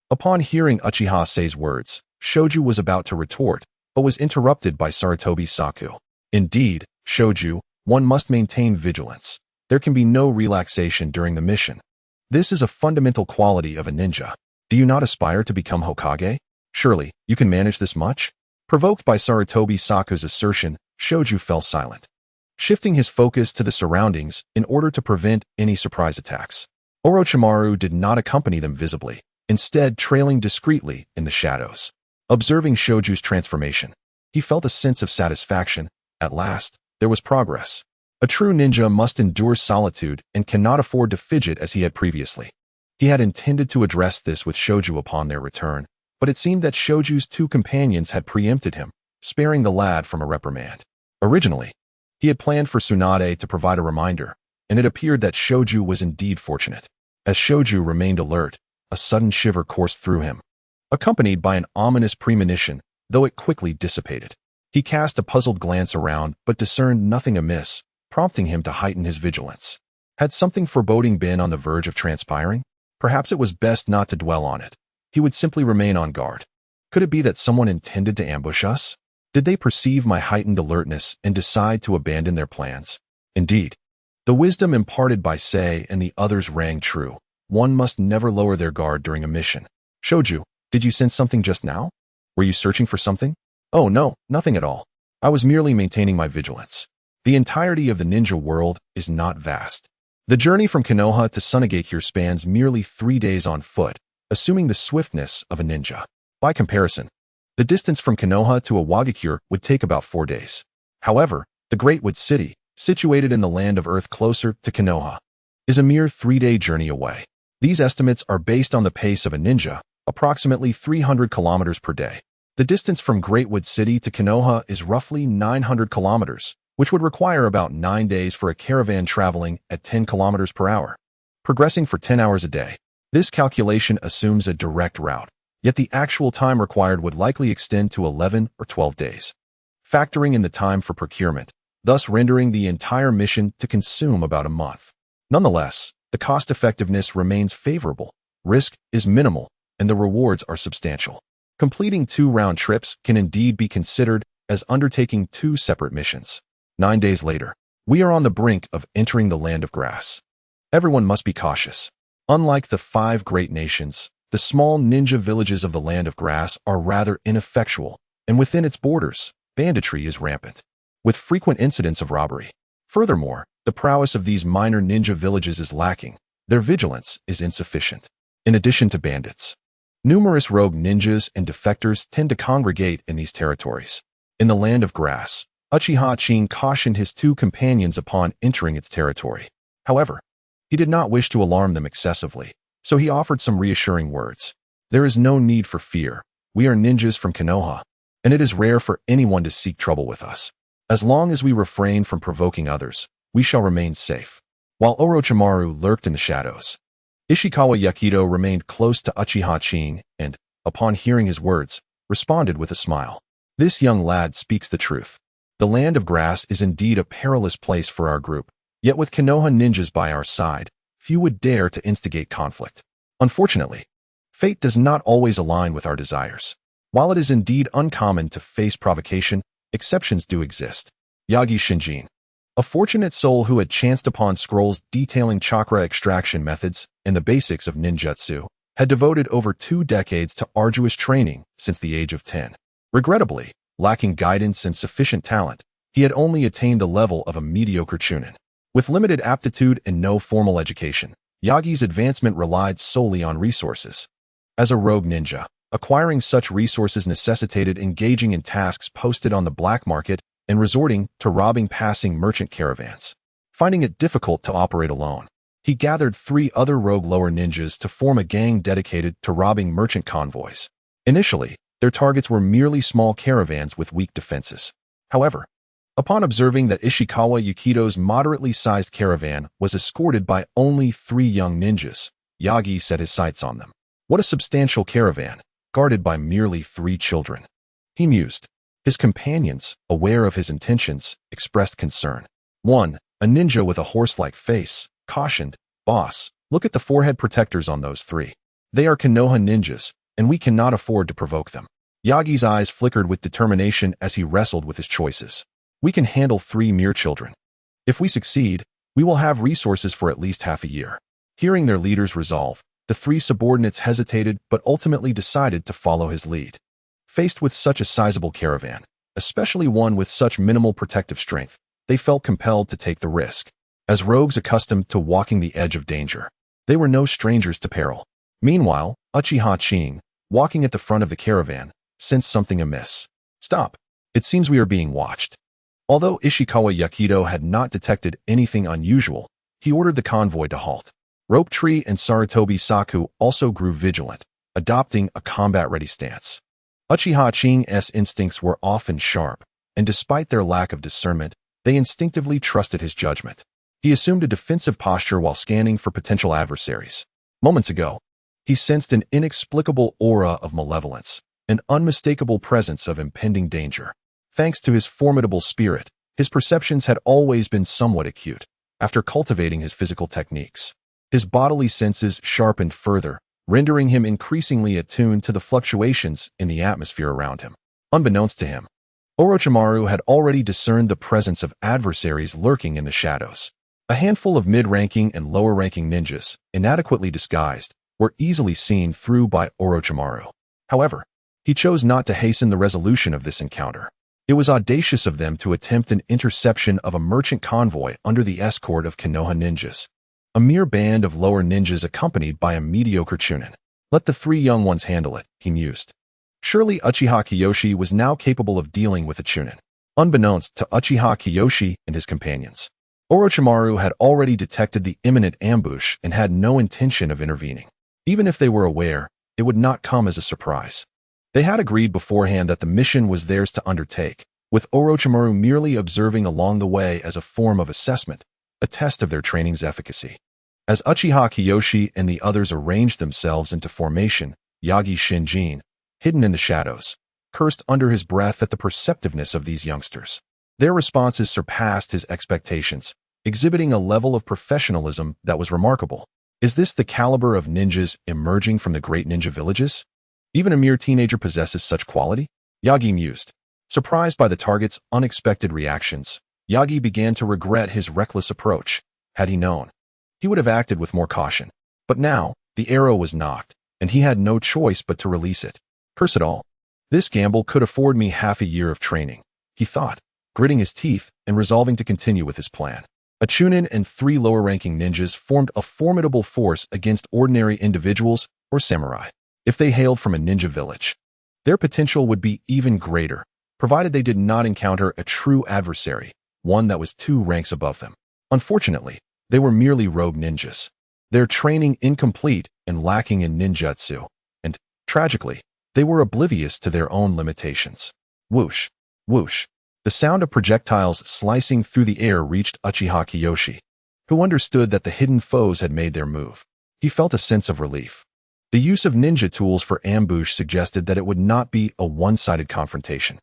Upon hearing Uchiha words, Shoju was about to retort, but was interrupted by Sarutobi Saku. Indeed, Shoju, one must maintain vigilance. There can be no relaxation during the mission. This is a fundamental quality of a ninja. Do you not aspire to become Hokage? Surely, you can manage this much? Provoked by Sarutobi Saku's assertion, Shoju fell silent, shifting his focus to the surroundings in order to prevent any surprise attacks. Orochimaru did not accompany them visibly, instead trailing discreetly in the shadows. Observing Shoju's transformation, he felt a sense of satisfaction. At last, there was progress. A true ninja must endure solitude and cannot afford to fidget as he had previously. He had intended to address this with Shoju upon their return, but it seemed that Shoju's two companions had preempted him, sparing the lad from a reprimand. Originally, he had planned for Tsunade to provide a reminder, and it appeared that Shoju was indeed fortunate. As Shoju remained alert, a sudden shiver coursed through him, accompanied by an ominous premonition, though it quickly dissipated. He cast a puzzled glance around but discerned nothing amiss, prompting him to heighten his vigilance. Had something foreboding been on the verge of transpiring? Perhaps it was best not to dwell on it. He would simply remain on guard. Could it be that someone intended to ambush us? Did they perceive my heightened alertness and decide to abandon their plans? Indeed, the wisdom imparted by Sei and the others rang true. One must never lower their guard during a mission. Shoju, did you sense something just now? Were you searching for something? Oh no, nothing at all. I was merely maintaining my vigilance. The entirety of the ninja world is not vast. The journey from Konoha to Sunagakure spans merely 3 days on foot, assuming the swiftness of a ninja. By comparison, the distance from Konoha to Awagakure would take about 4 days. However, the Great Wood City, situated in the land of Earth closer to Konoha, is a mere 3-day journey away. These estimates are based on the pace of a ninja, approximately 300 kilometers per day. The distance from Great Wood City to Konoha is roughly 900 kilometers, which would require about 9 days for a caravan traveling at 10 kilometers per hour, progressing for 10 hours a day. This calculation assumes a direct route, yet the actual time required would likely extend to 11 or 12 days, factoring in the time for procurement, thus rendering the entire mission to consume about a month. Nonetheless, the cost-effectiveness remains favorable, risk is minimal, and the rewards are substantial. Completing 2 round trips can indeed be considered as undertaking 2 separate missions. 9 days later, we are on the brink of entering the land of grass. Everyone must be cautious. Unlike the 5 great nations, the small ninja villages of the land of grass are rather ineffectual, and within its borders, banditry is rampant, with frequent incidents of robbery. Furthermore, the prowess of these minor ninja villages is lacking. Their vigilance is insufficient. In addition to bandits, numerous rogue ninjas and defectors tend to congregate in these territories. In the land of grass, Uchiha Qing cautioned his 2 companions upon entering its territory. However, he did not wish to alarm them excessively, so he offered some reassuring words. There is no need for fear. We are ninjas from Konoha, and it is rare for anyone to seek trouble with us. As long as we refrain from provoking others, we shall remain safe. While Orochimaru lurked in the shadows, Ishikawa Yakido remained close to Uchiha Qing and, upon hearing his words, responded with a smile. This young lad speaks the truth. The land of grass is indeed a perilous place for our group, yet with Konoha ninjas by our side, few would dare to instigate conflict. Unfortunately, fate does not always align with our desires. While it is indeed uncommon to face provocation, exceptions do exist. Yagi Shinjin, a fortunate soul who had chanced upon scrolls detailing chakra extraction methods and the basics of ninjutsu, had devoted over 2 decades to arduous training since the age of 10. Regrettably, lacking guidance and sufficient talent, he had only attained the level of a mediocre chunin. With limited aptitude and no formal education, Yagi's advancement relied solely on resources. As a rogue ninja, acquiring such resources necessitated engaging in tasks posted on the black market and resorting to robbing passing merchant caravans. Finding it difficult to operate alone, he gathered 3 other rogue lower ninjas to form a gang dedicated to robbing merchant convoys. Initially, their targets were merely small caravans with weak defenses. However, upon observing that Ishikawa Yakido's moderately sized caravan was escorted by only 3 young ninjas, Yagi set his sights on them. What a substantial caravan, guarded by merely 3 children. He mused. His companions, aware of his intentions, expressed concern. 1. A ninja with a horse-like face, cautioned, "Boss, look at the forehead protectors on those 3. They are Konoha ninjas, and we cannot afford to provoke them." Yagi's eyes flickered with determination as he wrestled with his choices. "We can handle 3 mere children. If we succeed, we will have resources for at least half a year." Hearing their leader's resolve, the 3 subordinates hesitated but ultimately decided to follow his lead. Faced with such a sizable caravan, especially one with such minimal protective strength, they felt compelled to take the risk. As rogues accustomed to walking the edge of danger, they were no strangers to peril. Meanwhile, Uchiha Qing, walking at the front of the caravan, sensed something amiss. "Stop. It seems we are being watched." Although Ishikawa Yakido had not detected anything unusual, he ordered the convoy to halt. Rope Tree and Sarutobi Saku also grew vigilant, adopting a combat-ready stance. Uchiha Qing's instincts were often sharp, and despite their lack of discernment, they instinctively trusted his judgment. He assumed a defensive posture while scanning for potential adversaries. Moments ago, he sensed an inexplicable aura of malevolence, an unmistakable presence of impending danger. Thanks to his formidable spirit, his perceptions had always been somewhat acute. After cultivating his physical techniques, his bodily senses sharpened further, rendering him increasingly attuned to the fluctuations in the atmosphere around him. Unbeknownst to him, Orochimaru had already discerned the presence of adversaries lurking in the shadows. A handful of mid-ranking and lower-ranking ninjas, inadequately disguised, were easily seen through by Orochimaru. However, he chose not to hasten the resolution of this encounter. It was audacious of them to attempt an interception of a merchant convoy under the escort of Konoha ninjas, a mere band of lower ninjas accompanied by a mediocre chunin. Let the three young ones handle it, he mused. Surely Uchiha Kiyoshi was now capable of dealing with a chunin. Unbeknownst to Uchiha Kiyoshi and his companions, Orochimaru had already detected the imminent ambush and had no intention of intervening. Even if they were aware, it would not come as a surprise. They had agreed beforehand that the mission was theirs to undertake, with Orochimaru merely observing along the way as a form of assessment, a test of their training's efficacy. As Uchiha Kiyoshi and the others arranged themselves into formation, Yagi Shinjin, hidden in the shadows, cursed under his breath at the perceptiveness of these youngsters. Their responses surpassed his expectations, exhibiting a level of professionalism that was remarkable. Is this the caliber of ninjas emerging from the great ninja villages? Even a mere teenager possesses such quality? Yagi mused. Surprised by the target's unexpected reactions, Yagi began to regret his reckless approach. Had he known, he would have acted with more caution. But now, the arrow was nocked, and he had no choice but to release it. Curse it all. This gamble could afford me half a year of training, he thought, gritting his teeth and resolving to continue with his plan. A chunin and 3 lower-ranking ninjas formed a formidable force against ordinary individuals or samurai. If they hailed from a ninja village, their potential would be even greater, provided they did not encounter a true adversary, one that was 2 ranks above them. Unfortunately, they were merely rogue ninjas, their training incomplete and lacking in ninjutsu, and, tragically, they were oblivious to their own limitations. Whoosh, whoosh. The sound of projectiles slicing through the air reached Uchiha Kiyoshi, who understood that the hidden foes had made their move. He felt a sense of relief. The use of ninja tools for ambush suggested that it would not be a one-sided confrontation.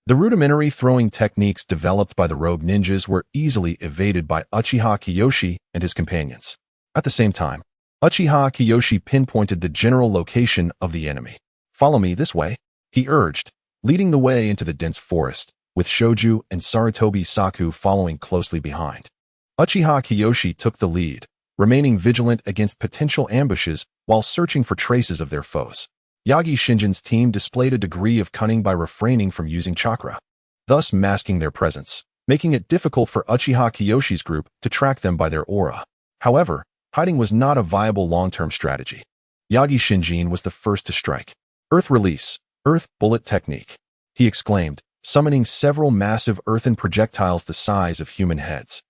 The rudimentary throwing techniques developed by the rogue ninjas were easily evaded by Uchiha Kiyoshi and his companions. At the same time, Uchiha Kiyoshi pinpointed the general location of the enemy. "Follow me this way," he urged, leading the way into the dense forest, with Shoju and Sarutobi Saku following closely behind. Uchiha Kiyoshi took the lead, remaining vigilant against potential ambushes while searching for traces of their foes. Yagi Shinjin's team displayed a degree of cunning by refraining from using chakra, thus masking their presence, making it difficult for Uchiha Kiyoshi's group to track them by their aura. However, hiding was not a viable long-term strategy. Yagi Shinjin was the first to strike. "Earth release, earth bullet technique," he exclaimed, summoning several massive earthen projectiles the size of human heads,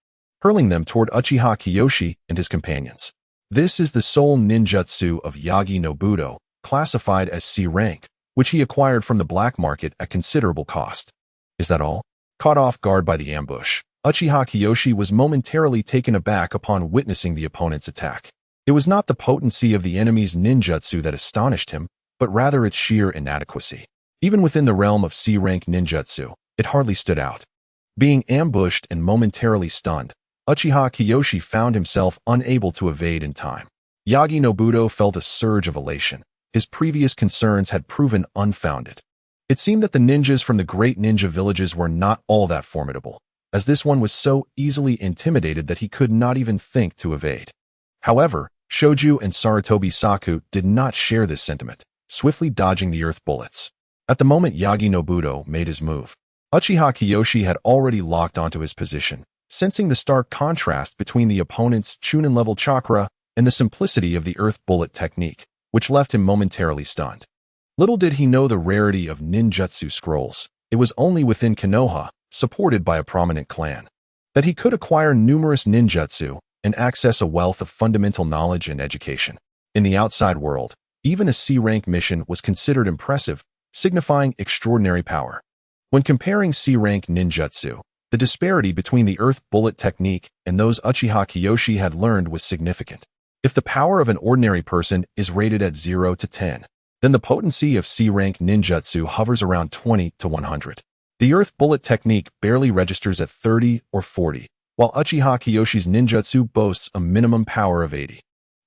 hurling them toward Uchiha Kiyoshi and his companions. This is the sole ninjutsu of Yagi Nobuto, classified as C rank, which he acquired from the black market at considerable cost. Is that all? Caught off guard by the ambush, Uchiha Kiyoshi was momentarily taken aback upon witnessing the opponent's attack. It was not the potency of the enemy's ninjutsu that astonished him, but rather its sheer inadequacy. Even within the realm of C-rank ninjutsu, it hardly stood out. Being ambushed and momentarily stunned, Uchiha Kiyoshi found himself unable to evade in time. Yagi Nobuto felt a surge of elation. His previous concerns had proven unfounded. It seemed that the ninjas from the great ninja villages were not all that formidable, as this one was so easily intimidated that he could not even think to evade. However, Shoju and Sarutobi Saku did not share this sentiment, swiftly dodging the earth bullets. At the moment Yagi Nobuto made his move, Uchiha Kiyoshi had already locked onto his position, sensing the stark contrast between the opponent's chunin-level chakra and the simplicity of the earth bullet technique, which left him momentarily stunned. Little did he know the rarity of ninjutsu scrolls. It was only within Konoha, supported by a prominent clan, that he could acquire numerous ninjutsu and access a wealth of fundamental knowledge and education. In the outside world, even a C-rank mission was considered impressive, signifying extraordinary power. When comparing C-rank ninjutsu, the disparity between the earth bullet technique and those Uchiha Kiyoshi had learned was significant. If the power of an ordinary person is rated at 0 to 10, then the potency of C-rank ninjutsu hovers around 20 to 100. The earth bullet technique barely registers at 30 or 40, while Uchiha Kiyoshi's ninjutsu boasts a minimum power of 80.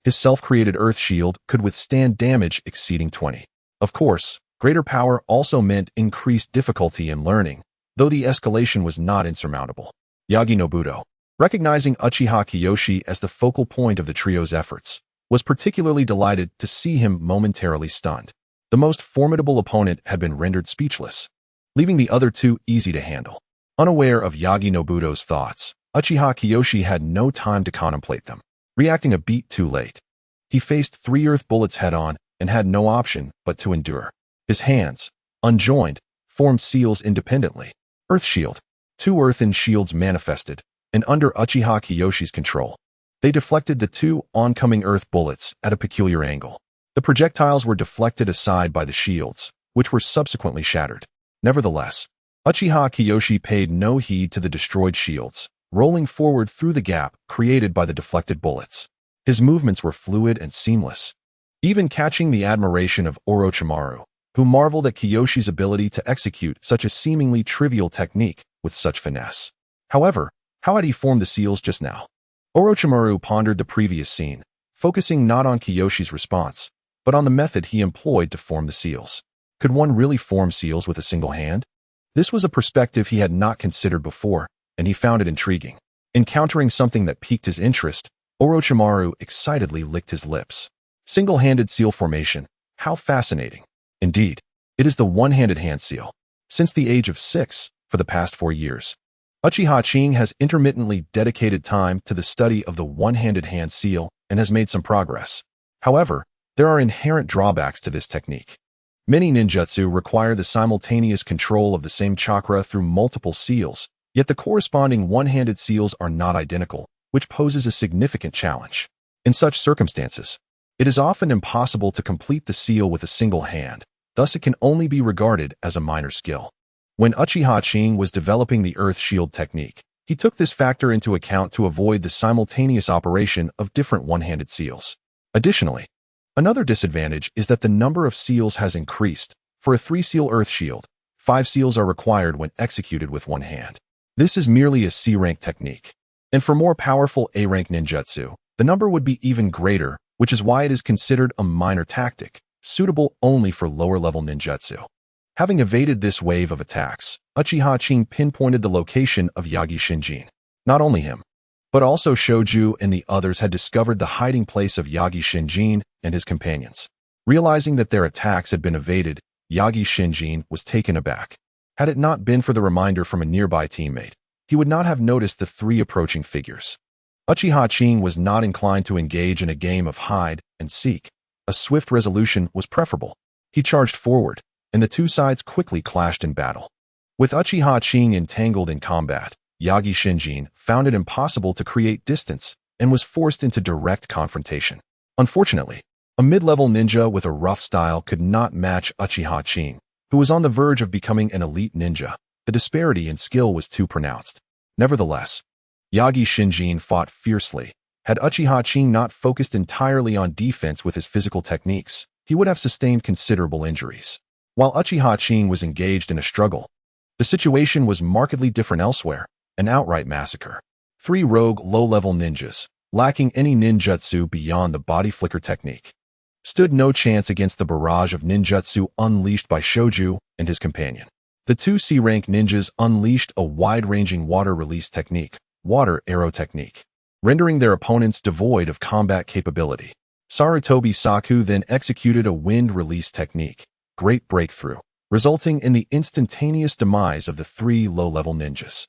His self-created earth shield could withstand damage exceeding 20. Of course, greater power also meant increased difficulty in learning, though the escalation was not insurmountable. Yagi Nobuto, recognizing Uchiha Kiyoshi as the focal point of the trio's efforts, was particularly delighted to see him momentarily stunned. The most formidable opponent had been rendered speechless. leaving the other two easy to handle. Unaware of Yagi Nobuto's thoughts, Uchiha Kiyoshi had no time to contemplate them, reacting a beat too late. He faced 3 earth bullets head-on and had no option but to endure. His hands, unjoined, formed seals independently. Earth Shield. 2 earthen shields manifested, and under Uchiha Kiyoshi's control. They deflected the 2 oncoming earth bullets at a peculiar angle. The projectiles were deflected aside by the shields, which were subsequently shattered. Nevertheless, Uchiha Kiyoshi paid no heed to the destroyed shields, rolling forward through the gap created by the deflected bullets. His movements were fluid and seamless, even catching the admiration of Orochimaru, who marveled at Kiyoshi's ability to execute such a seemingly trivial technique with such finesse. However, how had he formed the seals just now? Orochimaru pondered the previous scene, focusing not on Kiyoshi's response, but on the method he employed to form the seals. Could one really form seals with a single hand? This was a perspective he had not considered before, and he found it intriguing. Encountering something that piqued his interest, Orochimaru excitedly licked his lips. Single-handed seal formation. How fascinating. Indeed, it is the one-handed hand seal. Since the age of 6, for the past 4 years, Uchiha Qing has intermittently dedicated time to the study of the one-handed hand seal and has made some progress. However, there are inherent drawbacks to this technique. Many ninjutsu require the simultaneous control of the same chakra through multiple seals, yet the corresponding one-handed seals are not identical, which poses a significant challenge. In such circumstances, it is often impossible to complete the seal with a single hand, thus it can only be regarded as a minor skill. When Uchiha Qing was developing the Earth Shield technique, he took this factor into account to avoid the simultaneous operation of different one-handed seals. Additionally, another disadvantage is that the number of seals has increased. For a 3-seal Earth Shield, 5 seals are required when executed with one hand. This is merely a C-rank technique. And for more powerful A-rank ninjutsu, the number would be even greater, which is why it is considered a minor tactic, suitable only for lower-level ninjutsu. Having evaded this wave of attacks, Uchiha Qing pinpointed the location of Yagi Shinjin. Not only him, but also Shoju and the others had discovered the hiding place of Yagi Shinjin and his companions. Realizing that their attacks had been evaded, Yagi Shinjin was taken aback. Had it not been for the reminder from a nearby teammate, he would not have noticed the 3 approaching figures. Uchiha Qing was not inclined to engage in a game of hide and seek. A swift resolution was preferable. He charged forward, and the 2 sides quickly clashed in battle. With Uchiha Qing entangled in combat, Yagi Shinjin found it impossible to create distance and was forced into direct confrontation. Unfortunately, a mid-level ninja with a rough style could not match Uchiha Qing, who was on the verge of becoming an elite ninja. The disparity in skill was too pronounced. Nevertheless, Yagi Shinjin fought fiercely. Had Uchiha Qing not focused entirely on defense with his physical techniques, he would have sustained considerable injuries. While Uchiha Qing was engaged in a struggle, the situation was markedly different elsewhere, an outright massacre. 3 rogue low-level ninjas, lacking any ninjutsu beyond the body flicker technique, stood no chance against the barrage of ninjutsu unleashed by Shoju and his companion. The 2 C-rank ninjas unleashed a wide-ranging water release technique, water arrow technique, rendering their opponents devoid of combat capability. Sarutobi Saku then executed a wind release technique, great breakthrough, resulting in the instantaneous demise of the 3 low-level ninjas.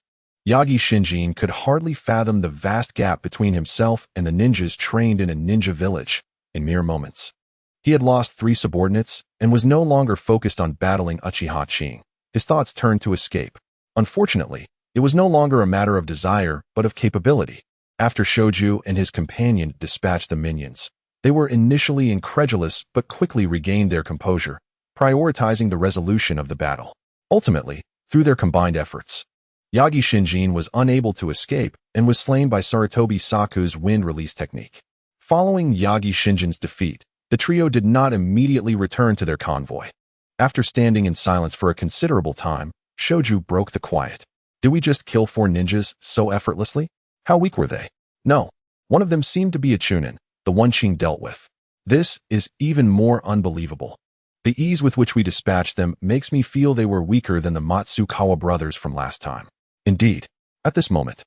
Yagi Shinjin could hardly fathom the vast gap between himself and the ninjas trained in a ninja village in mere moments. He had lost 3 subordinates and was no longer focused on battling Uchiha Qing. His thoughts turned to escape. Unfortunately, it was no longer a matter of desire but of capability. After Shoju and his companion dispatched the minions, they were initially incredulous but quickly regained their composure, prioritizing the resolution of the battle. Ultimately, through their combined efforts, Yagi Shinjin was unable to escape and was slain by Sarutobi Saku's wind release technique. Following Yagi Shinjin's defeat, the trio did not immediately return to their convoy. After standing in silence for a considerable time, Shoju broke the quiet. Did we just kill 4 ninjas so effortlessly? How weak were they? No. One of them seemed to be a Chunin, the one Qing dealt with. This is even more unbelievable. The ease with which we dispatched them makes me feel they were weaker than the Matsukawa brothers from last time. Indeed, at this moment,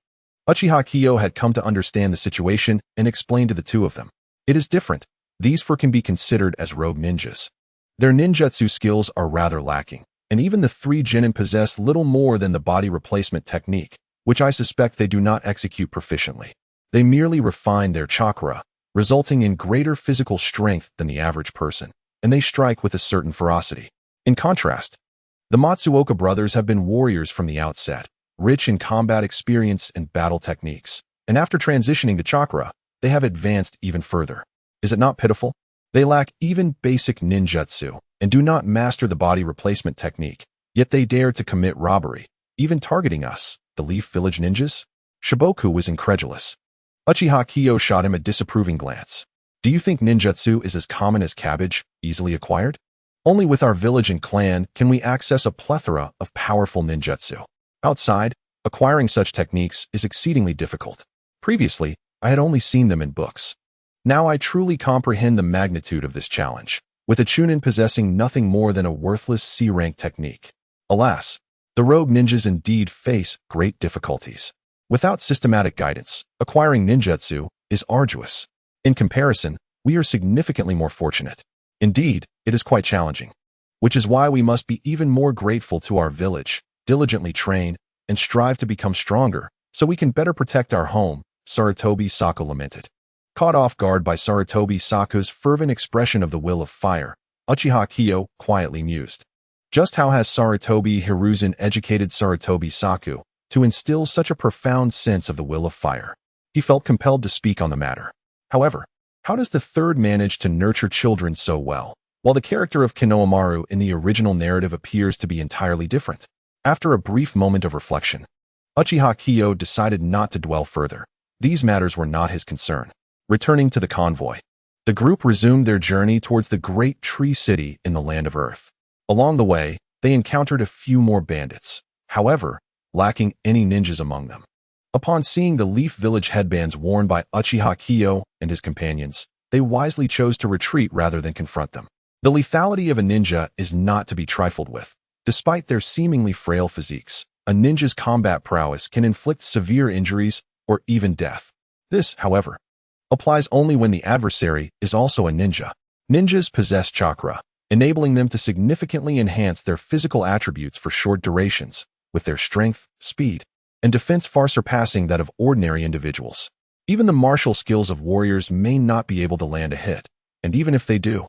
Uchiha Kiyo had come to understand the situation and explained to the 2 of them. It is different. These 4 can be considered as rogue ninjas. Their ninjutsu skills are rather lacking, and even the three genin possess little more than the body replacement technique, which I suspect they do not execute proficiently. They merely refine their chakra, resulting in greater physical strength than the average person, and they strike with a certain ferocity. In contrast, the Matsuoka brothers have been warriors from the outset, rich in combat experience and battle techniques, and after transitioning to chakra, they have advanced even further. Is it not pitiful? They lack even basic ninjutsu and do not master the body replacement technique, yet they dare to commit robbery, even targeting us, the Leaf Village ninjas? Shiboku was incredulous. Uchiha Qing shot him a disapproving glance. Do you think ninjutsu is as common as cabbage, easily acquired? Only with our village and clan can we access a plethora of powerful ninjutsu. Outside, acquiring such techniques is exceedingly difficult. Previously, I had only seen them in books. Now I truly comprehend the magnitude of this challenge, with a chunin possessing nothing more than a worthless C-rank technique. Alas, the rogue ninjas indeed face great difficulties. Without systematic guidance, acquiring ninjutsu is arduous. In comparison, we are significantly more fortunate. Indeed, it is quite challenging, which is why we must be even more grateful to our village, diligently train, and strive to become stronger, so we can better protect our home, Sarutobi Sako lamented. Caught off guard by Sarutobi Sako's fervent expression of the will of fire, Uchiha Qing quietly mused. Just how has Sarutobi Hiruzen educated Sarutobi Sako to instill such a profound sense of the will of fire? He felt compelled to speak on the matter. However, how does the third manage to nurture children so well, while the character of Konohamaru in the original narrative appears to be entirely different? After a brief moment of reflection, Uchiha Qing decided not to dwell further. These matters were not his concern. Returning to the convoy, the group resumed their journey towards the great tree city in the land of Earth. Along the way, they encountered a few more bandits, however, lacking any ninjas among them. Upon seeing the Leaf Village headbands worn by Uchiha Qing and his companions, they wisely chose to retreat rather than confront them. The lethality of a ninja is not to be trifled with. Despite their seemingly frail physiques, a ninja's combat prowess can inflict severe injuries or even death. This, however, applies only when the adversary is also a ninja. Ninjas possess chakra, enabling them to significantly enhance their physical attributes for short durations, with their strength, speed, and defense far surpassing that of ordinary individuals. Even the martial skills of warriors may not be able to land a hit, and even if they do,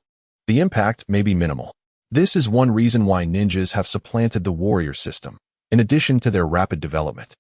the impact may be minimal. This is one reason why ninjas have supplanted the warrior system, in addition to their rapid development.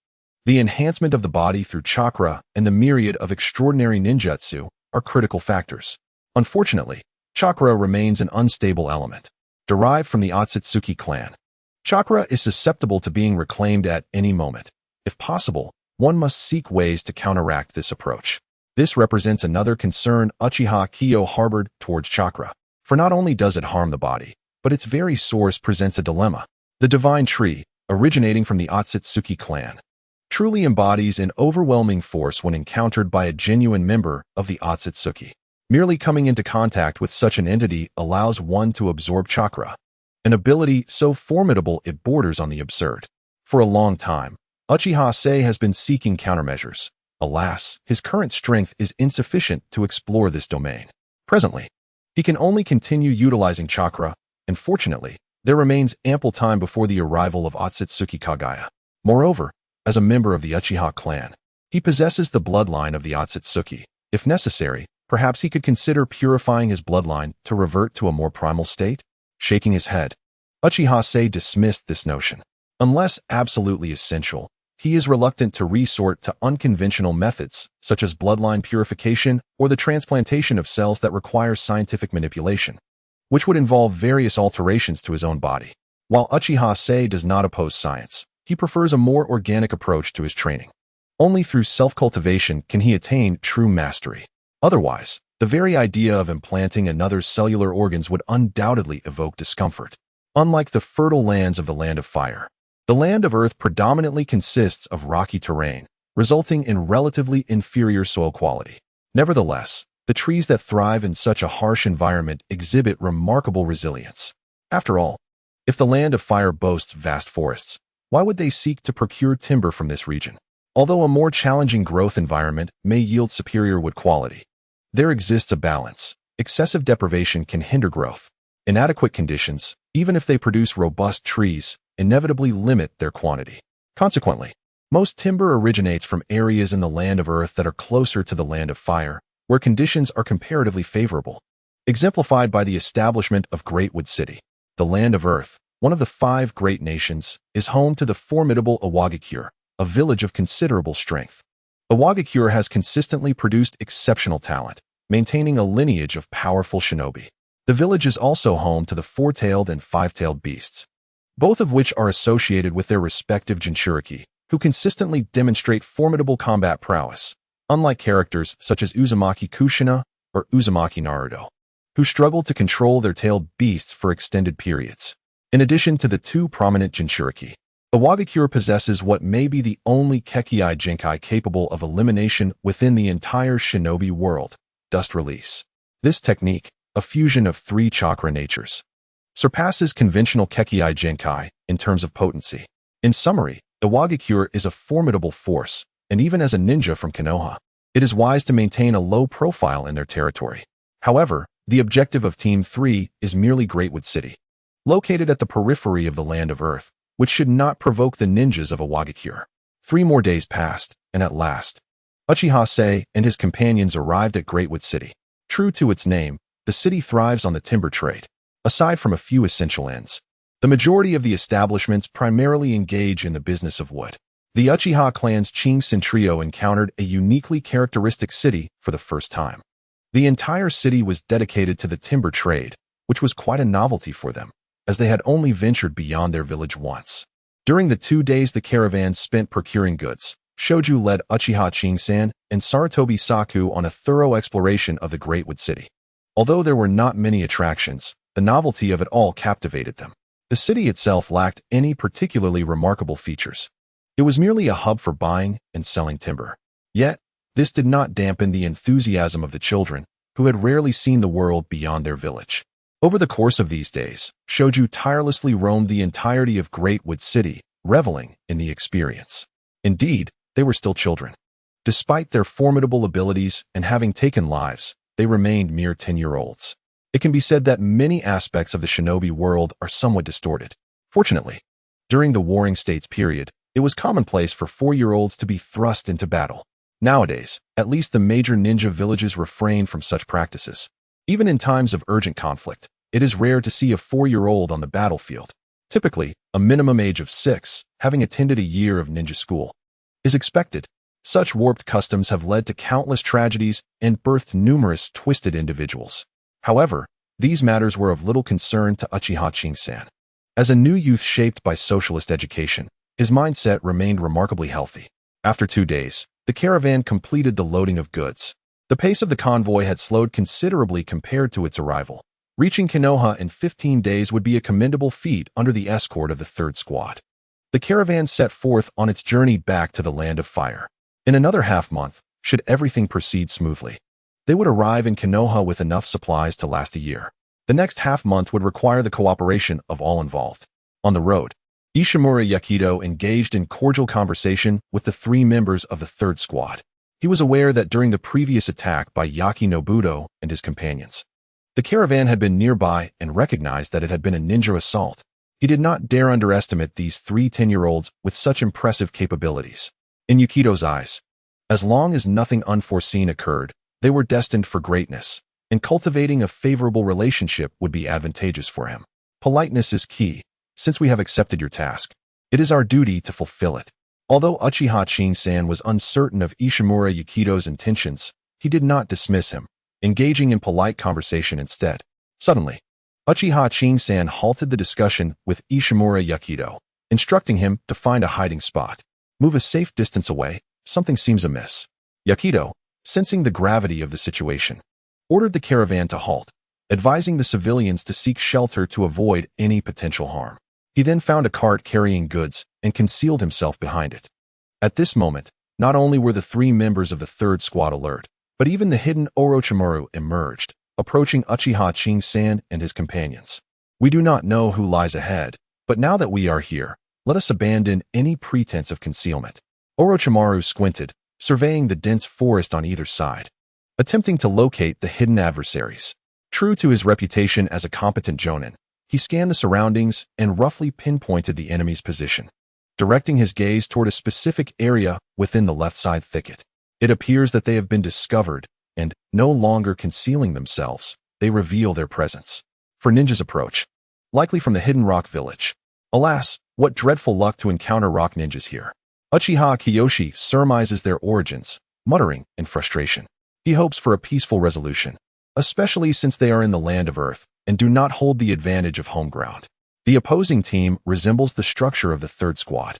The enhancement of the body through chakra and the myriad of extraordinary ninjutsu are critical factors. Unfortunately, chakra remains an unstable element, derived from the Otsutsuki clan. Chakra is susceptible to being reclaimed at any moment. If possible, one must seek ways to counteract this approach. This represents another concern Uchiha Qing harbored towards chakra, for not only does it harm the body, but its very source presents a dilemma. The divine tree, originating from the Otsutsuki clan, truly embodies an overwhelming force when encountered by a genuine member of the Otsutsuki. Merely coming into contact with such an entity allows one to absorb chakra, an ability so formidable it borders on the absurd. For a long time, Uchiha Qing has been seeking countermeasures. Alas, his current strength is insufficient to explore this domain. Presently, he can only continue utilizing chakra, and fortunately, there remains ample time before the arrival of Otsutsuki Kagaya. Moreover, as a member of the Uchiha clan, he possesses the bloodline of the Otsutsuki. If necessary, perhaps he could consider purifying his bloodline to revert to a more primal state? Shaking his head, Uchiha Qing dismissed this notion. Unless absolutely essential, he is reluctant to resort to unconventional methods, such as bloodline purification or the transplantation of cells that require scientific manipulation, which would involve various alterations to his own body. While Uchiha Qing does not oppose science, he prefers a more organic approach to his training. Only through self-cultivation can he attain true mastery. Otherwise, the very idea of implanting another's cellular organs would undoubtedly evoke discomfort. Unlike the fertile lands of the Land of Fire, the Land of Earth predominantly consists of rocky terrain, resulting in relatively inferior soil quality. Nevertheless, the trees that thrive in such a harsh environment exhibit remarkable resilience. After all, if the Land of Fire boasts vast forests, why would they seek to procure timber from this region? Although a more challenging growth environment may yield superior wood quality, there exists a balance. Excessive deprivation can hinder growth. Inadequate conditions, even if they produce robust trees, inevitably limit their quantity. Consequently, most timber originates from areas in the land of earth that are closer to the land of fire, where conditions are comparatively favorable. Exemplified by the establishment of Greatwood City, the land of earth, one of the 5 great nations, is home to the formidable Iwagakure, a village of considerable strength. Iwagakure has consistently produced exceptional talent, maintaining a lineage of powerful shinobi. The village is also home to the 4-tailed and 5-tailed beasts, both of which are associated with their respective Jinchuriki, who consistently demonstrate formidable combat prowess, unlike characters such as Uzumaki Kushina or Uzumaki Naruto, who struggle to control their tailed beasts for extended periods. In addition to the 2 prominent Jinchuriki, Iwagakure possesses what may be the only Kekkei Jinkai capable of elimination within the entire shinobi world, Dust Release. This technique, a fusion of 3 chakra natures, surpasses conventional Kekkei Jinkai in terms of potency. In summary, Iwagakure is a formidable force, and even as a ninja from Konoha, it is wise to maintain a low profile in their territory. However, the objective of Team 3 is merely Greatwood City, located at the periphery of the land of earth, which should not provoke the ninjas of Iwagakure. 3 more days passed, and at last, Uchiha Sei and his companions arrived at Greatwood City. True to its name, the city thrives on the timber trade. Aside from a few essential ends, the majority of the establishments primarily engage in the business of wood. The Uchiha clan's Qing trio encountered a uniquely characteristic city for the first time. The entire city was dedicated to the timber trade, which was quite a novelty for them, as they had only ventured beyond their village once. During the 2 days the caravan spent procuring goods, Shoju led Uchiha Qing-san and Sarutobi Saku on a thorough exploration of the Greatwood City. Although there were not many attractions, the novelty of it all captivated them. The city itself lacked any particularly remarkable features. It was merely a hub for buying and selling timber. Yet, this did not dampen the enthusiasm of the children, who had rarely seen the world beyond their village. Over the course of these days, Shoju tirelessly roamed the entirety of Greatwood City, reveling in the experience. Indeed, they were still children. Despite their formidable abilities and having taken lives, they remained mere 10-year-olds. It can be said that many aspects of the shinobi world are somewhat distorted. Fortunately, during the Warring States period, it was commonplace for 4-year-olds to be thrust into battle. Nowadays, at least the major ninja villages refrain from such practices. Even in times of urgent conflict, it is rare to see a 4-year-old on the battlefield. Typically, a minimum age of 6, having attended a year of ninja school, is expected. Such warped customs have led to countless tragedies and birthed numerous twisted individuals. However, these matters were of little concern to Uchiha Qing-san. As a new youth shaped by socialist education, his mindset remained remarkably healthy. After 2 days, the caravan completed the loading of goods. The pace of the convoy had slowed considerably compared to its arrival. Reaching Konoha in 15 days would be a commendable feat under the escort of the 3rd Squad. The caravan set forth on its journey back to the land of fire. In another half-month, should everything proceed smoothly, they would arrive in Konoha with enough supplies to last a year. The next half-month would require the cooperation of all involved. On the road, Ishimura Yakido engaged in cordial conversation with the 3 members of the 3rd Squad. He was aware that during the previous attack by Yaki Nobuto and his companions, the caravan had been nearby and recognized that it had been a ninja assault. He did not dare underestimate these 3 10-year-olds with such impressive capabilities. In Yakido's eyes, as long as nothing unforeseen occurred, they were destined for greatness, and cultivating a favorable relationship would be advantageous for him. Politeness is key. Since we have accepted your task, it is our duty to fulfill it. Although Uchiha Qing-san was uncertain of Ishimura Yakido's intentions, he did not dismiss him, engaging in polite conversation instead. Suddenly, Uchiha Qing-san halted the discussion with Ishimura Yakido, instructing him to find a hiding spot. Move a safe distance away, something seems amiss. Yakido, sensing the gravity of the situation, ordered the caravan to halt, advising the civilians to seek shelter to avoid any potential harm. He then found a cart carrying goods and concealed himself behind it. At this moment, not only were the 3 members of the 3rd Squad alert, but even the hidden Orochimaru emerged, approaching Uchiha Qing-san and his companions. We do not know who lies ahead, but now that we are here, let us abandon any pretense of concealment. Orochimaru squinted, surveying the dense forest on either side, attempting to locate the hidden adversaries. True to his reputation as a competent jonin, He scanned the surroundings and roughly pinpointed the enemy's position, directing his gaze toward a specific area within the left side thicket. It appears that they have been discovered, and, no longer concealing themselves, they reveal their presence. For ninjas approach, likely from the hidden rock village. Alas, what dreadful luck to encounter rock ninjas here. Uchiha Kiyoshi surmises their origins, muttering in frustration. He hopes for a peaceful resolution, especially since they are in the land of Earth and do not hold the advantage of home ground. The opposing team resembles the structure of the third squad,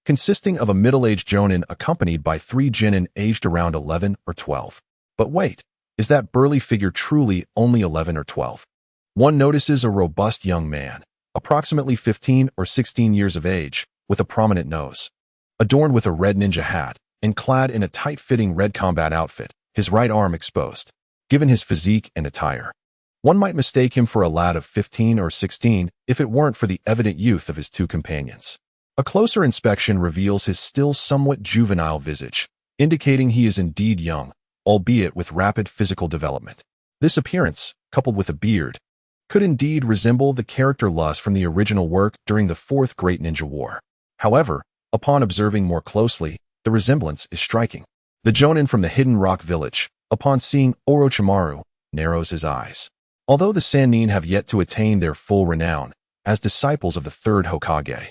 consisting of a middle-aged jonin accompanied by 3 genin aged around 11 or 12. But wait, is that burly figure truly only 11 or 12? One notices a robust young man, approximately 15 or 16 years of age, with a prominent nose, adorned with a red ninja hat, and clad in a tight-fitting red combat outfit, his right arm exposed. Given his physique and attire, one might mistake him for a lad of 15 or 16 if it weren't for the evident youth of his 2 companions. A closer inspection reveals his still somewhat juvenile visage, indicating he is indeed young, albeit with rapid physical development. This appearance, coupled with a beard, could indeed resemble the character Lust from the original work during the 4th Great Ninja War. However, upon observing more closely, the resemblance is striking. The jonin from the hidden rock village, upon seeing Orochimaru, narrows his eyes. Although the Sannin have yet to attain their full renown as disciples of the 3rd Hokage,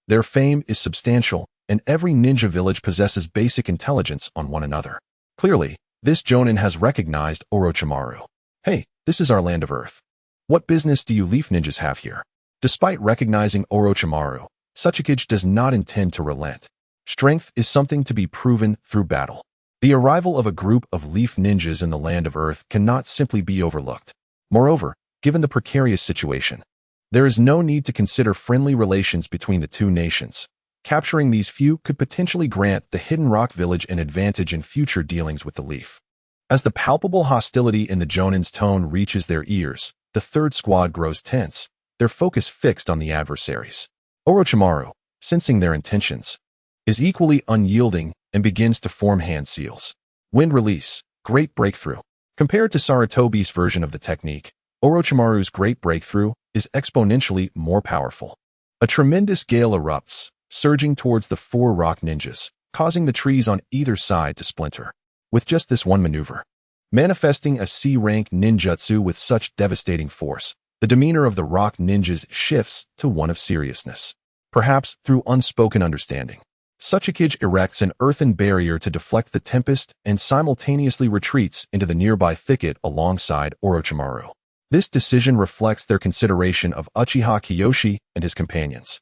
their fame is substantial, and every ninja village possesses basic intelligence on one another. Clearly, this jonin has recognized Orochimaru. Hey, this is our land of Earth. What business do you leaf ninjas have here? Despite recognizing Orochimaru, Uchiha does not intend to relent. Strength is something to be proven through battle. The arrival of a group of leaf ninjas in the land of Earth cannot simply be overlooked. Moreover, given the precarious situation, there is no need to consider friendly relations between the 2 nations. Capturing these few could potentially grant the Hidden Rock Village an advantage in future dealings with the Leaf. As the palpable hostility in the Jonin's tone reaches their ears, the 3rd squad grows tense, their focus fixed on the adversaries. Orochimaru, sensing their intentions, is equally unyielding and begins to form hand seals. Wind release, great breakthrough. Compared to Sarutobi's version of the technique, Orochimaru's great breakthrough is exponentially more powerful. A tremendous gale erupts, surging towards the 4 rock ninjas, causing the trees on either side to splinter. With just this one maneuver, manifesting a C-rank ninjutsu with such devastating force, the demeanor of the rock ninjas shifts to one of seriousness. Perhaps through unspoken understanding, Uchiha erects an earthen barrier to deflect the tempest and simultaneously retreats into the nearby thicket alongside Orochimaru. This decision reflects their consideration of Uchiha Kiyoshi and his companions,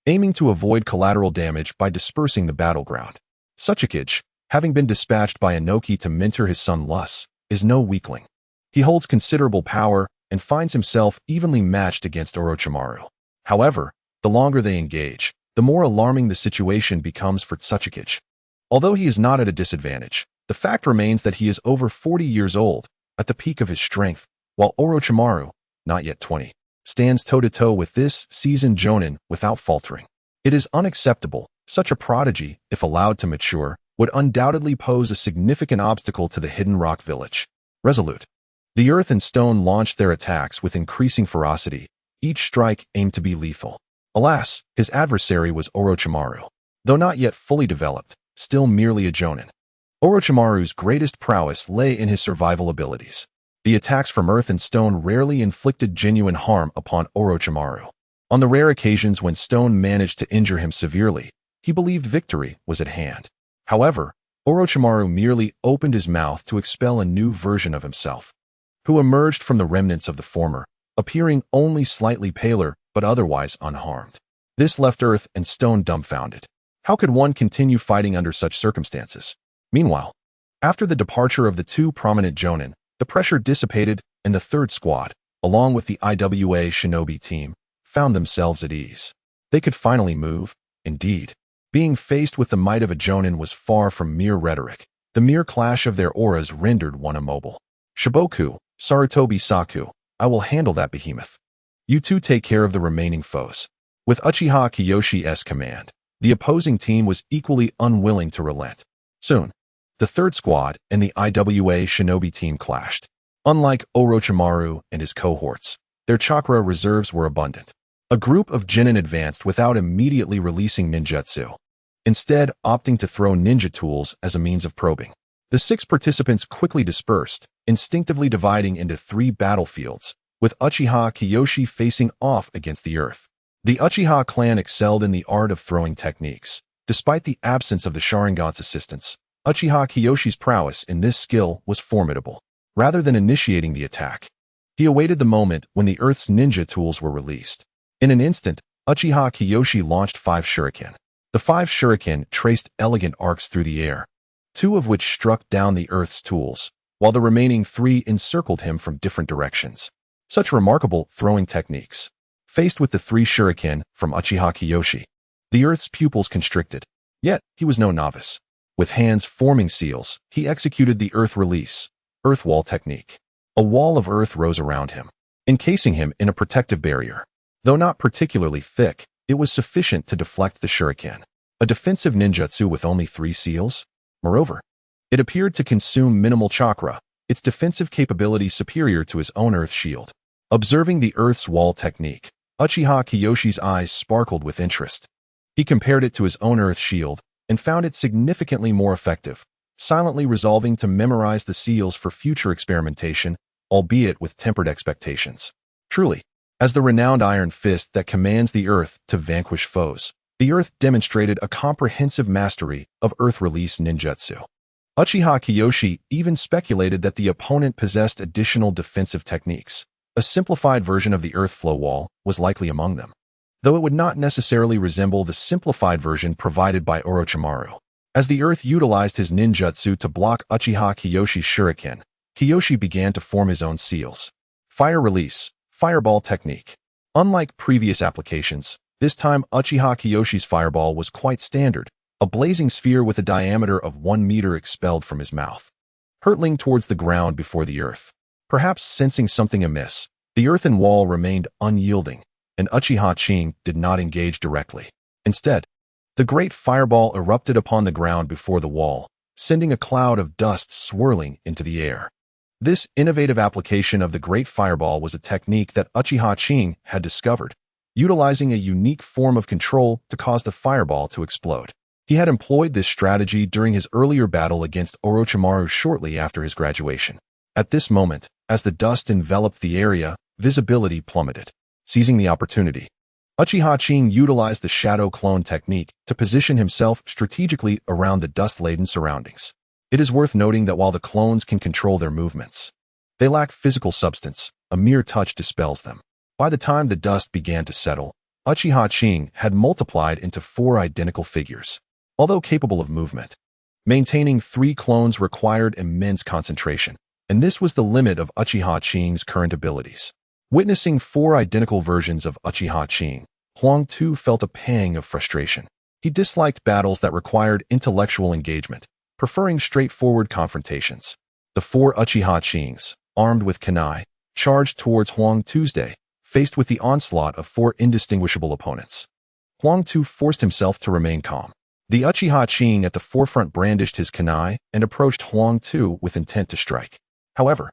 aiming to avoid collateral damage by dispersing the battleground. Uchiha, having been dispatched by Inoki to mentor his son Lus, is no weakling. He holds considerable power and finds himself evenly matched against Orochimaru. However, the longer they engage, the more alarming the situation becomes for Uchiha. Although he is not at a disadvantage, the fact remains that he is over 40 years old, at the peak of his strength, while Orochimaru, not yet 20, stands toe-to-toe with this seasoned jonin without faltering. It is unacceptable. Such a prodigy, if allowed to mature, would undoubtedly pose a significant obstacle to the Hidden Rock Village. Resolute, the earth and stone launched their attacks with increasing ferocity, each strike aimed to be lethal. Alas, his adversary was Orochimaru. Though not yet fully developed, still merely a jonin. Orochimaru's greatest prowess lay in his survival abilities. The attacks from earth and stone rarely inflicted genuine harm upon Orochimaru. On the rare occasions when stone managed to injure him severely, he believed victory was at hand. However, Orochimaru merely opened his mouth to expel a new version of himself, who emerged from the remnants of the former, appearing only slightly paler but otherwise unharmed. This left earth and stone dumbfounded. How could one continue fighting under such circumstances? Meanwhile, after the departure of the 2 prominent jonin, the pressure dissipated and the 3rd squad, along with the IWA shinobi team, found themselves at ease. They could finally move. Indeed, being faced with the might of a jonin was far from mere rhetoric. The mere clash of their auras rendered one immobile. Shiboku, Sarutobi Saku, I will handle that behemoth. You 2 take care of the remaining foes. With Uchiha Kiyoshi's command, the opposing team was equally unwilling to relent. Soon, the 3rd squad and the IWA shinobi team clashed. Unlike Orochimaru and his cohorts, their chakra reserves were abundant. A group of genin advanced without immediately releasing ninjutsu, instead opting to throw ninja tools as a means of probing. The 6 participants quickly dispersed, instinctively dividing into 3 battlefields, with Uchiha Kiyoshi facing off against the earth. The Uchiha clan excelled in the art of throwing techniques. Despite the absence of the Sharingan's assistance, Uchiha Kiyoshi's prowess in this skill was formidable. Rather than initiating the attack, he awaited the moment when the Earth's ninja tools were released. In an instant, Uchiha Kiyoshi launched 5 shuriken. The 5 shuriken traced elegant arcs through the air, 2 of which struck down the Earth's tools, while the remaining 3 encircled him from different directions. Such remarkable throwing techniques. Faced with the 3 shuriken from Uchiha Kiyoshi, the Earth's pupils constricted. Yet, he was no novice. With hands forming seals, he executed the Earth Release, Earth Wall technique. A wall of earth rose around him, encasing him in a protective barrier. Though not particularly thick, it was sufficient to deflect the shuriken. A defensive ninjutsu with only 3 seals? Moreover, it appeared to consume minimal chakra, its defensive capability superior to his own earth shield. Observing the Earth's Wall technique, Uchiha Kiyoshi's eyes sparkled with interest. He compared it to his own earth shield and found it significantly more effective, silently resolving to memorize the seals for future experimentation, albeit with tempered expectations. Truly, as the renowned iron fist that commands the earth to vanquish foes, the earth demonstrated a comprehensive mastery of earth release ninjutsu. Uchiha Kiyoshi even speculated that the opponent possessed additional defensive techniques. A simplified version of the earth flow wall was likely among them, though it would not necessarily resemble the simplified version provided by Orochimaru. As the earth utilized his ninjutsu to block Uchiha Kiyoshi's shuriken, Kiyoshi began to form his own seals. Fire Release, Fireball technique. Unlike previous applications, this time Uchiha Kiyoshi's fireball was quite standard, a blazing sphere with a diameter of 1 meter expelled from his mouth, hurtling towards the ground before the earth. Perhaps sensing something amiss, the earthen wall remained unyielding, and Uchiha Qing did not engage directly. Instead, the great fireball erupted upon the ground before the wall, sending a cloud of dust swirling into the air. This innovative application of the great fireball was a technique that Uchiha Qing had discovered, utilizing a unique form of control to cause the fireball to explode. He had employed this strategy during his earlier battle against Orochimaru shortly after his graduation. At this moment, as the dust enveloped the area, visibility plummeted. Seizing the opportunity, Uchiha Qing utilized the shadow clone technique to position himself strategically around the dust-laden surroundings. It is worth noting that while the clones can control their movements, they lack physical substance. A mere touch dispels them. By the time the dust began to settle, Uchiha Qing had multiplied into 4 identical figures. Although capable of movement, maintaining 3 clones required immense concentration, and this was the limit of Uchiha Qing's current abilities. Witnessing 4 identical versions of Uchiha Qing, Huang Tu felt a pang of frustration. He disliked battles that required intellectual engagement, preferring straightforward confrontations. The 4 Uchiha Qings, armed with kunai, charged towards Huang Tu's day, faced with the onslaught of 4 indistinguishable opponents. Huang Tu forced himself to remain calm. The Uchiha Qing at the forefront brandished his kunai and approached Huang Tu with intent to strike. However,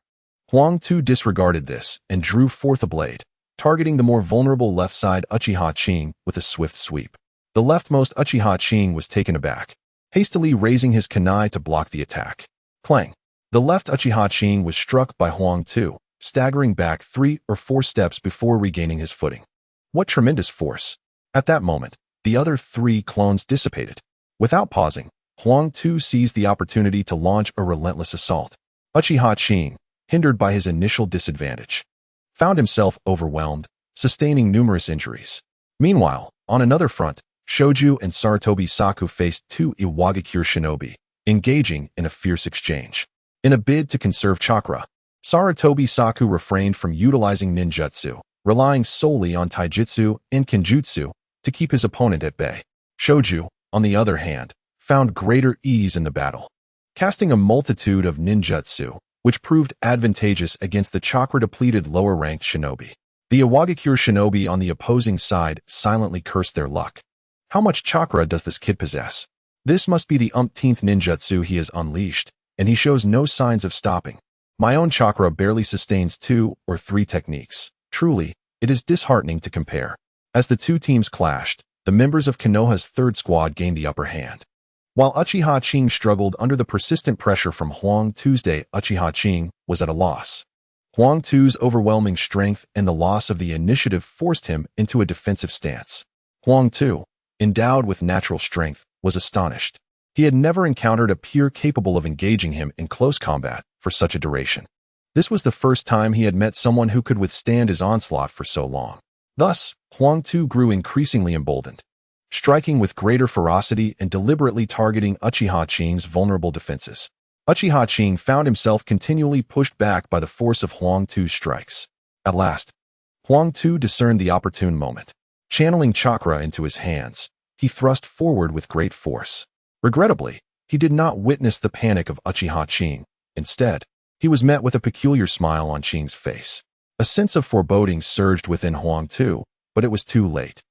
Huang Tu disregarded this and drew forth a blade, targeting the more vulnerable left side Uchiha Qing with a swift sweep. The leftmost Uchiha Qing was taken aback, hastily raising his kunai to block the attack. Clang! The left Uchiha Qing was struck by Huang Tu, staggering back 3 or 4 steps before regaining his footing. What tremendous force! At that moment, the other 3 clones dissipated. Without pausing, Huang Tu seized the opportunity to launch a relentless assault. Uchiha Qing, hindered by his initial disadvantage, found himself overwhelmed, sustaining numerous injuries. Meanwhile, on another front, Shoju and Sarutobi Saku faced 2 Iwagakure shinobi, engaging in a fierce exchange. In a bid to conserve chakra, Sarutobi Saku refrained from utilizing ninjutsu, relying solely on taijutsu and kenjutsu to keep his opponent at bay. Shoju, on the other hand, found greater ease in the battle, casting a multitude of ninjutsu, which proved advantageous against the chakra-depleted lower-ranked shinobi. The Iwagakure shinobi on the opposing side silently cursed their luck. How much chakra does this kid possess? This must be the umpteenth ninjutsu he has unleashed, and he shows no signs of stopping. My own chakra barely sustains 2 or 3 techniques. Truly, it is disheartening to compare. As the two teams clashed, the members of Konoha's third squad gained the upper hand. While Uchiha Qing struggled under the persistent pressure from Huang Tuesday, Uchiha Qing was at a loss. Huang Tu's overwhelming strength and the loss of the initiative forced him into a defensive stance. Huang Tu, endowed with natural strength, was astonished. He had never encountered a peer capable of engaging him in close combat for such a duration. This was the first time he had met someone who could withstand his onslaught for so long. Thus, Huang Tu grew increasingly emboldened, striking with greater ferocity and deliberately targeting Uchiha Qing's vulnerable defenses. Uchiha Qing found himself continually pushed back by the force of Huang Tu's strikes. At last, Huang Tu discerned the opportune moment. Channeling chakra into his hands, he thrust forward with great force. Regrettably, he did not witness the panic of Uchiha Qing. Instead, he was met with a peculiar smile on Qing's face. A sense of foreboding surged within Huang Tu, but it was too late.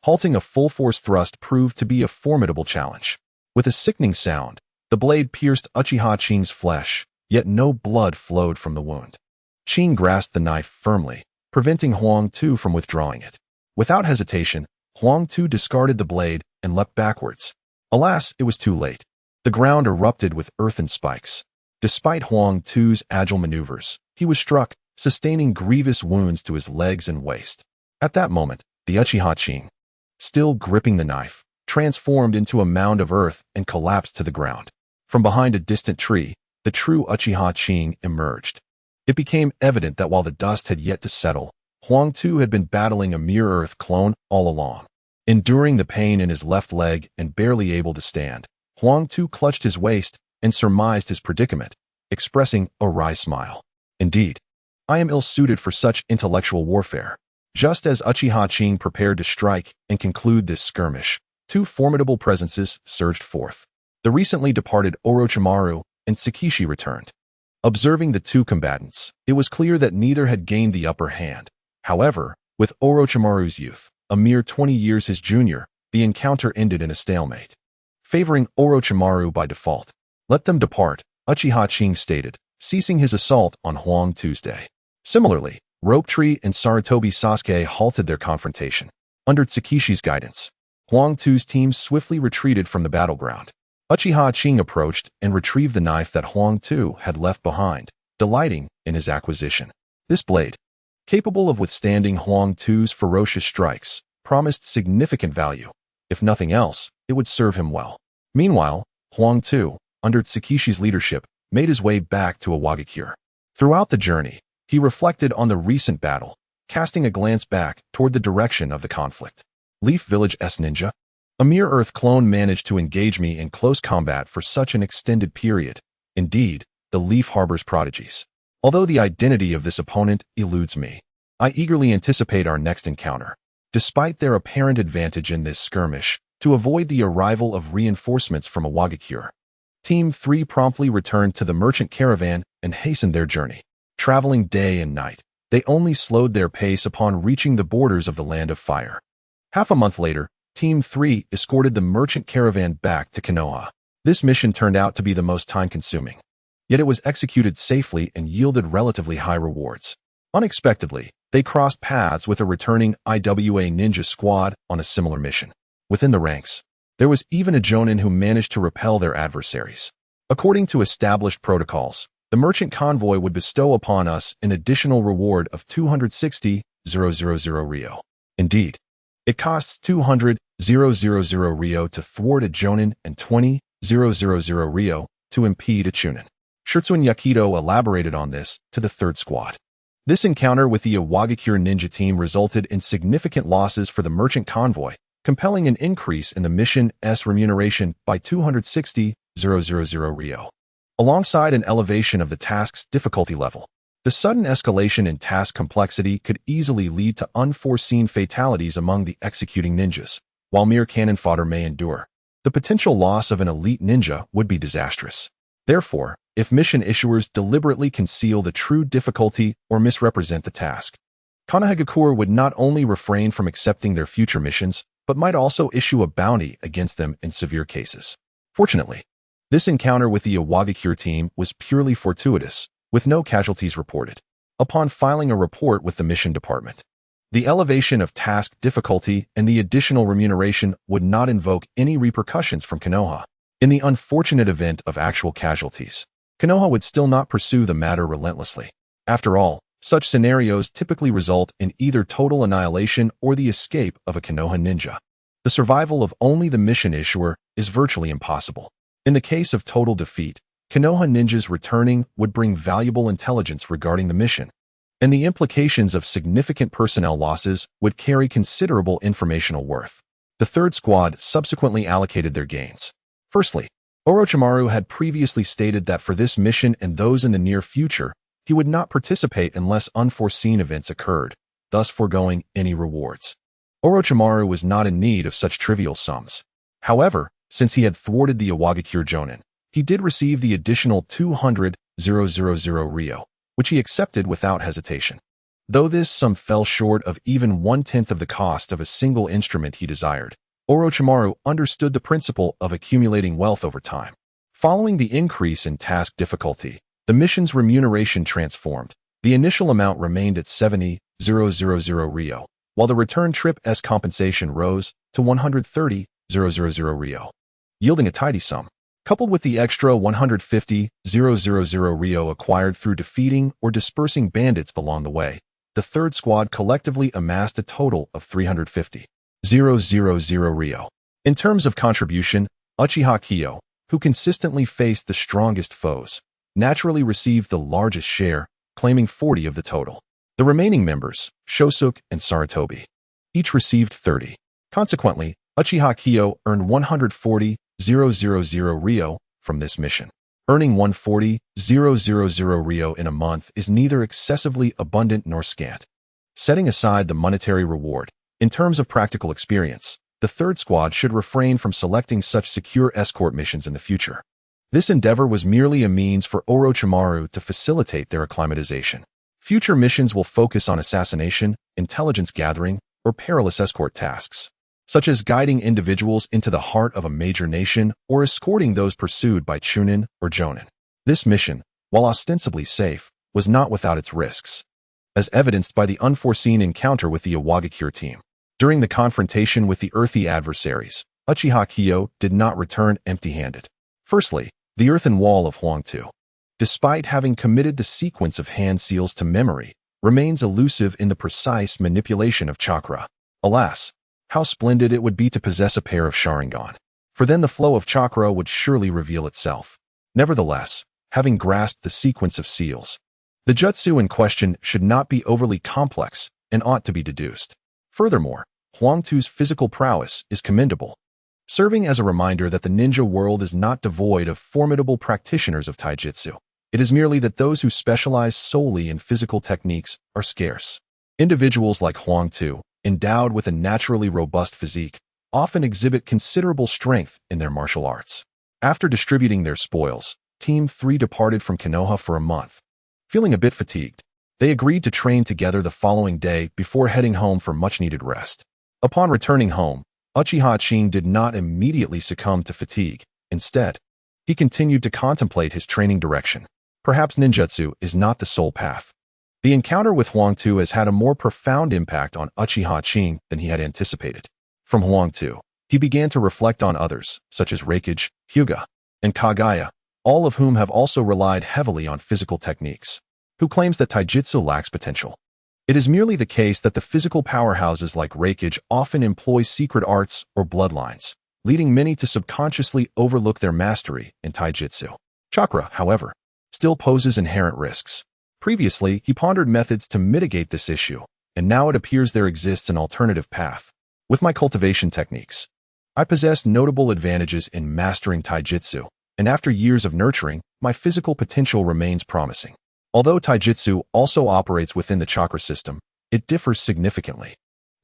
Halting a full-force thrust proved to be a formidable challenge. With a sickening sound, the blade pierced Uchiha Qing's flesh, yet no blood flowed from the wound. Qing grasped the knife firmly, preventing Huang Tu from withdrawing it. Without hesitation, Huang Tu discarded the blade and leapt backwards. Alas, it was too late. The ground erupted with earthen spikes. Despite Huang Tu's agile maneuvers, he was struck, sustaining grievous wounds to his legs and waist. At that moment, the Uchiha Qing, still gripping the knife, transformed into a mound of earth and collapsed to the ground. From behind a distant tree, the true Uchiha Qing emerged. It became evident that while the dust had yet to settle, Huang Tu had been battling a mere earth clone all along. Enduring the pain in his left leg and barely able to stand, Huang Tu clutched his waist and surmised his predicament, expressing a wry smile. Indeed, I am ill-suited for such intellectual warfare. Just as Uchiha Qing prepared to strike and conclude this skirmish, two formidable presences surged forth. The recently departed Orochimaru and Tsukishi returned. Observing the two combatants, it was clear that neither had gained the upper hand. However, with Orochimaru's youth, a mere 20 years his junior, the encounter ended in a stalemate. Favoring Orochimaru by default, "Let them depart," Uchiha Qing stated, ceasing his assault on Huang Tuesday. Similarly, Rope Tree and Sarutobi Sasuke halted their confrontation. Under Tsukishi's guidance, Huang Tu's team swiftly retreated from the battleground. Uchiha Qing approached and retrieved the knife that Huang Tu had left behind, delighting in his acquisition. This blade, capable of withstanding Huang Tu's ferocious strikes, promised significant value. If nothing else, it would serve him well. Meanwhile, Huang Tu, under Tsukishi's leadership, made his way back to Iwagakure. Throughout the journey, he reflected on the recent battle, casting a glance back toward the direction of the conflict. Leaf Village S Ninja? A mere Earth clone managed to engage me in close combat for such an extended period. Indeed, the Leaf harbors prodigies. Although the identity of this opponent eludes me, I eagerly anticipate our next encounter. Despite their apparent advantage in this skirmish, to avoid the arrival of reinforcements from Iwagakure, Team 3 promptly returned to the merchant caravan and hastened their journey. Traveling day and night, they only slowed their pace upon reaching the borders of the Land of Fire. Half a month later, Team 3 escorted the merchant caravan back to Konoha. This mission turned out to be the most time-consuming, yet it was executed safely and yielded relatively high rewards. Unexpectedly, they crossed paths with a returning IWA ninja squad on a similar mission. Within the ranks, there was even a Jonin who managed to repel their adversaries. According to established protocols, the merchant convoy would bestow upon us an additional reward of 260,000 Ryo. Indeed, it costs 200,000 Ryo to thwart a Jonin and 20,000 Ryo to impede a Chunin. Shirtsuin Yakido elaborated on this to the third squad. This encounter with the Iwagakure ninja team resulted in significant losses for the merchant convoy, compelling an increase in the mission's remuneration by 260,000 Ryo. Alongside an elevation of the task's difficulty level, the sudden escalation in task complexity could easily lead to unforeseen fatalities among the executing ninjas. While mere cannon fodder may endure, the potential loss of an elite ninja would be disastrous. Therefore, if mission issuers deliberately conceal the true difficulty or misrepresent the task, Konohagakure would not only refrain from accepting their future missions, but might also issue a bounty against them in severe cases. Fortunately, this encounter with the Iwagakure team was purely fortuitous, with no casualties reported. upon filing a report with the mission department. The elevation of task difficulty and the additional remuneration would not invoke any repercussions from Konoha. In the unfortunate event of actual casualties, Konoha would still not pursue the matter relentlessly. After all, such scenarios typically result in either total annihilation or the escape of a Konoha ninja. The survival of only the mission issuer is virtually impossible. In the case of total defeat, Konoha ninjas returning would bring valuable intelligence regarding the mission, and the implications of significant personnel losses would carry considerable informational worth. The third squad subsequently allocated their gains. Firstly, Orochimaru had previously stated that for this mission and those in the near future, he would not participate unless unforeseen events occurred, thus foregoing any rewards. Orochimaru was not in need of such trivial sums. However, since he had thwarted the Iwagakure Jonin, he did receive the additional 200,000 ryo, which he accepted without hesitation. Though this sum fell short of even 1/10 of the cost of a single instrument he desired, Orochimaru understood the principle of accumulating wealth over time. Following the increase in task difficulty, the mission's remuneration transformed. The initial amount remained at 70,000 ryo, while the return trip's compensation rose to 130,000 ryo, yielding a tidy sum. Coupled with the extra 150,000 ryo acquired through defeating or dispersing bandits along the way, the third squad collectively amassed a total of 350,000 ryo. In terms of contribution, Uchiha Qing, who consistently faced the strongest foes, naturally received the largest share, claiming 40 of the total. The remaining members, Shosuke and Sarutobi, each received 30. Consequently, Uchiha Qing earned 140,000 ryo from this mission. Earning 140,000 ryo in a month is neither excessively abundant nor scant. Setting aside the monetary reward, in terms of practical experience, the third squad should refrain from selecting such secure escort missions in the future. This endeavor was merely a means for Orochimaru to facilitate their acclimatization. Future missions will focus on assassination, intelligence gathering, or perilous escort tasks, such as guiding individuals into the heart of a major nation or escorting those pursued by Chunin or Jonin. This mission, while ostensibly safe, was not without its risks, as evidenced by the unforeseen encounter with the Iwagakure team. During the confrontation with the earthy adversaries, Uchiha Qing did not return empty-handed. Firstly, the earthen wall of Huangtu, despite having committed the sequence of hand seals to memory, remains elusive in the precise manipulation of chakra. Alas, how splendid it would be to possess a pair of Sharingan, for then the flow of chakra would surely reveal itself. Nevertheless, having grasped the sequence of seals, the jutsu in question should not be overly complex and ought to be deduced. Furthermore, Huangtu's physical prowess is commendable, serving as a reminder that the ninja world is not devoid of formidable practitioners of taijutsu. It is merely that those who specialize solely in physical techniques are scarce. Individuals like Huangtu, endowed with a naturally robust physique, often exhibit considerable strength in their martial arts. After distributing their spoils, Team 3 departed from Konoha for a month. Feeling a bit fatigued, they agreed to train together the following day before heading home for much-needed rest. Upon returning home, Uchiha Qing did not immediately succumb to fatigue. Instead, he continued to contemplate his training direction. Perhaps ninjutsu is not the sole path. The encounter with Huangtu has had a more profound impact on Uchiha Qing than he had anticipated. From Huangtu, he began to reflect on others, such as Reikage, Hyuga, and Kagaya, all of whom have also relied heavily on physical techniques. Who claims that taijutsu lacks potential? It is merely the case that the physical powerhouses like Reikage often employ secret arts or bloodlines, leading many to subconsciously overlook their mastery in taijutsu. Chakra, however, still poses inherent risks. Previously, he pondered methods to mitigate this issue, and now it appears there exists an alternative path. With my cultivation techniques, I possess notable advantages in mastering taijutsu, and after years of nurturing, my physical potential remains promising. Although taijutsu also operates within the chakra system, it differs significantly.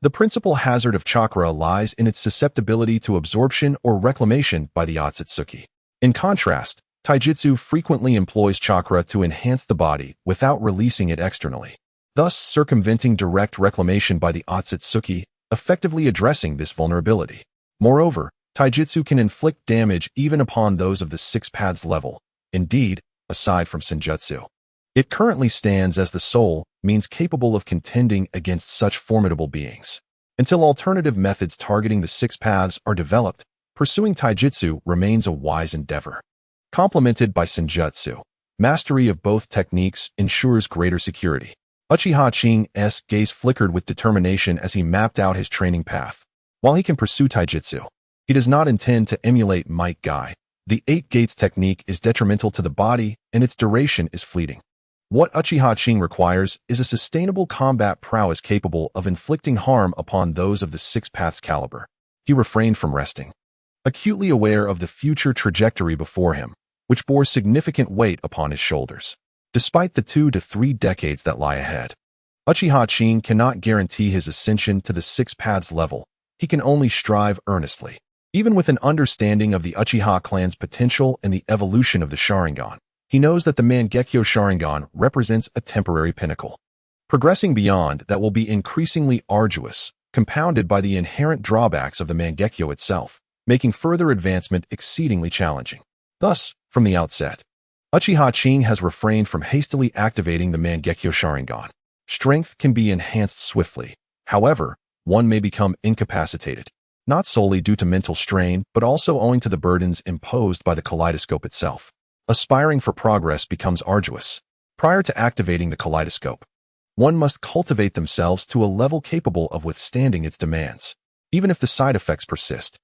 The principal hazard of chakra lies in its susceptibility to absorption or reclamation by the Otsutsuki. In contrast, taijutsu frequently employs chakra to enhance the body without releasing it externally, thus circumventing direct reclamation by the Otsutsuki, effectively addressing this vulnerability. Moreover, taijutsu can inflict damage even upon those of the six paths level. Indeed, aside from senjutsu, It currently stands as the soul means capable of contending against such formidable beings. Until alternative methods targeting the six paths are developed, pursuing taijutsu remains a wise endeavor. Complemented by senjutsu, mastery of both techniques ensures greater security. Uchiha Qing's gaze flickered with determination as he mapped out his training path. While he can pursue taijutsu, he does not intend to emulate Might Guy. The Eight Gates technique is detrimental to the body, and its duration is fleeting. What Uchiha Qing requires is a sustainable combat prowess capable of inflicting harm upon those of the Six Paths caliber. He refrained from resting, acutely aware of the future trajectory before him, which bore significant weight upon his shoulders. Despite the 2 to 3 decades that lie ahead, Uchiha Qing cannot guarantee his ascension to the Six Paths level. He can only strive earnestly. Even with an understanding of the Uchiha clan's potential and the evolution of the Sharingan, he knows that the Mangekyo Sharingan represents a temporary pinnacle. Progressing beyond that will be increasingly arduous, compounded by the inherent drawbacks of the Mangekyo itself, making further advancement exceedingly challenging. Thus, from the outset, Uchiha Qing has refrained from hastily activating the Mangekyo Sharingan. Strength can be enhanced swiftly. However, one may become incapacitated, not solely due to mental strain, but also owing to the burdens imposed by the kaleidoscope itself. Aspiring for progress becomes arduous. Prior to activating the kaleidoscope, one must cultivate themselves to a level capable of withstanding its demands. Even if the side effects persist,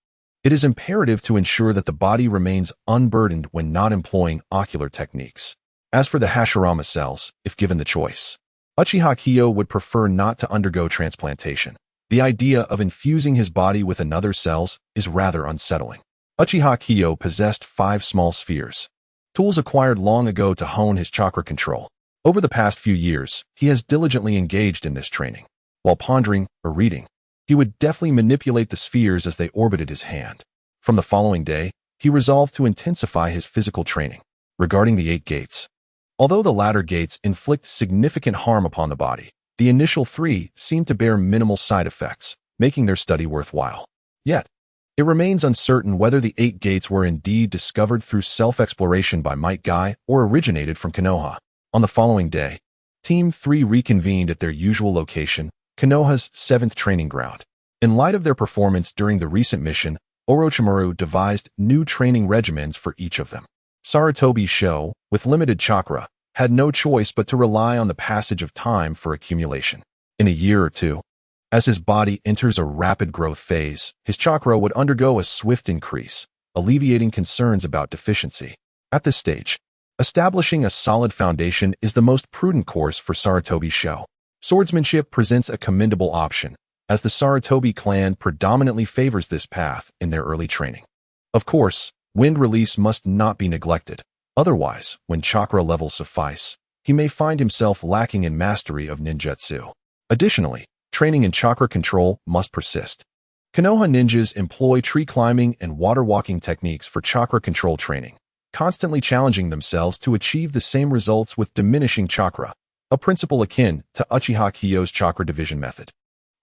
it is imperative to ensure that the body remains unburdened when not employing ocular techniques. As for the Hashirama cells, if given the choice, Uchiha Kyo would prefer not to undergo transplantation. The idea of infusing his body with another cells is rather unsettling. Uchiha Kyo possessed 5 small spheres, tools acquired long ago to hone his chakra control. Over the past few years, he has diligently engaged in this training. While pondering or reading, he would deftly manipulate the spheres as they orbited his hand. From the following day, he resolved to intensify his physical training. Regarding the 8 gates, although the latter gates inflict significant harm upon the body, the initial 3 seem to bear minimal side effects, making their study worthwhile. Yet, it remains uncertain whether the 8 gates were indeed discovered through self-exploration by Might Guy or originated from Konoha. On the following day, Team 3 reconvened at their usual location, Konoha's 7th training ground. In light of their performance during the recent mission, Orochimaru devised new training regimens for each of them. Sarutobi Sho, with limited chakra, had no choice but to rely on the passage of time for accumulation. In a year or two, as his body enters a rapid growth phase, his chakra would undergo a swift increase, alleviating concerns about deficiency. At this stage, establishing a solid foundation is the most prudent course for Sarutobi Sho. Swordsmanship presents a commendable option, as the Sarutobi clan predominantly favors this path in their early training. Of course, wind release must not be neglected. Otherwise, when chakra levels suffice, he may find himself lacking in mastery of ninjutsu. Additionally, training in chakra control must persist. Konoha ninjas employ tree climbing and water walking techniques for chakra control training, constantly challenging themselves to achieve the same results with diminishing chakra, a principle akin to Uchiha Kyo's chakra division method.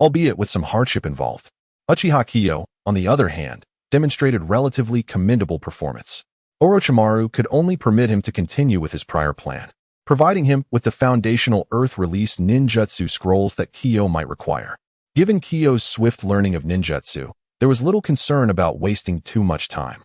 Albeit with some hardship involved, Uchiha Kyo, on the other hand, demonstrated relatively commendable performance. Orochimaru could only permit him to continue with his prior plan, providing him with the foundational earth-release ninjutsu scrolls that Kyo might require. Given Kyo's swift learning of ninjutsu, there was little concern about wasting too much time.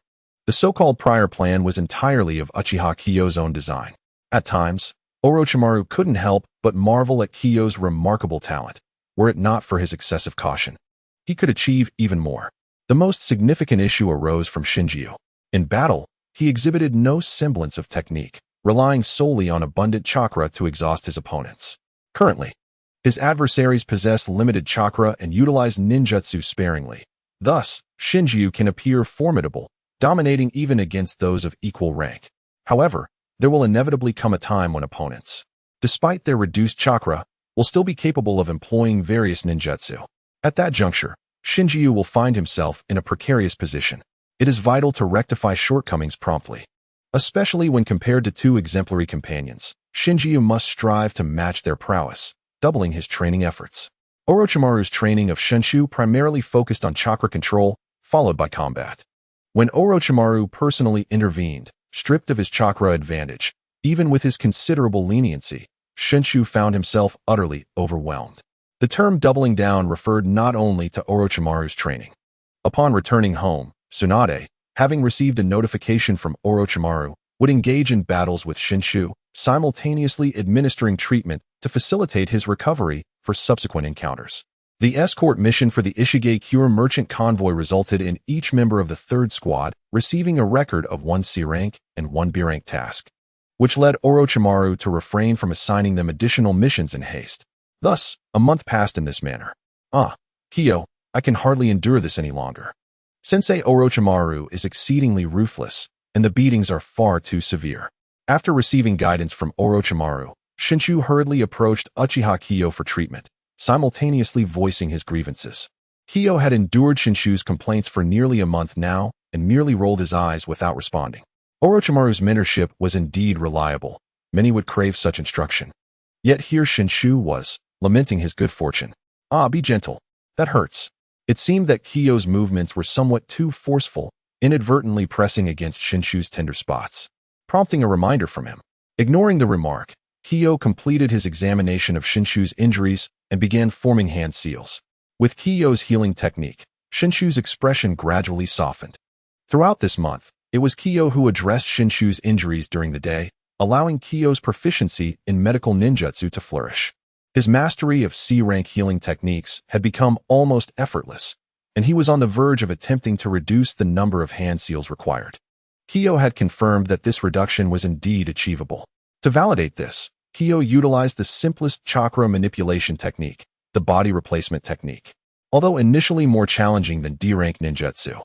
The so-called prior plan was entirely of Uchiha Kyo's own design. At times, Orochimaru couldn't help but marvel at Kyo's remarkable talent. Were it not for his excessive caution, he could achieve even more. The most significant issue arose from Shinjiu. In battle, he exhibited no semblance of technique, relying solely on abundant chakra to exhaust his opponents. Currently, his adversaries possess limited chakra and utilize ninjutsu sparingly. Thus, Shinjiu can appear formidable, dominating even against those of equal rank. However, there will inevitably come a time when opponents, despite their reduced chakra, will still be capable of employing various ninjutsu. At that juncture, Shinjiu will find himself in a precarious position. It is vital to rectify shortcomings promptly. Especially when compared to 2 exemplary companions, Shinjiu must strive to match their prowess, doubling his training efforts. Orochimaru's training of Shunshu primarily focused on chakra control, followed by combat. When Orochimaru personally intervened, stripped of his chakra advantage, Even with his considerable leniency, Shinshu found himself utterly overwhelmed. The term doubling down referred not only to Orochimaru's training. Upon returning home, Tsunade, having received a notification from Orochimaru, would engage in battles with Shinshu, simultaneously administering treatment to facilitate his recovery for subsequent encounters. The escort mission for the Ishige Cure merchant convoy resulted in each member of the third squad receiving a record of 1 C rank and 1 B rank task, which led Orochimaru to refrain from assigning them additional missions in haste. Thus, a month passed in this manner. Kyo, I can hardly endure this any longer. Sensei Orochimaru is exceedingly ruthless, and the beatings are far too severe. After receiving guidance from Orochimaru, Shinshu hurriedly approached Uchiha Kyo for treatment, simultaneously voicing his grievances. Kyo had endured Shinshu's complaints for nearly a month now and merely rolled his eyes without responding. Orochimaru's mentorship was indeed reliable. Many would crave such instruction. Yet here Shinshu was, lamenting his good fortune. Be gentle. That hurts. It seemed that Kyo's movements were somewhat too forceful, inadvertently pressing against Shinshu's tender spots, prompting a reminder from him. Ignoring the remark, Kyo completed his examination of Shinshu's injuries and began forming hand seals. With Kyo's healing technique, Shinshu's expression gradually softened. Throughout this month, it was Kyo who addressed Shinshu's injuries during the day, allowing Kyo's proficiency in medical ninjutsu to flourish. His mastery of C-rank healing techniques had become almost effortless, and he was on the verge of attempting to reduce the number of hand seals required. Kyo had confirmed that this reduction was indeed achievable. To validate this, Kyo utilized the simplest chakra manipulation technique, the body replacement technique. Although initially more challenging than D-rank ninjutsu,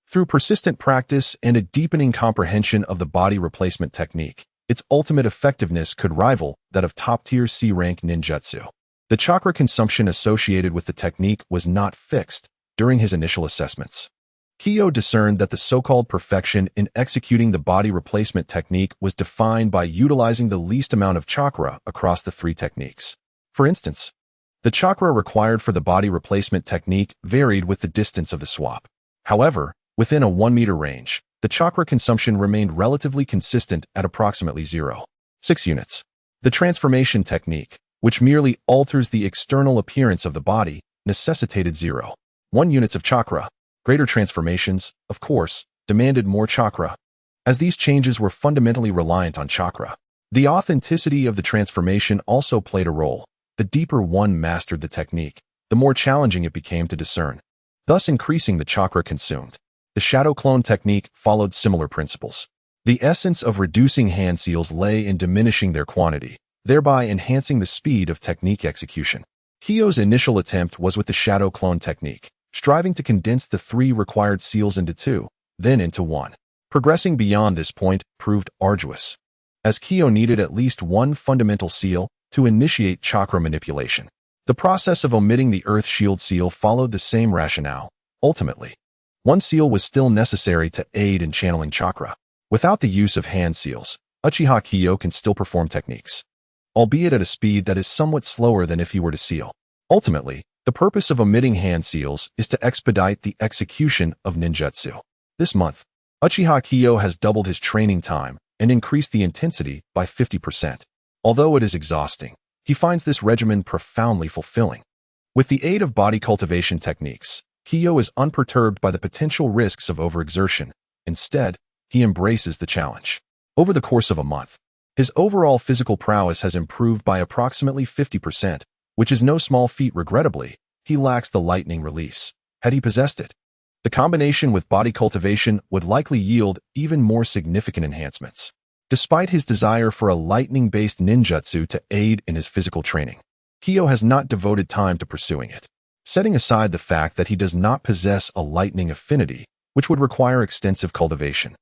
through persistent practice and a deepening comprehension of the body replacement technique, its ultimate effectiveness could rival that of top-tier C-rank ninjutsu. The chakra consumption associated with the technique was not fixed during his initial assessments. Kyo discerned that the so-called perfection in executing the body replacement technique was defined by utilizing the least amount of chakra across the 3 techniques. For instance, the chakra required for the body replacement technique varied with the distance of the swap. However, within a 1-meter range, the chakra consumption remained relatively consistent at approximately 0.6 units. The transformation technique, which merely alters the external appearance of the body, necessitated 0.1 units of chakra. Greater transformations, of course, demanded more chakra, as these changes were fundamentally reliant on chakra. The authenticity of the transformation also played a role. The deeper one mastered the technique, the more challenging it became to discern, thus increasing the chakra consumed. The shadow clone technique followed similar principles. The essence of reducing hand seals lay in diminishing their quantity, thereby enhancing the speed of technique execution. Kyo's initial attempt was with the shadow clone technique, striving to condense the 3 required seals into 2, then into 1. Progressing beyond this point proved arduous, as Kyo needed at least 1 fundamental seal to initiate chakra manipulation. The process of omitting the Earth Shield seal followed the same rationale. Ultimately, 1 seal was still necessary to aid in channeling chakra. Without the use of hand seals, Uchiha Kyo can still perform techniques, albeit at a speed that is somewhat slower than if he were to seal. Ultimately, the purpose of omitting hand seals is to expedite the execution of ninjutsu. This month, Uchiha Kyo has doubled his training time and increased the intensity by 50%. Although it is exhausting, he finds this regimen profoundly fulfilling. With the aid of body cultivation techniques, Kyo is unperturbed by the potential risks of overexertion. Instead, he embraces the challenge. Over the course of a month, his overall physical prowess has improved by approximately 50%, which is no small feat. Regrettably, he lacks the lightning release. Had he possessed it, the combination with body cultivation would likely yield even more significant enhancements. Despite his desire for a lightning-based ninjutsu to aid in his physical training, Kyo has not devoted time to pursuing it. Setting aside the fact that he does not possess a lightning affinity, which would require extensive cultivation,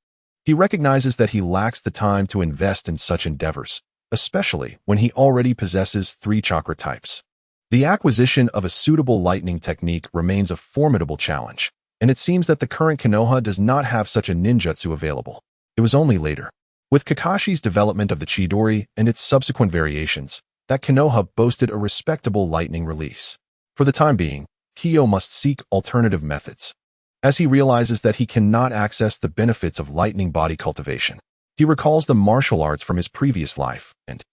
he recognizes that he lacks the time to invest in such endeavors, especially when he already possesses 3 chakra types. The acquisition of a suitable lightning technique remains a formidable challenge, and it seems that the current Konoha does not have such a ninjutsu available. It was only later, with Kakashi's development of the Chidori and its subsequent variations, that Konoha boasted a respectable lightning release. For the time being, Kyo must seek alternative methods, as he realizes that he cannot access the benefits of lightning body cultivation. He recalls the martial arts from his previous life and,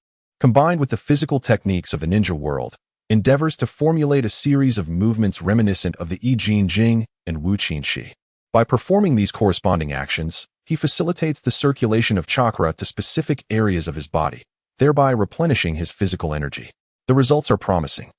combined with the physical techniques of the ninja world, endeavors to formulate a series of movements reminiscent of the Uchiha Qing and Uchiha Qing. By performing these corresponding actions, he facilitates the circulation of chakra to specific areas of his body, thereby replenishing his physical energy. The results are promising.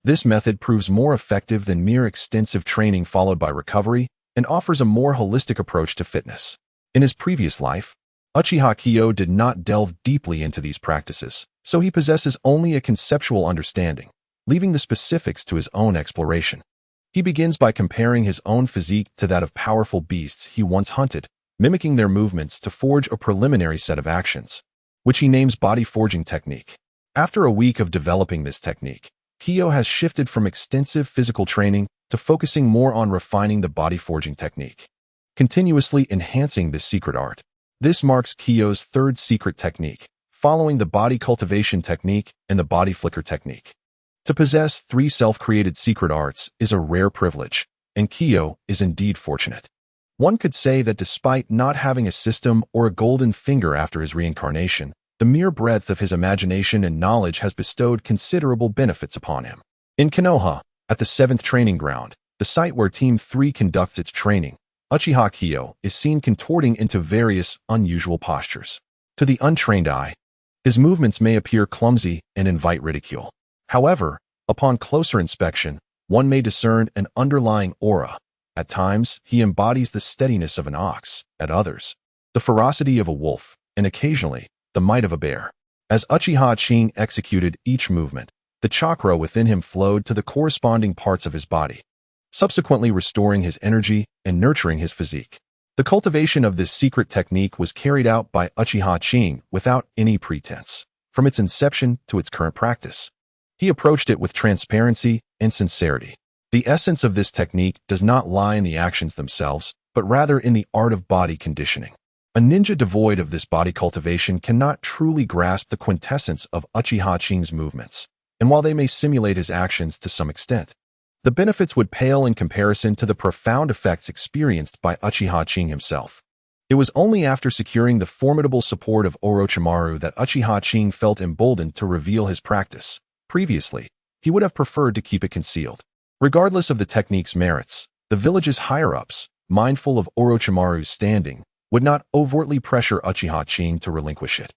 This method proves more effective than mere extensive training followed by recovery and offers a more holistic approach to fitness. In his previous life, Uchiha Qing did not delve deeply into these practices, so he possesses only a conceptual understanding, leaving the specifics to his own exploration. He begins by comparing his own physique to that of powerful beasts he once hunted, mimicking their movements to forge a preliminary set of actions, which he names body forging technique. After a week of developing this technique, Qing has shifted from extensive physical training to focusing more on refining the body forging technique, continuously enhancing this secret art. This marks Qing's third secret technique, following the body cultivation technique and the body flicker technique. To possess 3 self-created secret arts is a rare privilege, and Qing is indeed fortunate. One could say that despite not having a system or a golden finger after his reincarnation, the mere breadth of his imagination and knowledge has bestowed considerable benefits upon him. In Konoha, at the 7th training ground, the site where Team 3 conducts its training, Uchiha Qing is seen contorting into various unusual postures. To the untrained eye, his movements may appear clumsy and invite ridicule. However, upon closer inspection, one may discern an underlying aura. At times, he embodies the steadiness of an ox, at others, the ferocity of a wolf, and occasionally, the might of a bear. As Uchiha Qing executed each movement, the chakra within him flowed to the corresponding parts of his body, subsequently restoring his energy and nurturing his physique. The cultivation of this secret technique was carried out by Uchiha Qing without any pretense, from its inception to its current practice. He approached it with transparency and sincerity. The essence of this technique does not lie in the actions themselves, but rather in the art of body conditioning. A ninja devoid of this body cultivation cannot truly grasp the quintessence of Uchiha Qing's movements, and while they may simulate his actions to some extent, the benefits would pale in comparison to the profound effects experienced by Uchiha Qing himself. It was only after securing the formidable support of Orochimaru that Uchiha Qing felt emboldened to reveal his practice. Previously, he would have preferred to keep it concealed. Regardless of the technique's merits, the village's higher-ups, mindful of Orochimaru's standing, would not overtly pressure Uchiha Qing to relinquish it.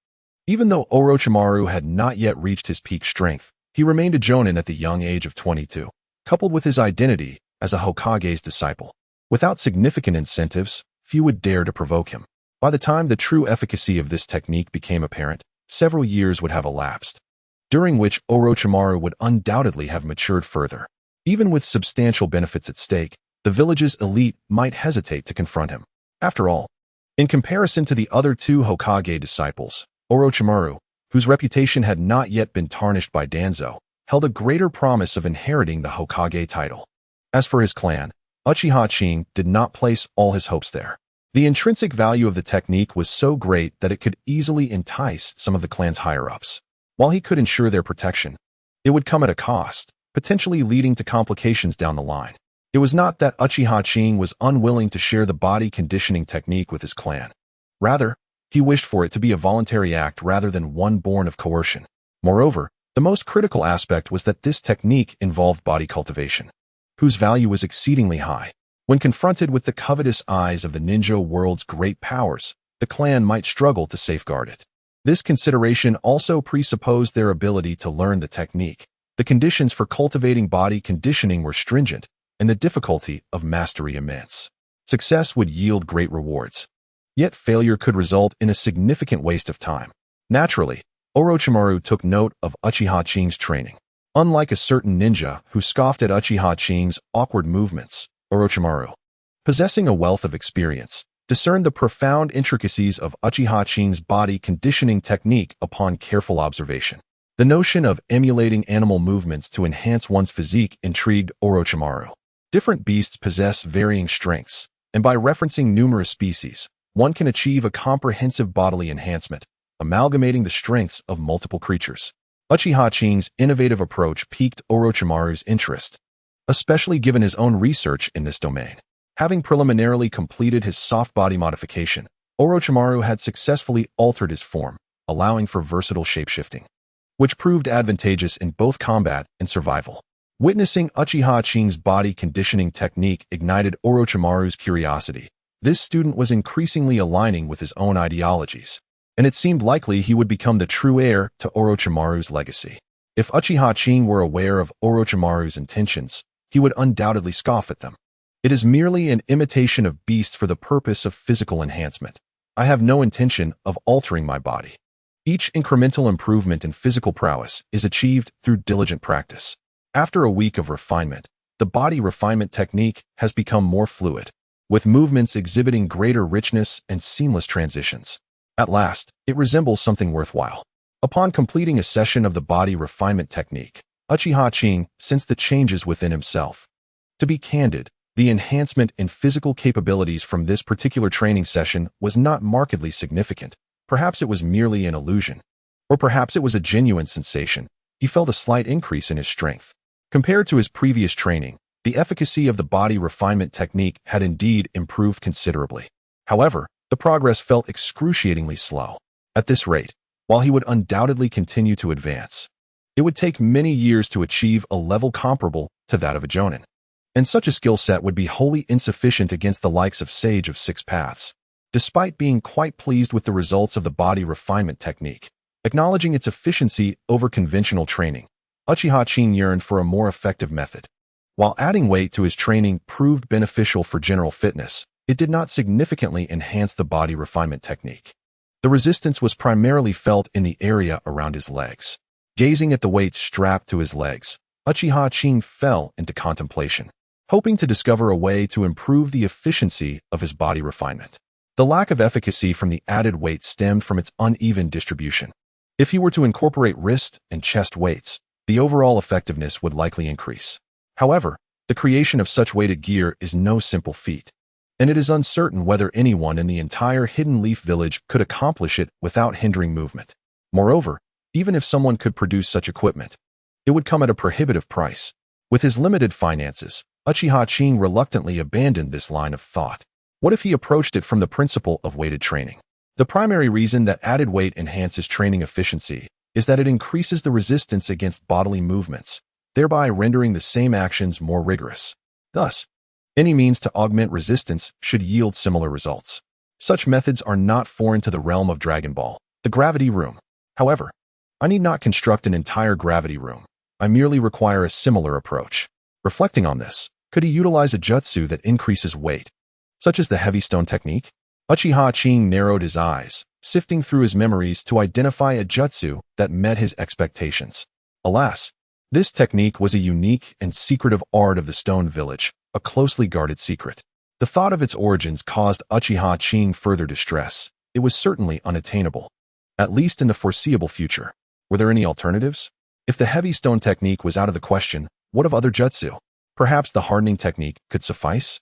Even though Orochimaru had not yet reached his peak strength, he remained a jonin at the young age of 22, coupled with his identity as a Hokage's disciple. Without significant incentives, few would dare to provoke him. By the time the true efficacy of this technique became apparent, several years would have elapsed, during which Orochimaru would undoubtedly have matured further. Even with substantial benefits at stake, the village's elite might hesitate to confront him. After all, in comparison to the other 2 Hokage disciples, Orochimaru, whose reputation had not yet been tarnished by Danzo, held a greater promise of inheriting the Hokage title. As for his clan, Uchiha Qing did not place all his hopes there. The intrinsic value of the technique was so great that it could easily entice some of the clan's higher-ups. While he could ensure their protection, it would come at a cost, potentially leading to complications down the line. It was not that Uchiha Qing was unwilling to share the body conditioning technique with his clan. Rather, he wished for it to be a voluntary act rather than one born of coercion. Moreover, the most critical aspect was that this technique involved body cultivation, whose value was exceedingly high. When confronted with the covetous eyes of the ninja world's great powers, the clan might struggle to safeguard it. This consideration also presupposed their ability to learn the technique. The conditions for cultivating body conditioning were stringent, and the difficulty of mastery immense. Success would yield great rewards, yet failure could result in a significant waste of time. Naturally, Orochimaru took note of Uchiha Qing's training. Unlike a certain ninja who scoffed at Uchiha Qing's awkward movements, Orochimaru, possessing a wealth of experience, discerned the profound intricacies of Uchiha Qing's body conditioning technique upon careful observation. The notion of emulating animal movements to enhance one's physique intrigued Orochimaru. Different beasts possess varying strengths, and by referencing numerous species, one can achieve a comprehensive bodily enhancement, amalgamating the strengths of multiple creatures. Uchiha Qing's innovative approach piqued Orochimaru's interest, especially given his own research in this domain. Having preliminarily completed his soft body modification, Orochimaru had successfully altered his form, allowing for versatile shapeshifting, which proved advantageous in both combat and survival. Witnessing Uchiha Qing's body conditioning technique ignited Orochimaru's curiosity. This student was increasingly aligning with his own ideologies, and it seemed likely he would become the true heir to Orochimaru's legacy. If Uchiha Qing were aware of Orochimaru's intentions, he would undoubtedly scoff at them. It is merely an imitation of beasts for the purpose of physical enhancement. I have no intention of altering my body. Each incremental improvement in physical prowess is achieved through diligent practice. After a week of refinement, the body refinement technique has become more fluid, with movements exhibiting greater richness and seamless transitions. At last, it resembles something worthwhile. Upon completing a session of the body refinement technique, Uchiha Qing sensed the changes within himself. To be candid, the enhancement in physical capabilities from this particular training session was not markedly significant. Perhaps it was merely an illusion. Or perhaps it was a genuine sensation. He felt a slight increase in his strength. Compared to his previous training, the efficacy of the body refinement technique had indeed improved considerably. However, the progress felt excruciatingly slow. At this rate, while he would undoubtedly continue to advance, it would take many years to achieve a level comparable to that of a Jonin. And such a skill set would be wholly insufficient against the likes of Sage of Six Paths. Despite being quite pleased with the results of the body refinement technique, acknowledging its efficiency over conventional training, Uchiha Qing yearned for a more effective method. While adding weight to his training proved beneficial for general fitness, it did not significantly enhance the body refinement technique. The resistance was primarily felt in the area around his legs. Gazing at the weights strapped to his legs, Uchiha Qing fell into contemplation, hoping to discover a way to improve the efficiency of his body refinement. The lack of efficacy from the added weight stemmed from its uneven distribution. If he were to incorporate wrist and chest weights, the overall effectiveness would likely increase. However, the creation of such weighted gear is no simple feat, and it is uncertain whether anyone in the entire Hidden Leaf Village could accomplish it without hindering movement. Moreover, even if someone could produce such equipment, it would come at a prohibitive price. With his limited finances, Uchiha Qing reluctantly abandoned this line of thought. What if he approached it from the principle of weighted training? The primary reason that added weight enhances training efficiency is that it increases the resistance against bodily movements, thereby rendering the same actions more rigorous. Thus, any means to augment resistance should yield similar results. Such methods are not foreign to the realm of Dragon Ball, the gravity room. However, I need not construct an entire gravity room. I merely require a similar approach. Reflecting on this, could he utilize a jutsu that increases weight, such as the heavy stone technique? Uchiha Qing narrowed his eyes, sifting through his memories to identify a jutsu that met his expectations. Alas, this technique was a unique and secretive art of the Stone Village, a closely guarded secret. The thought of its origins caused Uchiha Qing further distress. It was certainly unattainable, at least in the foreseeable future. Were there any alternatives? If the heavy stone technique was out of the question, what of other jutsu? Perhaps the hardening technique could suffice?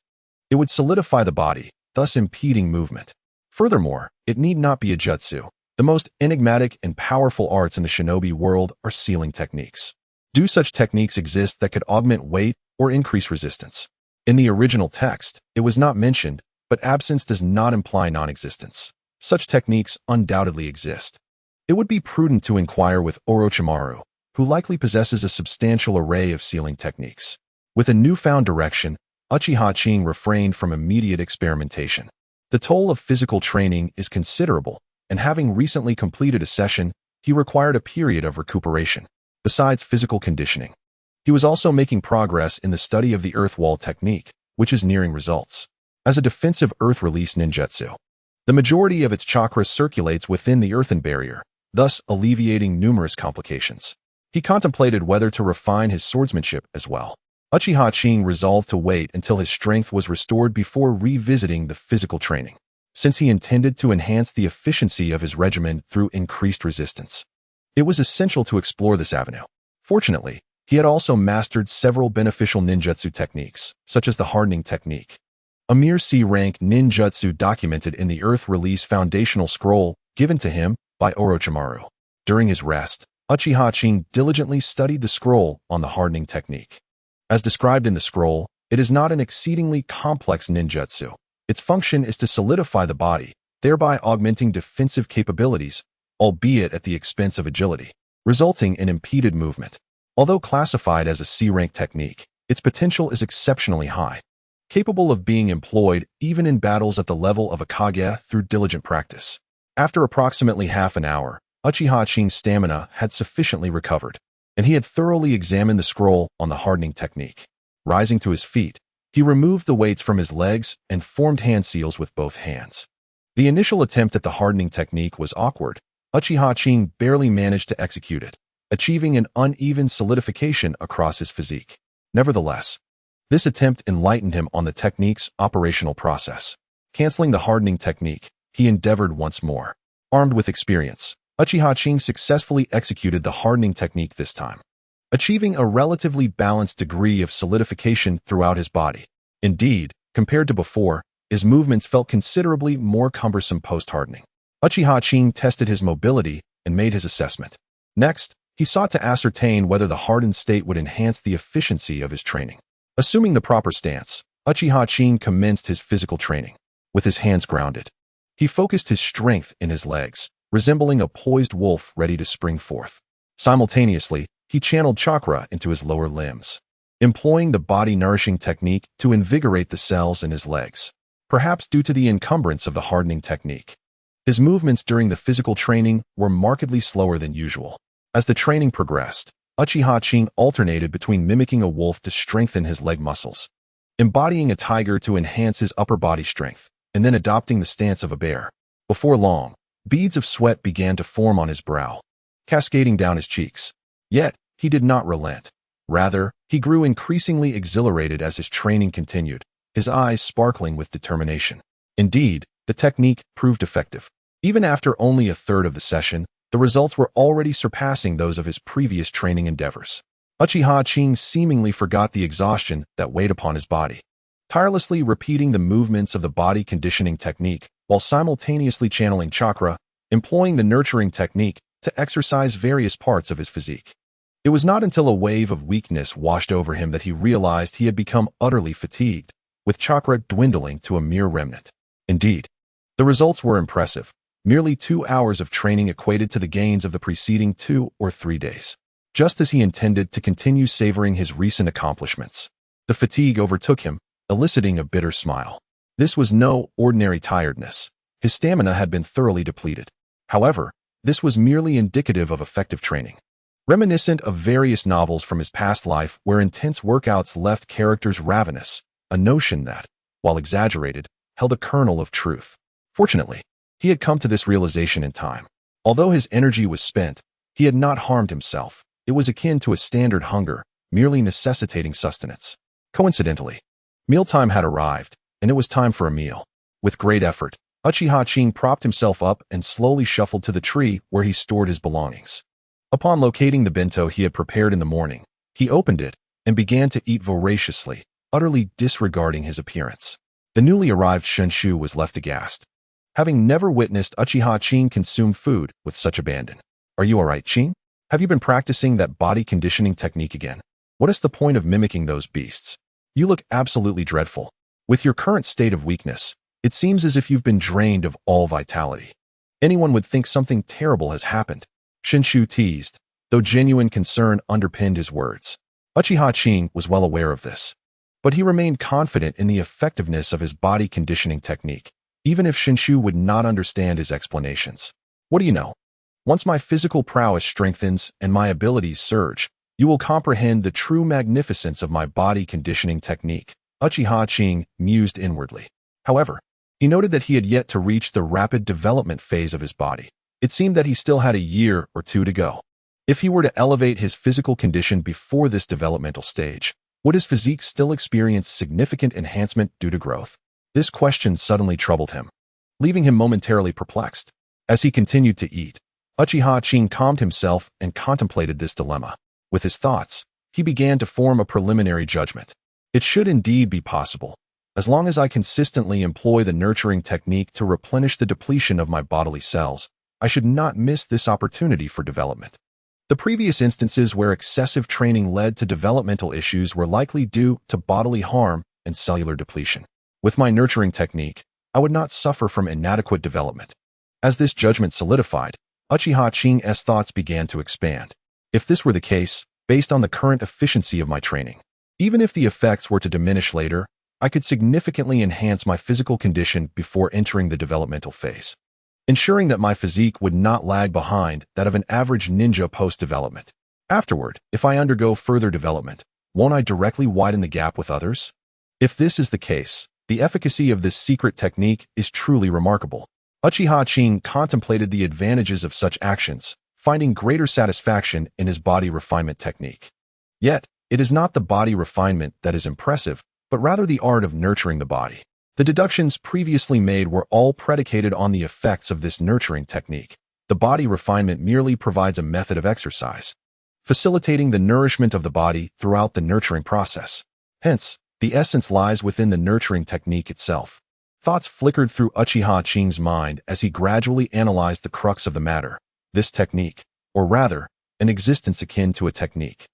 It would solidify the body, thus impeding movement. Furthermore, it need not be a jutsu. The most enigmatic and powerful arts in the shinobi world are sealing techniques. Do such techniques exist that could augment weight or increase resistance? In the original text, it was not mentioned, but absence does not imply non-existence. Such techniques undoubtedly exist. It would be prudent to inquire with Orochimaru, who likely possesses a substantial array of sealing techniques. With a newfound direction, Uchiha Qing refrained from immediate experimentation. The toll of physical training is considerable, and having recently completed a session, he required a period of recuperation. Besides physical conditioning, he was also making progress in the study of the earth wall technique, which is nearing results. As a defensive earth release ninjutsu, the majority of its chakra circulates within the earthen barrier, thus alleviating numerous complications. He contemplated whether to refine his swordsmanship as well. Uchiha Qing resolved to wait until his strength was restored before revisiting the physical training, since he intended to enhance the efficiency of his regimen through increased resistance. It was essential to explore this avenue. Fortunately, he had also mastered several beneficial ninjutsu techniques, such as the hardening technique, a mere C-rank ninjutsu documented in the Earth Release Foundational Scroll given to him by Orochimaru. During his rest, Uchiha Qing diligently studied the scroll on the hardening technique. As described in the scroll, it is not an exceedingly complex ninjutsu. Its function is to solidify the body, thereby augmenting defensive capabilities, albeit at the expense of agility, resulting in impeded movement. Although classified as a C-rank technique, its potential is exceptionally high, capable of being employed even in battles at the level of a Kage through diligent practice. After approximately half an hour, Uchiha Qing's stamina had sufficiently recovered, and he had thoroughly examined the scroll on the hardening technique. Rising to his feet, he removed the weights from his legs and formed hand seals with both hands. The initial attempt at the hardening technique was awkward. Uchiha Qing barely managed to execute it, achieving an uneven solidification across his physique. Nevertheless, this attempt enlightened him on the technique's operational process. Canceling the hardening technique, he endeavored once more. Armed with experience, Uchiha Qing successfully executed the hardening technique this time, achieving a relatively balanced degree of solidification throughout his body. Indeed, compared to before, his movements felt considerably more cumbersome post-hardening. Uchiha Qing tested his mobility and made his assessment. Next, he sought to ascertain whether the hardened state would enhance the efficiency of his training. Assuming the proper stance, Uchiha Qing commenced his physical training. With his hands grounded, he focused his strength in his legs, resembling a poised wolf ready to spring forth. Simultaneously, he channeled chakra into his lower limbs, employing the body-nourishing technique to invigorate the cells in his legs. Perhaps due to the encumbrance of the hardening technique, his movements during the physical training were markedly slower than usual. As the training progressed, Uchiha Qing alternated between mimicking a wolf to strengthen his leg muscles, embodying a tiger to enhance his upper body strength, and then adopting the stance of a bear. Before long, beads of sweat began to form on his brow, cascading down his cheeks. Yet, he did not relent. Rather, he grew increasingly exhilarated as his training continued, his eyes sparkling with determination. Indeed, the technique proved effective. Even after only a third of the session, the results were already surpassing those of his previous training endeavors. Uchiha Qing seemingly forgot the exhaustion that weighed upon his body, tirelessly repeating the movements of the body conditioning technique while simultaneously channeling chakra, employing the nurturing technique to exercise various parts of his physique. It was not until a wave of weakness washed over him that he realized he had become utterly fatigued, with chakra dwindling to a mere remnant. Indeed, the results were impressive. Merely 2 hours of training equated to the gains of the preceding 2 or 3 days. Just as he intended to continue savoring his recent accomplishments, the fatigue overtook him, eliciting a bitter smile. This was no ordinary tiredness. His stamina had been thoroughly depleted. However, this was merely indicative of effective training. Reminiscent of various novels from his past life where intense workouts left characters ravenous, a notion that, while exaggerated, held a kernel of truth. Fortunately, he had come to this realization in time. Although his energy was spent, he had not harmed himself. It was akin to a standard hunger, merely necessitating sustenance. Coincidentally, mealtime had arrived, and it was time for a meal. With great effort, Uchiha Qing propped himself up and slowly shuffled to the tree where he stored his belongings. Upon locating the bento he had prepared in the morning, he opened it and began to eat voraciously, utterly disregarding his appearance. The newly arrived Shenshu was left aghast, having never witnessed Uchiha Qing consume food with such abandon. "Are you all right, Qing? Have you been practicing that body conditioning technique again? What is the point of mimicking those beasts? You look absolutely dreadful. With your current state of weakness, it seems as if you've been drained of all vitality. Anyone would think something terrible has happened." Shenshu teased, though genuine concern underpinned his words. Uchiha Qing was well aware of this, but he remained confident in the effectiveness of his body conditioning technique, even if Shenshu would not understand his explanations. "What do you know? Once my physical prowess strengthens and my abilities surge, you will comprehend the true magnificence of my body conditioning technique," Uchiha Qing mused inwardly. However, he noted that he had yet to reach the rapid development phase of his body. It seemed that he still had a year or two to go. If he were to elevate his physical condition before this developmental stage, would his physique still experience significant enhancement due to growth? This question suddenly troubled him, leaving him momentarily perplexed. As he continued to eat, Uchiha Qing calmed himself and contemplated this dilemma. With his thoughts, he began to form a preliminary judgment. It should indeed be possible. As long as I consistently employ the nurturing technique to replenish the depletion of my bodily cells, I should not miss this opportunity for development. The previous instances where excessive training led to developmental issues were likely due to bodily harm and cellular depletion. With my nurturing technique, I would not suffer from inadequate development. As this judgment solidified, Uchiha Qing's thoughts began to expand. If this were the case, based on the current efficiency of my training, even if the effects were to diminish later, I could significantly enhance my physical condition before entering the developmental phase, ensuring that my physique would not lag behind that of an average ninja post-development. Afterward, if I undergo further development, won't I directly widen the gap with others? If this is the case, the efficacy of this secret technique is truly remarkable. Uchiha Qing contemplated the advantages of such actions, finding greater satisfaction in his body refinement technique. Yet, it is not the body refinement that is impressive, but rather the art of nurturing the body. The deductions previously made were all predicated on the effects of this nurturing technique. The body refinement merely provides a method of exercise, facilitating the nourishment of the body throughout the nurturing process. Hence, the essence lies within the nurturing technique itself. Thoughts flickered through Uchiha Qing's mind as he gradually analyzed the crux of the matter. This technique, or rather, an existence akin to a technique.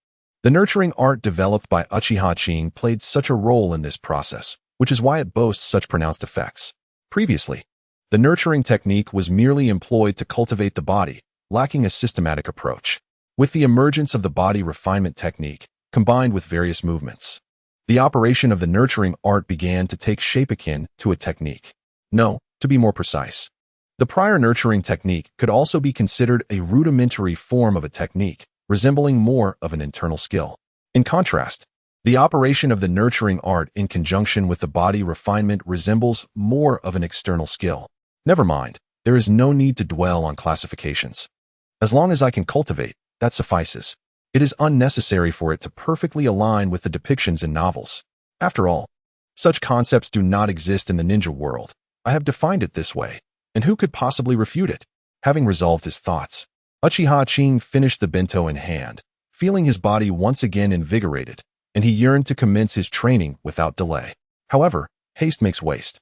The nurturing art developed by Uchiha Qing played such a role in this process, which is why it boasts such pronounced effects. Previously, the nurturing technique was merely employed to cultivate the body, lacking a systematic approach. With the emergence of the body refinement technique, combined with various movements, the operation of the nurturing art began to take shape akin to a technique. No, to be more precise, the prior nurturing technique could also be considered a rudimentary form of a technique, resembling more of an internal skill. In contrast, the operation of the nurturing art in conjunction with the body refinement resembles more of an external skill. Never mind, there is no need to dwell on classifications. As long as I can cultivate, that suffices. It is unnecessary for it to perfectly align with the depictions in novels. After all, such concepts do not exist in the ninja world. I have defined it this way, and who could possibly refute it? Having resolved his thoughts, Uchiha Qing finished the bento in hand, feeling his body once again invigorated, and he yearned to commence his training without delay. However, haste makes waste.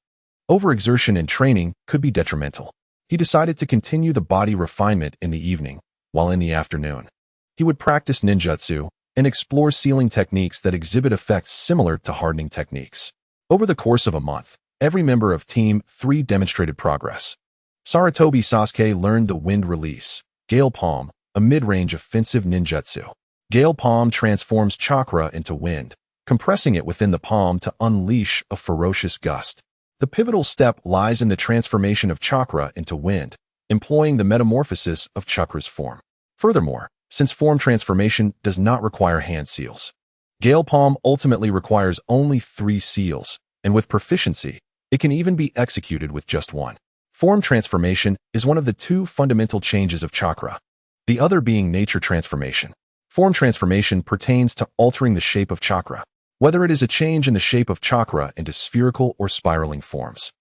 Overexertion in training could be detrimental. He decided to continue the body refinement in the evening, while in the afternoon, he would practice ninjutsu and explore sealing techniques that exhibit effects similar to hardening techniques. Over the course of a month, every member of Team 3 demonstrated progress. Sarutobi Sasuke learned the wind release, Gale Palm, a mid-range offensive ninjutsu. Gale Palm transforms chakra into wind, compressing it within the palm to unleash a ferocious gust. The pivotal step lies in the transformation of chakra into wind, employing the metamorphosis of chakra's form. Furthermore, since form transformation does not require hand seals, Gale Palm ultimately requires only 3 seals, and with proficiency, it can even be executed with just 1. Form transformation is one of the 2 fundamental changes of chakra, the other being nature transformation. Form transformation pertains to altering the shape of chakra, whether it is a change in the shape of chakra into spherical or spiraling forms,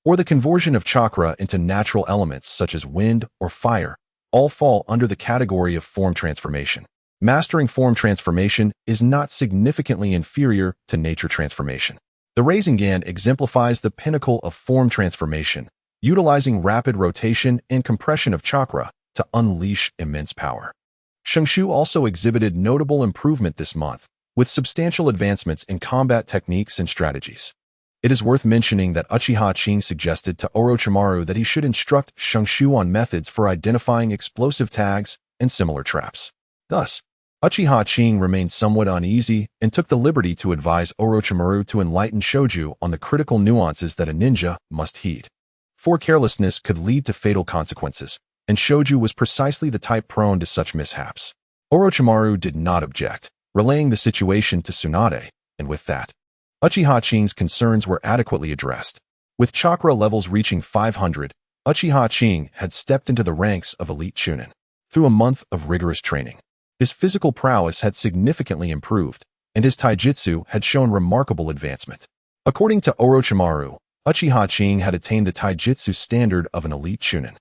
or the conversion of chakra into natural elements such as wind or fire, all fall under the category of form transformation. Mastering form transformation is not significantly inferior to nature transformation. The Rasengan exemplifies the pinnacle of form transformation, utilizing rapid rotation and compression of chakra to unleash immense power. Shengshu also exhibited notable improvement this month, with substantial advancements in combat techniques and strategies. It is worth mentioning that Uchiha Qing suggested to Orochimaru that he should instruct Shengshu on methods for identifying explosive tags and similar traps. Thus, Uchiha Qing remained somewhat uneasy and took the liberty to advise Orochimaru to enlighten Shoju on the critical nuances that a ninja must heed. For carelessness could lead to fatal consequences, and Shoju was precisely the type prone to such mishaps. Orochimaru did not object, relaying the situation to Tsunade, and with that, Uchiha Qing's concerns were adequately addressed. With chakra levels reaching 500, Uchiha Qing had stepped into the ranks of elite Chunin. Through a month of rigorous training, his physical prowess had significantly improved, and his taijutsu had shown remarkable advancement. According to Orochimaru, Uchiha Qing had attained the taijutsu standard of an elite Chunin.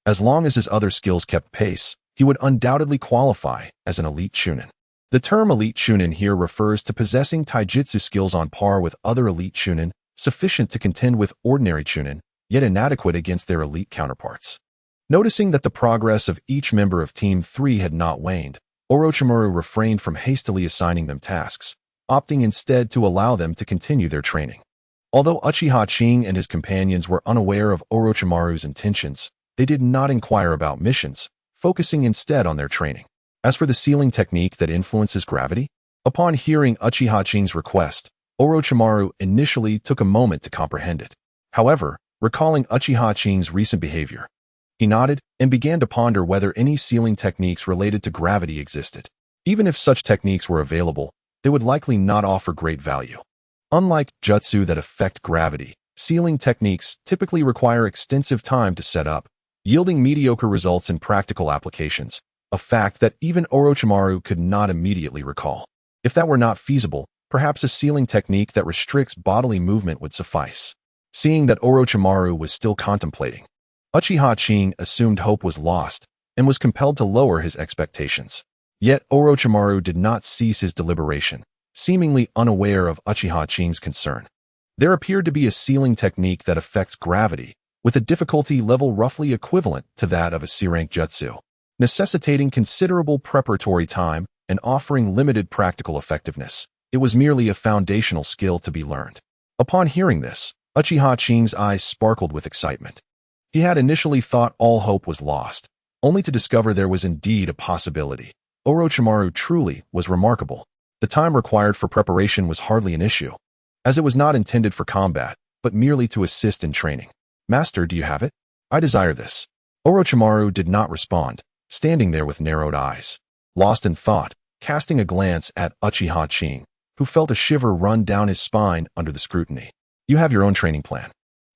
As long as his other skills kept pace, he would undoubtedly qualify as an elite Chunin. The term elite Chunin here refers to possessing taijutsu skills on par with other elite Chunin, sufficient to contend with ordinary Chunin, yet inadequate against their elite counterparts. Noticing that the progress of each member of Team 3 had not waned, Orochimaru refrained from hastily assigning them tasks, opting instead to allow them to continue their training. Although Uchiha Qing and his companions were unaware of Orochimaru's intentions, they did not inquire about missions, focusing instead on their training. As for the sealing technique that influences gravity, upon hearing Uchiha Qing's request, Orochimaru initially took a moment to comprehend it. However, recalling Uchiha Qing's recent behavior, he nodded and began to ponder whether any sealing techniques related to gravity existed. Even if such techniques were available, they would likely not offer great value. Unlike jutsu that affect gravity, sealing techniques typically require extensive time to set up, yielding mediocre results in practical applications, a fact that even Orochimaru could not immediately recall. If that were not feasible, perhaps a sealing technique that restricts bodily movement would suffice. Seeing that Orochimaru was still contemplating, Uchiha Qing assumed hope was lost and was compelled to lower his expectations. Yet Orochimaru did not cease his deliberation, seemingly unaware of Uchiha Qing's concern. There appeared to be a sealing technique that affects gravity, with a difficulty level roughly equivalent to that of a C-rank jutsu, necessitating considerable preparatory time and offering limited practical effectiveness. It was merely a foundational skill to be learned. Upon hearing this, Uchiha Qing's eyes sparkled with excitement. He had initially thought all hope was lost, only to discover there was indeed a possibility. Orochimaru truly was remarkable. The time required for preparation was hardly an issue, as it was not intended for combat, but merely to assist in training. Master, do you have it? I desire this. Orochimaru did not respond, standing there with narrowed eyes, lost in thought, casting a glance at Uchiha Qing, who felt a shiver run down his spine under the scrutiny. You have your own training plan,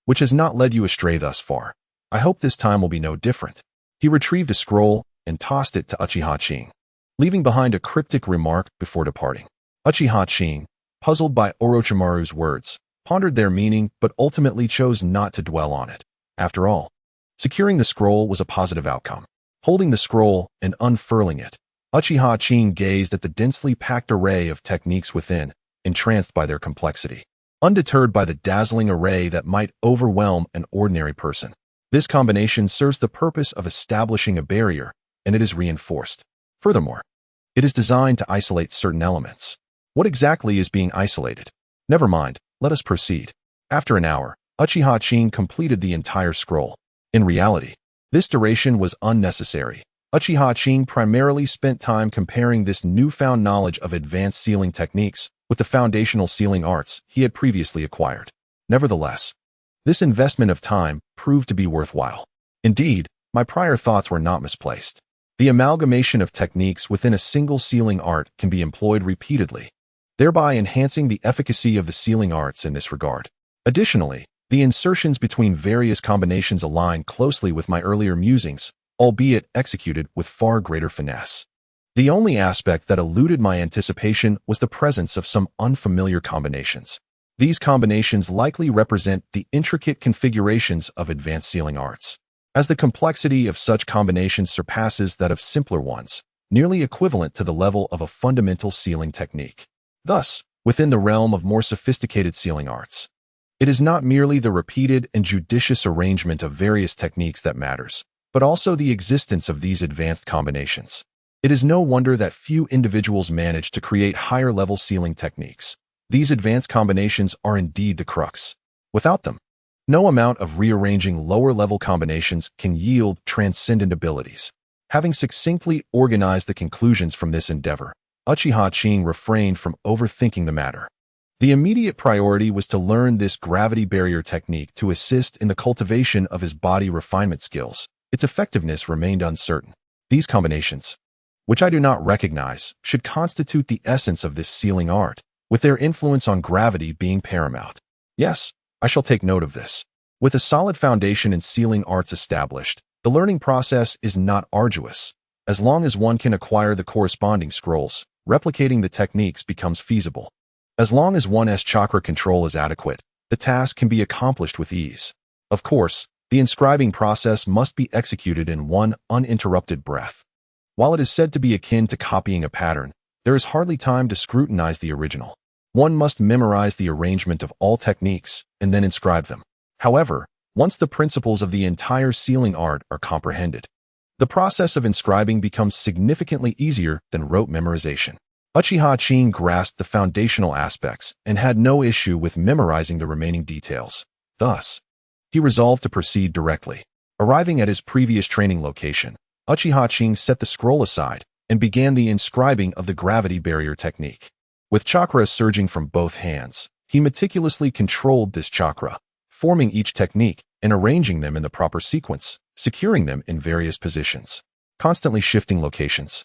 which has not led you astray thus far. I hope this time will be no different. He retrieved a scroll and tossed it to Uchiha Qing, leaving behind a cryptic remark before departing. Uchiha Qing, puzzled by Orochimaru's words, pondered their meaning but ultimately chose not to dwell on it. After all, securing the scroll was a positive outcome. Holding the scroll and unfurling it, Uchiha Qing gazed at the densely packed array of techniques within, entranced by their complexity, undeterred by the dazzling array that might overwhelm an ordinary person. This combination serves the purpose of establishing a barrier, and it is reinforced. Furthermore, it is designed to isolate certain elements. What exactly is being isolated? Never mind, let us proceed. After an hour, Uchiha Qing completed the entire scroll. In reality, this duration was unnecessary. Uchiha Qing primarily spent time comparing this newfound knowledge of advanced sealing techniques with the foundational sealing arts he had previously acquired. Nevertheless, this investment of time proved to be worthwhile. Indeed, my prior thoughts were not misplaced. The amalgamation of techniques within a single sealing art can be employed repeatedly, thereby enhancing the efficacy of the sealing arts in this regard. Additionally, the insertions between various combinations align closely with my earlier musings, albeit executed with far greater finesse. The only aspect that eluded my anticipation was the presence of some unfamiliar combinations. These combinations likely represent the intricate configurations of advanced sealing arts, as the complexity of such combinations surpasses that of simpler ones, nearly equivalent to the level of a fundamental sealing technique. Thus, within the realm of more sophisticated sealing arts, it is not merely the repeated and judicious arrangement of various techniques that matters, but also the existence of these advanced combinations. It is no wonder that few individuals manage to create higher-level sealing techniques. These advanced combinations are indeed the crux. Without them, no amount of rearranging lower-level combinations can yield transcendent abilities. Having succinctly organized the conclusions from this endeavor, Uchiha Qing refrained from overthinking the matter. The immediate priority was to learn this gravity barrier technique to assist in the cultivation of his body refinement skills. Its effectiveness remained uncertain. These combinations, which I do not recognize, should constitute the essence of this sealing art, with their influence on gravity being paramount. Yes, I shall take note of this. With a solid foundation in sealing arts established, the learning process is not arduous. As long as one can acquire the corresponding scrolls, replicating the techniques becomes feasible. As long as one's chakra control is adequate, the task can be accomplished with ease. Of course, the inscribing process must be executed in one uninterrupted breath. While it is said to be akin to copying a pattern, there is hardly time to scrutinize the original. One must memorize the arrangement of all techniques and then inscribe them. However, once the principles of the entire sealing art are comprehended, the process of inscribing becomes significantly easier than rote memorization. Uchiha Qing grasped the foundational aspects and had no issue with memorizing the remaining details. Thus, he resolved to proceed directly. Arriving at his previous training location, Uchiha Qing set the scroll aside and began the inscribing of the gravity barrier technique. With chakra surging from both hands, he meticulously controlled this chakra, forming each technique and arranging them in the proper sequence, securing them in various positions, constantly shifting locations.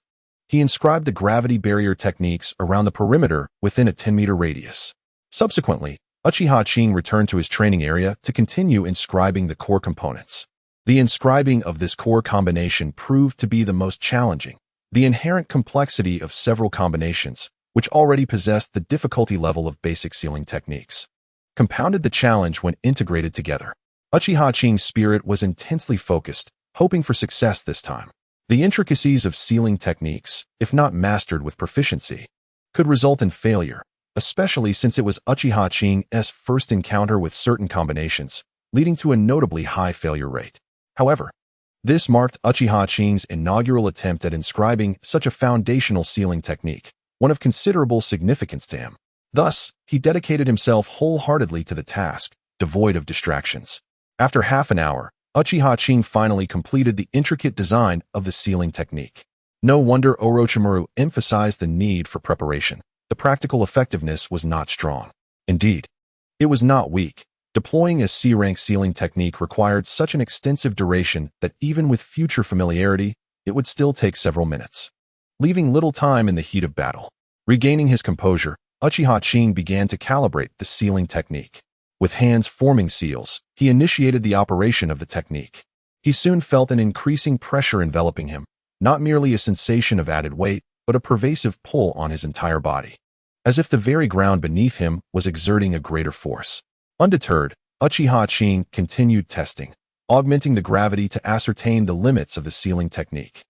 He inscribed the gravity barrier techniques around the perimeter within a 10-meter radius. Subsequently, Uchiha Qing returned to his training area to continue inscribing the core components. The inscribing of this core combination proved to be the most challenging. The inherent complexity of several combinations, which already possessed the difficulty level of basic sealing techniques, compounded the challenge when integrated together. Uchiha Qing's spirit was intensely focused, hoping for success this time. The intricacies of sealing techniques, if not mastered with proficiency, could result in failure, especially since it was Uchiha Qing's first encounter with certain combinations, leading to a notably high failure rate. However, this marked Uchiha Qing's inaugural attempt at inscribing such a foundational sealing technique, one of considerable significance to him. Thus, he dedicated himself wholeheartedly to the task, devoid of distractions. After half an hour, Uchiha Qing finally completed the intricate design of the sealing technique. No wonder Orochimaru emphasized the need for preparation. The practical effectiveness was not strong. Indeed, it was not weak. Deploying a C-rank sealing technique required such an extensive duration that even with future familiarity, it would still take several minutes, leaving little time in the heat of battle. Regaining his composure, Uchiha Qing began to calibrate the sealing technique. With hands forming seals, he initiated the operation of the technique. He soon felt an increasing pressure enveloping him, not merely a sensation of added weight, but a pervasive pull on his entire body, as if the very ground beneath him was exerting a greater force. Undeterred, Uchiha Qing continued testing, augmenting the gravity to ascertain the limits of the sealing technique.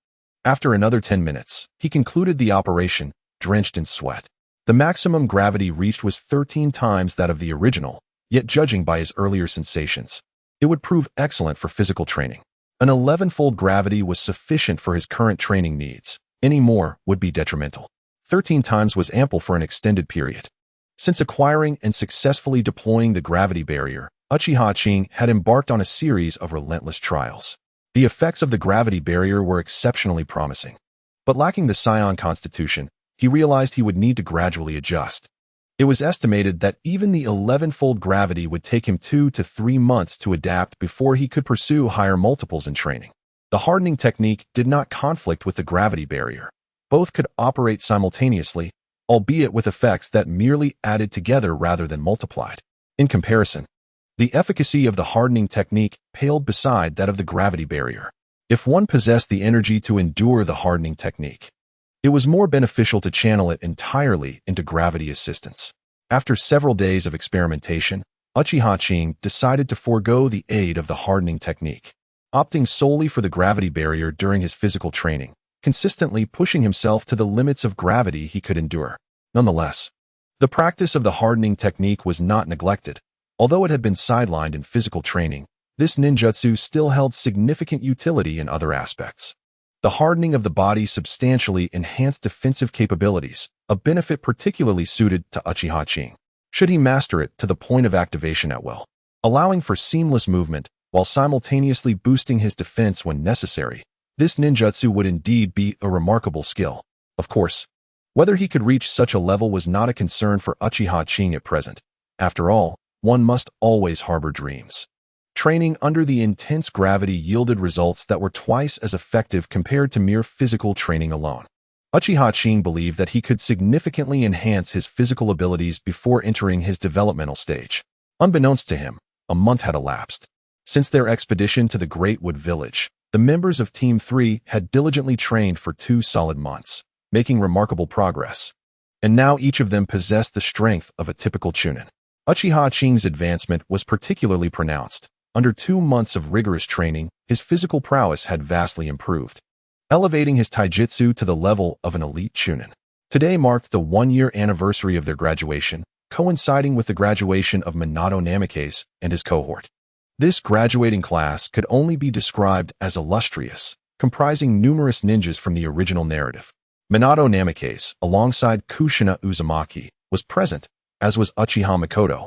After another 10 minutes, he concluded the operation, drenched in sweat. The maximum gravity reached was 13 times that of the original, yet judging by his earlier sensations, it would prove excellent for physical training. An 11-fold gravity was sufficient for his current training needs. Any more would be detrimental. 13 times was ample for an extended period. Since acquiring and successfully deploying the gravity barrier, Uchiha Qing had embarked on a series of relentless trials. The effects of the gravity barrier were exceptionally promising. But lacking the Scion constitution, he realized he would need to gradually adjust. It was estimated that even the 11-fold gravity would take him 2 to 3 months to adapt before he could pursue higher multiples in training. The hardening technique did not conflict with the gravity barrier. Both could operate simultaneously, albeit with effects that merely added together rather than multiplied. In comparison, the efficacy of the hardening technique paled beside that of the gravity barrier. If one possessed the energy to endure the hardening technique, it was more beneficial to channel it entirely into gravity assistance. After several days of experimentation, Uchiha Qing decided to forego the aid of the hardening technique, opting solely for the gravity barrier during his physical training, consistently pushing himself to the limits of gravity he could endure. Nonetheless, the practice of the hardening technique was not neglected. Although it had been sidelined in physical training, this ninjutsu still held significant utility in other aspects. The hardening of the body substantially enhanced defensive capabilities, a benefit particularly suited to Uchiha Qing, should he master it to the point of activation at will, allowing for seamless movement while simultaneously boosting his defense when necessary. This ninjutsu would indeed be a remarkable skill. Of course, whether he could reach such a level was not a concern for Uchiha Qing at present. After all, one must always harbor dreams. Training under the intense gravity yielded results that were twice as effective compared to mere physical training alone. Uchiha Qing believed that he could significantly enhance his physical abilities before entering his developmental stage. Unbeknownst to him, a month had elapsed. Since their expedition to the Great Wood Village, the members of Team 3 had diligently trained for 2 solid months, making remarkable progress. And now each of them possessed the strength of a typical Chunin. Uchiha Qing's advancement was particularly pronounced. Under 2 months of rigorous training, his physical prowess had vastly improved, elevating his taijutsu to the level of an elite Chunin. Today marked the 1-year anniversary of their graduation, coinciding with the graduation of Minato Namikaze and his cohort. This graduating class could only be described as illustrious, comprising numerous ninjas from the original narrative. Minato Namikaze, alongside Kushina Uzumaki, was present, as was Uchiha Mikoto,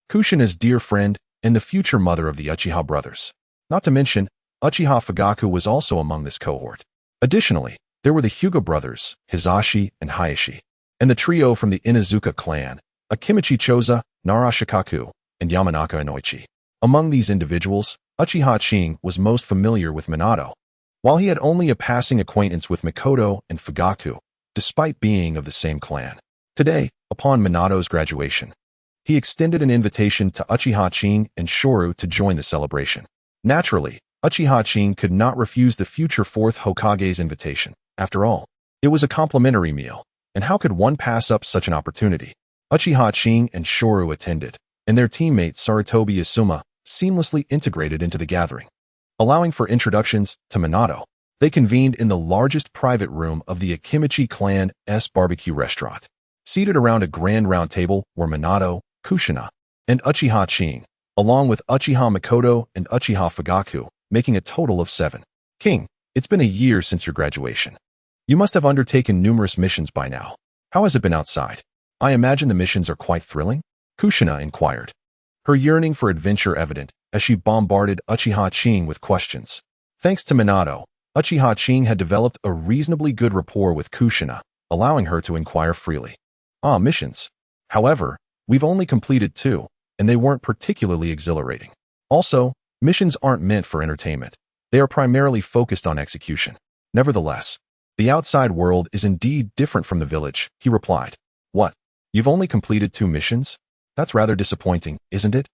Kushina's dear friend and the future mother of the Uchiha brothers. Not to mention, Uchiha Fugaku was also among this cohort. Additionally, there were the Hyuga brothers, Hisashi and Hayashi, and the trio from the Inazuka clan, Akimichi Choza, Narashikaku, and Yamanaka Inoichi. Among these individuals, Uchiha Qing was most familiar with Minato, while he had only a passing acquaintance with Mikoto and Fugaku, despite being of the same clan. Today, upon Minato's graduation, he extended an invitation to Uchiha Qing and Shoru to join the celebration. Naturally, Uchiha Qing could not refuse the future fourth Hokage's invitation. After all, it was a complimentary meal, and how could one pass up such an opportunity? Uchiha Qing and Shoru attended, and their teammate Sarutobi Asuma seamlessly integrated into the gathering. Allowing for introductions to Minato, they convened in the largest private room of the Akimichi clan's barbecue restaurant. Seated around a grand round table were Minato, Kushina, and Uchiha Qing, along with Uchiha Mikoto and Uchiha Fugaku, making a total of 7. King, it's been a year since your graduation. You must have undertaken numerous missions by now. How has it been outside? I imagine the missions are quite thrilling? Kushina inquired, her yearning for adventure evident as she bombarded Uchiha Qing with questions. Thanks to Minato, Uchiha Qing had developed a reasonably good rapport with Kushina, allowing her to inquire freely. Missions. However, we've only completed 2, and they weren't particularly exhilarating. Also, missions aren't meant for entertainment. They are primarily focused on execution. Nevertheless, the outside world is indeed different from the village, he replied. What? You've only completed 2 missions? That's rather disappointing, isn't it?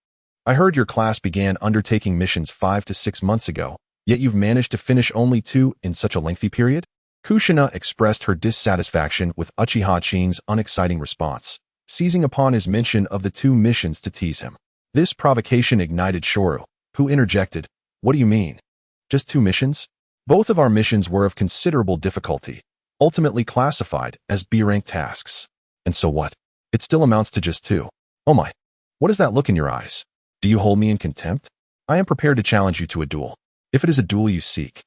I heard your class began undertaking missions 5 to 6 months ago, yet you've managed to finish only 2 in such a lengthy period? Kushina expressed her dissatisfaction with Uchiha Qing's unexciting response, seizing upon his mention of the 2 missions to tease him. This provocation ignited Shoru, who interjected, What do you mean? Just 2 missions? Both of our missions were of considerable difficulty, ultimately classified as B-rank tasks. And so what? It still amounts to just 2. Oh my. What is that look in your eyes? Do you hold me in contempt? I am prepared to challenge you to a duel. If it is a duel you seek,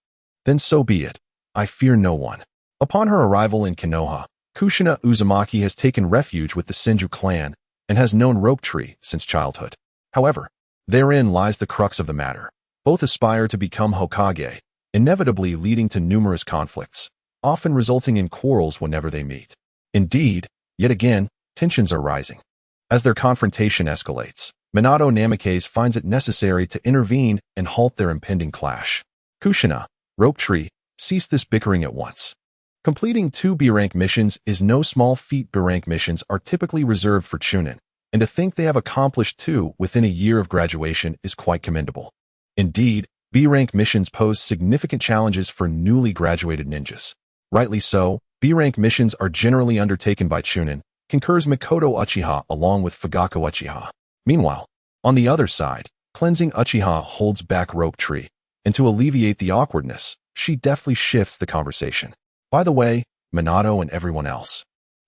then so be it. I fear no one. Upon her arrival in Konoha, Kushina Uzumaki has taken refuge with the Senju clan and has known Rope Tree since childhood. However, therein lies the crux of the matter. Both aspire to become Hokage, inevitably leading to numerous conflicts, often resulting in quarrels whenever they meet. Indeed, yet again, tensions are rising. As their confrontation escalates, Minato Namikaze finds it necessary to intervene and halt their impending clash. Kushina, Rope Tree, cease this bickering at once. Completing 2 B-rank missions is no small feat. B-rank missions are typically reserved for Chunin, and to think they have accomplished 2 within a year of graduation is quite commendable. Indeed, B-rank missions pose significant challenges for newly graduated ninjas. Rightly so, B-rank missions are generally undertaken by Chunin, concurs Mikoto Uchiha along with Fugaku Uchiha. Meanwhile, on the other side, cleansing Uchiha holds back Rope Tree, and to alleviate the awkwardness, she deftly shifts the conversation. By the way, Minato and everyone else,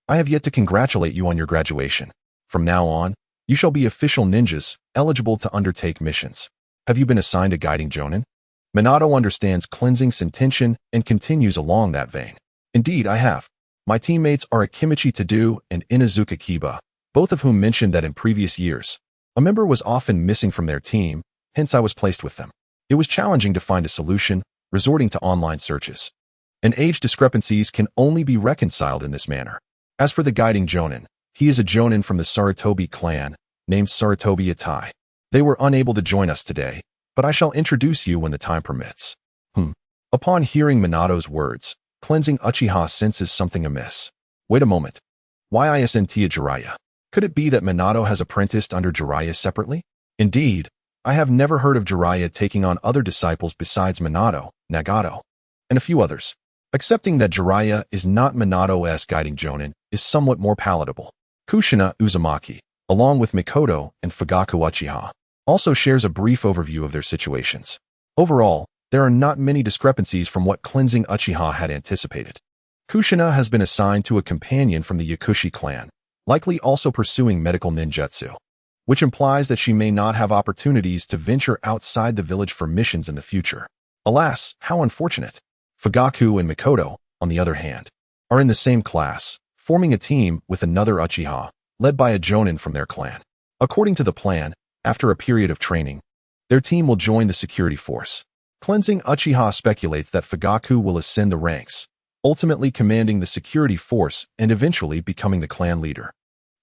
I have yet to congratulate you on your graduation. From now on, you shall be official ninjas, eligible to undertake missions. Have you been assigned a guiding jonin? Minato understands cleansing's intention and continues along that vein. Indeed, I have. My teammates are Akimichi Tadu and Inazuka Kiba, both of whom mentioned that in previous years, a member was often missing from their team, hence I was placed with them. It was challenging to find a solution, resorting to online searches. And age discrepancies can only be reconciled in this manner. As for the guiding jonin, he is a jonin from the Sarutobi clan, named Sarutobi Itai. They were unable to join us today, but I shall introduce you when the time permits. Upon hearing Minato's words, cleansing Uchiha senses something amiss. Wait a moment. Why isn't Jiraiya? Could it be that Minato has apprenticed under Jiraiya separately? Indeed, I have never heard of Jiraiya taking on other disciples besides Minato, Nagato, and a few others. Accepting that Jiraiya is not Minato's guiding jonin is somewhat more palatable. Kushina Uzumaki, along with Mikoto and Fugaku Uchiha, also shares a brief overview of their situations. Overall, there are not many discrepancies from what cleansing Uchiha had anticipated. Kushina has been assigned to a companion from the Yakushi clan, likely also pursuing medical ninjutsu, which implies that she may not have opportunities to venture outside the village for missions in the future. Alas, how unfortunate. Fugaku and Mikoto, on the other hand, are in the same class, forming a team with another Uchiha, led by a Jonin from their clan. According to the plan, after a period of training, their team will join the security force. Cleansing Uchiha speculates that Fugaku will ascend the ranks, ultimately commanding the security force and eventually becoming the clan leader.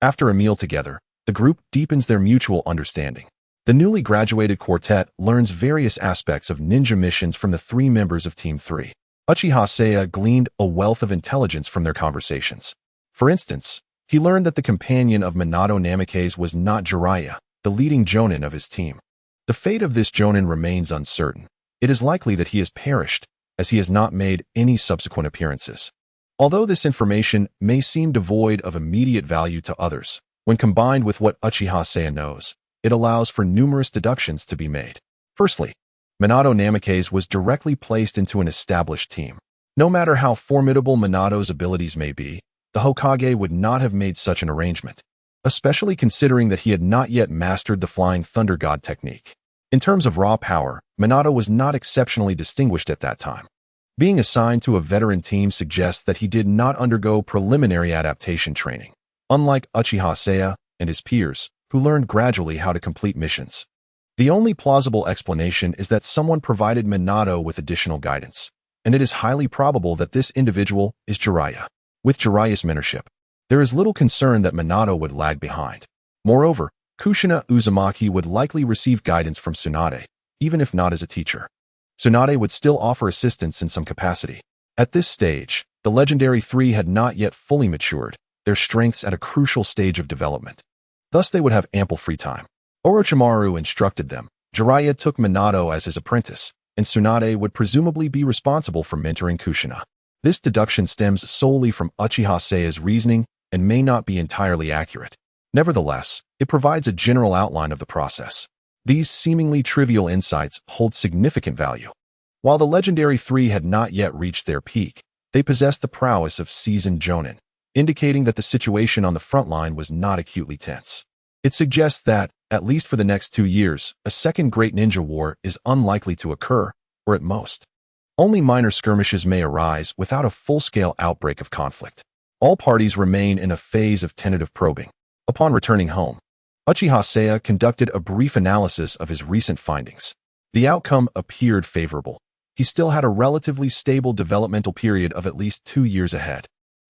After a meal together, the group deepens their mutual understanding. The newly graduated quartet learns various aspects of ninja missions from the 3 members of Team 3. Uchiha Seiya gleaned a wealth of intelligence from their conversations. For instance, he learned that the companion of Minato Namikaze was not Jiraiya, the leading Jonin of his team. The fate of this Jonin remains uncertain. It is likely that he has perished, as he has not made any subsequent appearances. Although this information may seem devoid of immediate value to others, when combined with what Uchiha Seiya knows, it allows for numerous deductions to be made. Firstly, Minato Namikaze was directly placed into an established team. No matter how formidable Minato's abilities may be, the Hokage would not have made such an arrangement, especially considering that he had not yet mastered the Flying Thunder God technique. In terms of raw power, Minato was not exceptionally distinguished at that time. Being assigned to a veteran team suggests that he did not undergo preliminary adaptation training, unlike Uchiha Seiya and his peers, who learned gradually how to complete missions. The only plausible explanation is that someone provided Minato with additional guidance, and it is highly probable that this individual is Jiraiya. With Jiraiya's mentorship, there is little concern that Minato would lag behind. Moreover, Kushina Uzumaki would likely receive guidance from Tsunade, even if not as a teacher. Tsunade would still offer assistance in some capacity. At this stage, the legendary 3 had not yet fully matured, their strengths at a crucial stage of development. Thus they would have ample free time. Orochimaru instructed them. Jiraiya took Minato as his apprentice, and Tsunade would presumably be responsible for mentoring Kushina. This deduction stems solely from Uchiha Seiya's reasoning and may not be entirely accurate. Nevertheless, it provides a general outline of the process. These seemingly trivial insights hold significant value. While the legendary 3 had not yet reached their peak, they possessed the prowess of seasoned Jonin, indicating that the situation on the front line was not acutely tense. It suggests that, at least for the next 2 years, a second Great Ninja War is unlikely to occur, or at most, only minor skirmishes may arise without a full-scale outbreak of conflict. All parties remain in a phase of tentative probing. Upon returning home, Uchiha Seiya conducted a brief analysis of his recent findings. The outcome appeared favorable. He still had a relatively stable developmental period of at least 2 years ahead.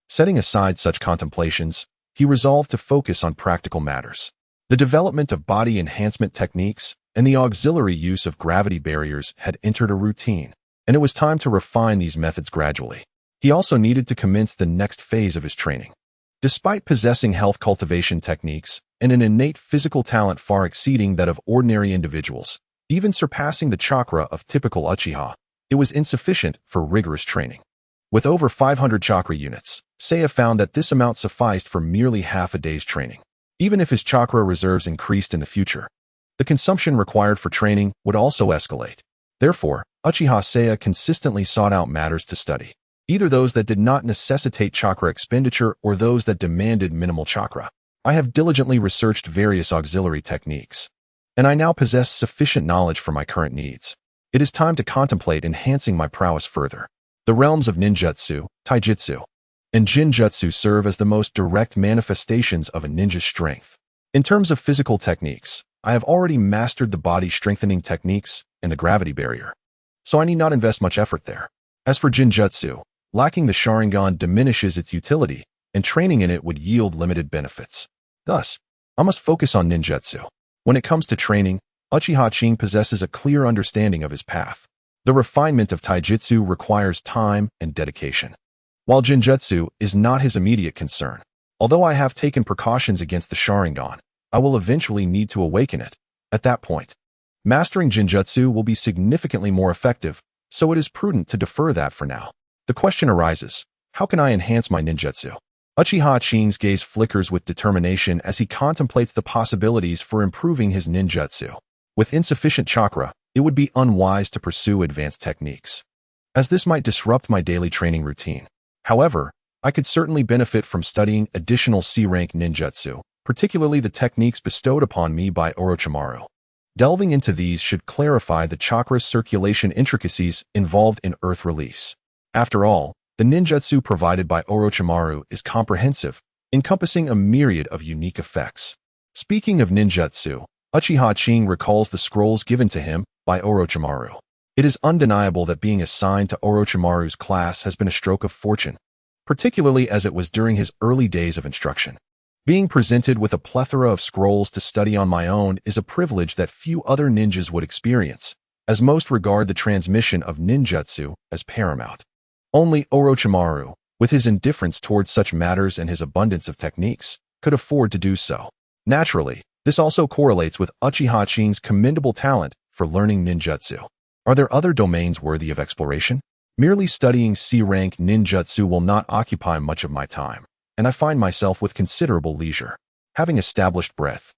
Setting aside such contemplations, he resolved to focus on practical matters. The development of body enhancement techniques and the auxiliary use of gravity barriers had entered a routine, and it was time to refine these methods gradually. He also needed to commence the next phase of his training. Despite possessing health cultivation techniques and an innate physical talent far exceeding that of ordinary individuals, even surpassing the chakra of typical Uchiha, it was insufficient for rigorous training. With over 500 chakra units, Seiya found that this amount sufficed for merely half a day's training. Even if his chakra reserves increased in the future, the consumption required for training would also escalate. Therefore, Uchiha Seiya consistently sought out matters to study, either those that did not necessitate chakra expenditure or those that demanded minimal chakra. I have diligently researched various auxiliary techniques, and I now possess sufficient knowledge for my current needs. It is time to contemplate enhancing my prowess further. The realms of ninjutsu, taijutsu, and jinjutsu serve as the most direct manifestations of a ninja's strength. In terms of physical techniques, I have already mastered the body strengthening techniques and the gravity barrier, so I need not invest much effort there. As for jinjutsu, lacking the Sharingan diminishes its utility, and training in it would yield limited benefits. Thus, I must focus on ninjutsu. When it comes to training, Uchiha Qing possesses a clear understanding of his path. The refinement of taijutsu requires time and dedication, while jinjutsu is not his immediate concern. Although I have taken precautions against the Sharingan, I will eventually need to awaken it. At that point, mastering jinjutsu will be significantly more effective, so it is prudent to defer that for now. The question arises, how can I enhance my ninjutsu? Uchiha Qing's gaze flickers with determination as he contemplates the possibilities for improving his ninjutsu. With insufficient chakra, it would be unwise to pursue advanced techniques, as this might disrupt my daily training routine. However, I could certainly benefit from studying additional C-rank ninjutsu, particularly the techniques bestowed upon me by Orochimaru. Delving into these should clarify the chakra circulation intricacies involved in earth release. After all, The ninjutsu provided by Orochimaru is comprehensive, encompassing a myriad of unique effects. Speaking of ninjutsu, Uchiha Qing recalls the scrolls given to him by Orochimaru. It is undeniable that being assigned to Orochimaru's class has been a stroke of fortune, particularly as it was during his early days of instruction. Being presented with a plethora of scrolls to study on my own is a privilege that few other ninjas would experience, as most regard the transmission of ninjutsu as paramount. Only Orochimaru, with his indifference towards such matters and his abundance of techniques, could afford to do so. Naturally, this also correlates with Uchiha Qing's commendable talent for learning ninjutsu. Are there other domains worthy of exploration? Merely studying C-rank ninjutsu will not occupy much of my time, and I find myself with considerable leisure. Having established breadth,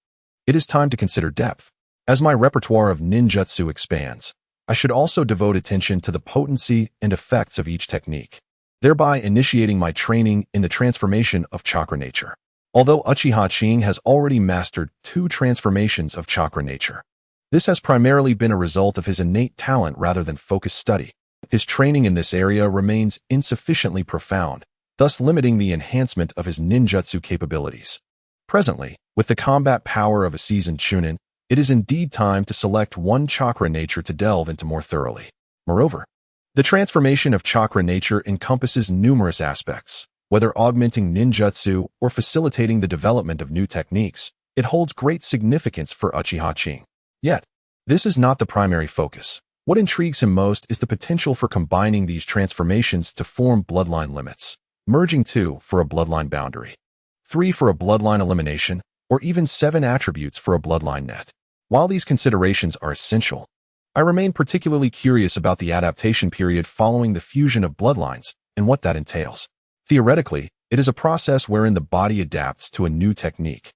it is time to consider depth. As my repertoire of ninjutsu expands, I should also devote attention to the potency and effects of each technique, thereby initiating my training in the transformation of chakra nature. Although Uchiha Qing has already mastered 2 transformations of chakra nature, this has primarily been a result of his innate talent rather than focused study. His training in this area remains insufficiently profound, thus limiting the enhancement of his ninjutsu capabilities. Presently, with the combat power of a seasoned chunin, it is indeed time to select one chakra nature to delve into more thoroughly. Moreover, the transformation of chakra nature encompasses numerous aspects. Whether augmenting ninjutsu or facilitating the development of new techniques, it holds great significance for Uchiha Qing. Yet, this is not the primary focus. What intrigues him most is the potential for combining these transformations to form bloodline limits, merging 2 for a bloodline boundary, 3 for a bloodline elimination, or even 7 attributes for a bloodline net. While these considerations are essential, I remain particularly curious about the adaptation period following the fusion of bloodlines and what that entails. Theoretically, it is a process wherein the body adapts to a new technique,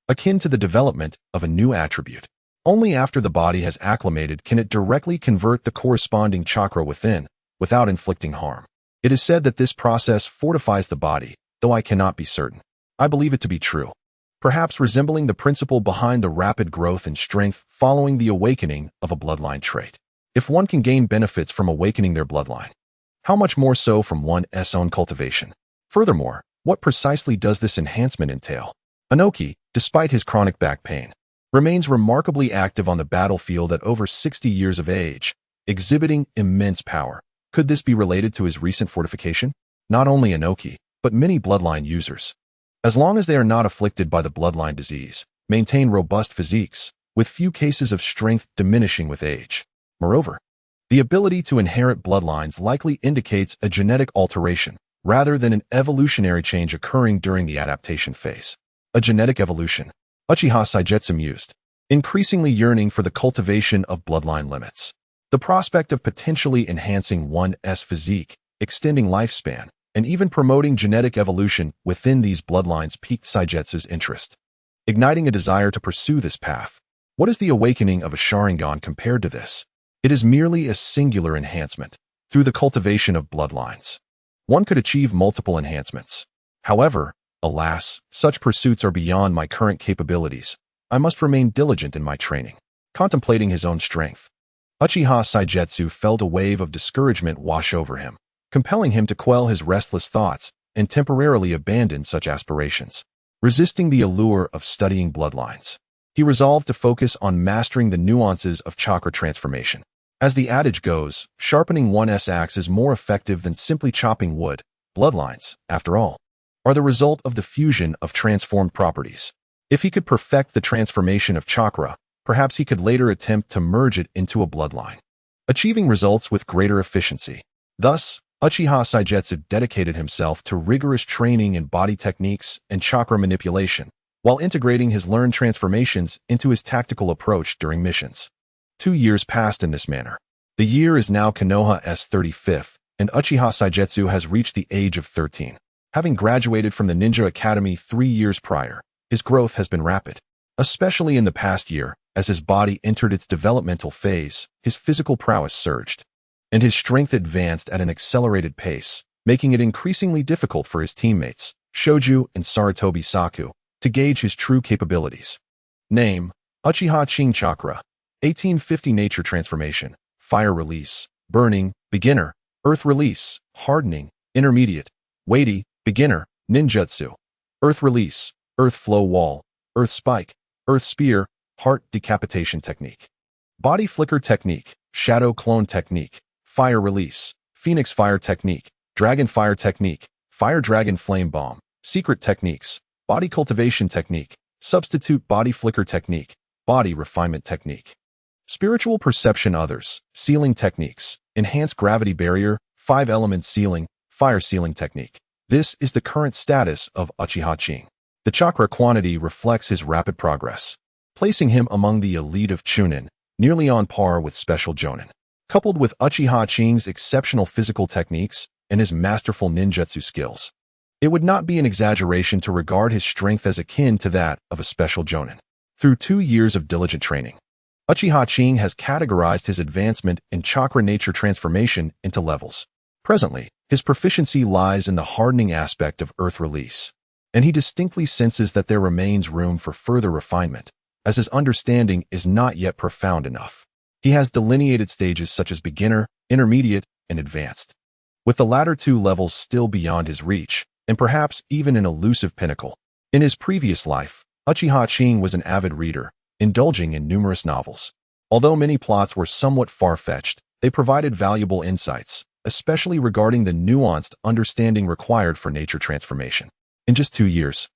akin to the development of a new attribute. Only after the body has acclimated can it directly convert the corresponding chakra within, without inflicting harm. It is said that this process fortifies the body, though I cannot be certain. I believe it to be true, perhaps resembling the principle behind the rapid growth and strength following the awakening of a bloodline trait. If one can gain benefits from awakening their bloodline, how much more so from one's own cultivation? Furthermore, what precisely does this enhancement entail? Inoki, despite his chronic back pain, remains remarkably active on the battlefield at over 60 years of age, exhibiting immense power. Could this be related to his recent fortification? Not only Inoki, but many bloodline users, as long as they are not afflicted by the bloodline disease, maintain robust physiques, with few cases of strength diminishing with age. Moreover, the ability to inherit bloodlines likely indicates a genetic alteration, rather than an evolutionary change occurring during the adaptation phase. A genetic evolution. Uchiha Saigetsu mused, increasingly yearning for the cultivation of bloodline limits. The prospect of potentially enhancing one's physique, extending lifespan, and even promoting genetic evolution within these bloodlines piqued Saigetsu's interest, igniting a desire to pursue this path. What is the awakening of a Sharingan compared to this? It is merely a singular enhancement, through the cultivation of bloodlines. One could achieve multiple enhancements. However, alas, such pursuits are beyond my current capabilities. I must remain diligent in my training. Contemplating his own strength, Uchiha Saigetsu felt a wave of discouragement wash over him, compelling him to quell his restless thoughts and temporarily abandon such aspirations. Resisting the allure of studying bloodlines, he resolved to focus on mastering the nuances of chakra transformation. As the adage goes, sharpening one's axe is more effective than simply chopping wood. Bloodlines, after all, are the result of the fusion of transformed properties. If he could perfect the transformation of chakra, perhaps he could later attempt to merge it into a bloodline, achieving results with greater efficiency. Thus, Uchiha Saigetsu dedicated himself to rigorous training in body techniques and chakra manipulation, while integrating his learned transformations into his tactical approach during missions. 2 years passed in this manner. The year is now Konoha's 35th, and Uchiha Saigetsu has reached the age of 13. Having graduated from the Ninja Academy 3 years prior, his growth has been rapid. Especially in the past year, as his body entered its developmental phase, his physical prowess surged, and his strength advanced at an accelerated pace, making it increasingly difficult for his teammates, Shoju and Sarutobi Saku, to gauge his true capabilities. Name: Uchiha Qing Chakra, 1850 Nature Transformation, Fire Release, Burning, Beginner, Earth Release, Hardening, intermediate, weighty, beginner, ninjutsu, earth release, earth flow wall, earth spike, earth spear, heart decapitation technique, body flicker technique, shadow clone technique, fire release, phoenix fire technique, dragon fire technique, fire dragon flame bomb, secret techniques, body cultivation technique, substitute body flicker technique, body refinement technique, spiritual perception others, sealing techniques, enhanced gravity barrier, 5-element sealing, fire sealing technique. This is the current status of Uchiha Qing. The chakra quantity reflects his rapid progress, placing him among the elite of Chunin, nearly on par with special Jonin. Coupled with Uchiha Qing's exceptional physical techniques and his masterful ninjutsu skills, it would not be an exaggeration to regard his strength as akin to that of a special Jonin. Through 2 years of diligent training, Uchiha Qing has categorized his advancement in chakra nature transformation into levels. Presently, his proficiency lies in the hardening aspect of earth release, and he distinctly senses that there remains room for further refinement, as his understanding is not yet profound enough. He has delineated stages such as beginner, intermediate, and advanced, with the latter 2 levels still beyond his reach, and perhaps even an elusive pinnacle. In his previous life, Uchiha Qing was an avid reader, indulging in numerous novels. Although many plots were somewhat far-fetched, they provided valuable insights, especially regarding the nuanced understanding required for nature transformation. In just 2 years,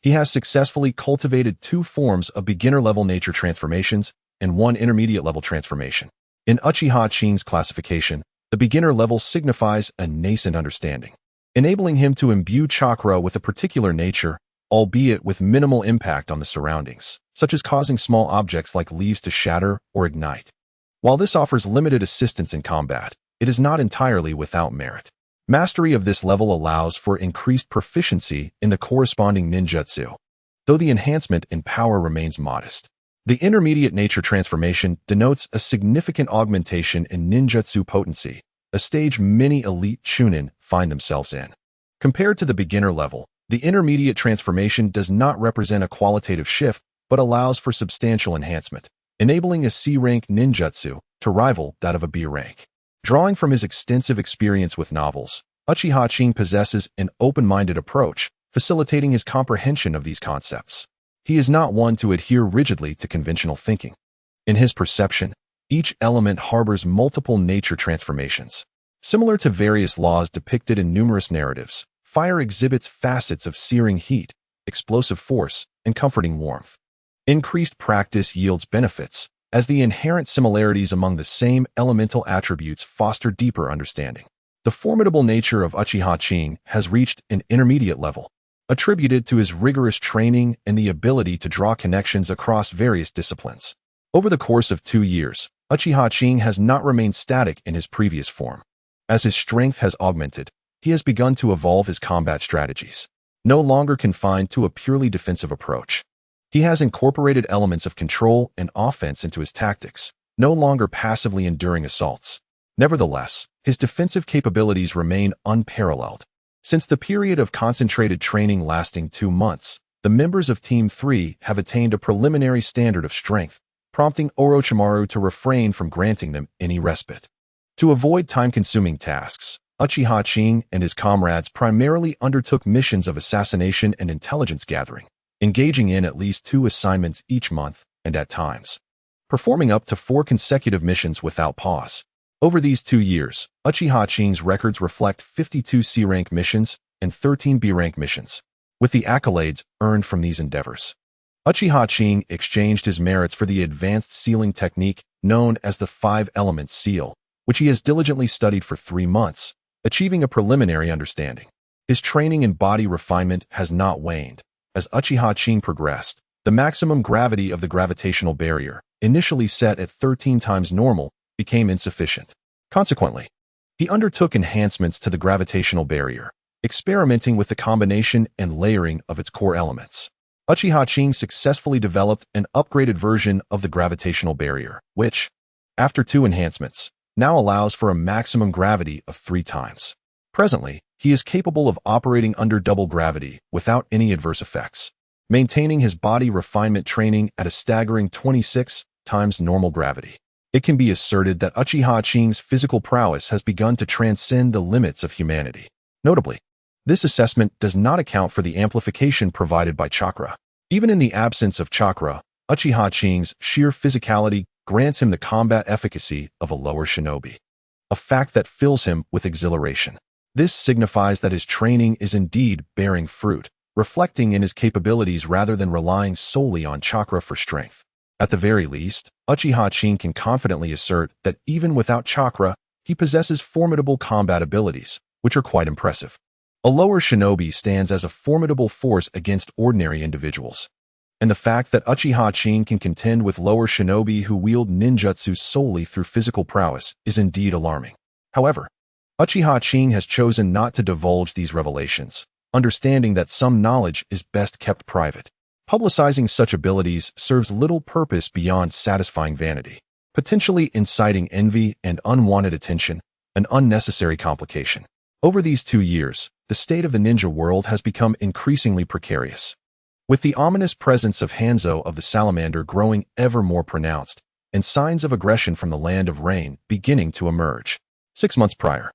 he has successfully cultivated 2 forms of beginner-level nature transformations and 1 intermediate-level transformation. In Uchiha Qing's classification, the beginner level signifies a nascent understanding, enabling him to imbue chakra with a particular nature, albeit with minimal impact on the surroundings, such as causing small objects like leaves to shatter or ignite. While this offers limited assistance in combat, it is not entirely without merit. Mastery of this level allows for increased proficiency in the corresponding ninjutsu, though the enhancement in power remains modest. The intermediate nature transformation denotes a significant augmentation in ninjutsu potency, a stage many elite Chunin find themselves in. Compared to the beginner level, the intermediate transformation does not represent a qualitative shift, but allows for substantial enhancement, enabling a C-rank ninjutsu to rival that of a B-rank. Drawing from his extensive experience with novels, Uchiha Qing possesses an open-minded approach, facilitating his comprehension of these concepts. He is not one to adhere rigidly to conventional thinking. In his perception, each element harbors multiple nature transformations. Similar to various laws depicted in numerous narratives, fire exhibits facets of searing heat, explosive force, and comforting warmth. Increased practice yields benefits, as the inherent similarities among the same elemental attributes foster deeper understanding. The formidable nature of Uchiha Qing has reached an intermediate level, attributed to his rigorous training and the ability to draw connections across various disciplines. Over the course of 2 years, Uchiha Qing has not remained static in his previous form. As his strength has augmented, he has begun to evolve his combat strategies, no longer confined to a purely defensive approach. He has incorporated elements of control and offense into his tactics, no longer passively enduring assaults. Nevertheless, his defensive capabilities remain unparalleled. Since the period of concentrated training lasting 2 months, the members of Team 3 have attained a preliminary standard of strength, prompting Orochimaru to refrain from granting them any respite. To avoid time-consuming tasks, Uchiha Qing and his comrades primarily undertook missions of assassination and intelligence gathering, engaging in at least 2 assignments each month, and at times, performing up to 4 consecutive missions without pause. Over these 2 years, Uchiha Qing's records reflect 52 C-rank missions and 13 B-rank missions, with the accolades earned from these endeavors. Uchiha Qing exchanged his merits for the advanced sealing technique known as the 5-element seal, which he has diligently studied for 3 months, achieving a preliminary understanding. His training in body refinement has not waned. As Uchiha Qing progressed, the maximum gravity of the gravitational barrier, initially set at 13 times normal, became insufficient. Consequently, he undertook enhancements to the gravitational barrier, experimenting with the combination and layering of its core elements. Uchiha Qing successfully developed an upgraded version of the gravitational barrier, which, after 2 enhancements, now allows for a maximum gravity of 3 times. Presently, he is capable of operating under double gravity without any adverse effects, maintaining his body refinement training at a staggering 26 times normal gravity. It can be asserted that Uchiha Qing's physical prowess has begun to transcend the limits of humanity. Notably, this assessment does not account for the amplification provided by chakra. Even in the absence of chakra, Uchiha Qing's sheer physicality grants him the combat efficacy of a lower shinobi, a fact that fills him with exhilaration. This signifies that his training is indeed bearing fruit, reflecting in his capabilities rather than relying solely on chakra for strength. At the very least, Uchiha Qing can confidently assert that even without chakra, he possesses formidable combat abilities, which are quite impressive. A lower shinobi stands as a formidable force against ordinary individuals. And the fact that Uchiha Qing can contend with lower shinobi who wield ninjutsu solely through physical prowess is indeed alarming. However, Uchiha Qing has chosen not to divulge these revelations, understanding that some knowledge is best kept private. Publicizing such abilities serves little purpose beyond satisfying vanity, potentially inciting envy and unwanted attention, an unnecessary complication. Over these 2 years, the state of the ninja world has become increasingly precarious, with the ominous presence of Hanzo of the Salamander growing ever more pronounced, and signs of aggression from the land of rain beginning to emerge. 6 months prior,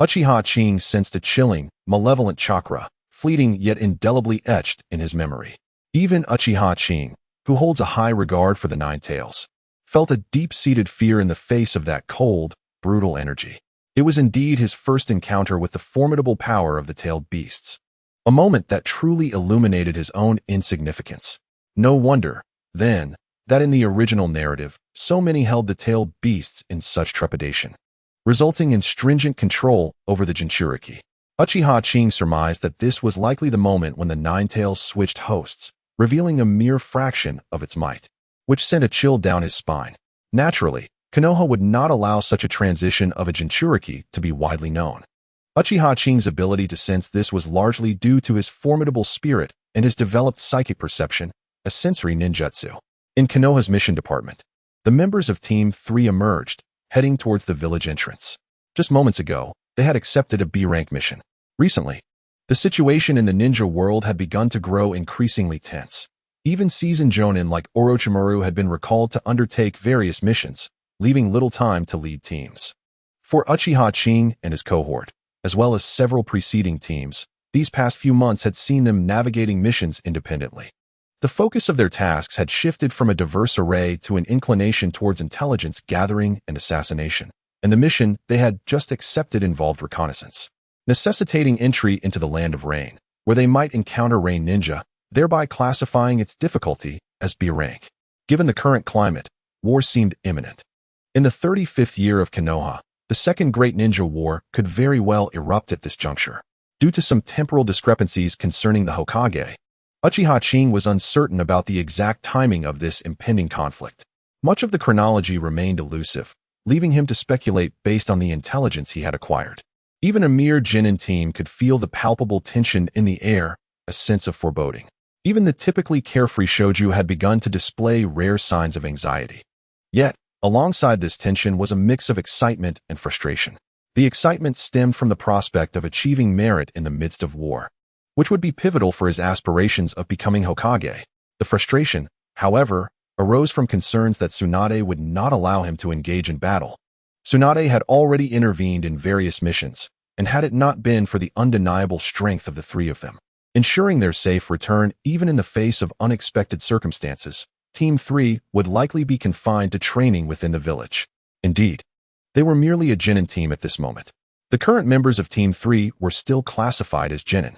Uchiha Qing sensed a chilling, malevolent chakra, fleeting yet indelibly etched in his memory. Even Uchiha Qing, who holds a high regard for the Nine Tails, felt a deep-seated fear in the face of that cold, brutal energy. It was indeed his first encounter with the formidable power of the tailed beasts, a moment that truly illuminated his own insignificance. No wonder, then, that in the original narrative, so many held the tailed beasts in such trepidation, resulting in stringent control over the Jinchuriki. Uchiha Qing surmised that this was likely the moment when the Nine Tails switched hosts, revealing a mere fraction of its might, which sent a chill down his spine. Naturally, Konoha would not allow such a transition of a Jinchuriki to be widely known. Uchiha Qing's ability to sense this was largely due to his formidable spirit and his developed psychic perception, a sensory ninjutsu. In Konoha's mission department, the members of Team 3 emerged, heading towards the village entrance. Just moments ago, they had accepted a B-rank mission. Recently, the situation in the ninja world had begun to grow increasingly tense. Even seasoned jonin like Orochimaru had been recalled to undertake various missions, leaving little time to lead teams. For Uchiha Qing and his cohort, as well as several preceding teams, these past few months had seen them navigating missions independently. The focus of their tasks had shifted from a diverse array to an inclination towards intelligence gathering and assassination, and the mission they had just accepted involved reconnaissance, necessitating entry into the land of rain, where they might encounter rain ninja, thereby classifying its difficulty as B rank. Given the current climate, war seemed imminent. In the 35th year of Konoha, the Second Great Ninja War could very well erupt at this juncture. Due to some temporal discrepancies concerning the Hokage, Uchiha Qing was uncertain about the exact timing of this impending conflict. Much of the chronology remained elusive, leaving him to speculate based on the intelligence he had acquired. Even a mere Genin team could feel the palpable tension in the air, a sense of foreboding. Even the typically carefree shoujo had begun to display rare signs of anxiety. Yet, alongside this tension was a mix of excitement and frustration. The excitement stemmed from the prospect of achieving merit in the midst of war, which would be pivotal for his aspirations of becoming Hokage. The frustration, however, arose from concerns that Tsunade would not allow him to engage in battle. Tsunade had already intervened in various missions, and had it not been for the undeniable strength of the three of them, ensuring their safe return even in the face of unexpected circumstances, Team 3 would likely be confined to training within the village. Indeed, they were merely a Genin team at this moment. The current members of Team 3 were still classified as Genin.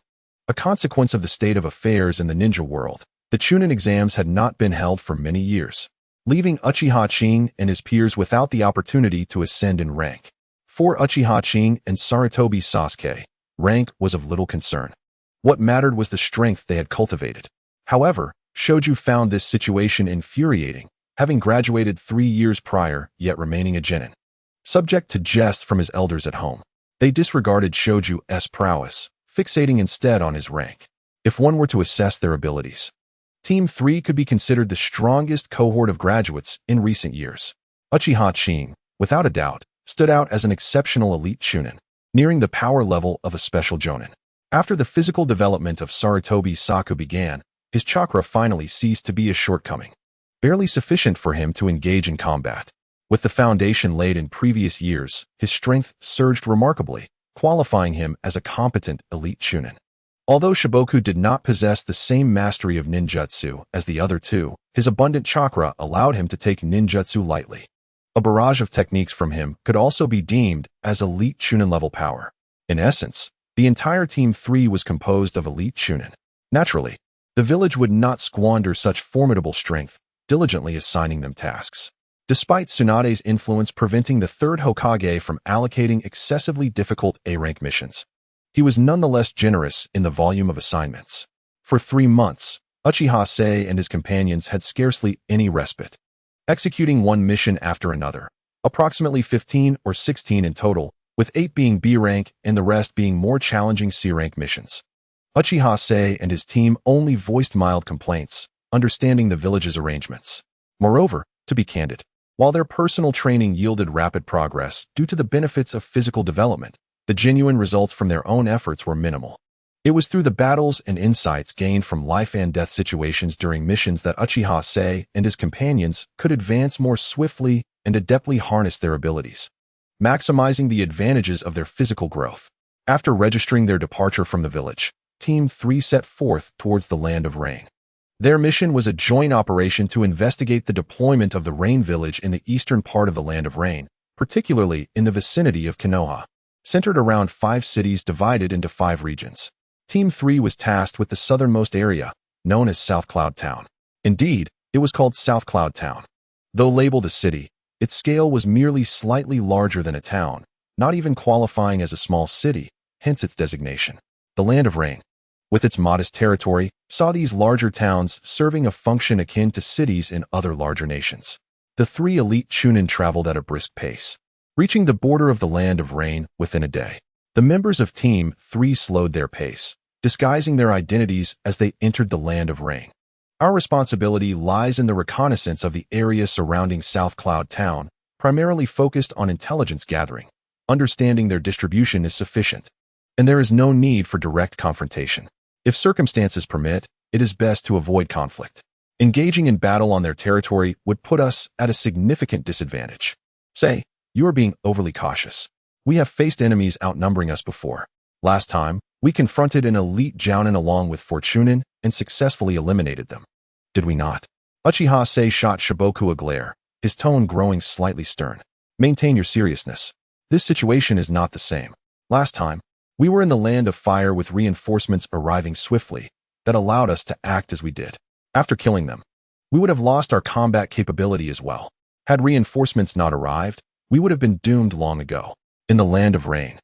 A consequence of the state of affairs in the ninja world, the Chunin exams had not been held for many years, leaving Uchiha Qing and his peers without the opportunity to ascend in rank. For Uchiha Qing and Sarutobi Sasuke, rank was of little concern. What mattered was the strength they had cultivated. However, Shoju found this situation infuriating, having graduated 3 years prior yet remaining a genin. Subject to jests from his elders at home, they disregarded Shoju's prowess, fixating instead on his rank. If one were to assess their abilities, Team 3 could be considered the strongest cohort of graduates in recent years. Uchiha Qing, without a doubt, stood out as an exceptional elite Chunin, nearing the power level of a special jonin. After the physical development of Sarutobi Saku began, his chakra finally ceased to be a shortcoming, barely sufficient for him to engage in combat. With the foundation laid in previous years, his strength surged remarkably, qualifying him as a competent elite chunin. Although Shiboku did not possess the same mastery of ninjutsu as the other two, his abundant chakra allowed him to take ninjutsu lightly. A barrage of techniques from him could also be deemed as elite chunin-level power. In essence, the entire Team 3 was composed of elite chunin. Naturally, the village would not squander such formidable strength, diligently assigning them tasks. Despite Tsunade's influence preventing the third Hokage from allocating excessively difficult A-rank missions, he was nonetheless generous in the volume of assignments. For 3 months, Uchiha Qing and his companions had scarcely any respite, executing one mission after another, approximately 15 or 16 in total, with 8 being B-rank and the rest being more challenging C-rank missions. Uchiha Qing and his team only voiced mild complaints, understanding the village's arrangements. Moreover, to be candid, while their personal training yielded rapid progress due to the benefits of physical development, the genuine results from their own efforts were minimal. It was through the battles and insights gained from life and death situations during missions that Uchiha Qing and his companions could advance more swiftly and adeptly harness their abilities, maximizing the advantages of their physical growth. After registering their departure from the village, Team 3 set forth towards the Land of Rain. Their mission was a joint operation to investigate the deployment of the Rain Village in the eastern part of the Land of Rain, particularly in the vicinity of Konoha. Centered around 5 cities divided into 5 regions, Team 3 was tasked with the southernmost area, known as South Cloud Town. Indeed, it was called South Cloud Town. Though labeled a city, its scale was merely slightly larger than a town, not even qualifying as a small city, hence its designation. The Land of Rain, with its modest territory, saw these larger towns serving a function akin to cities in other larger nations. The 3 elite chunin traveled at a brisk pace, reaching the border of the Land of Rain within a day. The members of Team 3 slowed their pace, disguising their identities as they entered the Land of Rain. Our responsibility lies in the reconnaissance of the area surrounding South Cloud Town, primarily focused on intelligence gathering. Understanding their distribution is sufficient, and there is no need for direct confrontation. If circumstances permit, it is best to avoid conflict. Engaging in battle on their territory would put us at a significant disadvantage. Say, you are being overly cautious. We have faced enemies outnumbering us before. Last time, we confronted an elite Jounin along with 4 chunin and successfully eliminated them. Did we not? Uchiha Qing shot Shiboku a glare, his tone growing slightly stern. Maintain your seriousness. This situation is not the same. Last time, we were in the Land of Fire with reinforcements arriving swiftly that allowed us to act as we did. After killing them, we would have lost our combat capability as well. Had reinforcements not arrived, we would have been doomed long ago. In the Land of Rain,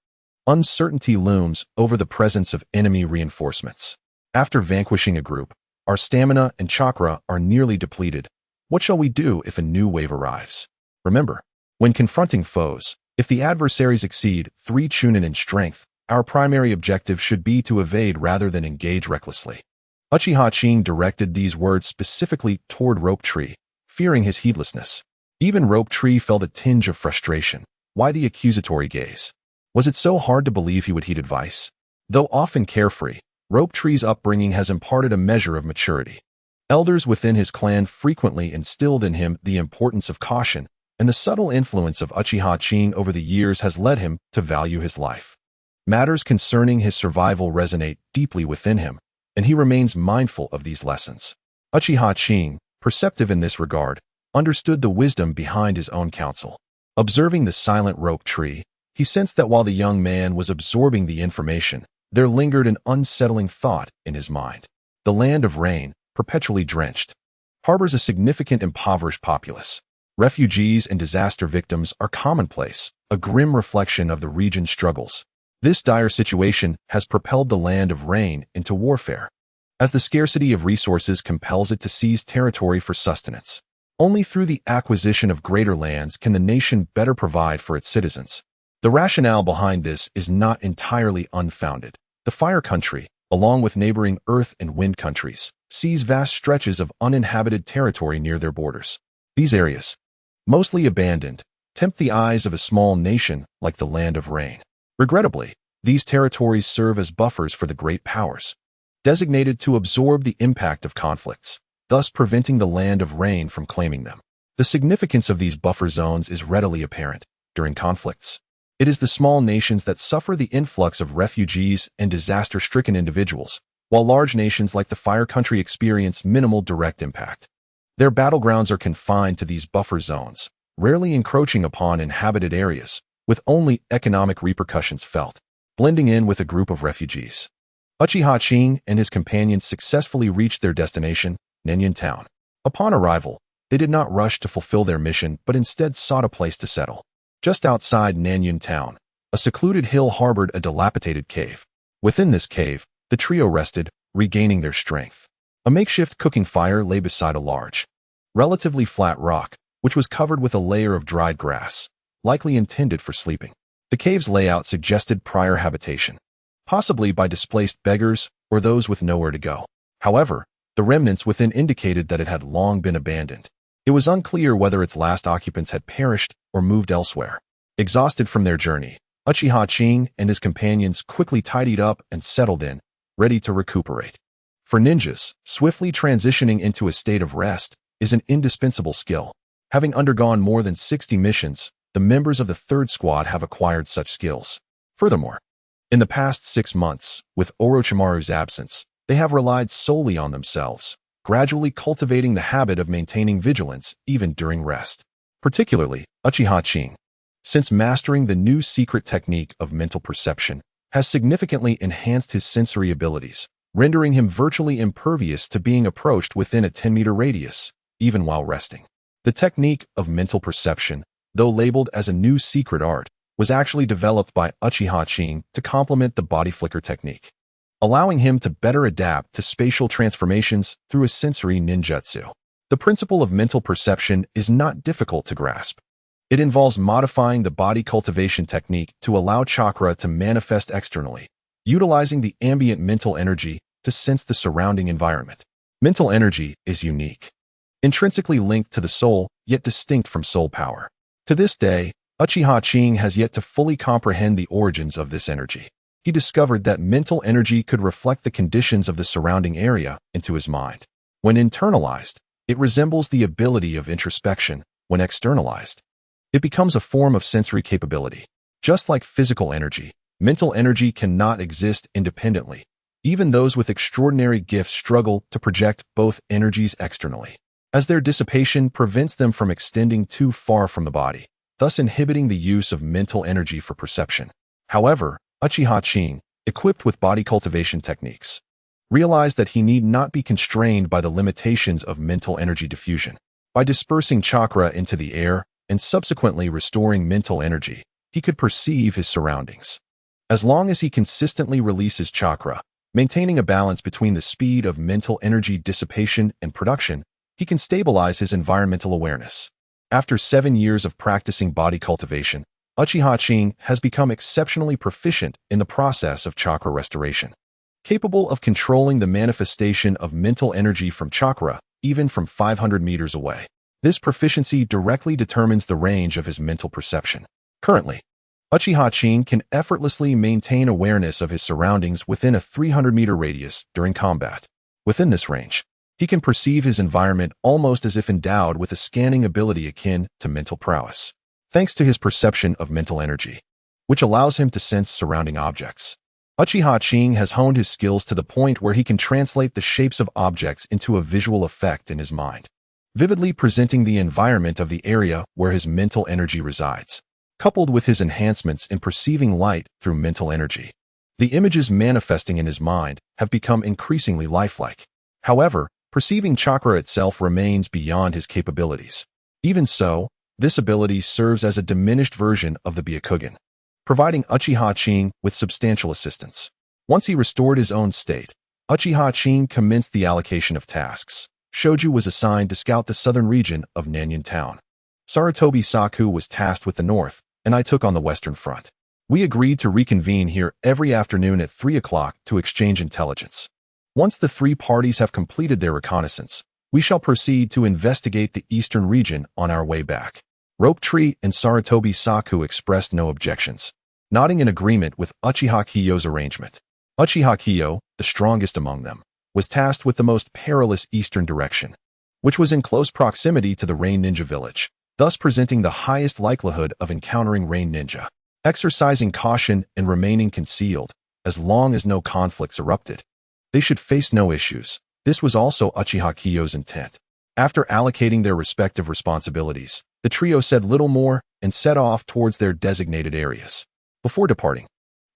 uncertainty looms over the presence of enemy reinforcements. After vanquishing a group, our stamina and chakra are nearly depleted. What shall we do if a new wave arrives? Remember, when confronting foes, if the adversaries exceed 3 chunin in strength, our primary objective should be to evade rather than engage recklessly. Uchiha Qing directed these words specifically toward Rope Tree, fearing his heedlessness. Even Rope Tree felt a tinge of frustration. Why the accusatory gaze? Was it so hard to believe he would heed advice? Though often carefree, Rope Tree's upbringing has imparted a measure of maturity. Elders within his clan frequently instilled in him the importance of caution, and the subtle influence of Uchiha Qing over the years has led him to value his life. Matters concerning his survival resonate deeply within him, and he remains mindful of these lessons. Uchiha Qing, perceptive in this regard, understood the wisdom behind his own counsel. Observing the silent Rope Tree, he sensed that while the young man was absorbing the information, there lingered an unsettling thought in his mind. The Land of Rain, perpetually drenched, harbors a significant impoverished populace. Refugees and disaster victims are commonplace, a grim reflection of the region's struggles. This dire situation has propelled the Land of Rain into warfare, as the scarcity of resources compels it to seize territory for sustenance. Only through the acquisition of greater lands can the nation better provide for its citizens. The rationale behind this is not entirely unfounded. The Fire Country, along with neighboring Earth and Wind countries, sees vast stretches of uninhabited territory near their borders. These areas, mostly abandoned, tempt the eyes of a small nation like the Land of Rain. Regrettably, these territories serve as buffers for the great powers, designated to absorb the impact of conflicts, thus preventing the Land of Rain from claiming them. The significance of these buffer zones is readily apparent. During conflicts, It is the small nations that suffer the influx of refugees and disaster-stricken individuals, while large nations like the Fire Country experience minimal direct impact. Their battlegrounds are confined to these buffer zones, rarely encroaching upon inhabited areas, with only economic repercussions felt, blending in with a group of refugees. Uchiha Qing and his companions successfully reached their destination, Nanyan Town. Upon arrival, they did not rush to fulfill their mission but instead sought a place to settle. Just outside Nanyan Town, a secluded hill harbored a dilapidated cave. Within this cave, the trio rested, regaining their strength. A makeshift cooking fire lay beside a large, relatively flat rock, which was covered with a layer of dried grass, likely intended for sleeping. The cave's layout suggested prior habitation, possibly by displaced beggars or those with nowhere to go. However, the remnants within indicated that it had long been abandoned. It was unclear whether its last occupants had perished or moved elsewhere. Exhausted from their journey, Uchiha Qing and his companions quickly tidied up and settled in, ready to recuperate. For ninjas, swiftly transitioning into a state of rest is an indispensable skill. Having undergone more than 60 missions, the members of the third squad have acquired such skills. Furthermore, in the past 6 months, with Orochimaru's absence, they have relied solely on themselves, gradually cultivating the habit of maintaining vigilance even during rest. Particularly, Uchiha Qing, since mastering the new secret technique of mental perception, has significantly enhanced his sensory abilities, rendering him virtually impervious to being approached within a 10-meter radius, even while resting. The technique of mental perception, though labeled as a new secret art, was actually developed by Uchiha Qing to complement the body flicker technique, allowing him to better adapt to spatial transformations through a sensory ninjutsu. The principle of mental perception is not difficult to grasp. It involves modifying the body cultivation technique to allow chakra to manifest externally, utilizing the ambient mental energy to sense the surrounding environment. Mental energy is unique, intrinsically linked to the soul, yet distinct from soul power. To this day, Uchiha Qing has yet to fully comprehend the origins of this energy. He discovered that mental energy could reflect the conditions of the surrounding area into his mind. When internalized, it resembles the ability of introspection. When externalized, it becomes a form of sensory capability. Just like physical energy, mental energy cannot exist independently. Even those with extraordinary gifts struggle to project both energies externally, as their dissipation prevents them from extending too far from the body, thus inhibiting the use of mental energy for perception. However, Uchiha Qing, equipped with body cultivation techniques, realized that he need not be constrained by the limitations of mental energy diffusion. By dispersing chakra into the air and subsequently restoring mental energy, he could perceive his surroundings. As long as he consistently releases chakra, maintaining a balance between the speed of mental energy dissipation and production, he can stabilize his environmental awareness. After 7 years of practicing body cultivation, Uchiha Qing has become exceptionally proficient in the process of chakra restoration, capable of controlling the manifestation of mental energy from chakra, even from 500 meters away. This proficiency directly determines the range of his mental perception. Currently, Uchiha Qing can effortlessly maintain awareness of his surroundings within a 300-meter radius during combat. Within this range, he can perceive his environment almost as if endowed with a scanning ability akin to mental prowess, thanks to his perception of mental energy, which allows him to sense surrounding objects. Uchiha Qing has honed his skills to the point where he can translate the shapes of objects into a visual effect in his mind, vividly presenting the environment of the area where his mental energy resides. Coupled with his enhancements in perceiving light through mental energy, the images manifesting in his mind have become increasingly lifelike. However, perceiving chakra itself remains beyond his capabilities. Even so, this ability serves as a diminished version of the Byakugan, providing Uchiha Qing with substantial assistance. Once he restored his own state, Uchiha Qing commenced the allocation of tasks. Shoju was assigned to scout the southern region of Nanyan Town. Sarutobi Saku was tasked with the north, and I took on the western front. We agreed to reconvene here every afternoon at 3 o'clock to exchange intelligence. Once the 3 parties have completed their reconnaissance, we shall proceed to investigate the eastern region on our way back. Rope Tree and Sarutobi Saku expressed no objections, nodding in agreement with Uchiha Kiyo's arrangement. Uchiha Kiyo, the strongest among them, was tasked with the most perilous eastern direction, which was in close proximity to the Rain Ninja village, thus presenting the highest likelihood of encountering Rain Ninja. exercising caution and remaining concealed, as long as no conflicts erupted. They should face no issues. This was also Uchiha Qing's intent. After allocating their respective responsibilities, the trio said little more and set off towards their designated areas. Before departing,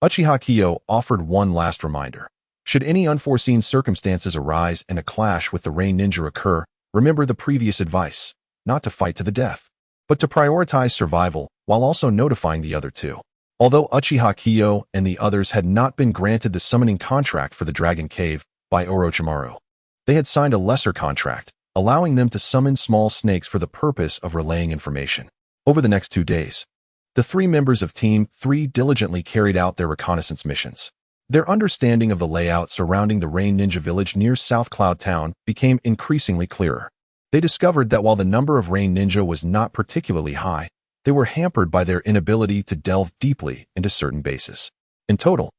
Uchiha Qing offered one last reminder. Should any unforeseen circumstances arise and a clash with the Rain Ninja occur, remember the previous advice, not to fight to the death, but to prioritize survival while also notifying the other two. Although Uchiha Qing and the others had not been granted the summoning contract for the Dragon Cave by Orochimaru, they had signed a lesser contract, allowing them to summon small snakes for the purpose of relaying information. Over the next 2 days, the 3 members of Team 3 diligently carried out their reconnaissance missions. Their understanding of the layout surrounding the Rain Ninja village near South Cloud Town became increasingly clearer. They discovered that while the number of Rain Ninja was not particularly high, they were hampered by their inability to delve deeply into certain bases. In total,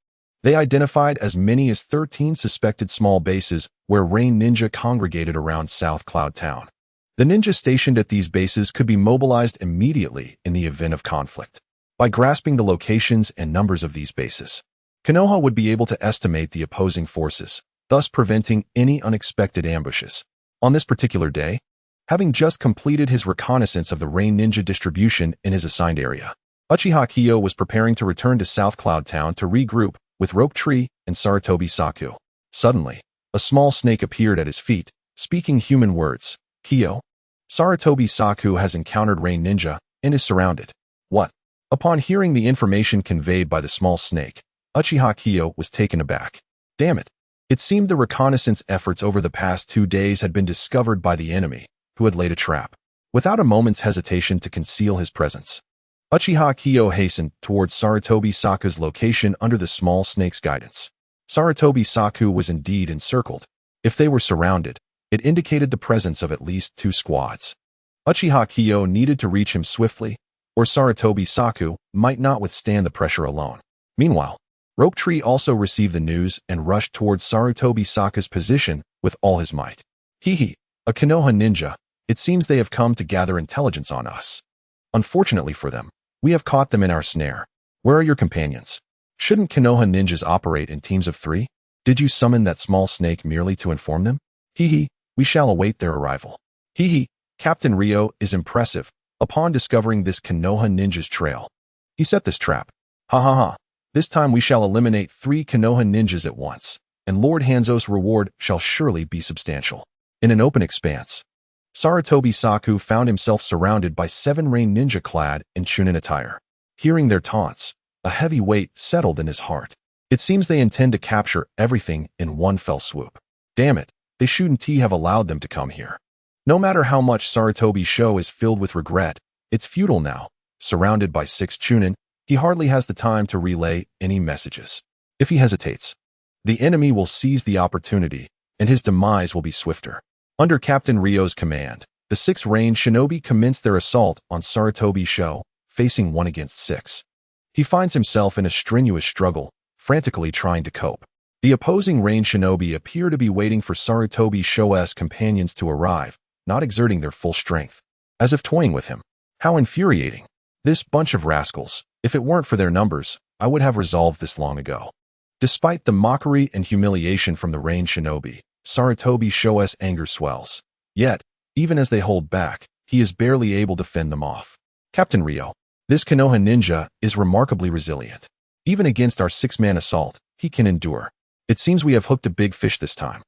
they identified as many as 13 suspected small bases where Rain Ninja congregated around South Cloud Town. The ninja stationed at these bases could be mobilized immediately in the event of conflict. By grasping the locations and numbers of these bases, Konoha would be able to estimate the opposing forces, thus preventing any unexpected ambushes. On this particular day, having just completed his reconnaissance of the Rain Ninja distribution in his assigned area, Uchiha Qing was preparing to return to South Cloud Town to regroup with Rope Tree and Sarutobi Saku. Suddenly, a small snake appeared at his feet, speaking human words. Qing, Sarutobi Saku has encountered Rain Ninja and is surrounded. What? Upon hearing the information conveyed by the small snake, Uchiha Qing was taken aback. Damn it. It seemed the reconnaissance efforts over the past 2 days had been discovered by the enemy, who had laid a trap. Without a moment's hesitation to conceal his presence, Uchiha Qing hastened towards Sarutobi Saku's location under the small snake's guidance. Sarutobi Saku was indeed encircled. If they were surrounded, it indicated the presence of at least 2 squads. Uchiha Qing needed to reach him swiftly, or Sarutobi Saku might not withstand the pressure alone. Meanwhile, Rope Tree also received the news and rushed towards Sarutobi Saku's position with all his might. Hee, a Konoha ninja, it seems they have come to gather intelligence on us. Unfortunately for them, we have caught them in our snare. Where are your companions? Shouldn't Konoha ninjas operate in teams of 3? Did you summon that small snake merely to inform them? Hee, we shall await their arrival. Hee, Captain Ryo is impressive upon discovering this Konoha ninja's trail. He set this trap. Ha ha ha. This time we shall eliminate 3 Konoha ninjas at once, and Lord Hanzo's reward shall surely be substantial. In an open expanse, Sarutobi Saku found himself surrounded by 7 Rain Ninja clad in Chunin attire. Hearing their taunts, a heavy weight settled in his heart. It seems they intend to capture everything in one fell swoop. Damn it, they shouldn't have allowed them to come here. No matter how much Sarutobi's show is filled with regret, it's futile now. Surrounded by 6 Chunin, he hardly has the time to relay any messages. If he hesitates, the enemy will seize the opportunity, and his demise will be swifter. Under Captain Ryo's command, the 6 Rain Shinobi commenced their assault on Sarutobi's show, facing 1 against 6. He finds himself in a strenuous struggle, frantically trying to cope. The opposing Rain Shinobi appear to be waiting for Sarutobi Sho's companions to arrive, not exerting their full strength, as if toying with him. How infuriating. This bunch of rascals. If it weren't for their numbers, I would have resolved this long ago. Despite the mockery and humiliation from the Rain Shinobi, Sarutobi Sho's anger swells. Yet, even as they hold back, he is barely able to fend them off. Captain Ryo, this Konoha ninja is remarkably resilient. Even against our 6-man assault, he can endure. It seems we have hooked a big fish this time.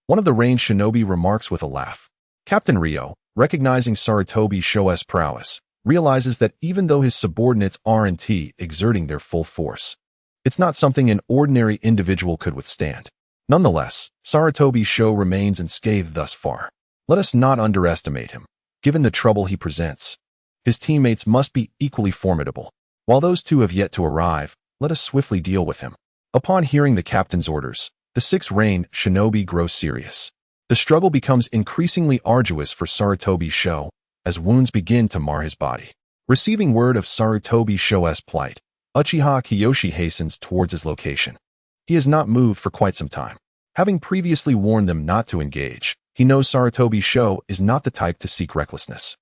One of the Rain Shinobi remarks with a laugh. Captain Ryo, recognizing Sarutobi Sho's prowess, realizes that even though his subordinates aren't exerting their full force, it's not something an ordinary individual could withstand. Nonetheless, Sarutobi Sho remains unscathed thus far. Let us not underestimate him. Given the trouble he presents, his teammates must be equally formidable. While those 2 have yet to arrive, let us swiftly deal with him. Upon hearing the captain's orders, the 6 Rain Shinobi grow serious. The struggle becomes increasingly arduous for Sarutobi Sho, as wounds begin to mar his body. Receiving word of Sarutobi Sho's plight, Uchiha Kiyoshi hastens towards his location. He has not moved for quite some time. Having previously warned them not to engage, he knows Sarutobi Sho is not the type to seek recklessness.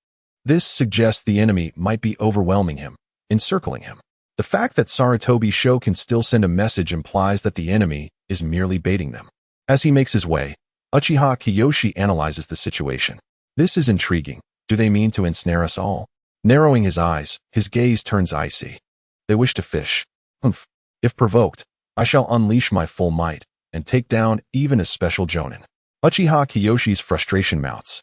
This suggests the enemy might be overwhelming him, encircling him. The fact that Sarutobi Sho can still send a message implies that the enemy is merely baiting them. As he makes his way, Uchiha Kiyoshi analyzes the situation. This is intriguing. Do they mean to ensnare us all? Narrowing his eyes, his gaze turns icy. They wish to fish. Humph. If provoked, I shall unleash my full might and take down even a special jonin. Uchiha Kiyoshi's frustration mounts.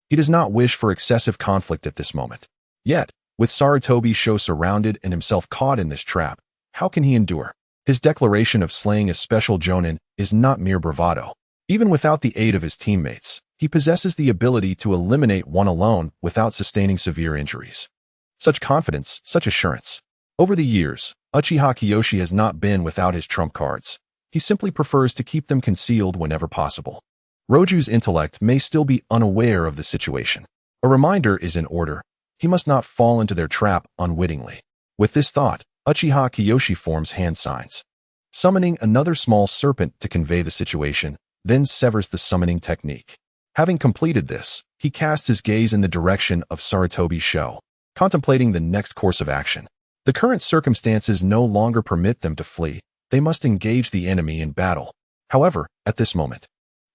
He does not wish for excessive conflict at this moment. Yet, with Sarutobi Sho surrounded and himself caught in this trap, how can he endure? His declaration of slaying a special jonin is not mere bravado. Even without the aid of his teammates, he possesses the ability to eliminate one alone without sustaining severe injuries. Such confidence, such assurance. Over the years, Uchiha Kiyoshi has not been without his trump cards. He simply prefers to keep them concealed whenever possible. Roju's intellect may still be unaware of the situation. A reminder is in order. He must not fall into their trap unwittingly. With this thought, Uchiha Kiyoshi forms hand signs, summoning another small serpent to convey the situation, then severs the summoning technique. Having completed this, he casts his gaze in the direction of Sarutobi Sho, contemplating the next course of action. The current circumstances no longer permit them to flee. They must engage the enemy in battle. However, at this moment,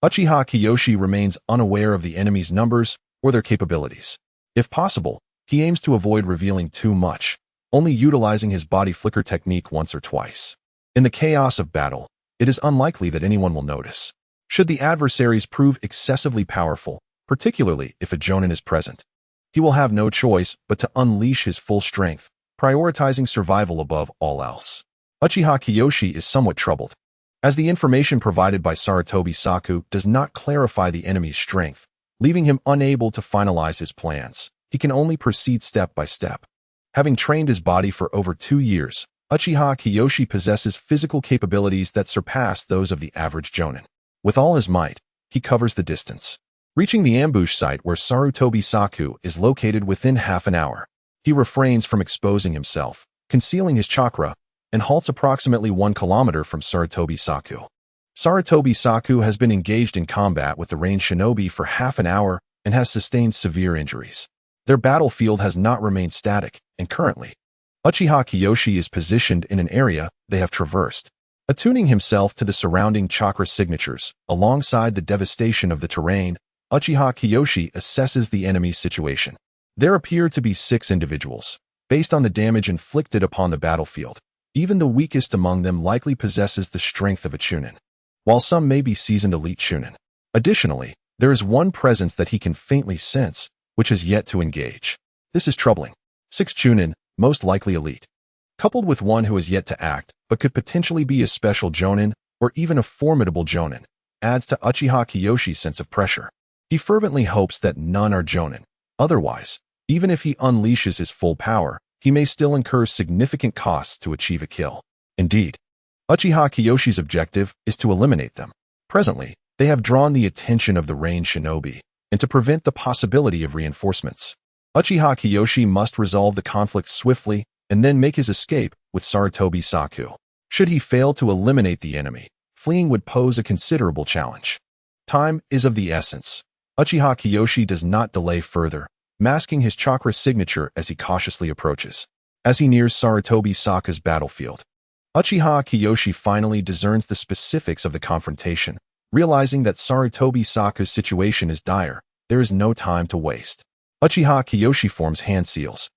Uchiha Kiyoshi remains unaware of the enemy's numbers or their capabilities. If possible, he aims to avoid revealing too much, only utilizing his body flicker technique once or twice. In the chaos of battle, it is unlikely that anyone will notice. Should the adversaries prove excessively powerful, particularly if a jonin is present, he will have no choice but to unleash his full strength, prioritizing survival above all else. Uchiha Kiyoshi is somewhat troubled, as the information provided by Sarutobi Saku does not clarify the enemy's strength, leaving him unable to finalize his plans. He can only proceed step by step. Having trained his body for over 2 years, Uchiha Kiyoshi possesses physical capabilities that surpass those of the average jonin. With all his might, he covers the distance, reaching the ambush site where Sarutobi Saku is located within half an hour. He refrains from exposing himself, concealing his chakra, and halts approximately 1 kilometer from Sarutobi Saku. Sarutobi Saku has been engaged in combat with the ranged shinobi for half an hour and has sustained severe injuries. Their battlefield has not remained static, and currently, Uchiha Kiyoshi is positioned in an area they have traversed. Attuning himself to the surrounding chakra signatures, alongside the devastation of the terrain, Uchiha Kiyoshi assesses the enemy's situation. There appear to be 6 individuals. Based on the damage inflicted upon the battlefield, even the weakest among them likely possesses the strength of a chunin, while some may be seasoned elite chunin. Additionally, there is one presence that he can faintly sense, which has yet to engage. This is troubling. 6 chunin, most likely elite, coupled with one who has yet to act, but could potentially be a special jonin or even a formidable jonin, adds to Uchiha Kiyoshi's sense of pressure. He fervently hopes that none are jonin. Otherwise, even if he unleashes his full power, he may still incur significant costs to achieve a kill. Indeed, Uchiha Kiyoshi's objective is to eliminate them. Presently, they have drawn the attention of the ranged shinobi, and to prevent the possibility of reinforcements, Uchiha Kiyoshi must resolve the conflict swiftly and then make his escape with Sarutobi Saku. Should he fail to eliminate the enemy, fleeing would pose a considerable challenge. Time is of the essence. Uchiha Kiyoshi does not delay further, masking his chakra signature as he cautiously approaches. As he nears Sarutobi Saku's battlefield, Uchiha Kiyoshi finally discerns the specifics of the confrontation. Realizing that Sarutobi Saku's situation is dire, there is no time to waste. Uchiha Kiyoshi forms hand seals,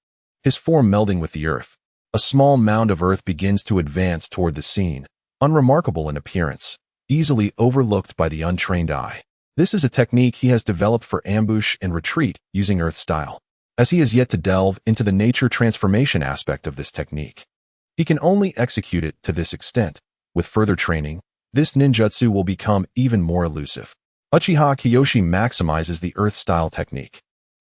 his form melding with the earth. A small mound of earth begins to advance toward the scene, unremarkable in appearance, easily overlooked by the untrained eye. This is a technique he has developed for ambush and retreat using earth style, as he has yet to delve into the nature transformation aspect of this technique. He can only execute it to this extent. With further training, this ninjutsu will become even more elusive. Uchiha Kiyoshi maximizes the earth style technique,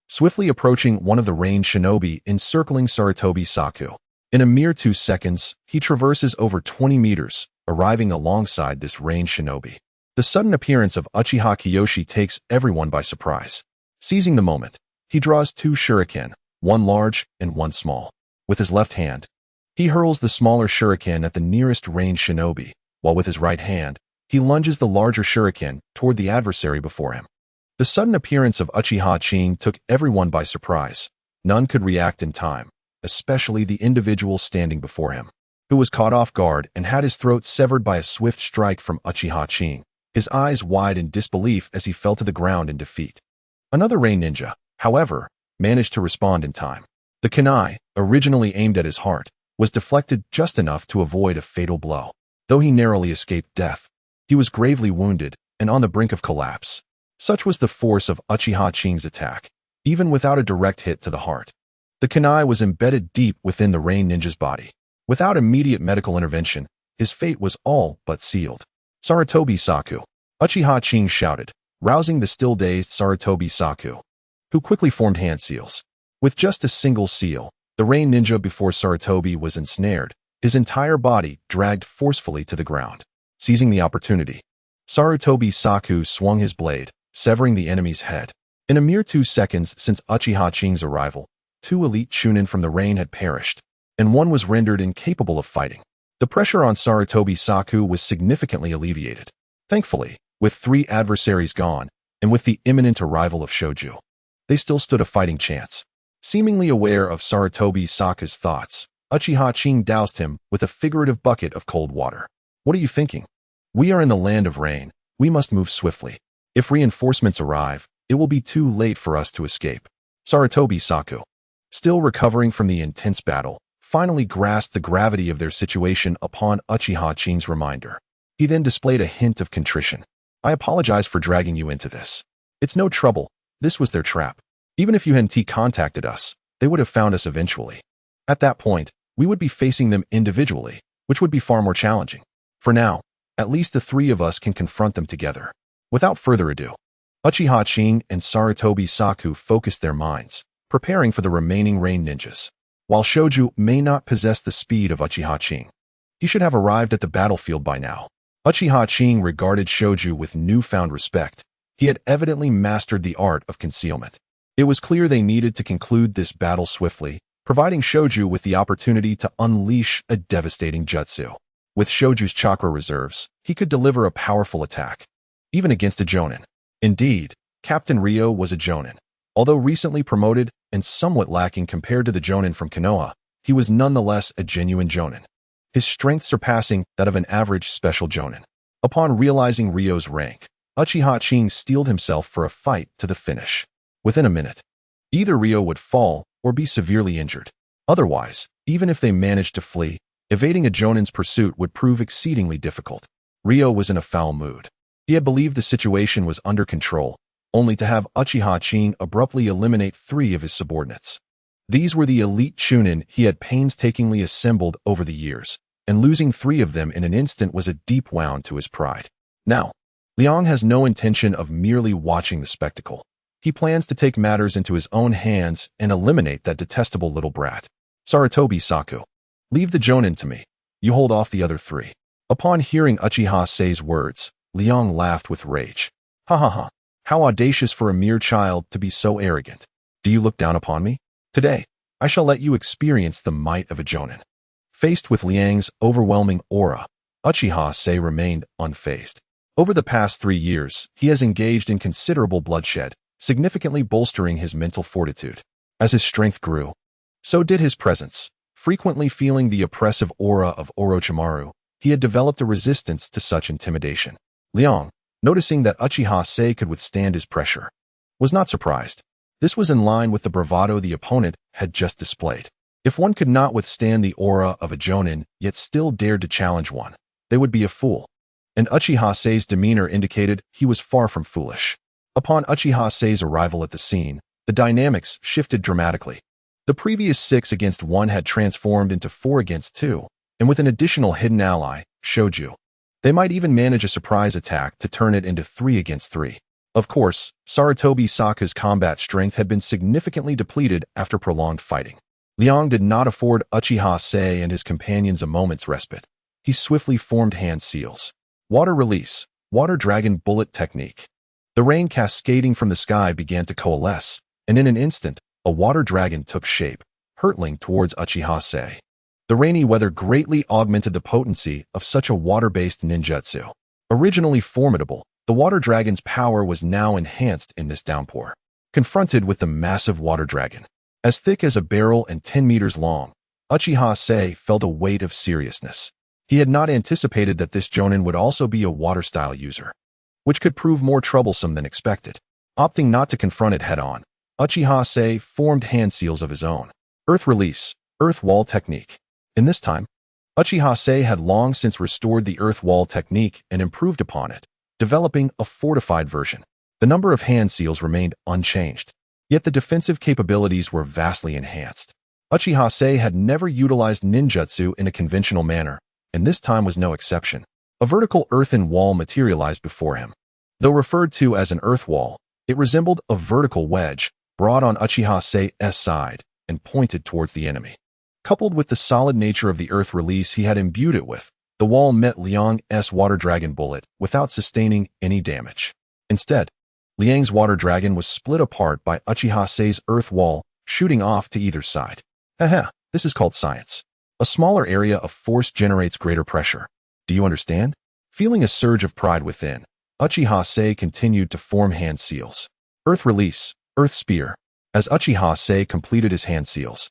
swiftly approaching one of the ranged shinobi encircling Sarutobi Saku. In a mere 2 seconds, he traverses over 20 meters, arriving alongside this ranged shinobi. The sudden appearance of Uchiha Kiyoshi takes everyone by surprise. Seizing the moment, he draws 2 shuriken, one large and one small. With his left hand, he hurls the smaller shuriken at the nearest ranged shinobi, while with his right hand, he lunges the larger shuriken toward the adversary before him. The sudden appearance of Uchiha Qing took everyone by surprise. None could react in time. especially the individual standing before him, who was caught off guard and had his throat severed by a swift strike from Uchiha Qing, his eyes wide in disbelief as he fell to the ground in defeat. Another rain ninja, however, managed to respond in time. The kunai, originally aimed at his heart, was deflected just enough to avoid a fatal blow. Though he narrowly escaped death, he was gravely wounded and on the brink of collapse. Such was the force of Uchiha Qing's attack, even without a direct hit to the heart. The kunai was embedded deep within the rain ninja's body. Without immediate medical intervention, his fate was all but sealed. Sarutobi Saku, Uchiha Qing shouted, rousing the still dazed Sarutobi Saku, who quickly formed hand seals. With just a single seal, the rain ninja before Sarutobi was ensnared, his entire body dragged forcefully to the ground. Seizing the opportunity, Sarutobi Saku swung his blade, severing the enemy's head. In a mere 2 seconds since Uchiha Qing's arrival, 2 elite Chunin from the rain had perished, and one was rendered incapable of fighting. The pressure on Sarutobi Saku was significantly alleviated. Thankfully, with 3 adversaries gone, and with the imminent arrival of Shoju, they still stood a fighting chance. Seemingly aware of Sarutobi Saku's thoughts, Uchiha Qing doused him with a figurative bucket of cold water. What are you thinking? We are in the land of rain. We must move swiftly. If reinforcements arrive, it will be too late for us to escape. Sarutobi Saku, still recovering from the intense battle, finally grasped the gravity of their situation upon Uchiha Qing's reminder. He then displayed a hint of contrition. I apologize for dragging you into this. It's no trouble. This was their trap. Even if you hadn't contacted us, they would have found us eventually. At that point, we would be facing them individually, which would be far more challenging. For now, at least the 3 of us can confront them together. Without further ado, Uchiha Qing and Sarutobi Saku focused their minds, preparing for the remaining rain ninjas. While Shoju may not possess the speed of Uchiha Qing, he should have arrived at the battlefield by now. Uchiha Qing regarded Shoju with newfound respect. He had evidently mastered the art of concealment. It was clear they needed to conclude this battle swiftly, providing Shoju with the opportunity to unleash a devastating jutsu. With Shoju's chakra reserves, he could deliver a powerful attack, even against a jonin. Indeed, Captain Ryo was a jonin. Although recently promoted and somewhat lacking compared to the jonin from Konoha, he was nonetheless a genuine jonin, his strength surpassing that of an average special jonin. Upon realizing Ryo's rank, Uchiha Qing steeled himself for a fight to the finish. Within a minute, either Ryo would fall or be severely injured. Otherwise, even if they managed to flee, evading a jonin's pursuit would prove exceedingly difficult. Ryo was in a foul mood. He had believed the situation was under control, only to have Uchiha Qing abruptly eliminate 3 of his subordinates. These were the elite Chunin he had painstakingly assembled over the years, and losing 3 of them in an instant was a deep wound to his pride. Now, Liang has no intention of merely watching the spectacle. He plans to take matters into his own hands and eliminate that detestable little brat. Sarutobi Saku, leave the jonin to me. You hold off the other 3. Upon hearing Uchiha say's words, Liang laughed with rage. Ha ha ha. How audacious for a mere child to be so arrogant. Do you look down upon me? Today, I shall let you experience the might of a jonin. Faced with Liang's overwhelming aura, Uchiha Sei remained unfazed. Over the past 3 years, he has engaged in considerable bloodshed, significantly bolstering his mental fortitude. As his strength grew, so did his presence. Frequently feeling the oppressive aura of Orochimaru, he had developed a resistance to such intimidation. Liang, noticing that Uchiha Sei could withstand his pressure, was not surprised. This was in line with the bravado the opponent had just displayed. If one could not withstand the aura of a jonin, yet still dared to challenge one, they would be a fool. And Uchiha Sei's demeanor indicated he was far from foolish. Upon Uchiha Sei's arrival at the scene, the dynamics shifted dramatically. The previous 6 against 1 had transformed into 4 against 2, and with an additional hidden ally, Shoju, they might even manage a surprise attack to turn it into 3 against 3. Of course, Sarutobi Saku's combat strength had been significantly depleted after prolonged fighting. Liang did not afford Uchiha Sei and his companions a moment's respite. He swiftly formed hand seals. Water release, water dragon bullet technique. The rain cascading from the sky began to coalesce, and in an instant, a water dragon took shape, hurtling towards Uchiha Sei. The rainy weather greatly augmented the potency of such a water-based ninjutsu. Originally formidable, the water dragon's power was now enhanced in this downpour. Confronted with the massive water dragon, As thick as a barrel and 10 meters long, Uchiha Sei felt a weight of seriousness. He had not anticipated that this jonin would also be a water-style user, which could prove more troublesome than expected. Opting not to confront it head-on, Uchiha Sei formed hand seals of his own. Earth Release, Earth Wall Technique. In this time, Uchiha Sei had long since restored the Earth Wall technique and improved upon it, developing a fortified version. The number of hand seals remained unchanged, yet the defensive capabilities were vastly enhanced. Uchiha Sei had never utilized ninjutsu in a conventional manner, and this time was no exception. A vertical earthen wall materialized before him. Though referred to as an earth wall, it resembled a vertical wedge, broad on Uchiha Sei's side and pointed towards the enemy. Coupled with the solid nature of the earth release he had imbued it with, the wall met Liang's water dragon bullet without sustaining any damage. Instead, Liang's water dragon was split apart by Uchiha Sei's earth wall, shooting off to either side. Haha, this is called science. A smaller area of force generates greater pressure. Do you understand? Feeling a surge of pride within, Uchiha Sei continued to form hand seals. Earth Release, Earth Spear. As Uchiha Sei completed his hand seals,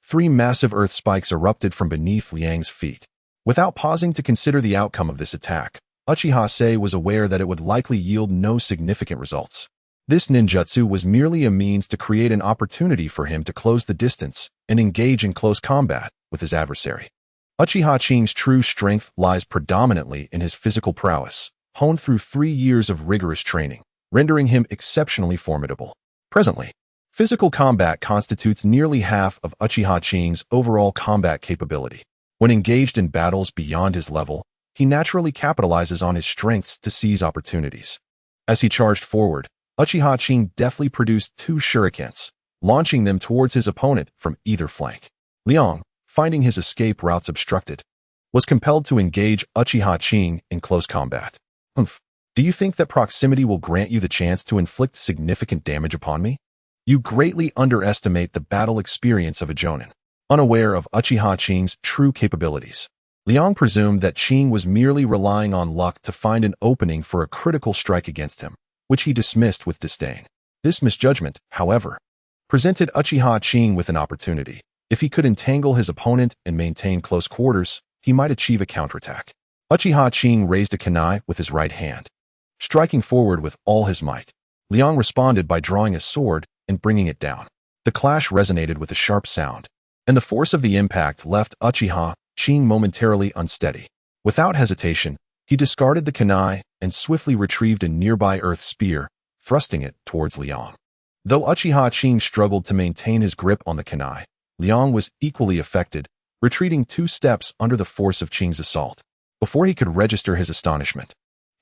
3 massive earth spikes erupted from beneath Liang's feet. Without pausing to consider the outcome of this attack, Uchiha Sei was aware that it would likely yield no significant results. This ninjutsu was merely a means to create an opportunity for him to close the distance and engage in close combat with his adversary. Uchiha Qing's true strength lies predominantly in his physical prowess, honed through 3 years of rigorous training, rendering him exceptionally formidable. Presently, physical combat constitutes nearly half of Uchiha Qing's overall combat capability. When engaged in battles beyond his level, he naturally capitalizes on his strengths to seize opportunities. As he charged forward, Uchiha Qing deftly produced 2 shurikens, launching them towards his opponent from either flank. Liang, finding his escape routes obstructed, was compelled to engage Uchiha Qing in close combat. Do you think that proximity will grant you the chance to inflict significant damage upon me? You greatly underestimate the battle experience of a jonin. Unaware of Uchiha Qing's true capabilities, Liang presumed that Qing was merely relying on luck to find an opening for a critical strike against him, which he dismissed with disdain. This misjudgment, however, presented Uchiha Qing with an opportunity. If he could entangle his opponent and maintain close quarters, he might achieve a counterattack. Uchiha Qing raised a kunai with his right hand, striking forward with all his might. Liang responded by drawing a sword and bringing it down. The clash resonated with a sharp sound, and the force of the impact left Uchiha Qing momentarily unsteady. Without hesitation, he discarded the kunai and swiftly retrieved a nearby earth spear, thrusting it towards Liang. Though Uchiha Qing struggled to maintain his grip on the kunai, Liang was equally affected, retreating 2 steps under the force of Qing's assault. Before he could register his astonishment,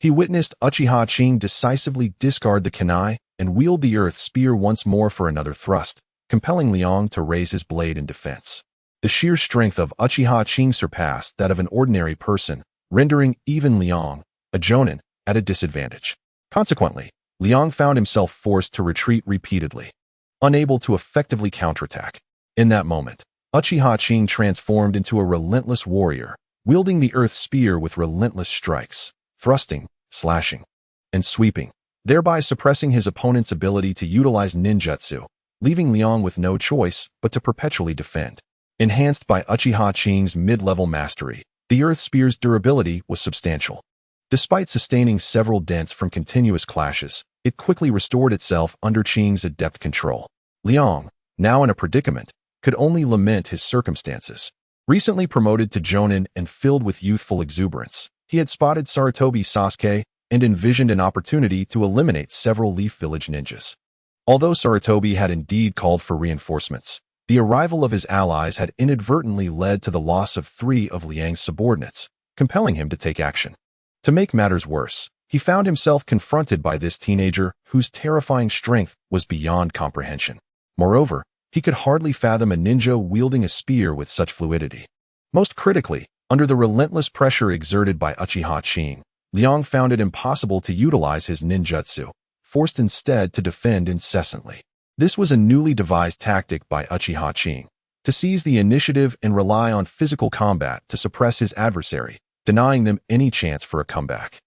he witnessed Uchiha Qing decisively discard the kunai and wield the earth spear once more for another thrust, compelling Liang to raise his blade in defense. The sheer strength of Uchiha Qing surpassed that of an ordinary person, rendering even Liang, a jonin, at a disadvantage. Consequently, Liang found himself forced to retreat repeatedly, unable to effectively counterattack. In that moment, Uchiha Qing transformed into a relentless warrior, wielding the earth spear with relentless strikes, thrusting, slashing, and sweeping, thereby suppressing his opponent's ability to utilize ninjutsu, leaving Liang with no choice but to perpetually defend. Enhanced by Uchiha Qing's mid-level mastery, the earth spear's durability was substantial. Despite sustaining several dents from continuous clashes, it quickly restored itself under Qing's adept control. Liang, now in a predicament, could only lament his circumstances. Recently promoted to jonin and filled with youthful exuberance, he had spotted Sarutobi Sasuke and envisioned an opportunity to eliminate several Leaf Village ninjas. Although Sarutobi had indeed called for reinforcements, the arrival of his allies had inadvertently led to the loss of 3 of Liang's subordinates, compelling him to take action. To make matters worse, he found himself confronted by this teenager whose terrifying strength was beyond comprehension. Moreover, he could hardly fathom a ninja wielding a spear with such fluidity. Most critically, under the relentless pressure exerted by Uchiha Qing, Liang found it impossible to utilize his ninjutsu, forced instead to defend incessantly. This was a newly devised tactic by Uchiha Qing, to seize the initiative and rely on physical combat to suppress his adversary, denying them any chance for a comeback.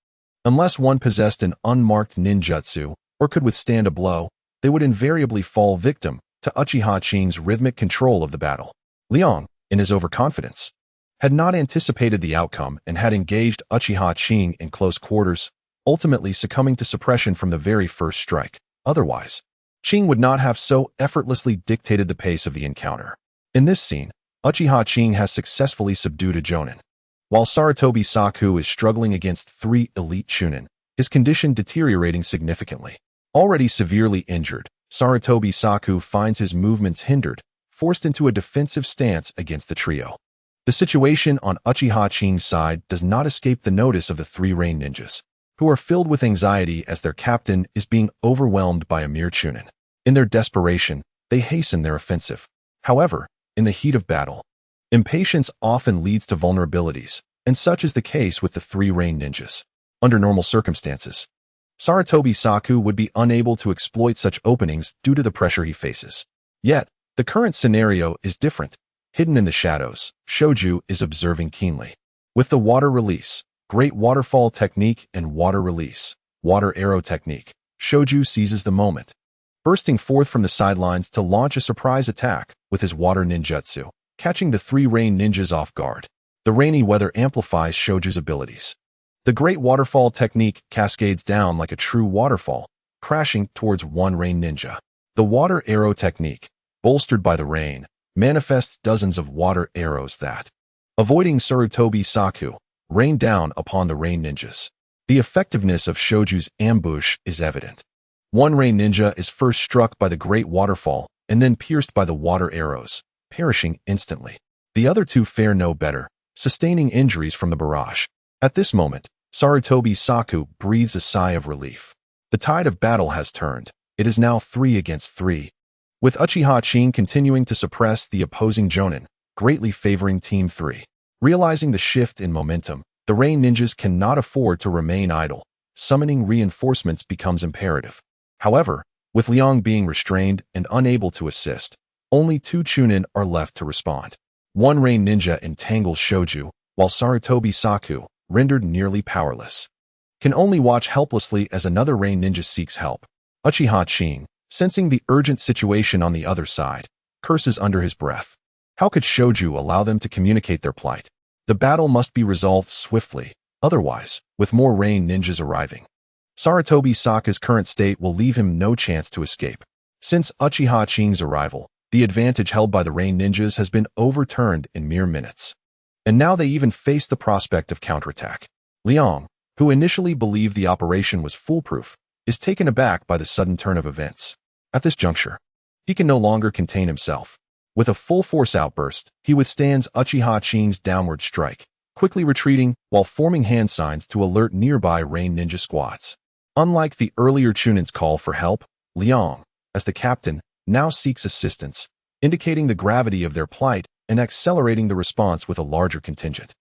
Unless one possessed an unmarked ninjutsu or could withstand a blow, they would invariably fall victim to Uchiha Qing's rhythmic control of the battle. Liang, in his overconfidence, had not anticipated the outcome and had engaged Uchiha Qing in close quarters, ultimately succumbing to suppression from the very first strike. Otherwise, Qing would not have so effortlessly dictated the pace of the encounter. In this scene, Uchiha Qing has successfully subdued a Jonin. While Sarutobi Saku is struggling against 3 elite Chunin, his condition deteriorating significantly. Already severely injured, Sarutobi Saku finds his movements hindered, forced into a defensive stance against the trio. The situation on Uchiha Qing's side does not escape the notice of the 3 Rain Ninjas, who are filled with anxiety as their captain is being overwhelmed by a mere Chunin. In their desperation, they hasten their offensive. However, in the heat of battle, impatience often leads to vulnerabilities, and such is the case with the 3 Rain Ninjas. Under normal circumstances, Sarutobi Saku would be unable to exploit such openings due to the pressure he faces. Yet, the current scenario is different. Hidden in the shadows, Shoju is observing keenly. With the water release, Great Waterfall Technique and Water Release, Water Arrow Technique, Shoju seizes the moment, bursting forth from the sidelines to launch a surprise attack with his water ninjutsu, catching the 3 Rain Ninjas off guard. The rainy weather amplifies Shoju's abilities. The Great Waterfall Technique cascades down like a true waterfall, crashing towards 1 Rain Ninja. The Water Arrow Technique, bolstered by the rain, manifests dozens of water arrows that, avoiding Sarutobi Saku, rain down upon the Rain Ninjas. The effectiveness of Shoju's ambush is evident. 1 Rain Ninja is first struck by the Great Waterfall and then pierced by the water arrows, perishing instantly. The other 2 fare no better, sustaining injuries from the barrage. At this moment, Sarutobi Saku breathes a sigh of relief. The tide of battle has turned. It is now 3 against 3. With Uchiha Qing continuing to suppress the opposing Jonin, greatly favoring Team 3. Realizing the shift in momentum, the Rain Ninjas cannot afford to remain idle. Summoning reinforcements becomes imperative. However, with Liang being restrained and unable to assist, only 2 Chunin are left to respond. 1 Rain Ninja entangles Shoju, while Sarutobi Saku, rendered nearly powerless, can only watch helplessly as another Rain Ninja seeks help. Uchiha Qing, sensing the urgent situation on the other side, curses under his breath. How could Shoju allow them to communicate their plight? The battle must be resolved swiftly, otherwise, with more Rain Ninjas arriving, Sarutobi Saku's current state will leave him no chance to escape. Since Uchiha Qing's arrival, the advantage held by the Rain Ninjas has been overturned in mere minutes. And now they even face the prospect of counterattack. Liang, who initially believed the operation was foolproof, is taken aback by the sudden turn of events. At this juncture, he can no longer contain himself. With a full-force outburst, he withstands Uchiha Qing's downward strike, quickly retreating while forming hand signs to alert nearby Rain Ninja squads. Unlike the earlier Chunin's call for help, Liang, as the captain, now seeks assistance, indicating the gravity of their plight and accelerating the response with a larger contingent.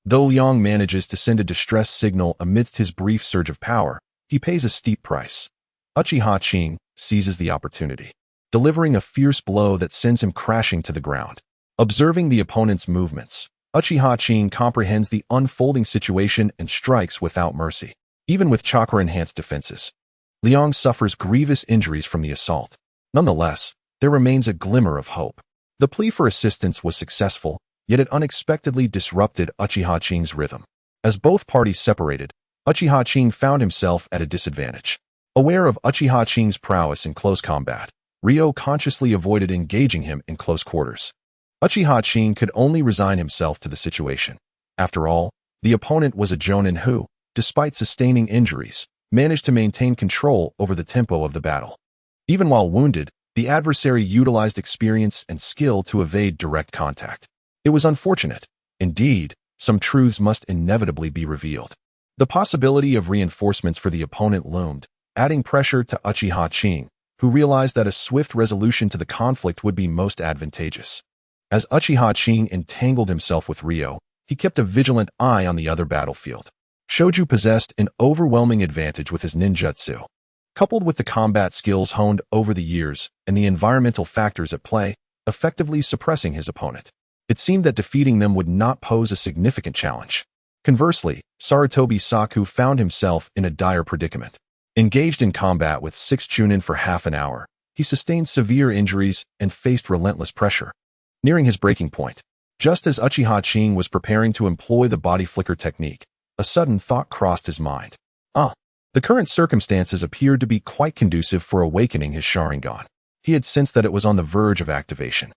Though Liang manages to send a distress signal amidst his brief surge of power, he pays a steep price. Uchiha Qing seizes the opportunity, delivering a fierce blow that sends him crashing to the ground. Observing the opponent's movements, Uchiha Qing comprehends the unfolding situation and strikes without mercy. Even with chakra-enhanced defenses, Liang suffers grievous injuries from the assault. Nonetheless, there remains a glimmer of hope. The plea for assistance was successful, yet it unexpectedly disrupted Uchiha Qing's rhythm. As both parties separated, Uchiha Qing found himself at a disadvantage. Aware of Uchiha Qing's prowess in close combat, Ryo consciously avoided engaging him in close quarters. Uchiha Qing could only resign himself to the situation. After all, the opponent was a Jonin who, despite sustaining injuries, managed to maintain control over the tempo of the battle. Even while wounded, the adversary utilized experience and skill to evade direct contact. It was unfortunate. Indeed, some truths must inevitably be revealed. The possibility of reinforcements for the opponent loomed, adding pressure to Uchiha Qing, who realized that a swift resolution to the conflict would be most advantageous. As Uchiha Qing entangled himself with Ryo, he kept a vigilant eye on the other battlefield. Shoju possessed an overwhelming advantage with his ninjutsu. Coupled with the combat skills honed over the years and the environmental factors at play, effectively suppressing his opponent, it seemed that defeating them would not pose a significant challenge. Conversely, Sarutobi Saku found himself in a dire predicament. Engaged in combat with 6 Chunin for half an hour, He sustained severe injuries and faced relentless pressure, nearing his breaking point. Just as Uchiha Qing was preparing to employ the body flicker technique, a sudden thought crossed his mind. The current circumstances appeared to be quite conducive for awakening his Sharingan. He had sensed that it was on the verge of activation.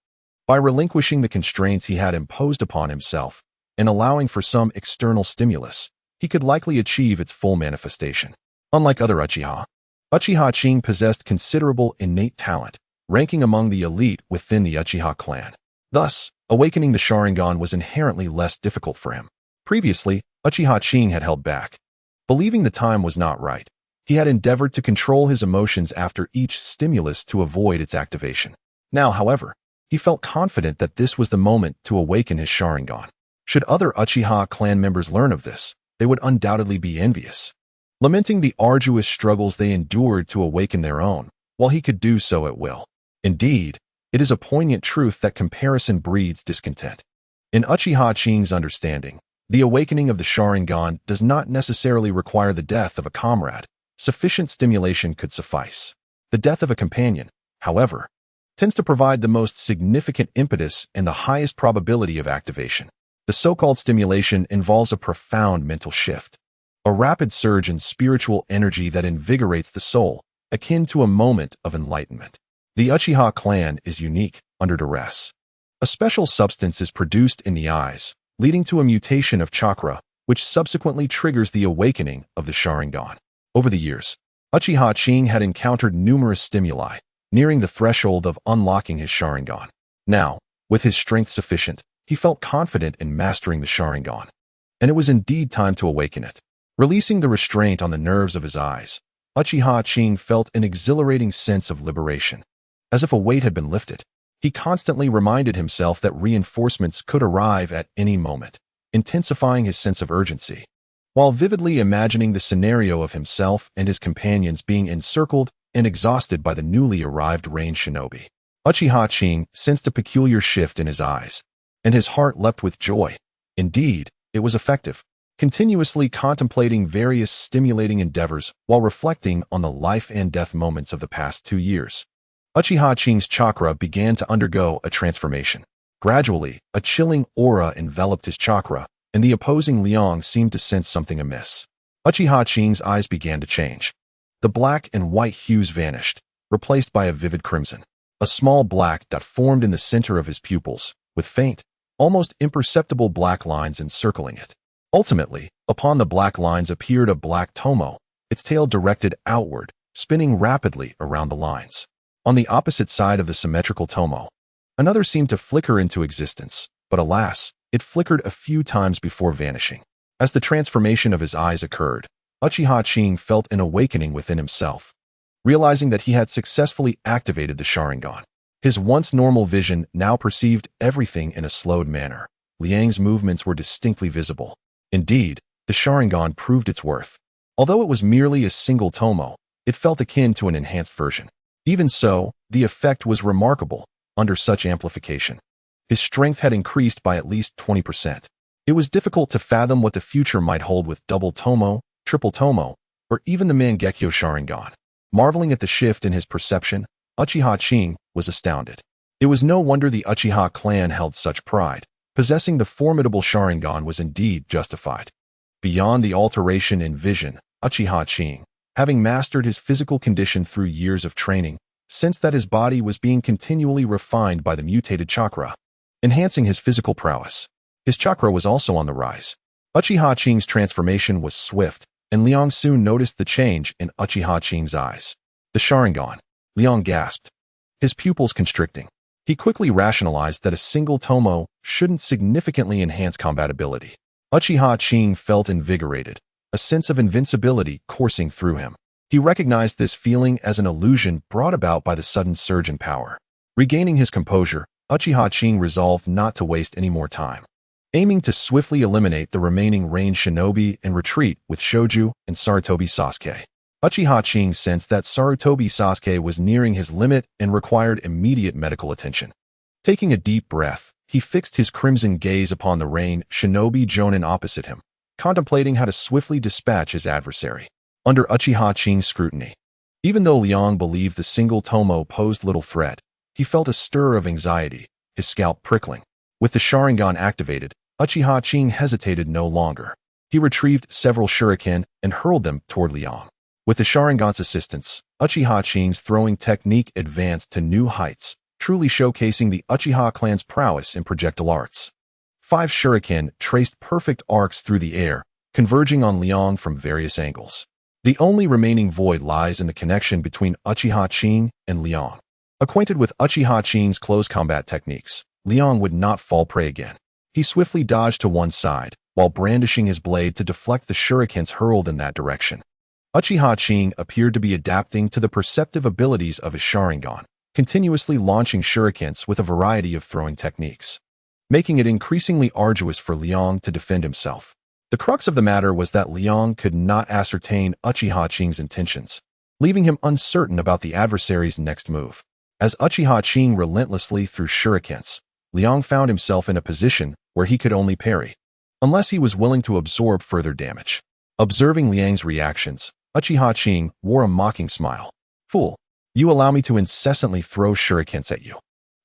By relinquishing the constraints he had imposed upon himself and allowing for some external stimulus, he could likely achieve its full manifestation. Unlike other Uchiha, Uchiha Qing possessed considerable innate talent, ranking among the elite within the Uchiha clan. Thus, awakening the Sharingan was inherently less difficult for him. Previously, Uchiha Qing had held back. Believing the time was not right, he had endeavored to control his emotions after each stimulus to avoid its activation. Now, however, he felt confident that this was the moment to awaken his Sharingan. Should other Uchiha clan members learn of this, they would undoubtedly be envious, lamenting the arduous struggles they endured to awaken their own, while he could do so at will. Indeed, it is a poignant truth that comparison breeds discontent. In Uchiha Qing's understanding, the awakening of the Sharingan does not necessarily require the death of a comrade. Sufficient stimulation could suffice. The death of a companion, however, tends to provide the most significant impetus and the highest probability of activation. The so-called stimulation involves a profound mental shift, a rapid surge in spiritual energy that invigorates the soul, akin to a moment of enlightenment. The Uchiha clan is unique under duress. A special substance is produced in the eyes, leading to a mutation of chakra, which subsequently triggers the awakening of the Sharingan. Over the years, Uchiha Qing had encountered numerous stimuli, nearing the threshold of unlocking his Sharingan. Now, with his strength sufficient, he felt confident in mastering the Sharingan, and it was indeed time to awaken it. Releasing the restraint on the nerves of his eyes, Uchiha Qing felt an exhilarating sense of liberation. As if a weight had been lifted, he constantly reminded himself that reinforcements could arrive at any moment, intensifying his sense of urgency. While vividly imagining the scenario of himself and his companions being encircled and exhausted by the newly arrived range shinobi, Uchiha Qing sensed a peculiar shift in his eyes, and his heart leapt with joy. Indeed, it was effective, continuously contemplating various stimulating endeavors while reflecting on the life and death moments of the past 2 years. Uchiha Qing's chakra began to undergo a transformation. Gradually, a chilling aura enveloped his chakra, and the opposing Liang seemed to sense something amiss. Uchiha Qing's eyes began to change. The black and white hues vanished, replaced by a vivid crimson. A small black dot formed in the center of his pupils, with faint, almost imperceptible black lines encircling it. Ultimately, upon the black lines appeared a black tomo, its tail directed outward, spinning rapidly around the lines. On the opposite side of the symmetrical tomo, another seemed to flicker into existence, but alas, it flickered a few times before vanishing. As the transformation of his eyes occurred, Uchiha Qing felt an awakening within himself, realizing that he had successfully activated the Sharingan. His once normal vision now perceived everything in a slowed manner. Liang's movements were distinctly visible. Indeed, the Sharingan proved its worth. Although it was merely a single tomo, it felt akin to an enhanced version. Even so, the effect was remarkable under such amplification. His strength had increased by at least 20%. It was difficult to fathom what the future might hold with double tomo, triple tomo, or even the Mangekyo Sharingan. Marveling at the shift in his perception, Uchiha Qing was astounded. It was no wonder the Uchiha clan held such pride. Possessing the formidable Sharingan was indeed justified. Beyond the alteration in vision, Uchiha Qing, having mastered his physical condition through years of training, sensed that his body was being continually refined by the mutated chakra, enhancing his physical prowess. His chakra was also on the rise. Uchiha Qing's transformation was swift, and Liang soon noticed the change in Uchiha Qing's eyes. The Sharingan, Liang gasped, his pupils constricting. He quickly rationalized that a single tomo shouldn't significantly enhance combatability. Uchiha Qing felt invigorated, a sense of invincibility coursing through him. He recognized this feeling as an illusion brought about by the sudden surge in power. Regaining his composure, Uchiha Qing resolved not to waste any more time. Aiming to swiftly eliminate the remaining range shinobi and retreat with Shoju and Sarutobi Sasuke, Uchiha Qing sensed that Sarutobi Sasuke was nearing his limit and required immediate medical attention. Taking a deep breath, he fixed his crimson gaze upon the range shinobi Jonin opposite him, contemplating how to swiftly dispatch his adversary. Under Uchiha Qing's scrutiny, Even though Liang believed the single tomo posed little threat, he felt a stir of anxiety, his scalp prickling. With the Sharingan activated, Uchiha Qing hesitated no longer. He retrieved several shuriken and hurled them toward Liang. With the Sharingan's assistance, Uchiha Qing's throwing technique advanced to new heights, truly showcasing the Uchiha clan's prowess in projectile arts. 5 shuriken traced perfect arcs through the air, converging on Liang from various angles. The only remaining void lies in the connection between Uchiha Qing and Liang. Acquainted with Uchiha Qing's close combat techniques, Liang would not fall prey again. He swiftly dodged to one side, while brandishing his blade to deflect the shurikens hurled in that direction. Uchiha Qing appeared to be adapting to the perceptive abilities of his Sharingan, continuously launching shurikens with a variety of throwing techniques, making it increasingly arduous for Liang to defend himself. The crux of the matter was that Liang could not ascertain Uchiha Qing's intentions, leaving him uncertain about the adversary's next move. As Uchiha Qing relentlessly threw shurikens, Liang found himself in a position where he could only parry, unless he was willing to absorb further damage. Observing Liang's reactions, Uchiha Qing wore a mocking smile. "Fool, you allow me to incessantly throw shurikens at you."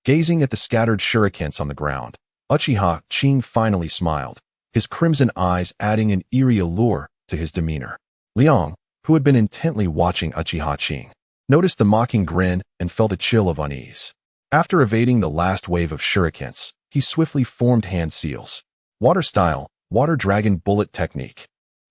Gazing at the scattered shurikens on the ground, Uchiha Qing finally smiled, his crimson eyes adding an eerie allure to his demeanor. Liang, who had been intently watching Uchiha Qing, noticed the mocking grin and felt a chill of unease. After evading the last wave of shurikens, he swiftly formed hand seals. Water style, water dragon bullet technique.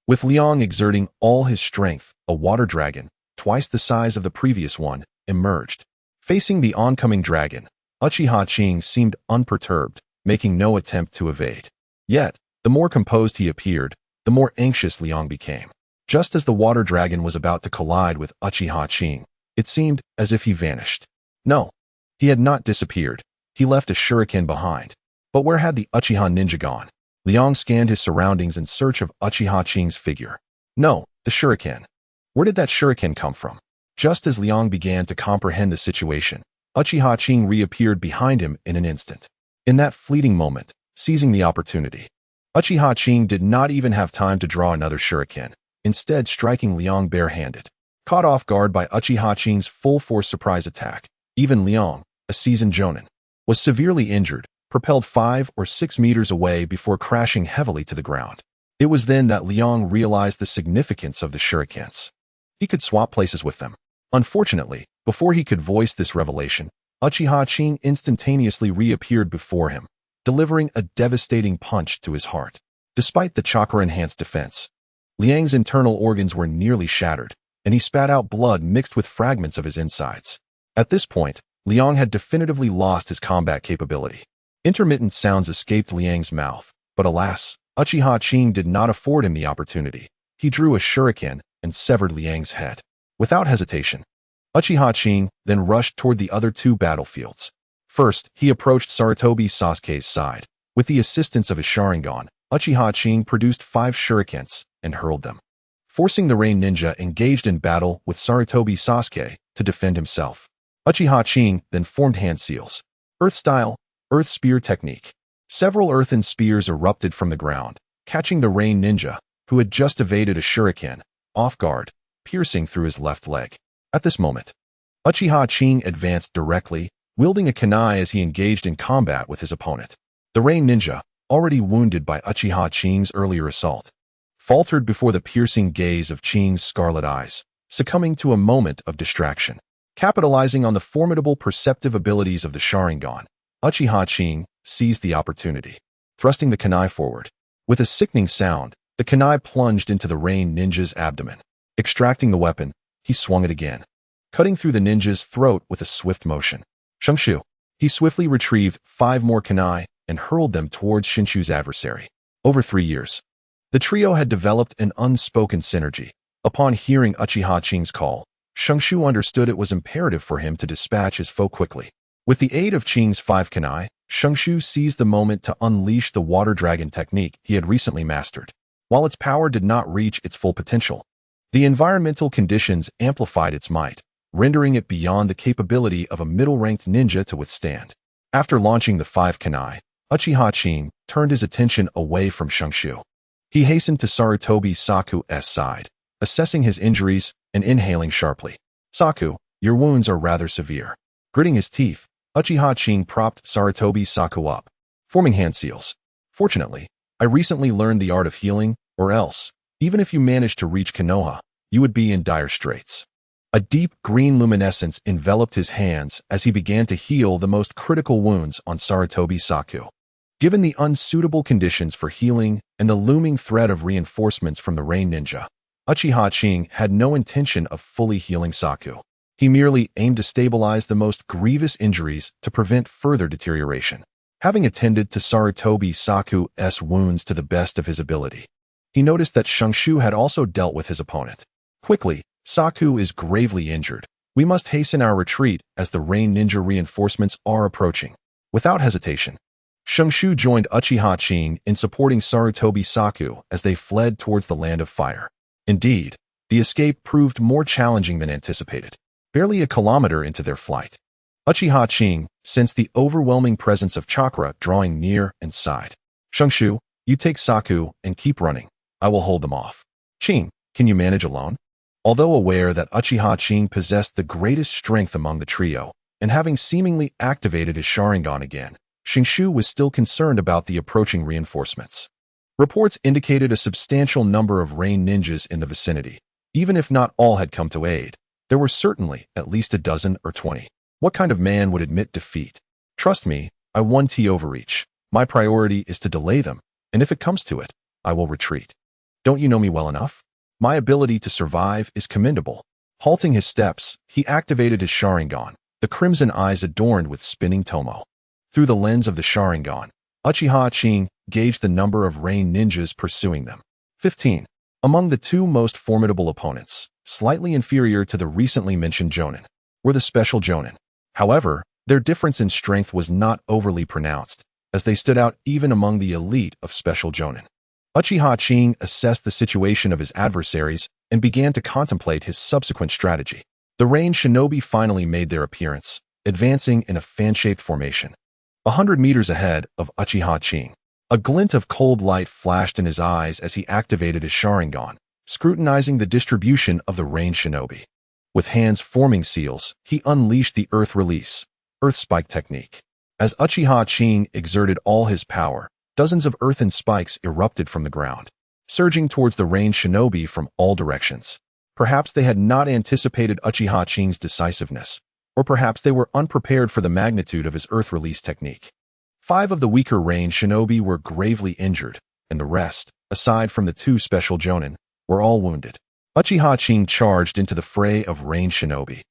With Liang exerting all his strength, a water dragon, twice the size of the previous one, emerged. Facing the oncoming dragon, Uchiha Qing seemed unperturbed, making no attempt to evade. Yet, the more composed he appeared, the more anxious Liang became. Just as the water dragon was about to collide with Uchiha Qing, it seemed as if he vanished. No, he had not disappeared. He left a shuriken behind. But where had the Uchiha ninja gone? Liang scanned his surroundings in search of Uchiha Qing's figure. No, the shuriken. Where did that shuriken come from? Just as Liang began to comprehend the situation, Uchiha Qing reappeared behind him in an instant. In that fleeting moment, seizing the opportunity, Uchiha Qing did not even have time to draw another shuriken, instead striking Liang barehanded. Caught off guard by Uchiha Qing's full-force surprise attack, even Liang, a seasoned jonin, was severely injured, propelled 5 or 6 meters away before crashing heavily to the ground. It was then that Liang realized the significance of the shurikens. He could swap places with them. Unfortunately, before he could voice this revelation, Uchiha Qing instantaneously reappeared before him, delivering a devastating punch to his heart. Despite the chakra-enhanced defense, Liang's internal organs were nearly shattered, and he spat out blood mixed with fragments of his insides. At this point, Liang had definitively lost his combat capability. Intermittent sounds escaped Liang's mouth, but alas, Uchiha Qing did not afford him the opportunity. He drew a shuriken and severed Liang's head. Without hesitation, Uchiha Qing then rushed toward the other 2 battlefields. First, he approached Sarutobi Sasuke's side. With the assistance of his Sharingan, Uchiha Qing produced 5 shurikens and hurled them, forcing the Rain Ninja engaged in battle with Sarutobi Sasuke to defend himself. Uchiha Qing then formed hand seals. Earth style, earth spear technique. Several earthen spears erupted from the ground, catching the Rain Ninja, who had just evaded a shuriken, off guard, piercing through his left leg. At this moment, Uchiha Qing advanced directly, wielding a kunai as he engaged in combat with his opponent. The Rain Ninja, already wounded by Uchiha Qing's earlier assault, faltered before the piercing gaze of Qing's scarlet eyes, succumbing to a moment of distraction. Capitalizing on the formidable perceptive abilities of the Sharingan, Uchiha Qing seized the opportunity, thrusting the kunai forward. With a sickening sound, the kunai plunged into the Rain Ninja's abdomen. Extracting the weapon, he swung it again, cutting through the ninja's throat with a swift motion. Shinshu. He swiftly retrieved 5 more kunai and hurled them towards Shinshu's adversary. Over 3 years, the trio had developed an unspoken synergy. Upon hearing Uchiha Qing's call, Shinshu understood it was imperative for him to dispatch his foe quickly. With the aid of Qing's 5 kunai, Shinshu seized the moment to unleash the water dragon technique he had recently mastered. While its power did not reach its full potential, the environmental conditions amplified its might, rendering it beyond the capability of a middle-ranked ninja to withstand. After launching the 5 kunai, Uchiha Qing turned his attention away from Shinshu. He hastened to Sarutobi Sasuke's side, assessing his injuries and inhaling sharply. Saku, your wounds are rather severe. Gritting his teeth, Uchiha Qing propped Sarutobi Saku up, forming hand seals. Fortunately, I recently learned the art of healing, or else, even if you managed to reach Konoha, you would be in dire straits. A deep green luminescence enveloped his hands as he began to heal the most critical wounds on Sarutobi Saku. Given the unsuitable conditions for healing and the looming threat of reinforcements from the Rain Ninja, Uchiha Qing had no intention of fully healing Saku. He merely aimed to stabilize the most grievous injuries to prevent further deterioration. Having attended to Sarutobi Saku's wounds to the best of his ability, he noticed that Shungshu had also dealt with his opponent. Quickly, Saku is gravely injured. We must hasten our retreat as the Rain Ninja reinforcements are approaching. Without hesitation, Shungshu joined Uchiha Qing in supporting Sarutobi Saku as they fled towards the Land of Fire. Indeed, the escape proved more challenging than anticipated. Barely a kilometer into their flight, Uchiha Qing sensed the overwhelming presence of chakra drawing near and sighed. Shungshu, you take Saku and keep running. I will hold them off. Qing, can you manage alone? Although aware that Uchiha Qing possessed the greatest strength among the trio, and having seemingly activated his Sharingan again, Shungshu was still concerned about the approaching reinforcements. Reports indicated a substantial number of Rain Ninjas in the vicinity. Even if not all had come to aid, there were certainly at least a dozen or 20. What kind of man would admit defeat? Trust me, I won T overreach. My priority is to delay them, and if it comes to it, I will retreat. Don't you know me well enough? My ability to survive is commendable. Halting his steps, he activated his Sharingan, the crimson eyes adorned with spinning tomo. Through the lens of the Sharingan, Uchiha Qing gauged the number of Rain Ninjas pursuing them. 15. Among the two most formidable opponents, slightly inferior to the recently mentioned Jonin, were the Special Jonin. However, their difference in strength was not overly pronounced, as they stood out even among the elite of Special Jonin. Uchiha Qing assessed the situation of his adversaries and began to contemplate his subsequent strategy. The Rain Shinobi finally made their appearance, advancing in a fan-shaped formation. 100 meters ahead of Uchiha Qing, a glint of cold light flashed in his eyes as he activated his Sharingan, scrutinizing the distribution of the Rain Shinobi. With hands forming seals, he unleashed the Earth Release, Earth Spike technique. As Uchiha Qing exerted all his power, dozens of earthen spikes erupted from the ground, surging towards the Rain Shinobi from all directions. Perhaps they had not anticipated Uchiha Qing's decisiveness, or perhaps they were unprepared for the magnitude of his Earth Release technique. 5 of the weaker Rain Shinobi were gravely injured, and the rest, aside from the 2 Special Jonin, were all wounded. Uchiha Qing charged into the fray of Rain Shinobi,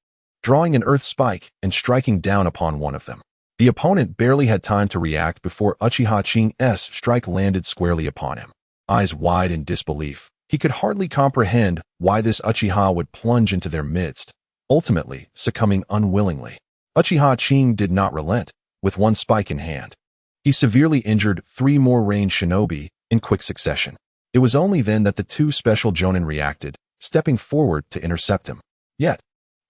drawing an Earth Spike and striking down upon one of them. The opponent barely had time to react before Uchiha Qing's strike landed squarely upon him. Eyes wide in disbelief, he could hardly comprehend why this Uchiha would plunge into their midst, ultimately succumbing unwillingly. Uchiha Qing did not relent, with one spike in hand. He severely injured 3 more Rain Shinobi in quick succession. It was only then that the 2 Special Jonin reacted, stepping forward to intercept him. Yet,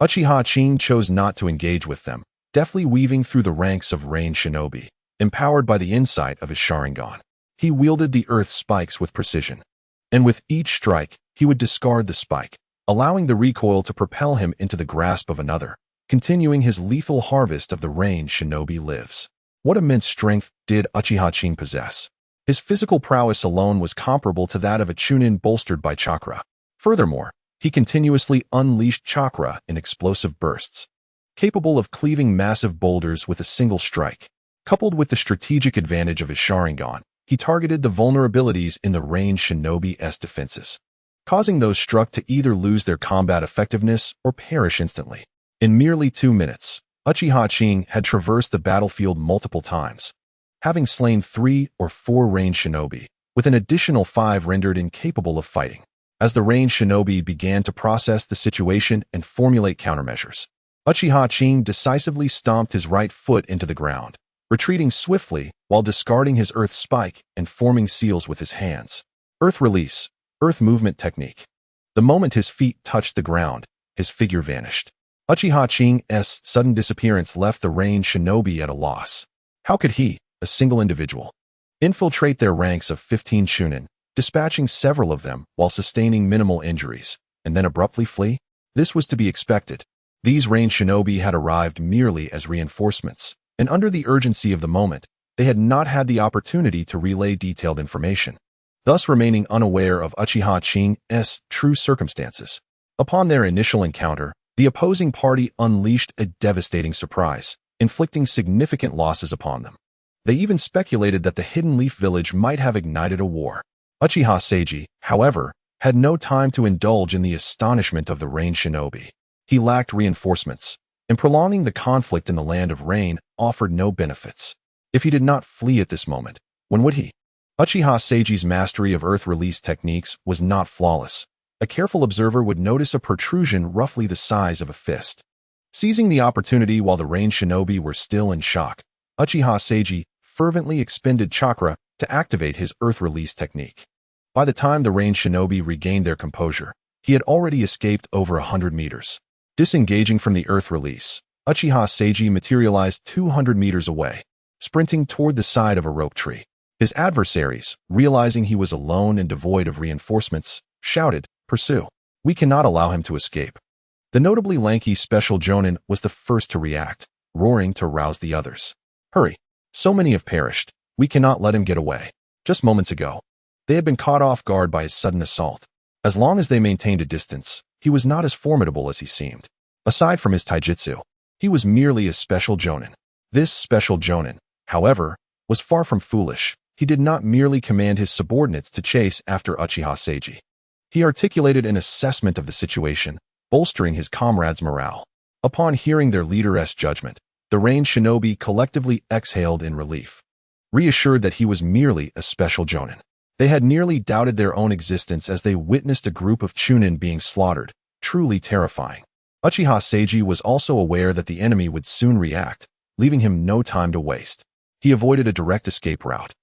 Uchiha Qing chose not to engage with them, deftly weaving through the ranks of Rain Shinobi, empowered by the insight of his Sharingan. He wielded the earth spikes with precision, and with each strike, he would discard the spike, allowing the recoil to propel him into the grasp of another, continuing his lethal harvest of the Rain Shinobi lives. What immense strength did Uchiha Qing possess? His physical prowess alone was comparable to that of a Chunin bolstered by chakra. Furthermore, he continuously unleashed chakra in explosive bursts, capable of cleaving massive boulders with a single strike. Coupled with the strategic advantage of his Sharingan, he targeted the vulnerabilities in the Rain Shinobi's defenses, causing those struck to either lose their combat effectiveness or perish instantly. In merely 2 minutes, Uchiha Qing had traversed the battlefield multiple times, having slain 3 or 4 Rain Shinobi, with an additional 5 rendered incapable of fighting. As the Rain Shinobi began to process the situation and formulate countermeasures, Uchiha Qing decisively stomped his right foot into the ground, retreating swiftly while discarding his Earth Spike and forming seals with his hands. Earth Release, Earth Movement Technique. The moment his feet touched the ground, his figure vanished. Uchiha Qing's sudden disappearance left the Rain Shinobi at a loss. How could he, a single individual, infiltrate their ranks of 15 Chunin, dispatching several of them while sustaining minimal injuries, and then abruptly flee? This was to be expected. These rain shinobi had arrived merely as reinforcements, and under the urgency of the moment, they had not had the opportunity to relay detailed information, thus remaining unaware of Uchiha Qing's true circumstances. Upon their initial encounter, the opposing party unleashed a devastating surprise, inflicting significant losses upon them. They even speculated that the Hidden Leaf Village might have ignited a war. Uchiha Seiji, however, had no time to indulge in the astonishment of the rain shinobi. He lacked reinforcements, and prolonging the conflict in the land of rain offered no benefits. If he did not flee at this moment, when would he? Uchiha Seiji's mastery of earth release techniques was not flawless. A careful observer would notice a protrusion roughly the size of a fist. Seizing the opportunity while the rain shinobi were still in shock, Uchiha Seiji fervently expended chakra to activate his earth release technique. By the time the rain shinobi regained their composure, he had already escaped over 100 meters. Disengaging from the earth release, Uchiha Seiji materialized 200 meters away, sprinting toward the side of a rope tree. His adversaries, realizing he was alone and devoid of reinforcements, shouted, "Pursue! We cannot allow him to escape." The notably lanky special jonin was the first to react, roaring to rouse the others. "Hurry! So many have perished. We cannot let him get away." Just moments ago, they had been caught off guard by his sudden assault. As long as they maintained a distance, he was not as formidable as he seemed. Aside from his taijutsu, he was merely a special jonin. This special jonin, however, was far from foolish. He did not merely command his subordinates to chase after Uchiha Seiji. He articulated an assessment of the situation, bolstering his comrades' morale. Upon hearing their leader's judgment, the rain shinobi collectively exhaled in relief, reassured that he was merely a special jonin. They had nearly doubted their own existence as they witnessed a group of chunin being slaughtered, truly terrifying. Uchiha Seiji was also aware that the enemy would soon react, leaving him no time to waste. He avoided a direct escape route,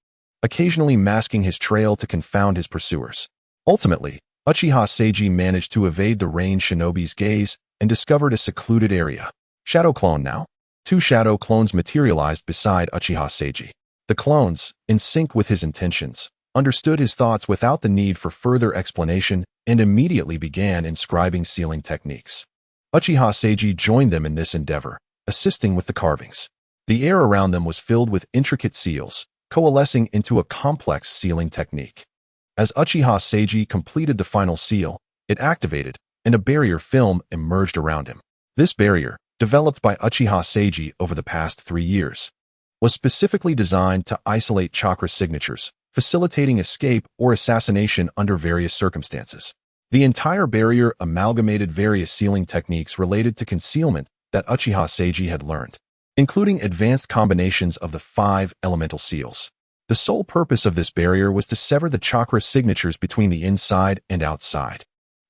occasionally masking his trail to confound his pursuers. Ultimately, Uchiha Seiji managed to evade the rain shinobi's gaze and discovered a secluded area. Shadow clone now? 2 shadow clones materialized beside Uchiha Seiji. The clones, in sync with his intentions, understood his thoughts without the need for further explanation and immediately began inscribing sealing techniques. Uchiha Seiji joined them in this endeavor, assisting with the carvings. The air around them was filled with intricate seals, coalescing into a complex sealing technique. As Uchiha Seiji completed the final seal, it activated, and a barrier film emerged around him. This barrier, developed by Uchiha Seiji over the past 3 years, was specifically designed to isolate chakra signatures, facilitating escape or assassination under various circumstances. The entire barrier amalgamated various sealing techniques related to concealment that Uchiha Seiji had learned, including advanced combinations of the 5 elemental seals. The sole purpose of this barrier was to sever the chakra signatures between the inside and outside.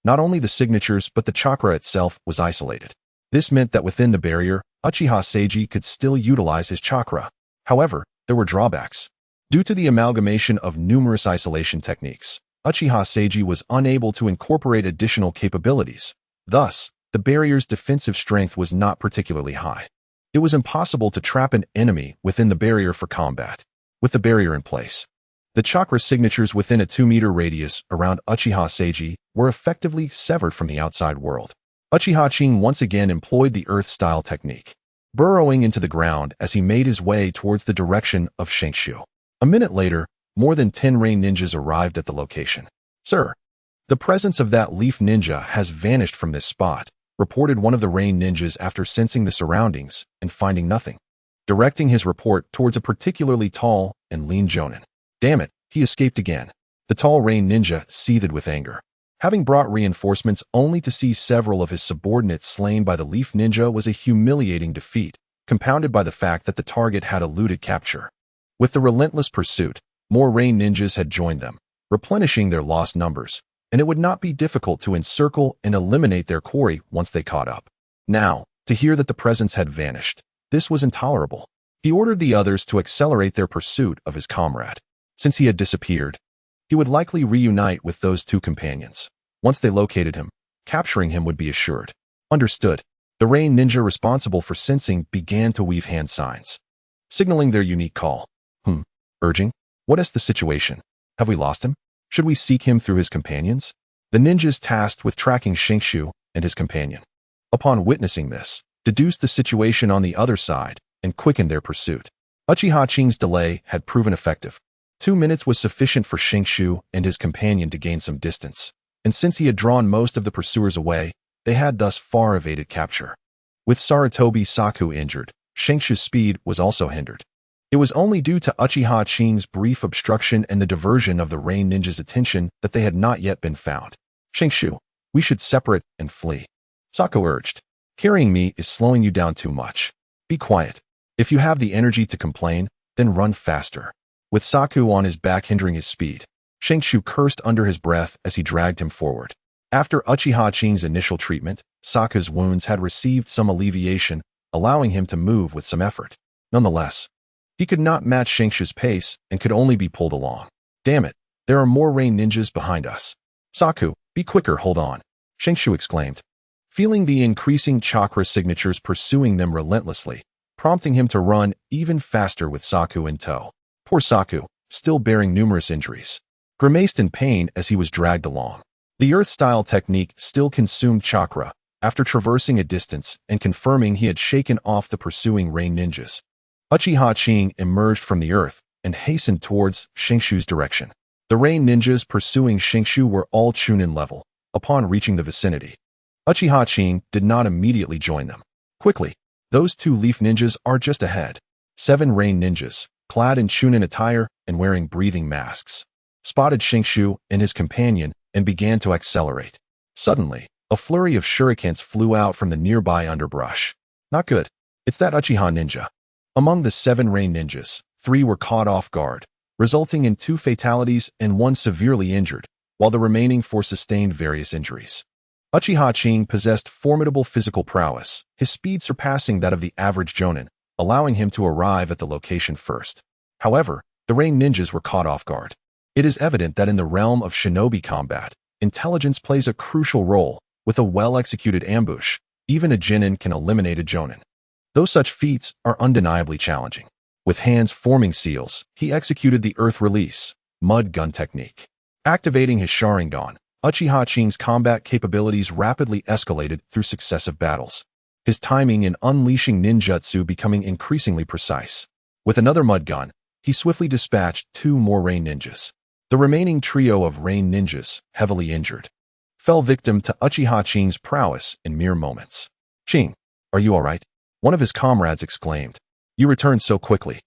Not only the signatures, but the chakra itself was isolated. This meant that within the barrier, Uchiha Seiji could still utilize his chakra. However, there were drawbacks. Due to the amalgamation of numerous isolation techniques, Uchiha Seiji was unable to incorporate additional capabilities. Thus, the barrier's defensive strength was not particularly high. It was impossible to trap an enemy within the barrier for combat. With the barrier in place, the chakra signatures within a 2-meter radius around Uchiha Seiji were effectively severed from the outside world. Uchiha Qing once again employed the earth-style technique, burrowing into the ground as he made his way towards the direction of Shengshu. A minute later, more than 10 rain ninjas arrived at the location. "Sir, the presence of that leaf ninja has vanished from this spot," reported one of the rain ninjas after sensing the surroundings and finding nothing, directing his report towards a particularly tall and lean jonin. "Damn it, he escaped again." The tall rain ninja seethed with anger. Having brought reinforcements only to see several of his subordinates slain by the leaf ninja was a humiliating defeat, compounded by the fact that the target had eluded capture. With the relentless pursuit, more rain ninjas had joined them, replenishing their lost numbers, and it would not be difficult to encircle and eliminate their quarry once they caught up. Now, to hear that the presence had vanished, this was intolerable. He ordered the others to accelerate their pursuit of his comrade. Since he had disappeared, he would likely reunite with those 2 companions. Once they located him, capturing him would be assured. Understood. The rain ninja responsible for sensing began to weave hand signs, signaling their unique call. Urging? What is the situation? Have we lost him? Should we seek him through his companions? The ninjas tasked with tracking Shengshu and his companion. upon witnessing this, deduced the situation on the other side and quickened their pursuit. Uchiha Qing's delay had proven effective. 2 minutes was sufficient for Shingshu and his companion to gain some distance, and since he had drawn most of the pursuers away, they had thus far evaded capture. With Sarutobi Saku injured, Shingshu's speed was also hindered. It was only due to Uchiha Qing's brief obstruction and the diversion of the Rain Ninja's attention that they had not yet been found. Shingshu, we should separate and flee. Saku urged. Carrying me is slowing you down too much. Be quiet. If you have the energy to complain, then run faster. With Saku on his back hindering his speed, Shingshu cursed under his breath as he dragged him forward. After Uchiha Qing's initial treatment, Saku's wounds had received some alleviation, allowing him to move with some effort. Nonetheless, he could not match Shingshu's pace and could only be pulled along. Damn it, there are more Rain Ninjas behind us. Saku, be quicker, hold on, Shingshu exclaimed, feeling the increasing chakra signatures pursuing them relentlessly, prompting him to run even faster with Saku in tow. Poor Saku, still bearing numerous injuries, grimaced in pain as he was dragged along. The Earth-style technique still consumed chakra after traversing a distance and confirming he had shaken off the pursuing Rain Ninjas. Uchiha Qing emerged from the earth and hastened towards Shingshu's direction. The Rain Ninjas pursuing Shingshu were all Chunin level. Upon reaching the vicinity, Uchiha Qing did not immediately join them. Quickly, those 2 Leaf Ninjas are just ahead. 7 Rain Ninjas, clad in Chunin attire and wearing breathing masks, spotted Shingshu and his companion and began to accelerate. Suddenly, a flurry of shurikens flew out from the nearby underbrush. Not good. It's that Uchiha Ninja. Among the 7 Rain Ninjas, 3 were caught off guard, resulting in 2 fatalities and 1 severely injured, while the remaining 4 sustained various injuries. Uchiha Qing possessed formidable physical prowess, his speed surpassing that of the average Jonin, allowing him to arrive at the location first. However, the Rain Ninjas were caught off guard. It is evident that in the realm of shinobi combat, intelligence plays a crucial role. With a well-executed ambush, even a Genin can eliminate a Jonin. Though such feats are undeniably challenging. With hands forming seals, he executed the Earth Release, Mud Gun technique. Activating his Sharingan, Uchiha Qing's combat capabilities rapidly escalated through successive battles, his timing in unleashing ninjutsu becoming increasingly precise. With another Mud Gun, he swiftly dispatched 2 more Rain Ninjas. The remaining trio of Rain Ninjas, heavily injured, fell victim to Uchiha Qing's prowess in mere moments. Qing, are you all right? One of his comrades exclaimed. You returned so quickly.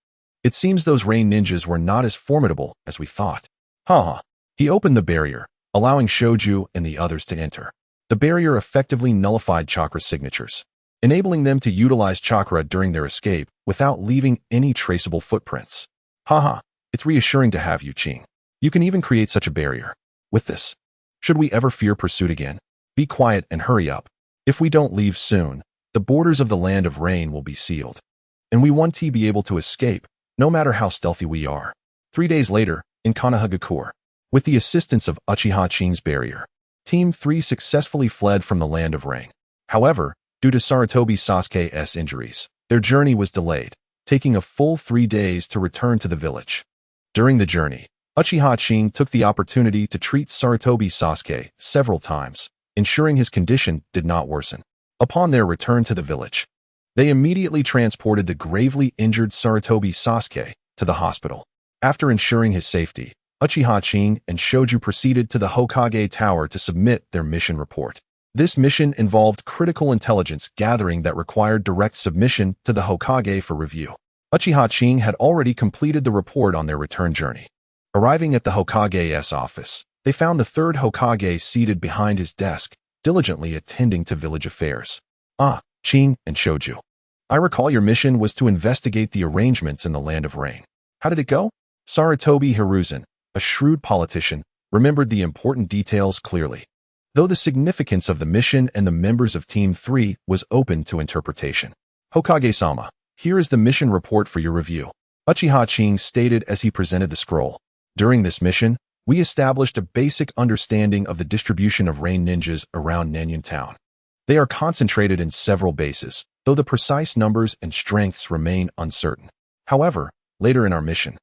It seems those Rain Ninjas were not as formidable as we thought. Haha. He opened the barrier, allowing Shoju and the others to enter. The barrier effectively nullified chakra signatures, enabling them to utilize chakra during their escape without leaving any traceable footprints. Haha, it's reassuring to have you, Qing. You can even create such a barrier. With this, should we ever fear pursuit again? Be quiet and hurry up. If we don't leave soon, the borders of the Land of Rain will be sealed, and we won't be able to escape, no matter how stealthy we are. 3 days later, in Konoha, with the assistance of Uchiha Qing's barrier, Team 3 successfully fled from the Land of Rain. However, due to Sarutobi Sasuke's injuries, their journey was delayed, taking a full 3 days to return to the village. During the journey, Uchiha Qing took the opportunity to treat Sarutobi Sasuke several times, ensuring his condition did not worsen. Upon their return to the village, they immediately transported the gravely injured Sarutobi Sasuke to the hospital. After ensuring his safety, Uchiha Qing and Shoju proceeded to the Hokage Tower to submit their mission report. This mission involved critical intelligence gathering that required direct submission to the Hokage for review. Uchiha Qing had already completed the report on their return journey. Arriving at the Hokage's office, they found the 3rd Hokage seated behind his desk, diligently attending to village affairs. Ah, Qing and Shoju. I recall your mission was to investigate the arrangements in the Land of Rain. How did it go? Sarutobi Hiruzen, a shrewd politician, remembered the important details clearly. Though the significance of the mission and the members of Team 3 was open to interpretation. Hokage-sama, here is the mission report for your review, Uchiha Qing stated as he presented the scroll. During this mission, we established a basic understanding of the distribution of Rain Ninjas around Nanyan Town. They are concentrated in several bases, though the precise numbers and strengths remain uncertain. However, later in our mission,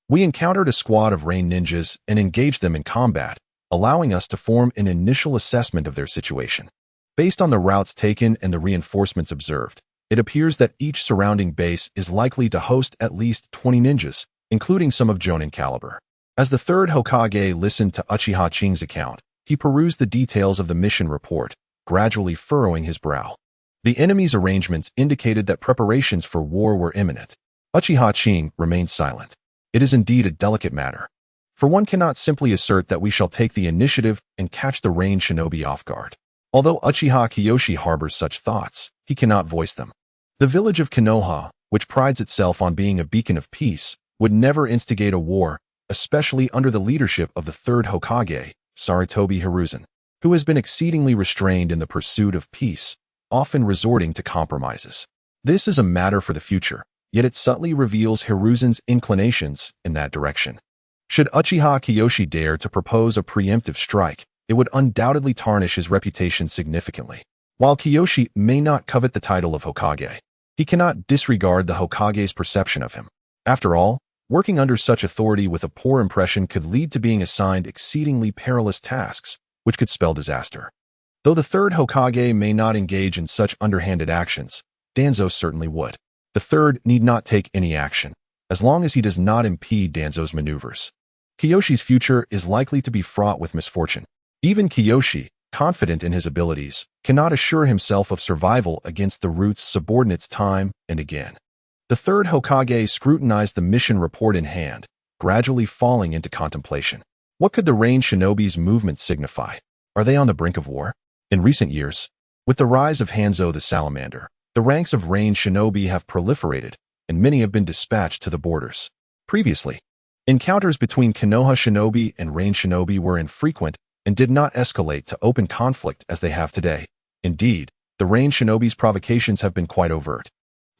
we encountered a squad of Rain Ninjas and engaged them in combat, allowing us to form an initial assessment of their situation. Based on the routes taken and the reinforcements observed, it appears that each surrounding base is likely to host at least 20 ninjas, including some of Jonin caliber. As the third Hokage listened to Uchiha Qing's account, he perused the details of the mission report, gradually furrowing his brow. The enemy's arrangements indicated that preparations for war were imminent. Uchiha Qing remained silent. It is indeed a delicate matter. For one cannot simply assert that we shall take the initiative and catch the range shinobi off guard. Although Uchiha Kiyoshi harbors such thoughts, he cannot voice them. The village of Konoha, which prides itself on being a beacon of peace, would never instigate a war, especially under the leadership of the third Hokage, Sarutobi Hiruzen, who has been exceedingly restrained in the pursuit of peace, often resorting to compromises. This is a matter for the future, yet it subtly reveals Hiruzen's inclinations in that direction. Should Uchiha Kiyoshi dare to propose a preemptive strike, it would undoubtedly tarnish his reputation significantly. While Kiyoshi may not covet the title of Hokage, he cannot disregard the Hokage's perception of him. After all, working under such authority with a poor impression could lead to being assigned exceedingly perilous tasks, which could spell disaster. Though the third Hokage may not engage in such underhanded actions, Danzo certainly would. The third need not take any action, as long as he does not impede Danzo's maneuvers. Kiyoshi's future is likely to be fraught with misfortune. Even Kiyoshi, confident in his abilities, cannot assure himself of survival against the root's subordinates time and again. The third Hokage scrutinized the mission report in hand, gradually falling into contemplation. What could the range shinobi's movements signify? Are they on the brink of war? In recent years, with the rise of Hanzo the Salamander, the ranks of range shinobi have proliferated, and many have been dispatched to the borders. Previously, encounters between Konoha shinobi and range shinobi were infrequent and did not escalate to open conflict as they have today. Indeed, the range shinobi's provocations have been quite overt.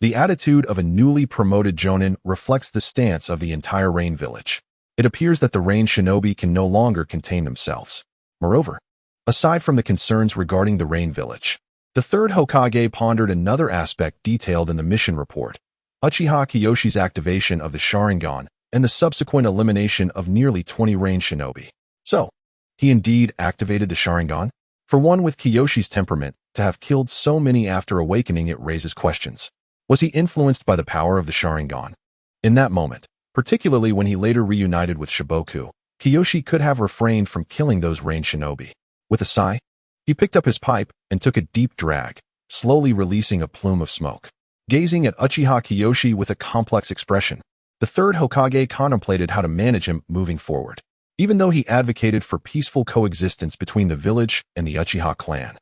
The attitude of a newly promoted Jonin reflects the stance of the entire Rain village. It appears that the range shinobi can no longer contain themselves. Moreover, aside from the concerns regarding the Rain village, the third Hokage pondered another aspect detailed in the mission report: Uchiha Kiyoshi's activation of the Sharingan and the subsequent elimination of nearly 20 range shinobi. So, he indeed activated the Sharingan? For one with Kiyoshi's temperament, to have killed so many after awakening it raises questions. Was he influenced by the power of the Sharingan? In that moment, particularly when he later reunited with Shiboku, Kiyoshi could have refrained from killing those range shinobi. With a sigh, he picked up his pipe and took a deep drag, slowly releasing a plume of smoke. Gazing at Uchiha Kiyoshi with a complex expression, the third Hokage contemplated how to manage him moving forward. Even though he advocated for peaceful coexistence between the village and the Uchiha clan,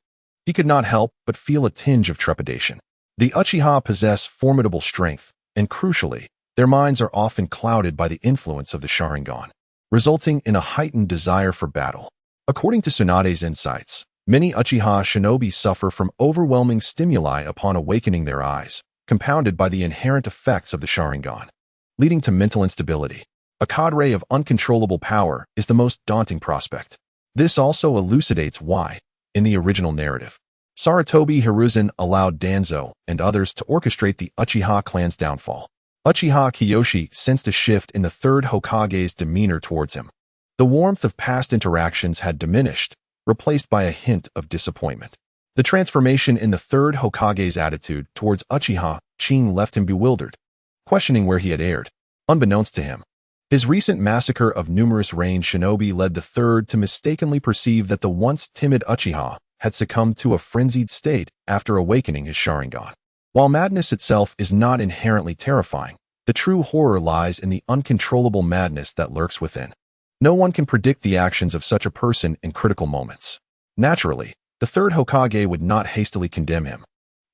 he could not help but feel a tinge of trepidation. The Uchiha possess formidable strength, and crucially, their minds are often clouded by the influence of the Sharingan, resulting in a heightened desire for battle. According to Tsunade's insights, many Uchiha shinobi suffer from overwhelming stimuli upon awakening their eyes, compounded by the inherent effects of the Sharingan, leading to mental instability. A cadre of uncontrollable power is the most daunting prospect. This also elucidates why, in the original narrative, Sarutobi Hiruzen allowed Danzo and others to orchestrate the Uchiha clan's downfall. Uchiha Kiyoshi sensed a shift in the third Hokage's demeanor towards him. The warmth of past interactions had diminished, replaced by a hint of disappointment. The transformation in the third Hokage's attitude towards Uchiha Qing left him bewildered, questioning where he had erred. Unbeknownst to him, his recent massacre of numerous range shinobi led the third to mistakenly perceive that the once timid Uchiha had succumbed to a frenzied state after awakening his Sharingan. While madness itself is not inherently terrifying, the true horror lies in the uncontrollable madness that lurks within. No one can predict the actions of such a person in critical moments. Naturally, the third Hokage would not hastily condemn him.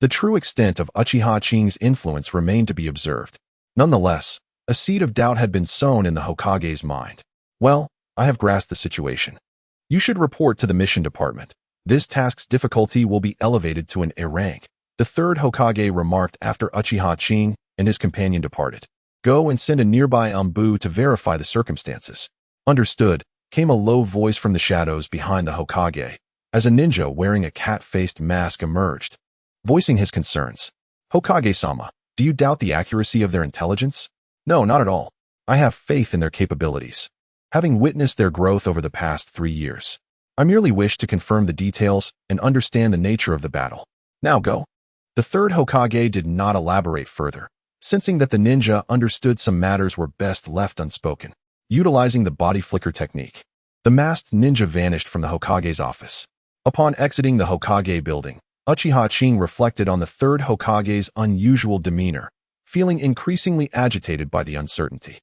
The true extent of Uchiha Qing's influence remained to be observed. Nonetheless, a seed of doubt had been sown in the Hokage's mind. Well, I have grasped the situation. You should report to the mission department. This task's difficulty will be elevated to an A rank, the third Hokage remarked after Uchiha Qing and his companion departed. Go and send a nearby Ambu to verify the circumstances. Understood, came a low voice from the shadows behind the Hokage, as a ninja wearing a cat-faced mask emerged, voicing his concerns. Hokage-sama, do you doubt the accuracy of their intelligence? No, not at all. I have faith in their capabilities, having witnessed their growth over the past 3 years. I merely wish to confirm the details and understand the nature of the battle. Now go." The third Hokage did not elaborate further, sensing that the ninja understood some matters were best left unspoken. Utilizing the body flicker technique, the masked ninja vanished from the Hokage's office. Upon exiting the Hokage building, Uchiha Qing reflected on the third Hokage's unusual demeanor, feeling increasingly agitated by the uncertainty.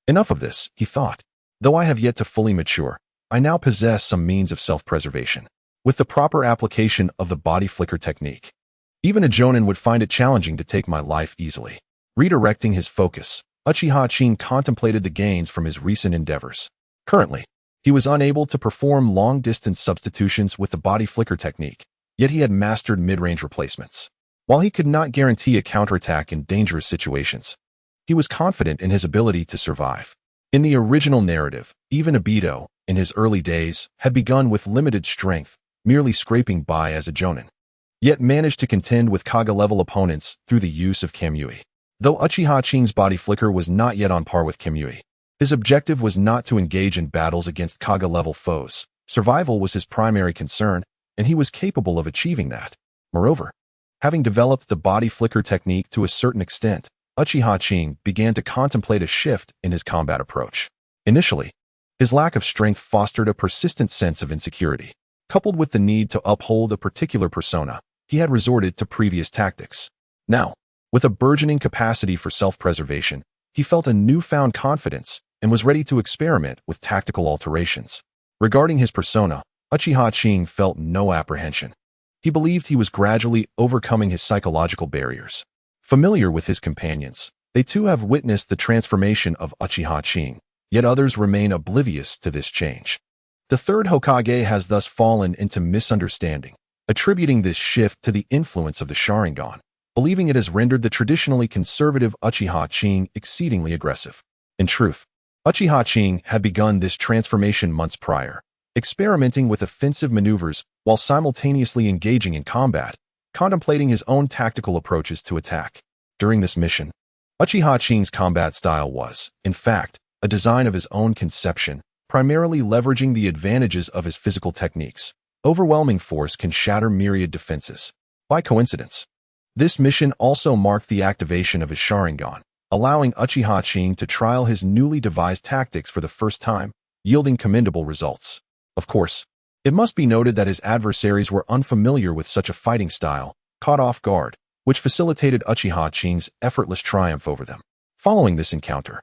Enough of this, he thought. Though I have yet to fully mature, I now possess some means of self-preservation. With the proper application of the body flicker technique, even a Jonin would find it challenging to take my life easily. Redirecting his focus, Uchiha Qing contemplated the gains from his recent endeavors. Currently, he was unable to perform long-distance substitutions with the body flicker technique, yet he had mastered mid-range replacements. While he could not guarantee a counterattack in dangerous situations, he was confident in his ability to survive. In the original narrative, even Obito, in his early days, had begun with limited strength, merely scraping by as a Jonin, yet managed to contend with Kaga-level opponents through the use of Kamui. Though Uchiha Qing's body flicker was not yet on par with Kamui, his objective was not to engage in battles against Kaga-level foes. Survival was his primary concern, and he was capable of achieving that. Moreover, having developed the body flicker technique to a certain extent, Uchiha Qing began to contemplate a shift in his combat approach. Initially, his lack of strength fostered a persistent sense of insecurity. Coupled with the need to uphold a particular persona, he had resorted to previous tactics. Now, with a burgeoning capacity for self-preservation, he felt a newfound confidence and was ready to experiment with tactical alterations. Regarding his persona, Uchiha Qing felt no apprehension. He believed he was gradually overcoming his psychological barriers. Familiar with his companions, they too have witnessed the transformation of Uchiha Qing, yet others remain oblivious to this change. The third Hokage has thus fallen into misunderstanding, attributing this shift to the influence of the Sharingan, believing it has rendered the traditionally conservative Uchiha Qing exceedingly aggressive. In truth, Uchiha Qing had begun this transformation months prior, experimenting with offensive maneuvers while simultaneously engaging in combat, contemplating his own tactical approaches to attack. During this mission, Uchiha Qing's combat style was, in fact, a design of his own conception, primarily leveraging the advantages of his physical techniques. Overwhelming force can shatter myriad defenses. By coincidence, this mission also marked the activation of his Sharingan, allowing Uchiha Qing to trial his newly devised tactics for the first time, yielding commendable results. Of course, it must be noted that his adversaries were unfamiliar with such a fighting style, caught off guard, which facilitated Uchiha Qing's effortless triumph over them. Following this encounter,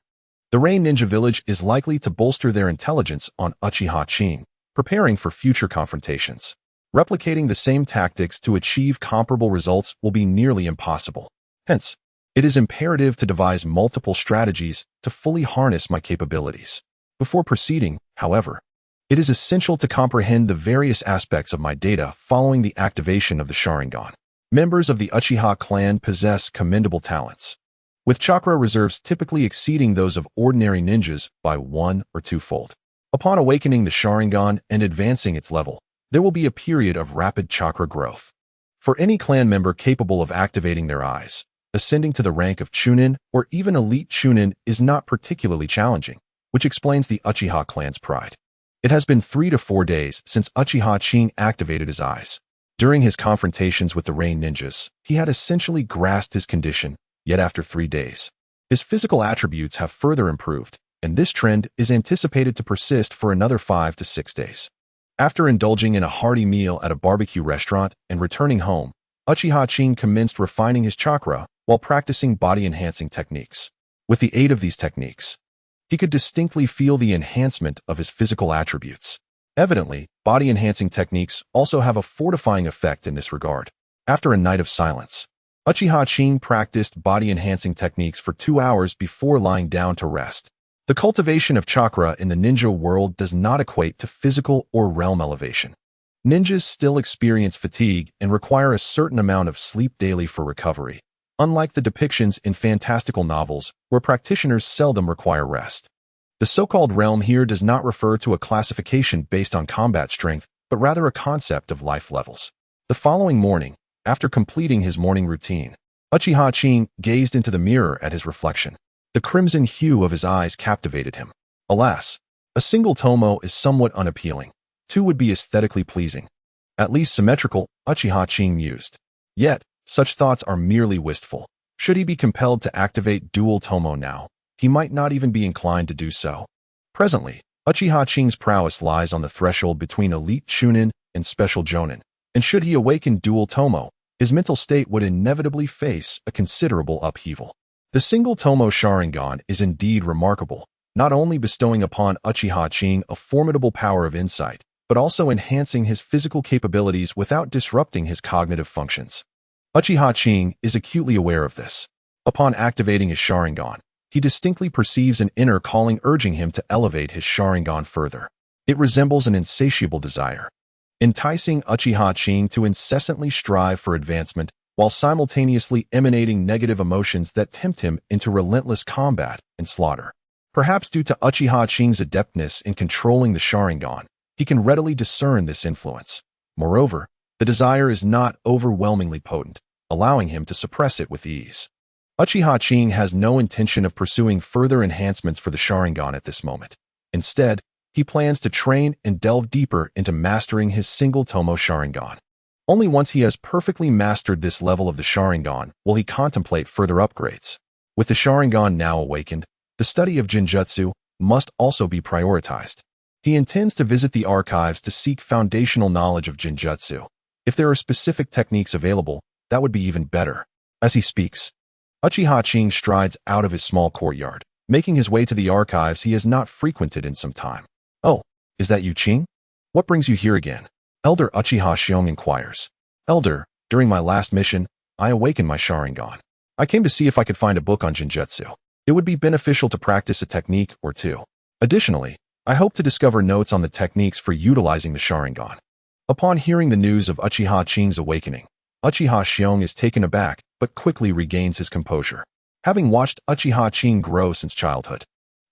the Rain Ninja Village is likely to bolster their intelligence on Uchiha Qing, preparing for future confrontations. Replicating the same tactics to achieve comparable results will be nearly impossible. Hence, it is imperative to devise multiple strategies to fully harness my capabilities. Before proceeding, however, it is essential to comprehend the various aspects of my data following the activation of the Sharingan. Members of the Uchiha clan possess commendable talents, with chakra reserves typically exceeding those of ordinary ninjas by 1 or 2-fold. Upon awakening the Sharingan and advancing its level, there will be a period of rapid chakra growth. For any clan member capable of activating their eyes, ascending to the rank of Chunin or even elite Chunin is not particularly challenging, which explains the Uchiha clan's pride. It has been 3 to 4 days since Uchiha Qing activated his eyes. During his confrontations with the Rain Ninjas, he had essentially grasped his condition, yet after 3 days, his physical attributes have further improved, and this trend is anticipated to persist for another 5 to 6 days. After indulging in a hearty meal at a barbecue restaurant and returning home, Uchiha Qing commenced refining his chakra while practicing body-enhancing techniques. With the aid of these techniques, he could distinctly feel the enhancement of his physical attributes. Evidently, body-enhancing techniques also have a fortifying effect in this regard. After a night of silence, Uchiha Qing practiced body-enhancing techniques for 2 hours before lying down to rest. The cultivation of chakra in the ninja world does not equate to physical or realm elevation. Ninjas still experience fatigue and require a certain amount of sleep daily for recovery, unlike the depictions in fantastical novels where practitioners seldom require rest. The so-called realm here does not refer to a classification based on combat strength, but rather a concept of life levels. The following morning, after completing his morning routine, Uchiha Qing gazed into the mirror at his reflection. The crimson hue of his eyes captivated him. Alas, a single tomo is somewhat unappealing, Two would be aesthetically pleasing. At least symmetrical, Uchiha Qing mused. Yet, such thoughts are merely wistful. Should he be compelled to activate dual tomo now, he might not even be inclined to do so. Presently, Uchiha Qing's prowess lies on the threshold between elite Chunin and special Jonin, and should he awaken dual tomo, his mental state would inevitably face a considerable upheaval. The single tomo Sharingan is indeed remarkable, not only bestowing upon Uchiha Qing a formidable power of insight, but also enhancing his physical capabilities without disrupting his cognitive functions. Uchiha Qing is acutely aware of this. Upon activating his Sharingan, he distinctly perceives an inner calling urging him to elevate his Sharingan further. It resembles an insatiable desire, enticing Uchiha Qing to incessantly strive for advancement while simultaneously emanating negative emotions that tempt him into relentless combat and slaughter. Perhaps due to Uchiha Qing's adeptness in controlling the Sharingan, he can readily discern this influence. Moreover, the desire is not overwhelmingly potent, allowing him to suppress it with ease. Uchiha Qing has no intention of pursuing further enhancements for the Sharingan at this moment. Instead, he plans to train and delve deeper into mastering his single tomo Sharingan. Only once he has perfectly mastered this level of the Sharingan will he contemplate further upgrades. With the Sharingan now awakened, the study of Jinjutsu must also be prioritized. He intends to visit the archives to seek foundational knowledge of Jinjutsu. If there are specific techniques available, that would be even better. As he speaks, Uchiha Qing strides out of his small courtyard, making his way to the archives he has not frequented in some time. "Oh, is that you, Qing? What brings you here again?" Elder Uchiha Xiong inquires. "Elder, during my last mission, I awakened my Sharingan. I came to see if I could find a book on Jinjutsu. It would be beneficial to practice a technique or two. Additionally, I hope to discover notes on the techniques for utilizing the Sharingan." Upon hearing the news of Uchiha Qing's awakening, Uchiha Xiong is taken aback but quickly regains his composure. Having watched Uchiha Qing grow since childhood,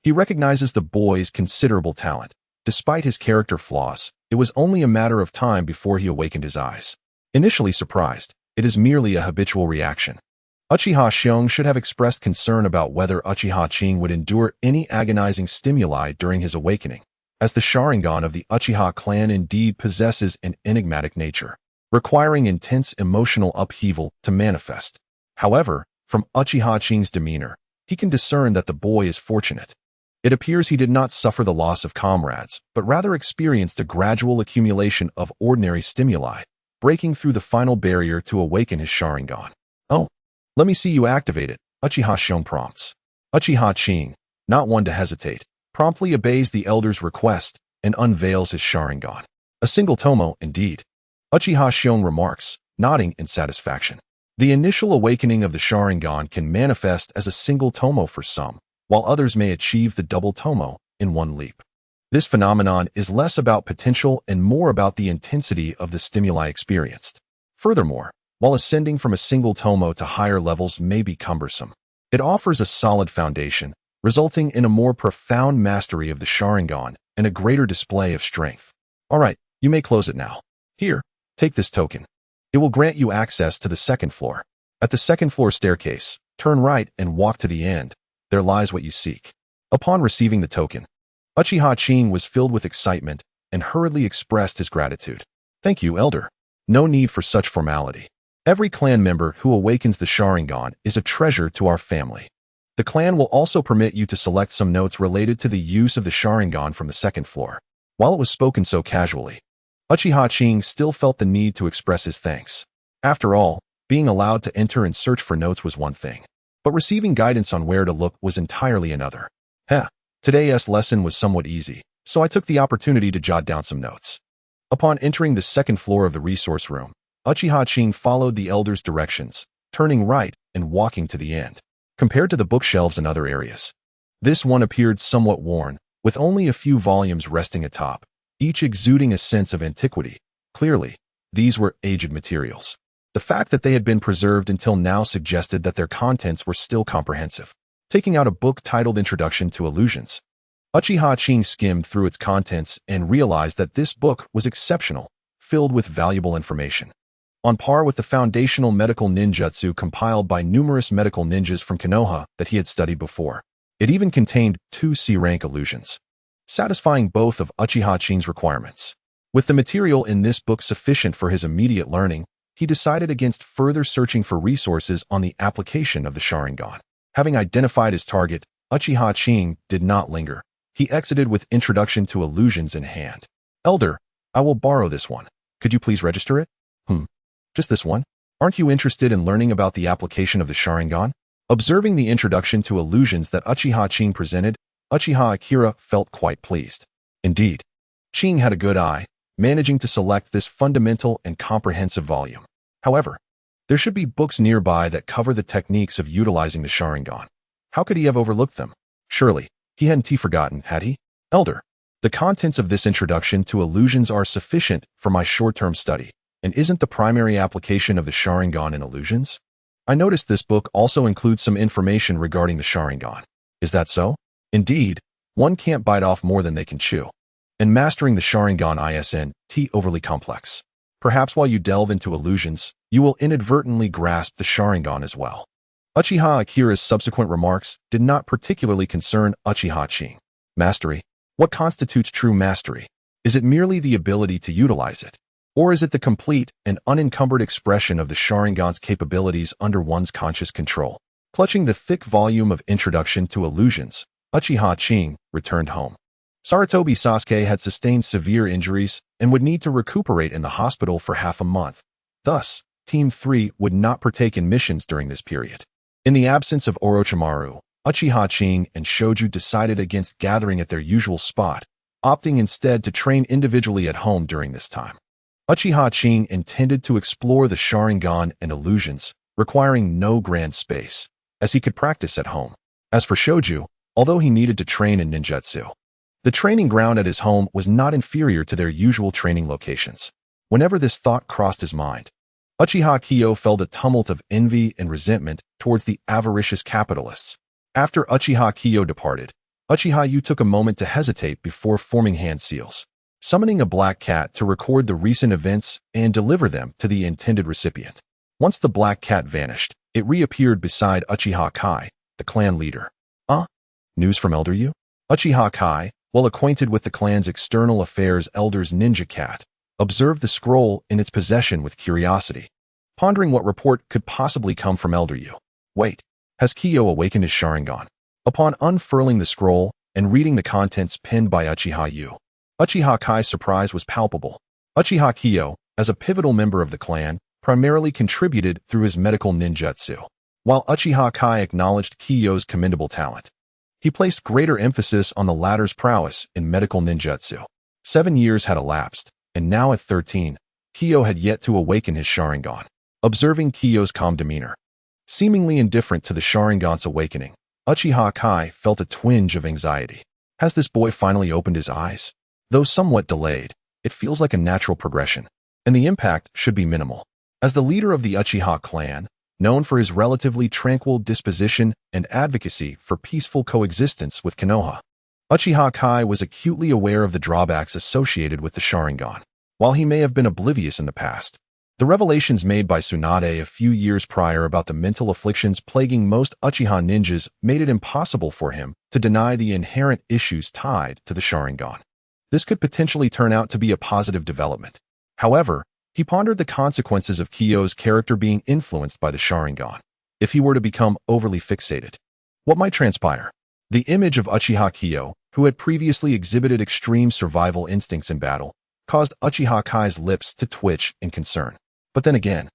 he recognizes the boy's considerable talent. Despite his character flaws, it was only a matter of time before he awakened his eyes. Initially surprised, it is merely a habitual reaction. Uchiha Xiong should have expressed concern about whether Uchiha Qing would endure any agonizing stimuli during his awakening, as the Sharingan of the Uchiha clan indeed possesses an enigmatic nature, requiring intense emotional upheaval to manifest. However, from Uchiha Qing's demeanor, he can discern that the boy is fortunate. It appears he did not suffer the loss of comrades, but rather experienced a gradual accumulation of ordinary stimuli, breaking through the final barrier to awaken his Sharingan. "Oh, let me see you activate it," Uchiha Xiong prompts. Uchiha Qing, not one to hesitate, promptly obeys the elder's request and unveils his Sharingan. A single tomo, indeed. Uchiha Xiong remarks, nodding in satisfaction. The initial awakening of the Sharingan can manifest as a single tomo for some, while others may achieve the double tomo in one leap. This phenomenon is less about potential and more about the intensity of the stimuli experienced. Furthermore, while ascending from a single tomo to higher levels may be cumbersome, it offers a solid foundation, resulting in a more profound mastery of the Sharingan and a greater display of strength. All right, you may close it now. Here, take this token. It will grant you access to the second floor. At the second floor staircase, turn right and walk to the end. There lies what you seek. Upon receiving the token, Uchiha Qing was filled with excitement and hurriedly expressed his gratitude. "Thank you, Elder. No need for such formality. Every clan member who awakens the Sharingan is a treasure to our family. The clan will also permit you to select some notes related to the use of the Sharingan from the second floor." While it was spoken so casually, Uchiha Qing still felt the need to express his thanks. After all, being allowed to enter and search for notes was one thing, but receiving guidance on where to look was entirely another. Today's lesson was somewhat easy, so I took the opportunity to jot down some notes. Upon entering the second floor of the resource room, Uchiha Qing followed the elder's directions, turning right and walking to the end. Compared to the bookshelves in other areas, this one appeared somewhat worn, with only a few volumes resting atop, each exuding a sense of antiquity. Clearly, these were aged materials. The fact that they had been preserved until now suggested that their contents were still comprehensive. Taking out a book titled Introduction to Illusions, Uchiha Qing skimmed through its contents and realized that this book was exceptional, filled with valuable information. On par with the foundational medical ninjutsu compiled by numerous medical ninjas from Konoha that he had studied before, it even contained 2 C-rank illusions, satisfying both of Uchiha Qing's requirements. With the material in this book sufficient for his immediate learning, he decided against further searching for resources on the application of the Sharingan. Having identified his target, Uchiha Qing did not linger. He exited with Introduction to Illusions in hand. Elder, I will borrow this one. Could you please register it? Just this one? Aren't you interested in learning about the application of the Sharingan? Observing the Introduction to Illusions that Uchiha Qing presented, Uchiha Akira felt quite pleased. Indeed, Qing had a good eye, managing to select this fundamental and comprehensive volume. However, there should be books nearby that cover the techniques of utilizing the Sharingan. How could he have overlooked them? Surely, he hadn't forgotten, had he? Elder, the contents of this Introduction to Illusions are sufficient for my short-term study, and isn't the primary application of the Sharingan in illusions? I noticed this book also includes some information regarding the Sharingan. Is that so? Indeed, one can't bite off more than they can chew. And mastering the Sharingan isn't overly complex. Perhaps while you delve into illusions, you will inadvertently grasp the Sharingan as well. Uchiha Akira's subsequent remarks did not particularly concern Uchiha Qing. Mastery. What constitutes true mastery? Is it merely the ability to utilize it? Or is it the complete and unencumbered expression of the Sharingan's capabilities under one's conscious control? Clutching the thick volume of Introduction to Illusions, Uchiha Qing returned home. Sarutobi Sasuke had sustained severe injuries and would need to recuperate in the hospital for half a month. Thus, Team 3 would not partake in missions during this period. In the absence of Orochimaru, Uchiha Qing and Shoju decided against gathering at their usual spot, opting instead to train individually at home during this time. Uchiha Qing intended to explore the Sharingan and illusions, requiring no grand space, as he could practice at home. As for Shoju, although he needed to train in ninjutsu, the training ground at his home was not inferior to their usual training locations. Whenever this thought crossed his mind, Uchiha Kyo felt a tumult of envy and resentment towards the avaricious capitalists. After Uchiha Kyo departed, Uchiha Yu took a moment to hesitate before forming hand seals, summoning a black cat to record the recent events and deliver them to the intended recipient. Once the black cat vanished, it reappeared beside Uchiha Kai, the clan leader. News from Elder Yu? Uchiha Kai, well acquainted with the clan's external affairs elder's ninja cat, observed the scroll in its possession with curiosity, pondering what report could possibly come from Elder Yu. Wait, has Kyo awakened his Sharingan? Upon unfurling the scroll and reading the contents penned by Uchiha Yu, Uchiha Kai's surprise was palpable. Uchiha Kyo, as a pivotal member of the clan, primarily contributed through his medical ninjutsu. While Uchiha Kai acknowledged Kyo's commendable talent, he placed greater emphasis on the latter's prowess in medical ninjutsu. 7 years had elapsed, and now at 13, Kyo had yet to awaken his Sharingan. Observing Kyo's calm demeanor, seemingly indifferent to the Sharingan's awakening, Uchiha Kai felt a twinge of anxiety. Has this boy finally opened his eyes? Though somewhat delayed, it feels like a natural progression, and the impact should be minimal. As the leader of the Uchiha clan, known for his relatively tranquil disposition and advocacy for peaceful coexistence with Konoha, Uchiha Kai was acutely aware of the drawbacks associated with the Sharingan. While he may have been oblivious in the past, the revelations made by Tsunade a few years prior about the mental afflictions plaguing most Uchiha ninjas made it impossible for him to deny the inherent issues tied to the Sharingan. This could potentially turn out to be a positive development. However, he pondered the consequences of Kyo's character being influenced by the Sharingan. If he were to become overly fixated, what might transpire? The image of Uchiha Kyo, who had previously exhibited extreme survival instincts in battle, caused Uchiha Kai's lips to twitch in concern. But then again,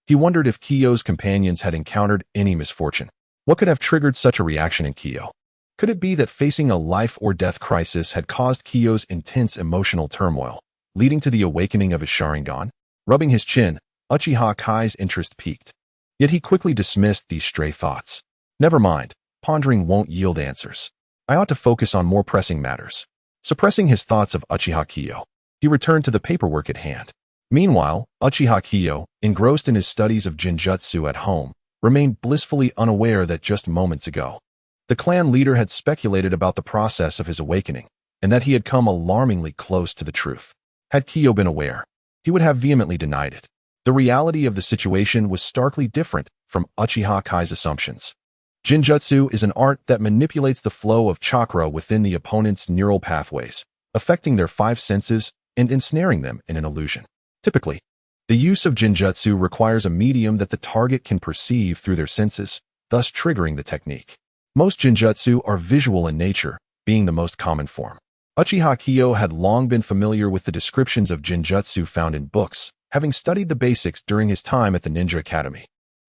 he wondered if Kyo's companions had encountered any misfortune. What could have triggered such a reaction in Kyo? Could it be that facing a life-or-death crisis had caused Kyo's intense emotional turmoil, leading to the awakening of his Sharingan? Rubbing his chin, Uchiha Kai's interest piqued. Yet he quickly dismissed these stray thoughts. Never mind, pondering won't yield answers. I ought to focus on more pressing matters. Suppressing his thoughts of Uchiha Kyo, he returned to the paperwork at hand. Meanwhile, Uchiha Kyo, engrossed in his studies of Jinjutsu at home, remained blissfully unaware that just moments ago, the clan leader had speculated about the process of his awakening, and that he had come alarmingly close to the truth. Had Kyo been aware, he would have vehemently denied it. The reality of the situation was starkly different from Uchiha Kai's assumptions. Jinjutsu is an art that manipulates the flow of chakra within the opponent's neural pathways, affecting their 5 senses and ensnaring them in an illusion. Typically, the use of Jinjutsu requires a medium that the target can perceive through their senses, thus triggering the technique. Most Jinjutsu are visual in nature, being the most common form. Uchiha Qing had long been familiar with the descriptions of Jinjutsu found in books, having studied the basics during his time at the Ninja Academy,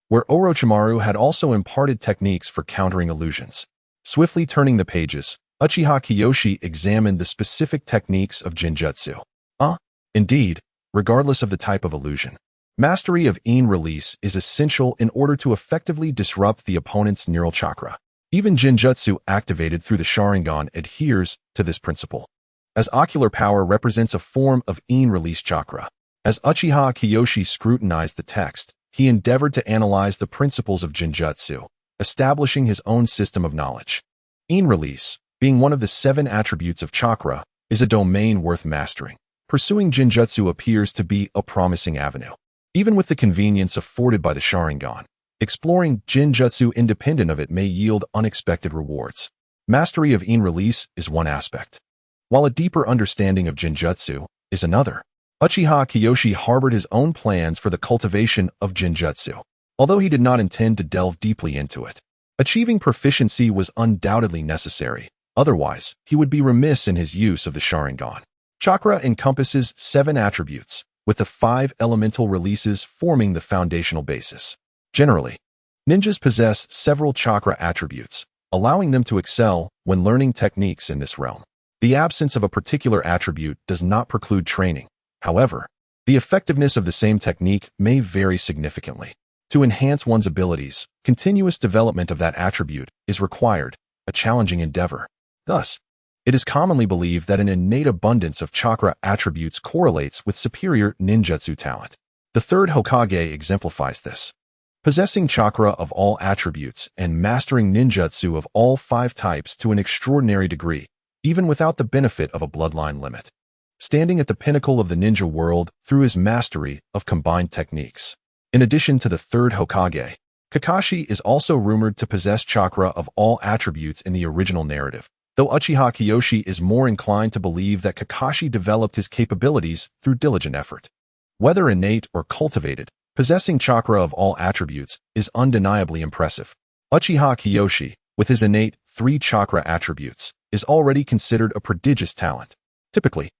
where Orochimaru had also imparted techniques for countering illusions. Swiftly turning the pages, Uchiha Kiyoshi examined the specific techniques of Jinjutsu. Indeed, regardless of the type of illusion, mastery of in release is essential in order to effectively disrupt the opponent's neural chakra. Even Jinjutsu activated through the Sharingan adheres to this principle, as ocular power represents a form of in release chakra. As Uchiha Kiyoshi scrutinized the text, he endeavored to analyze the principles of Jinjutsu, establishing his own system of knowledge. In release, being one of the 7 attributes of chakra, is a domain worth mastering. Pursuing Jinjutsu appears to be a promising avenue. Even with the convenience afforded by the Sharingan, exploring Jinjutsu independent of it may yield unexpected rewards. Mastery of in release is one aspect, while a deeper understanding of Jinjutsu is another. Uchiha Kiyoshi harbored his own plans for the cultivation of Jinjutsu, although he did not intend to delve deeply into it. Achieving proficiency was undoubtedly necessary, otherwise he would be remiss in his use of the Sharingan. Chakra encompasses 7 attributes, with the 5 elemental releases forming the foundational basis. Generally, ninjas possess several chakra attributes, allowing them to excel when learning techniques in this realm. The absence of a particular attribute does not preclude training. However, the effectiveness of the same technique may vary significantly. To enhance one's abilities, continuous development of that attribute is required, a challenging endeavor. Thus, it is commonly believed that an innate abundance of chakra attributes correlates with superior ninjutsu talent. The third Hokage exemplifies this. Possessing chakra of all attributes and mastering ninjutsu of all 5 types to an extraordinary degree, even without the benefit of a bloodline limit. Standing at the pinnacle of the ninja world through his mastery of combined techniques. In addition to the third Hokage, Kakashi is also rumored to possess chakra of all attributes in the original narrative, though Uchiha Kiyoshi is more inclined to believe that Kakashi developed his capabilities through diligent effort. Whether innate or cultivated, possessing chakra of all attributes is undeniably impressive. Uchiha Kiyoshi, with his innate 3 chakra attributes, is already considered a prodigious talent. Typically,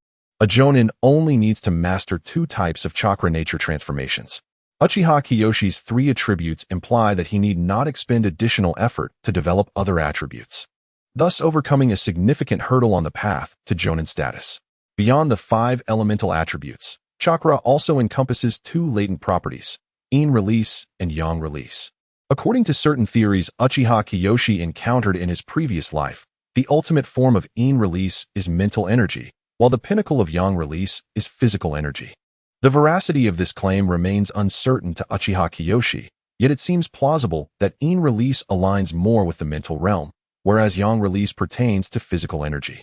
a Jonin only needs to master 2 types of chakra nature transformations. Uchiha Kiyoshi's 3 attributes imply that he need not expend additional effort to develop other attributes, thus overcoming a significant hurdle on the path to Jonin status. Beyond the 5 elemental attributes, chakra also encompasses 2 latent properties, in release and yang release. According to certain theories Uchiha Kiyoshi encountered in his previous life, the ultimate form of in release is mental energy, while the pinnacle of yang release is physical energy. The veracity of this claim remains uncertain to Uchiha Kiyoshi, yet it seems plausible that in release aligns more with the mental realm, whereas yang release pertains to physical energy.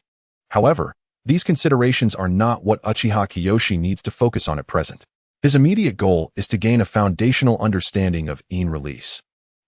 However, these considerations are not what Uchiha Kiyoshi needs to focus on at present. His immediate goal is to gain a foundational understanding of in release,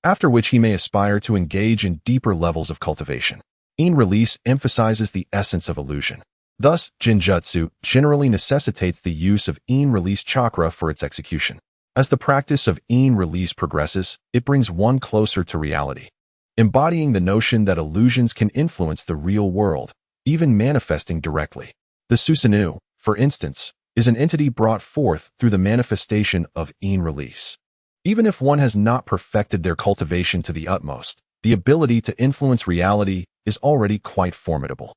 after which he may aspire to engage in deeper levels of cultivation. In release emphasizes the essence of illusion. Thus, Jinjutsu generally necessitates the use of in release chakra for its execution. As the practice of in release progresses, it brings one closer to reality, embodying the notion that illusions can influence the real world, even manifesting directly. The Susanoo, for instance, is an entity brought forth through the manifestation of in release. Even if one has not perfected their cultivation to the utmost, the ability to influence reality is already quite formidable.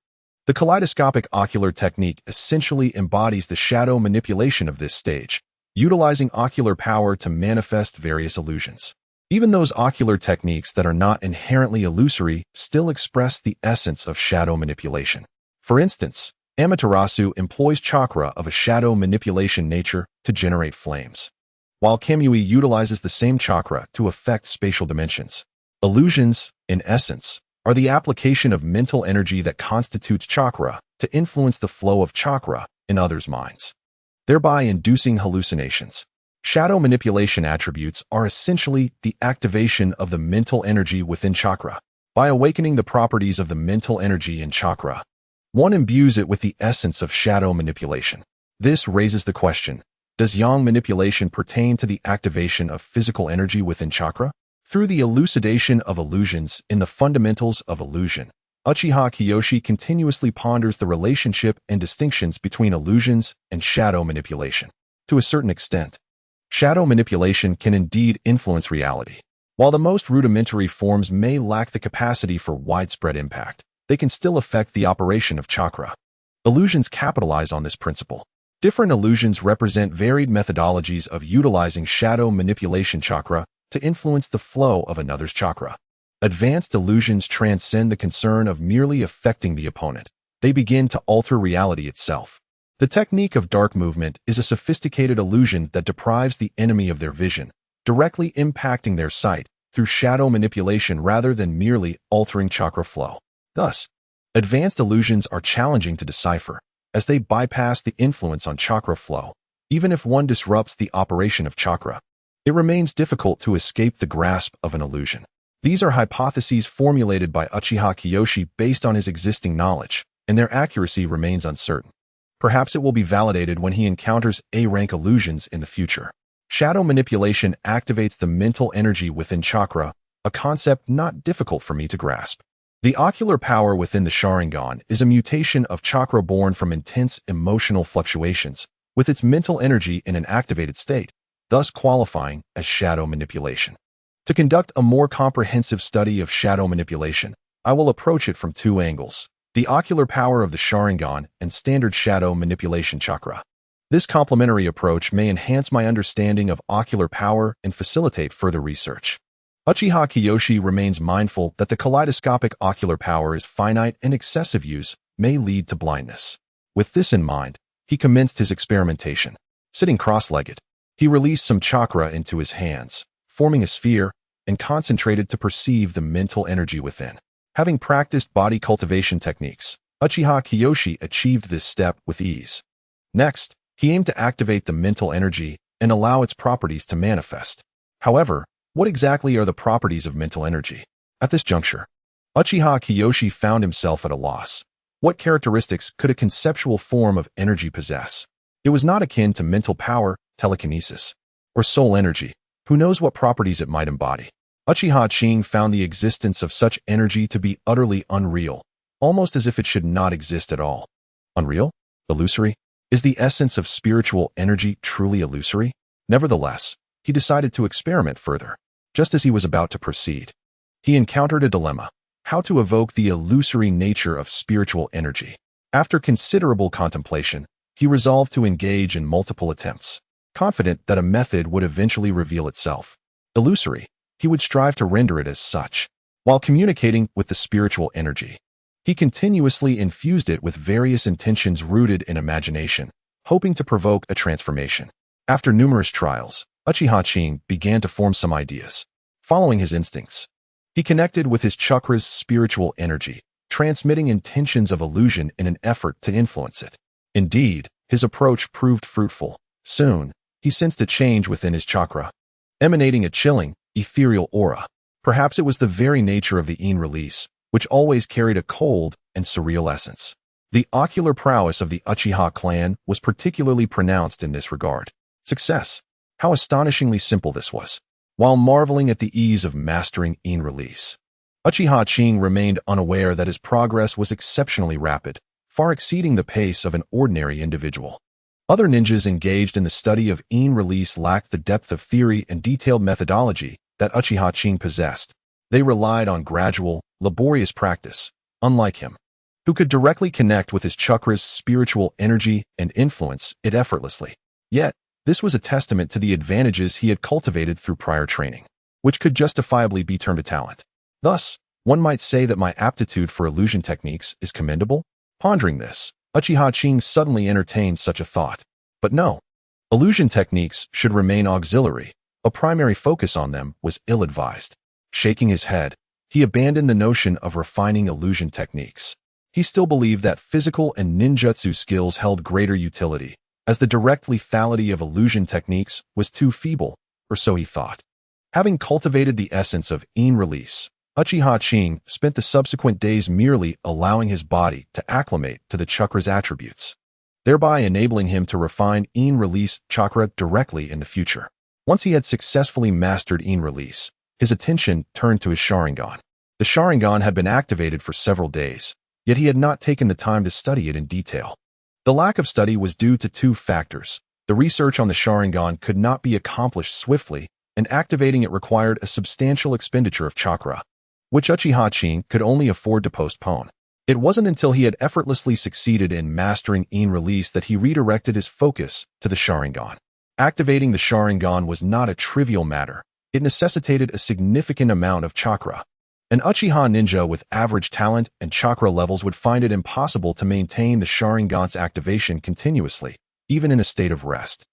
The kaleidoscopic ocular technique essentially embodies the shadow manipulation of this stage, utilizing ocular power to manifest various illusions. Even those ocular techniques that are not inherently illusory still express the essence of shadow manipulation. For instance, Amaterasu employs chakra of a shadow manipulation nature to generate flames, while Kamui utilizes the same chakra to affect spatial dimensions. Illusions, in essence, are the application of mental energy that constitutes chakra to influence the flow of chakra in others' minds, thereby inducing hallucinations. Shadow manipulation attributes are essentially the activation of the mental energy within chakra. By awakening the properties of the mental energy in chakra, one imbues it with the essence of shadow manipulation. This raises the question, does yang manipulation pertain to the activation of physical energy within chakra? Through the elucidation of illusions in the fundamentals of illusion, Uchiha Kiyoshi continuously ponders the relationship and distinctions between illusions and shadow manipulation. To a certain extent, shadow manipulation can indeed influence reality. While the most rudimentary forms may lack the capacity for widespread impact, they can still affect the operation of chakra. Illusions capitalize on this principle. Different illusions represent varied methodologies of utilizing shadow manipulation chakra to influence the flow of another's chakra. Advanced illusions transcend the concern of merely affecting the opponent. They begin to alter reality itself. The technique of dark movement is a sophisticated illusion that deprives the enemy of their vision, directly impacting their sight through shadow manipulation rather than merely altering chakra flow. Thus, advanced illusions are challenging to decipher, as they bypass the influence on chakra flow. Even if one disrupts the operation of chakra, it remains difficult to escape the grasp of an illusion. These are hypotheses formulated by Uchiha Kiyoshi based on his existing knowledge, and their accuracy remains uncertain. Perhaps it will be validated when he encounters A-rank illusions in the future. Shadow manipulation activates the mental energy within chakra, a concept not difficult for me to grasp. The ocular power within the Sharingan is a mutation of chakra born from intense emotional fluctuations, with its mental energy in an activated state, thus qualifying as shadow manipulation. To conduct a more comprehensive study of shadow manipulation, I will approach it from two angles: the ocular power of the Sharingan and standard shadow manipulation chakra. This complementary approach may enhance my understanding of ocular power and facilitate further research. Uchiha Kiyoshi remains mindful that the kaleidoscopic ocular power is finite and excessive use may lead to blindness. With this in mind, he commenced his experimentation. Sitting cross-legged, he released some chakra into his hands, forming a sphere, and concentrated to perceive the mental energy within. Having practiced body cultivation techniques, Uchiha Kiyoshi achieved this step with ease. Next, he aimed to activate the mental energy and allow its properties to manifest. However, what exactly are the properties of mental energy? At this juncture, Uchiha Kiyoshi found himself at a loss. What characteristics could a conceptual form of energy possess? It was not akin to mental power, telekinesis, or soul energy. Who knows what properties it might embody? Uchiha Qing found the existence of such energy to be utterly unreal, almost as if it should not exist at all. Unreal? Illusory? Is the essence of spiritual energy truly illusory? Nevertheless, he decided to experiment further. Just as he was about to proceed, he encountered a dilemma: how to evoke the illusory nature of spiritual energy. After considerable contemplation, he resolved to engage in multiple attempts. Confident that a method would eventually reveal itself illusory, he would strive to render it as such. While communicating with the spiritual energy, he continuously infused it with various intentions rooted in imagination, hoping to provoke a transformation. After numerous trials, Uchiha Qing began to form some ideas. Following his instincts, he connected with his chakra's spiritual energy, transmitting intentions of illusion in an effort to influence it. Indeed, his approach proved fruitful. Soon, he sensed a change within his chakra, emanating a chilling, ethereal aura. Perhaps it was the very nature of the yin release, which always carried a cold and surreal essence. The ocular prowess of the Uchiha clan was particularly pronounced in this regard. Success. How astonishingly simple this was. While marveling at the ease of mastering yin release, Uchiha Qing remained unaware that his progress was exceptionally rapid, far exceeding the pace of an ordinary individual. Other ninjas engaged in the study of yin release lacked the depth of theory and detailed methodology that Uchiha Qing possessed. They relied on gradual, laborious practice, unlike him, who could directly connect with his chakra's spiritual energy and influence it effortlessly. Yet, this was a testament to the advantages he had cultivated through prior training, which could justifiably be termed a talent. Thus, one might say that my aptitude for illusion techniques is commendable. Pondering this, Uchiha Qing suddenly entertained such a thought. But no, illusion techniques should remain auxiliary. A primary focus on them was ill-advised. Shaking his head, he abandoned the notion of refining illusion techniques. He still believed that physical and ninjutsu skills held greater utility, as the direct lethality of illusion techniques was too feeble, or so he thought. Having cultivated the essence of yin release, Uchiha Qing spent the subsequent days merely allowing his body to acclimate to the chakra's attributes. thereby enabling him to refine Yin release chakra directly in the future. Once he had successfully mastered Yin release, his attention turned to his Sharingan. The Sharingan had been activated for several days, yet he had not taken the time to study it in detail. The lack of study was due to two factors. The research on the Sharingan could not be accomplished swiftly, and activating it required a substantial expenditure of chakra, which Uchiha Qing could only afford to postpone. It wasn't until he had effortlessly succeeded in mastering Yin release that he redirected his focus to the Sharingan. Activating the Sharingan was not a trivial matter. It necessitated a significant amount of chakra. An Uchiha ninja with average talent and chakra levels would find it impossible to maintain the Sharingan's activation continuously, even in a state of rest,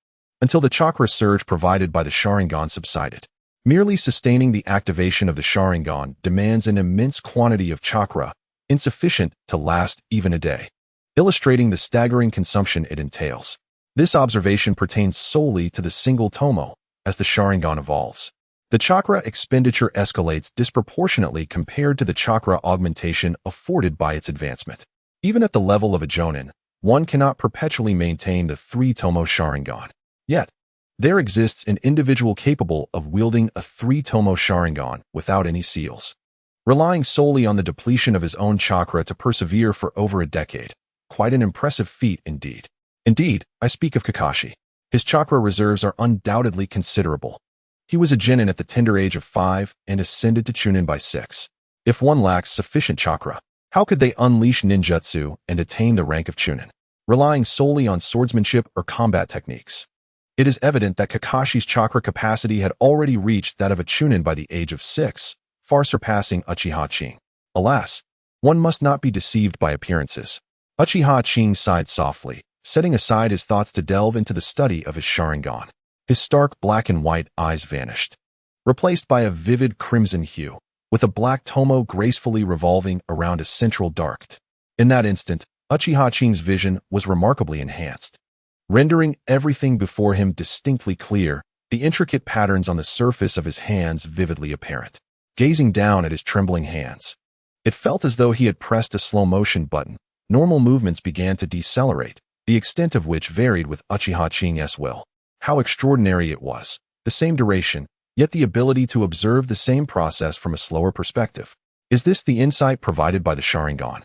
until the chakra surge provided by the Sharingan subsided. Merely sustaining the activation of the Sharingan demands an immense quantity of chakra, insufficient to last even a day, illustrating the staggering consumption it entails. This observation pertains solely to the single tomo. As the Sharingan evolves, the chakra expenditure escalates disproportionately compared to the chakra augmentation afforded by its advancement. Even at the level of a Jonin, one cannot perpetually maintain the 3-tomo Sharingan. Yet, there exists an individual capable of wielding a 3-tomo Sharingan without any seals, relying solely on the depletion of his own chakra to persevere for over a decade. Quite an impressive feat indeed. Indeed, I speak of Kakashi. His chakra reserves are undoubtedly considerable. He was a genin at the tender age of 5 and ascended to Chunin by 6. If one lacks sufficient chakra, how could they unleash ninjutsu and attain the rank of Chunin, relying solely on swordsmanship or combat techniques? It is evident that Kakashi's chakra capacity had already reached that of a Chunin by the age of 6, far surpassing Uchiha Qing. Alas, one must not be deceived by appearances. Uchiha Qing sighed softly, setting aside his thoughts to delve into the study of his Sharingan. His stark black and white eyes vanished, replaced by a vivid crimson hue, with a black tomo gracefully revolving around a central dark. In that instant, Uchiha Qing's vision was remarkably enhanced, rendering everything before him distinctly clear, the intricate patterns on the surface of his hands vividly apparent. Gazing down at his trembling hands, it felt as though he had pressed a slow-motion button. Normal movements began to decelerate, the extent of which varied with Uchiha Qing's will. How extraordinary it was, the same duration, yet the ability to observe the same process from a slower perspective. Is this the insight provided by the Sharingan?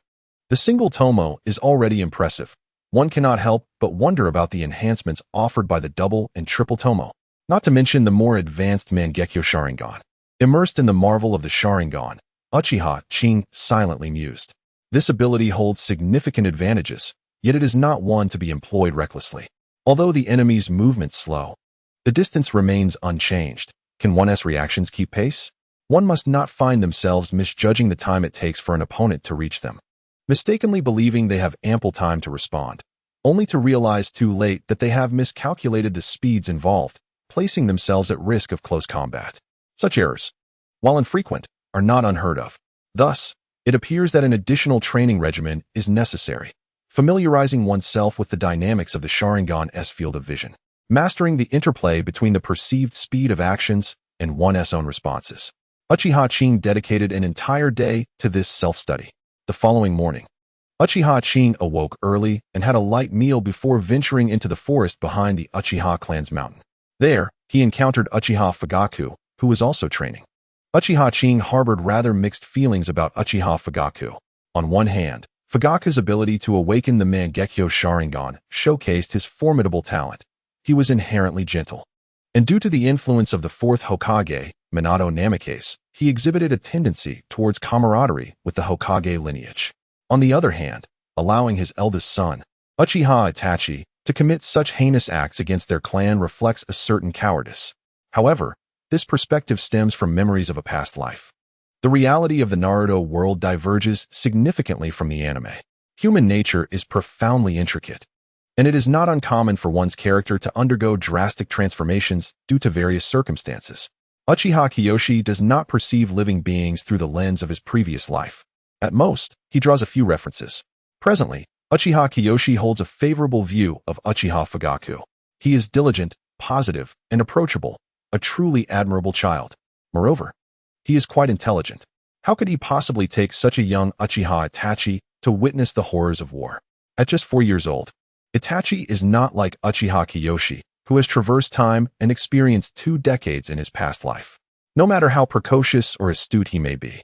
The single tomo is already impressive. One cannot help but wonder about the enhancements offered by the double and triple tomo, not to mention the more advanced Mangekyo Sharingan. Immersed in the marvel of the Sharingan, Uchiha Qing silently mused. This ability holds significant advantages, yet it is not one to be employed recklessly. Although the enemy's movement slow, the distance remains unchanged. Can one's reactions keep pace? One must not find themselves misjudging the time it takes for an opponent to reach them, mistakenly believing they have ample time to respond, only to realize too late that they have miscalculated the speeds involved, placing themselves at risk of close combat. Such errors, while infrequent, are not unheard of. Thus, it appears that an additional training regimen is necessary, familiarizing oneself with the dynamics of the Sharingan's field of vision, mastering the interplay between the perceived speed of actions and one's own responses. Uchiha Qing dedicated an entire day to this self-study. The following morning, Uchiha Qing awoke early and had a light meal before venturing into the forest behind the Uchiha clan's mountain. There, he encountered Uchiha Fugaku, who was also training. Uchiha Qing harbored rather mixed feelings about Uchiha Fugaku. On one hand, Fugaku's ability to awaken the Mangekyo Sharingan showcased his formidable talent. He was inherently gentle, and due to the influence of the fourth Hokage, Minato Namikaze, he exhibited a tendency towards camaraderie with the Hokage lineage. On the other hand, allowing his eldest son, Uchiha Itachi, to commit such heinous acts against their clan reflects a certain cowardice. However, this perspective stems from memories of a past life. The reality of the Naruto world diverges significantly from the anime. Human nature is profoundly intricate, and it is not uncommon for one's character to undergo drastic transformations due to various circumstances. Uchiha Kiyoshi does not perceive living beings through the lens of his previous life. At most, he draws a few references. Presently, Uchiha Kiyoshi holds a favorable view of Uchiha Fugaku. He is diligent, positive, and approachable, a truly admirable child. Moreover, he is quite intelligent. How could he possibly take such a young Uchiha Itachi to witness the horrors of war? At just 4 years old, Itachi is not like Uchiha Kiyoshi, who has traversed time and experienced 2 decades in his past life. No matter how precocious or astute he may be.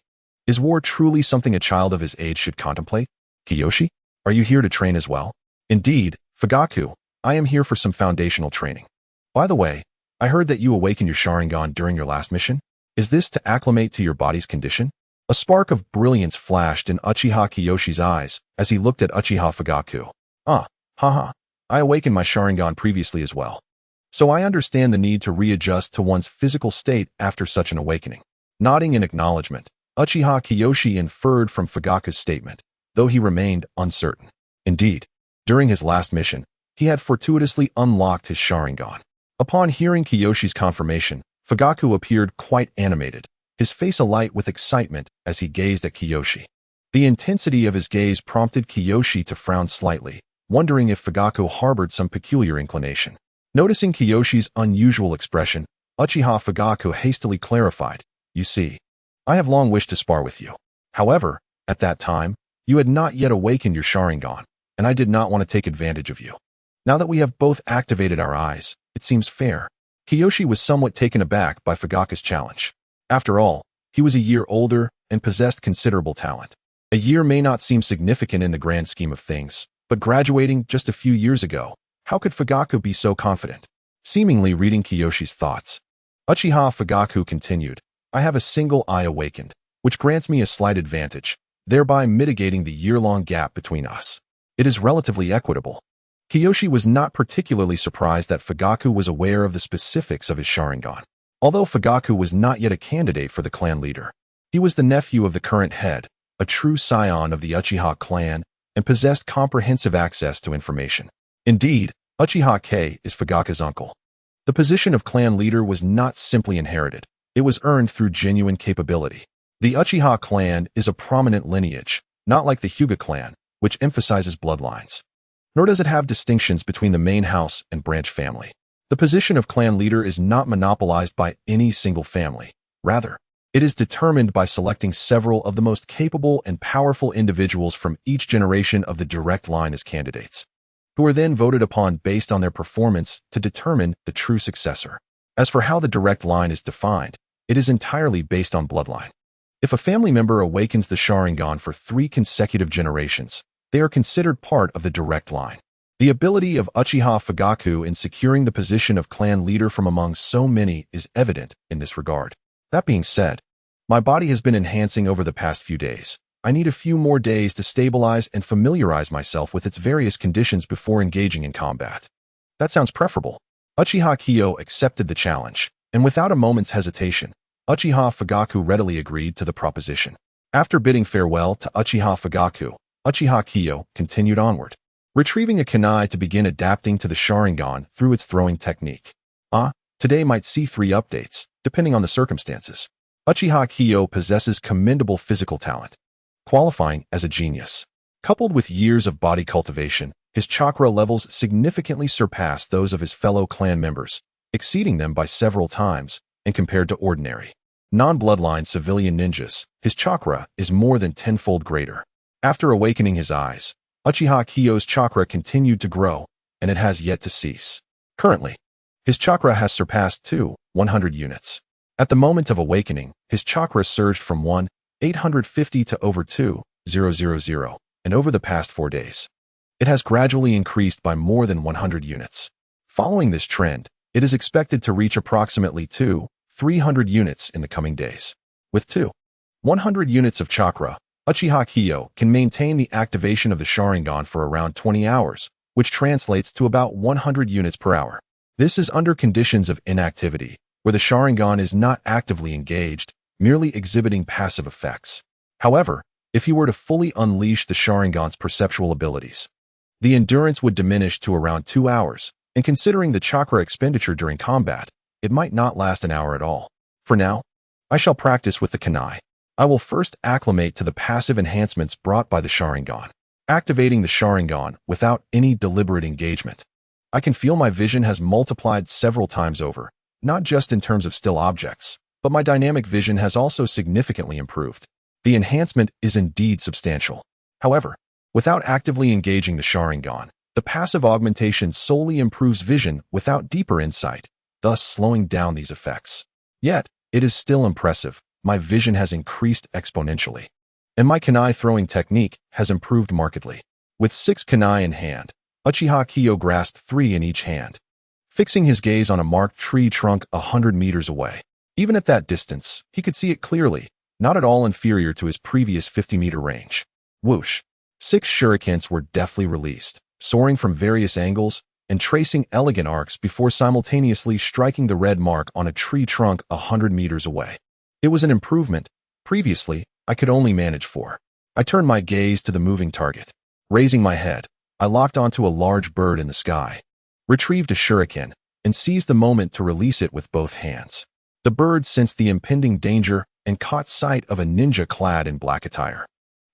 Is war truly something a child of his age should contemplate? Kiyoshi, are you here to train as well? Indeed, Fugaku, I am here for some foundational training. By the way, I heard that you awakened your Sharingan during your last mission. Is this to acclimate to your body's condition? A spark of brilliance flashed in Uchiha Kiyoshi's eyes as he looked at Uchiha Fugaku. Haha, I awakened my Sharingan previously as well. So I understand the need to readjust to one's physical state after such an awakening. Nodding in acknowledgement, Uchiha Kiyoshi inferred from Fugaku's statement, though he remained uncertain. Indeed, during his last mission, he had fortuitously unlocked his Sharingan. Upon hearing Kiyoshi's confirmation, Fugaku appeared quite animated, his face alight with excitement as he gazed at Kiyoshi. The intensity of his gaze prompted Kiyoshi to frown slightly, wondering if Fugaku harbored some peculiar inclination. Noticing Kiyoshi's unusual expression, Uchiha Fugaku hastily clarified, "You see, I have long wished to spar with you. However, at that time, you had not yet awakened your Sharingan, and I did not want to take advantage of you. Now that we have both activated our eyes, it seems fair." Kiyoshi was somewhat taken aback by Fugaku's challenge. After all, he was a year older and possessed considerable talent. A year may not seem significant in the grand scheme of things, but graduating just a few years ago, how could Fugaku be so confident? Seemingly reading Kiyoshi's thoughts, Uchiha Fugaku continued, "I have a single eye awakened, which grants me a slight advantage, thereby mitigating the year-long gap between us. It is relatively equitable." Kiyoshi was not particularly surprised that Fugaku was aware of the specifics of his Sharingan. Although Fugaku was not yet a candidate for the clan leader, he was the nephew of the current head, a true scion of the Uchiha clan, and possessed comprehensive access to information. Indeed, Uchiha K is Fugaku's uncle. The position of clan leader was not simply inherited, it was earned through genuine capability. The Uchiha clan is a prominent lineage, not like the Hyuga clan, which emphasizes bloodlines. Nor does it have distinctions between the main house and branch family. The position of clan leader is not monopolized by any single family. Rather, it is determined by selecting several of the most capable and powerful individuals from each generation of the direct line as candidates, who are then voted upon based on their performance to determine the true successor. As for how the direct line is defined, it is entirely based on bloodline. If a family member awakens the Sharingan for 3 consecutive generations, they are considered part of the direct line. The ability of Uchiha Fugaku in securing the position of clan leader from among so many is evident in this regard. That being said, my body has been enhancing over the past few days. I need a few more days to stabilize and familiarize myself with its various conditions before engaging in combat. That sounds preferable. Uchiha Kiyo accepted the challenge, and without a moment's hesitation, Uchiha Fugaku readily agreed to the proposition. After bidding farewell to Uchiha Fugaku, Uchiha Kiyo continued onward, retrieving a kunai to begin adapting to the Sharingan through its throwing technique. Today might see 3 updates, depending on the circumstances. Uchiha Kiyo possesses commendable physical talent, qualifying as a genius. Coupled with years of body cultivation, his chakra levels significantly surpass those of his fellow clan members, exceeding them by several times, and compared to ordinary non-bloodline civilian ninjas, his chakra is more than 10-fold greater. After awakening his eyes, Uchiha Kiyo's chakra continued to grow, and it has yet to cease. Currently, his chakra has surpassed 100 units. At the moment of awakening, his chakra surged from 850 to over 2,000, and over the past 4 days, it has gradually increased by more than 100 units. Following this trend, it is expected to reach approximately 300 units in the coming days. With 100 units of chakra, Uchiha Kiyo can maintain the activation of the Sharingan for around 20 hours, which translates to about 100 units per hour. This is under conditions of inactivity, where the Sharingan is not actively engaged, merely exhibiting passive effects. However, if he were to fully unleash the Sharingan's perceptual abilities, the endurance would diminish to around 2 hours, and considering the chakra expenditure during combat, it might not last an hour at all. For now, I shall practice with the kunai. I will first acclimate to the passive enhancements brought by the Sharingan, activating the Sharingan without any deliberate engagement. I can feel my vision has multiplied several times over, not just in terms of still objects, but my dynamic vision has also significantly improved. The enhancement is indeed substantial. However, without actively engaging the Sharingan, The passive augmentation solely improves vision without deeper insight, thus slowing down these effects. Yet, it is still impressive. My vision has increased exponentially. And my kunai throwing technique has improved markedly. With 6 kunai in hand, Uchiha Qing grasped 3 in each hand, fixing his gaze on a marked tree trunk 100 meters away. Even at that distance, he could see it clearly, not at all inferior to his previous 50-meter range. Whoosh! 6 shurikens were deftly released, soaring from various angles and tracing elegant arcs before simultaneously striking the red mark on a tree trunk 100 meters away. It was an improvement. Previously, I could only manage 4. I turned my gaze to the moving target. Raising my head, I locked onto a large bird in the sky, retrieved a shuriken, and seized the moment to release it with both hands. The bird sensed the impending danger and caught sight of a ninja clad in black attire,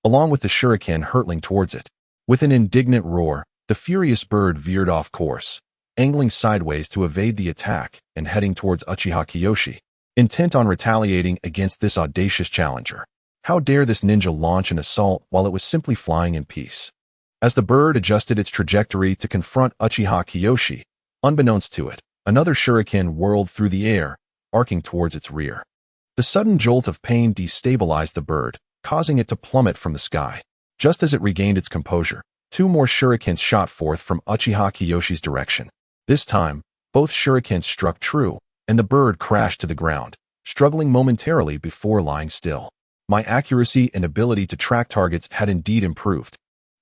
along with the shuriken hurtling towards it. With an indignant roar, the furious bird veered off course, angling sideways to evade the attack and heading towards Uchiha Kiyoshi, intent on retaliating against this audacious challenger. How dare this ninja launch an assault while it was simply flying in peace? As the bird adjusted its trajectory to confront Uchiha Kiyoshi, unbeknownst to it, another shuriken whirled through the air, arcing towards its rear. The sudden jolt of pain destabilized the bird, causing it to plummet from the sky. Just as it regained its composure, 2 more shurikens shot forth from Uchiha Kiyoshi's direction. This time, both shurikens struck true, and the bird crashed to the ground, struggling momentarily before lying still. My accuracy and ability to track targets had indeed improved.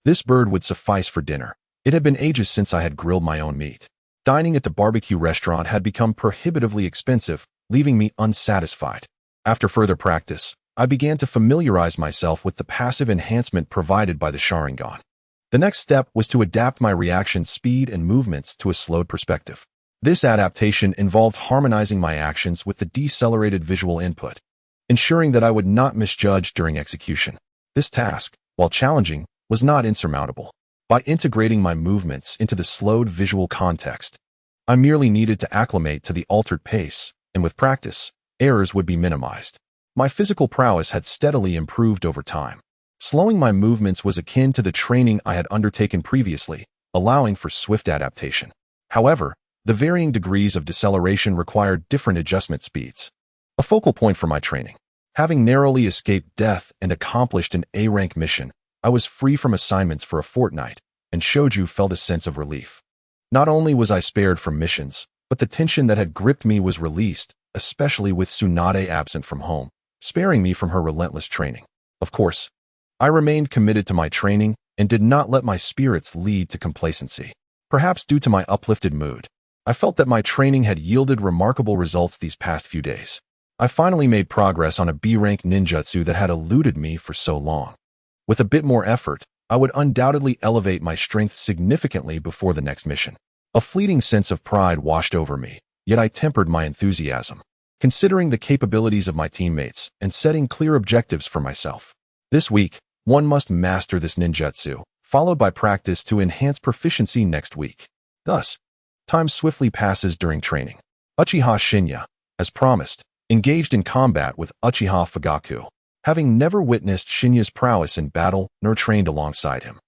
This bird would suffice for dinner. It had been ages since I had grilled my own meat. Dining at the barbecue restaurant had become prohibitively expensive, leaving me unsatisfied. After further practice, I began to familiarize myself with the passive enhancement provided by the Sharingan. The next step was to adapt my reaction speed and movements to a slowed perspective. This adaptation involved harmonizing my actions with the decelerated visual input, ensuring that I would not misjudge during execution. This task, while challenging, was not insurmountable. By integrating my movements into the slowed visual context, I merely needed to acclimate to the altered pace, and with practice, errors would be minimized. My physical prowess had steadily improved over time. Slowing my movements was akin to the training I had undertaken previously, allowing for swift adaptation. However, the varying degrees of deceleration required different adjustment speeds. A focal point for my training. Having narrowly escaped death and accomplished an A-rank mission, I was free from assignments for a fortnight, and Shoju felt a sense of relief. Not only was I spared from missions, but the tension that had gripped me was released, especially with Tsunade absent from home, sparing me from her relentless training. Of course, I remained committed to my training and did not let my spirits lead to complacency. Perhaps due to my uplifted mood, I felt that my training had yielded remarkable results these past few days. I finally made progress on a B-rank ninjutsu that had eluded me for so long. With a bit more effort, I would undoubtedly elevate my strength significantly before the next mission. A fleeting sense of pride washed over me, yet I tempered my enthusiasm, considering the capabilities of my teammates and setting clear objectives for myself. This week, one must master this ninjutsu, followed by practice to enhance proficiency next week. Thus, time swiftly passes during training. Uchiha Shinya, as promised, engaged in combat with Uchiha Fugaku, having never witnessed Shinya's prowess in battle nor trained alongside him.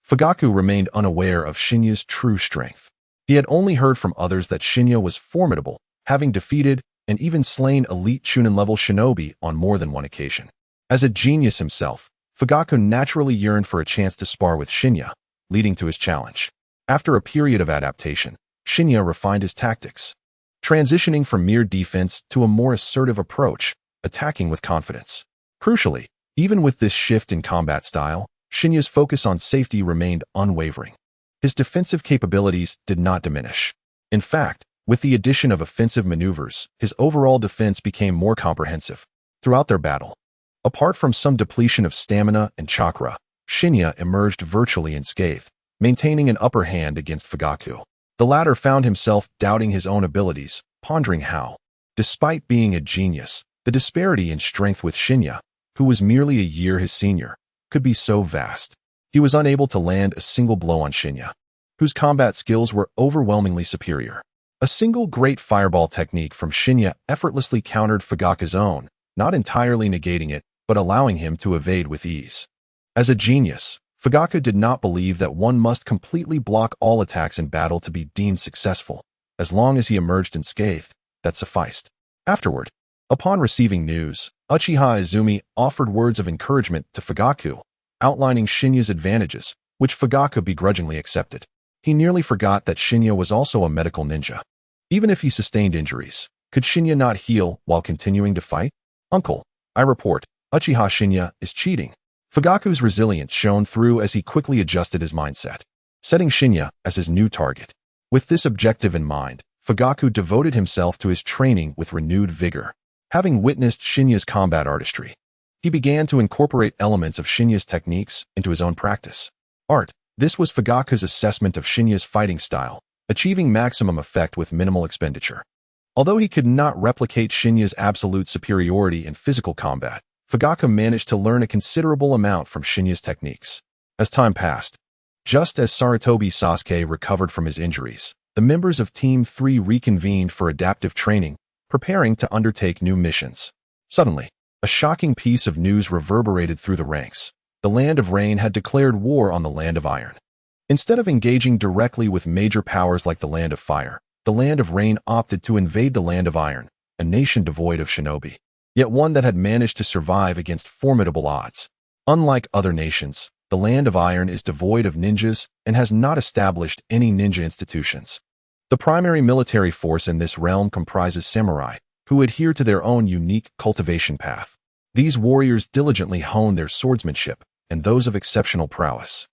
Fugaku remained unaware of Shinya's true strength. He had only heard from others that Shinya was formidable, having defeated and even slain elite Chunin-level shinobi on more than one occasion. As a genius himself, Fugaku naturally yearned for a chance to spar with Shinya, leading to his challenge. After a period of adaptation, Shinya refined his tactics, transitioning from mere defense to a more assertive approach, attacking with confidence. Crucially, even with this shift in combat style, Shinya's focus on safety remained unwavering. His defensive capabilities did not diminish. In fact, with the addition of offensive maneuvers, his overall defense became more comprehensive. Throughout their battle, apart from some depletion of stamina and chakra, Shinya emerged virtually unscathed, maintaining an upper hand against Fugaku. The latter found himself doubting his own abilities, pondering how, despite being a genius, the disparity in strength with Shinya, who was merely a year his senior, could be so vast. He was unable to land a single blow on Shinya, whose combat skills were overwhelmingly superior. A single great fireball technique from Shinya effortlessly countered Fugaku's own, not entirely negating it, but allowing him to evade with ease. As a genius, Fugaku did not believe that one must completely block all attacks in battle to be deemed successful. As long as he emerged unscathed, that sufficed. Afterward, upon receiving news, Uchiha Izumi offered words of encouragement to Fugaku, outlining Shinya's advantages, which Fugaku begrudgingly accepted. He nearly forgot that Shinya was also a medical ninja. Even if he sustained injuries, could Shinya not heal while continuing to fight? Uncle, I report, Uchiha Shinya is cheating. Fugaku's resilience shone through as he quickly adjusted his mindset, setting Shinya as his new target. With this objective in mind, Fugaku devoted himself to his training with renewed vigor. Having witnessed Shinya's combat artistry, he began to incorporate elements of Shinya's techniques into his own practice. This was Fugaku's assessment of Shinya's fighting style, achieving maximum effect with minimal expenditure. Although he could not replicate Shinya's absolute superiority in physical combat, Fugaku managed to learn a considerable amount from Shinya's techniques. As time passed, just as Sarutobi Sasuke recovered from his injuries, the members of Team 3 reconvened for adaptive training, preparing to undertake new missions. Suddenly, a shocking piece of news reverberated through the ranks. The Land of Rain had declared war on the Land of Iron. Instead of engaging directly with major powers like the Land of Fire, the Land of Rain opted to invade the Land of Iron, a nation devoid of shinobi, yet one that had managed to survive against formidable odds. Unlike other nations, the Land of Iron is devoid of ninjas and has not established any ninja institutions. The primary military force in this realm comprises samurai, who adhere to their own unique cultivation path. These warriors diligently hone their swordsmanship and those of exceptional prowess,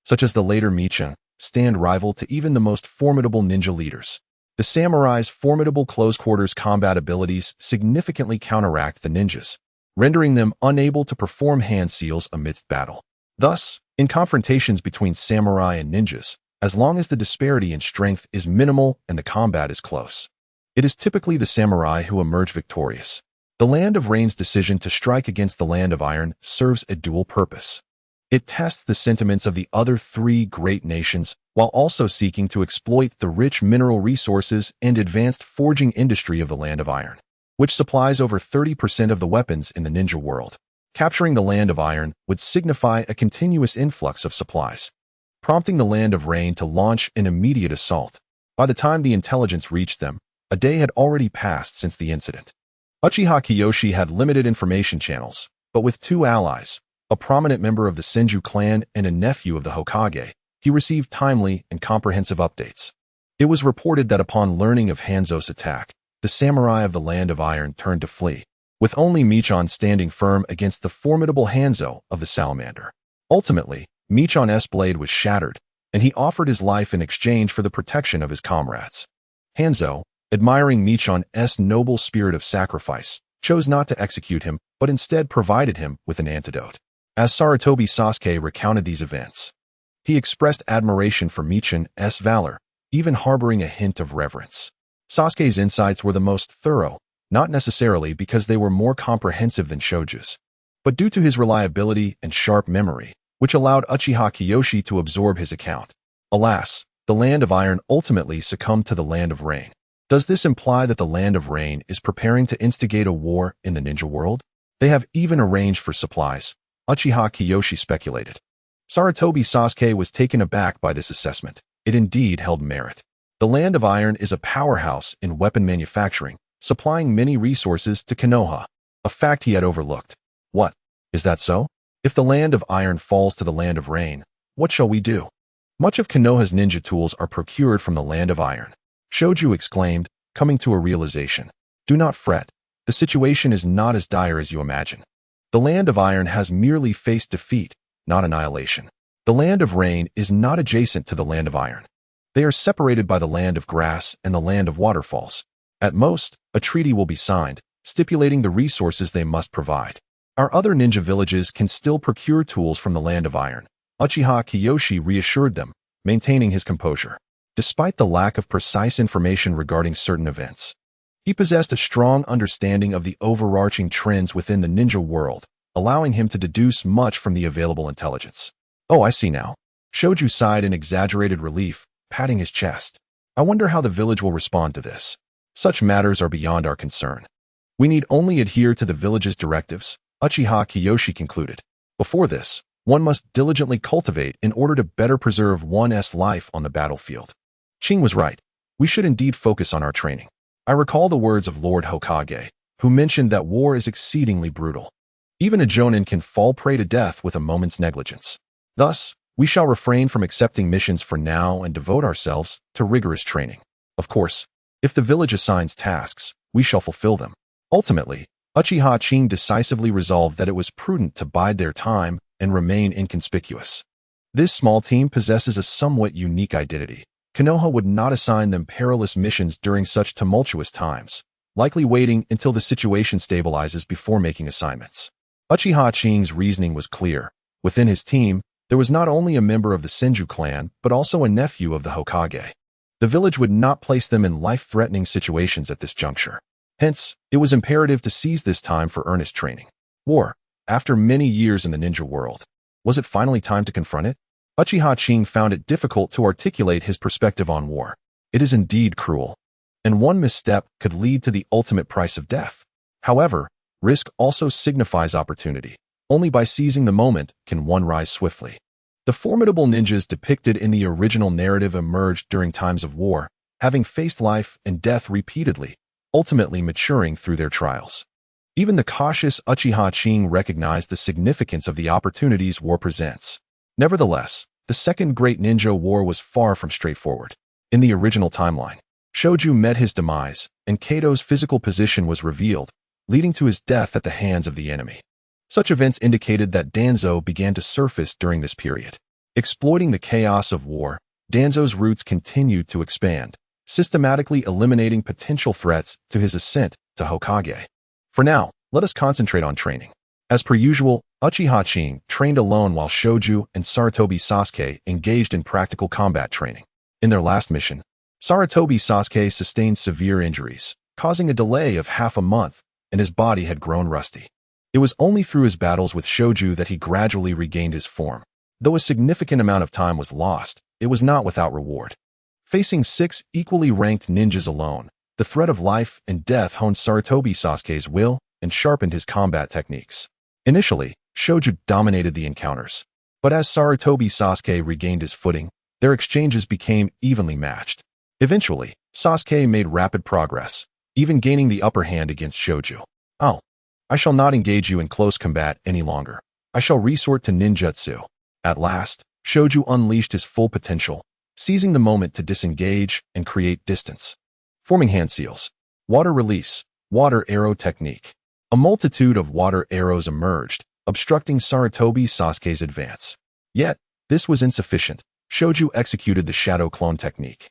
such as the later Michin, stand rival to even the most formidable ninja leaders. The samurai's formidable close-quarters combat abilities significantly counteract the ninjas, rendering them unable to perform hand seals amidst battle. Thus, in confrontations between samurai and ninjas, as long as the disparity in strength is minimal and the combat is close, it is typically the samurai who emerge victorious. The Land of Rain's decision to strike against the Land of Iron serves a dual purpose. It tests the sentiments of the other three great nations while also seeking to exploit the rich mineral resources and advanced forging industry of the Land of Iron, which supplies over 30% of the weapons in the ninja world. Capturing the Land of Iron would signify a continuous influx of supplies, prompting the Land of Rain to launch an immediate assault. By the time the intelligence reached them, a day had already passed since the incident. Uchiha Kiyoshi had limited information channels, but with two allies, a prominent member of the Senju clan and a nephew of the Hokage, he received timely and comprehensive updates. It was reported that upon learning of Hanzo's attack, the samurai of the Land of Iron turned to flee, with only Michin standing firm against the formidable Hanzo of the Salamander. Ultimately, Michin's blade was shattered, and he offered his life in exchange for the protection of his comrades. Hanzo, admiring Michin's noble spirit of sacrifice, chose not to execute him, but instead provided him with an antidote. As Sarutobi Sasuke recounted these events, he expressed admiration for Michin's valor, even harboring a hint of reverence. Sasuke's insights were the most thorough, not necessarily because they were more comprehensive than Shoju's, but due to his reliability and sharp memory, which allowed Uchiha Kiyoshi to absorb his account. Alas, the Land of Iron ultimately succumbed to the Land of Rain. Does this imply that the Land of Rain is preparing to instigate a war in the ninja world? They have even arranged for supplies, Uchiha Kiyoshi speculated. Sarutobi Sasuke was taken aback by this assessment. It indeed held merit. The Land of Iron is a powerhouse in weapon manufacturing, supplying many resources to Konoha, a fact he had overlooked. What? Is that so? If the Land of Iron falls to the Land of Rain, what shall we do? Much of Konoha's ninja tools are procured from the Land of Iron, Shoju exclaimed, coming to a realization. Do not fret. The situation is not as dire as you imagine. The Land of Iron has merely faced defeat, not annihilation. The Land of Rain is not adjacent to the Land of Iron. They are separated by the Land of Grass and the Land of Waterfalls. At most, a treaty will be signed, stipulating the resources they must provide. Our other ninja villages can still procure tools from the Land of Iron, Uchiha Kiyoshi reassured them, maintaining his composure. Despite the lack of precise information regarding certain events, he possessed a strong understanding of the overarching trends within the ninja world, allowing him to deduce much from the available intelligence. Oh, I see now. Shoju sighed in exaggerated relief, patting his chest. I wonder how the village will respond to this. Such matters are beyond our concern. We need only adhere to the village's directives, Uchiha Kiyoshi concluded. Before this, one must diligently cultivate in order to better preserve one's life on the battlefield. Qing was right. We should indeed focus on our training. I recall the words of Lord Hokage, who mentioned that war is exceedingly brutal. Even a jonin can fall prey to death with a moment's negligence. Thus, we shall refrain from accepting missions for now and devote ourselves to rigorous training. Of course, if the village assigns tasks, we shall fulfill them. Ultimately, Uchiha Qing decisively resolved that it was prudent to bide their time and remain inconspicuous. This small team possesses a somewhat unique identity. Konoha would not assign them perilous missions during such tumultuous times, likely waiting until the situation stabilizes before making assignments. Uchiha Qing's reasoning was clear. Within his team, there was not only a member of the Senju clan, but also a nephew of the Hokage. The village would not place them in life-threatening situations at this juncture. Hence, it was imperative to seize this time for earnest training. War. After many years in the ninja world, was it finally time to confront it? Uchiha Qing found it difficult to articulate his perspective on war. It is indeed cruel, and one misstep could lead to the ultimate price of death. However, risk also signifies opportunity. Only by seizing the moment can one rise swiftly. The formidable ninjas depicted in the original narrative emerged during times of war, having faced life and death repeatedly, ultimately maturing through their trials. Even the cautious Uchiha Qing recognized the significance of the opportunities war presents. Nevertheless, the Second Great Ninja War was far from straightforward. In the original timeline, Shoju met his demise, and Kato's physical position was revealed, leading to his death at the hands of the enemy. Such events indicated that Danzo began to surface during this period. Exploiting the chaos of war, Danzo's roots continued to expand, systematically eliminating potential threats to his ascent to Hokage. For now, let us concentrate on training. As per usual, Uchiha Qing trained alone while Shoju and Sarutobi Sasuke engaged in practical combat training. In their last mission, Sarutobi Sasuke sustained severe injuries, causing a delay of half a month, and his body had grown rusty. It was only through his battles with Shoju that he gradually regained his form. Though a significant amount of time was lost, it was not without reward. Facing 6 equally ranked ninjas alone, the threat of life and death honed Sarutobi Sasuke's will and sharpened his combat techniques. Initially, Shoju dominated the encounters, but as Sarutobi Sasuke regained his footing, their exchanges became evenly matched. Eventually, Sasuke made rapid progress, even gaining the upper hand against Shoju. "Oh, I shall not engage you in close combat any longer. I shall resort to ninjutsu." At last, Shoju unleashed his full potential, seizing the moment to disengage and create distance. Forming hand seals. Water release. Water arrow technique. A multitude of water arrows emerged, obstructing Sarutobi Sasuke's advance. Yet, this was insufficient. Shoju executed the shadow clone technique,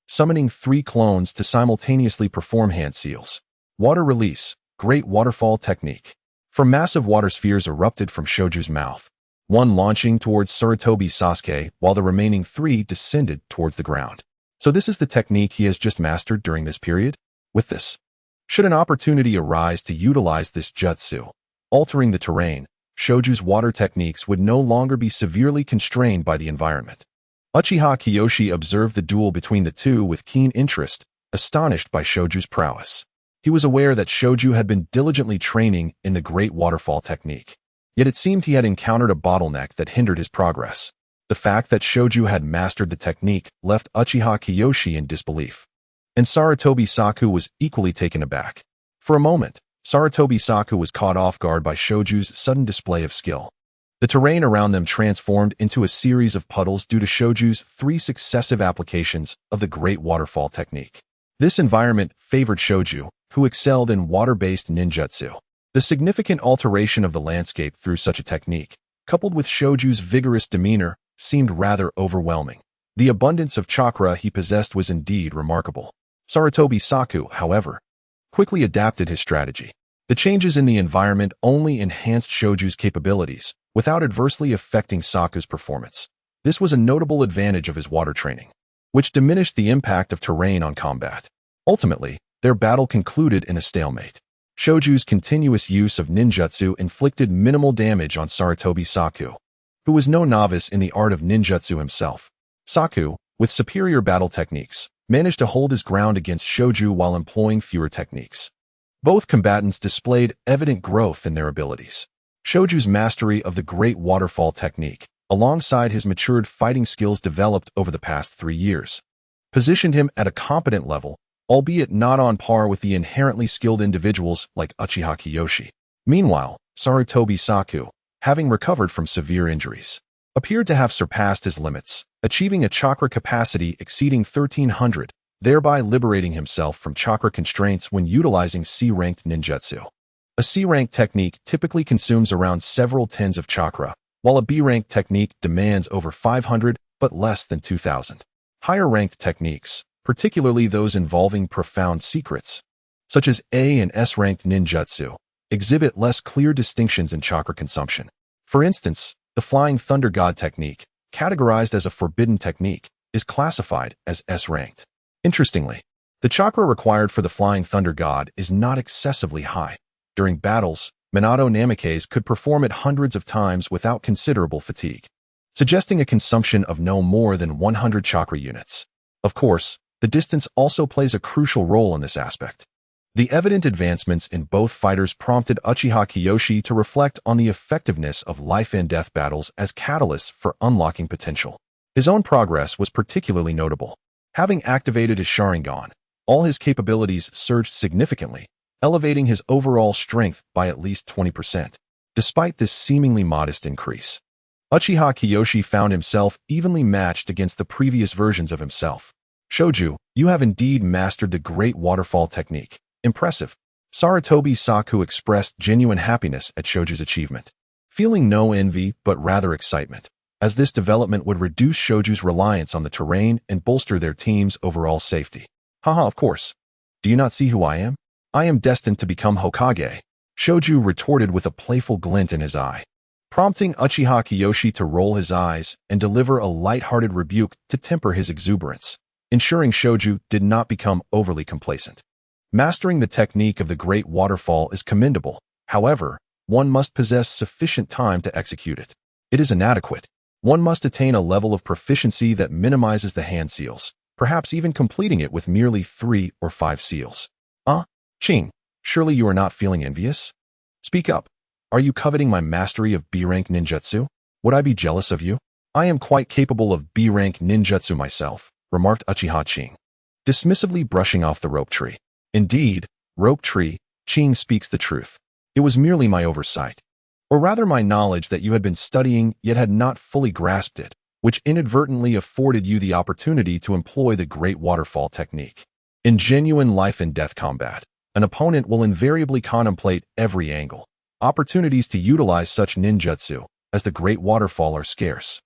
summoning 3 clones to simultaneously perform hand seals. Water release. Great waterfall technique. 4 massive water spheres erupted from Shoju's mouth, one launching towards Sarutobi Sasuke while the remaining 3 descended towards the ground. So this is the technique he has just mastered during this period? With this, should an opportunity arise to utilize this jutsu, altering the terrain, Shoju's water techniques would no longer be severely constrained by the environment. Uchiha Kiyoshi observed the duel between the two with keen interest, astonished by Shoju's prowess. He was aware that Shoju had been diligently training in the great waterfall technique. Yet it seemed he had encountered a bottleneck that hindered his progress. The fact that Shoju had mastered the technique left Uchiha Kiyoshi in disbelief. And Sarutobi Saku was equally taken aback. For a moment, Sarutobi Saku was caught off guard by Shoju's sudden display of skill. The terrain around them transformed into a series of puddles due to Shoju's 3 successive applications of the great waterfall technique. This environment favored Shoju, who excelled in water-based ninjutsu. The significant alteration of the landscape through such a technique, coupled with Shoju's vigorous demeanor, seemed rather overwhelming. The abundance of chakra he possessed was indeed remarkable. Sarutobi Saku, however, quickly adapted his strategy. The changes in the environment only enhanced Shoju's capabilities, without adversely affecting Saku's performance. This was a notable advantage of his water training, which diminished the impact of terrain on combat. Ultimately, their battle concluded in a stalemate. Shoju's continuous use of ninjutsu inflicted minimal damage on Sarutobi Saku, who was no novice in the art of ninjutsu himself. Saku, with superior battle techniques, managed to hold his ground against Shoju while employing fewer techniques. Both combatants displayed evident growth in their abilities. Shoju's mastery of the Great Waterfall technique, alongside his matured fighting skills developed over the past 3 years, positioned him at a competent level, albeit not on par with the inherently skilled individuals like Uchiha Kiyoshi. Meanwhile, Sarutobi Saku, having recovered from severe injuries, appeared to have surpassed his limits, achieving a chakra capacity exceeding 1,300, thereby liberating himself from chakra constraints when utilizing C-ranked ninjutsu. A C-rank technique typically consumes around several tens of chakra, while a B-rank technique demands over 500 but less than 2,000. Higher-ranked techniques, particularly those involving profound secrets, such as A and S-ranked ninjutsu, exhibit less clear distinctions in chakra consumption. For instance, the Flying Thunder God technique, categorized as a forbidden technique, is classified as S-ranked. Interestingly, the chakra required for the Flying Thunder God is not excessively high. During battles, Minato Namikaze could perform it hundreds of times without considerable fatigue, suggesting a consumption of no more than 100 chakra units. Of course, the distance also plays a crucial role in this aspect. The evident advancements in both fighters prompted Uchiha Kiyoshi to reflect on the effectiveness of life-and-death battles as catalysts for unlocking potential. His own progress was particularly notable. Having activated his Sharingan, all his capabilities surged significantly, elevating his overall strength by at least 20%. Despite this seemingly modest increase, Uchiha Kiyoshi found himself evenly matched against the previous versions of himself. Shoju, you have indeed mastered the Great Waterfall technique. Impressive. Sarutobi Saku expressed genuine happiness at Shoju's achievement, feeling no envy but rather excitement, as this development would reduce Shoju's reliance on the terrain and bolster their team's overall safety. Haha, of course. Do you not see who I am? I am destined to become Hokage, Shoju retorted with a playful glint in his eye, prompting Uchiha Kiyoshi to roll his eyes and deliver a light-hearted rebuke to temper his exuberance, ensuring Shoju did not become overly complacent. Mastering the technique of the Great Waterfall is commendable. However, one must possess sufficient time to execute it. It is inadequate. One must attain a level of proficiency that minimizes the hand seals, perhaps even completing it with merely 3 or 5 seals. Qing, surely you are not feeling envious? Speak up. Are you coveting my mastery of B-rank ninjutsu? Would I be jealous of you? I am quite capable of B-rank ninjutsu myself, remarked Uchiha Qing, dismissively brushing off the rope tree. Indeed, rope tree, Qing speaks the truth. It was merely my oversight, or rather my knowledge that you had been studying yet had not fully grasped it, which inadvertently afforded you the opportunity to employ the Great Waterfall technique. In genuine life and death combat, an opponent will invariably contemplate every angle. Opportunities to utilize such ninjutsu as the Great Waterfall are scarce,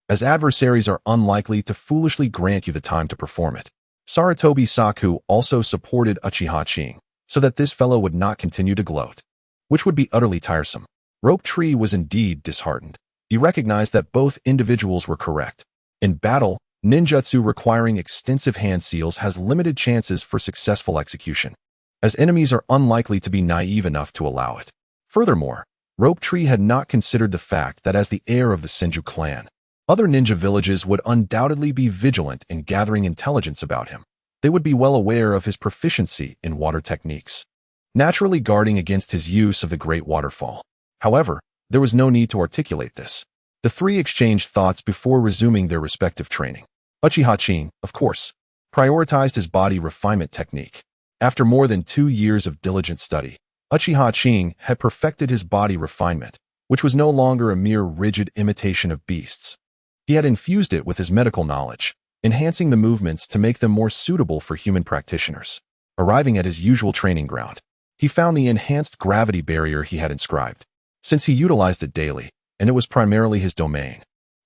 as adversaries are unlikely to foolishly grant you the time to perform it. Sarutobi Saku also supported Uchiha Qing, so that this fellow would not continue to gloat, which would be utterly tiresome. Rope Tree was indeed disheartened. He recognized that both individuals were correct. In battle, ninjutsu requiring extensive hand seals has limited chances for successful execution, as enemies are unlikely to be naive enough to allow it. Furthermore, Rope Tree had not considered the fact that as the heir of the Senju clan, other ninja villages would undoubtedly be vigilant in gathering intelligence about him. They would be well aware of his proficiency in water techniques, naturally guarding against his use of the Great Waterfall. However, there was no need to articulate this. The three exchanged thoughts before resuming their respective training. Uchiha Qing, of course, prioritized his body refinement technique. After more than 2 years of diligent study, Uchiha Qing had perfected his body refinement, which was no longer a mere rigid imitation of beasts. He had infused it with his medical knowledge, enhancing the movements to make them more suitable for human practitioners. Arriving at his usual training ground, he found the enhanced gravity barrier he had inscribed, since he utilized it daily, and it was primarily his domain.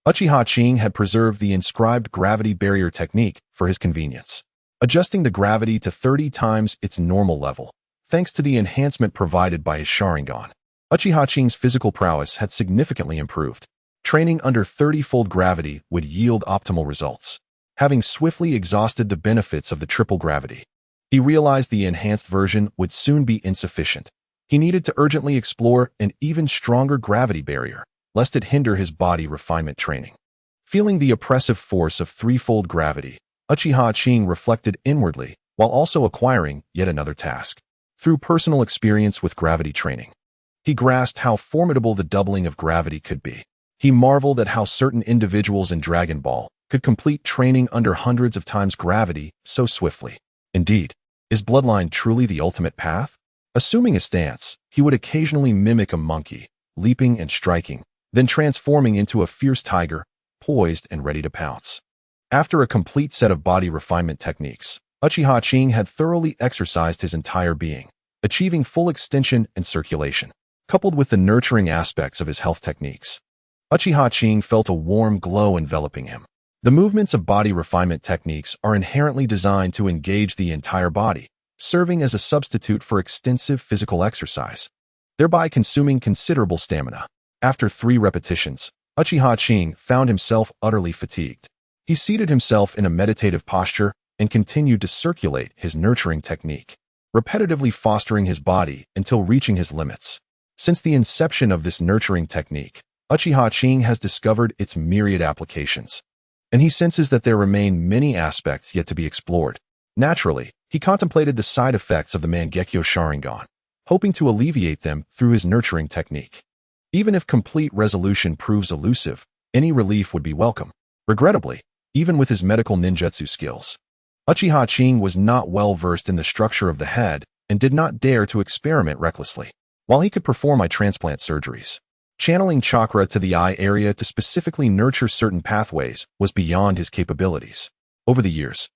Uchiha Qing had preserved the inscribed gravity barrier technique for his convenience, adjusting the gravity to 30 times its normal level, thanks to the enhancement provided by his Sharingan. Uchiha Qing's physical prowess had significantly improved. Training under 30-fold gravity would yield optimal results. Having swiftly exhausted the benefits of the triple gravity, he realized the enhanced version would soon be insufficient. He needed to urgently explore an even stronger gravity barrier, lest it hinder his body refinement training. Feeling the oppressive force of 3-fold gravity, Uchiha Qing reflected inwardly, while also acquiring yet another task. Through personal experience with gravity training, He grasped how formidable the doubling of gravity could be. He marveled at how certain individuals in Dragon Ball could complete training under hundreds of times gravity so swiftly. Indeed, is bloodline truly the ultimate path? Assuming a stance, he would occasionally mimic a monkey, leaping and striking, then transforming into a fierce tiger, poised and ready to pounce. After a complete set of body refinement techniques, Uchiha Qing had thoroughly exercised his entire being, achieving full extension and circulation. Coupled with the nurturing aspects of his health techniques, Uchiha Qing felt a warm glow enveloping him. The movements of body refinement techniques are inherently designed to engage the entire body, serving as a substitute for extensive physical exercise, thereby consuming considerable stamina. After 3 repetitions, Uchiha Qing found himself utterly fatigued. He seated himself in a meditative posture and continued to circulate his nurturing technique, repetitively fostering his body until reaching his limits. Since the inception of this nurturing technique, Uchiha Qing has discovered its myriad applications, and he senses that there remain many aspects yet to be explored. Naturally, he contemplated the side effects of the Mangekyo Sharingan, hoping to alleviate them through his nurturing technique. Even if complete resolution proves elusive, any relief would be welcome. Regrettably, even with his medical ninjutsu skills, Uchiha Qing was not well versed in the structure of the head and did not dare to experiment recklessly. While he could perform eye transplant surgeries, channeling chakra to the eye area to specifically nurture certain pathways was beyond his capabilities. Over the years,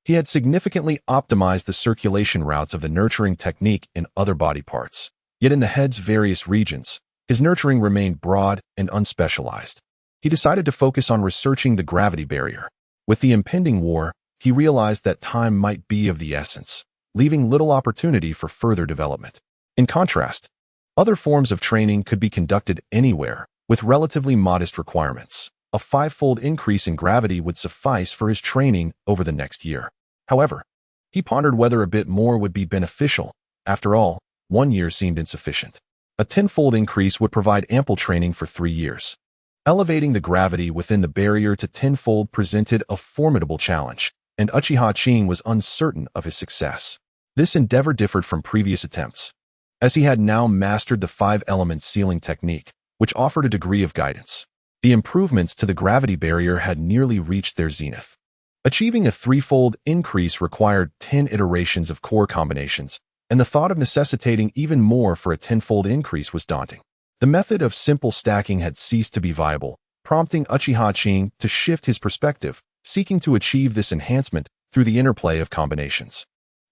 he had significantly optimized the circulation routes of the nurturing technique in other body parts. Yet in the head's various regions, his nurturing remained broad and unspecialized. He decided to focus on researching the gravity barrier. With the impending war, he realized that time might be of the essence, leaving little opportunity for further development. In contrast, other forms of training could be conducted anywhere, with relatively modest requirements. A 5-fold increase in gravity would suffice for his training over the next year. However, he pondered whether a bit more would be beneficial. After all, 1 year seemed insufficient. A 10-fold increase would provide ample training for 3 years. Elevating the gravity within the barrier to 10-fold presented a formidable challenge, and Uchiha Qing was uncertain of his success. This endeavor differed from previous attempts, as he had now mastered the 5-element sealing technique, which offered a degree of guidance. The improvements to the gravity barrier had nearly reached their zenith. Achieving a 3-fold increase required 10 iterations of core combinations, and the thought of necessitating even more for a 10-fold increase was daunting. The method of simple stacking had ceased to be viable, prompting Uchiha Qing to shift his perspective, seeking to achieve this enhancement through the interplay of combinations.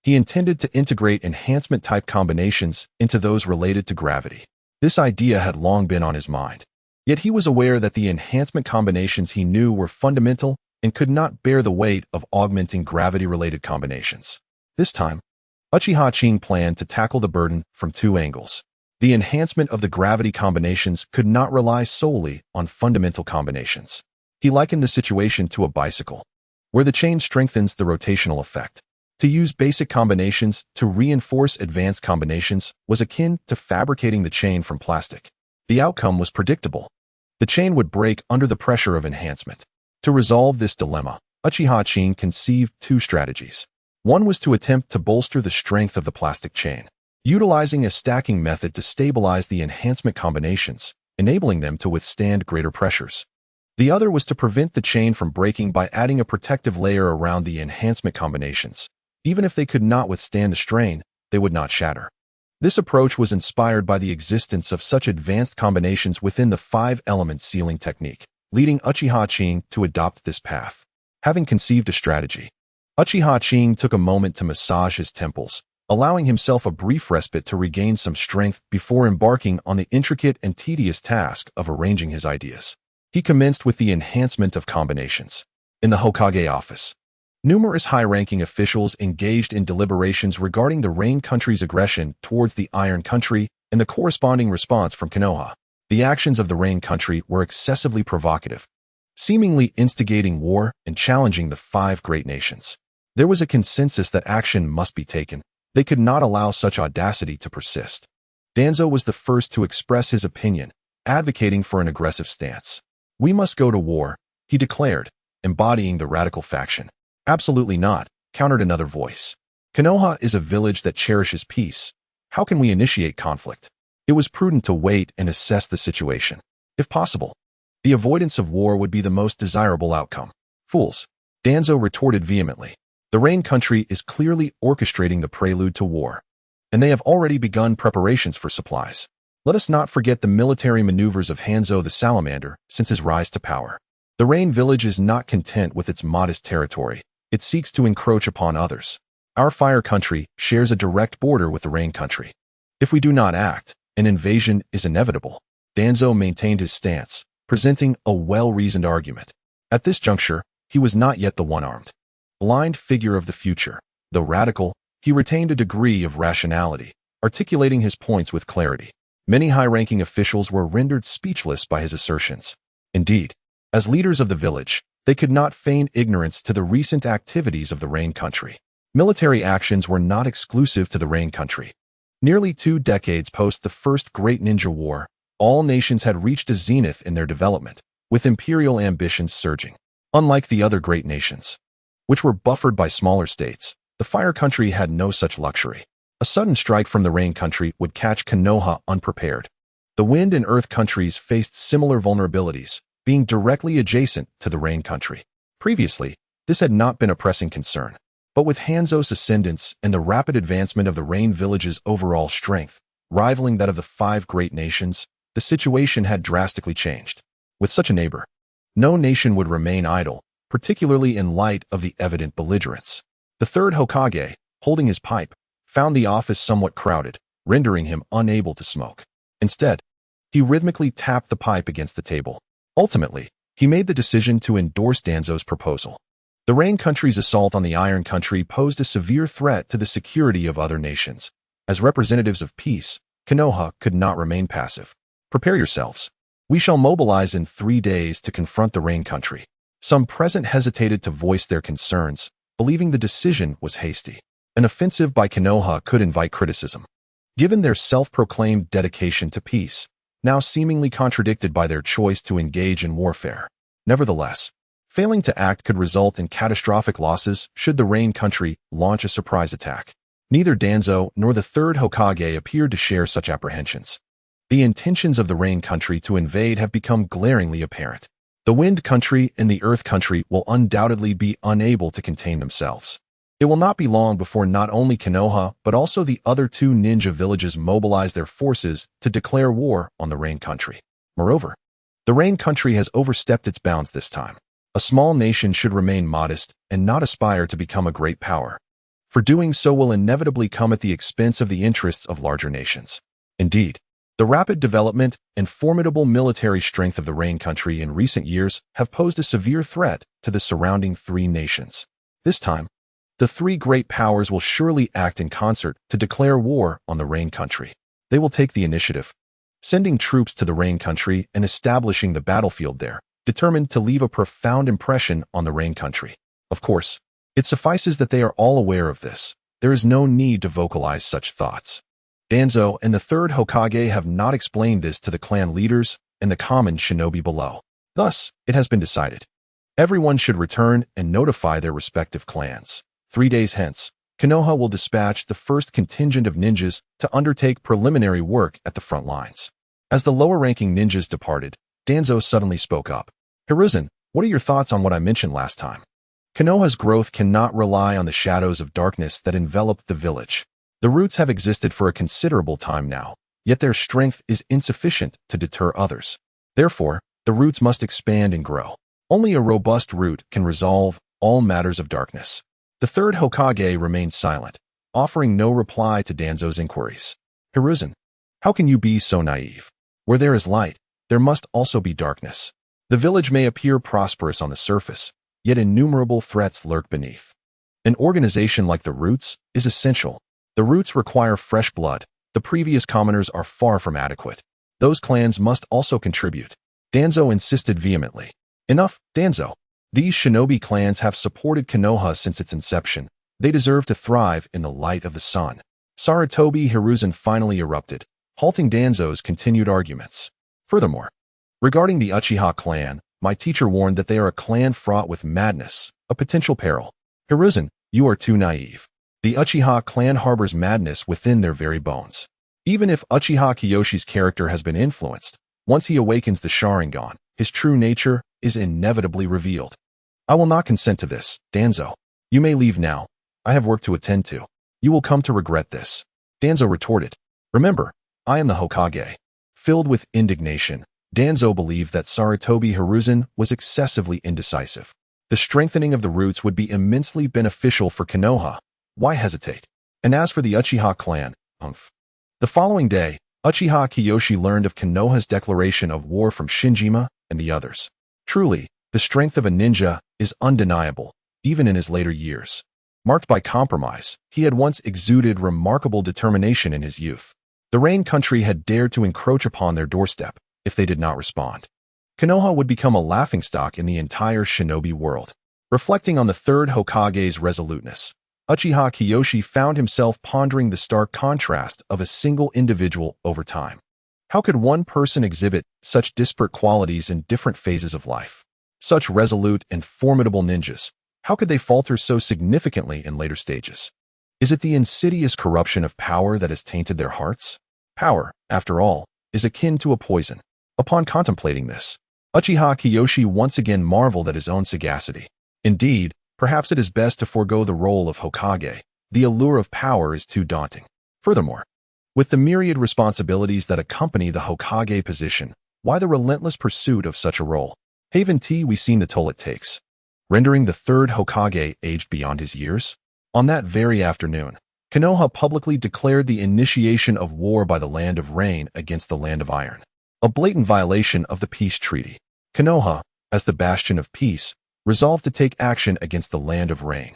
He intended to integrate enhancement-type combinations into those related to gravity. This idea had long been on his mind. Yet he was aware that the enhancement combinations he knew were fundamental and could not bear the weight of augmenting gravity-related combinations. This time, Uchiha Qing planned to tackle the burden from 2 angles. The enhancement of the gravity combinations could not rely solely on fundamental combinations. He likened the situation to a bicycle, where the chain strengthens the rotational effect. To use basic combinations to reinforce advanced combinations was akin to fabricating the chain from plastic. The outcome was predictable. The chain would break under the pressure of enhancement. To resolve this dilemma, Uchiha Qing conceived 2 strategies. One was to attempt to bolster the strength of the plastic chain, utilizing a stacking method to stabilize the enhancement combinations, enabling them to withstand greater pressures. The other was to prevent the chain from breaking by adding a protective layer around the enhancement combinations. Even if they could not withstand the strain, they would not shatter. This approach was inspired by the existence of such advanced combinations within the 5-element sealing technique, leading Uchiha Qing to adopt this path. Having conceived a strategy, Uchiha Qing took a moment to massage his temples, allowing himself a brief respite to regain some strength before embarking on the intricate and tedious task of arranging his ideas. He commenced with the enhancement of combinations. In the Hokage office, numerous high-ranking officials engaged in deliberations regarding the Rain Country's aggression towards the Iron Country and the corresponding response from Konoha. The actions of the Rain Country were excessively provocative, seemingly instigating war and challenging the 5 great nations. There was a consensus that action must be taken. They could not allow such audacity to persist. Danzo was the first to express his opinion, advocating for an aggressive stance. "We must go to war," he declared, embodying the radical faction. "Absolutely not," countered another voice. "Konoha is a village that cherishes peace. How can we initiate conflict?" It was prudent to wait and assess the situation. If possible, the avoidance of war would be the most desirable outcome. Fools, Danzo retorted vehemently. The Rain Country is clearly orchestrating the prelude to war, and they have already begun preparations for supplies. Let us not forget the military maneuvers of Hanzo the Salamander since his rise to power. The Rain Village is not content with its modest territory. It seeks to encroach upon others. Our Fire Country shares a direct border with the Rain Country. If we do not act, an invasion is inevitable. Danzo maintained his stance, presenting a well-reasoned argument. At this juncture, he was not yet the one-armed, blind figure of the future. Though radical, he retained a degree of rationality, articulating his points with clarity. Many high-ranking officials were rendered speechless by his assertions. Indeed, as leaders of the village, they could not feign ignorance to the recent activities of the Rain Country. Military actions were not exclusive to the Rain Country. Nearly 2 decades post the First Great Ninja War, all nations had reached a zenith in their development, with imperial ambitions surging. Unlike the other great nations, which were buffered by smaller states, the Fire Country had no such luxury. A sudden strike from the Rain Country would catch Konoha unprepared. The Wind and Earth countries faced similar vulnerabilities, being directly adjacent to the Rain Country. Previously, this had not been a pressing concern. But with Hanzo's ascendance and the rapid advancement of the Rain Village's overall strength, rivaling that of the 5 great nations, the situation had drastically changed. With such a neighbor, no nation would remain idle, particularly in light of the evident belligerence. The third Hokage, holding his pipe, found the office somewhat crowded, rendering him unable to smoke. Instead, he rhythmically tapped the pipe against the table. Ultimately, he made the decision to endorse Danzo's proposal. The Rain Country's assault on the Iron Country posed a severe threat to the security of other nations. As representatives of peace, Konoha could not remain passive. Prepare yourselves. We shall mobilize in 3 days to confront the Rain Country. Some present hesitated to voice their concerns, believing the decision was hasty. An offensive by Konoha could invite criticism. Given their self-proclaimed dedication to peace, now seemingly contradicted by their choice to engage in warfare. Nevertheless, failing to act could result in catastrophic losses should the Rain Country launch a surprise attack. Neither Danzo nor the third Hokage appeared to share such apprehensions. The intentions of the Rain Country to invade have become glaringly apparent. The Wind Country and the Earth Country will undoubtedly be unable to contain themselves. It will not be long before not only Konoha but also the other 2 ninja villages mobilize their forces to declare war on the Rain Country. Moreover, the Rain Country has overstepped its bounds this time. A small nation should remain modest and not aspire to become a great power, for doing so will inevitably come at the expense of the interests of larger nations. Indeed, the rapid development and formidable military strength of the Rain Country in recent years have posed a severe threat to the surrounding 3 nations. This time, the 3 great powers will surely act in concert to declare war on the Rain Country. They will take the initiative, sending troops to the Rain Country and establishing the battlefield there, determined to leave a profound impression on the Rain Country. Of course, it suffices that they are all aware of this. There is no need to vocalize such thoughts. Danzo and the third Hokage have not explained this to the clan leaders and the common shinobi below. Thus, it has been decided. Everyone should return and notify their respective clans. 3 days hence, Konoha will dispatch the first contingent of ninjas to undertake preliminary work at the front lines. As the lower-ranking ninjas departed, Danzo suddenly spoke up. Hiruzen, what are your thoughts on what I mentioned last time? Konoha's growth cannot rely on the shadows of darkness that enveloped the village. The roots have existed for a considerable time now, yet their strength is insufficient to deter others. Therefore, the roots must expand and grow. Only a robust root can resolve all matters of darkness. The third Hokage remained silent, offering no reply to Danzo's inquiries. Hiruzen, how can you be so naive? Where there is light, there must also be darkness. The village may appear prosperous on the surface, yet innumerable threats lurk beneath. An organization like the Roots is essential. The Roots require fresh blood. The previous commoners are far from adequate. Those clans must also contribute. Danzo insisted vehemently. Enough, Danzo. These shinobi clans have supported Konoha since its inception. They deserve to thrive in the light of the sun. Sarutobi Hiruzen finally erupted, halting Danzo's continued arguments. Furthermore, regarding the Uchiha clan, my teacher warned that they are a clan fraught with madness, a potential peril. Hiruzen, you are too naive. The Uchiha clan harbors madness within their very bones. Even if Uchiha Kiyoshi's character has been influenced, once he awakens the Sharingan, his true nature is inevitably revealed. I will not consent to this, Danzo. You may leave now. I have work to attend to. You will come to regret this. Danzo retorted. Remember, I am the Hokage. Filled with indignation, Danzo believed that Sarutobi Hiruzen was excessively indecisive. The strengthening of the roots would be immensely beneficial for Konoha. Why hesitate? And as for the Uchiha clan, The following day, Uchiha Kiyoshi learned of Konoha's declaration of war from Shinjima and the others. Truly, the strength of a ninja is undeniable, even in his later years. Marked by compromise, he had once exuded remarkable determination in his youth. The Rain country had dared to encroach upon their doorstep if they did not respond. Konoha would become a laughingstock in the entire shinobi world. Reflecting on the third Hokage's resoluteness, Uchiha Kiyoshi found himself pondering the stark contrast of a single individual over time. How could one person exhibit such disparate qualities in different phases of life? Such resolute and formidable ninjas, how could they falter so significantly in later stages? Is it the insidious corruption of power that has tainted their hearts? Power, after all, is akin to a poison. Upon contemplating this, Uchiha Kiyoshi once again marveled at his own sagacity. Indeed, perhaps it is best to forego the role of Hokage. The allure of power is too daunting. Furthermore, with the myriad responsibilities that accompany the Hokage position, why the relentless pursuit of such a role? Haven't we seen the toll it takes? Rendering the third Hokage aged beyond his years? On that very afternoon, Konoha publicly declared the initiation of war by the Land of Rain against the Land of Iron. A blatant violation of the peace treaty. Konoha, as the bastion of peace, resolved to take action against the Land of Rain.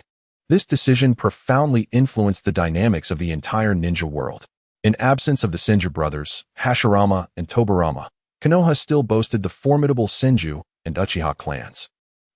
This decision profoundly influenced the dynamics of the entire ninja world. In absence of the Senju brothers, Hashirama and Tobirama, Konoha still boasted the formidable Senju and Uchiha clans.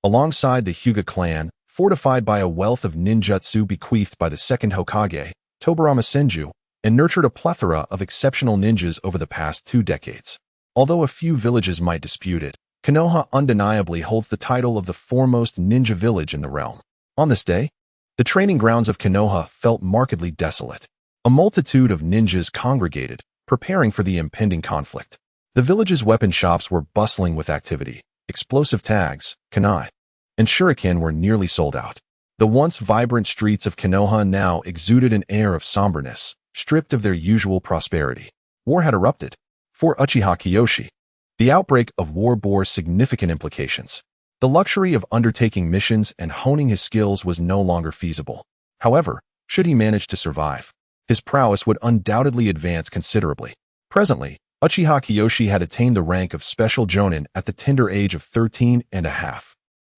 Alongside the Hyuga clan, fortified by a wealth of ninjutsu bequeathed by the second Hokage, Tobirama Senju, and nurtured a plethora of exceptional ninjas over the past 2 decades. Although a few villages might dispute it, Konoha undeniably holds the title of the foremost ninja village in the realm. On this day, the training grounds of Konoha felt markedly desolate. A multitude of ninjas congregated, preparing for the impending conflict. The village's weapon shops were bustling with activity. Explosive tags, kunai, and shuriken were nearly sold out. The once vibrant streets of Konoha now exuded an air of somberness, stripped of their usual prosperity. War had erupted. For Uchiha Kiyoshi, the outbreak of war bore significant implications. The luxury of undertaking missions and honing his skills was no longer feasible. However, should he manage to survive, his prowess would undoubtedly advance considerably. Presently, Uchiha Kiyoshi had attained the rank of Special Jonin at the tender age of 13 and a half.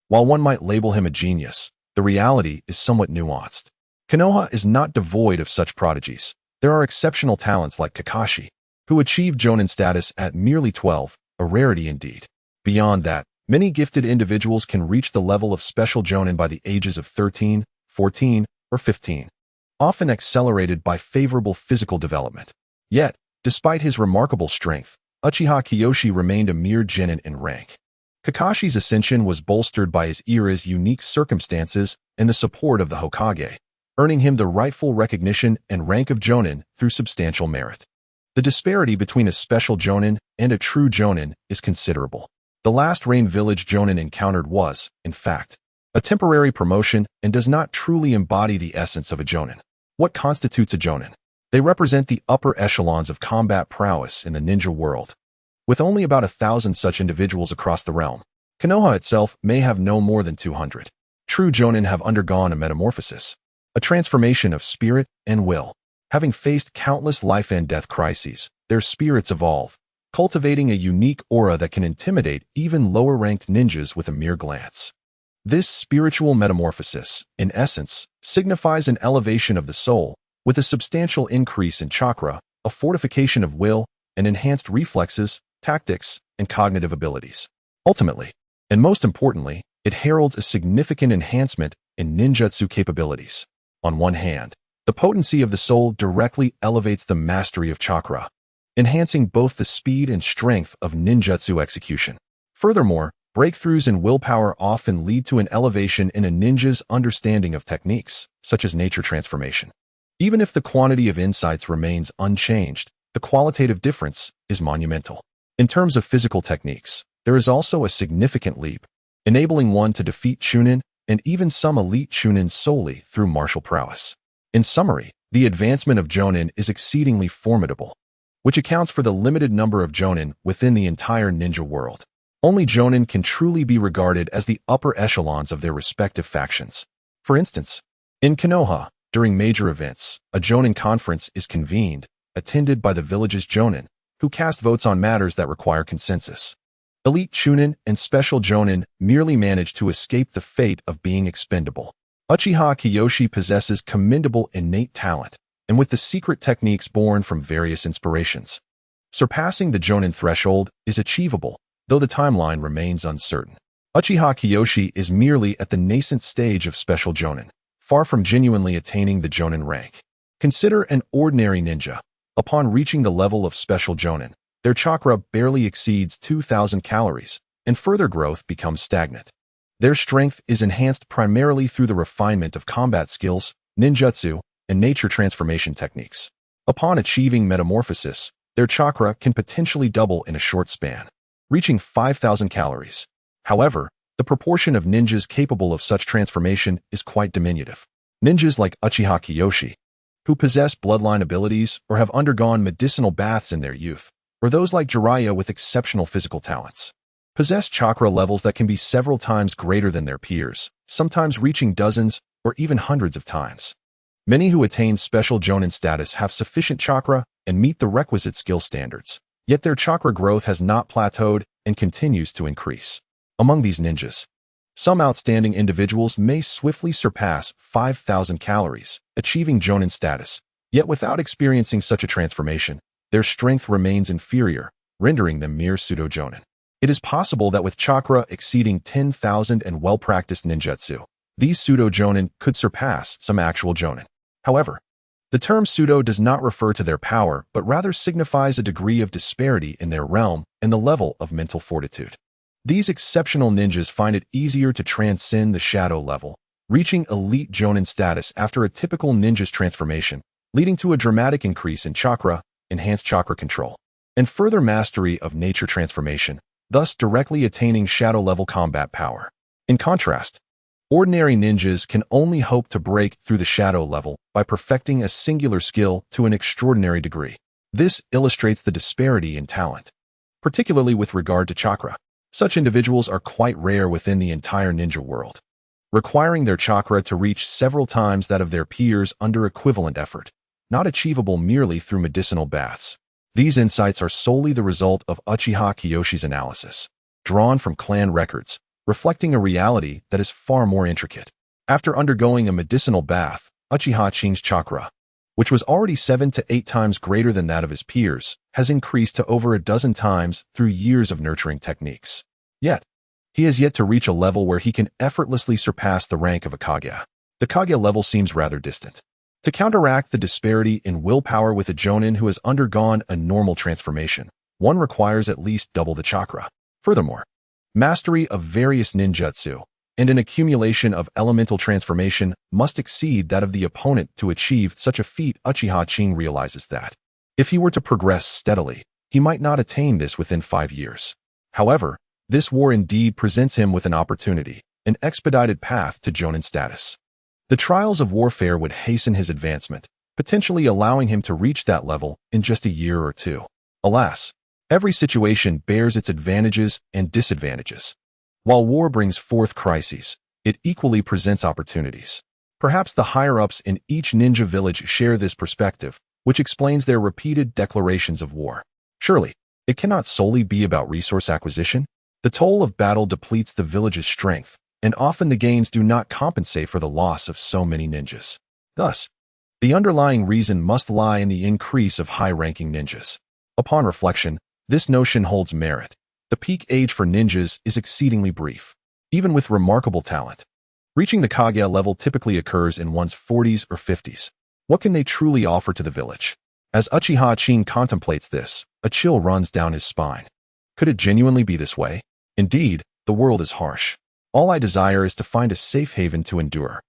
While one might label him a genius, the reality is somewhat nuanced. Konoha is not devoid of such prodigies. There are exceptional talents like Kakashi, who achieved Jonin status at merely 12, a rarity indeed. Beyond that, many gifted individuals can reach the level of Special Jonin by the ages of 13, 14, or 15, often accelerated by favorable physical development. Yet, despite his remarkable strength, Uchiha Kiyoshi remained a mere genin in rank. Kakashi's ascension was bolstered by his era's unique circumstances and the support of the Hokage, earning him the rightful recognition and rank of Jonin through substantial merit. The disparity between a Special Jonin and a true Jonin is considerable. The last Rain Village Jonin encountered was, in fact, a temporary promotion and does not truly embody the essence of a Jonin. What constitutes a Jonin? They represent the upper echelons of combat prowess in the ninja world. With only about 1,000 such individuals across the realm, Konoha itself may have no more than 200. True Jonin have undergone a metamorphosis, a transformation of spirit and will. Having faced countless life and death crises, their spirits evolve, cultivating a unique aura that can intimidate even lower-ranked ninjas with a mere glance. This spiritual metamorphosis, in essence, signifies an elevation of the soul, with a substantial increase in chakra, a fortification of will, and enhanced reflexes, tactics, and cognitive abilities. Ultimately, and most importantly, it heralds a significant enhancement in ninjutsu capabilities. On one hand, the potency of the soul directly elevates the mastery of chakra, enhancing both the speed and strength of ninjutsu execution. Furthermore, breakthroughs in willpower often lead to an elevation in a ninja's understanding of techniques, such as nature transformation. Even if the quantity of insights remains unchanged, the qualitative difference is monumental. In terms of physical techniques, there is also a significant leap, enabling one to defeat Chunin and even some elite Chunin solely through martial prowess. In summary, the advancement of Jonin is exceedingly formidable, which accounts for the limited number of Jonin within the entire ninja world. Only Jonin can truly be regarded as the upper echelons of their respective factions. For instance, in Konoha, during major events, a Jonin conference is convened, attended by the village's Jonin, who cast votes on matters that require consensus. Elite Chunin and special Jonin merely manage to escape the fate of being expendable. Uchiha Kiyoshi possesses commendable innate talent, and with the secret techniques born from various inspirations. Surpassing the Jonin threshold is achievable, though the timeline remains uncertain. Uchiha Kiyoshi is merely at the nascent stage of special Jonin, far from genuinely attaining the Jonin rank. Consider an ordinary ninja. Upon reaching the level of special Jonin, their chakra barely exceeds 2,000 calories, and further growth becomes stagnant. Their strength is enhanced primarily through the refinement of combat skills, ninjutsu, and nature transformation techniques. Upon achieving metamorphosis, their chakra can potentially double in a short span, reaching 5,000 calories. However, the proportion of ninjas capable of such transformation is quite diminutive. Ninjas like Uchiha Kiyoshi, who possess bloodline abilities or have undergone medicinal baths in their youth, or those like Jiraiya with exceptional physical talents, possess chakra levels that can be several times greater than their peers, sometimes reaching dozens or even hundreds of times. Many who attain special Jonin status have sufficient chakra and meet the requisite skill standards, yet their chakra growth has not plateaued and continues to increase. Among these ninjas, some outstanding individuals may swiftly surpass 5,000 calories, achieving Jonin status, yet without experiencing such a transformation, their strength remains inferior, rendering them mere pseudo-Jonin. It is possible that with chakra exceeding 10,000 and well-practiced ninjutsu, these pseudo-Jonin could surpass some actual Jonin. However, the term pseudo does not refer to their power, but rather signifies a degree of disparity in their realm and the level of mental fortitude. These exceptional ninjas find it easier to transcend the shadow level, reaching elite Jonin status after a typical ninja's transformation, leading to a dramatic increase in chakra, enhanced chakra control, and further mastery of nature transformation, thus directly attaining shadow-level combat power. In contrast, ordinary ninjas can only hope to break through the shadow level by perfecting a singular skill to an extraordinary degree. This illustrates the disparity in talent, particularly with regard to chakra. Such individuals are quite rare within the entire ninja world, requiring their chakra to reach several times that of their peers under equivalent effort, not achievable merely through medicinal baths. These insights are solely the result of Uchiha Kiyoshi's analysis, drawn from clan records, reflecting a reality that is far more intricate. After undergoing a medicinal bath, Uchiha Qing's chakra, which was already 7 to 8 times greater than that of his peers, has increased to over a dozen times through years of nurturing techniques. Yet, he has yet to reach a level where he can effortlessly surpass the rank of a Kage. The Kage level seems rather distant. To counteract the disparity in willpower with a Jonin who has undergone a normal transformation, one requires at least double the chakra. Furthermore, mastery of various ninjutsu and an accumulation of elemental transformation must exceed that of the opponent to achieve such a feat. Uchiha Qing realizes that, if he were to progress steadily, he might not attain this within 5 years. However, this war indeed presents him with an opportunity, an expedited path to Jonin status. The trials of warfare would hasten his advancement, potentially allowing him to reach that level in just a year or two. Alas, every situation bears its advantages and disadvantages. While war brings forth crises, it equally presents opportunities. Perhaps the higher-ups in each ninja village share this perspective, which explains their repeated declarations of war. Surely, it cannot solely be about resource acquisition. The toll of battle depletes the village's strength, and often the gains do not compensate for the loss of so many ninjas. Thus, the underlying reason must lie in the increase of high-ranking ninjas. Upon reflection, this notion holds merit. The peak age for ninjas is exceedingly brief, even with remarkable talent. Reaching the Kage level typically occurs in one's 40s or 50s. What can they truly offer to the village? As Uchiha Qing contemplates this, a chill runs down his spine. Could it genuinely be this way? Indeed, the world is harsh. All I desire is to find a safe haven to endure.